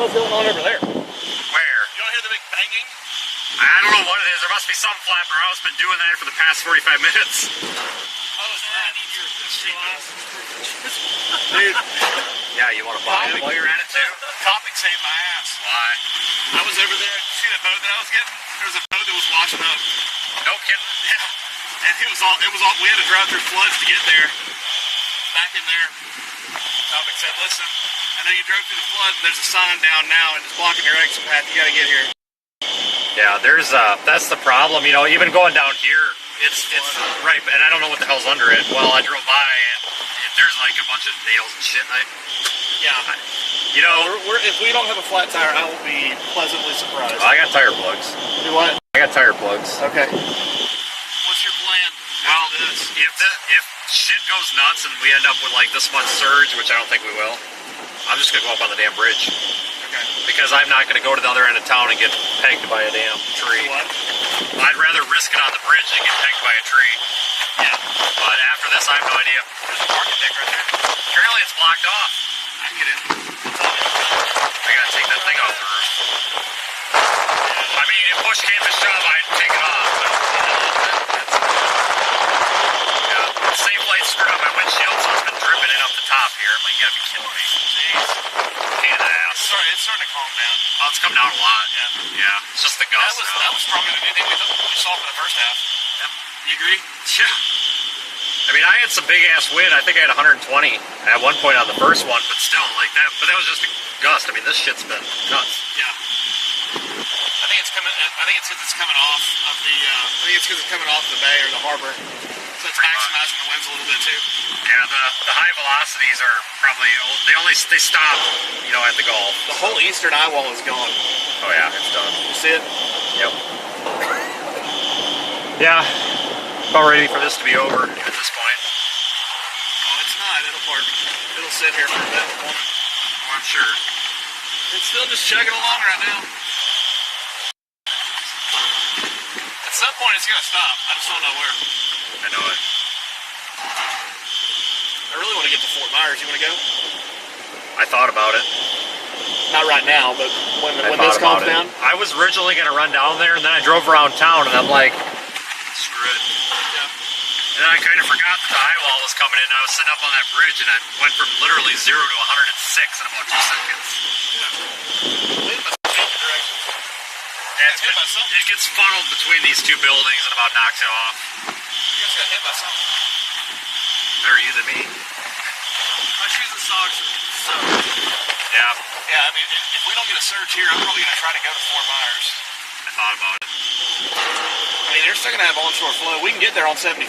What's going on over there? Where? You don't hear the big banging? I don't know what it is. There must be some flapper. I've been doing that for the past 45 minutes. Oh, it's not. I need your Dude. Yeah, you want to buy it while you're at it too? Topic saved my ass. Why? I was over there. See the boat that I was getting? There was a boat that was washing up. No kidding. Yeah. And it was all, we had to drive through floods to get there. Back in there. Topic said, listen, I know you drove through the flood, there's a sign down now and it's blocking your exit path, you gotta get here. Yeah, that's the problem, you know, even going down here, it's right, and I don't know what the hell's under it. Well, I drove by and there's like a bunch of nails and shit. You know, if we don't have a flat tire, I will be pleasantly surprised. I got tire plugs. Do what? I got tire plugs. Okay. What's your plan? Well, if shit goes nuts and we end up with like this much surge, which I don't think we will, I'm just gonna go up on the damn bridge. Okay. Because I'm not gonna go to the other end of town and get pegged by a damn tree. What? I'd rather risk it on the bridge than get pegged by a tree. Yeah. But after this, I have no idea. There's a parking deck right there. Apparently it's blocked off. I can get in. I gotta take that thing off the roof. I mean, if push came to shove, I'd take it off. But safe light screwed up my windshield, so it's been dripping in up the top here. I'm like, you gotta be kidding me. Jeez. Pain in the ass. It's starting to calm down. Oh, it's come down a lot. Yeah. It's just the gust. That was stronger than anything we saw for the first half. Yep. You agree? Yeah. I mean, I had some big ass wind. I think I had 120 at one point on the first one, but still, like that. But that was just a gust. I mean, this shit's been nuts. Yeah. I think it's because it's coming off of the. I think it's because it's coming off the bay or the harbor, so it's maximizing the winds a little bit too. Yeah, the high velocities are probably they stop, you know, at the Gulf. The whole eastern eye wall is gone. Oh yeah, it's done. You see it? Yep. Yeah. About ready for this to be over at this point. Oh, it's not. It'll sit here for a bit. Oh, I'm sure. It's still just chugging along right now. At some point, it's gonna stop. I just don't know where. I know it. I really want to get to Fort Myers. You want to go? I thought about it. Not right now, but when this calms down. I was originally gonna run down there, and then I drove around town, and I'm like, screw it. And then I kind of forgot that the high wall was coming in. I was sitting up on that bridge, and I went from literally 0 to 106 in about 2 seconds. Yeah, it gets funneled between these two buildings and about knocks it off. You guys got hit by something. Better you than me. My shoes and socks are soaked. Yeah. Yeah, I mean, if we don't get a surge here, I'm probably going to try to go to Fort Myers. I thought about it. I mean, they're still going to have onshore flow. We can get there on 75.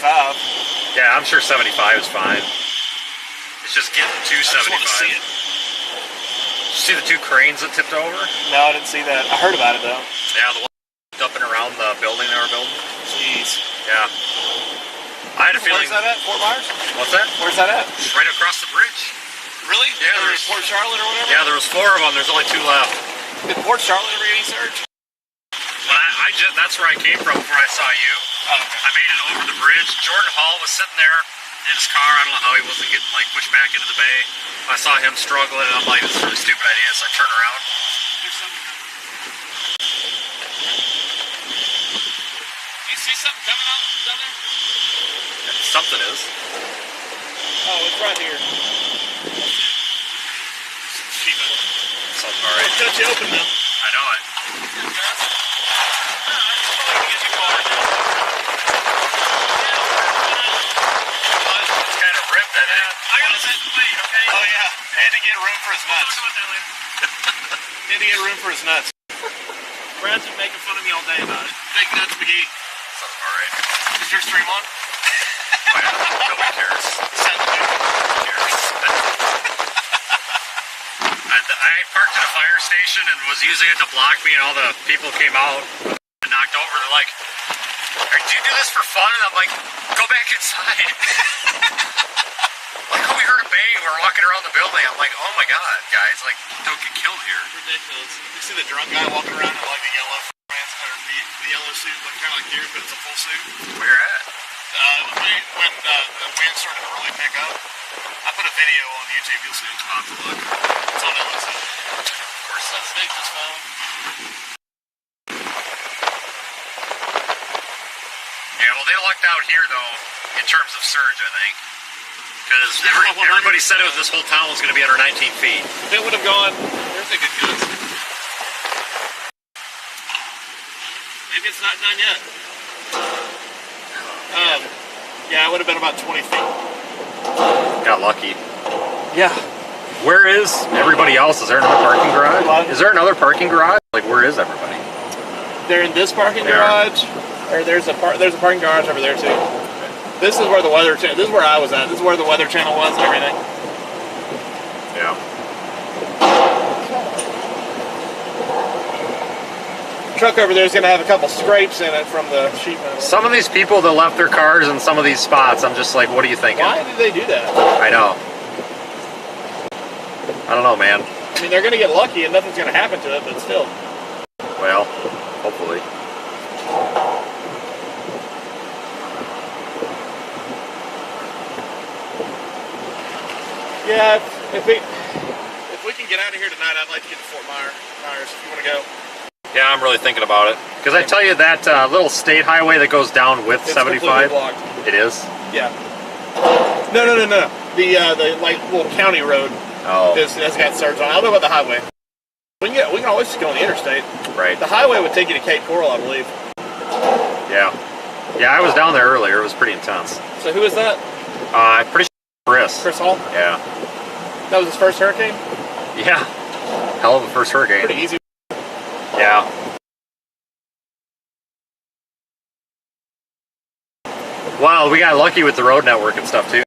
Yeah, I'm sure 75 is fine. It's just getting to 75. I just want to see it. Did you see the 2 cranes that tipped over? No, I didn't see that. I heard about it, though. Yeah, the one up and around the building they were building. Jeez. Yeah. I had a feeling. Where's that at? Fort Myers? What's that? Where's that at? Right across the bridge. Really? Yeah, Or there's Port Charlotte or whatever? Yeah, there was 4 of them. There's only 2 left. Did Port Charlotte ever get any surge? But that's where I came from before I saw you. Oh, okay. I made it over the bridge. Jordan Hall was sitting there in his car. I don't know how he wasn't getting like pushed back into the bay. I saw him struggling, and I'm like, this is a really stupid idea. So I turned around. There's something. You see something coming out down there? Something is. Oh, it's right here. Sounds alright. I'll cut you open now. I know it. It's kind of ripped, I think. I gotta set the weight, okay? Oh yeah, had to get room for his nuts. Had to get room for his nuts. Brad's been making fun of me all day about it. Big nuts, McGee. Sounds alright. Is yours 3-1? Nobody cares. I parked at a fire station and was using it to block me, and all the people came out and knocked over. They're like, "Do you do this for fun?" And I'm like, "Go back inside." Like, oh, we heard a bang. We're walking around the building. I'm like, oh my god, guys, like, don't get killed here. Ridiculous. You see the drunk guy walking around in like the yellow pants, or the yellow suit, like kind of like yours, but it's a full suit. Where at? When the wind started to really pick up, I put a video on YouTube. You'll see it. I'll have to look. It's on LSU. Of course, that's Nick just phone. Yeah, well, they lucked out here though in terms of surge, I think, because everybody said this whole town was going to be under 19 feet. If it would have gone, there's a good guess. Maybe it's not done yet. Yeah, it would have been about 20 feet. Got lucky. Yeah. Where is everybody else? Is there another parking garage? Is there another parking garage? Like, where is everybody? They're in this parking garage, or there's a parking garage over there too. This is where the weather channel. This is where I was at. This is where the weather channel was and everything. Yeah. Truck over there is going to have a couple scrapes in it from the sheet metal. Some of these people that left their cars in some of these spots, I'm just like, what are you thinking? Why did they do that? I know. I don't know, man. I mean, they're going to get lucky and nothing's going to happen to it, but still. Well, hopefully. Yeah, if we can get out of here tonight, I'd like to get to Fort Myers if you want to go. Yeah, I'm really thinking about it. Because I tell you, that little state highway that goes down with 75, it is? Yeah. No. The like little county road has got surge on. I don't know about the highway. We can always just go on the interstate. Right. The highway would take you to Cape Coral, I believe. Yeah. Yeah, I was down there earlier. It was pretty intense. So who is that? I'm pretty sure Chris Hall? Yeah. That was his first hurricane? Yeah. Hell of a first hurricane. Pretty easy. Yeah. Well, we got lucky with the road network and stuff too.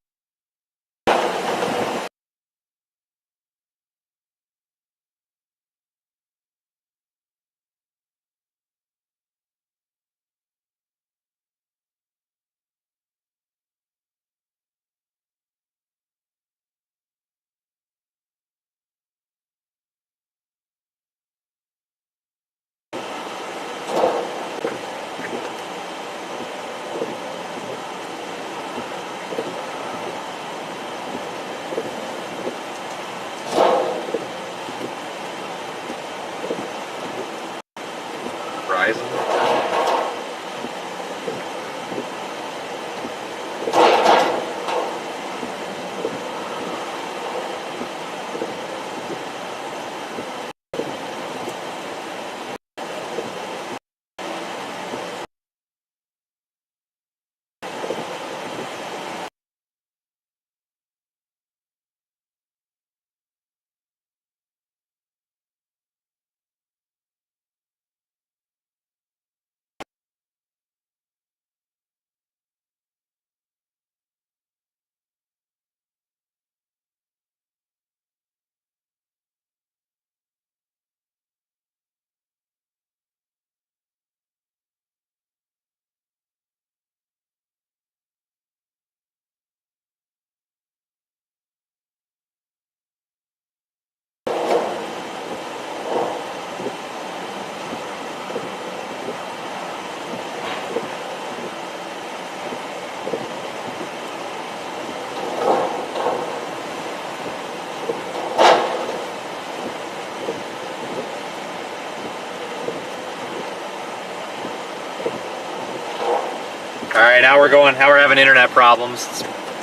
we're having internet problems. Let's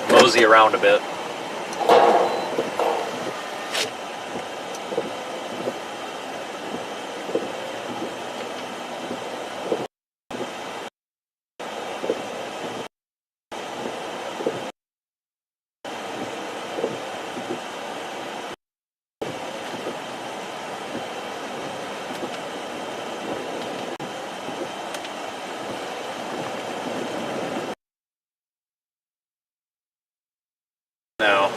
mosey around a bit. Now.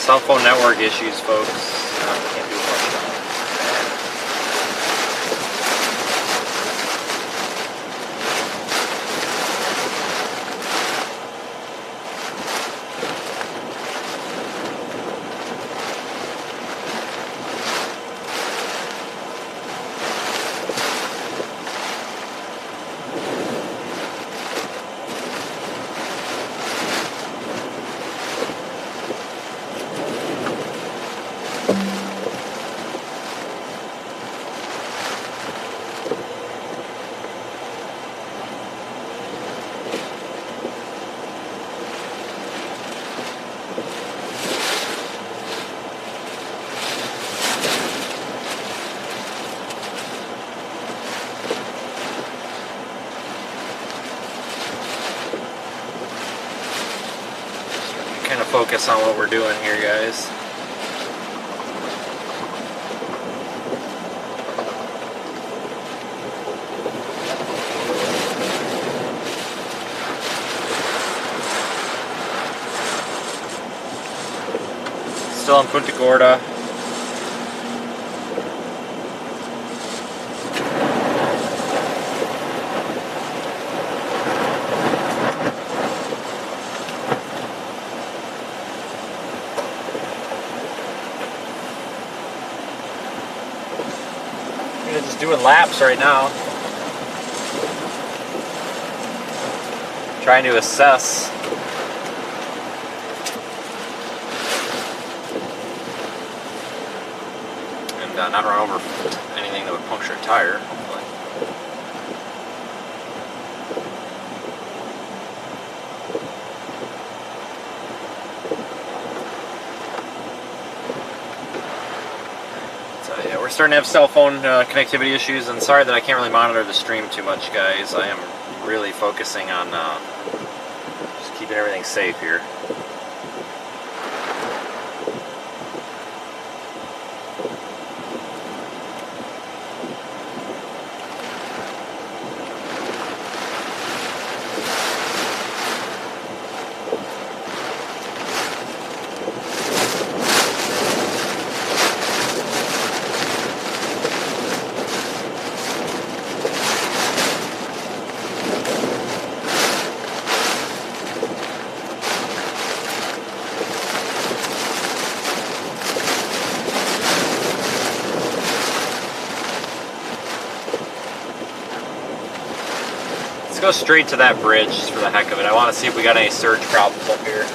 Cell phone network issues, folks. Can't do much. Kind of focus on what we're doing here, guys. Still in Punta Gorda. Just doing laps right now. Trying to assess. And not run over anything that would puncture a tire, hopefully. Yeah, we're starting to have cell phone connectivity issues, and sorry that I can't really monitor the stream too much, guys. I am really focusing on just keeping everything safe here. Go straight to that bridge just for the heck of it. I want to see if we got any surge problems up here.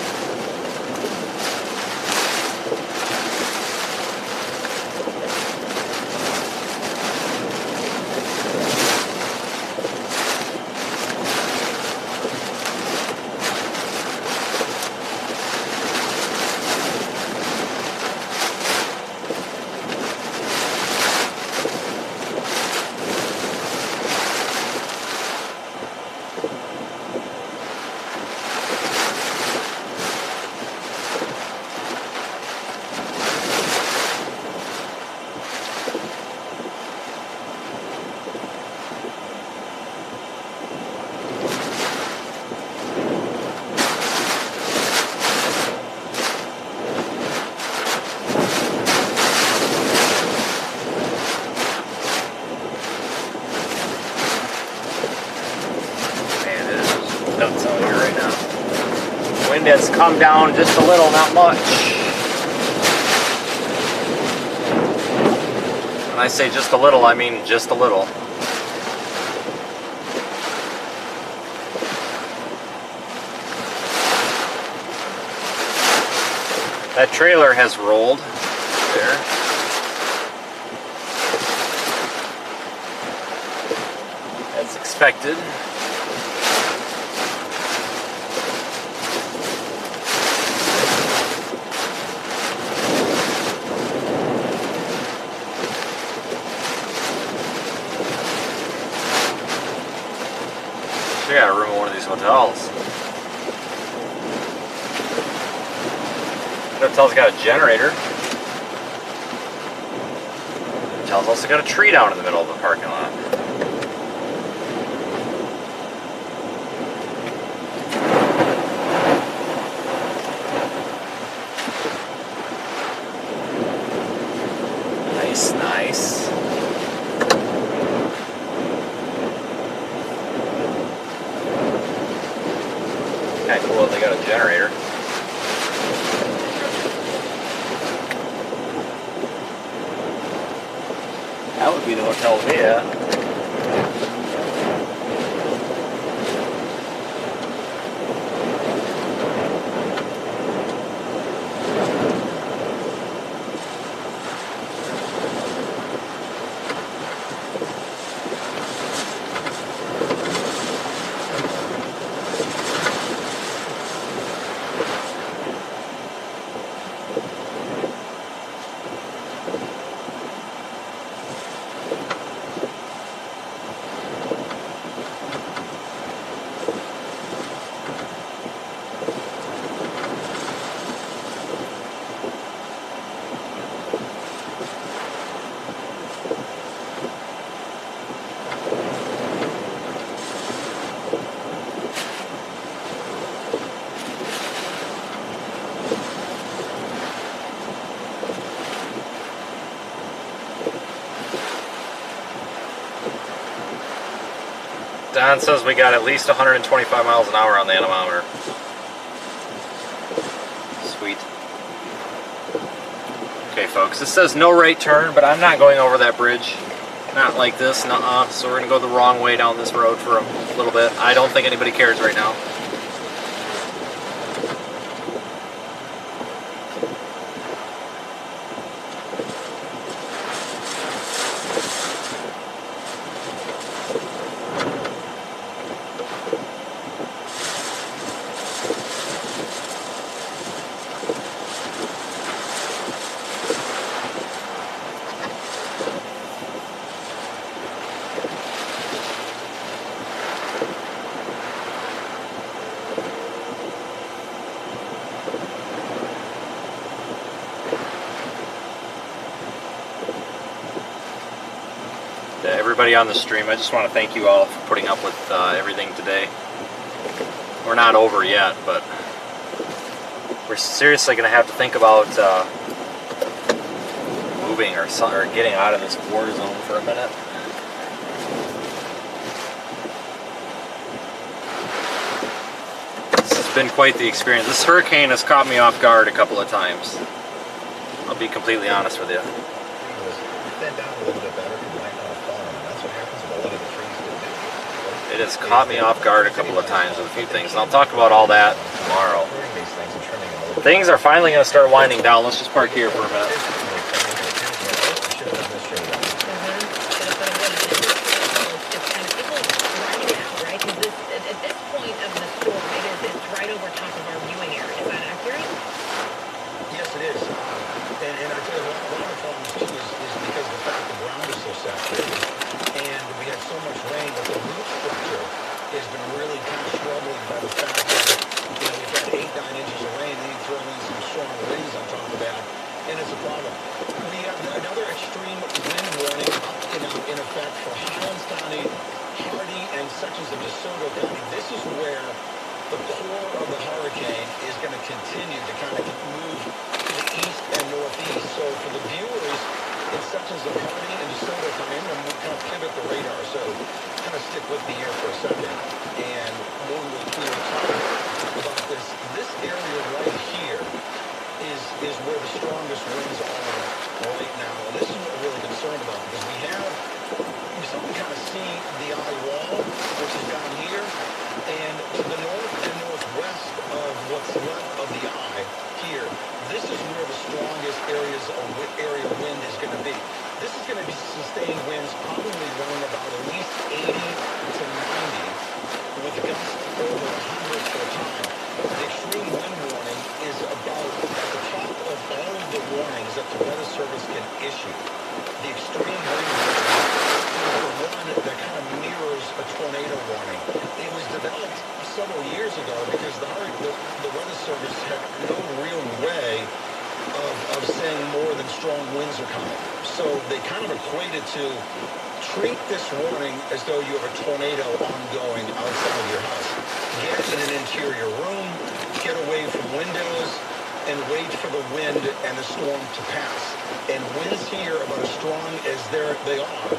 Has come down just a little, not much. When I say just a little, I mean just a little. That trailer has rolled there. As expected. I got a room in one of these hotels. The hotel's got a generator. The hotel's also got a tree down in the middle of the parking lot. Nice, nice. Kind of cool, they got a generator. That would be the hotel to be at. Don says we got at least 125 miles an hour on the anemometer. Sweet. Okay, folks, this says no right turn, but I'm not going over that bridge. Not like this, nuh-uh. So we're going to go the wrong way down this road for a little bit. I don't think anybody cares right now. Everybody on the stream, I just want to thank you all for putting up with everything today. We're not over yet, but we're seriously going to have to think about moving or getting out of this war zone for a minute. This has been quite the experience. This hurricane has caught me off guard a couple of times. I'll be completely honest with you. It has caught me off guard a couple of times with a few things, and I'll talk about all that tomorrow. Things are finally going to start winding down. Let's just park here for a minute. and wait for the wind and the storm to pass. And winds here about as strong as they are,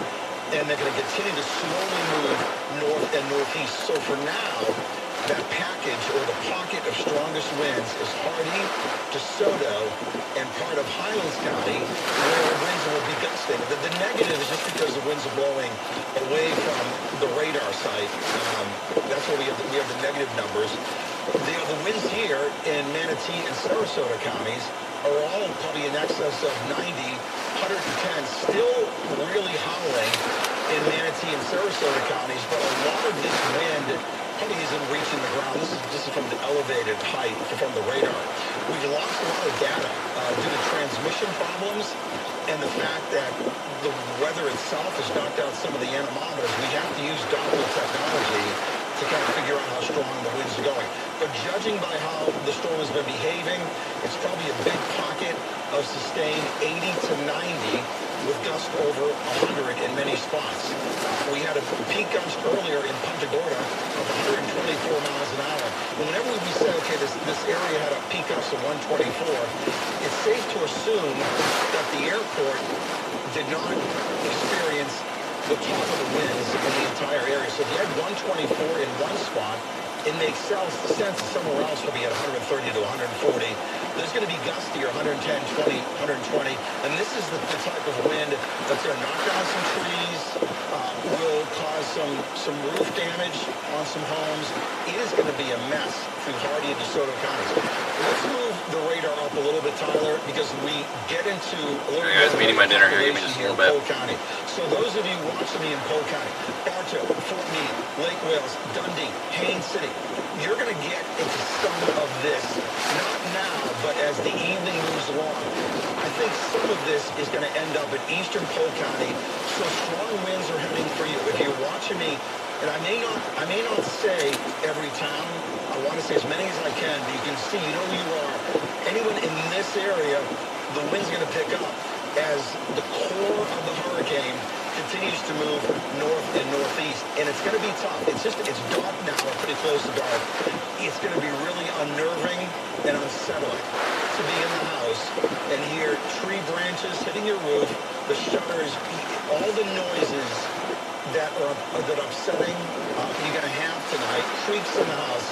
and they're going to continue to slowly move north and northeast. So for now, that package or the pocket of strongest winds is Hardy, DeSoto, and part of Highlands County, where winds will be gusting. The negative is just because the winds are blowing away from the radar site. That's where we have the negative numbers. The winds here in Manatee and Sarasota counties are all probably in excess of 90, 110, still really howling in Manatee and Sarasota counties, but a lot of this wind probably isn't reaching the ground. This is from the elevated height from the radar. We've lost a lot of data due to transmission problems and the fact that the weather itself has knocked out some of the anemometers. We have to use Doppler technology to kind of figure out how strong the winds are going. But judging by how the storm has been behaving, it's probably a big pocket of sustained 80 to 90 with gusts over 100 in many spots. We had a peak gust earlier in Punta Gorda of 124 miles an hour. Whenever we say, okay, this area had a peak gust of 124, it's safe to assume that the airport did not experience the top of the winds in the entire area. So if you had 124 in one spot, it makes sense somewhere else will be at 130 to 140. There's going to be gustier, 110, 20, 120. And this is the type of wind that's going to knock down some trees, will cause some roof damage on some homes. It is going to be a mess through Hardy and DeSoto counties. Let's move the radar up a little bit, Tyler, because we get into a little bit of eating my dinner here. Give me just a little bit. Polk County. So those of you watching me in Polk County, Bartow, Fort Meade, Lake Wales, Dundee, Haines City, you're going to get into some of this, not now, but as the evening moves along. I think some of this is going to end up in eastern Polk County, so strong winds are heading for you. If you're watching me, and I may not say every town, I want to say as many as I can, but you can see, you know who you are. Anyone in this area, the wind's going to pick up as the core of the hurricane continues to move north and northeast, and it's going to be tough. It's dark now, we're pretty close to dark. It's going to be really unnerving and unsettling to be in the house and hear tree branches hitting your roof, the shutters, all the noises that are upsetting you're going to have tonight, creaks in the house.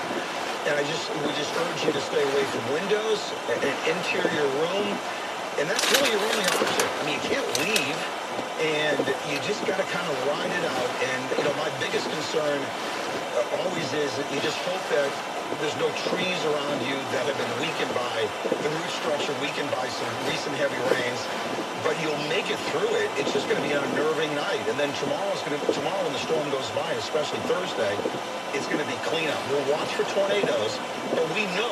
And we just urge you to stay away from windows and interior room. And that's really your only option. I mean, you can't leave, and you just got to kind of ride it out. And, my biggest concern always is that you just hope that there's no trees around you that have been weakened by the root structure, weakened by some recent heavy rains. But you'll make it through it. It's just going to be an unnerving night. And then tomorrow when the storm goes by, especially Thursday, it's going to be cleanup. We'll watch for tornadoes, but we know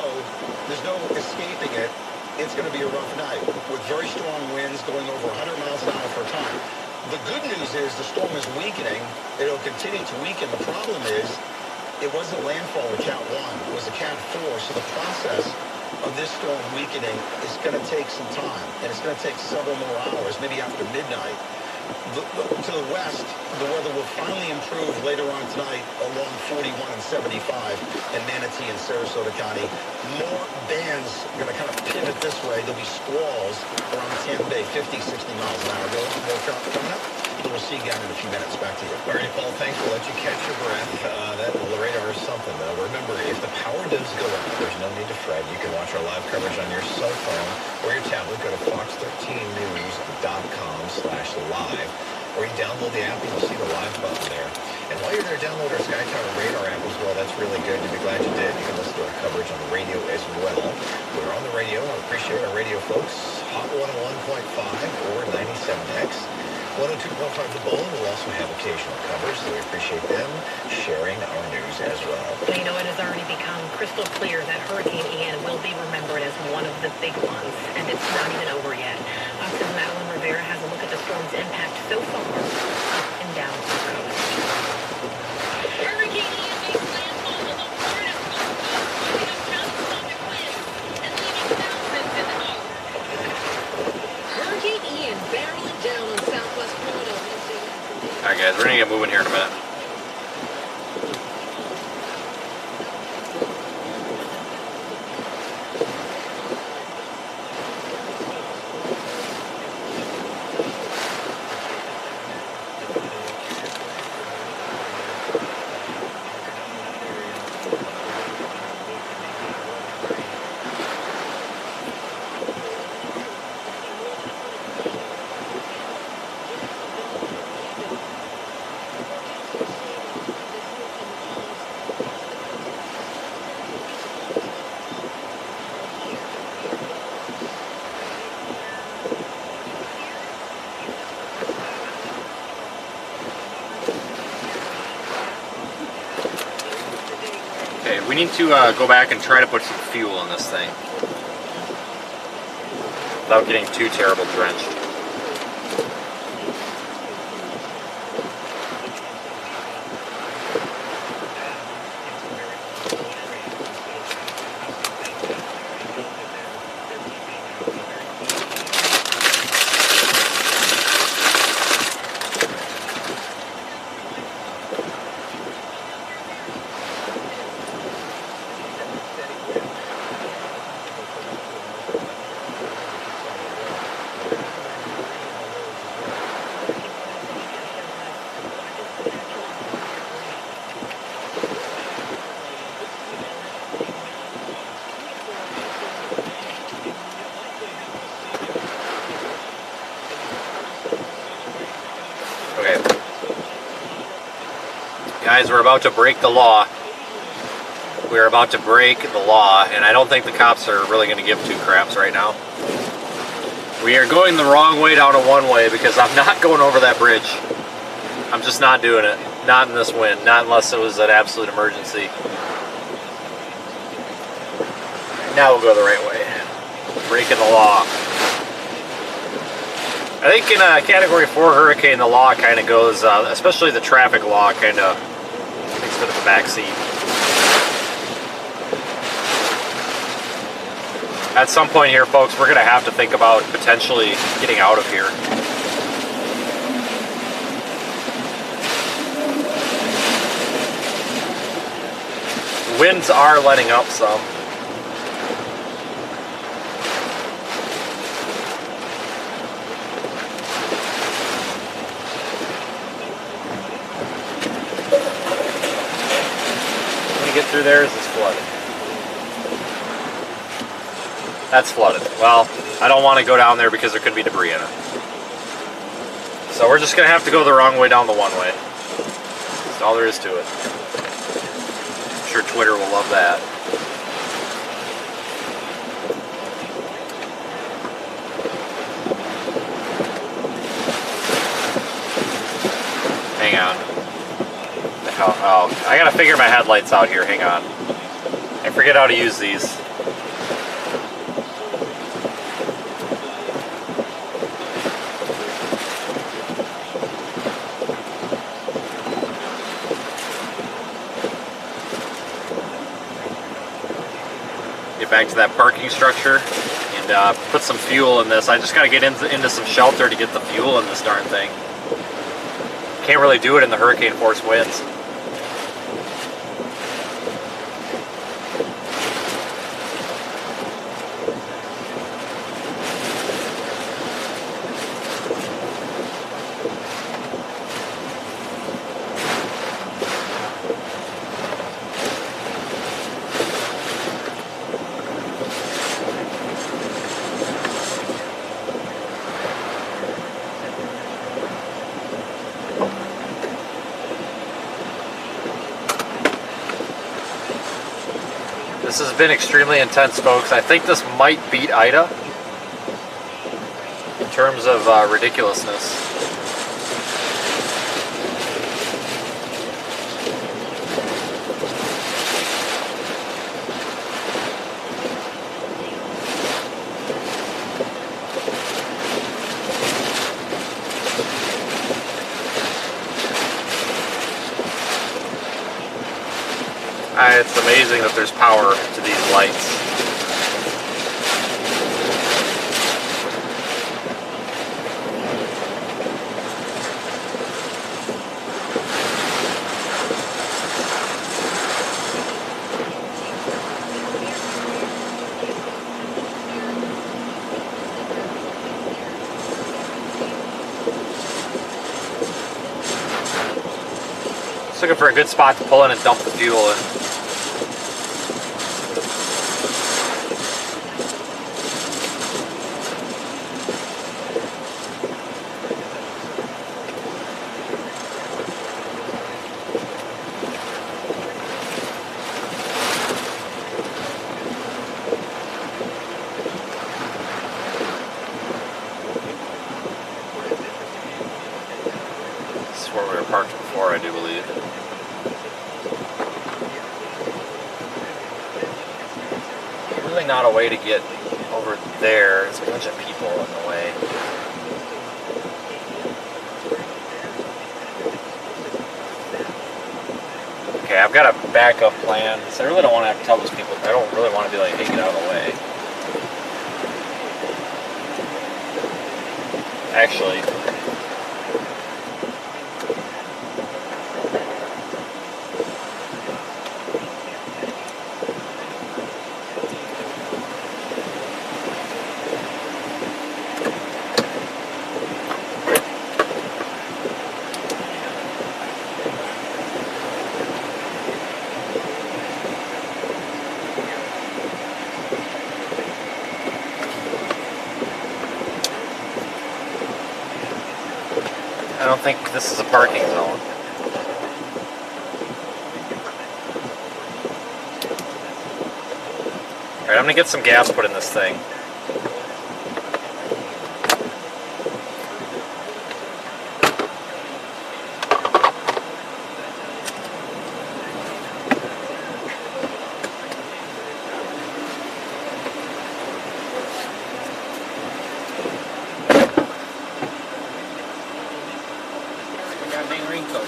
there's no escaping it. It's going to be a rough night with very strong winds going over 100 miles an hour for a time. The good news is the storm is weakening. It'll continue to weaken. The problem is it wasn't landfall in Cat 1. It was a Cat 4. So the process of this storm weakening is going to take some time, and it's going to take several more hours, maybe after midnight. To the west, the weather will finally improve later on tonight along 41 and 75 in Manatee and Sarasota County. More bands are going to kind of pivot this way. There'll be squalls around Tampa Bay, 50, 60 miles an hour. More coming up. We'll see you again in a few minutes. Back to you. All right, Paul, thanks. We'll let you catch your breath. That radar is something, though. Remember, if the power does go out, there's no need to fret. You can watch our live coverage on your cell phone or your tablet. Go to fox13news.com/live, or you download the app and you'll see the live button there. And while you're there, download our Sky Tower radar app as well. That's really good. You'll be glad you did. You can listen to our coverage on the radio as well. We're on the radio. I appreciate our radio folks. Hot 101.5 or 97X. 102.5 The Bull. We'll also have occasional covers, so we appreciate them sharing our news as well. Well, it has already become crystal clear that Hurricane Ian will be remembered as one of the big ones, and it's not even over yet. Fox's Madeline Rivera has a look at the storm's impact so far up and down the coast. Hurricane Ian makes landfall on the Florida Gulf Coast, bringing up catastrophic winds and leaving thousands in the dark. Hurricane Ian barreling down on southwest Florida Wednesday afternoon. All right, guys, we're going to get moving here in a minute. We need to go back and try to put some fuel in this thing without getting too terrible drenched. Guys, we're about to break the law. We're about to break the law, and I don't think the cops are really going to give two craps right now. We are going the wrong way down a one-way because I'm not going over that bridge. I'm just not doing it. Not in this wind. Not unless it was an absolute emergency. Now we'll go the right way. Breaking the law. I think in a Category 4 hurricane, the law kind of goes, especially the traffic law, kind of takes a bit of a backseat. At some point here, folks, we're going to have to think about potentially getting out of here. Winds are letting up some. Get through there, is this flooded? That's flooded. Well, I don't want to go down there because there could be debris in it. So we're just going to have to go the wrong way down the one way. That's all there is to it. I'm sure Twitter will love that. Hang on. Oh, I gotta figure my headlights out here, hang on. I forget how to use these. Get back to that parking structure and put some fuel in this. I just gotta get into some shelter to get the fuel in this darn thing. Can't really do it in the hurricane force winds. This has been extremely intense, folks. I think this might beat Ida in terms of ridiculousness. It's amazing that there's power to these lights. Just looking for a good spot to pull in and dump the fuel in. Parked before, I do believe. not a way to get over there. There's a bunch of people in the way. Okay, I've got a backup plan. So I really don't want to have to tell those people. I don't really want to be like, hey, get out of the way. Actually, I don't think this is a parking zone. Alright, I'm gonna get some gas put in this thing. Goddamn raincoat.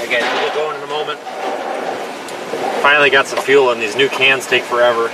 Okay, we'll get going in a moment. Finally got some fuel, and these new cans take forever.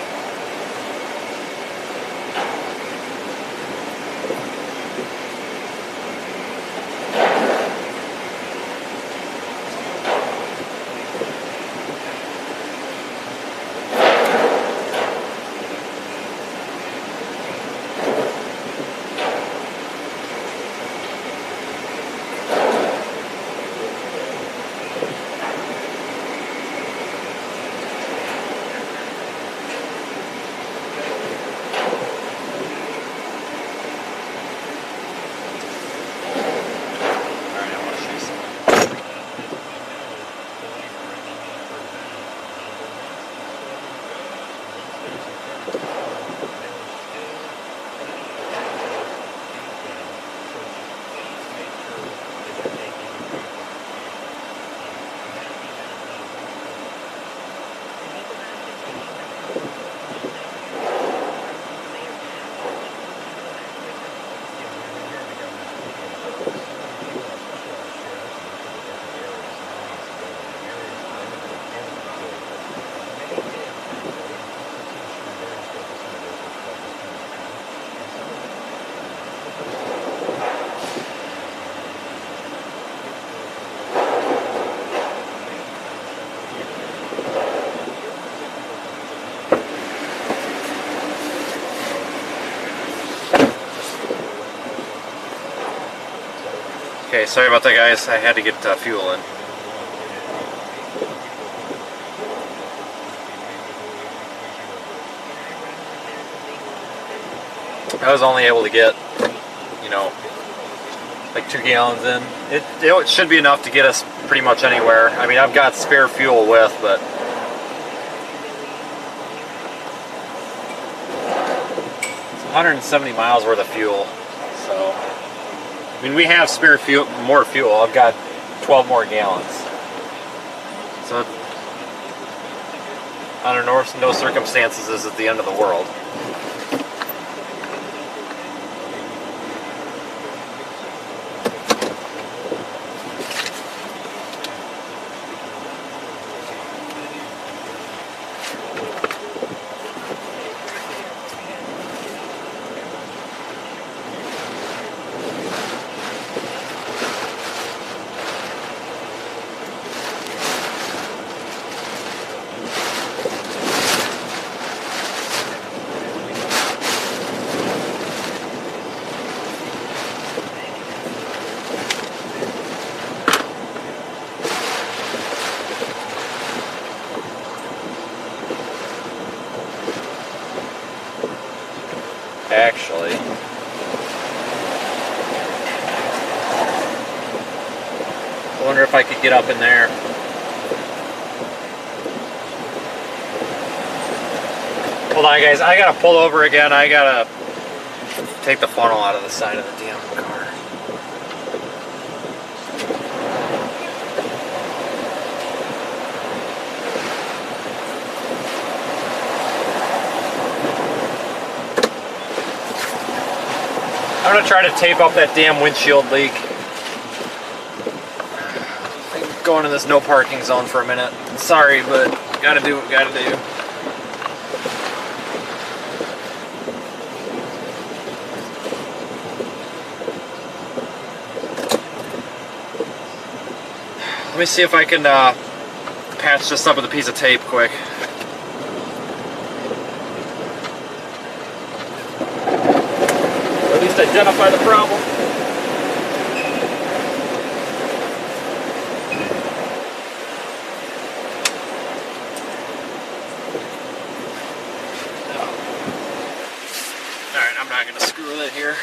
Okay, sorry about that, guys. I had to get fuel in. I was only able to get, you know, like 2 gallons in. It should be enough to get us pretty much anywhere. I mean, I've got spare fuel with, but it's 170 miles worth of fuel. So, I mean, we have spare fuel, more fuel. I've got 12 more gallons. So, under no circumstances is it the end of the world. Wonder if I could get up in there. Hold on, guys. I gotta pull over again. I gotta take the funnel out of the side of the damn car. I'm gonna try to tape up that damn windshield leak. Go into this no parking zone for a minute. Sorry, but gotta do what gotta do. Let me see if I can patch this up with a piece of tape quick. Or at least identify the problem. Alright, I'm not going to screw with it here.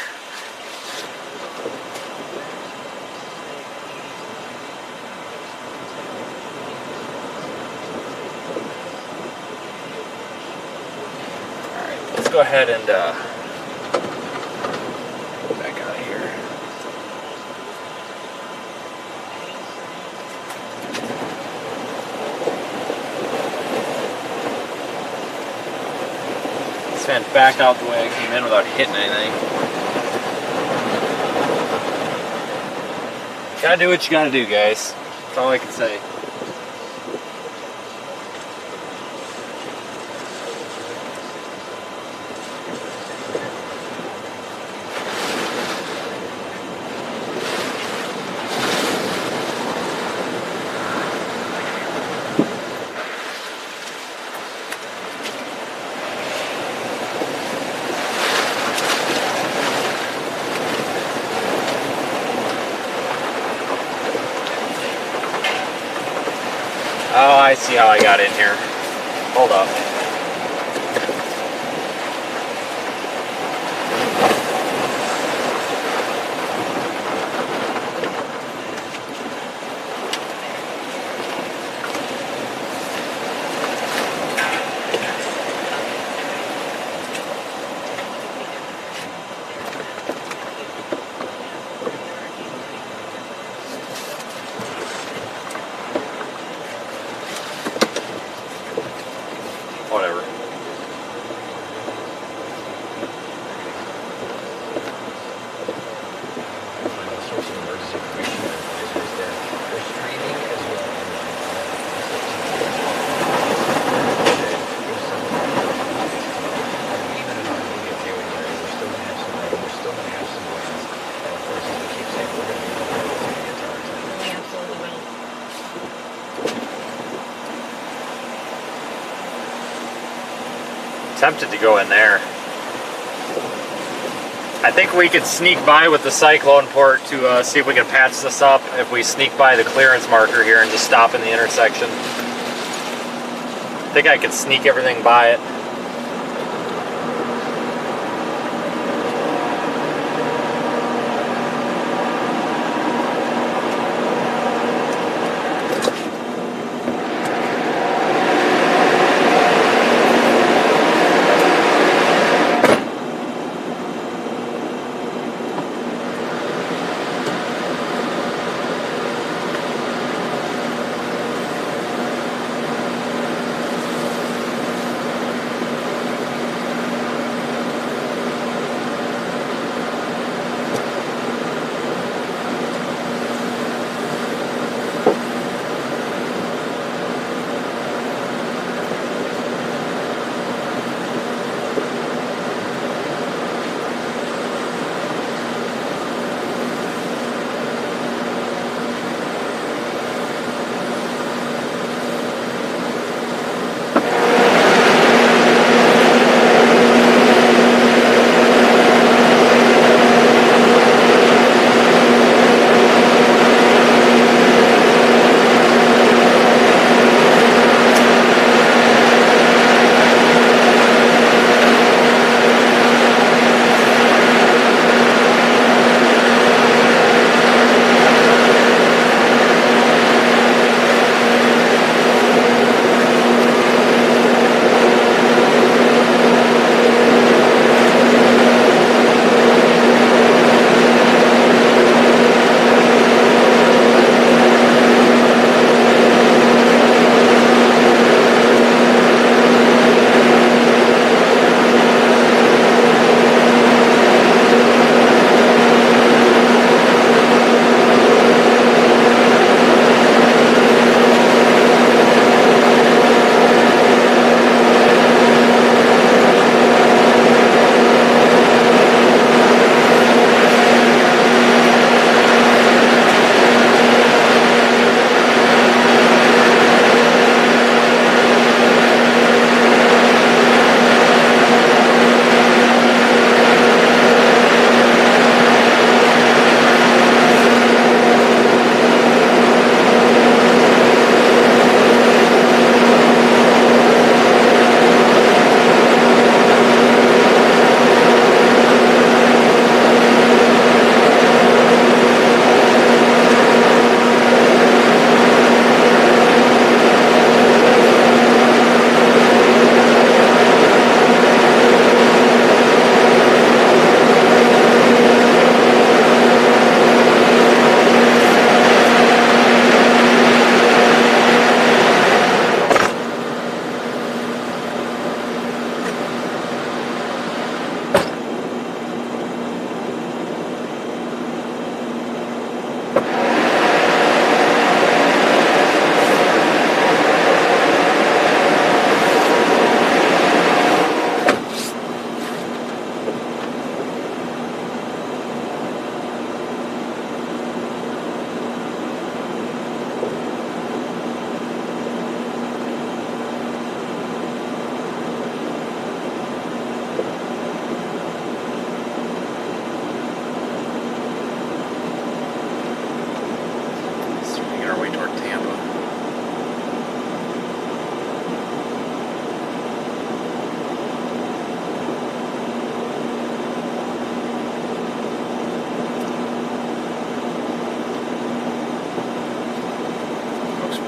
Alright, let's go ahead and back out of here. This fan backed out the way I came in without hitting anything. Gotta do what you gotta do, guys. That's all I can say. Oh, I see how I got in here. Hold up. Whatever. Tempted to go in there. I think we could sneak by with the cyclone port to see if we can patch this up if we sneak by the clearance marker here and just stop in the intersection. I think I could sneak everything by it.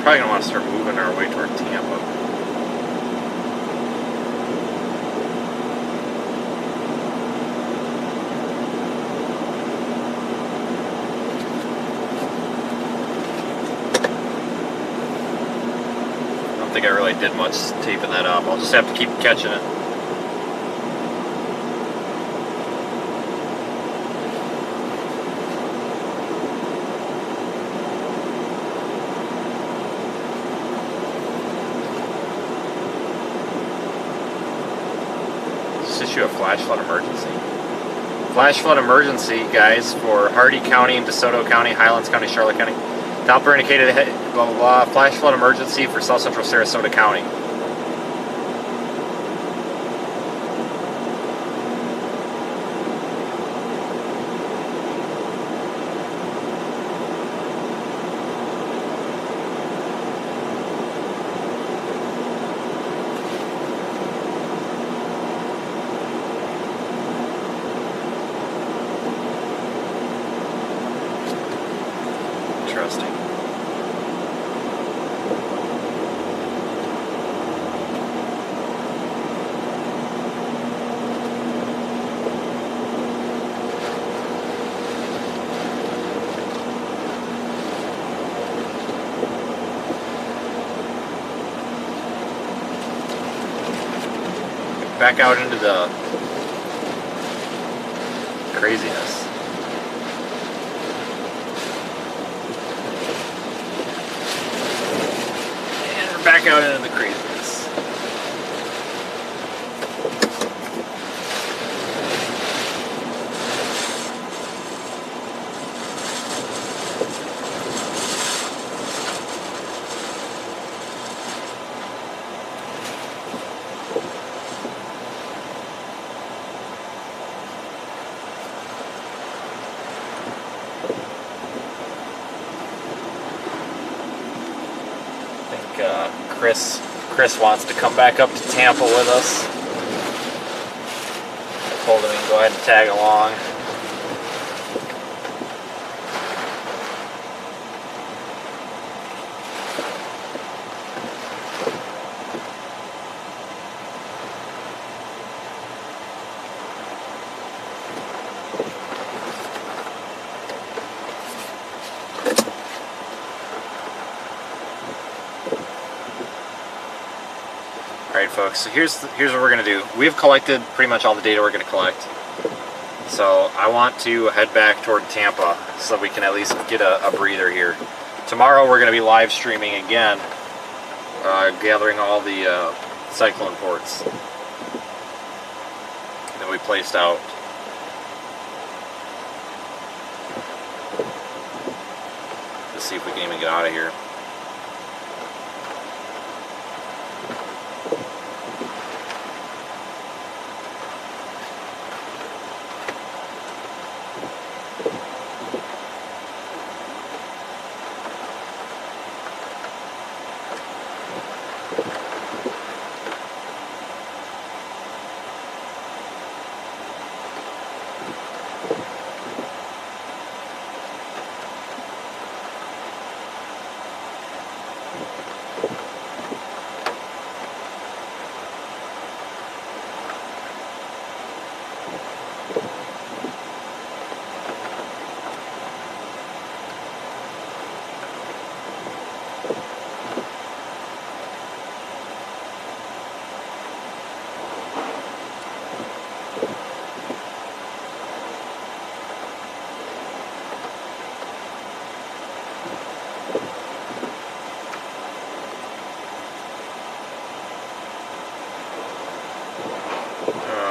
Probably gonna want to start moving our way toward Tampa. I don't think I really did much taping that up. I'll just have to keep catching it. Issue a flash flood emergency. Flash flood emergency, guys, for Hardee County and DeSoto County, Highlands County, Charlotte County. Doppler indicated blah blah blah. Flash flood emergency for South Central Sarasota County. Interesting. Back out into the craziness. Back out into the craziness. Chris wants to come back up to Tampa with us. I told him he can go ahead and tag along. Alright folks, so here's what we're going to do. We've collected pretty much all the data we're going to collect. So I want to head back toward Tampa so we can at least get a breather here. Tomorrow we're going to be live streaming again, gathering all the cyclone ports that we placed out. Let's see if we can even get out of here.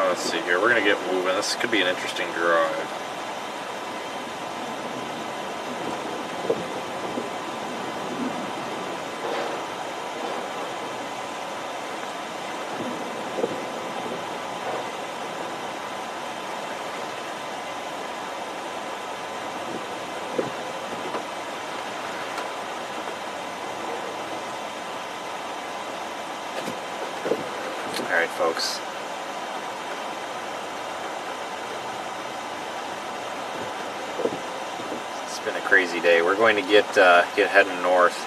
Let's see here, we're going to get moving. This could be an interesting drive. Alright folks. It's been a crazy day. We're going to get heading north.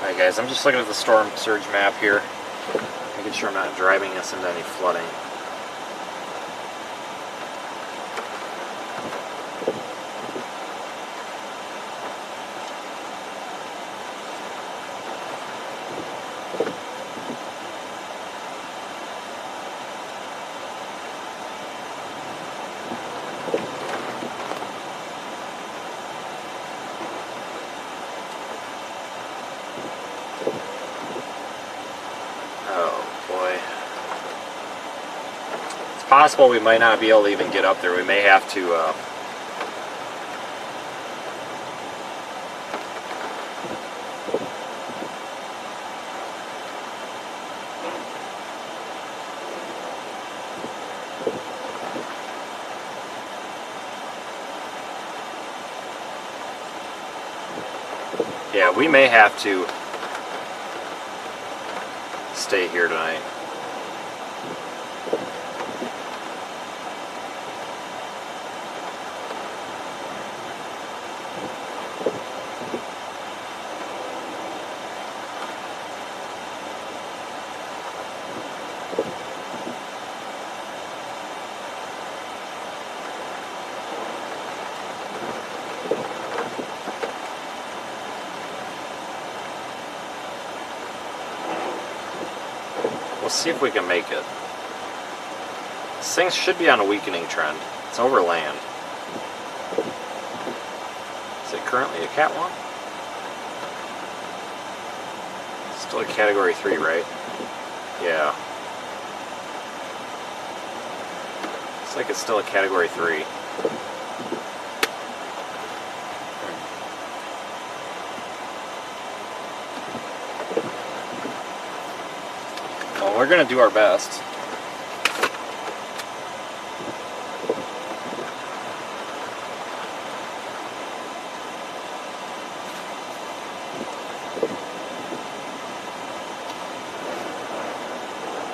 Alright guys, I'm just looking at the storm surge map here, making sure I'm not driving us into any flooding. Possible we might not be able to even get up there. We may have to yeah, we may have to stay here tonight. We'll see if we can make it. This thing should be on a weakening trend. It's over land. Is it currently a Cat 1? Still a Category 3, right? Yeah. Looks like it's still a Category 3. Well, we're going to do our best.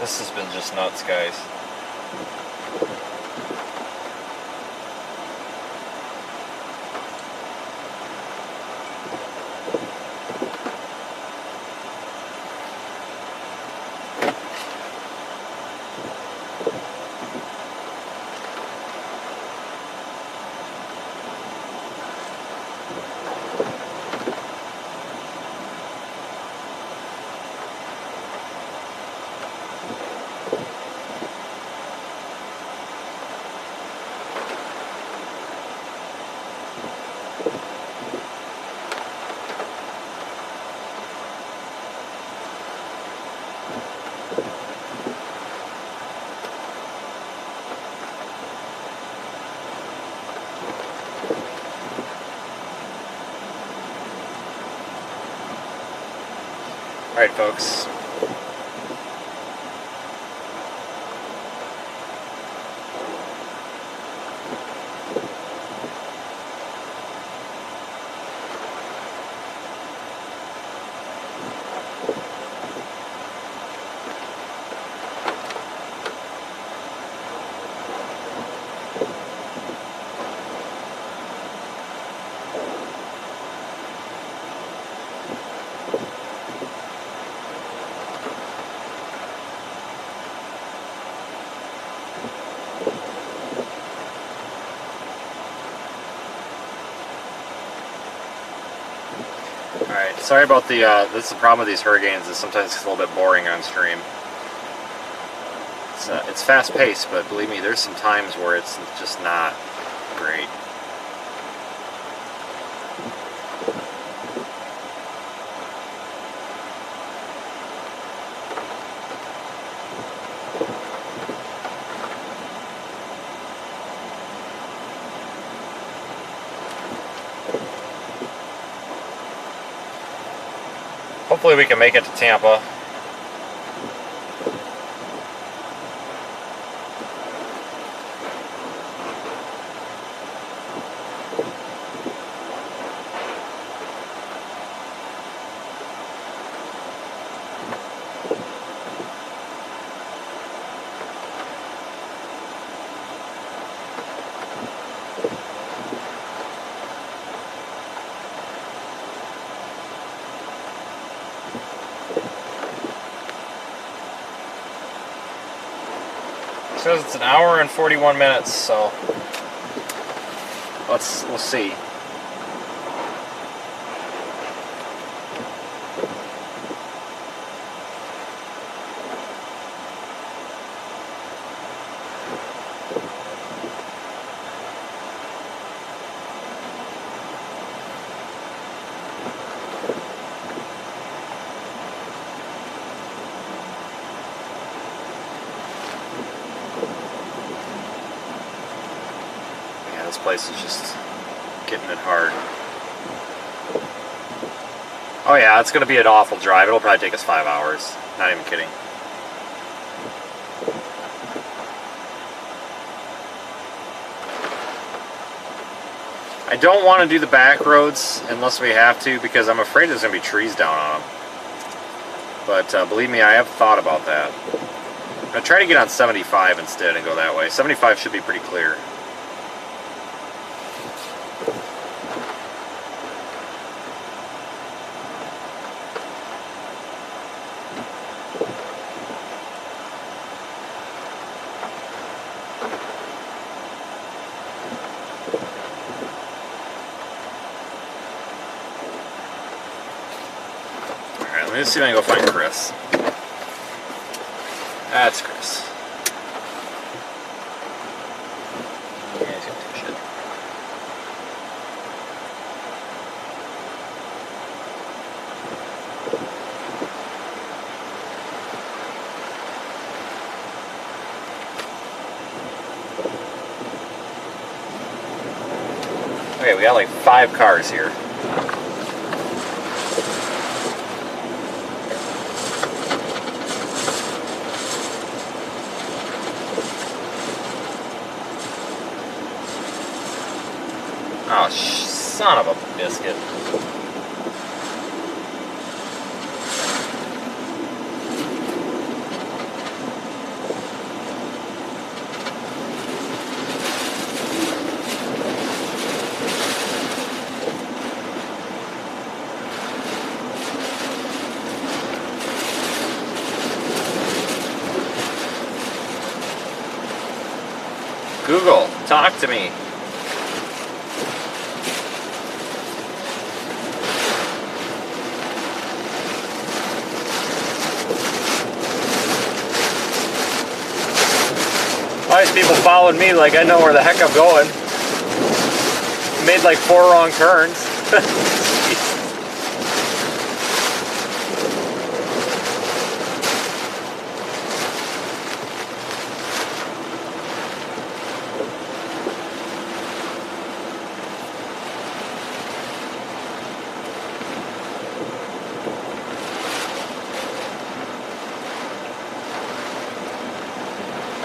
This has been just nuts, guys. Alright, folks. Alright, sorry about the, this is the problem with these hurricanes, is sometimes it's a little bit boring on stream. It's fast paced, but believe me, there's some times where it's just not great. Hopefully we can make it to Tampa. says it's an hour and 41 minutes, so we'll see. This place is just getting it hard. Oh yeah, it's going to be an awful drive. It'll probably take us 5 hours. Not even kidding. I don't want to do the back roads unless we have to, because I'm afraid there's going to be trees down on them. But believe me, I have thought about that. I'm going to try to get on 75 instead and go that way. 75 should be pretty clear. Let's see if I can go find Chris. That's Chris. Yeah, he's gonna do shit. Okay, we got like 5 cars here. Oh, son of a biscuit. Google, talk to me. All these people following me like I know where the heck I'm going. Made like 4 wrong turns.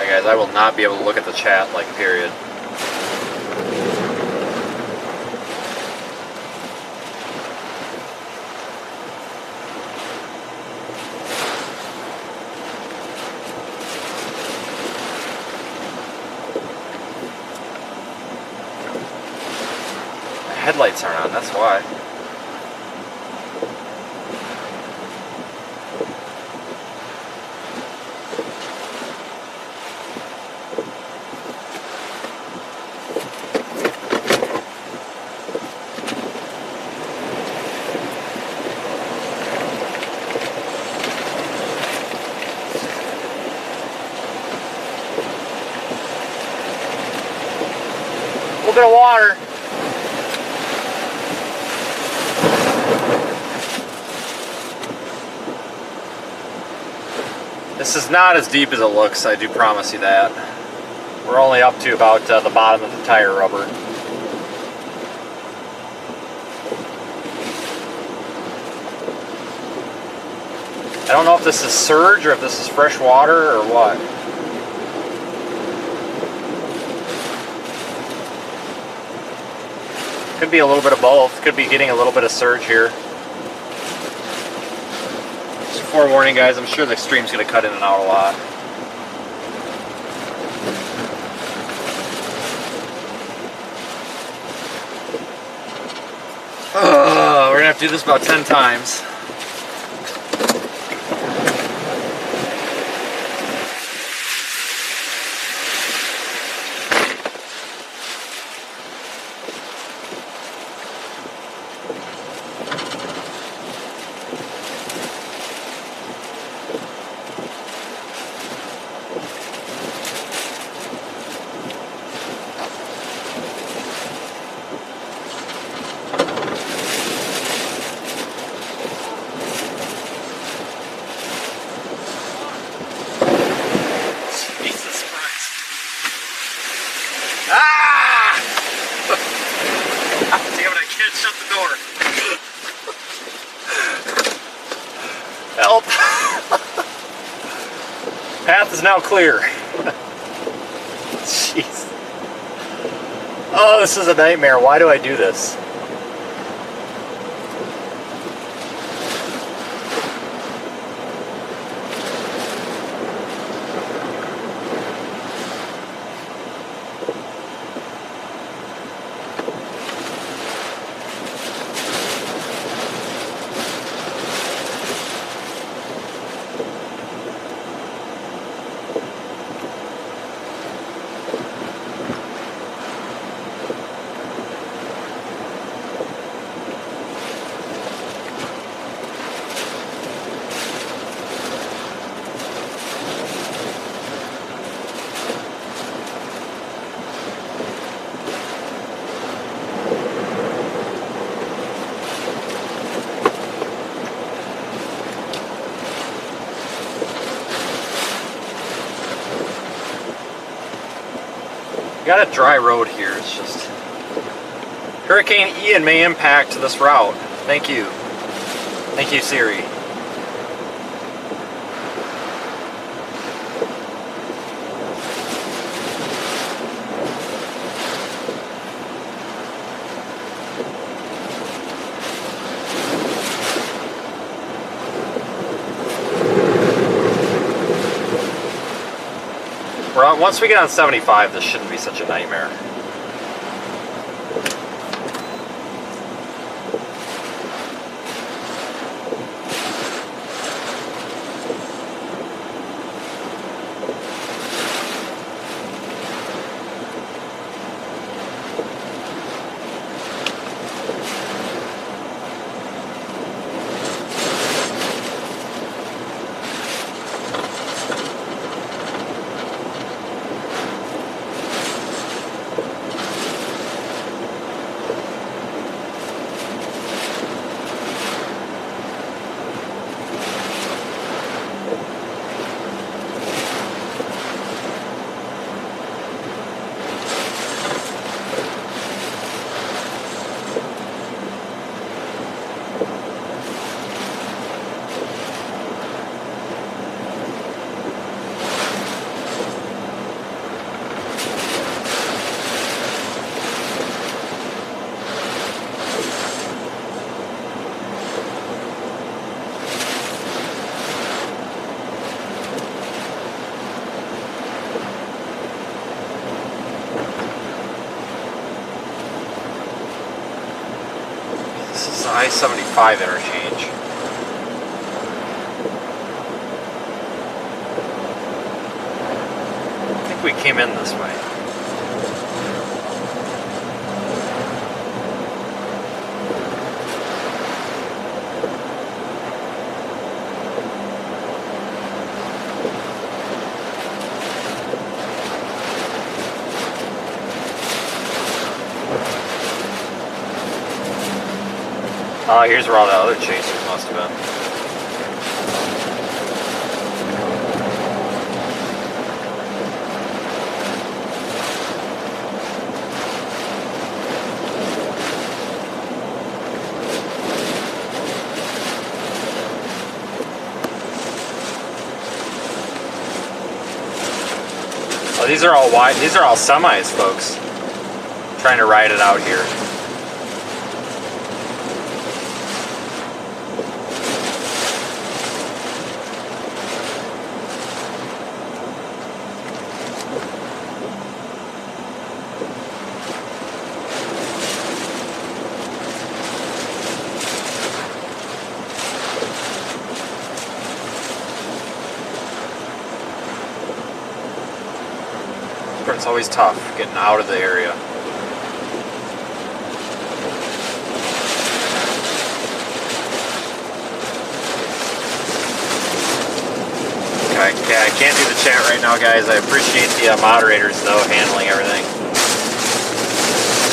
Guys, I will not be able to look at the chat, like, period. The headlights aren't on, that's why. A little bit of water. This is not as deep as it looks, I do promise you that. We're only up to about the bottom of the tire rubber. I don't know if this is surge or if this is fresh water or what. Could be a little bit of both. Could be getting a little bit of surge here. Just forewarning, guys, I'm sure the stream's going to cut in and out a lot. We're going to have to do this about 10 times. path is now clear. Jeez. Oh, this is a nightmare. Why do I do this? Got a dry road here. It's just Hurricane Ian may impact this route. Thank you. Thank you, Siri. Once we get on 75, this shouldn't be such a nightmare. I-75 interchange. I think we came in this way. Here's where all the other chasers must have been. Oh, these are all wide. These are all semis, folks. Trying to ride it out here. It's always tough getting out of the area. Okay, I can't do the chat right now, guys. I appreciate the moderators, though, handling everything.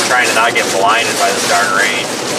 I'm trying to not get blinded by this darn rain.